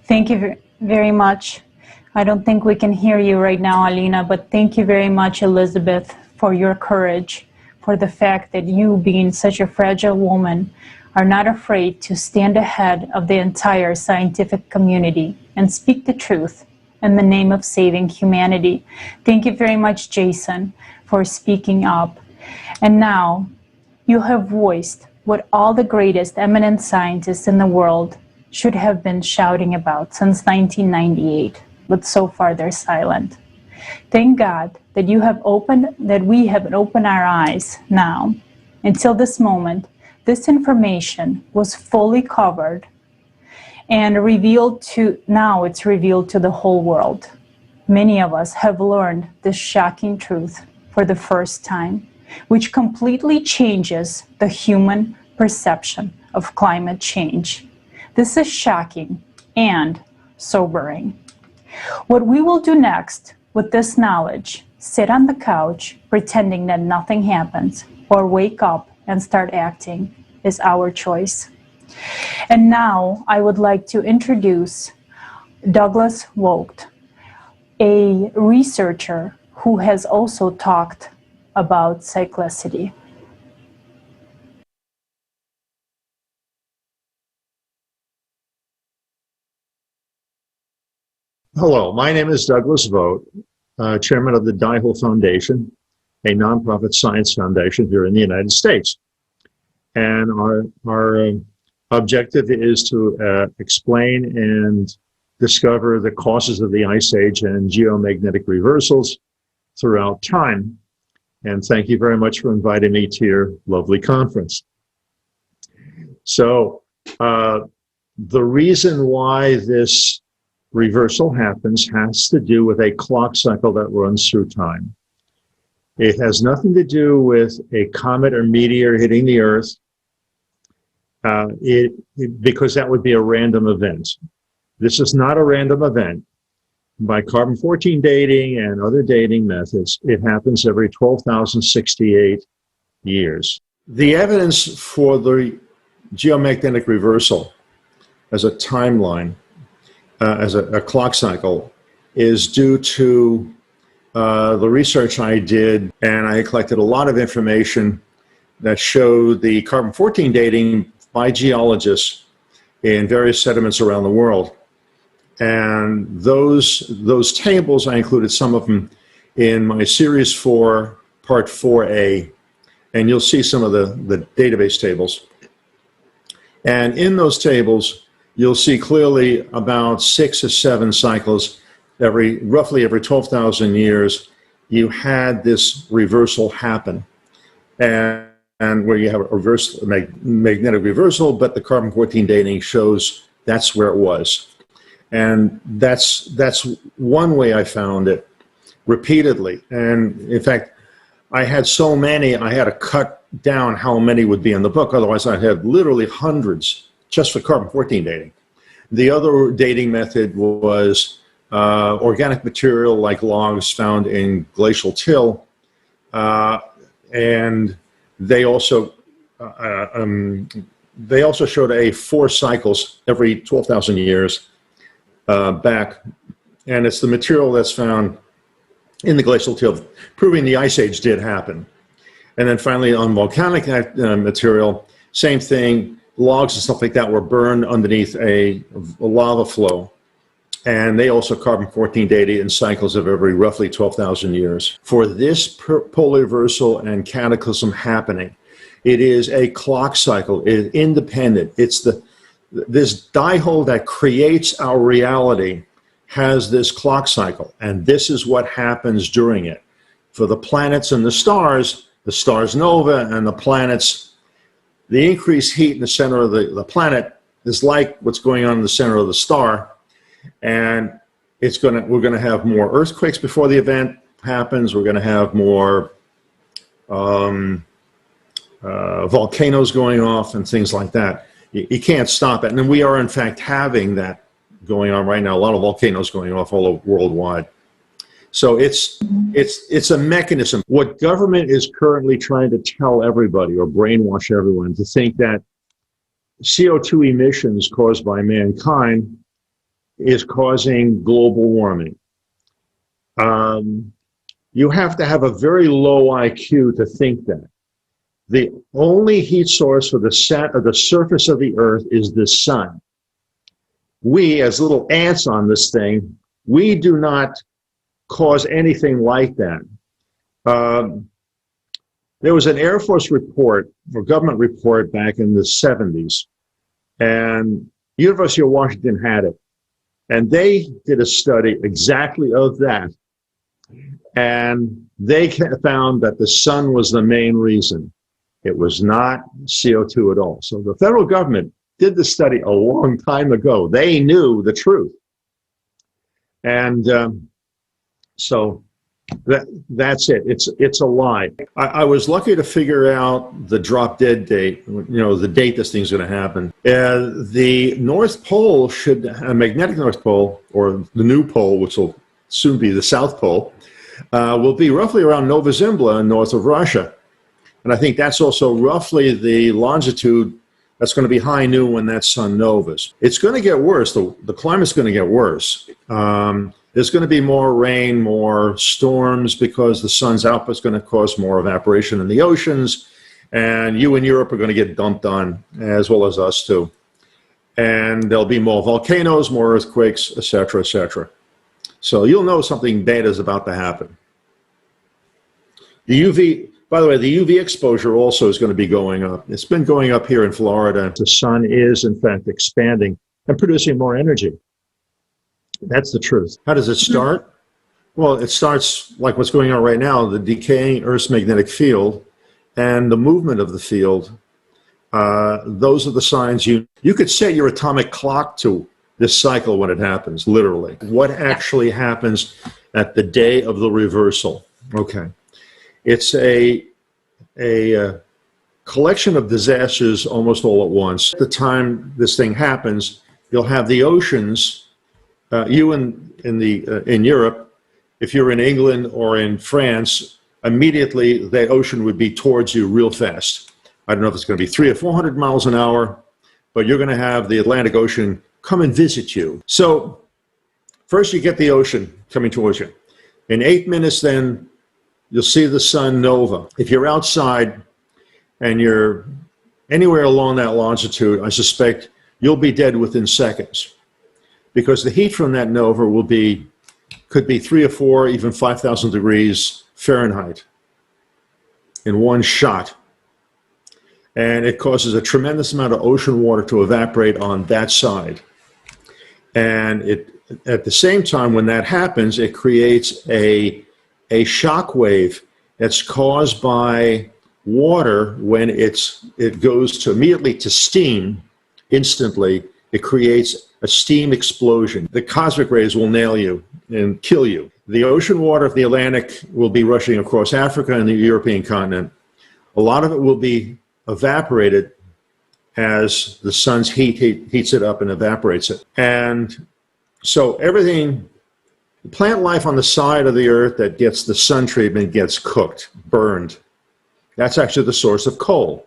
Thank you very much. I don't think we can hear you right now, Alina, but thank you very much, Elizabeth, for your courage, for the fact that you, being such a fragile woman, are not afraid to stand ahead of the entire scientific community and speak the truth in the name of saving humanity. Thank you very much, Jason, for speaking up. And now, you have voiced what all the greatest eminent scientists in the world should have been shouting about since 1998, but so far they're silent. Thank God that we have opened our eyes now. Until this moment, this information was fully covered and now it's revealed to the whole world. Many of us have learned this shocking truth for the first time, which completely changes the human perception of climate change. This is shocking and sobering. What we will do next with this knowledge, sit on the couch pretending that nothing happens, or wake up and start acting, is our choice. And now I would like to introduce Douglas Vogt, a researcher who has also talked about cyclicity. Hello, my name is Douglas Vogt, chairman of the Daiho Foundation, a nonprofit science foundation here in the United States. And our objective is to explain and discover the causes of the Ice Age and geomagnetic reversals throughout time. And thank you very much for inviting me to your lovely conference. So the reason why this reversal happens has to do with a clock cycle that runs through time. It has nothing to do with a comet or meteor hitting the Earth, because that would be a random event. This is not a random event. By carbon-14 dating and other dating methods, it happens every 12,068 years. The evidence for the geomagnetic reversal as a timeline, as a clock cycle, is due to the research I did, and I collected a lot of information that showed the carbon-14 dating by geologists in various sediments around the world. And those tables, I included some of them in my Series 4, Part 4A, and you'll see some of the database tables. And in those tables, you'll see clearly about 6 or 7 cycles, roughly every 12,000 years, you had this reversal happen. And where you have a magnetic reversal, but the carbon-14 dating shows that's where it was. And that's one way I found it repeatedly. And in fact, I had so many, I had to cut down how many would be in the book. Otherwise, I'd have literally hundreds just for carbon-14 dating. The other dating method was organic material like logs found in glacial till. And they also showed 4 cycles every 12,000 years back. And it's the material that's found in the glacial till, proving the ice age did happen. And then finally on volcanic material, same thing, logs and stuff like that were burned underneath a lava flow. And they also carbon-14 dated in cycles of every roughly 12,000 years. For this polar reversal and cataclysm happening, it is a clock cycle, it is independent. It's this dihole that creates our reality has this clock cycle, and this is what happens during it. For the planets and the stars nova and the planets, the increased heat in the center of the planet is like what's going on in the center of the star, and we're going to have more earthquakes before the event happens. We're going to have more volcanoes going off and things like that. You can't stop it, and we are in fact having that going on right now. A lot of volcanoes going off all over worldwide. So it's a mechanism. What government is currently trying to tell everybody or brainwash everyone to think that CO2 emissions caused by mankind is causing global warming. You have to have a very low IQ to think that. The only heat source for the surface of the earth is the sun. We, as little ants on this thing, we do not cause anything like that. There was an Air Force report or government report back in the 70s, and University of Washington had it. And they did a study exactly of that. And they found that the sun was the main reason. It was not CO2 at all. So the federal government did the study a long time ago. They knew the truth. And so that's it. It's a lie. I was lucky to figure out the drop dead date, the date this thing's going to happen. The North Pole a magnetic North Pole, or the new pole, which will soon be the South Pole, will be roughly around Nova Zembla, north of Russia. And I think that's also roughly the longitude that's going to be high noon when that sun novas. It's going to get worse. The climate's going to get worse. There's going to be more rain, more storms, because the sun's output is going to cause more evaporation in the oceans. And you in Europe are going to get dumped on, as well as us too. And there'll be more volcanoes, more earthquakes, et cetera, et cetera. So you'll know something bad is about to happen. By the way, the UV exposure also is going to be going up. It's been going up here in Florida. The sun is, in fact, expanding and producing more energy. That's the truth. How does it start? Well, it starts like what's going on right now, the decaying Earth's magnetic field and the movement of the field. Those are the signs you could set your atomic clock to this cycle when it happens, literally. What actually happens at the day of the reversal? Okay. It's a collection of disasters almost all at once. At the time this thing happens, you'll have the oceans, you in Europe, if you're in England or in France, immediately the ocean would be towards you real fast. I don't know if it's going to be 300 or 400 miles an hour, but you're going to have the Atlantic Ocean come and visit you. So first you get the ocean coming towards you. In 8 minutes then, you'll see the sun nova. If you're outside and you're anywhere along that longitude, I suspect you'll be dead within seconds, because the heat from that nova could be 3 or 4, even 5,000 degrees Fahrenheit in one shot. And it causes a tremendous amount of ocean water to evaporate on that side. And at the same time, when that happens, it creates a shock wave that's caused by water. When it goes immediately to steam, instantly, it creates a steam explosion. The cosmic rays will nail you and kill you. The ocean water of the Atlantic will be rushing across Africa and the European continent. A lot of it will be evaporated as the sun's heat heats it up and evaporates it. And so everything, plant life on the side of the earth that gets the sun treatment gets cooked, burned. That's actually the source of coal.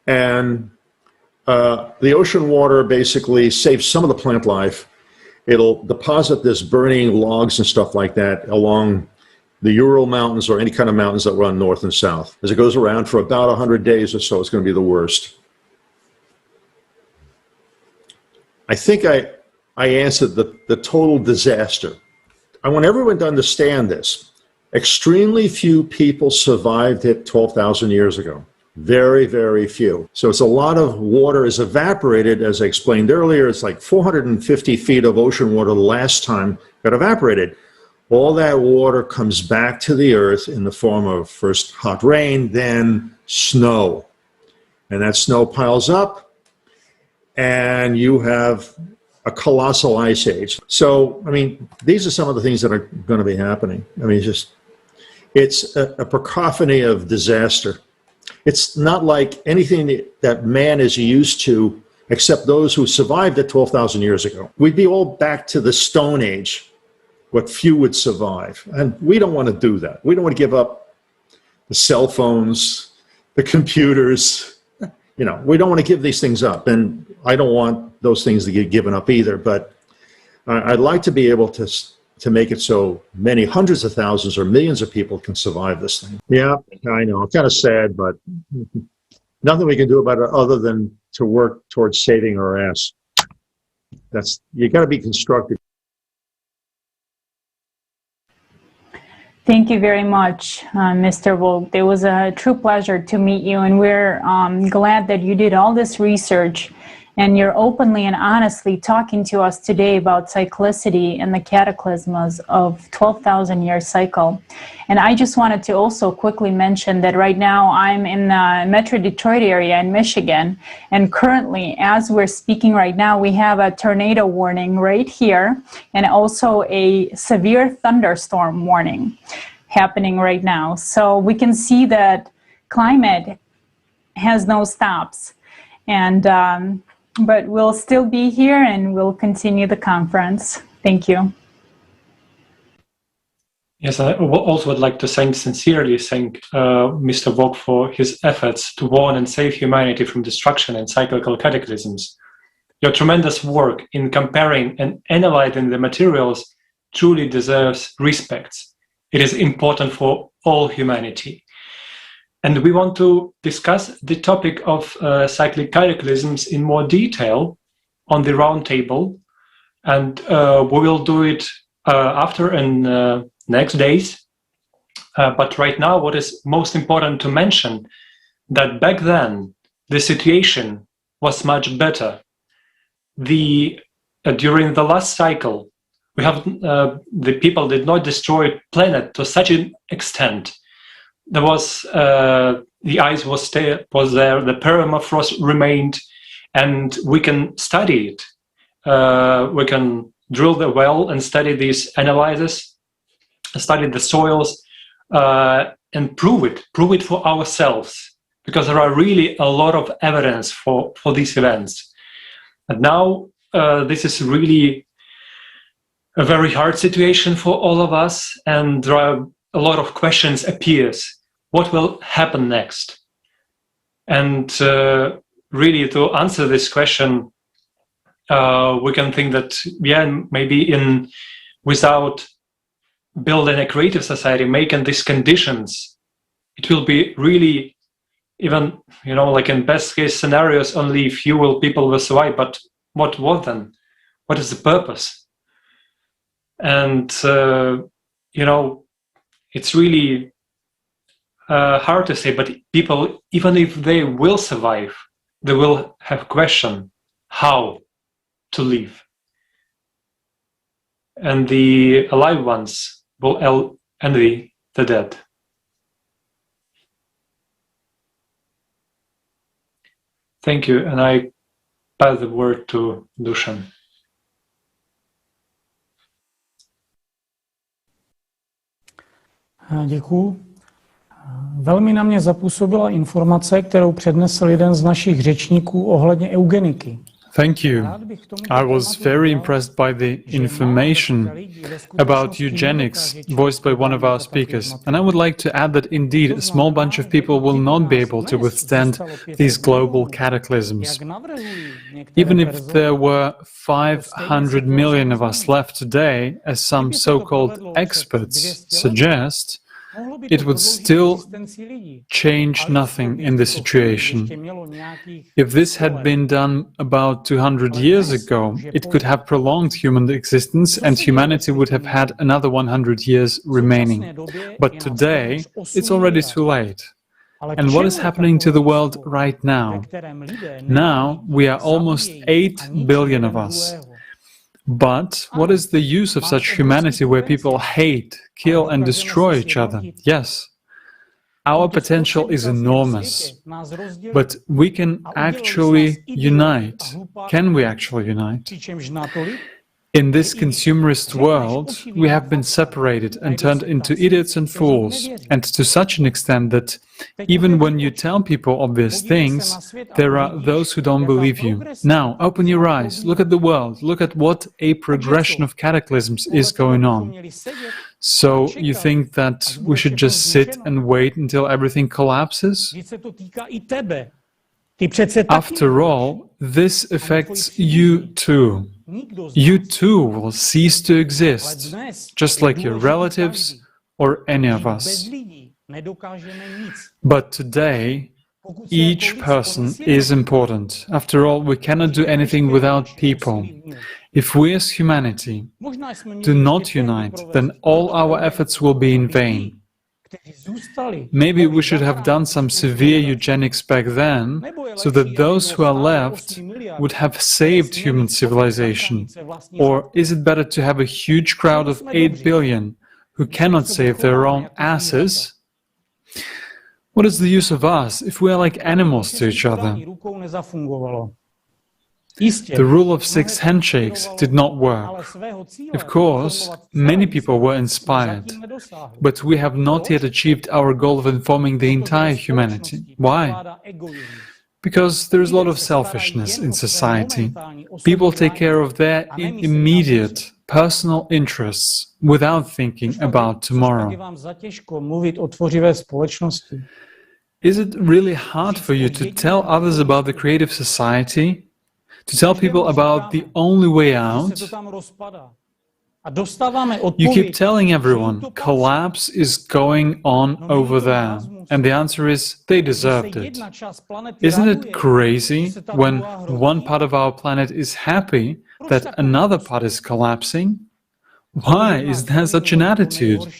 And the ocean water basically saves some of the plant life, it'll deposit this burning logs and stuff like that along the Ural Mountains or any kind of mountains that run north and south. As it goes around for about 100 days or so, it's going to be the worst. I think I answered the total disaster. I want everyone to understand this. Extremely few people survived it 12,000 years ago. Very, very few. So it's a lot of water is evaporated. As I explained earlier, it's like 450 feet of ocean water the last time got evaporated. All that water comes back to the earth in the form of first hot rain, then snow. And that snow piles up, and you have a colossal ice age. So, I mean, these are some of the things that are going to be happening. I mean, it's a cacophony of disaster. It's not like anything that man is used to, except those who survived it 12,000 years ago. We'd be all back to the Stone Age, what few would survive. And we don't want to do that. We don't want to give up the cell phones, the computers. You know, we don't want to give these things up. And I don't want those things to get given up either. But I'd like to be able to make it so many hundreds of thousands or millions of people can survive this thing. Yeah, I know. Kind of sad, but nothing we can do about it other than to work towards saving our ass. You got to be constructive. Thank you very much, Mr. Vogt. It was a true pleasure to meet you, and we're glad that you did all this research and you're openly and honestly talking to us today about cyclicity and the cataclysms of 12,000-year cycle. And I just wanted to also quickly mention that right now I'm in the Metro Detroit area in Michigan, and currently, as we're speaking right now, we have a tornado warning right here and also a severe thunderstorm warning happening right now. So we can see that climate has no stops. And but we'll still be here and we'll continue the conference. Thank you. Yes, I also would like to sincerely thank Mr. Vogt for his efforts to warn and save humanity from destruction and cyclical cataclysms. Your tremendous work in comparing and analyzing the materials truly deserves respect. It is important for all humanity. And we want to discuss the topic of cyclic cataclysms in more detail on the roundtable, and we will do it after and next days. But right now, what is most important to mention that back then the situation was much better. During the last cycle, we have the people did not destroy planet to such an extent. There was the ice was there, the permafrost remained, and we can study it. We can drill the well and study these analyses, study the soils, and prove it for ourselves, because there are really a lot of evidence for these events. And now this is really a very hard situation for all of us, and there are a lot of questions appears. What will happen next? And really, to answer this question, we can think that maybe without building a creative society, making these conditions, it will be really even like in best case scenarios, only few people will survive. But what then? What is the purpose? And it's really hard to say, but people, even if they will survive, they will have question how to live. And the alive ones will envy the dead. Thank you, and I pass the word to Dusan. Děkuju. Velmi na mě zapůsobila informace, kterou přednesl jeden z našich řečníků ohledně eugeniky. Thank you. I was very impressed by the information about eugenics voiced by one of our speakers. And I would like to add that indeed a small bunch of people will not be able to withstand these global cataclysms. Even if there were 500 million of us left today, as some so-called experts suggest, it would still change nothing in the situation. If this had been done about 200 years ago, it could have prolonged human existence and humanity would have had another 100 years remaining. But today, it's already too late. And what is happening to the world right now? Now, we are almost 8 billion of us. But what is the use of such humanity where people hate, kill and destroy each other? Yes, our potential is enormous, but we can actually unite. Can we actually unite? In this consumerist world, we have been separated and turned into idiots and fools, and to such an extent that even when you tell people obvious things, there are those who don't believe you. Now, open your eyes, look at the world, look at what a progression of cataclysms is going on. So you think that we should just sit and wait until everything collapses? After all, this affects you too. You too will cease to exist, just like your relatives or any of us. But today, each person is important. After all, we cannot do anything without people. If we as humanity do not unite, then all our efforts will be in vain. Maybe we should have done some severe eugenics back then, so that those who are left would have saved human civilization. Or is it better to have a huge crowd of 8 billion who cannot save their own asses? What is the use of us if we are like animals to each other? The rule of 6 handshakes did not work. Of course, many people were inspired, but we have not yet achieved our goal of informing the entire humanity. Why? Because there is a lot of selfishness in society. People take care of their immediate personal interests without thinking about tomorrow. Is it really hard for you to tell others about the creative society? To tell people about the only way out? You keep telling everyone, collapse is going on over there. And the answer is, they deserved it. Isn't it crazy when one part of our planet is happy that another part is collapsing? Why is there such an attitude?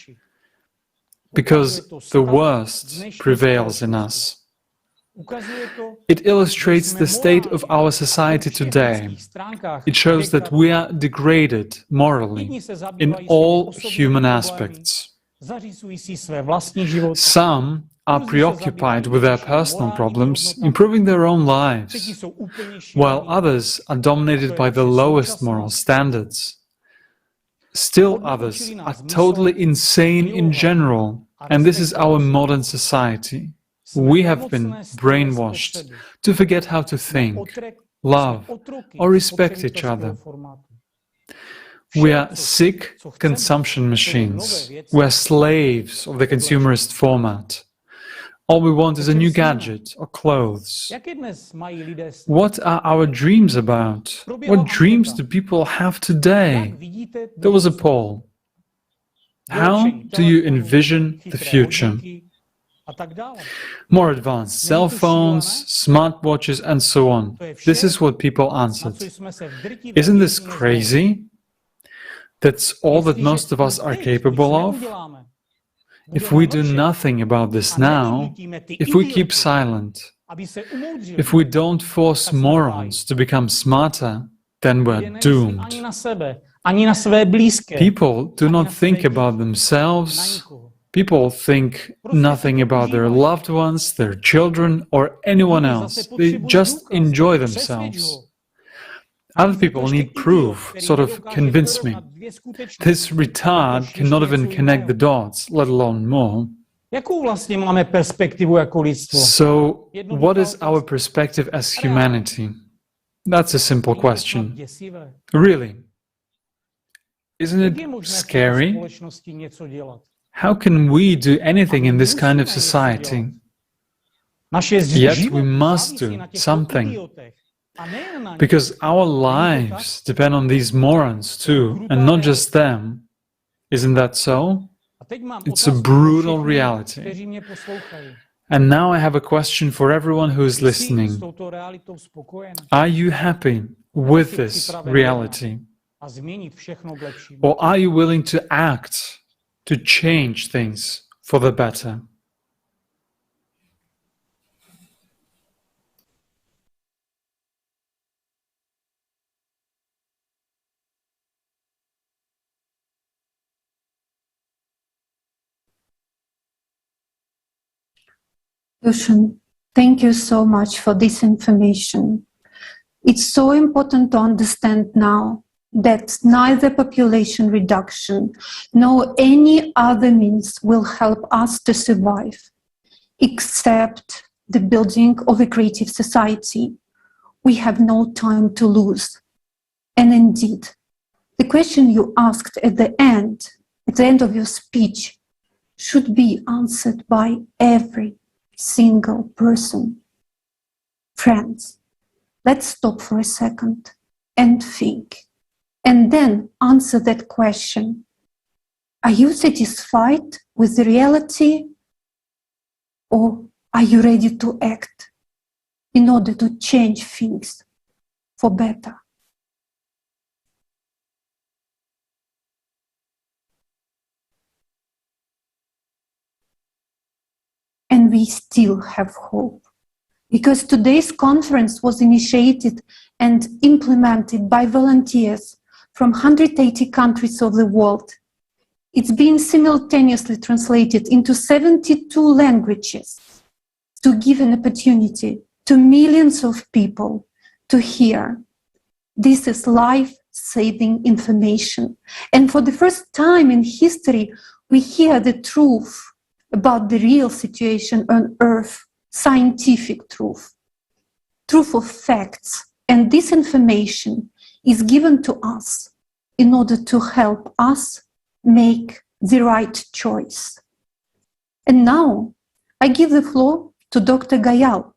Because the worst prevails in us. It illustrates the state of our society today. It shows that we are degraded morally in all human aspects. Some are preoccupied with their personal problems, improving their own lives, while others are dominated by the lowest moral standards. Still others are totally insane in general, and this is our modern society. We have been brainwashed to forget how to think, love, or respect each other. We are sick consumption machines. We are slaves of the consumerist format. All we want is a new gadget or clothes. What are our dreams about? What dreams do people have today? There was a poll. How do you envision the future? More advanced cell phones, smartwatches, and so on. This is what people answered. Isn't this crazy? That's all that most of us are capable of? If we do nothing about this now, if we keep silent, if we don't force morons to become smarter, then we're doomed. People do not think about themselves. People think nothing about their loved ones, their children, or anyone else. They just enjoy themselves. Other people need proof, sort of convince me. This retard cannot even connect the dots, let alone more. So, what is our perspective as humanity? That's a simple question. Really. Isn't it scary? How can we do anything in this kind of society? Yet we must do something. Because our lives depend on these morons too, and not just them. Isn't that so? It's a brutal reality. And now I have a question for everyone who is listening. Are you happy with this reality? Or are you willing to act, to change things for the better? Yushin, thank you so much for this information. It's so important to understand now that neither population reduction nor any other means will help us to survive, except the building of a creative society. We have no time to lose. And indeed, the question you asked at the end of your speech, should be answered by every single person. Friends, let's stop for a second and think, and then answer that question. Are you satisfied with the reality, or are you ready to act in order to change things for better? And we still have hope, because today's conference was initiated and implemented by volunteers from 180 countries of the world. It's been simultaneously translated into 72 languages to give an opportunity to millions of people to hear. This is life-saving information. And for the first time in history, we hear the truth about the real situation on Earth, scientific truth of facts. And this information is given to us in order to help us make the right choice. And now I give the floor to Dr. Gayal.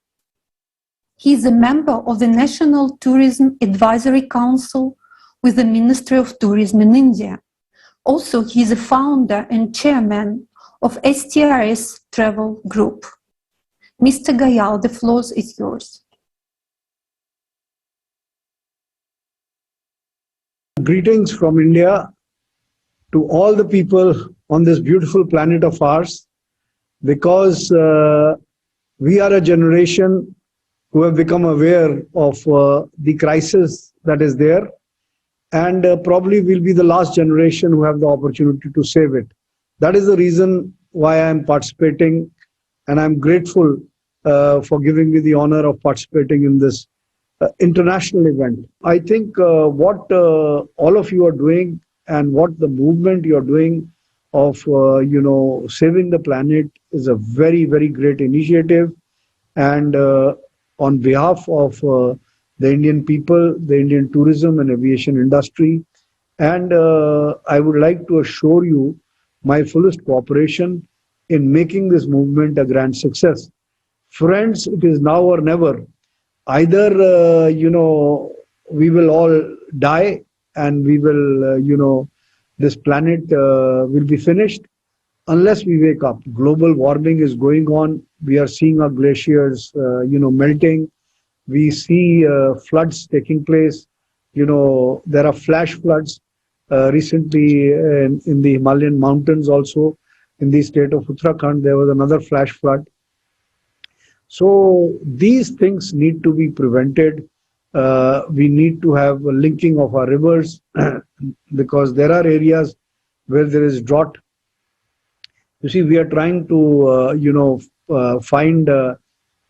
He is a member of the National Tourism Advisory Council with the Ministry of Tourism in India. Also, he is a founder and chairman of STRS Travel Group. Mr. Gayal, the floor is yours. Greetings from India to all the people on this beautiful planet of ours, because we are a generation who have become aware of the crisis that is there, and probably will be the last generation who have the opportunity to save it. That is the reason why I am participating, and I'm grateful for giving me the honor of participating in this international event. I think what all of you are doing and what the movement you are doing of saving the planet is a very, very great initiative. And on behalf of the Indian people, the Indian tourism and aviation industry, and I would like to assure you my fullest cooperation in making this movement a grand success. Friends, it is now or never. Either, we will all die and we will, this planet will be finished unless we wake up. Global warming is going on. We are seeing our glaciers, melting. We see floods taking place. There are flash floods. Recently in the Himalayan mountains also, in the state of Uttarakhand, there was another flash flood. So these things need to be prevented. We need to have a linking of our rivers because there are areas where there is drought. You see, we are trying to, find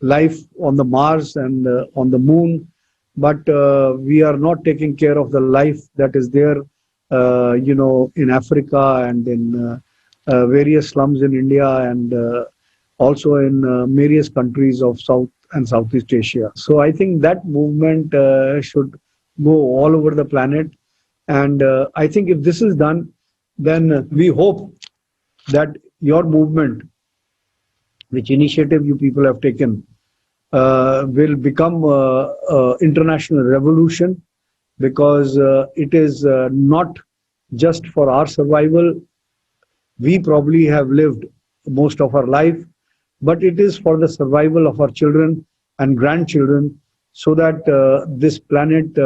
life on the Mars and on the moon, but we are not taking care of the life that is there in Africa and in various slums in India and also in various countries of and Southeast Asia. So I think that movement should go all over the planet. And I think if this is done, then we hope that your movement, which initiative you people have taken, will become international revolution, because it is not just for our survival. We probably have lived most of our life, but it is for the survival of our children and grandchildren, so that this planet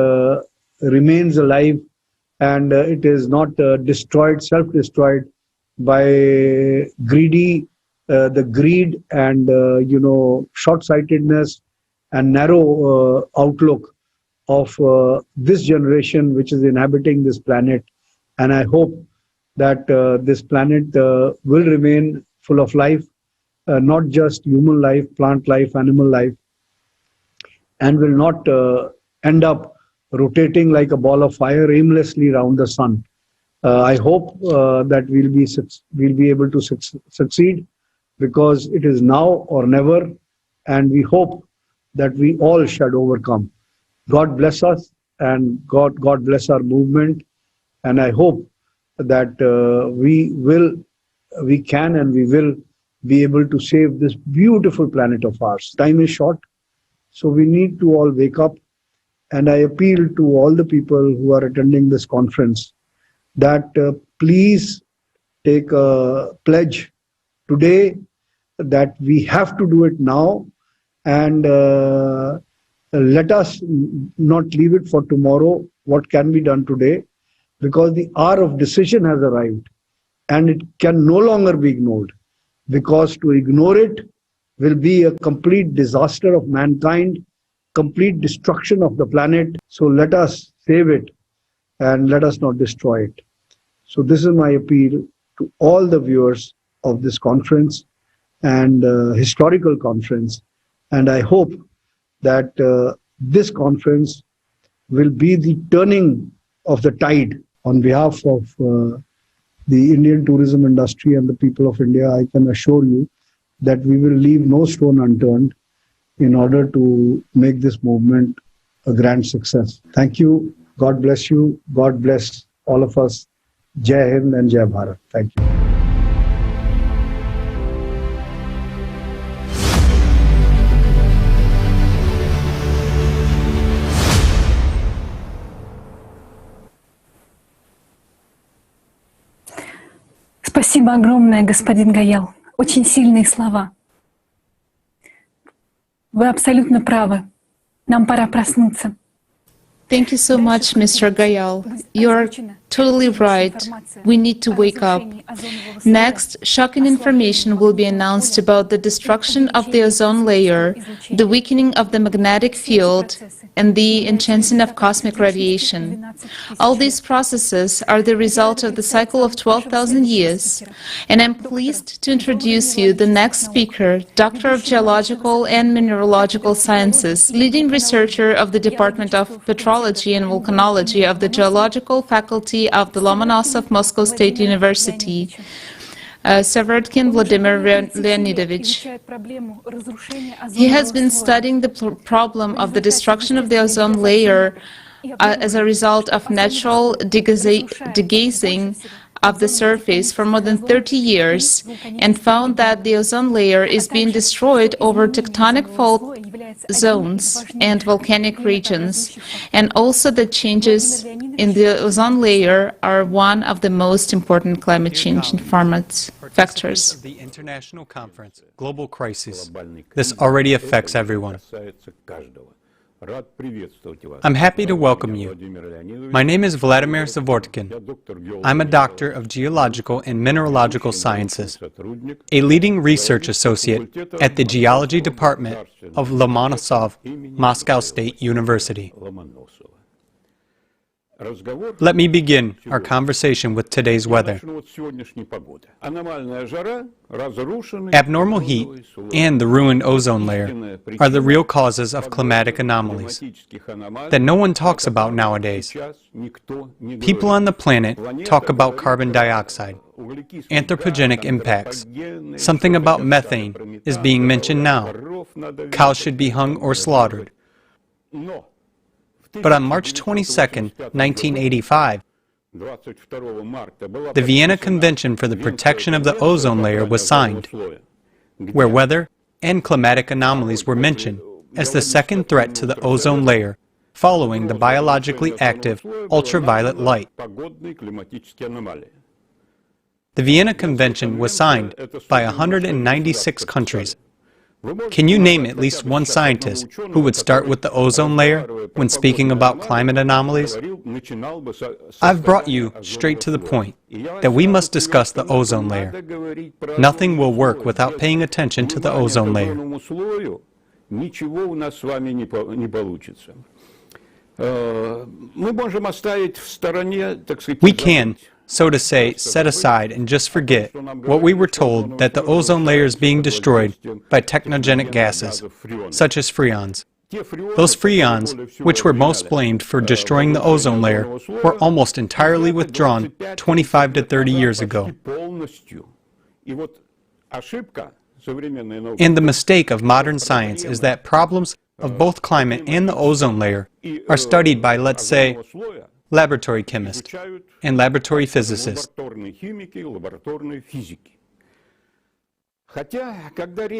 remains alive and it is not destroyed, self-destroyed by the greed and short-sightedness and narrow outlook of this generation which is inhabiting this planet. And I hope that this planet will remain full of life, not just human life, plant life, animal life, and will not end up rotating like a ball of fire aimlessly around the sun. I hope that we'll be able to succeed, because it is now or never, and we hope that we all shall overcome. God bless us, and God bless our movement, and I hope that we can and we will be able to save this beautiful planet of ours. Time is short, so we need to all wake up, and I appeal to all the people who are attending this conference that please take a pledge today that we have to do it now, and let us not leave it for tomorrow what can be done today, because the hour of decision has arrived and it can no longer be ignored, because to ignore it will be a complete disaster of mankind, complete destruction of the planet. So let us save it and let us not destroy it. So this is my appeal to all the viewers of this conference and historical conference. And I hope that this conference will be the turning of the tide. On behalf of the Indian tourism industry and the people of India, I can assure you that we will leave no stone unturned in order to make this movement a grand success. Thank you. God bless you. God bless all of us. Jai Hind and Jai Bharat. Thank you. Спасибо огромное, господин Гаял. Очень сильные слова. Вы абсолютно правы. Нам пора проснуться. Thank you so much, Mr. Gayal. You're totally right. We need to wake up. Next, shocking information will be announced about the destruction of the ozone layer, the weakening of the magnetic field, and the enhancing of cosmic radiation. All these processes are the result of the cycle of 12,000 years. And I'm pleased to introduce you the next speaker, Doctor of Geological and Mineralogical Sciences, leading researcher of the Department of Petrology and Volcanology of the Geological Faculty of the Lomonosov Moscow State University, Savertkin Vladimir Leonidovich. He has been studying the problem of the destruction of the ozone layer as a result of natural degazing of the surface for more than 30 years, and found that the ozone layer is being destroyed over tectonic fault zones and volcanic regions, and also the changes in the ozone layer are one of the most important climate change factors. Of the international conference, Global Crises. This already affects everyone. I'm happy to welcome you. My name is Vladimir Savortkin. I'm a doctor of geological and mineralogical sciences, a leading research associate at the Geology Department of Lomonosov Moscow State University. Let me begin our conversation with today's weather. Abnormal heat and the ruined ozone layer are the real causes of climatic anomalies that no one talks about nowadays. People on the planet talk about carbon dioxide, anthropogenic impacts. Something about methane is being mentioned now. Cows should be hung or slaughtered. But on March 22, 1985, the Vienna Convention for the Protection of the Ozone Layer was signed, where weather and climatic anomalies were mentioned as the second threat to the ozone layer, following the biologically active ultraviolet light. The Vienna Convention was signed by 196 countries. Can you name at least one scientist who would start with the ozone layer when speaking about climate anomalies? I've brought you straight to the point that we must discuss the ozone layer. Nothing will work without paying attention to the ozone layer. We can, so to say, set aside and just forget what we were told, that the ozone layer is being destroyed by technogenic gases, such as freons. Those freons, which were most blamed for destroying the ozone layer, were almost entirely withdrawn 25 to 30 years ago. And the mistake of modern science is that problems of both climate and the ozone layer are studied by, let's say, laboratory chemists and laboratory physicists.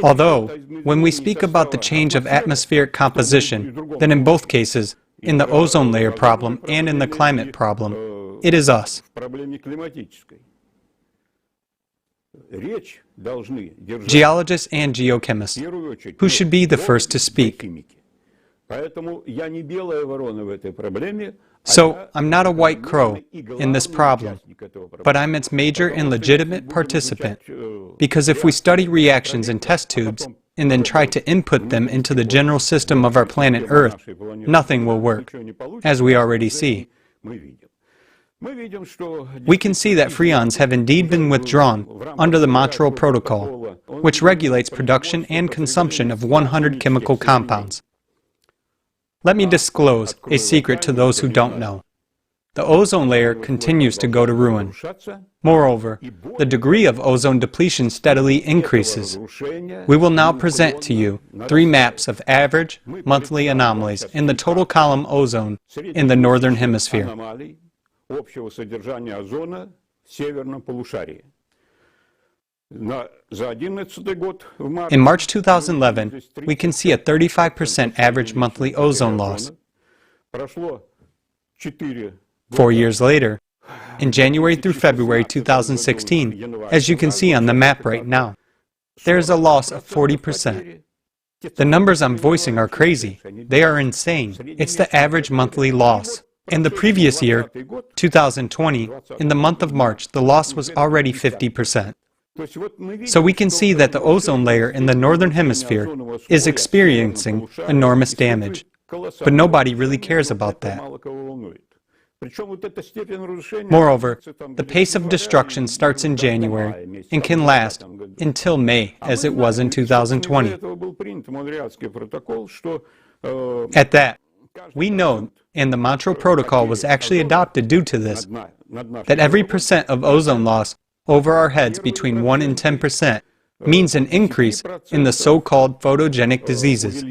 Although, when we speak about the change of atmospheric composition, then in both cases, in the ozone layer problem and in the climate problem, it is us. Geologists and geochemists, who should be the first to speak. So, I'm not a white crow in this problem, but I'm its major and legitimate participant, because if we study reactions in test tubes and then try to input them into the general system of our planet Earth, nothing will work, as we already see. We can see that freons have indeed been withdrawn under the Montreal Protocol, which regulates production and consumption of 100 chemical compounds. Let me disclose a secret to those who don't know. The ozone layer continues to go to ruin. Moreover, the degree of ozone depletion steadily increases. We will now present to you 3 maps of average monthly anomalies in the total column ozone in the Northern Hemisphere. In March 2011, we can see a 35% average monthly ozone loss. 4 years later, in January through February 2016, as you can see on the map right now, there is a loss of 40%. The numbers I'm voicing are crazy. They are insane. It's the average monthly loss. In the previous year, 2020, in the month of March, the loss was already 50%. So we can see that the ozone layer in the Northern Hemisphere is experiencing enormous damage. But nobody really cares about that. Moreover, the pace of destruction starts in January and can last until May, as it was in 2020. At that, we know, and the Montreal Protocol was actually adopted due to this, that every percent of ozone loss over our heads between 1 and 10% means an increase in the so-called photogenic diseases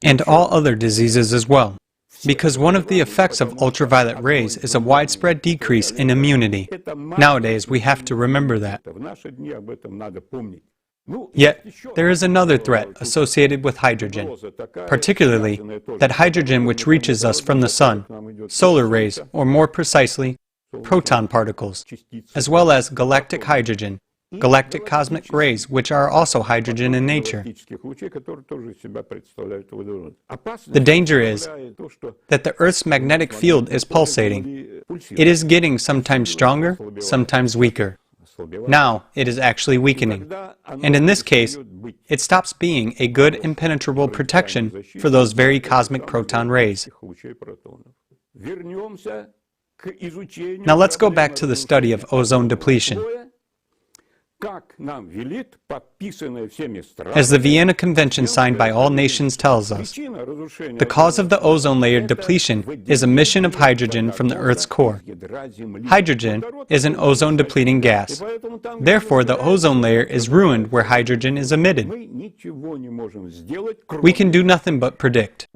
and all other diseases as well, because one of the effects of ultraviolet rays is a widespread decrease in immunity. Nowadays, we have to remember that. Yet, there is another threat associated with hydrogen, particularly that hydrogen which reaches us from the sun, solar rays, or more precisely, proton particles, as well as galactic hydrogen, galactic cosmic rays, which are also hydrogen in nature. The danger is that the Earth's magnetic field is pulsating. It is getting sometimes stronger, sometimes weaker. Now it is actually weakening. And in this case, it stops being a good impenetrable protection for those very cosmic proton rays. Now let's go back to the study of ozone depletion. As the Vienna Convention signed by all nations tells us, the cause of the ozone layer depletion is emission of hydrogen from the Earth's core. Hydrogen is an ozone-depleting gas. Therefore, the ozone layer is ruined where hydrogen is emitted. We can do nothing but predict.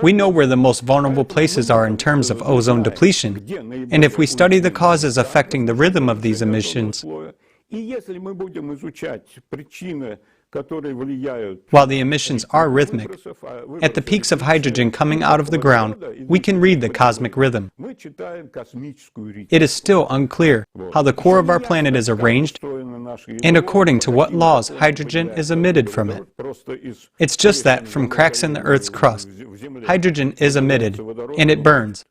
We know where the most vulnerable places are in terms of ozone depletion, and if we study the causes affecting the rhythm of these emissions, while the emissions are rhythmic, at the peaks of hydrogen coming out of the ground, we can read the cosmic rhythm. It is still unclear how the core of our planet is arranged and according to what laws hydrogen is emitted from it. It's just that from cracks in the Earth's crust, hydrogen is emitted and it burns.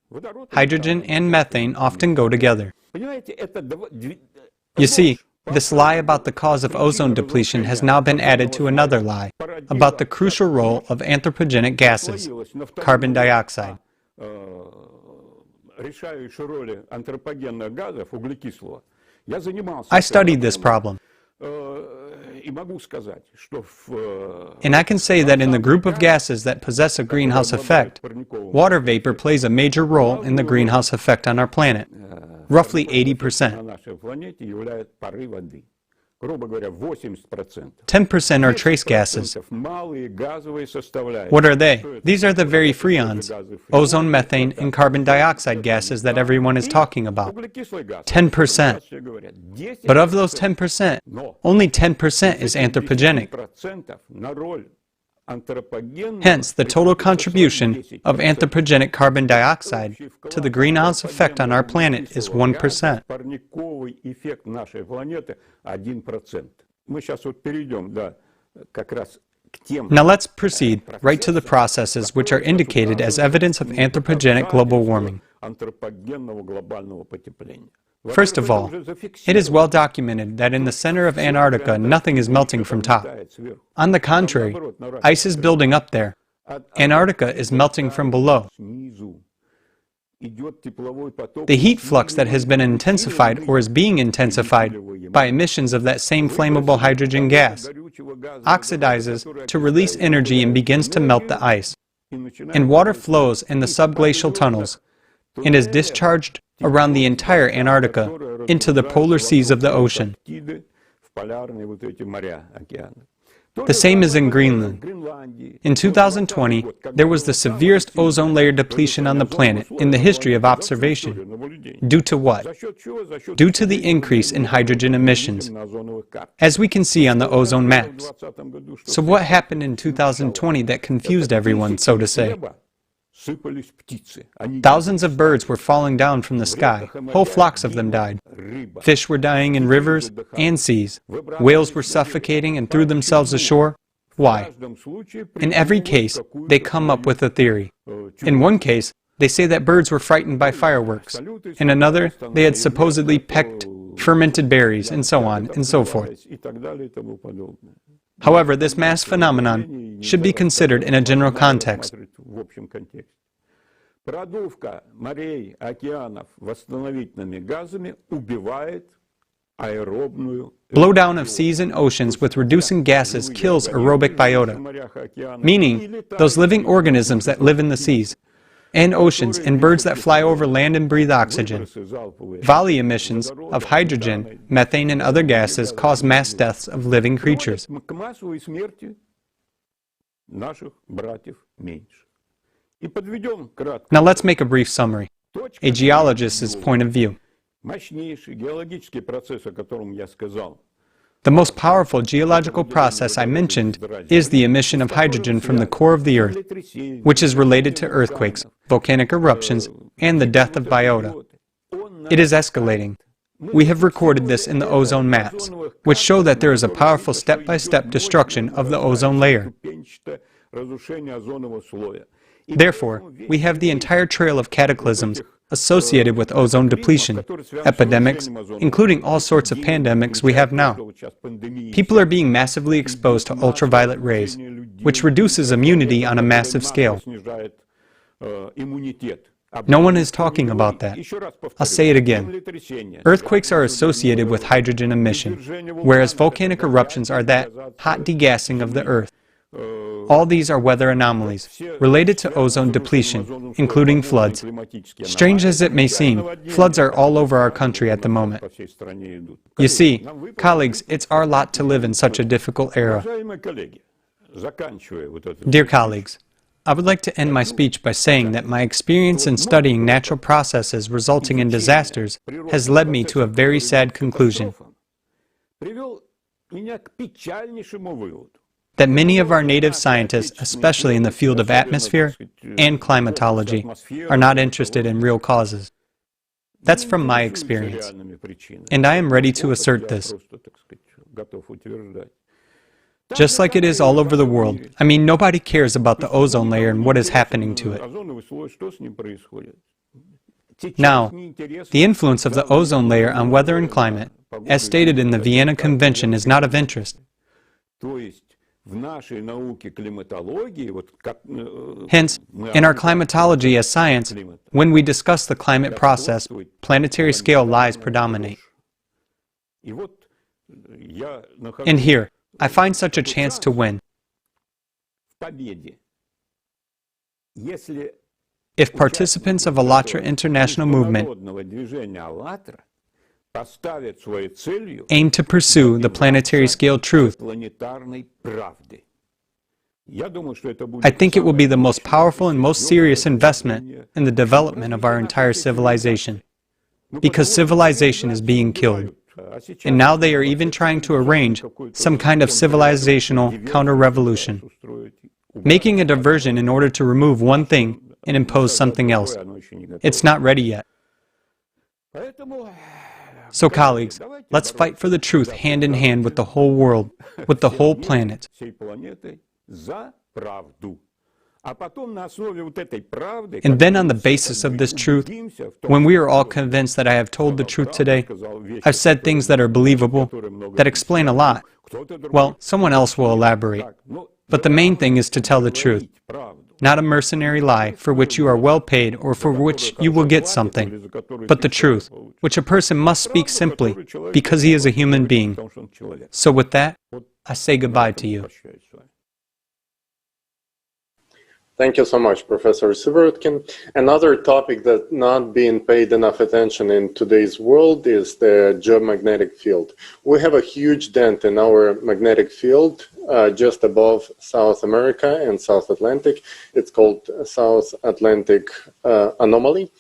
Hydrogen and methane often go together. You see, this lie about the cause of ozone depletion has now been added to another lie about the crucial role of anthropogenic gases, carbon dioxide. I studied this problem, and I can say that in the group of gases that possess a greenhouse effect, water vapor plays a major role in the greenhouse effect on our planet. Roughly 80%. 10% are trace gases. What are they? These are the very freons, ozone, methane, and carbon dioxide gases that everyone is talking about. 10%. But of those 10%, only 10% is anthropogenic. Hence, the total contribution of anthropogenic carbon dioxide to the greenhouse effect on our planet is 1%. Now let's proceed right to the processes which are indicated as evidence of anthropogenic global warming. First of all, it is well documented that in the center of Antarctica nothing is melting from top. On the contrary, ice is building up there. Antarctica is melting from below. The heat flux that has been intensified or is being intensified by emissions of that same flammable hydrogen gas oxidizes to release energy and begins to melt the ice. And water flows in the subglacial tunnels and is discharged around the entire Antarctica into the polar seas of the ocean. The same is in Greenland. In 2020, there was the severest ozone layer depletion on the planet in the history of observation. Due to what? Due to the increase in hydrogen emissions, as we can see on the ozone maps. So what happened in 2020 that confused everyone, so to say? Thousands of birds were falling down from the sky. Whole flocks of them died. Fish were dying in rivers and seas. Whales were suffocating and threw themselves ashore. Why? In every case, they come up with a theory. In one case, they say that birds were frightened by fireworks. In another, they had supposedly pecked fermented berries, and so on and so forth. However, this mass phenomenon should be considered in a general context. Blowdown of seas and oceans with reducing gases kills aerobic biota, meaning those living organisms that live in the seas and oceans and birds that fly over land and breathe oxygen. Volley emissions of hydrogen, methane, and other gases cause mass deaths of living creatures. Now let's make a brief summary, a geologist's point of view. The most powerful geological process I mentioned is the emission of hydrogen from the core of the Earth, which is related to earthquakes, volcanic eruptions, and the death of biota. It is escalating. We have recorded this in the ozone maps, which show that there is a powerful step-by-step destruction of the ozone layer. Therefore, we have the entire trail of cataclysms associated with ozone depletion, epidemics, including all sorts of pandemics we have now. People are being massively exposed to ultraviolet rays, which reduces immunity on a massive scale. No one is talking about that. I'll say it again. Earthquakes are associated with hydrogen emission, whereas volcanic eruptions are that hot degassing of the Earth. All these are weather anomalies related to ozone depletion, including floods. Strange as it may seem, floods are all over our country at the moment. You see, colleagues, it's our lot to live in such a difficult era. Dear colleagues, I would like to end my speech by saying that my experience in studying natural processes resulting in disasters has led me to a very sad conclusion. That many of our native scientists, especially in the field of atmosphere and climatology, are not interested in real causes. That's from my experience, and I am ready to assert this. Just like it is all over the world, I mean, nobody cares about the ozone layer and what is happening to it. Now, the influence of the ozone layer on weather and climate, as stated in the Vienna Convention, is not of interest. Hence, in our climatology as science, when we discuss the climate process, planetary scale lies predominate. And here, I find such a chance to win. If participants of ALLATRA International Movement aim to pursue the planetary scale truth, I think it will be the most powerful and most serious investment in the development of our entire civilization. Because civilization is being killed. And now they are even trying to arrange some kind of civilizational counter-revolution, making a diversion in order to remove one thing and impose something else. It's not ready yet. So colleagues, let's fight for the truth hand in hand with the whole world, with the whole planet. And then on the basis of this truth, when we are all convinced that I have told the truth today, I've said things that are believable, that explain a lot, well, someone else will elaborate. But the main thing is to tell the truth, not a mercenary lie for which you are well paid or for which you will get something, but the truth, which a person must speak simply because he is a human being. So with that, I say goodbye to you. Thank you so much, Professor Siverutkin. Another topic that's not being paid enough attention in today's world is the geomagnetic field. We have a huge dent in our magnetic field just above South America and South Atlantic. It's called South Atlantic anomaly.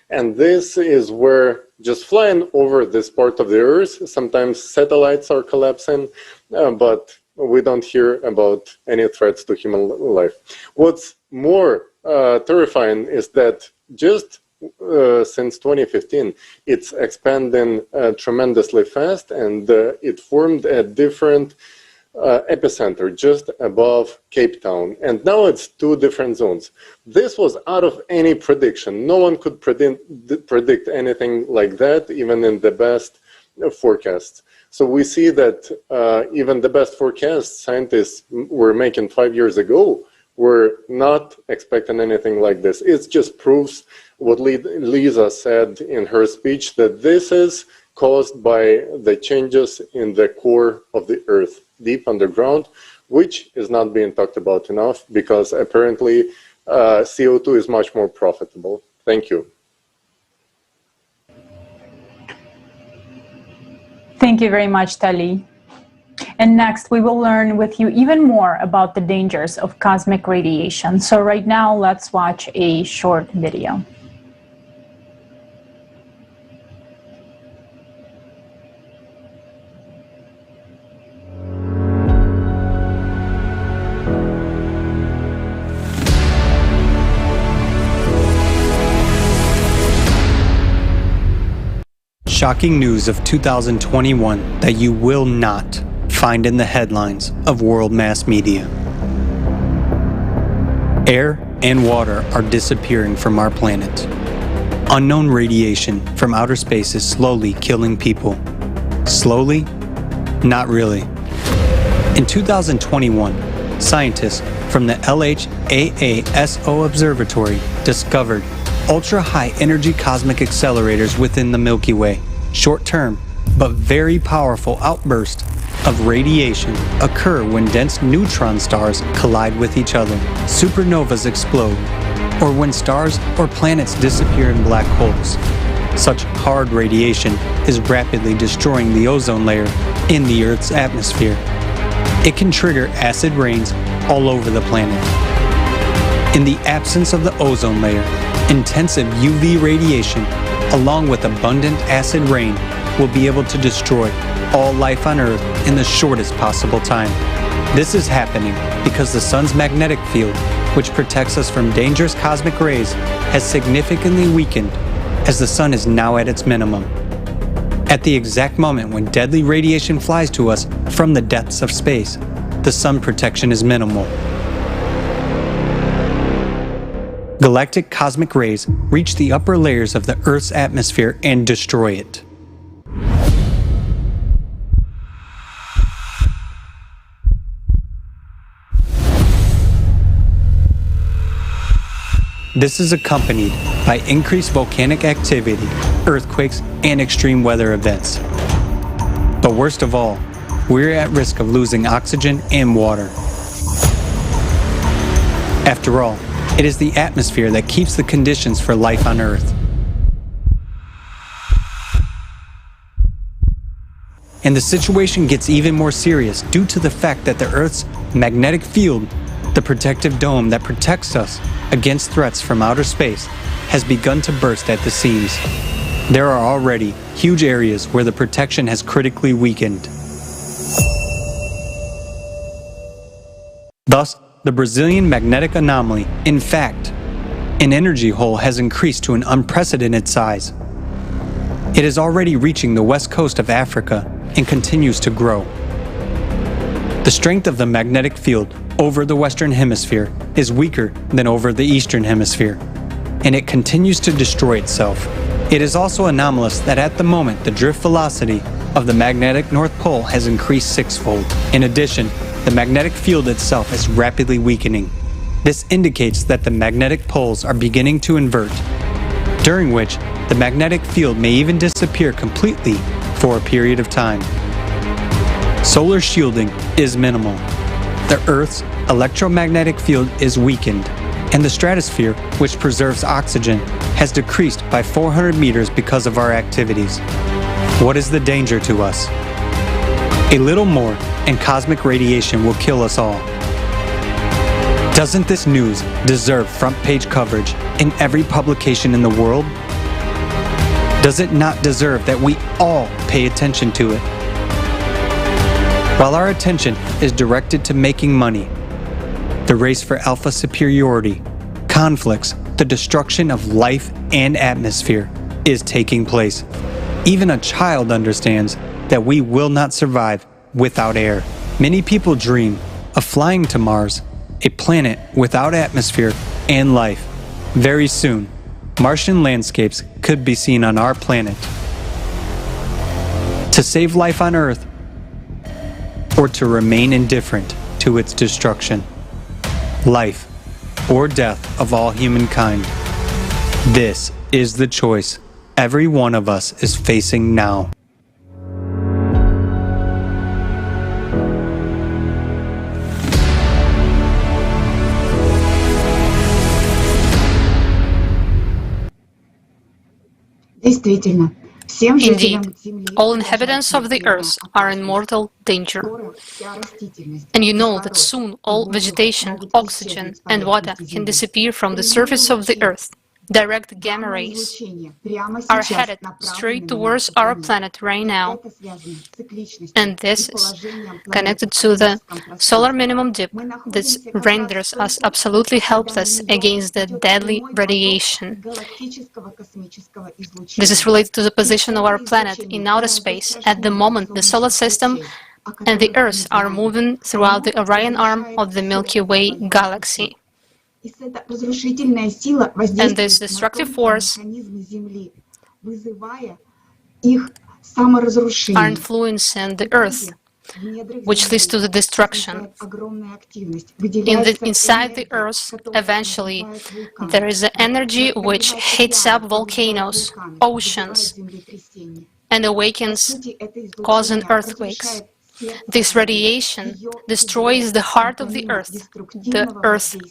And this is where, just flying over this part of the Earth, sometimes satellites are collapsing, but we don't hear about any threats to human life. What's more terrifying is that just since 2015, it's expanding tremendously fast, and it formed a different epicenter just above Cape Town. And now it's two different zones. This was out of any prediction. No one could predict anything like that, even in the best forecasts. So we see that even the best forecasts scientists were making 5 years ago were not expecting anything like this. It just proves what Lisa said in her speech, that this is caused by the changes in the core of the Earth, deep underground, which is not being talked about enough because apparently CO2 is much more profitable. Thank you. Thank you very much, Tali. And next, we will learn with you even more about the dangers of cosmic radiation. So right now, let's watch a short video. Shocking news of 2021 that you will not find in the headlines of world mass media. Air, and water are disappearing from our planet. Unknown radiation from outer space is slowly killing people. Slowly? Not really. In 2021, scientists from the LHAASO Observatory discovered ultra-high energy cosmic accelerators within the Milky Way. Short-term, but very powerful outbursts of radiation occur when dense neutron stars collide with each other. Supernovas explode, or when stars or planets disappear in black holes. Such hard radiation is rapidly destroying the ozone layer in the Earth's atmosphere. It can trigger acid rains all over the planet. In the absence of the ozone layer, intensive UV radiation, along with abundant acid rain, will be able to destroy all life on Earth in the shortest possible time. This is happening because the sun's magnetic field, which protects us from dangerous cosmic rays, has significantly weakened as the sun is now at its minimum. At the exact moment when deadly radiation flies to us from the depths of space, the sun protection is minimal. Galactic cosmic rays reach the upper layers of the Earth's atmosphere and destroy it. This is accompanied by increased volcanic activity, earthquakes, and extreme weather events. But worst of all, we're at risk of losing oxygen and water. After all, it is the atmosphere that keeps the conditions for life on Earth. And the situation gets even more serious due to the fact that the Earth's magnetic field, the protective dome that protects us against threats from outer space, has begun to burst at the seams. There are already huge areas where the protection has critically weakened. Thus, the Brazilian magnetic anomaly, in fact, an energy hole, has increased to an unprecedented size. It is already reaching the west coast of Africa and continues to grow. The strength of the magnetic field over the Western Hemisphere is weaker than over the Eastern Hemisphere, and it continues to destroy itself. It is also anomalous that at the moment the drift velocity of the magnetic North Pole has increased sixfold. In addition, the magnetic field itself is rapidly weakening. This indicates that the magnetic poles are beginning to invert, during which the magnetic field may even disappear completely for a period of time. Solar shielding is minimal. The Earth's electromagnetic field is weakened, and the stratosphere, which preserves oxygen, has decreased by 400 meters because of our activities. What is the danger to us? A little more, and cosmic radiation will kill us all. Doesn't this news deserve front-page coverage in every publication in the world? Does it not deserve that we all pay attention to it? While our attention is directed to making money, the race for alpha superiority, conflicts, the destruction of life and atmosphere is taking place. Even a child understands that we will not survive without air. Many people dream of flying to Mars, a planet without atmosphere and life. Very soon, Martian landscapes could be seen on our planet. To save life on Earth, or to remain indifferent to its destruction. Life or death of all humankind. This is the choice every one of us is facing now. Indeed, all inhabitants of the earth are in mortal danger. And you know that soon all vegetation, oxygen, and water can disappear from the surface of the earth. Direct gamma rays are headed straight towards our planet right now. And this is connected to the solar minimum dip that renders us absolutely helpless against the deadly radiation. This is related to the position of our planet in outer space. At the moment, the solar system and the Earth are moving throughout the Orion arm of the Milky Way galaxy. And this destructive force are influencing the earth, which leads to the destruction. Inside the earth, eventually, there is an energy which heats up volcanoes, oceans, and awakens, causing earthquakes. This radiation destroys the heart of the earth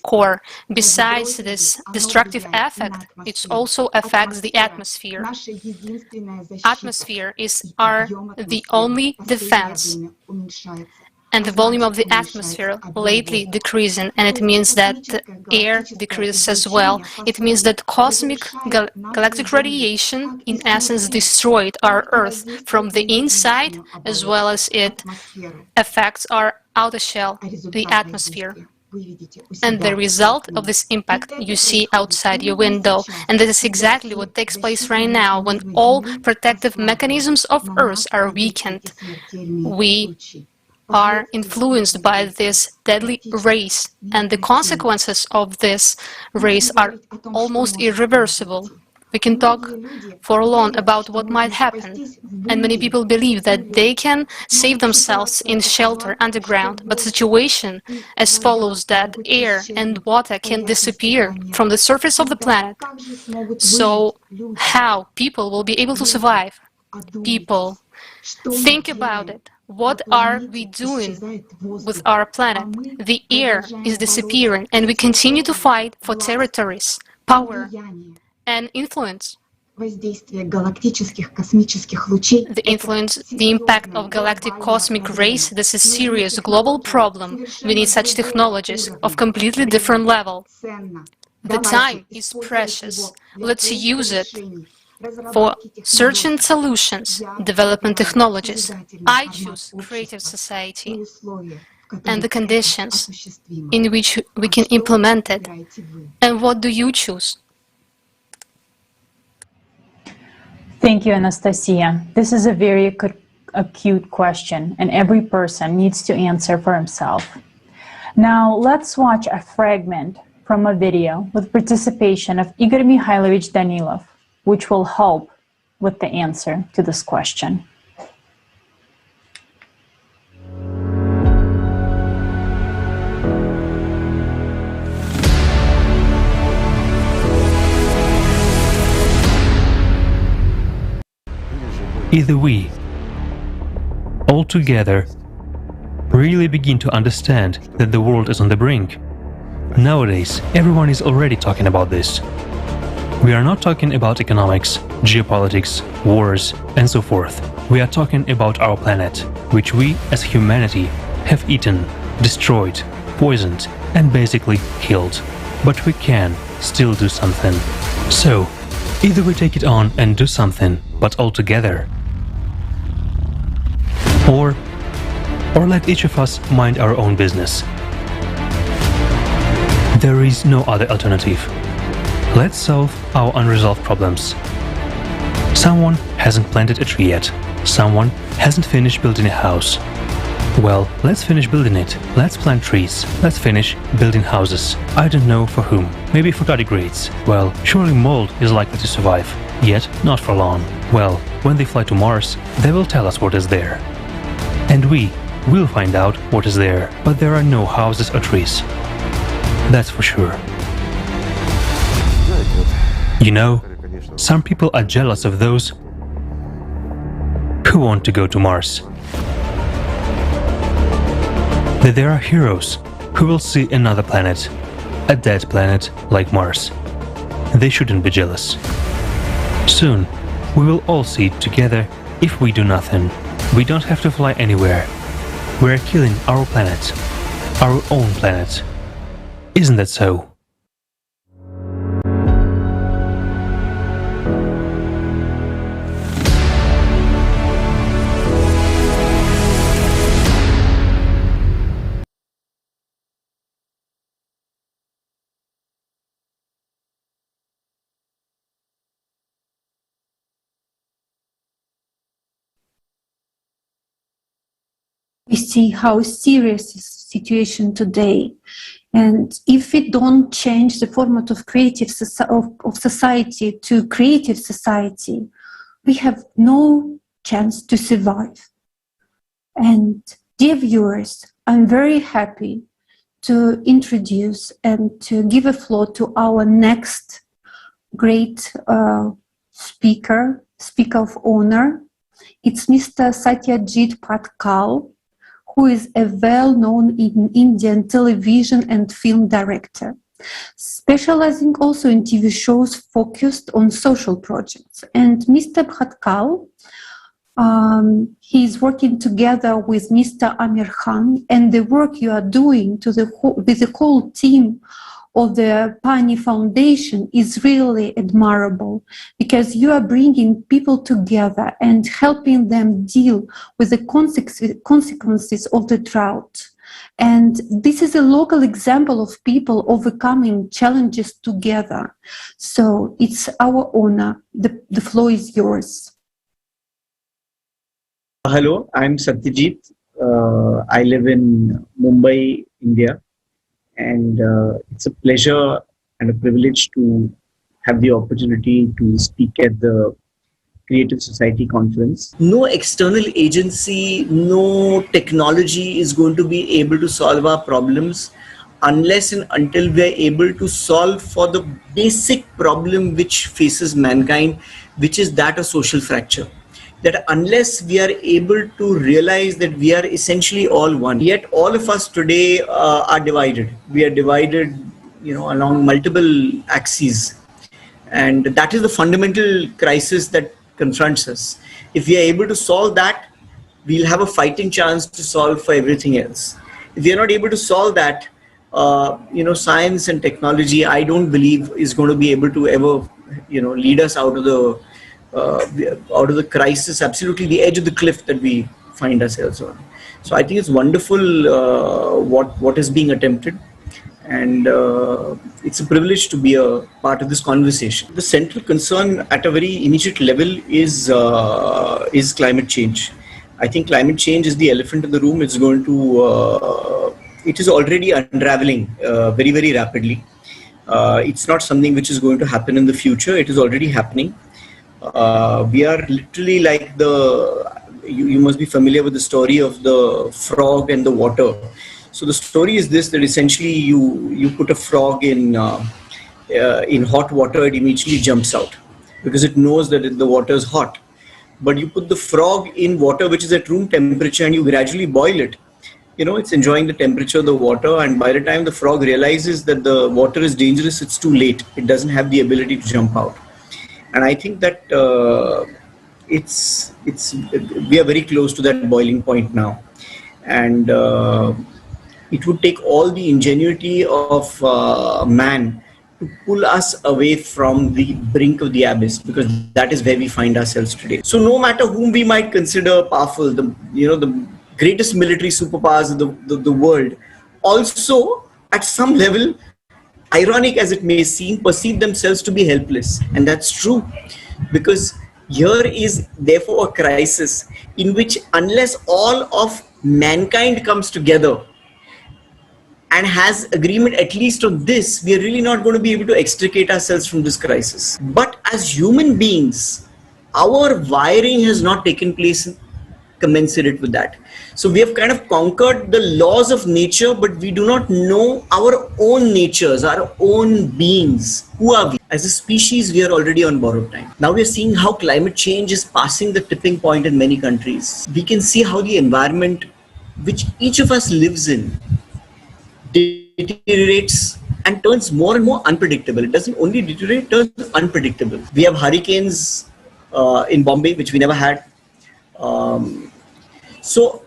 core. Besides this destructive effect, it also affects the atmosphere. Atmosphere is the only defense, and the volume of the atmosphere lately decreasing, and it means that air decreases as well. It means that cosmic galactic radiation in essence destroyed our Earth from the inside, as well as it affects our outer shell, the atmosphere. And the result of this impact you see outside your window. And that is exactly what takes place right now when all protective mechanisms of Earth are weakened. We are influenced by this deadly rays, and the consequences of this rays are almost irreversible. We can talk for long about what might happen, and many people believe that they can save themselves in shelter underground, but the situation as follows: that air and water can disappear from the surface of the planet. So how people will be able to survive? People, think about it. What are we doing with our planet? The air is disappearing, and we continue to fight for territories, power, and influence. The influence, the impact of galactic cosmic rays, this is a serious global problem. We need such technologies of completely different level. The time is precious. Let's use it for searching solutions, developing technologies. I choose creative society and the conditions in which we can implement it. And what do you choose? Thank you, Anastasia. This is a very acute question, and every person needs to answer for himself. Now, let's watch a fragment from a video with participation of Igor Mikhailovich Danilov, which will help with the answer to this question. Either we, all together, really begin to understand that the world is on the brink. Nowadays, everyone is already talking about this. We are not talking about economics, geopolitics, wars, and so forth. We are talking about our planet, which we, as humanity, have eaten, destroyed, poisoned, and basically killed. But we can still do something. So, either we take it on and do something, but all together, or let each of us mind our own business. There is no other alternative. Let's solve our unresolved problems. Someone hasn't planted a tree yet. Someone hasn't finished building a house. Well, let's finish building it. Let's plant trees. Let's finish building houses. I don't know for whom. Maybe for tardigrades. Well, surely mold is likely to survive. Yet, not for long. Well, when they fly to Mars, they will tell us what is there. And we will find out what is there. But there are no houses or trees. That's for sure. You know, some people are jealous of those who want to go to Mars. That there are heroes who will see another planet, a dead planet like Mars. They shouldn't be jealous. Soon, we will all see it together if we do nothing. We don't have to fly anywhere. We're killing our planet, our own planet. Isn't that so? we see how serious is the situation today. And if we don't change the format of of society to creative society, we have no chance to survive. And dear viewers, I'm very happy to introduce and to give a floor to our next great speaker of honor. It's Mr. Satyajit Patkal, who is a well-known Indian television and film director, specializing also in TV shows focused on social projects. And Mr. Patkal, he's working together with Mr. Amir Khan, and the work you are doing with the whole team of the Pani Foundation is really admirable, because you are bringing people together and helping them deal with the consequences of the drought. And this is a local example of people overcoming challenges together. So it's our honor. The floor is yours. Hello, I'm Satyajit. I live in Mumbai, India. And it's a pleasure and a privilege to have the opportunity to speak at the Creative Society Conference. No external agency, no technology is going to be able to solve our problems unless and until we are able to solve for the basic problem which faces mankind, which is that of social fracture. That unless we are able to realize that we are essentially all one, yet all of us today are divided. We are divided, along multiple axes. And that is the fundamental crisis that confronts us. If we are able to solve that, we'll have a fighting chance to solve for everything else. If we are not able to solve that, science and technology, I don't believe is going to be able to ever, lead us out of the crisis, absolutely the edge of the cliff that we find ourselves on. So I think it's wonderful what is being attempted, and it's a privilege to be a part of this conversation. The central concern at a very immediate level is climate change. I think climate change is the elephant in the room. It's going to, it is already unraveling very, very rapidly. It's not something which is going to happen in the future. It is already happening. We are literally like you must be familiar with the story of the frog and the water. So the story is this, that essentially you put a frog in hot water, it immediately jumps out because it knows that the water is hot. But you put the frog in water which is at room temperature and you gradually boil it. It's enjoying the temperature of the water, and by the time the frog realizes that the water is dangerous, it's too late. It doesn't have the ability to jump out. And I think that we are very close to that boiling point now, and it would take all the ingenuity of man to pull us away from the brink of the abyss, because that is where we find ourselves today. So no matter whom we might consider powerful, the greatest military superpowers of the world, also at some level, ironic as it may seem, perceive themselves to be helpless. And that's true, because here is therefore a crisis in which unless all of mankind comes together and has agreement at least on this, we are really not going to be able to extricate ourselves from this crisis. But as human beings, our wiring has not taken place commensurate with that. So we have kind of conquered the laws of nature, but we do not know our own natures, our own beings. Who are we? As a species, we are already on borrowed time. Now we are seeing how climate change is passing the tipping point in many countries. We can see how the environment which each of us lives in deteriorates and turns more and more unpredictable. It doesn't only deteriorate, it turns unpredictable. We have hurricanes in Bombay, which we never had. So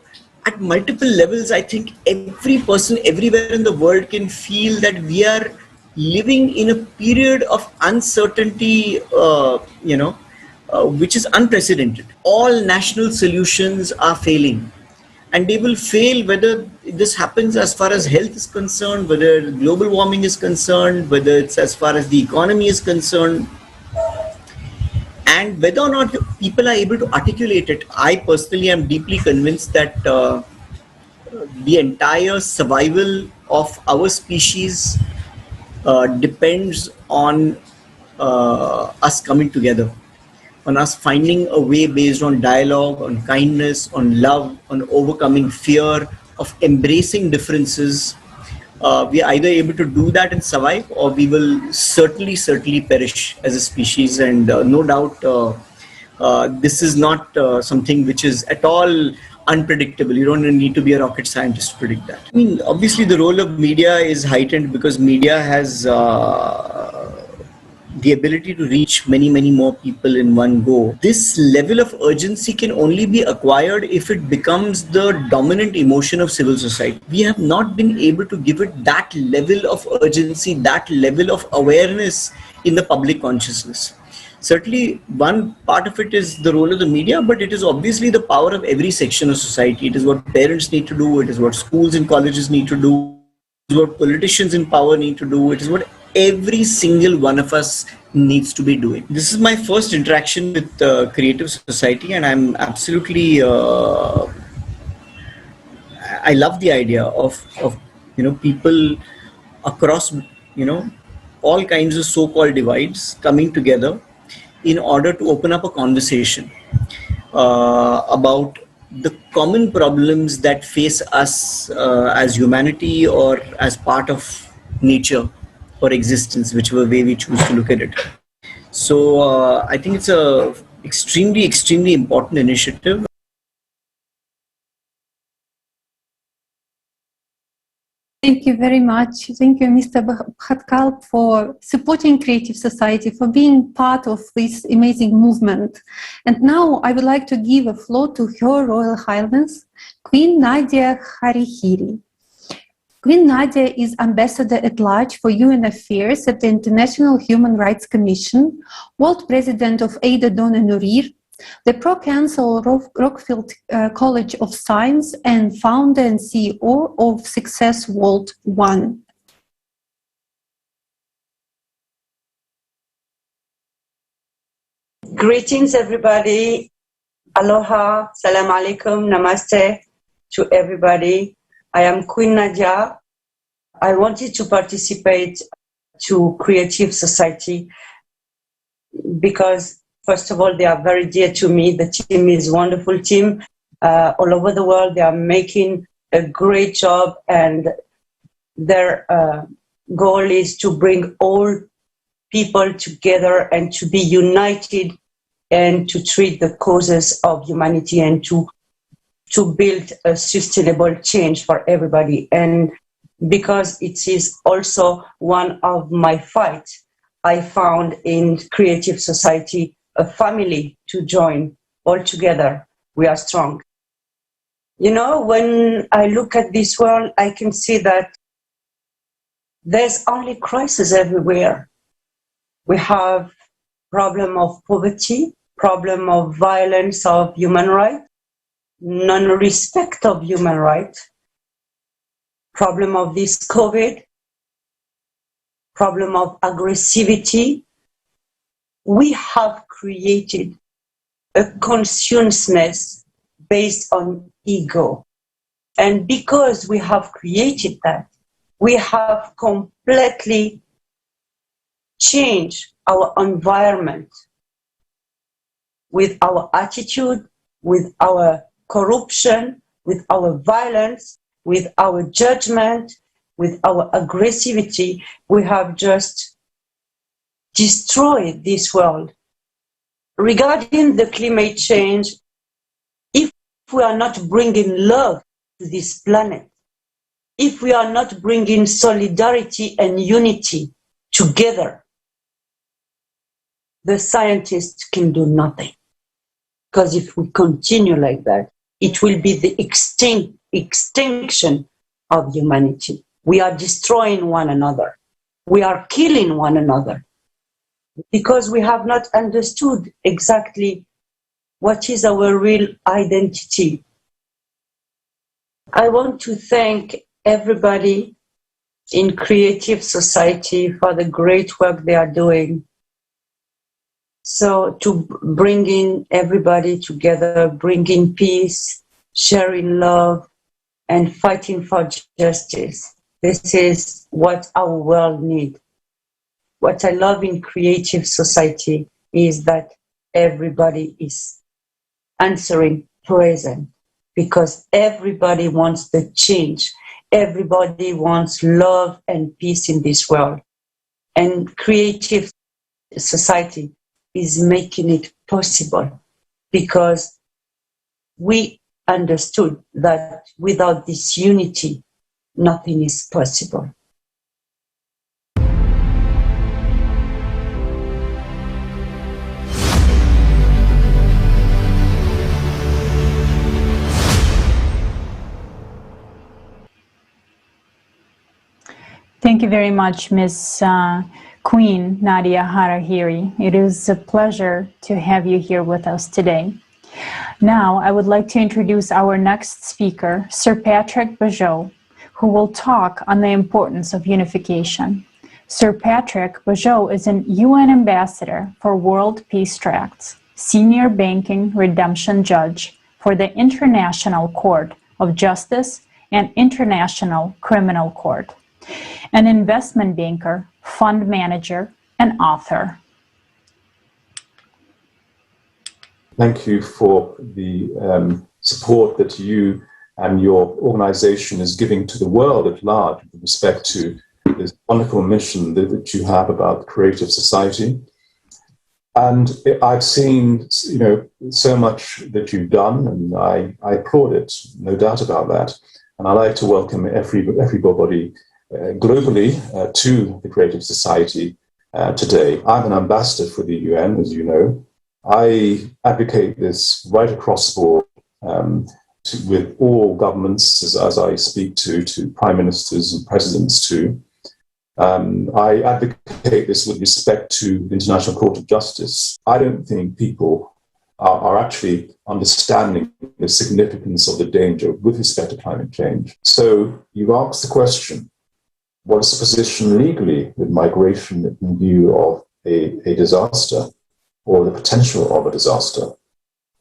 at multiple levels, I think every person everywhere in the world can feel that we are living in a period of uncertainty, which is unprecedented. All national solutions are failing, and they will fail whether this happens as far as health is concerned, whether global warming is concerned, whether it's as far as the economy is concerned. And whether or not people are able to articulate it, I personally am deeply convinced that the entire survival of our species depends on us coming together, on us finding a way based on dialogue, on kindness, on love, on overcoming fear, of embracing differences. We are either able to do that and survive, or we will certainly perish as a species. And no doubt, this is not something which is at all unpredictable. You don't need to be a rocket scientist to predict that. I mean, obviously, the role of media is heightened because media has the ability to reach many more people in one go. This level of urgency can only be acquired if it becomes the dominant emotion of civil society. We have not been able to give it that level of urgency, that level of awareness in the public consciousness. Certainly, one part of it is the role of the media, but it is obviously the power of every section of society. It is what parents need to do. It is what schools and colleges need to do. It is what politicians in power need to do. It is what every single one of us needs to be doing. This is my first interaction with creative society, and I'm absolutely I love the idea of people across all kinds of so-called divides coming together in order to open up a conversation about the common problems that face us as humanity or as part of nature or existence, whichever way we choose to look at it. So I think it's a extremely important initiative. Thank you very much. Thank you, Mr. Bhatkal, for supporting Creative Society, for being part of this amazing movement. And now I would like to give a floor to Her Royal Highness, Queen Nadia Harihiri. Queen Nadia is Ambassador at Large for UN Affairs at the International Human Rights Commission, World President of Ada Dona Nurir, the Pro-Counsel of Rockfield College of Science, and founder and CEO of Success World One. Greetings, everybody. Aloha, salam alaikum, namaste to everybody. I am Queen Nadia. I wanted to participate to Creative Society because, first of all, they are very dear to me. The team is a wonderful team. All over the world, they are making a great job, and their goal is to bring all people together and to be united and to treat the causes of humanity and to build a sustainable change for everybody. And because it is also one of my fights, I found in Creative Society a family to join. All together, we are strong. You know, when I look at this world, I can see that there's only crisis everywhere. We have problem of poverty, problem of violence of human rights, non-respect of human rights, problem of this COVID, problem of aggressivity. We have created a consciousness based on ego. And because we have created that, we have completely changed our environment with our attitude, with our corruption, with our violence, with our judgment, with our aggressivity. We have just destroyed this world. Regarding the climate change, if we are not bringing love to this planet, if we are not bringing solidarity and unity together, the scientists can do nothing. Because if we continue like that, it will be the extinction of humanity. We are destroying one another. We are killing one another. Because we have not understood exactly what is our real identity. I want to thank everybody in Creative Society for the great work they are doing. So to bringing everybody together, bringing peace, sharing love, and fighting for justice. This is what our world needs. What I love in creative society is that everybody is answering present, because everybody wants the change. Everybody wants love and peace in this world. And creative society is making it possible, because we understood that without this unity, nothing is possible. Thank you very much, Ms. Queen Nadia Harahiri. It is a pleasure to have you here with us today. Now, I would like to introduce our next speaker, Sir Patrick Bejeau, who will talk on the importance of unification. Sir Patrick Bejeau is an UN Ambassador for World Peace Tracts, Senior Banking Redemption Judge for the International Court of Justice and International Criminal Court, an investment banker, fund manager, and author. Thank you for the support that you and your organization is giving to the world at large with respect to this wonderful mission that you have about creative society. And I've seen, so much that you've done, and I applaud it, no doubt about that. And I'd like to welcome everybody globally to the Creative Society today. I'm an ambassador for the UN, as you know. I advocate this right across the board with all governments, as I speak to prime ministers and presidents too. I advocate this with respect to the International Court of Justice. I don't think people are actually understanding the significance of the danger with respect to climate change. So you asked the question, what is the position legally with migration in view of a disaster or the potential of a disaster?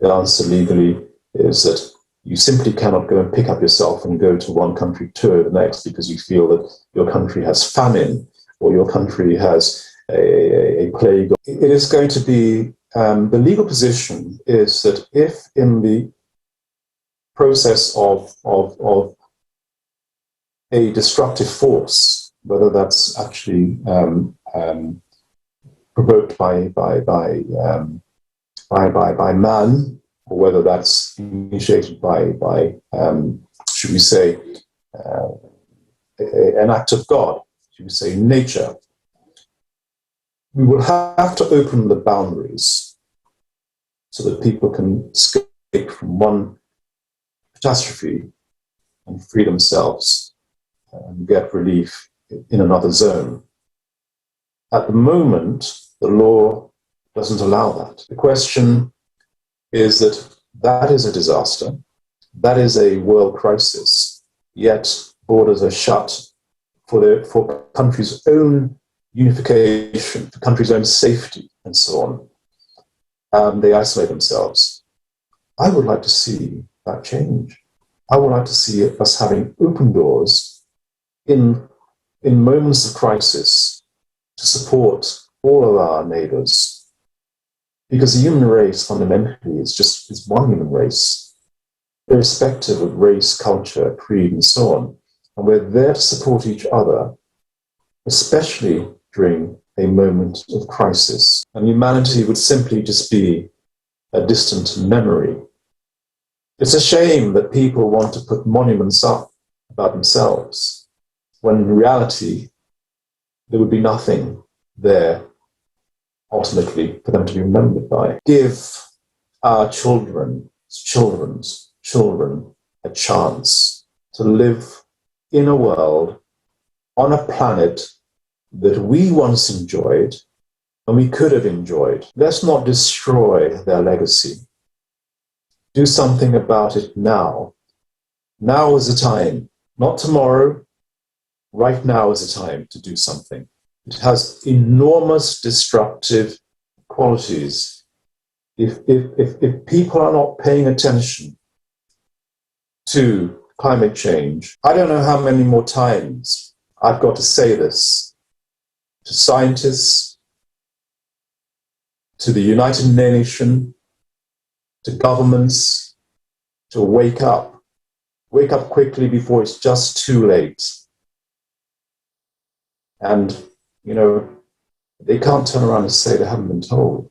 The answer legally is that you simply cannot go and pick up yourself and go to one country to the next because you feel that your country has famine or your country has a plague. It is going to be, the legal position is that if in the process of a destructive force, whether that's actually provoked by man, or whether that's initiated by should we say, an act of God, should we say nature, we will have to open the boundaries so that people can escape from one catastrophe and free themselves and get relief in another zone. At the moment, the law doesn't allow that. The question is that is a disaster, that is a world crisis, yet borders are shut for countries' own unification, for countries' own safety, and so on. They isolate themselves. I would like to see that change. I would like to see us having open doors in moments of crisis to support all of our neighbors. Because the human race fundamentally is one human race, irrespective of race, culture, creed, and so on. And we're there to support each other, especially during a moment of crisis. And humanity would simply just be a distant memory. It's a shame that people want to put monuments up about themselves, when in reality, there would be nothing there ultimately for them to be remembered by. Give our children's children a chance to live in a world, on a planet that we once enjoyed and we could have enjoyed. Let's not destroy their legacy. Do something about it now. Now is the time, not tomorrow. Right now is the time to do something. It has enormous destructive qualities. If people are not paying attention to climate change. I don't know how many more times I've got to say this to scientists, to the United Nations, to governments, to wake up. Wake up quickly before it's just too late. And, you know, they can't turn around and say they haven't been told.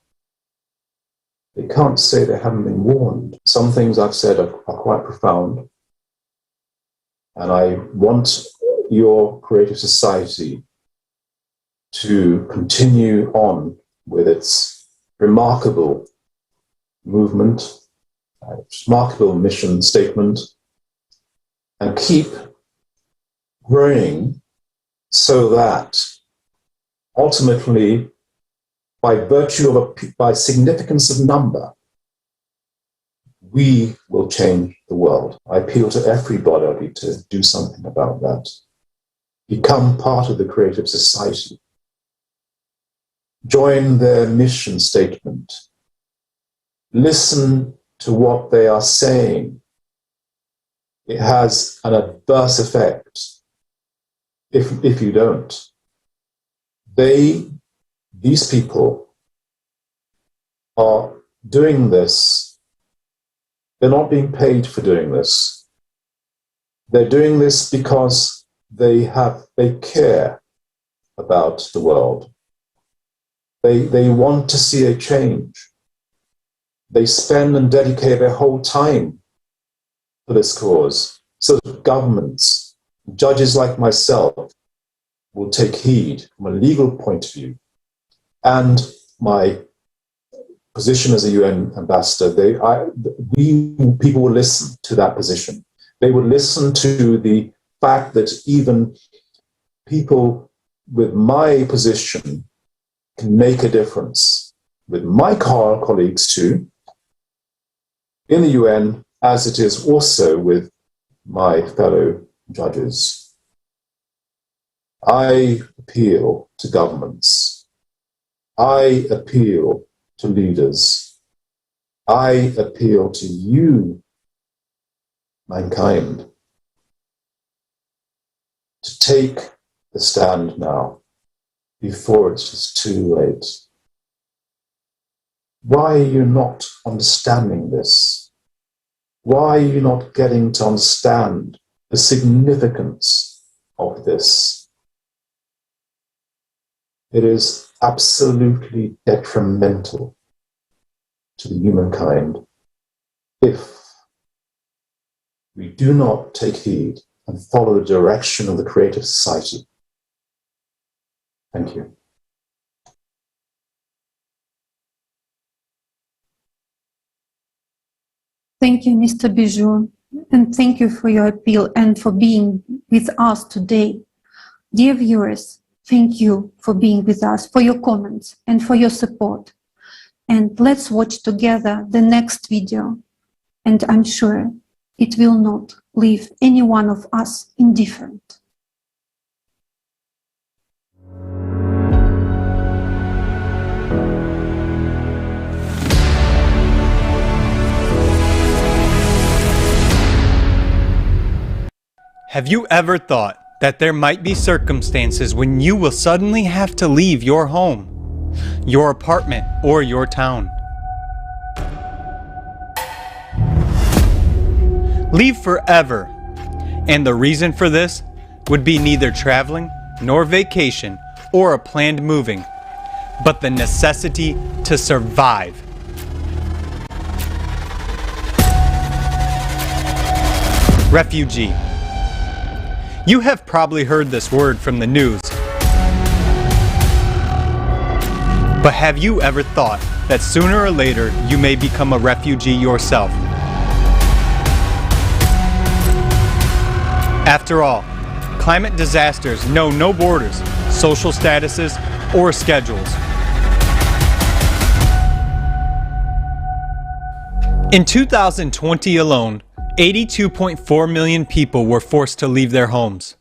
They can't say they haven't been warned. Some things I've said are quite profound. And I want your creative society to continue on with its remarkable movement, remarkable mission statement, and keep growing so that ultimately, by virtue of by significance of number, we will change the world. I appeal to everybody to do something about that. Become part of the creative society. Join their mission statement. Listen to what they are saying. It has an adverse effect if you don't. These people are doing this. They're not being paid for doing this. They're doing this because they care about the world. They want to see a change. They spend and dedicate their whole time for this cause. So governments, judges like myself, will take heed from a legal point of view. And my position as a UN ambassador, people will listen to that position. They will listen to the fact that even people with my position can make a difference with my colleagues too, in the UN, as it is also with my fellow judges. I appeal to governments. I appeal to leaders. I appeal to you, mankind, to take the stand now before it's just too late. Why are you not understanding this? Why are you not getting to understand the significance of this? It is absolutely detrimental to the humankind if we do not take heed and follow the direction of the creative society. Thank you. Thank you, Mr. Bijou, and thank you for your appeal and for being with us today. Dear viewers, thank you for being with us, for your comments and for your support. And let's watch together the next video. And I'm sure it will not leave any one of us indifferent. Have you ever thought that there might be circumstances when you will suddenly have to leave your home, your apartment, or your town? Leave forever. And the reason for this would be neither traveling, nor vacation, or a planned moving, but the necessity to survive. Refugee. You have probably heard this word from the news. But have you ever thought that sooner or later you may become a refugee yourself? After all, climate disasters know no borders, social statuses, or schedules. In 2020 alone, 82.4 million people were forced to leave their homes.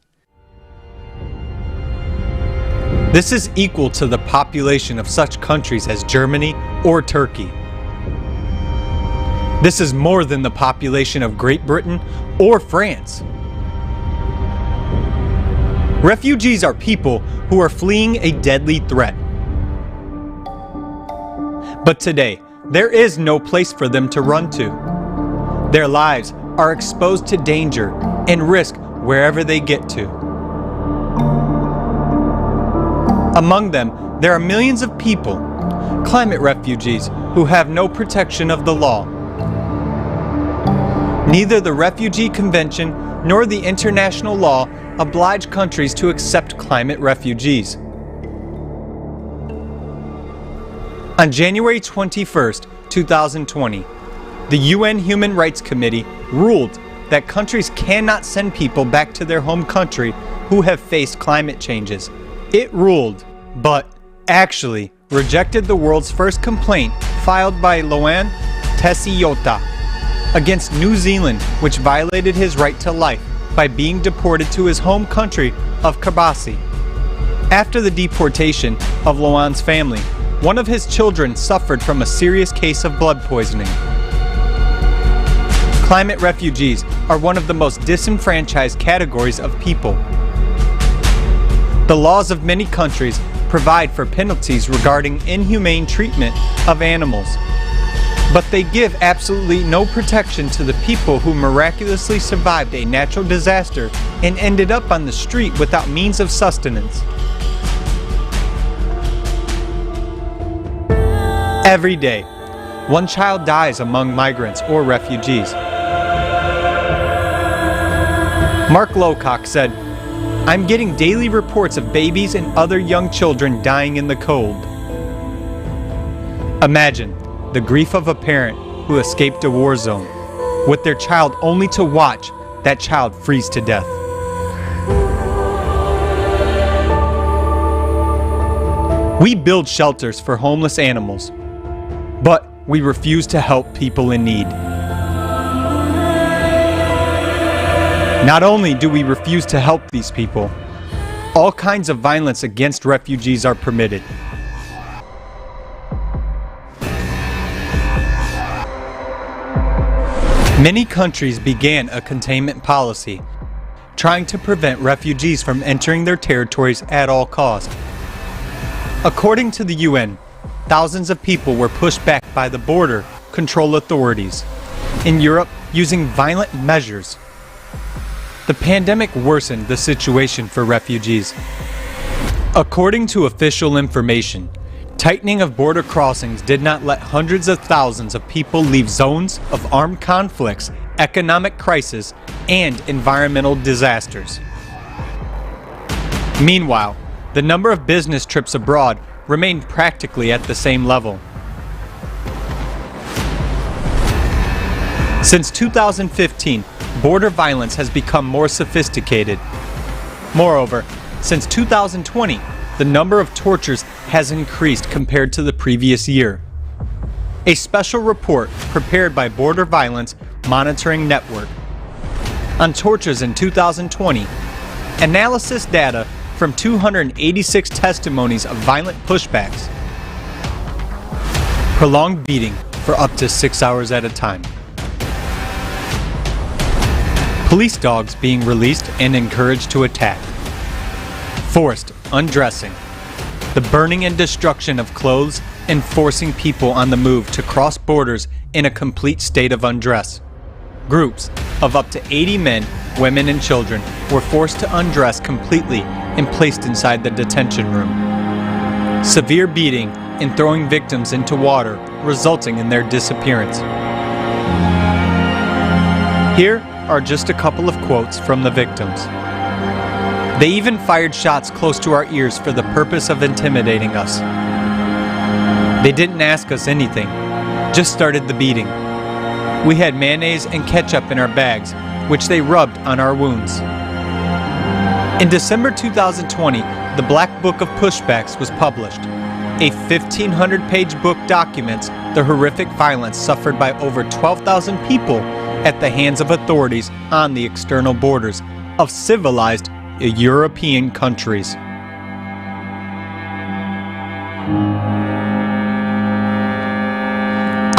This is equal to the population of such countries as Germany or Turkey. This is more than the population of Great Britain or France. Refugees are people who are fleeing a deadly threat. But today, there is no place for them to run to. Their lives are exposed to danger and risk wherever they get to. Among them, there are millions of people, climate refugees, who have no protection of the law. Neither the Refugee Convention nor the international law oblige countries to accept climate refugees. On January 21st, 2020, the UN Human Rights Committee ruled that countries cannot send people back to their home country who have faced climate changes. It ruled, but actually rejected the world's first complaint filed by Loan Tessiota against New Zealand, which violated his right to life by being deported to his home country of Kiribati. After the deportation of Loan's family, one of his children suffered from a serious case of blood poisoning. Climate refugees are one of the most disenfranchised categories of people. The laws of many countries provide for penalties regarding inhumane treatment of animals, but they give absolutely no protection to the people who miraculously survived a natural disaster and ended up on the street without means of sustenance. Every day, one child dies among migrants or refugees. Mark Lowcock said, "I'm getting daily reports of babies and other young children dying in the cold." Imagine the grief of a parent who escaped a war zone, with their child only to watch that child freeze to death. We build shelters for homeless animals, but we refuse to help people in need. Not only do we refuse to help these people, all kinds of violence against refugees are permitted. Many countries began a containment policy, trying to prevent refugees from entering their territories at all costs. According to the UN, thousands of people were pushed back by the border control authorities in Europe using violent measures. The pandemic worsened the situation for refugees. According to official information, tightening of border crossings did not let hundreds of thousands of people leave zones of armed conflicts, economic crisis, and environmental disasters. Meanwhile, the number of business trips abroad remained practically at the same level. Since 2015, border violence has become more sophisticated. Moreover, since 2020, the number of tortures has increased compared to the previous year. A special report prepared by Border Violence Monitoring Network on tortures in 2020 analysis data from 286 testimonies of violent pushbacks, prolonged beating for up to 6 hours at a time, police dogs being released and encouraged to attack, forced undressing, the burning and destruction of clothes, and forcing people on the move to cross borders in a complete state of undress. Groups of up to 80 men, women, and children were forced to undress completely and placed inside the detention room. Severe beating and throwing victims into water, resulting in their disappearance. Here are just a couple of quotes from the victims. They even fired shots close to our ears for the purpose of intimidating us. They didn't ask us anything, just started the beating. We had mayonnaise and ketchup in our bags, which they rubbed on our wounds. In December 2020, the Black Book of Pushbacks was published. A 1,500-page book documents the horrific violence suffered by over 12,000 people at the hands of authorities on the external borders of civilized European countries.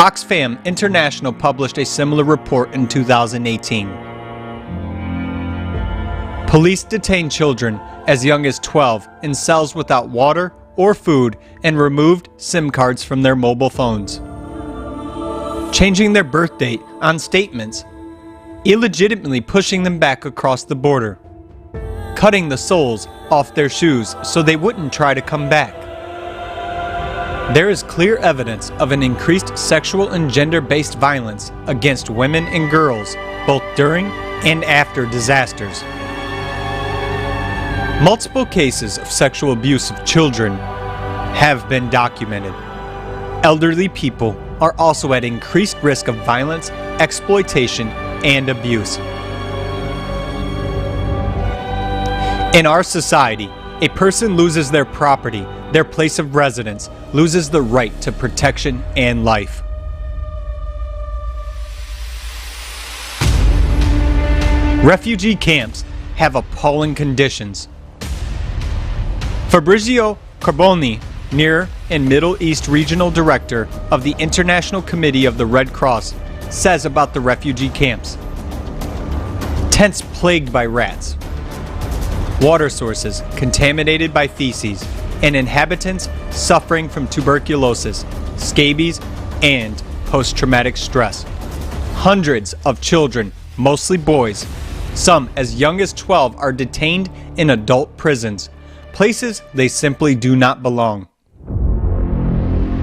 Oxfam International published a similar report in 2018. Police detained children as young as 12 in cells without water or food and removed SIM cards from their mobile phones. Changing their birth date on statements, illegitimately pushing them back across the border, cutting the soles off their shoes so they wouldn't try to come back. There is clear evidence of an increased sexual and gender-based violence against women and girls, both during and after disasters. Multiple cases of sexual abuse of children have been documented. Elderly people are also at increased risk of violence, exploitation, and abuse. In our society, a person loses their property, their place of residence, loses the right to protection and life. Refugee camps have appalling conditions. Fabrizio Carboni, Near and Middle East Regional Director of the International Committee of the Red Cross, says about the refugee camps. Tents plagued by rats, water sources contaminated by feces, and inhabitants suffering from tuberculosis, scabies, and post-traumatic stress. Hundreds of children, mostly boys, some as young as 12, are detained in adult prisons, places they simply do not belong.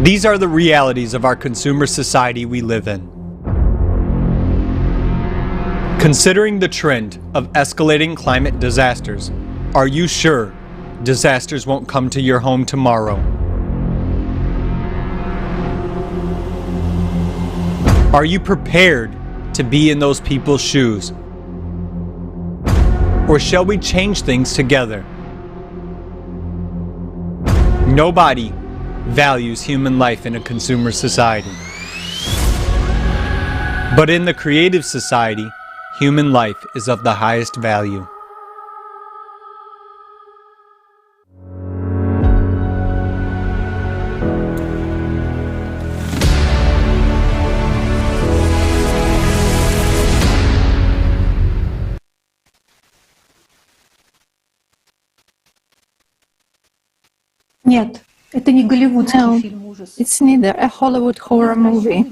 These are the realities of our consumer society we live in. Considering the trend of escalating climate disasters, are you sure disasters won't come to your home tomorrow? Are you prepared to be in those people's shoes? Or shall we change things together? Nobody values human life in a consumer society. But in the creative society, human life is of the highest value. Нет, это не голливудский фильм ужаса. It's neither a Hollywood horror movie,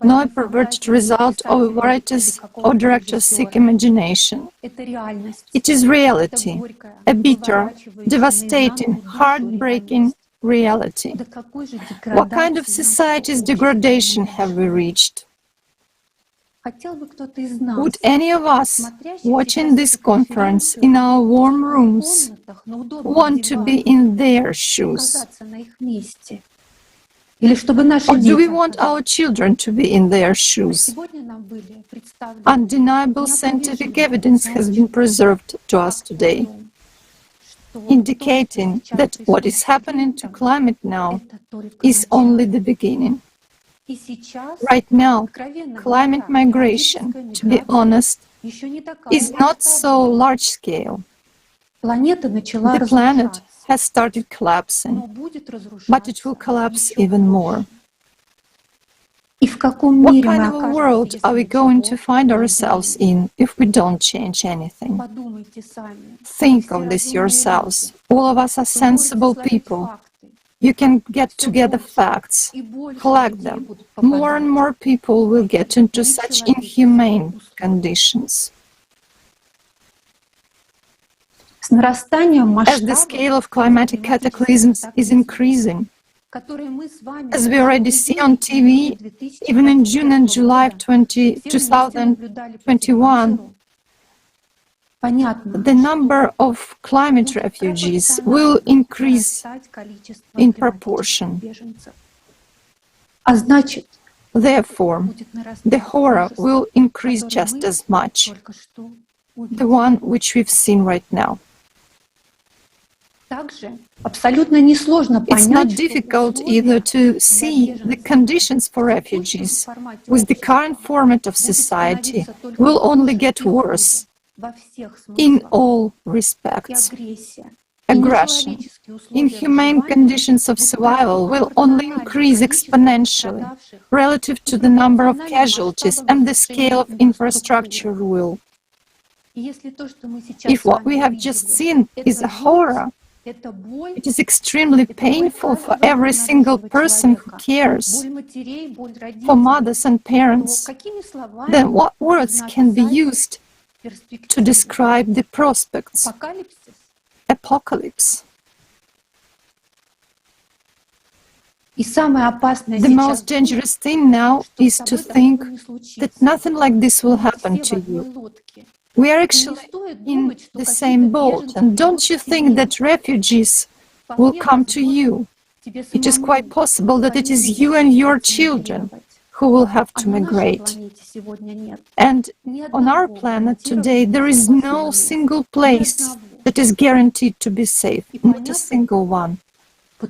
nor a perverted result of a writer's or director's sick imagination. It is reality, a bitter, devastating, heartbreaking reality. What kind of society's degradation have we reached? Would any of us, watching this conference in our warm rooms, want to be in their shoes? Or do we want our children to be in their shoes? Undeniable scientific evidence has been preserved to us today, indicating that what is happening to climate now is only the beginning. Right now, climate migration, to be honest, is not so large-scale. The planet has started collapsing, but it will collapse even more. What kind of a world are we going to find ourselves in if we don't change anything? Think of this yourselves. All of us are sensible people. You can get together facts, collect them. More and more people will get into such inhumane conditions. As the scale of climatic cataclysms is increasing, as we already see on TV, even in June and July of 2021, the number of climate refugees will increase in proportion. Therefore, the horror will increase just as much, the one which we've seen right now. It's not difficult either to see the conditions for refugees with the current format of society will only get worse in all respects. aggression, inhumane conditions of survival will only increase exponentially relative to the number of casualties and the scale of infrastructure ruin. If what we have just seen is a horror, it is extremely painful for every single person who cares, for mothers and parents. Then what words can be used to describe the prospects? Apocalypse. The most dangerous thing now is to think that nothing like this will happen to you. We are actually in the same boat, and don't you think that refugees will come to you? It is quite possible that it is you and your children who will have to migrate. And on our planet today, there is no single place that is guaranteed to be safe, not a single one.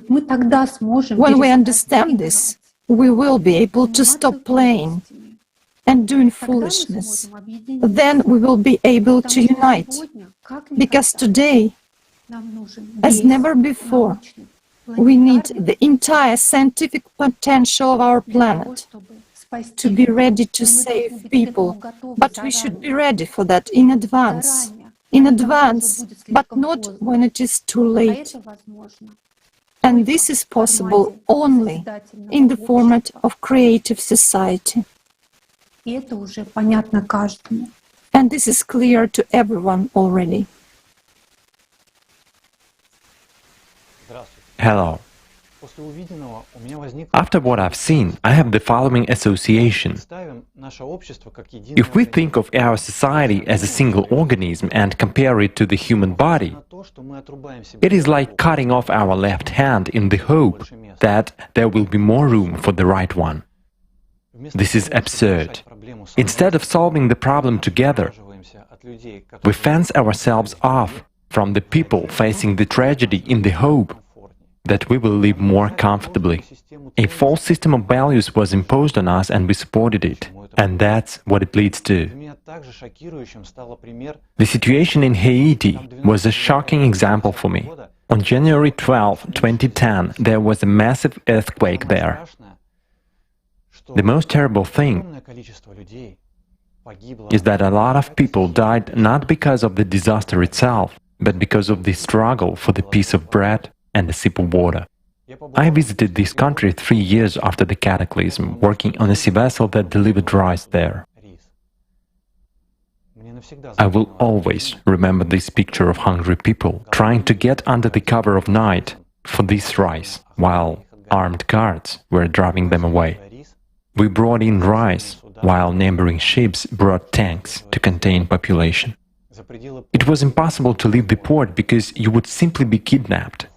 When we understand this, we will be able to stop playing and doing foolishness. Then we will be able to unite. Because today, as never before, we need the entire scientific potential of our planet to be ready to save people. But we should be ready for that in advance. In advance, but not when it is too late. And this is possible only in the format of creative society. And this is clear to everyone already. Hello. After what I've seen, I have the following association. If we think of our society as a single organism and compare it to the human body, it is like cutting off our left hand in the hope that there will be more room for the right one. This is absurd. Instead of solving the problem together, we fence ourselves off from the people facing the tragedy in the hope that we will live more comfortably. A false system of values was imposed on us and we supported it. And that's what it leads to. The situation in Haiti was a shocking example for me. On January 12, 2010, there was a massive earthquake there. The most terrible thing is that a lot of people died not because of the disaster itself, but because of the struggle for the piece of bread and a sip of water. I visited this country 3 years after the cataclysm, working on a sea vessel that delivered rice there. I will always remember this picture of hungry people trying to get under the cover of night for this rice, while armed guards were driving them away. We brought in rice, while neighboring ships brought tanks to contain population. It was impossible to leave the port because you would simply be kidnapped.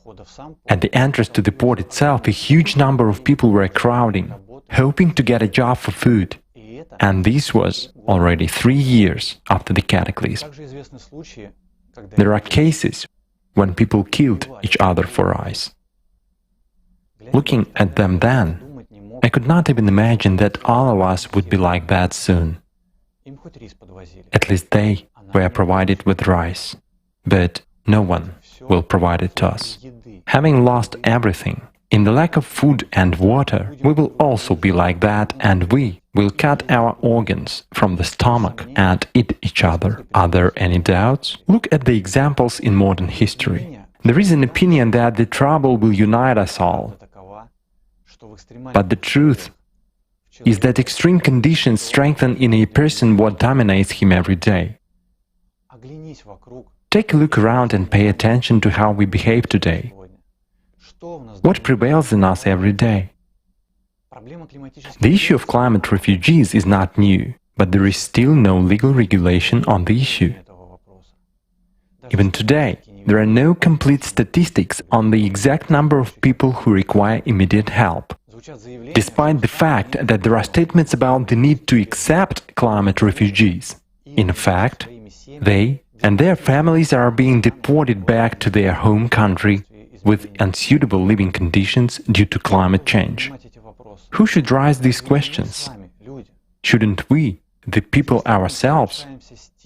At the entrance to the port itself, a huge number of people were crowding, hoping to get a job for food. And this was already 3 years after the cataclysm. There are cases when people killed each other for rice. Looking at them then, I could not even imagine that all of us would be like that soon. At least they were provided with rice, but no one will provide it to us. Having lost everything, in the lack of food and water, we will also be like that, and we will cut our organs from the stomach and eat each other. Are there any doubts? Look at the examples in modern history. There is an opinion that the trouble will unite us all. But the truth is that extreme conditions strengthen in a person what dominates him every day. Take a look around and pay attention to how we behave today. What prevails in us every day? The issue of climate refugees is not new, but there is still no legal regulation on the issue. Even today, there are no complete statistics on the exact number of people who require immediate help, despite the fact that there are statements about the need to accept climate refugees. In fact, they and their families are being deported back to their home country with unsuitable living conditions due to climate change. Who should raise these questions? Shouldn't we, the people ourselves?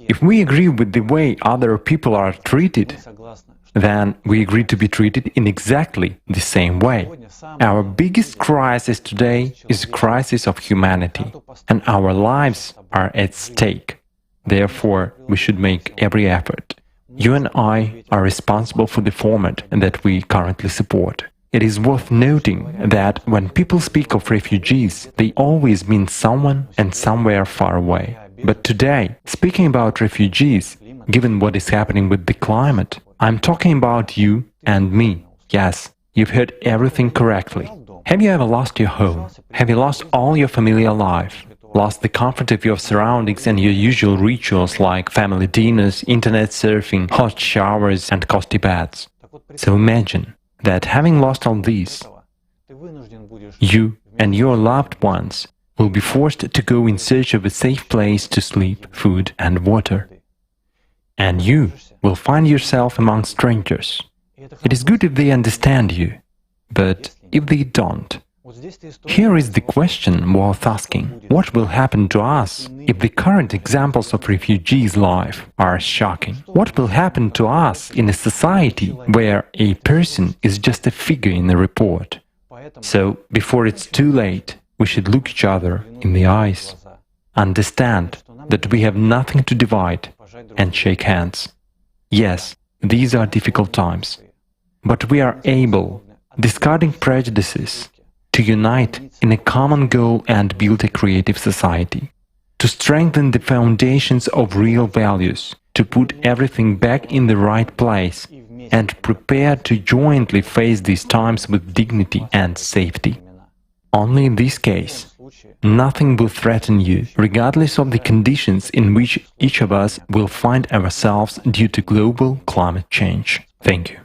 If we agree with the way other people are treated, then we agreed to be treated in exactly the same way. Our biggest crisis today is a crisis of humanity, and our lives are at stake. Therefore, we should make every effort. You and I are responsible for the format that we currently support. It is worth noting that when people speak of refugees, they always mean someone and somewhere far away. But today, speaking about refugees, given what is happening with the climate, I'm talking about you and me. Yes, you've heard everything correctly. Have you ever lost your home? Have you lost all your familiar life? Lost the comfort of your surroundings and your usual rituals like family dinners, internet surfing, hot showers and costly baths? So imagine that having lost all these, you and your loved ones will be forced to go in search of a safe place to sleep, food and water. And you will find yourself among strangers. It is good if they understand you, but if they don't, here is the question worth asking. What will happen to us if the current examples of refugees' life are shocking? What will happen to us in a society where a person is just a figure in a report? So, before it's too late, we should look each other in the eyes, understand that we have nothing to divide, and shake hands. Yes, these are difficult times, but we are able, discarding prejudices, to unite in a common goal and build a creative society, to strengthen the foundations of real values, to put everything back in the right place, and prepare to jointly face these times with dignity and safety. Only in this case, nothing will threaten you, regardless of the conditions in which each of us will find ourselves due to global climate change. Thank you.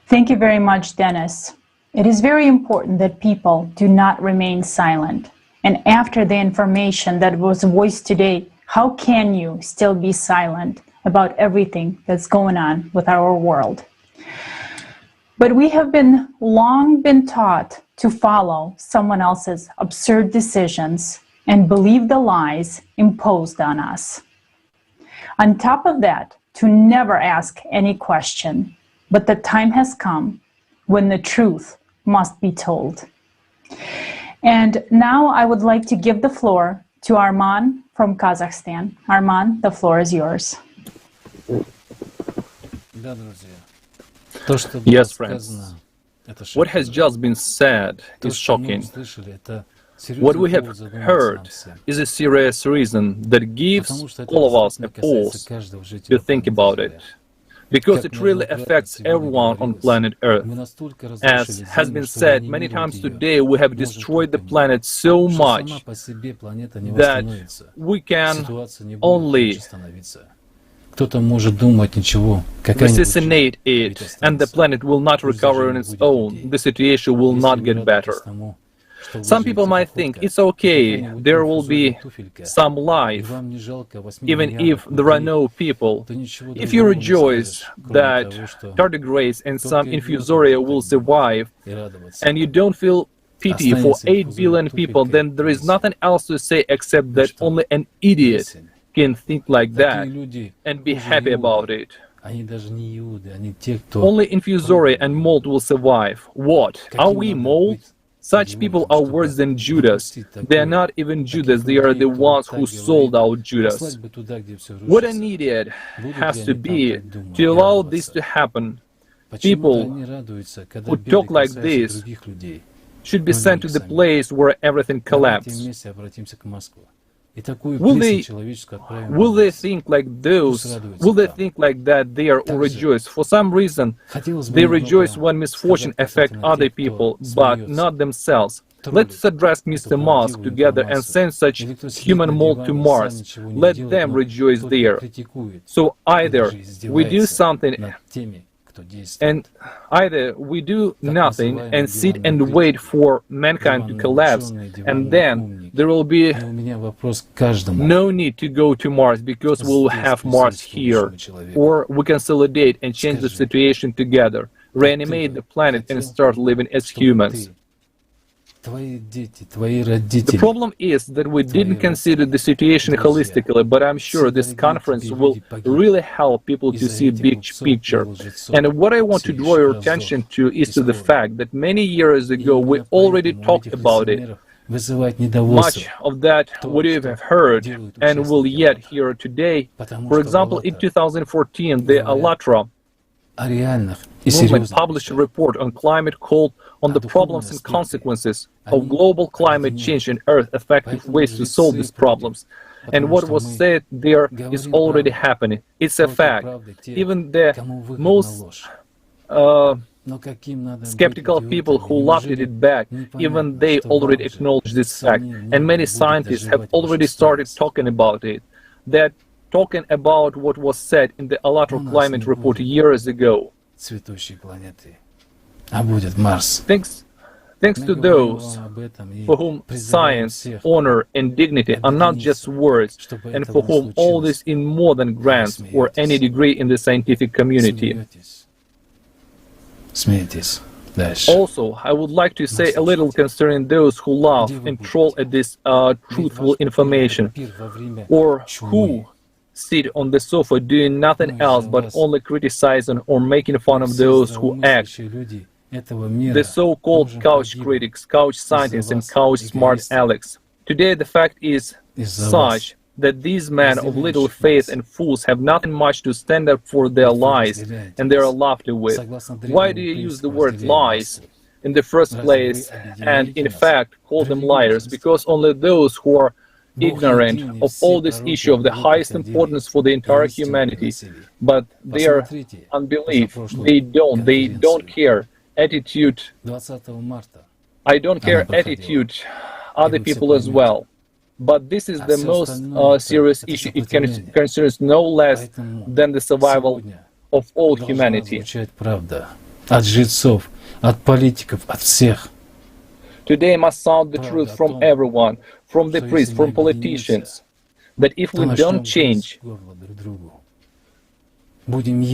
Thank you very much, Dennis. It is very important that people do not remain silent. And after the information that was voiced today, how can you still be silent about everything that's going on with our world? But we have long been taught to follow someone else's absurd decisions and believe the lies imposed on us. On top of that, to never ask any question. But the time has come when the truth must be told. And now I would like to give the floor to Arman from Kazakhstan. Arman, the floor is yours. Yes, friends. What has just been said is shocking. What we have heard is a serious reason that gives all of us a pause to think about it. Because it really affects everyone on planet Earth. As has been said many times today, we have destroyed the planet so much that we can only assassinate it, and the planet will not recover on its own. The situation will not get better. Some people might think it's okay, there will be some life, even if there are no people. If you rejoice that tardigrades and some infusoria will survive, and you don't feel pity for 8 billion people, then there is nothing else to say except that only an idiot can think like that and be happy about it. Only infusoria and mold will survive. What? Are we mold? Such people are worse than Judas. They are not even Judas, they are the ones who sold out Judas. What an idiot has to be to allow this to happen. People who talk like this should be sent to the place where everything collapses. Will they think like those? Will they think like that they are rejoice? For some reason, they rejoice when misfortune affects other people, but not themselves. Let's address Mr. Musk together and send such human mold to Mars. Let them rejoice there. So either we do something and either we do nothing and sit and wait for mankind to collapse, and then there will be no need to go to Mars because we will have Mars here, or we consolidate and change the situation together. reanimate the planet and start living as humans. The problem is that we didn't consider the situation holistically, but I'm sure this conference will really help people to see a big picture. And what I want to draw your attention to is to the fact that many years ago we already talked about it. Much of that we have heard and will yet hear today. For example, in 2014, the ALLATRA movement published a report on climate called on the problems and consequences of global climate change and Earth, effective ways to solve these problems. And what was said there is already happening. It's a fact. Even the most skeptical people who laughed at it back, even they already acknowledge this fact. And many scientists have already started talking about it. They're talking about what was said in the ALLATRA climate report years ago. Thanks to those for whom science, honor, and dignity are not just words, and for whom all this is more than grants or any degree in the scientific community. Also, I would like to say a little concerning those who laugh and troll at this truthful information, or who sit on the sofa doing nothing else but only criticizing or making fun of those who act. The so-called couch critics, couch scientists, and couch smart Alex. Today the fact is such that these men of little faith and fools have nothing much to stand up for their lies, and they are laughed with. Why do you use the word lies in the first place and in fact call them liars? Because only those who are ignorant of all this issue of the highest importance for the entire humanity, but their unbelief, they don't care attitude, I don't care attitude, other people as well. But this is the most serious issue. It concerns no less than the survival of all humanity. Today must sound the truth from everyone, from the priests, from politicians, that if we don't change, we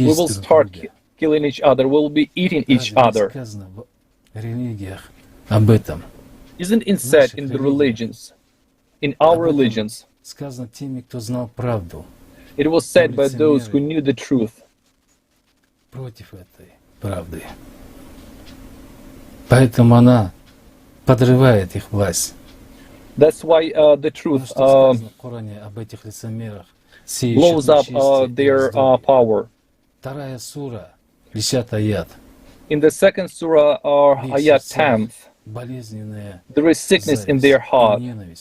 will start killing each other, we will be eating each other. Isn't it said in the religions, in our religions? It was said by those who knew the truth. That's why the truth blows up their power. In the second surah, ayat 10th, there is sickness in their heart. And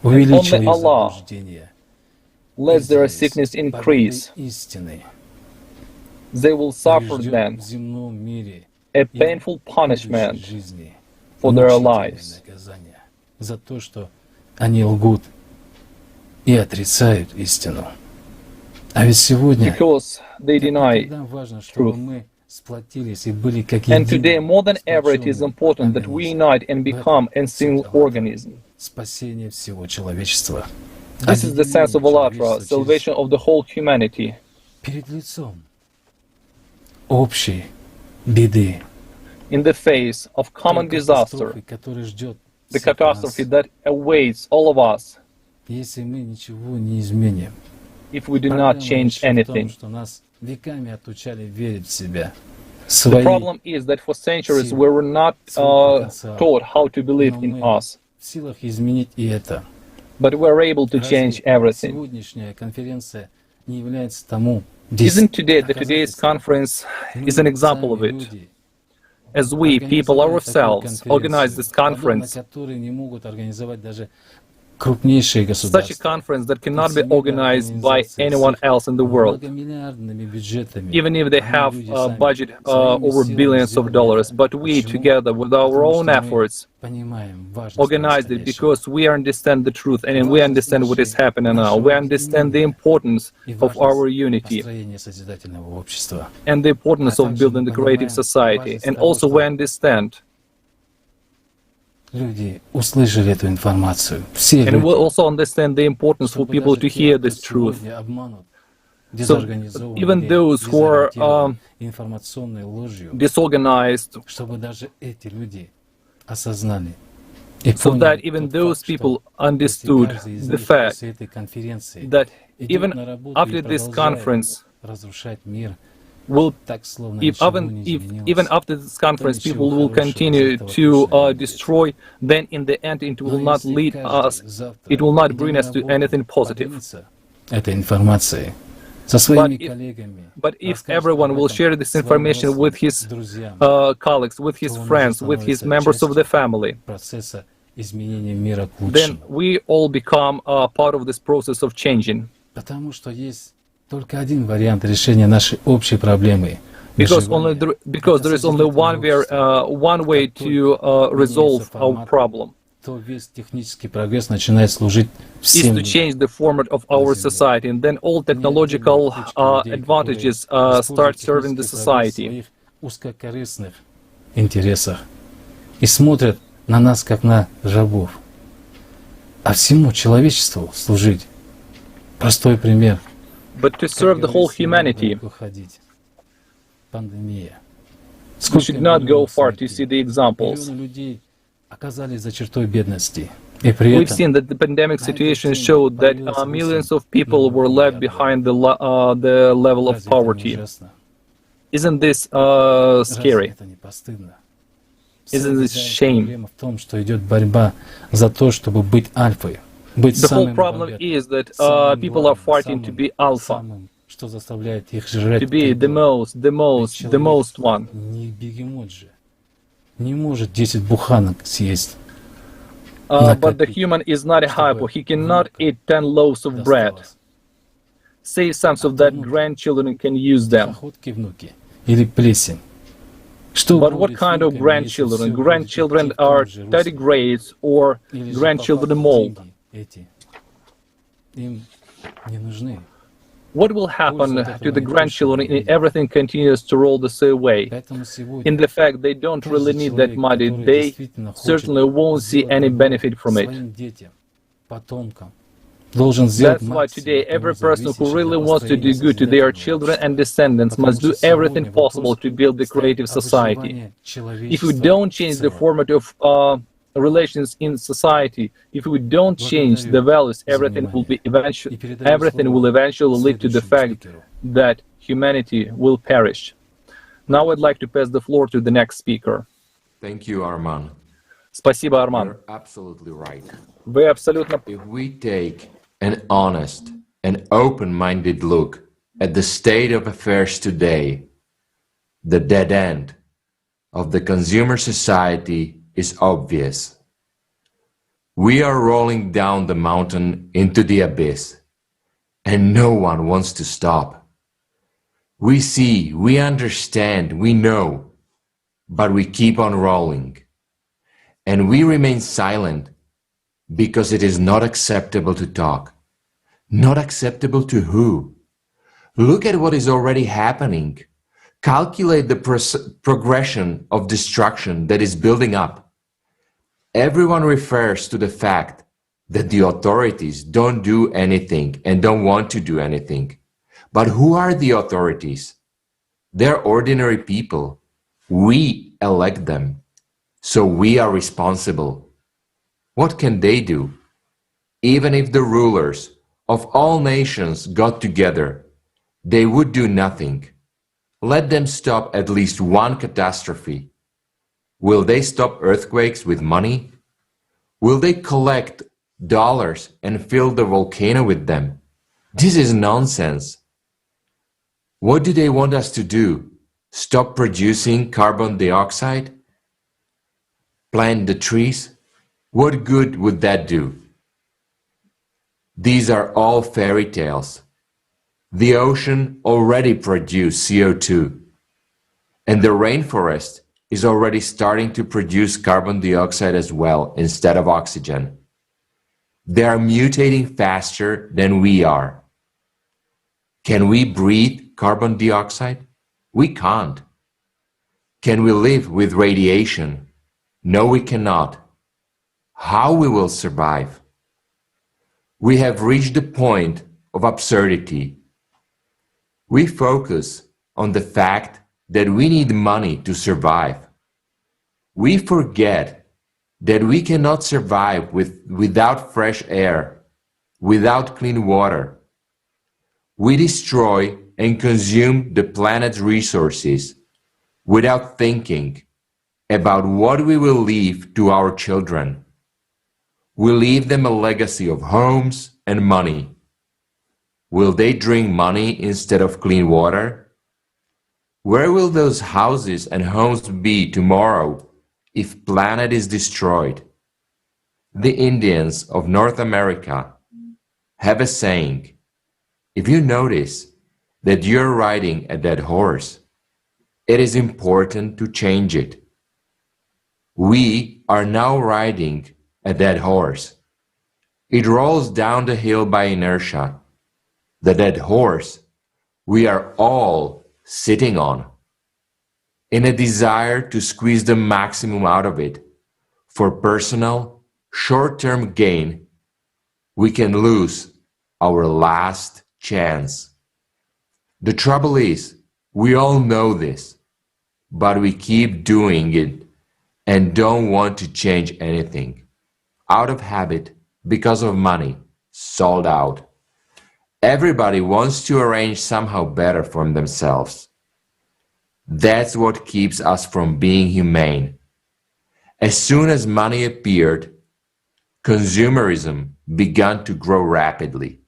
only Allah lets their sickness increase. They will suffer then a painful punishment for their lives. Because they deny truth. And today, more than ever, it is important that we unite and become a single organism. This is the sense of ALLATRA, salvation of the whole humanity. In the face of common disaster, the catastrophe that awaits all of us, if we do not change anything. The problem is that for centuries we were not taught how to believe in us. But we're able to change everything. Isn't today's conference is an example of it? As we, people ourselves, organize this conference, such a conference that cannot be organized by anyone else in the world, even if they have a budget over billions of dollars. But we, together with our own efforts, organized it because we understand the truth and we understand what is happening now. We understand the importance of our unity and the importance of building the creative society. And also we understand and we also understand the importance for people to hear this truth, So even those who are disorganized, so that even those people understood the fact that even after this conference, even after this conference, people will continue to destroy, then in the end it will not lead us, it will not bring us to anything positive. But if everyone will share this information with his colleagues, with his friends, with his members of the family, then we all become part of this process of changing. Because there is only one way to resolve our problem. Is to change the format of our society, and then all technological advantages start serving the society. И смотрят на нас, как на рабов. А всему человечеству служить. Простой пример. But to serve the whole humanity, we should not go far to see the examples. We've seen that the pandemic situation showed that millions of people were left behind the level of poverty. Isn't this scary? Isn't this shame? The whole problem is that people are fighting to be alpha, to be the most one. But the human is not a hypo. He cannot eat 10 loaves of bread. Say some so that grandchildren can use them. But what kind of grandchildren? Grandchildren are tardigrades or grandchildren mold. What will happen to the grandchildren if everything continues to roll the same way? In the fact they don't really need that money, they certainly won't see any benefit from it. That's why today every person who really wants to do good to their children and descendants must do everything possible to build the creative society. If we don't change the format of relations in society, if we don't change the values, everything will eventually lead to the fact that humanity will perish. Now I'd like to pass the floor to the next speaker. Thank you, Arman. Спасибо, Арман. You're absolutely right. Вы абсолютно... If we take an honest and open-minded look at the state of affairs today, the dead end of the consumer society is obvious. We are rolling down the mountain into the abyss, and no one wants to stop. We see, we understand, we know, but we keep on rolling. And we remain silent because it is not acceptable to talk. Not acceptable to who? Look at what is already happening. Calculate the progression of destruction that is building up. Everyone refers to the fact that the authorities don't do anything and don't want to do anything. But who are the authorities? They're ordinary people. We elect them, so we are responsible. What can they do? Even if the rulers of all nations got together, they would do nothing. Let them stop at least one catastrophe. Will they stop earthquakes with money? Will they collect dollars and fill the volcano with them? This is nonsense. What do they want us to do? Stop producing carbon dioxide? Plant the trees? What good would that do? These are all fairy tales. The ocean already produced CO2, and the rainforest is already starting to produce carbon dioxide as well instead of oxygen. They are mutating faster than we are. Can we breathe carbon dioxide? We can't. Can we live with radiation? No, we cannot. How we will survive? We have reached the point of absurdity. We focus on the fact that we need money to survive. We forget that we cannot survive without fresh air, without clean water. We destroy and consume the planet's resources without thinking about what we will leave to our children. We leave them a legacy of homes and money. Will they drink money instead of clean water? Where will those houses and homes be tomorrow if planet is destroyed? The Indians of North America have a saying, if you notice that you're riding a dead horse, it is important to change it. We are now riding a dead horse. It rolls down the hill by inertia. The dead horse we are all sitting on. In a desire to squeeze the maximum out of it for personal, short-term gain, we can lose our last chance. The trouble is, we all know this, but we keep doing it and don't want to change anything. Out of habit, because of money, sold out. Everybody wants to arrange somehow better for themselves. That's what keeps us from being humane. As soon as money appeared, consumerism began to grow rapidly,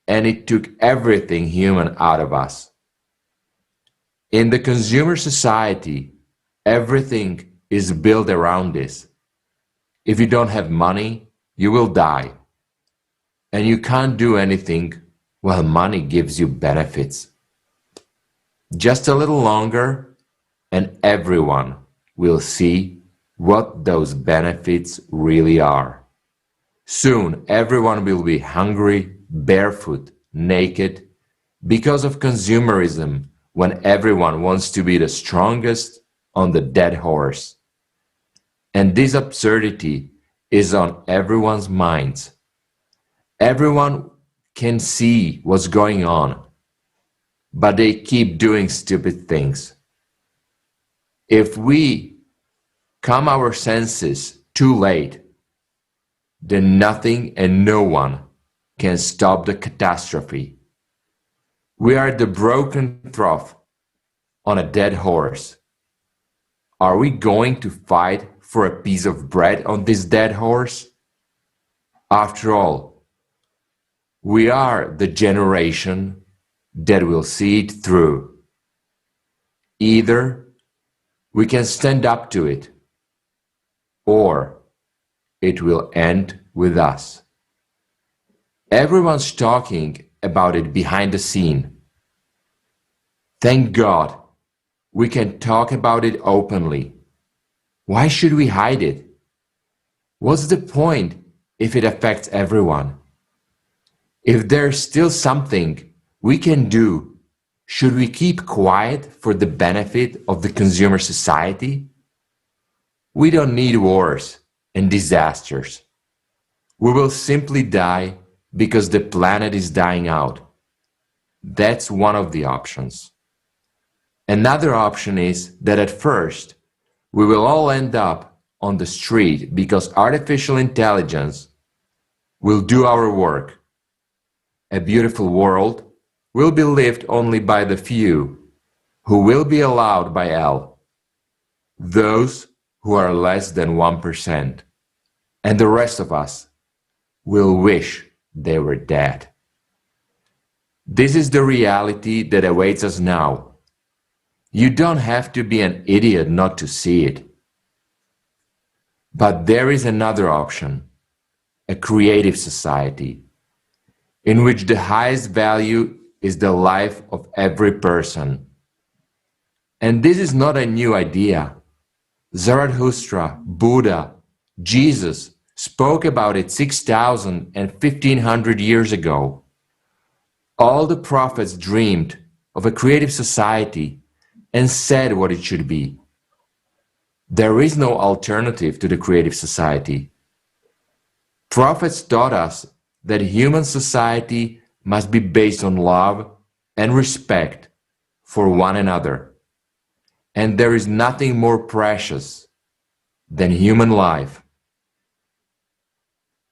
and it took everything human out of us. In the consumer society, everything is built around this. If you don't have money, you will die. And you can't do anything while money gives you benefits. Just a little longer, and everyone will see what those benefits really are. Soon, everyone will be hungry, barefoot, naked, because of consumerism, when everyone wants to be the strongest on the dead horse. And this absurdity is on everyone's minds. Everyone can see what's going on, but they keep doing stupid things. If we come our senses too late, then nothing and no one can stop the catastrophe. We are the broken trough on a dead horse. Are we going to fight for a piece of bread on this dead horse? After all, we are the generation that will see it through. Either we can stand up to it, or it will end with us. Everyone's talking about it behind the scene. Thank God we can talk about it openly. Why should we hide it? What's the point if it affects everyone? If there's still something we can do, should we keep quiet for the benefit of the consumer society? We don't need wars and disasters. We will simply die because the planet is dying out. That's one of the options. Another option is that at first, we will all end up on the street because artificial intelligence will do our work. A beautiful world will be lived only by the few, who will be allowed by Allah, those who are less than 1%, and the rest of us will wish they were dead. This is the reality that awaits us now. You don't have to be an idiot not to see it. But there is another option, a creative society, in which the highest value is the life of every person. And this is not a new idea. Zarathustra, Buddha, Jesus spoke about it 6,000 and 1,500 years ago. All the prophets dreamed of a creative society and said what it should be. There is no alternative to the creative society. Prophets taught us that human society must be based on love, and respect for one another. And there is nothing more precious than human life.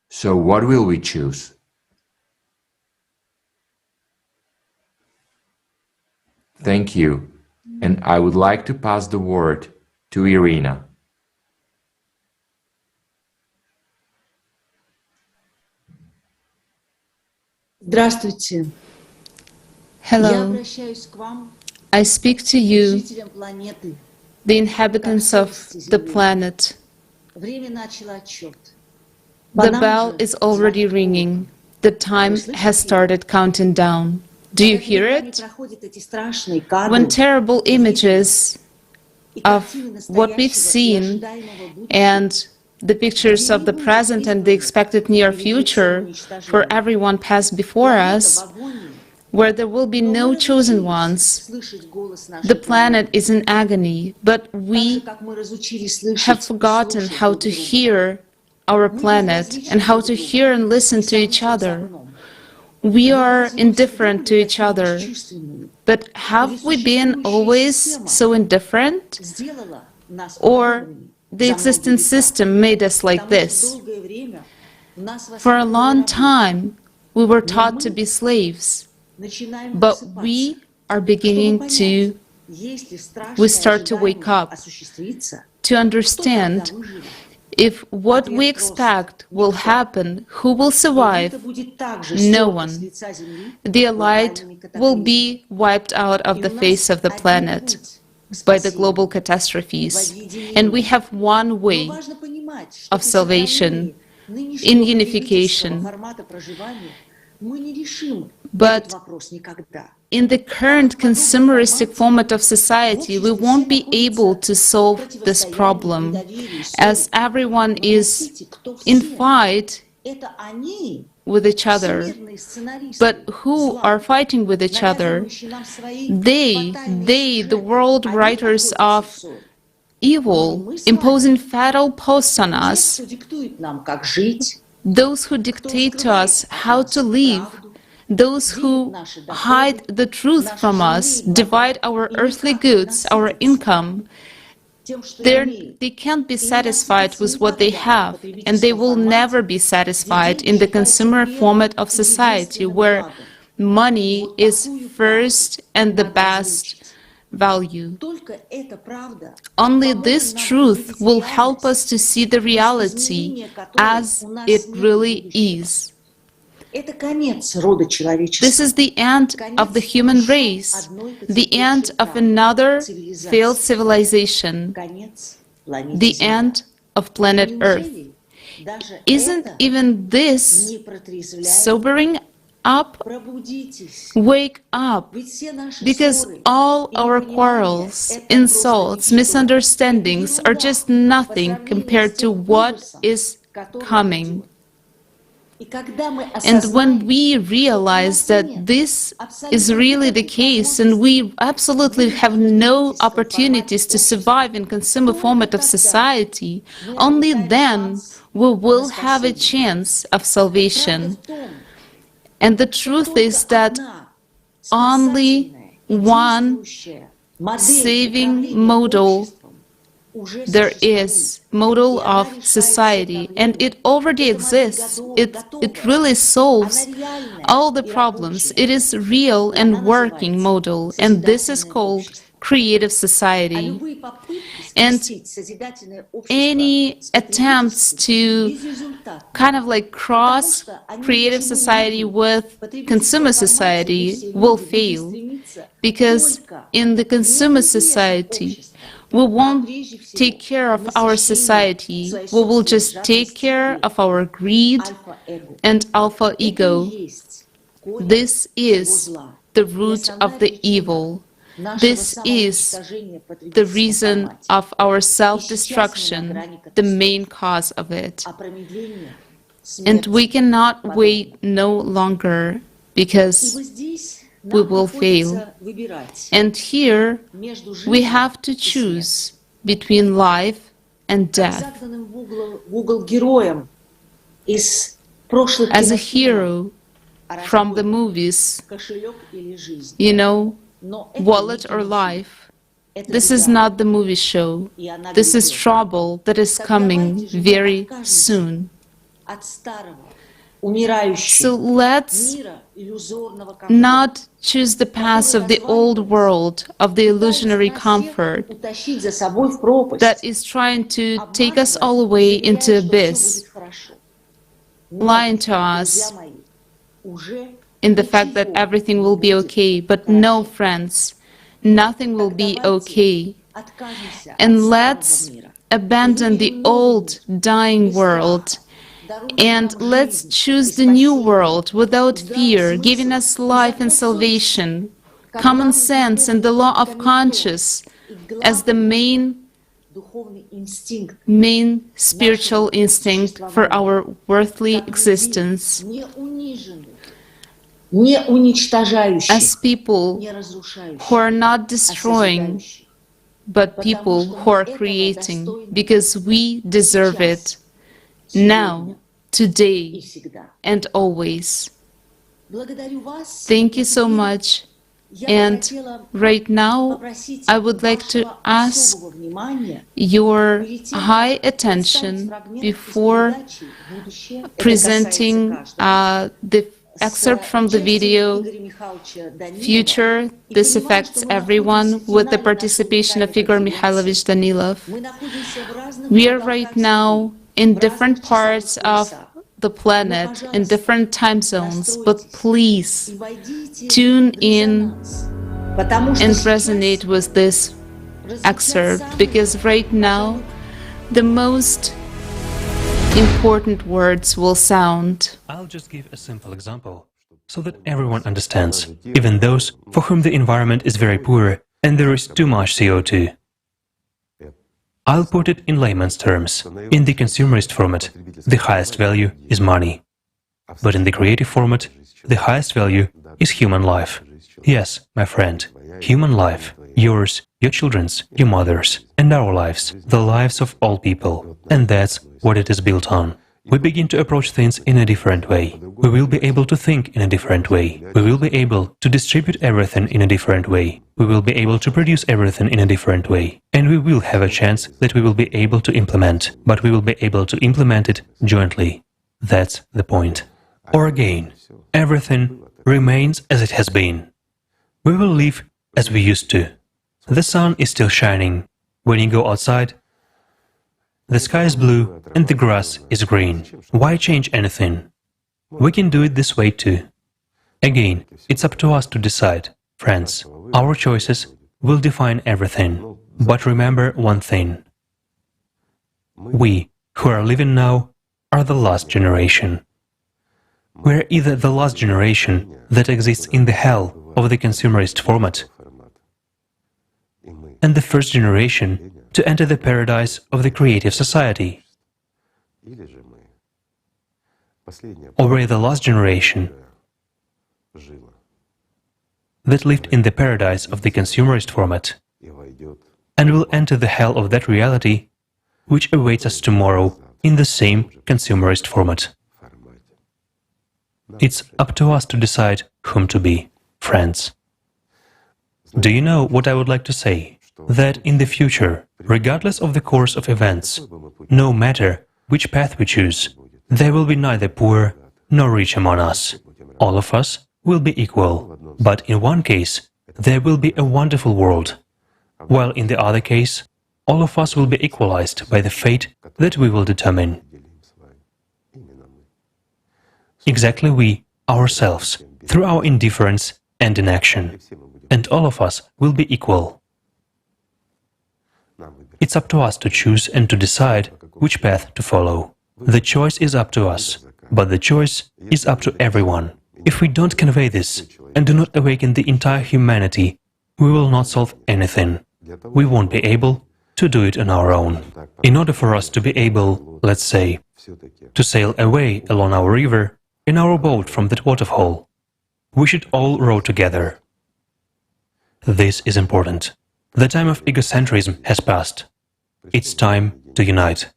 So what will we choose? Thank you, and I would like to pass the word to Irina. Здравствуйте. Hello. I speak to you, the inhabitants of the planet. The bell is already ringing. The time has started counting down. Do you hear it? When terrible images of what we've seen and the pictures of the present and the expected near future for everyone pass before us, where there will be no chosen ones, the planet is in agony, but we have forgotten how to hear our planet and how to hear and listen to each other. We are indifferent to each other, but have we been always so indifferent? Or the existing system made us like this? For a long time, we were taught to be slaves, but we are beginning to, we start to wake up, to understand if what we expect will happen, who will survive? No one. The elite will be wiped out of the face of the planet by the global catastrophes. And we have one way of salvation, in unification. But in the current consumeristic format of society, we won't be able to solve this problem, as everyone is in fight with each other. But who are fighting with each other? They, the world writers of evil, imposing fatal posts on us, those who dictate to us how to live, those who hide the truth from us, divide our earthly goods, our income. They can't be satisfied with what they have, and they will never be satisfied in the consumer format of society, where money is first and the best value. Only this truth will help us to see the reality as it really is. This is the end of the human race, the end of another failed civilization, the end of planet Earth. Isn't even this sobering up? Wake up, because all our quarrels, insults, misunderstandings are just nothing compared to what is coming. And when we realize that this is really the case, and we absolutely have no opportunities to survive in consumer format of society, only then we will have a chance of salvation. And the truth is that only one saving model there is, model of society, and it already exists. It really solves all the problems. It is real and working model, and this is called creative society. And any attempts to kind of like cross creative society with consumer society will fail, because in the consumer society, we won't take care of our society. We will just take care of our greed and alpha ego. This is the root of the evil. This is the reason of our self-destruction, the main cause of it. And we cannot wait no longer, because we will fail. And here we have to choose between life and death. As a hero from the movies, you know, Wallet or Life. This is not the movie show. This is trouble that is coming very soon. So let's not choose the path of the old world, of the illusionary comfort that is trying to take us all away into abyss, lying to us in the fact that everything will be okay. But no, friends, nothing will be okay. And let's abandon the old, dying world, and let's choose the new world without fear, giving us life and salvation, common sense and the law of conscience as the main spiritual instinct for our worldly existence. As people who are not destroying, but people who are creating, because we deserve it. Now, today, and always. Thank you so much. And right now, I would like to ask your high attention before presenting the excerpt from the video, Future, This Affects Everyone, with the participation of Igor Mikhailovich Danilov. We are right now in different parts of the planet, in different time zones, but please tune in and resonate with this excerpt, because right now the most important words will sound. I'll just give a simple example so that everyone understands, even those for whom the environment is very poor and there is too much CO2. I'll put it in layman's terms. In the consumerist format, the highest value is money. But in the creative format, the highest value is human life. Yes, my friend, human life, yours, your children's, your mother's, and our lives, the lives of all people. And that's what it is built on. We begin to approach things in a different way. We will be able to think in a different way. We will be able to distribute everything in a different way. We will be able to produce everything in a different way. And we will have a chance that we will be able to implement, but we will be able to implement it jointly. That's the point. Or again, everything remains as it has been. We will live as we used to. The sun is still shining. When you go outside, the sky is blue and the grass is green. Why change anything? We can do it this way too. Again, it's up to us to decide. Friends, our choices will define everything. But remember one thing. We, who are living now, are the last generation. We're either the last generation that exists in the hell of the consumerist format, and the first generation to enter the paradise of the creative society. Or we're the last generation that lived in the paradise of the consumerist format and will enter the hell of that reality which awaits us tomorrow in the same consumerist format. It's up to us to decide whom to be, friends. Do you know what I would like to say? That in the future, regardless of the course of events, no matter which path we choose, there will be neither poor nor rich among us. All of us will be equal, but in one case, there will be a wonderful world, while in the other case, all of us will be equalized by the fate that we will determine. Exactly we, ourselves, through our indifference and inaction, and all of us will be equal. It's up to us to choose and to decide which path to follow. The choice is up to us, but the choice is up to everyone. If we don't convey this and do not awaken the entire humanity, we will not solve anything. We won't be able to do it on our own. In order for us to be able, let's say, to sail away along our river in our boat from that waterfall, we should all row together. This is important. The time of egocentrism has passed. It's time to unite.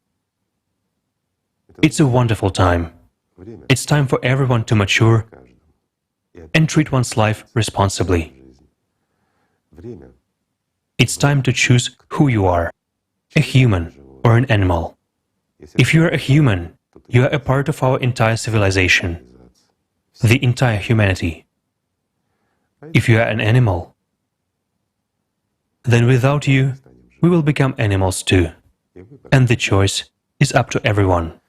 It's a wonderful time. It's time for everyone to mature and treat one's life responsibly. It's time to choose who you are, a human or an animal. If you are a human, you are a part of our entire civilization, the entire humanity. If you are an animal, then without you, we will become animals too. And the choice is up to everyone,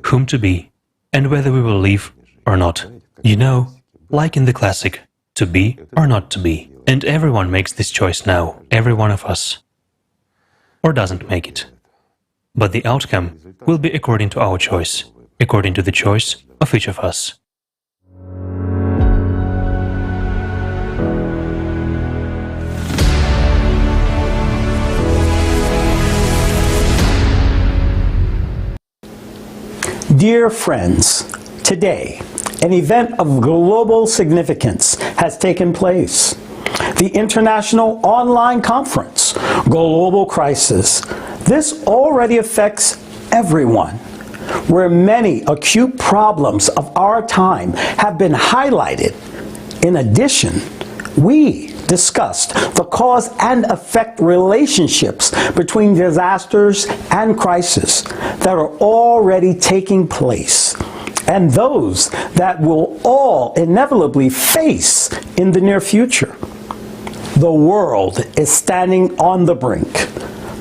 whom to be and whether we will live or not. You know, like in the classic, to be or not to be. And everyone makes this choice now, every one of us. Or doesn't make it. But the outcome will be according to our choice, according to the choice of each of us. Dear friends, today, an event of global significance has taken place. The International Online Conference, Global Crisis. This already affects everyone, where many acute problems of our time have been highlighted. In addition, we discussed the cause and effect relationships between disasters and crises that are already taking place, and those that will all inevitably face in the near future. The world is standing on the brink.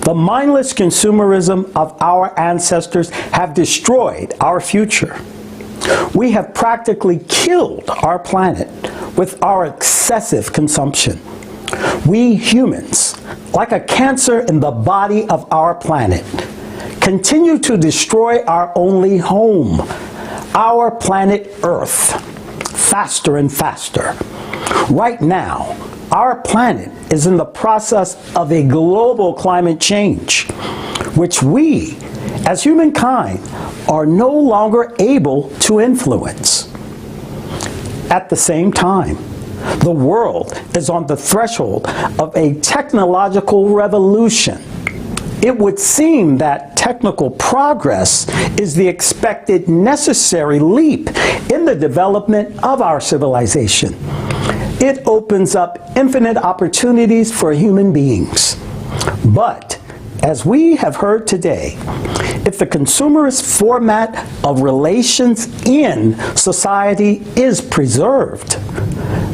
The mindless consumerism of our ancestors have destroyed our future. We have practically killed our planet with our excessive consumption. We humans, like a cancer in the body of our planet, continue to destroy our only home, our planet Earth, faster and faster. Right now, our planet is in the process of a global climate change, which we, as humankind, are no longer able to influence. At the same time, the world is on the threshold of a technological revolution. It would seem that technical progress is the expected necessary leap in the development of our civilization. It opens up infinite opportunities for human beings. But, as we have heard today, if the consumerist format of relations in society is preserved,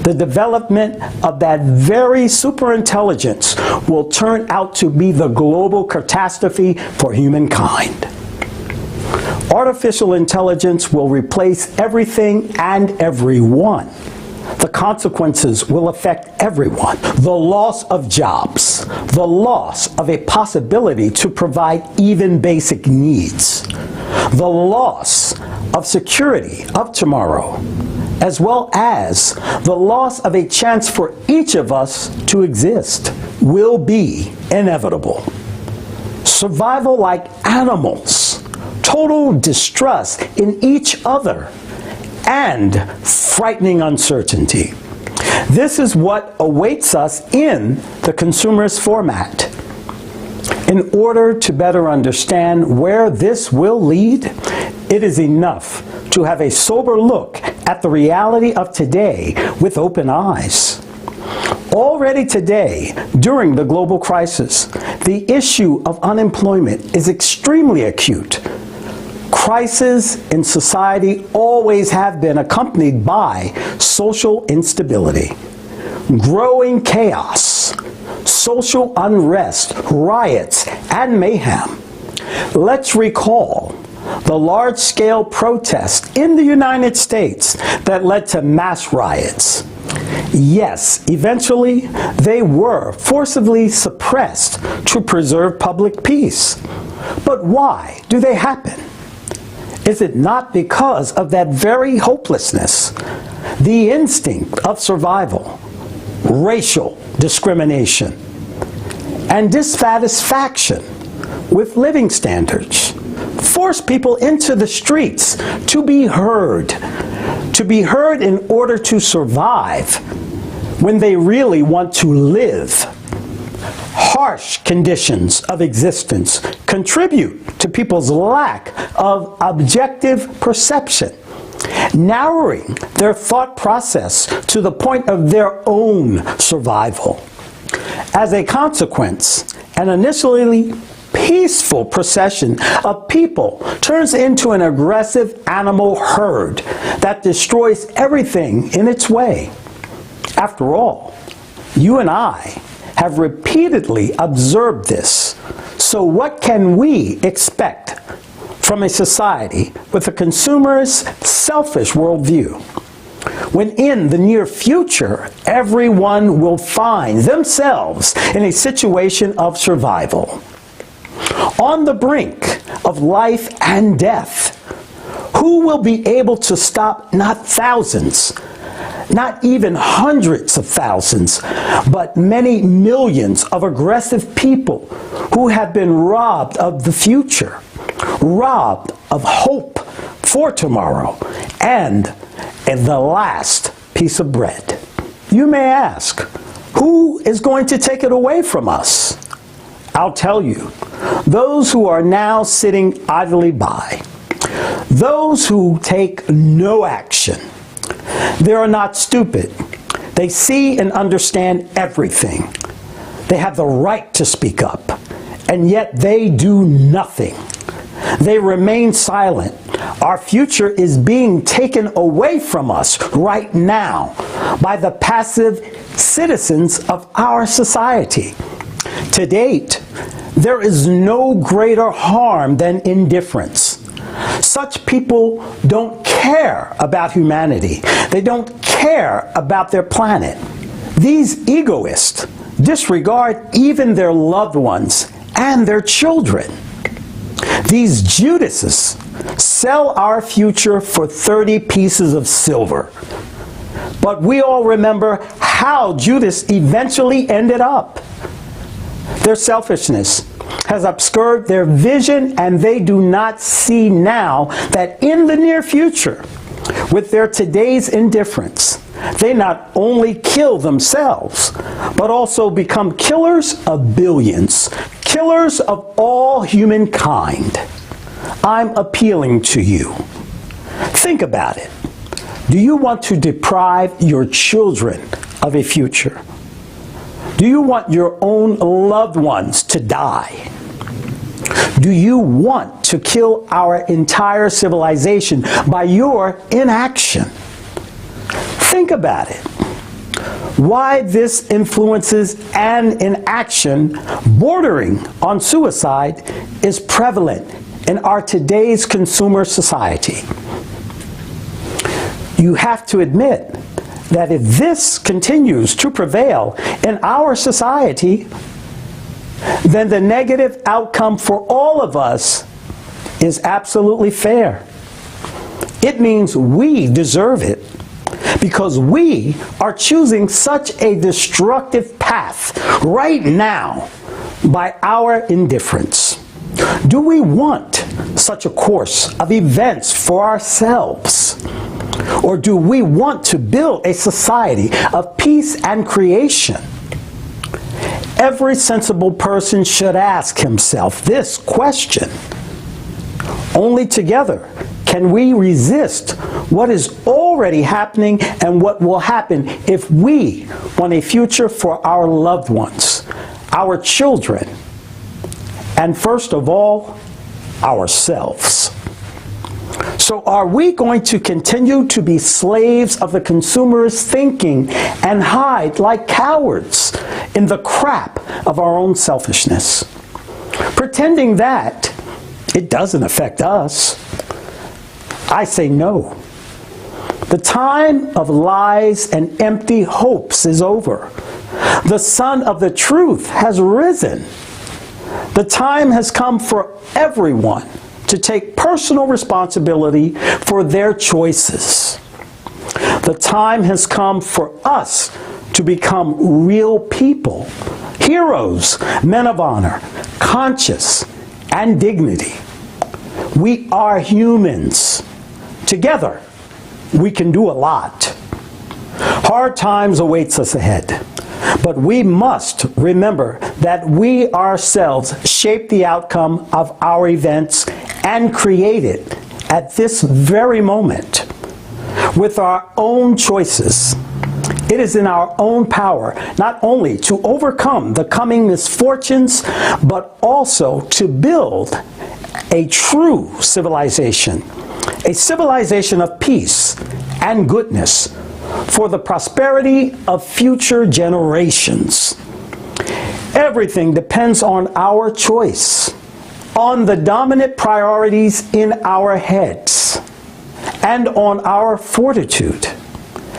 the development of that very superintelligence will turn out to be the global catastrophe for humankind. Artificial intelligence will replace everything and everyone. The consequences will affect everyone. The loss of jobs, the loss of a possibility to provide even basic needs, the loss of security of tomorrow, as well as the loss of a chance for each of us to exist, will be inevitable. Survival like animals, total distrust in each other, and frightening uncertainty. This is what awaits us in the consumerist format. In order to better understand where this will lead, it is enough to have a sober look at the reality of today with open eyes. Already today, during the global crisis, the issue of unemployment is extremely acute. Crises in society always have been accompanied by social instability, growing chaos, social unrest, riots, and mayhem. Let's recall the large-scale protests in the United States that led to mass riots. Yes, eventually they were forcibly suppressed to preserve public peace. But why do they happen? Is it not because of that very hopelessness, the instinct of survival, racial discrimination, and dissatisfaction with living standards force people into the streets to be heard in order to survive when they really want to live? Harsh conditions of existence contribute to people's lack of objective perception narrowing their thought process to the point of their own survival. As a consequence, an initially peaceful procession of people turns into an aggressive animal herd that destroys everything in its way. After all, you and I have repeatedly observed this. So what can we expect from a society with a consumerist, selfish worldview, when in the near future, everyone will find themselves in a situation of survival, on the brink of life and death? Who will be able to stop not thousands, not even hundreds of thousands, but many millions of aggressive people who have been robbed of the future, robbed of hope for tomorrow, and the last piece of bread? You may ask, who is going to take it away from us? I'll tell you, those who are now sitting idly by, those who take no action. They are not stupid. They see and understand everything. They have the right to speak up, and yet they do nothing. They remain silent. Our future is being taken away from us right now by the passive citizens of our society. To date, there is no greater harm than indifference. Such people don't care about humanity. They don't care about their planet. These egoists disregard even their loved ones and their children. These Judases sell our future for 30 pieces of silver. But we all remember how Judas eventually ended up. Their selfishness has obscured their vision, and they do not see now that in the near future, with their today's indifference, they not only kill themselves, but also become killers of billions, killers of all humankind. I'm appealing to you. Think about it. Do you want to deprive your children of a future? Do you want your own loved ones to die? Do you want to kill our entire civilization by your inaction? Think about it. Why this influences an inaction bordering on suicide is prevalent in our today's consumer society. You have to admit that if this continues to prevail in our society, then the negative outcome for all of us is absolutely fair. It means we deserve it because we are choosing such a destructive path right now by our indifference. Do we want such a course of events for ourselves? Or do we want to build a society of peace and creation? Every sensible person should ask himself this question. Only together can we resist what is already happening and what will happen if we want a future for our loved ones, our children, and first of all, ourselves. So are we going to continue to be slaves of the consumerist thinking and hide like cowards in the crap of our own selfishness, pretending that it doesn't affect us? I say no. The time of lies and empty hopes is over. The sun of the truth has risen. The time has come for everyone to take personal responsibility for their choices. The time has come for us to become real people, heroes, men of honor, conscious, and dignity. We are humans. Together, we can do a lot. Hard times awaits us ahead. But we must remember that we ourselves shape the outcome of our events and create it at this very moment. with our own choices. It is in our own power not only to overcome the coming misfortunes, but also to build a true civilization, a civilization of peace and goodness for the prosperity of future generations. Everything depends on our choice, on the dominant priorities in our heads, and on our fortitude.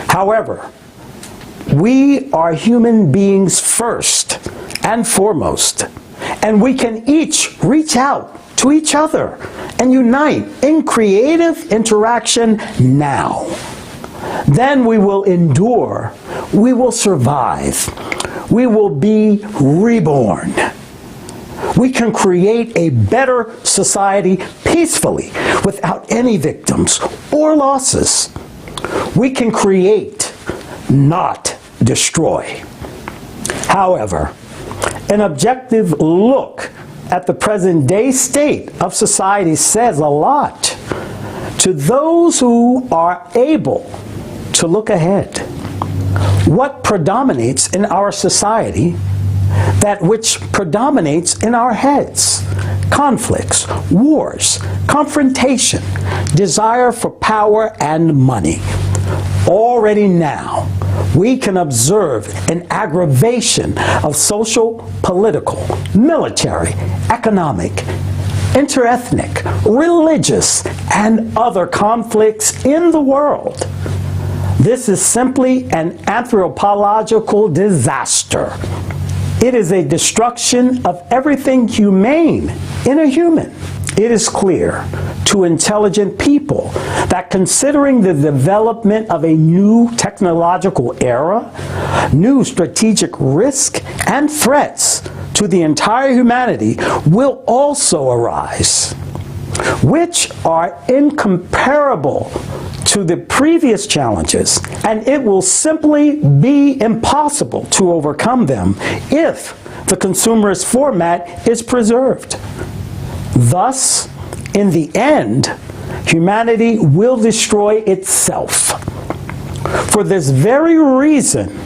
However, we are human beings first and foremost, and we can each reach out to each other and unite in creative interaction now. Then we will endure, we will survive, we will be reborn. We can create a better society peacefully without any victims or losses. We can create, not destroy. However, an objective look at the present day state of society says a lot to those who are able to look ahead. What predominates in our society? That which predominates in our heads: conflicts, wars, confrontation, desire for power and money. Already now, we can observe an aggravation of social, political, military, economic, interethnic, religious, and other conflicts in the world. This is simply an anthropological disaster. It is a destruction of everything humane in a human. It is clear to intelligent people that considering the development of a new technological era, new strategic risk and threats to the entire humanity will also arise, which are incomparable to the previous challenges, and it will simply be impossible to overcome them if the consumerist format is preserved. Thus, in the end, humanity will destroy itself. For this very reason,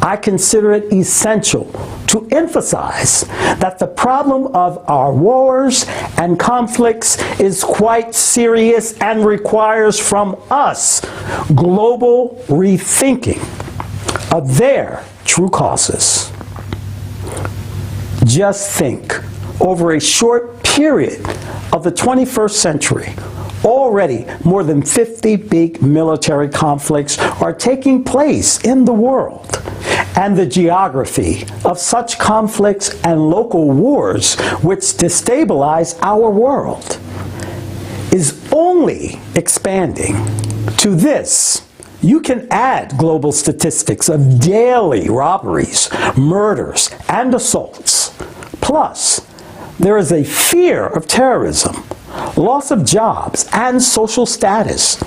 I consider it essential to emphasize that the problem of our wars and conflicts is quite serious and requires from us global rethinking of their true causes. Just think, over a short period of the 21st century, already more than 50 big military conflicts are taking place in the world, and the geography of such conflicts and local wars which destabilize our world is only expanding. To this, you can add global statistics of daily robberies, murders, and assaults. Plus, there is a fear of terrorism, loss of jobs and social status,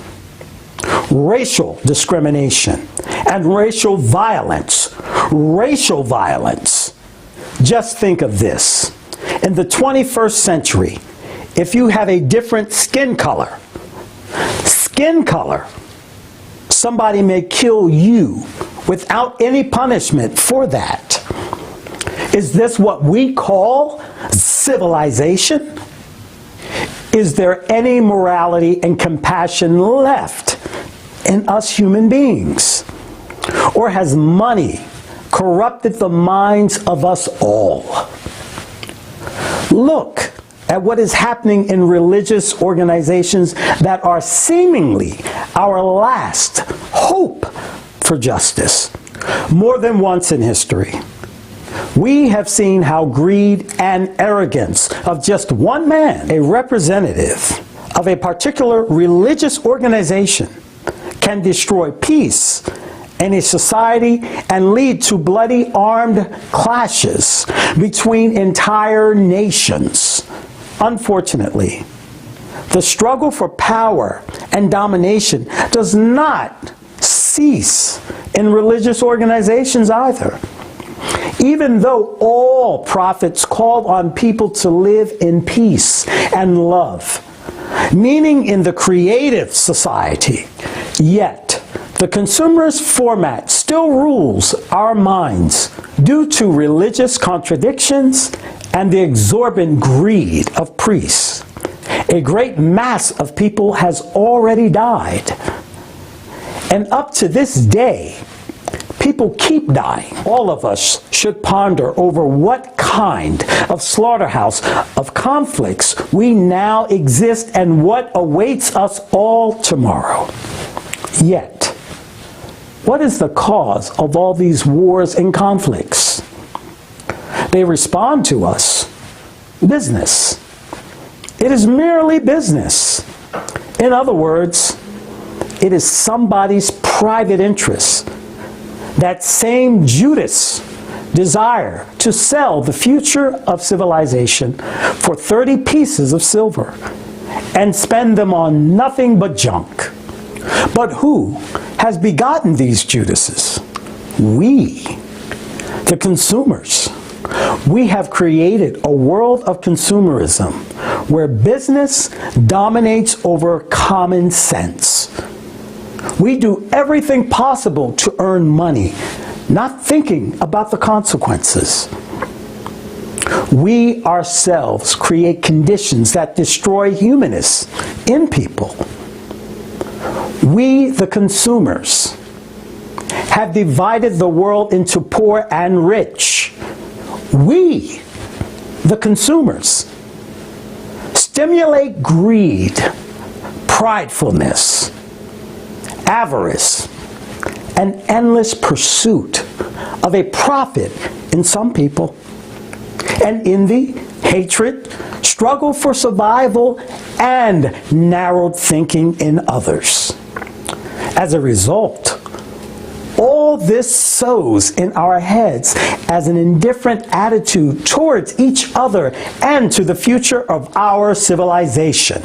racial discrimination, and racial violence. Racial violence. Just think of this. In the 21st century, if you have a different skin color, somebody may kill you without any punishment for that. Is this what we call civilization? Is there any morality and compassion left in us human beings? Or has money corrupted the minds of us all? Look at what is happening in religious organizations that are seemingly our last hope for justice. More than once in history, we have seen how greed and arrogance of just one man, a representative of a particular religious organization, can destroy peace in a society and lead to bloody armed clashes between entire nations. Unfortunately, the struggle for power and domination does not cease in religious organizations either. Even though all prophets called on people to live in peace and love, meaning in the creative society, Yet, the consumerist format still rules our minds due to religious contradictions and the exorbitant greed of priests. A great mass of people has already died. And up to this day, people keep dying. All of us should ponder over what kind of slaughterhouse of conflicts we now exist and what awaits us all tomorrow. Yet, what is the cause of all these wars and conflicts? They respond to us. Business. It is merely business. In other words, it is somebody's private interest. That same Judas desire to sell the future of civilization for 30 pieces of silver and spend them on nothing but junk. But who has begotten these Judases? We, the consumers. We have created a world of consumerism where business dominates over common sense. We do everything possible to earn money, not thinking about the consequences. We ourselves create conditions that destroy humanness in people. We, the consumers, have divided the world into poor and rich. We, the consumers, stimulate greed, pridefulness, avarice, an endless pursuit of a profit in some people, and envy, hatred, struggle for survival, and narrowed thinking in others. As a result, all this sows in our heads as an indifferent attitude towards each other and to the future of our civilization,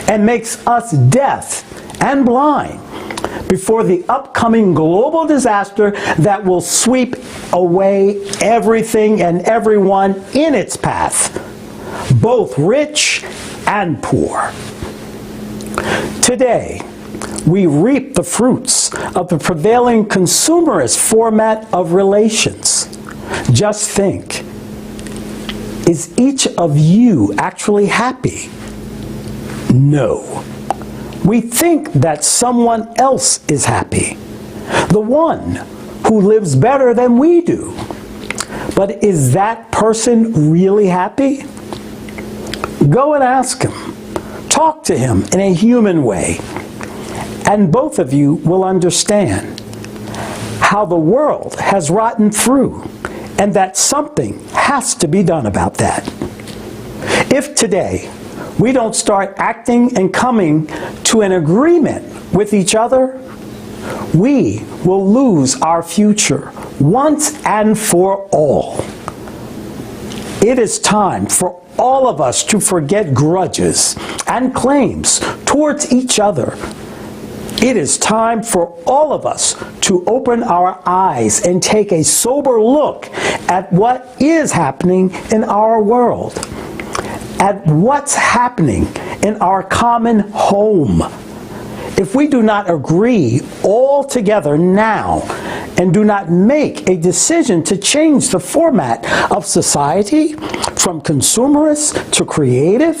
and makes us deaf and blind before the upcoming global disaster that will sweep away everything and everyone in its path, both rich and poor. Today, we reap the fruits of the prevailing consumerist format of relations. Just think, is each of you actually happy? No. We think that someone else is happy, the one who lives better than we do. But is that person really happy? Go and ask him. Talk to him in a human way. And both of you will understand how the world has rotten through and that something has to be done about that. If today we don't start acting and coming to an agreement with each other, we will lose our future once and for all. It is time for all of us to forget grudges and claims towards each other. It is time for all of us to open our eyes and take a sober look at what is happening in our world, at what's happening in our common home. If we do not agree all together now and do not make a decision to change the format of society from consumerist to creative,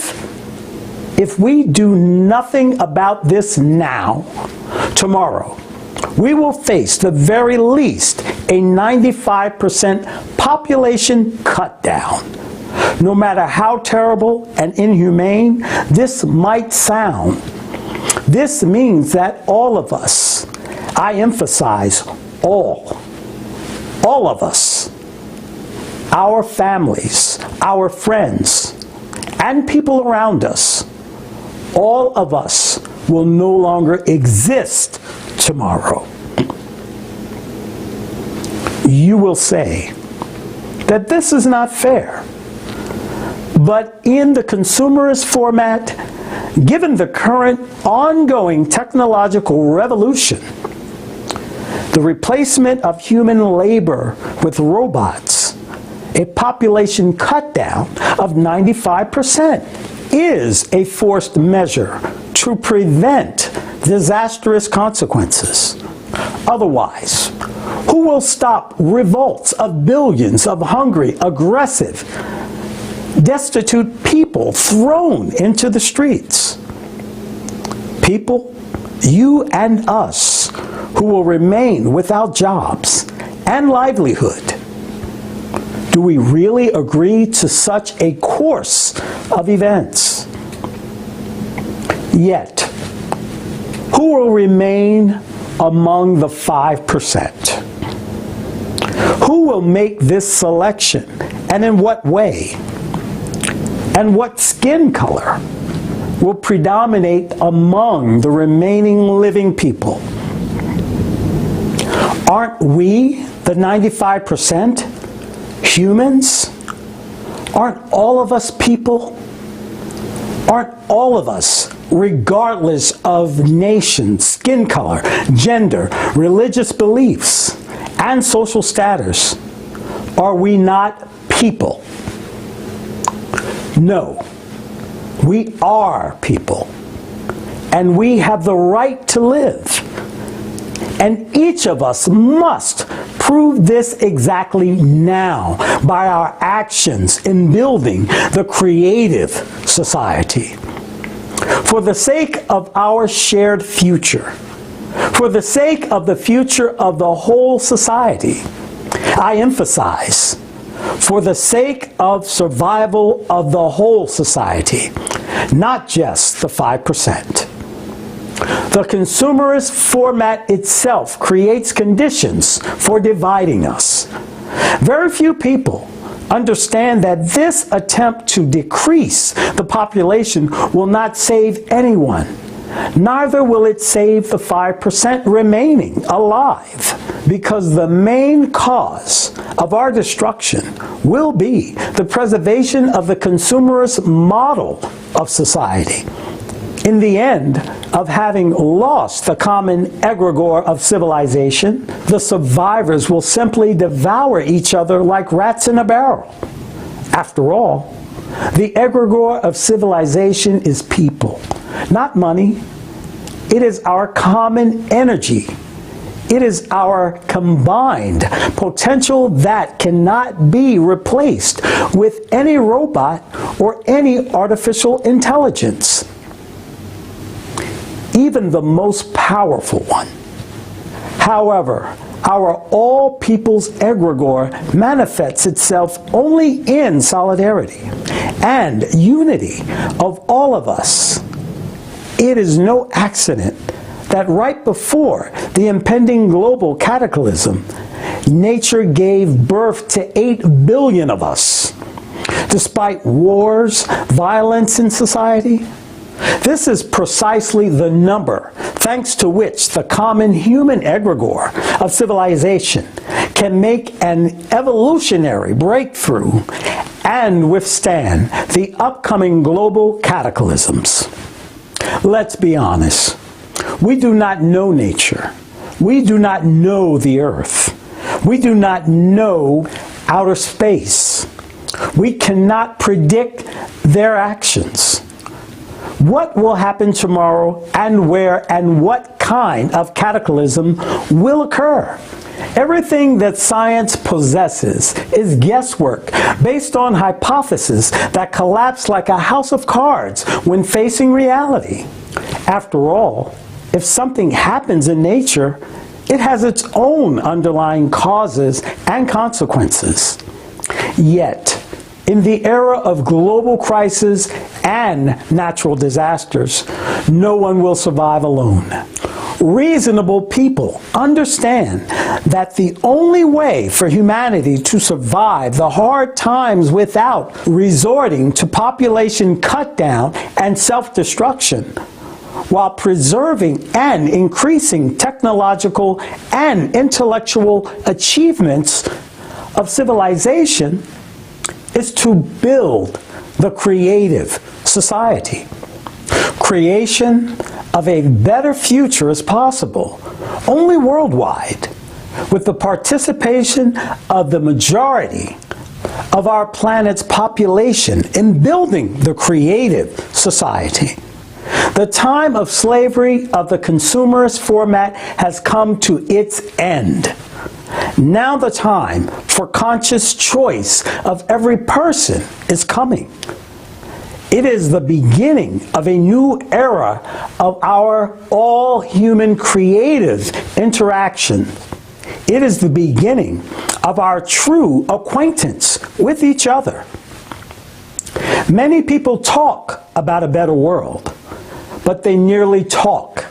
if we do nothing about this now, tomorrow, we will face the very least a 95% population cut down. No matter how terrible and inhumane this might sound, this means that all of us, I emphasize all of us, our families, our friends, and people around us, all of us will no longer exist tomorrow. You will say that this is not fair. But in the consumerist format, given the current ongoing technological revolution, the replacement of human labor with robots, a population cut down of 95% is a forced measure to prevent disastrous consequences. Otherwise, who will stop revolts of billions of hungry, aggressive, destitute people thrown into the streets? People, you and us, who will remain without jobs and livelihood. Do we really agree to such a course of events? Yet, who will remain among the 5%? Who will make this selection, and in what way? And what skin color will predominate among the remaining living people? Aren't we the 95% humans? Aren't all of us people? Aren't all of us, regardless of nation, skin color, gender, religious beliefs, and social status, are we not people? No, we are people, and we have the right to live. And each of us must prove this exactly now by our actions in building the creative society. For the sake of our shared future, for the sake of the future of the whole society, I emphasize, for the sake of survival of the whole society, not just the 5%. The consumerist format itself creates conditions for dividing us. Very few people understand that this attempt to decrease the population will not save anyone. Neither will it save the 5% remaining alive, because the main cause of our destruction will be the preservation of the consumerist model of society. In the end of having lost the common egregore of civilization, the survivors will simply devour each other like rats in a barrel. After all, the egregore of civilization is people, not money. It is our common energy. It is our combined potential that cannot be replaced with any robot or any artificial intelligence, even the most powerful one. However, our all people's egregore manifests itself only in solidarity and unity of all of us. It is no accident that right before the impending global cataclysm, nature gave birth to 8 billion of us. Despite wars, violence in society, this is precisely the number thanks to which the common human egregore of civilization can make an evolutionary breakthrough and withstand the upcoming global cataclysms. Let's be honest. We do not know nature. We do not know the earth. We do not know outer space. We cannot predict their actions. What will happen tomorrow, and where and what kind of cataclysm will occur? Everything that science possesses is guesswork based on hypotheses that collapse like a house of cards when facing reality. After all, if something happens in nature, it has its own underlying causes and consequences. Yet, in the era of global crisis and natural disasters, no one will survive alone. Reasonable people understand that the only way for humanity to survive the hard times without resorting to population cutdown and self-destruction, while preserving and increasing technological and intellectual achievements of civilization, is to build the creative society. Creation of a better future is possible only worldwide, with the participation of the majority of our planet's population in building the creative society. The time of slavery of the consumerist format has come to its end. Now the time for conscious choice of every person is coming. It is the beginning of a new era of our all-human creative interaction. It is the beginning of our true acquaintance with each other. Many people talk about a better world, but they merely talk.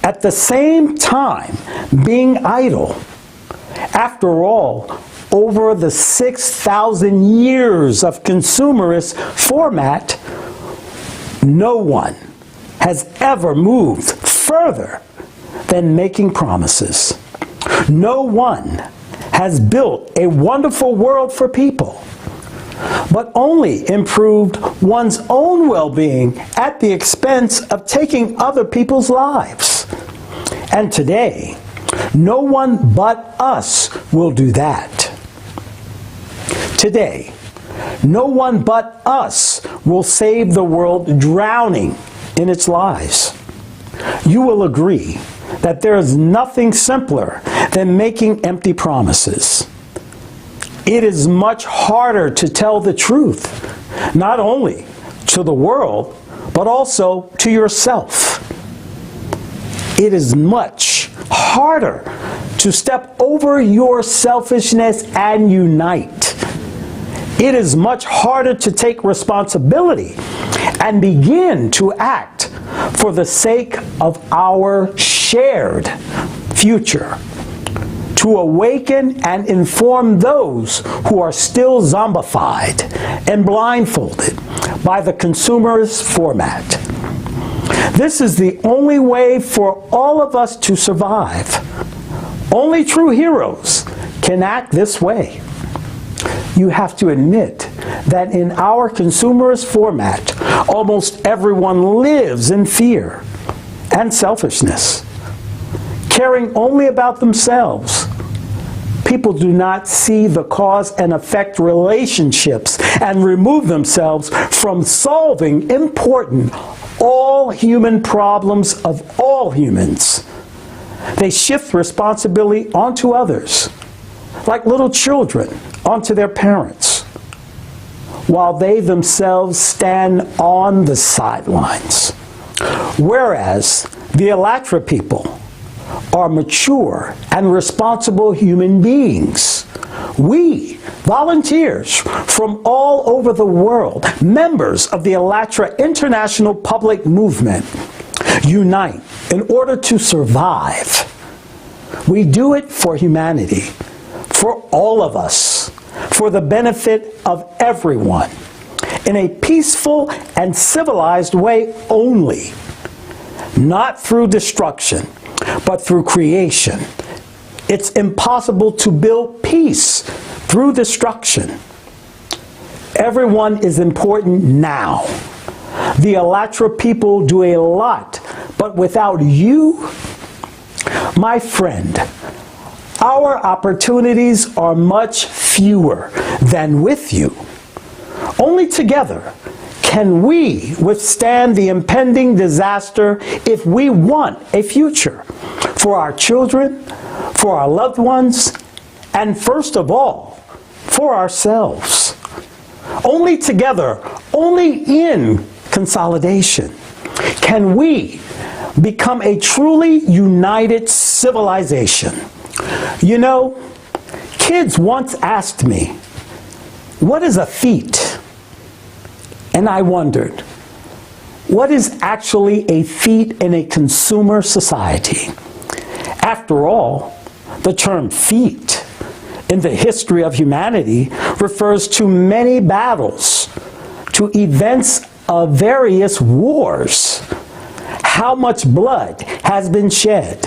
At the same time, being idle. After all, over the 6,000 years of consumerist format, no one has ever moved further than making promises. No one has built a wonderful world for people, but only improved one's own well-being at the expense of taking other people's lives. And today, no one but us will do that. Today, no one but us will save the world drowning in its lies. You will agree that there is nothing simpler than making empty promises. It is much harder to tell the truth, not only to the world, but also to yourself. It is much harder to step over your selfishness and unite. It is much harder to take responsibility and begin to act for the sake of our shared future. To awaken and inform those who are still zombified and blindfolded by the consumerist format. This is the only way for all of us to survive. Only true heroes can act this way. You have to admit that in our consumerist format, almost everyone lives in fear and selfishness, caring only about themselves. People do not see the cause and effect relationships and remove themselves from solving important all human problems of all humans. They shift responsibility onto others, like little children onto their parents, while they themselves stand on the sidelines. Whereas the ALLATRA people are mature and responsible human beings. We, volunteers from all over the world, members of the ALLATRA International Public Movement, unite in order to survive. We do it for humanity, for all of us, for the benefit of everyone, in a peaceful and civilized way only, not through destruction, but through creation. It's impossible to build peace through destruction. Everyone is important now. The ALLATRA people do a lot, but without you, my friend, our opportunities are much fewer than with you. Only together can we withstand the impending disaster if we want a future for our children, for our loved ones, and first of all, for ourselves. Only together, only in consolidation, can we become a truly united civilization. You know, kids once asked me, what is a feat? And I wondered, what is actually a feat in a consumer society? After all, the term feat in the history of humanity refers to many battles, to events of various wars. How much blood has been shed?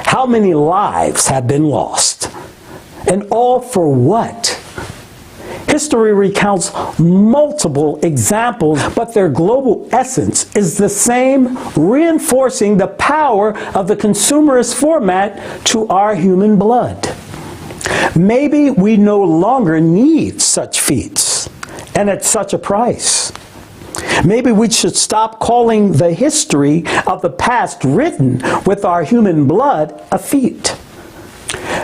How many lives have been lost? And all for what? History recounts multiple examples, but their global essence is the same, reinforcing the power of the consumerist format to our human blood. Maybe we no longer need such feats, and at such a price. Maybe we should stop calling the history of the past written with our human blood a feat.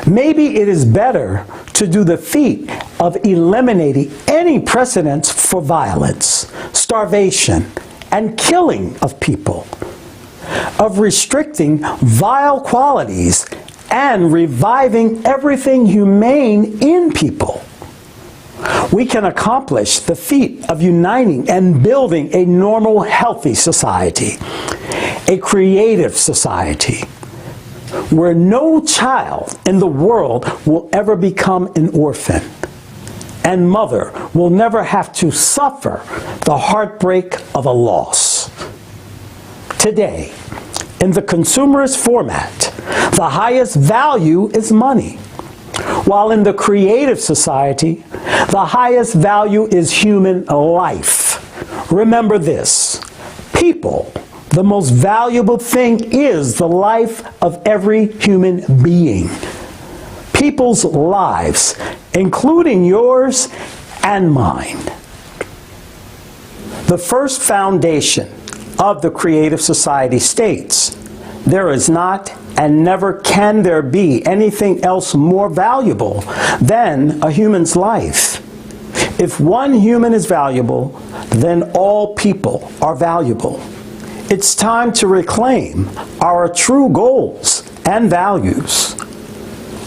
Maybe it is better to do the feat of eliminating any precedents for violence, starvation, and killing of people, of restricting vile qualities and reviving everything humane in people. We can accomplish the feat of uniting and building a normal, healthy society, a creative society, where no child in the world will ever become an orphan, and mother will never have to suffer the heartbreak of a loss. Today, in the consumerist format, the highest value is money, while in the creative society, the highest value is human life. Remember this: people, the most valuable thing is the life of every human being. People's lives, including yours and mine. The first foundation of the creative society states, there is not and never can there be anything else more valuable than a human's life. If one human is valuable, then all people are valuable. It's time to reclaim our true goals and values.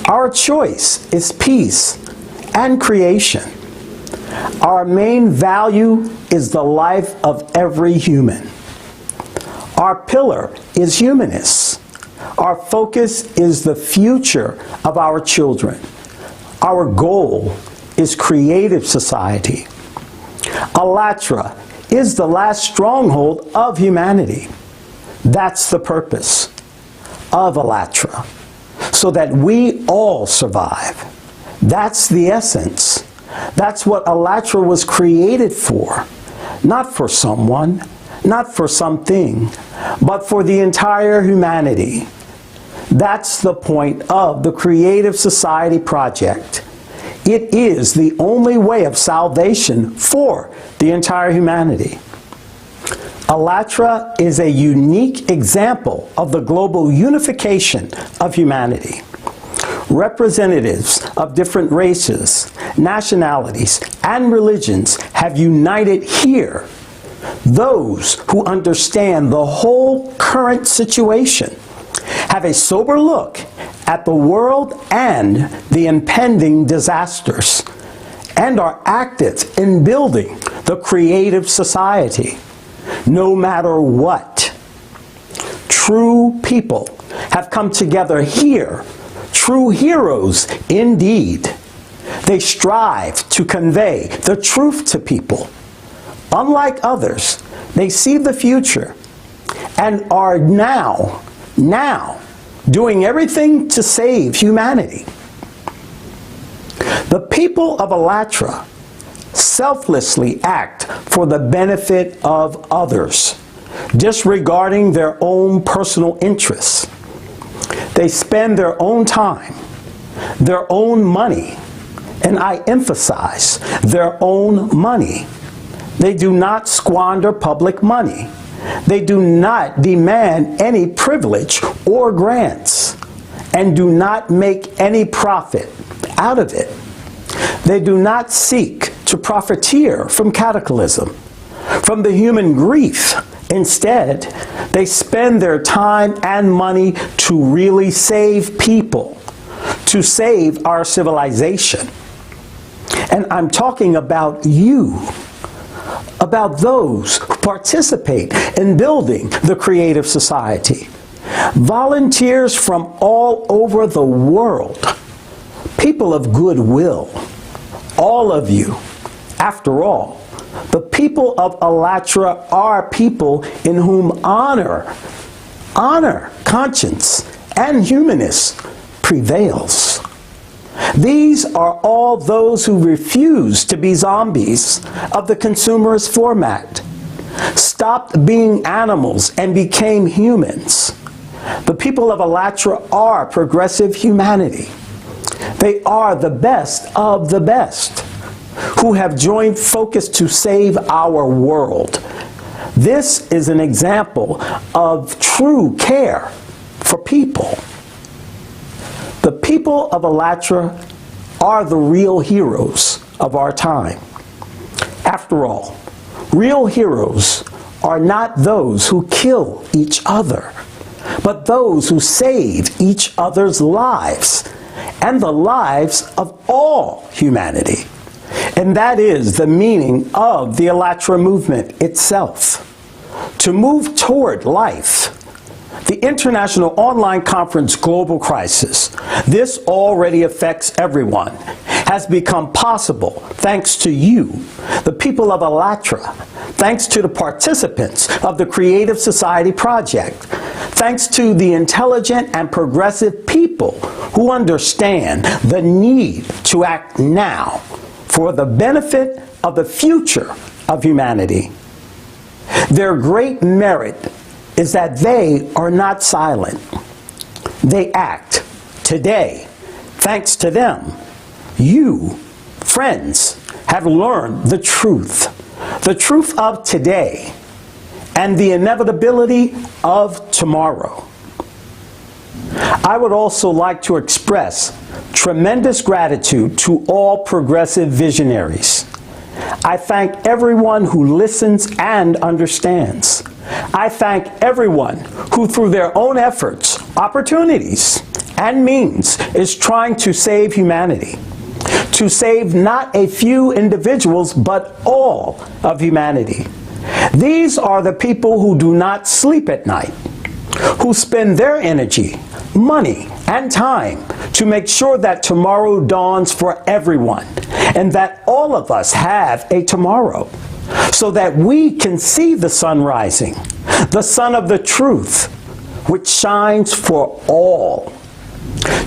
Our choice is peace and creation. Our main value is the life of every human. Our pillar is humanists. Our focus is the future of our children. Our goal is creative society. ALLATRA is the last stronghold of humanity. That's the purpose of ALLATRA, so that we all survive. That's the essence. That's what ALLATRA was created for. Not for someone, not for something, but for the entire humanity. That's the point of the Creative Society Project. It is the only way of salvation for the entire humanity. ALLATRA is a unique example of the global unification of humanity. Representatives of different races, nationalities, and religions have united here. Those who understand the whole current situation have a sober look at the world and the impending disasters, and are active in building the creative society, no matter what. True people have come together here, true heroes indeed. They strive to convey the truth to people. Unlike others, they see the future and are now doing everything to save humanity. The people of ALLATRA selflessly act for the benefit of others, disregarding their own personal interests. They spend their own time, their own money, and I emphasize their own money. They do not squander public money. They do not demand any privilege or grants, and do not make any profit out of it. They do not seek to profiteer from cataclysm, from the human grief. Instead, they spend their time and money to really save people, to save our civilization. And I'm talking about you, about those who participate in building the creative society. Volunteers from all over the world, people of goodwill, all of you. After all, the people of ALLATRA are people in whom honor, conscience, and humanist prevails. These are all those who refuse to be zombies of the consumerist format, stopped being animals and became humans. The people of ALLATRA are progressive humanity. They are the best of the best, who have joined focus to save our world, This is an example of true care for people. The people of ALLATRA are the real heroes of our time. After all, real heroes are not those who kill each other, but those who save each other's lives and the lives of all humanity. And that is the meaning of the ALLATRA movement itself. To move toward life, the international online conference Global Crisis, this already affects everyone, has become possible thanks to you, the people of ALLATRA, thanks to the participants of the Creative Society Project, thanks to the intelligent and progressive people who understand the need to act now for the benefit of the future of humanity. Their great merit is that they are not silent. They act today. Thanks to them, you, friends, have learned the truth of today and the inevitability of tomorrow. I would also like to express tremendous gratitude to all progressive visionaries. I thank everyone who listens and understands. I thank everyone who, through their own efforts, opportunities, and means, is trying to save humanity. To save not a few individuals, but all of humanity. These are the people who do not sleep at night, who spend their energy, money, and time to make sure that tomorrow dawns for everyone, and that all of us have a tomorrow, so that we can see the sun rising, the sun of the truth, which shines for all.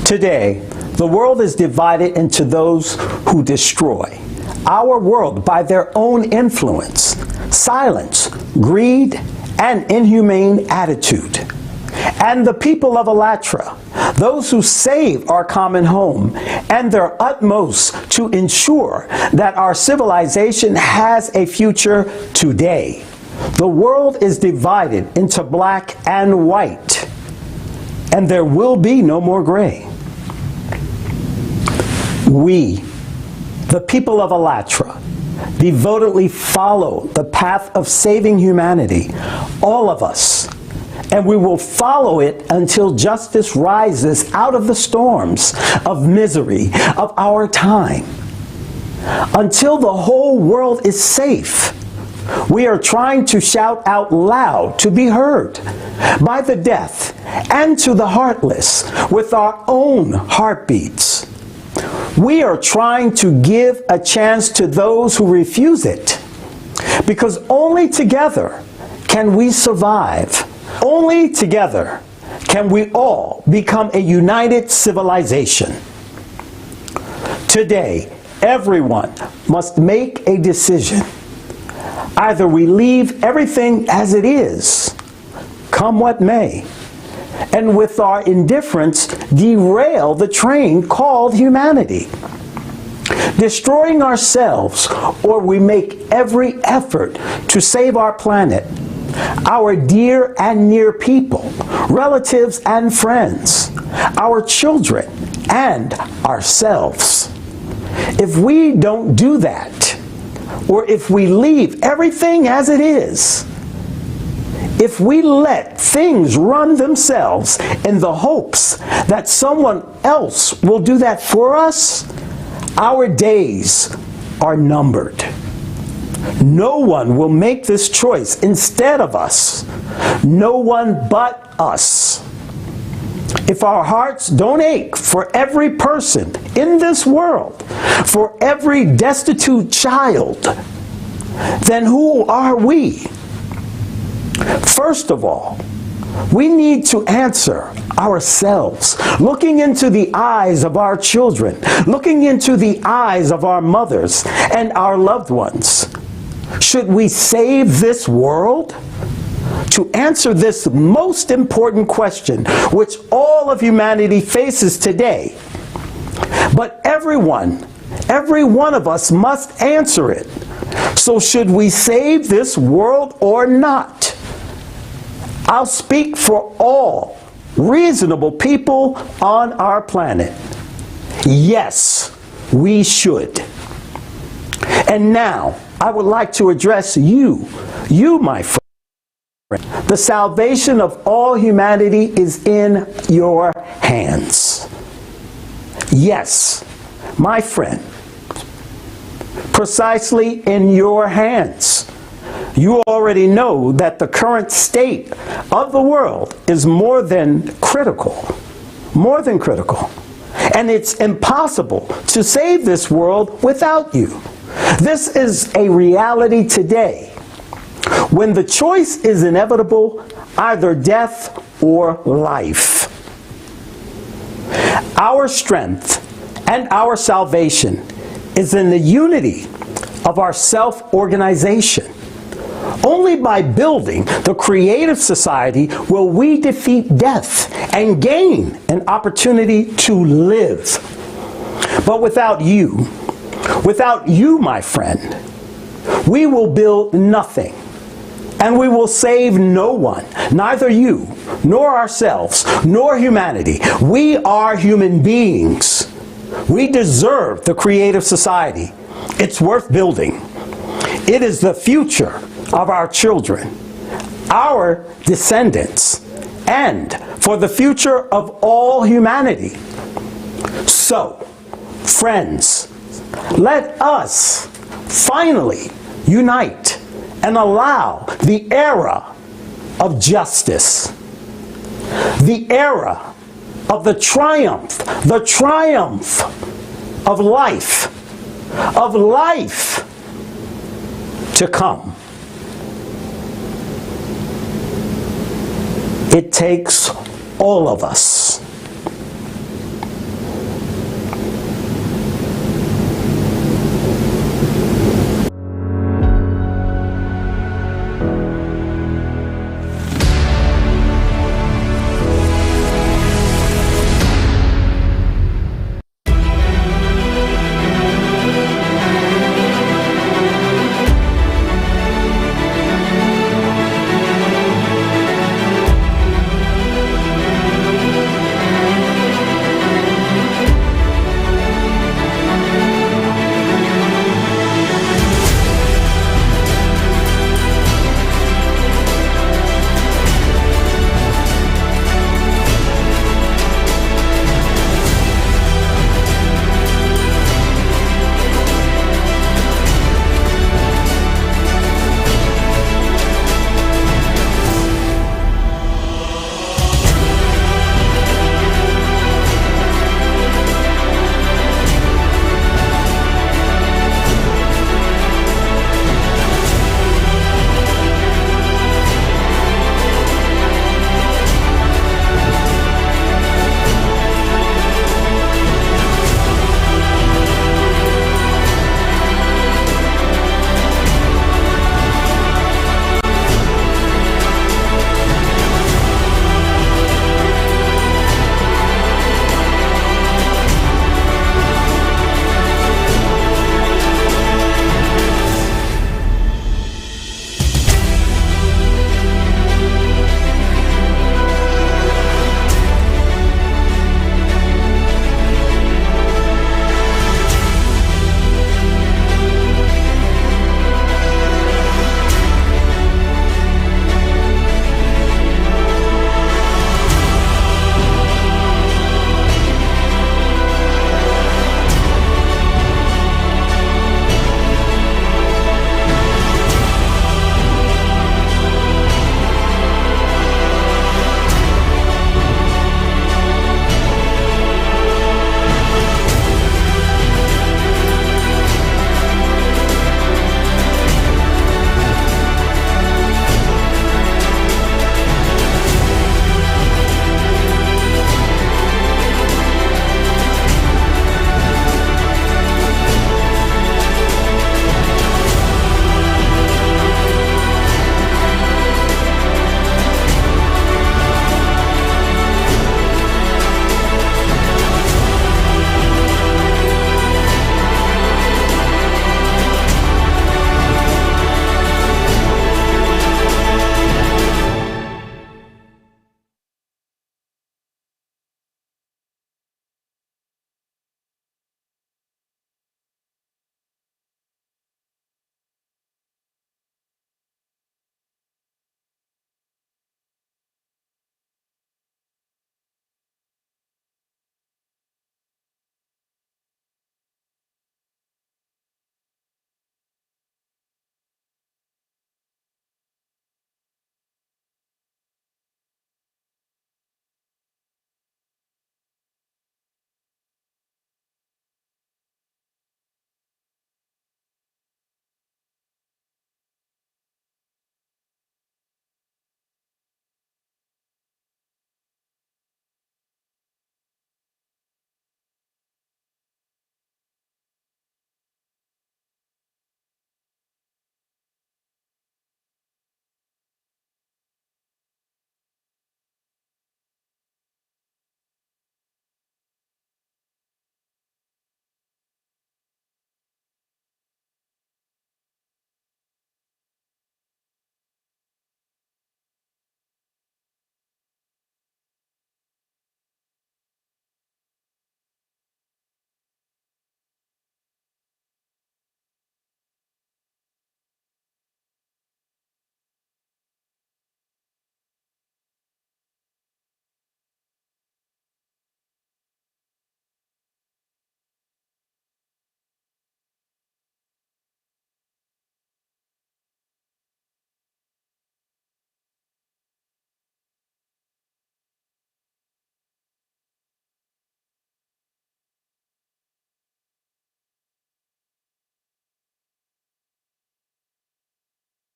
Today, the world is divided into those who destroy our world by their own influence, silence, greed, and inhumane attitude. And the people of ALLATRA, those who save our common home and their utmost to ensure that our civilization has a future today. The world is divided into black and white, and there will be no more gray. We, the people of ALLATRA, devotedly follow the path of saving humanity, all of us, and we will follow it until justice rises out of the storms of misery of our time. Until the whole world is safe, we are trying to shout out loud to be heard by the deaf and to the heartless with our own heartbeats. We are trying to give a chance to those who refuse it, because only together can we survive. Only together can we all become a united civilization. Today, everyone must make a decision. Either we leave everything as it is, come what may, and with our indifference derail the train called humanity, destroying ourselves, or we make every effort to save our planet, our dear and near people, relatives and friends, our children, and ourselves. If we don't do that, or if we leave everything as it is, if we let things run themselves in the hopes that someone else will do that for us, our days are numbered. No one will make this choice instead of us. No one but us. If our hearts don't ache for every person in this world, for every destitute child, then who are we? First of all, we need to answer ourselves, looking into the eyes of our children, looking into the eyes of our mothers and our loved ones. Should we save this world? To answer this most important question, which all of humanity faces today, but every one of us must answer it, So should we save this world or not? I'll speak for all reasonable people on our planet. Yes, we should. And now, I would like to address you, my friend. The salvation of all humanity is in your hands. Yes, my friend, precisely in your hands. You already know that the current state of the world is more than critical. And it's impossible to save this world without you. This is a reality today, when the choice is inevitable, either death or life. Our strength and our salvation is in the unity of our self-organization. Only by building the creative society will we defeat death and gain an opportunity to live. But without you, my friend, we will build nothing, and we will save no one, neither you, nor ourselves, nor humanity. We are human beings. We deserve the creative society. It's worth building. It is the future of our children, our descendants, and for the future of all humanity. So, friends, let us finally unite and allow the era of justice, the era of the triumph of life to come. It takes all of us